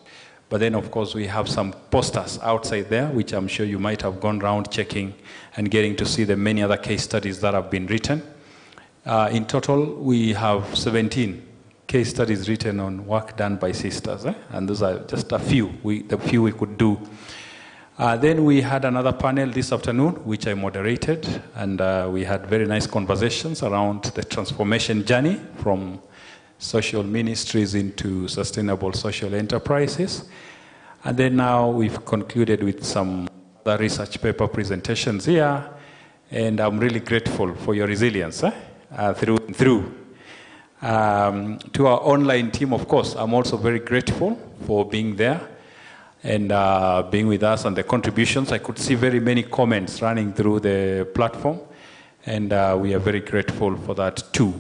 but then of course we have some posters outside there, which I'm sure you might have gone around checking and getting to see the many other case studies that have been written. In total, we have 17 case studies written on work done by sisters, and those are just a few, the few we could do. Then we had another panel this afternoon, which I moderated, and we had very nice conversations around the transformation journey from social ministries into sustainable social enterprises. And then now we've concluded with some other research paper presentations here, and I'm really grateful for your resilience through and through. To our online team, of course, I'm also very grateful for being there and being with us and the contributions. I could see very many comments running through the platform, and we are very grateful for that too.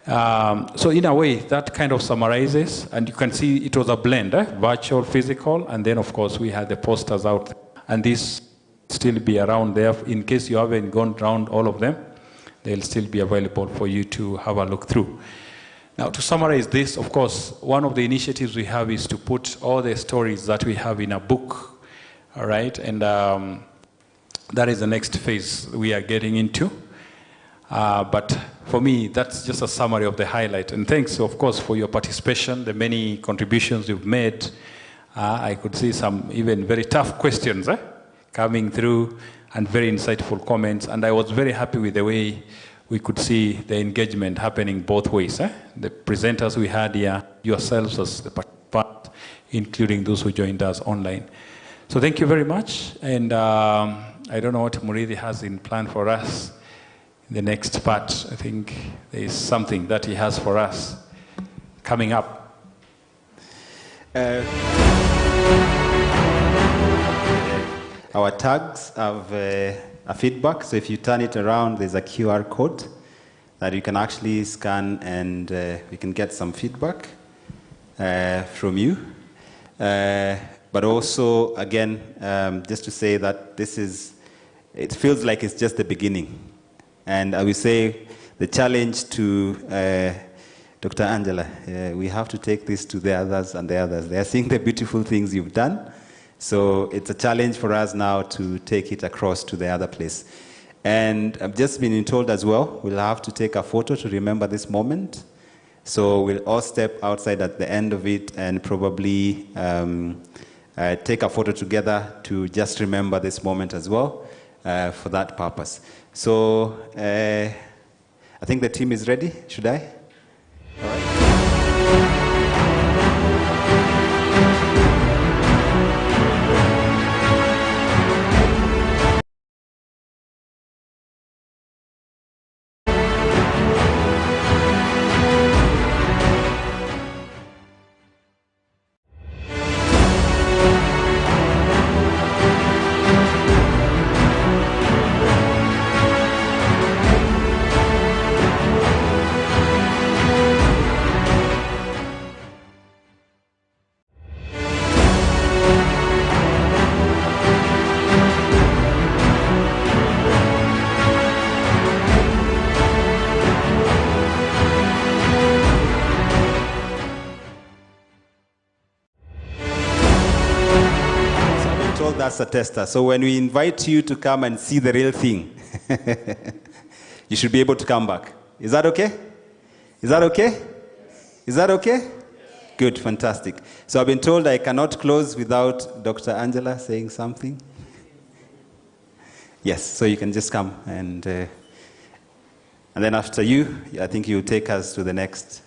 So in a way, that kind of summarizes, and you can see it was a blend, virtual, physical, and then of course we had the posters out, and these still be around there in case you haven't gone around all of them. They'll still be available for you to have a look through. Now, to summarize this, of course, one of the initiatives we have is to put all the stories that we have in a book, all right? And that is the next phase we are getting into. But for me, that's just a summary of the highlight. And thanks, of course, for your participation, the many contributions you've made. I could see some even very tough questions coming through, and very insightful comments, and I was very happy with the way we could see the engagement happening both ways. The presenters we had here, yourselves as the participants, including those who joined us online. So thank you very much, and I don't know what Mureithi has in plan for us in the next part. I think there is something that he has for us coming up. Our tags have a feedback, so if you turn it around, there's a QR code that you can actually scan, and we can get some feedback from you. But also, again, just to say that it feels like it's just the beginning. And I will say the challenge to Dr. Angela, we have to take this to the others and the others. They are seeing the beautiful things you've done. So it's a challenge for us now to take it across to the other place. And I've just been told as well, we'll have to take a photo to remember this moment. So we'll all step outside at the end of it and probably take a photo together to just remember this moment as well for that purpose. So I think the team is ready. Should I? All right. That's a tester. So when we invite you to come and see the real thing, you should be able to come back. Is that okay? Is that okay? Is that okay? Good, fantastic. So I've been told I cannot close without Dr. Angela saying something. Yes, so you can just come and then after you, I think you'll take us to the next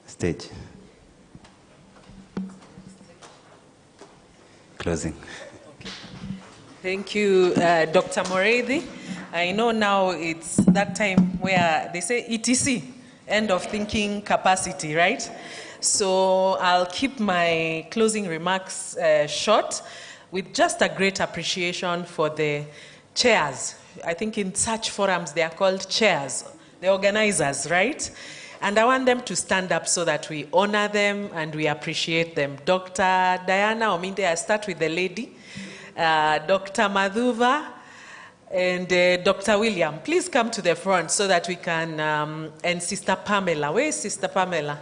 stage. Closing. Thank you, Dr. Moreithi. I know now it's that time where they say ETC, end of thinking capacity, right? So I'll keep my closing remarks short with just a great appreciation for the chairs. I think in such forums they are called chairs, the organizers, right? And I want them to stand up so that we honor them and we appreciate them. Dr. Diana Ominde, I start with the lady. Dr. Madhuva and Dr. William, please come to the front so that we can, and Sister Pamela. Where is Sister Pamela?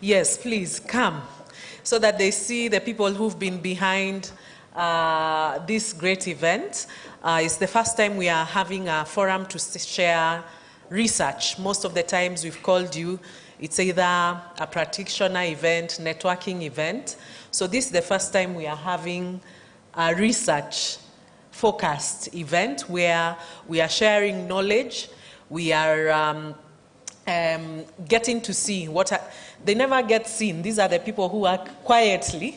Yes, please come so that they see the people who've been behind this great event. It's the first time we are having a forum to share research. Most of the times we've called you, it's either a practitioner event, networking event. So this is the first time we are having a research-focused event where we are sharing knowledge. We are getting to see what they never get seen. These are the people who work quietly.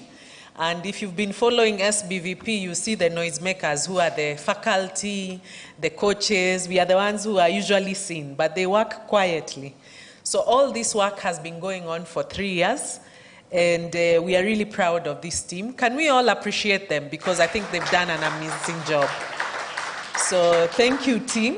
And if you've been following SBVP, you see the noisemakers who are the faculty, the coaches. We are the ones who are usually seen, but they work quietly. So all this work has been going on for 3 years. And we are really proud of this team. Can we all appreciate them? Because I think they've done an amazing job. So thank you, team.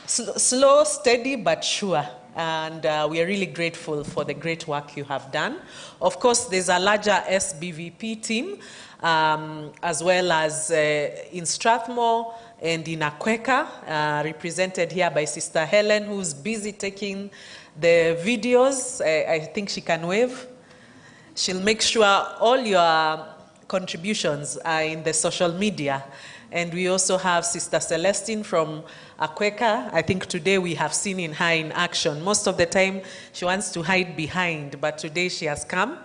Slow, steady, but sure. And we are really grateful for the great work you have done. Of course, there's a larger SBVP team, as well as in Strathmore and in Akweka, represented here by Sister Helen, who's busy taking the videos. I think she can wave. She'll make sure all your contributions are in the social media. And we also have Sister Celestine from Akweka. I think today we have seen her in action. Most of the time she wants to hide behind, but today she has come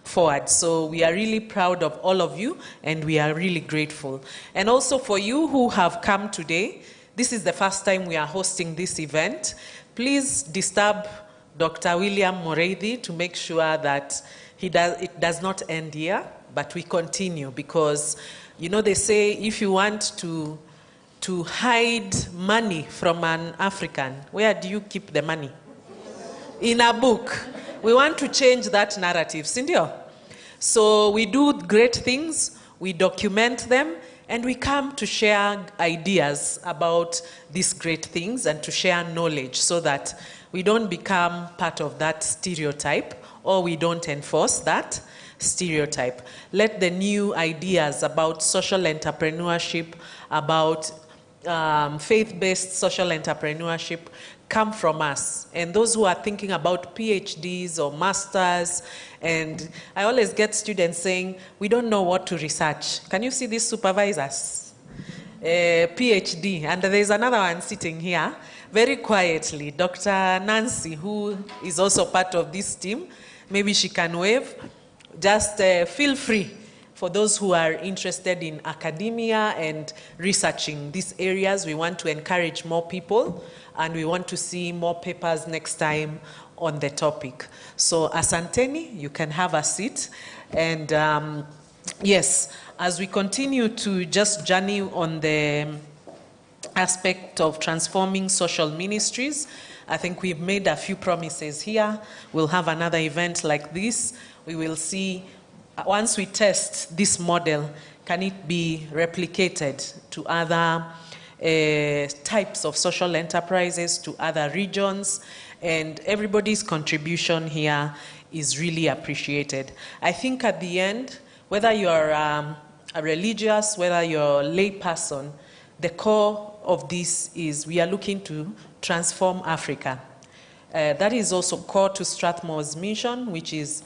forward. So we are really proud of all of you, and we are really grateful. And also for you who have come today, this is the first time we are hosting this event. Please disturb Dr. William Moreithi to make sure that it does not end here, but we continue, because, you know, they say if you want to hide money from an African, where do you keep the money? In a book. We want to change that narrative, Cindy. So we do great things, we document them, and we come to share ideas about these great things and to share knowledge so that we don't become part of that stereotype, or we don't enforce that stereotype. Let the new ideas about social entrepreneurship, about faith-based social entrepreneurship come from us. And those who are thinking about PhDs or masters, and I always get students saying, we don't know what to research. Can you see these supervisors? PhD, and there's another one sitting here, very quietly, Dr. Nancy, who is also part of this team. Maybe she can wave. Just feel free for those who are interested in academia and researching these areas. We want to encourage more people, and we want to see more papers next time on the topic. So asanteni, you can have a seat. And yes, as we continue to just journey on the aspect of transforming social ministries, I think we've made a few promises here. We'll have another event like this. We will see, once we test this model, can it be replicated to other types of social enterprises, to other regions, and everybody's contribution here is really appreciated. I think at the end, whether you're a religious, whether you're a lay person, the core of this is we are looking to transform Africa. That is also core to Strathmore's mission, which is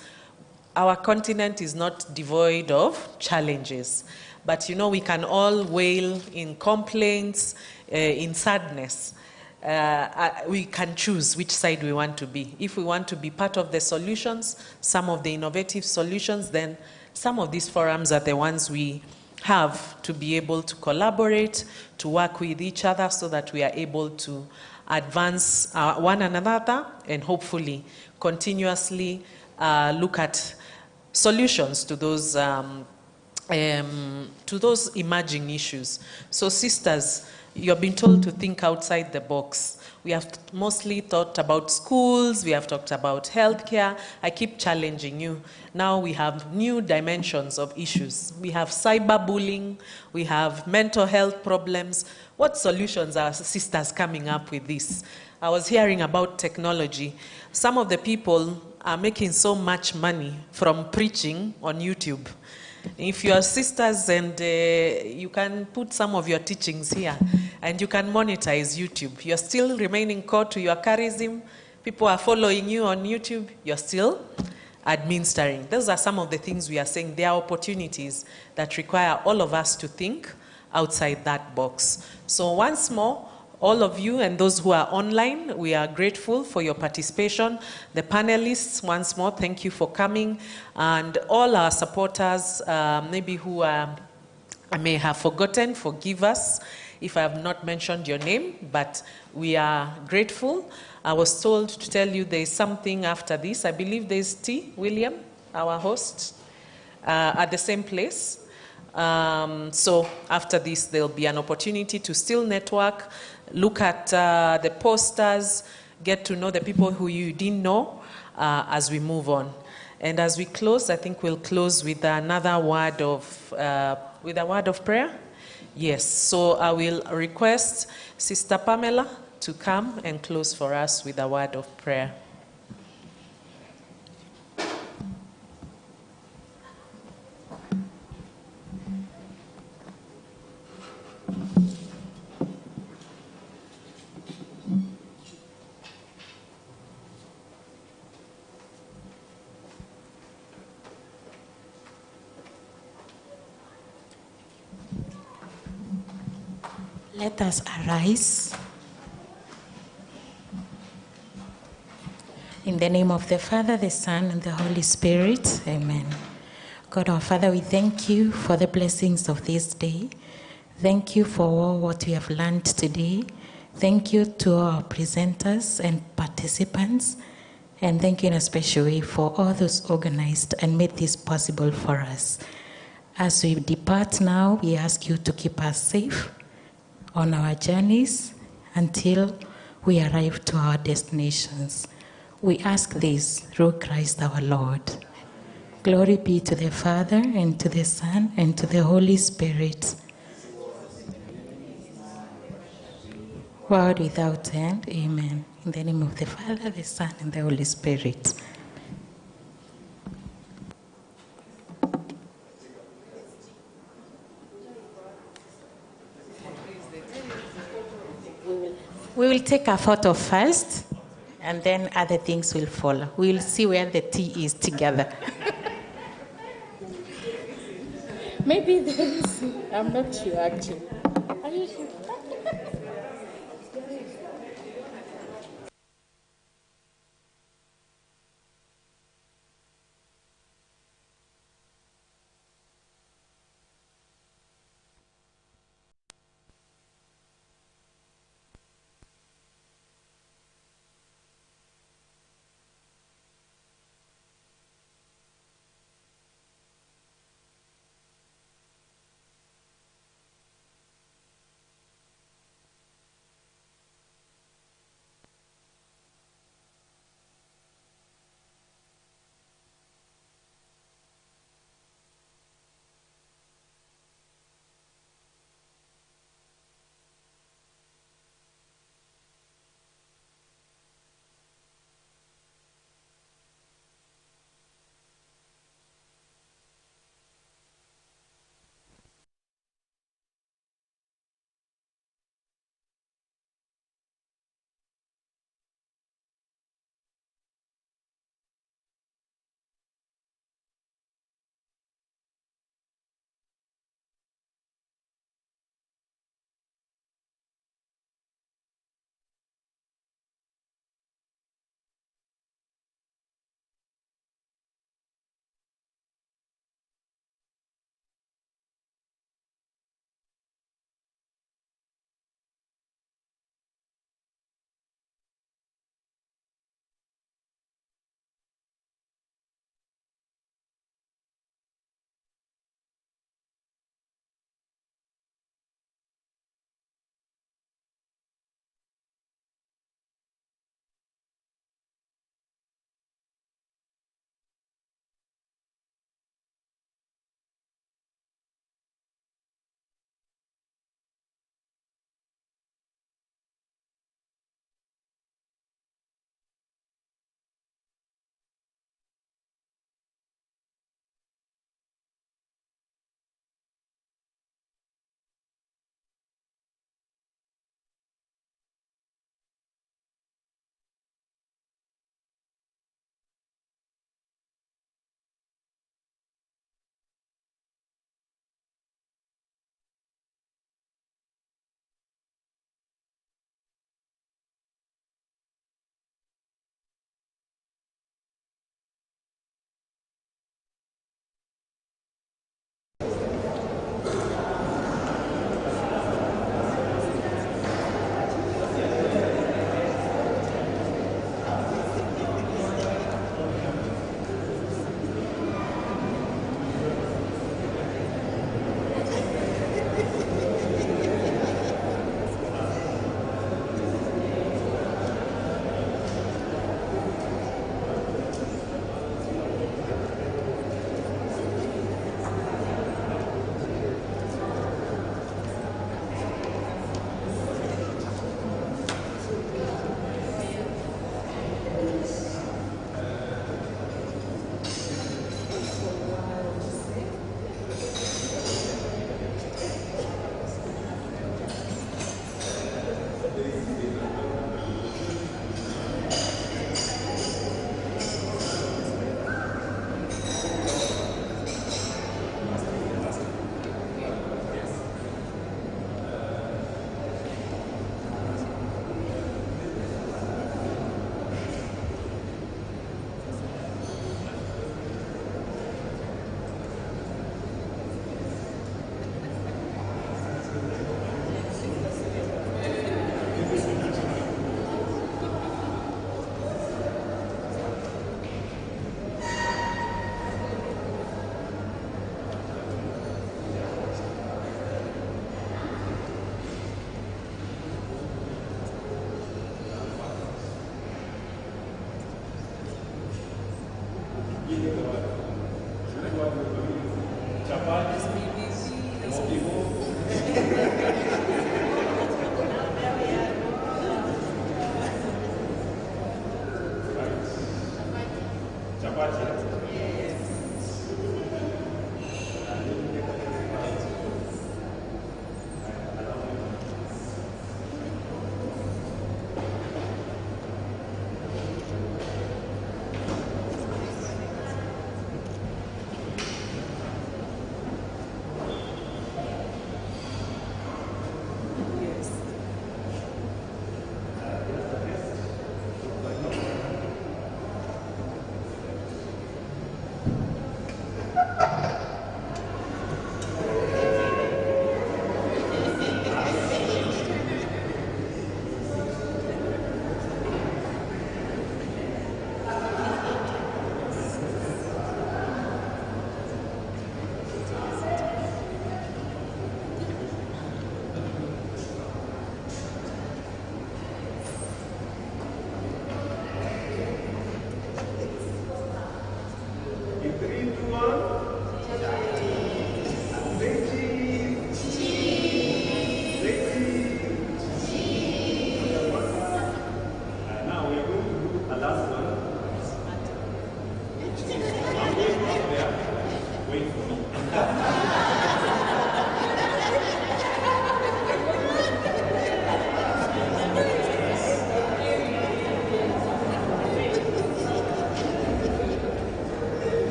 our continent is not devoid of challenges. But you know, we can all wail in complaints, in sadness. We can choose which side we want to be. If we want to be part of the solutions, some of the innovative solutions, then some of these forums are the ones we have to be able to collaborate, to work with each other so that we are able to advance one another and hopefully continuously look at solutions to those emerging issues. So sisters, you've been told to think outside the box. We have mostly thought about schools, we have talked about healthcare. I keep challenging you. Now we have new dimensions of issues. We have cyberbullying, we have mental health problems. What solutions are sisters coming up with this? I was hearing about technology. Some of the people are making so much money from preaching on YouTube. If you are sisters and you can put some of your teachings here and you can monetize YouTube, you're still remaining core to your charism, people are following you on YouTube, you're still administering. Those are some of the things we are saying. There are opportunities that require all of us to think outside that box. So once more, all of you and those who are online, we are grateful for your participation. The panelists, once more, thank you for coming. And all our supporters, maybe who I may have forgotten, forgive us if I have not mentioned your name, but we are grateful. I was told to tell you there is something after this. I believe there is tea, William, our host, at the same place. So after this, there'll be an opportunity to still network, look at the posters, get to know the people who you didn't know as we move on. And as we close, I think we'll close with another word of, with a word of prayer. Yes, so I will request Sister Pamela to come and close for us with a word of prayer. Let us arise. In the name of the Father, the Son, and the Holy Spirit. Amen. God our Father, we thank you for the blessings of this day. Thank you for all what we have learned today. Thank you to our presenters and participants. And thank you in a special way for all those organized and made this possible for us. As we depart now, we ask you to keep us safe on our journeys until we arrive to our destinations. We ask this through Christ our Lord. Glory be to the Father, and to the Son, and to the Holy Spirit. World without end. Amen. In the name of the Father, the Son, and the Holy Spirit. We will take a photo first, and then other things will follow. We will see where the tea is together. Maybe there is, I'm not sure actually. Are you sure?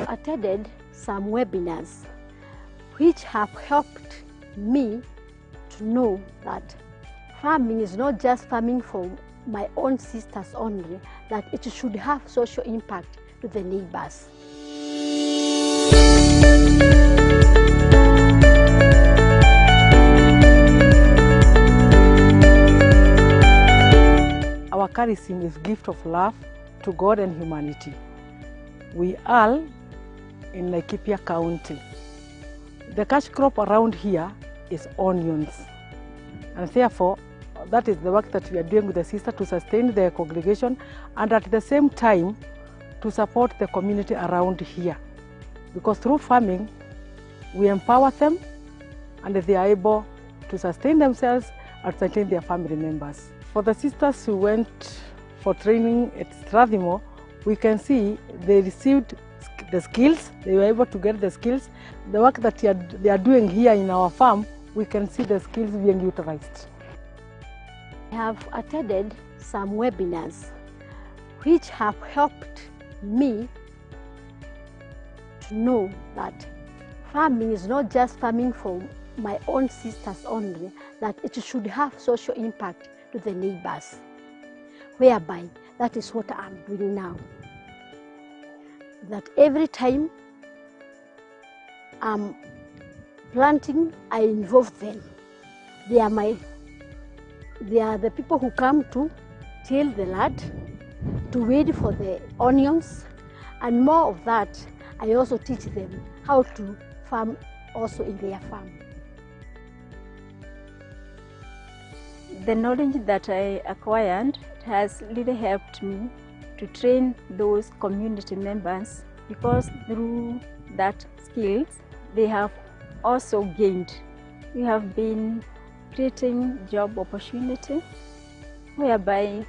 Attended some webinars which have helped me to know that farming is not just farming for my own sisters only, that it should have social impact to the neighbors. Our charism is gift of love to God and humanity. We are in Laikipia County. The cash crop around here is onions, and therefore that is the work that we are doing with the sister to sustain the congregation and at the same time to support the community around here, because through farming we empower them and they are able to sustain themselves and sustain their family members. For the sisters who went for training at Strathmore, we can see they received the skills, they were able to get the skills. The work that they are doing here in our farm, we can see the skills being utilized. I have attended some webinars which have helped me to know that farming is not just farming for my own sisters only, that it should have social impact to the neighbors, whereby that is what I'm doing now. That every time I'm planting, I involve them. They are the people who come to till the land, to weed for the onions, and more of that, I also teach them how to farm also in their farm. The knowledge that I acquired has really helped me to train those community members, because through that skills they have also gained. We have been creating job opportunity whereby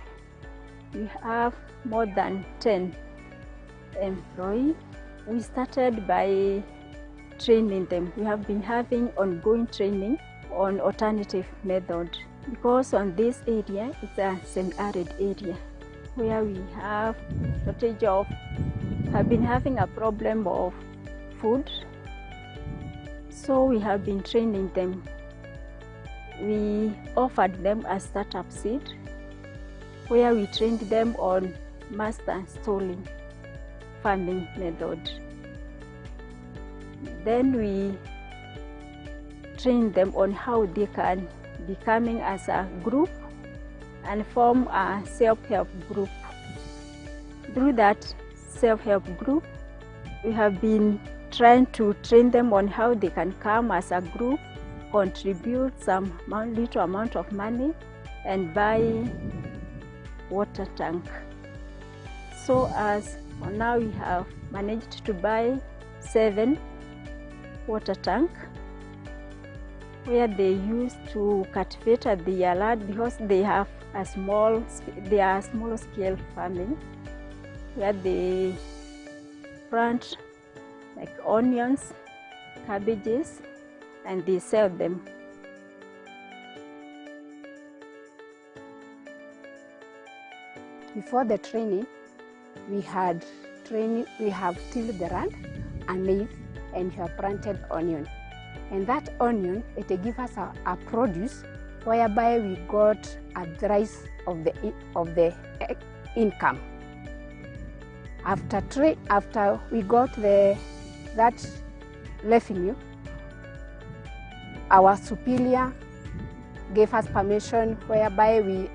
we have more than 10 employees. We started by training them. We have been having ongoing training on alternative method, because on this area it's a semi-arid area where we have shortage of, have been having a problem of food. So we have been training them. We offered them a startup seed where we trained them on master stalling farming method. Then we trained them on how they can be coming as a group and form a self-help group. Through that self-help group, we have been trying to train them on how they can come as a group, contribute some little amount of money and buy water tank. So as for now, we have managed to buy 7 water tank where they used to cultivate at the land, because they have a small scale farming where they plant like onions, cabbages, and they sell them. Before the training, we have tilled the land and maize, and we have planted onion. And that onion, it gives us a produce whereby we got a rise of the income. After we got that revenue, our superior gave us permission whereby we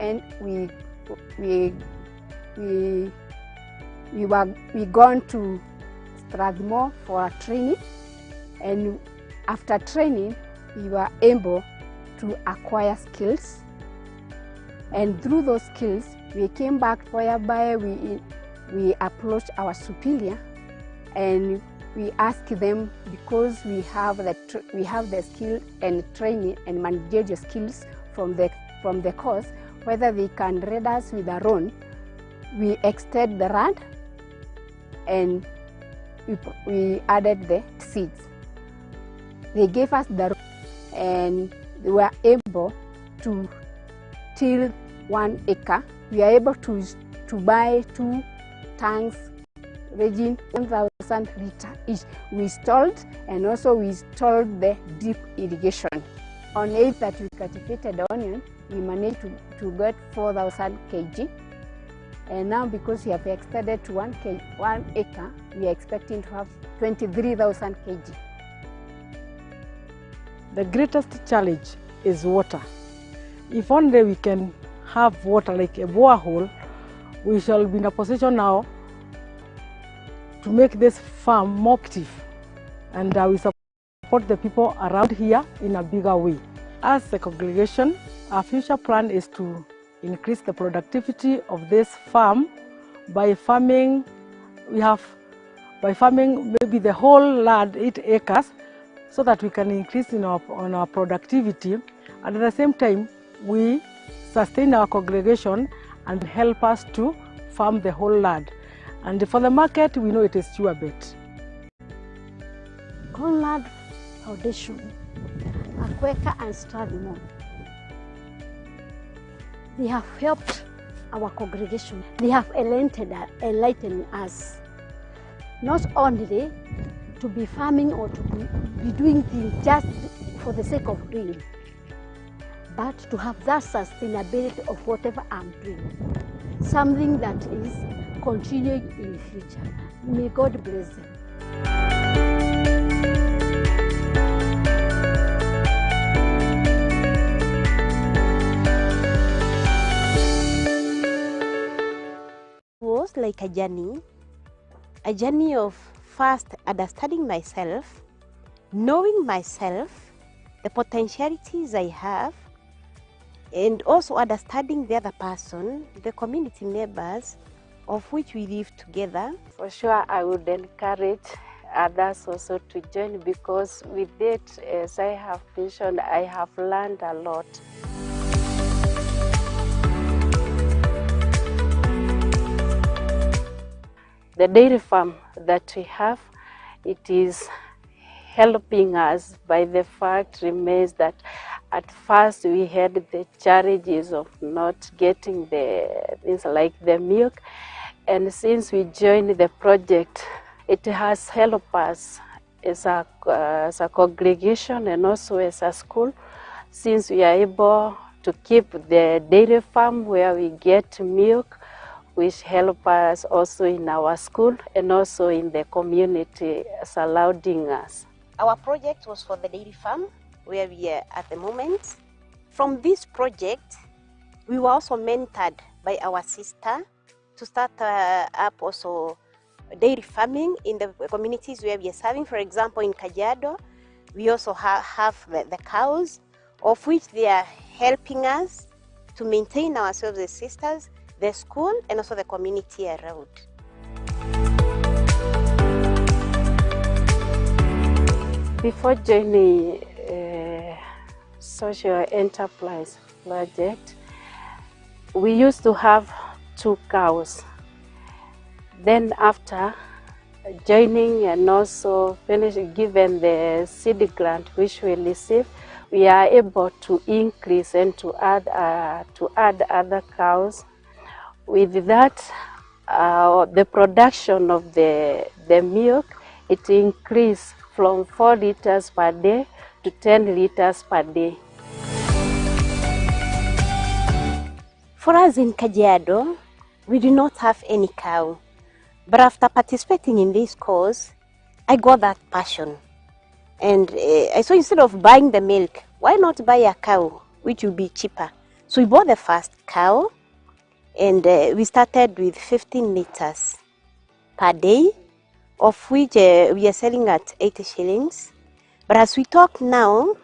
gone to Strathmore for a training, and after training we were able to acquire skills, and through those skills we came back whereby we approached our superior and we asked them, because we have the skill and training and managerial skills from the course, whether they can rate us with a loan. We extended the land and we added the seeds. They gave us the loan and we were able to till 1 acre. We are able to buy 2 tanks ranging 1,000 litre each. We installed, and also we installed the drip irrigation. On it that we cultivated the onion, we managed to get 4,000 kg. And now because we have extended to 1 acre, we are expecting to have 23,000 kg. The greatest challenge is water. If only we can have water like a borehole, we shall be in a position now to make this farm more active, and we support the people around here in a bigger way. As a congregation, our future plan is to increase the productivity of this farm by farming. By farming maybe the whole land, 8 acres, so that we can increase on our productivity, and at the same time we sustain our congregation and help us to farm the whole land. And for the market, we know it is sure bet. Conrad Foundation, Akweka and Strathmore, they have helped our congregation. They have enlightened us, not only to be farming or to be doing things just for the sake of doing, but to have that sustainability of whatever I'm doing, something that is continuing in the future. May God bless them. Was like a journey of first understanding myself, knowing myself, the potentialities I have, and also understanding the other person, the community members of which we live together. For sure, I would encourage others also to join, because with it, as I have mentioned, I have learned a lot. The dairy farm that we have, it is helping us by the fact remains that at first we had the challenges of not getting the things like the milk, and since we joined the project, it has helped us as a congregation and also as a school, since we are able to keep the dairy farm where we get milk, which help us also in our school and also in the community surrounding us. Our project was for the dairy farm where we are at the moment. From this project, we were also mentored by our sister to start up also dairy farming in the communities where we are serving. For example, in Kajiado, we also have the cows, of which they are helping us to maintain ourselves as sisters, the school, and also the community around. Before joining social enterprise project, we used to have 2 cows. Then after joining and also given the seed grant which we received, we are able to increase and to add other cows. With that, the production of the milk, it increased from 4 liters per day to 10 liters per day. For us in Kajiado, we do not have any cow. But after participating in this course, I got that passion. And I saw instead of buying the milk, why not buy a cow, which will be cheaper? So we bought the first cow, and we started with 15 liters per day, of which we are selling at 80 shillings. But as we talk now,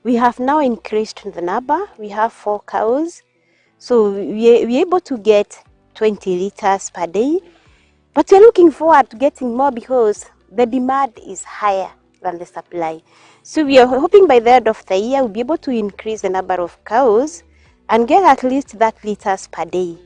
we have now increased the number. We have 4 cows. So we're able to get 20 liters per day. But we're looking forward to getting more because the demand is higher than the supply. So we are hoping by the end of the year we'll be able to increase the number of cows and get at least that liters per day.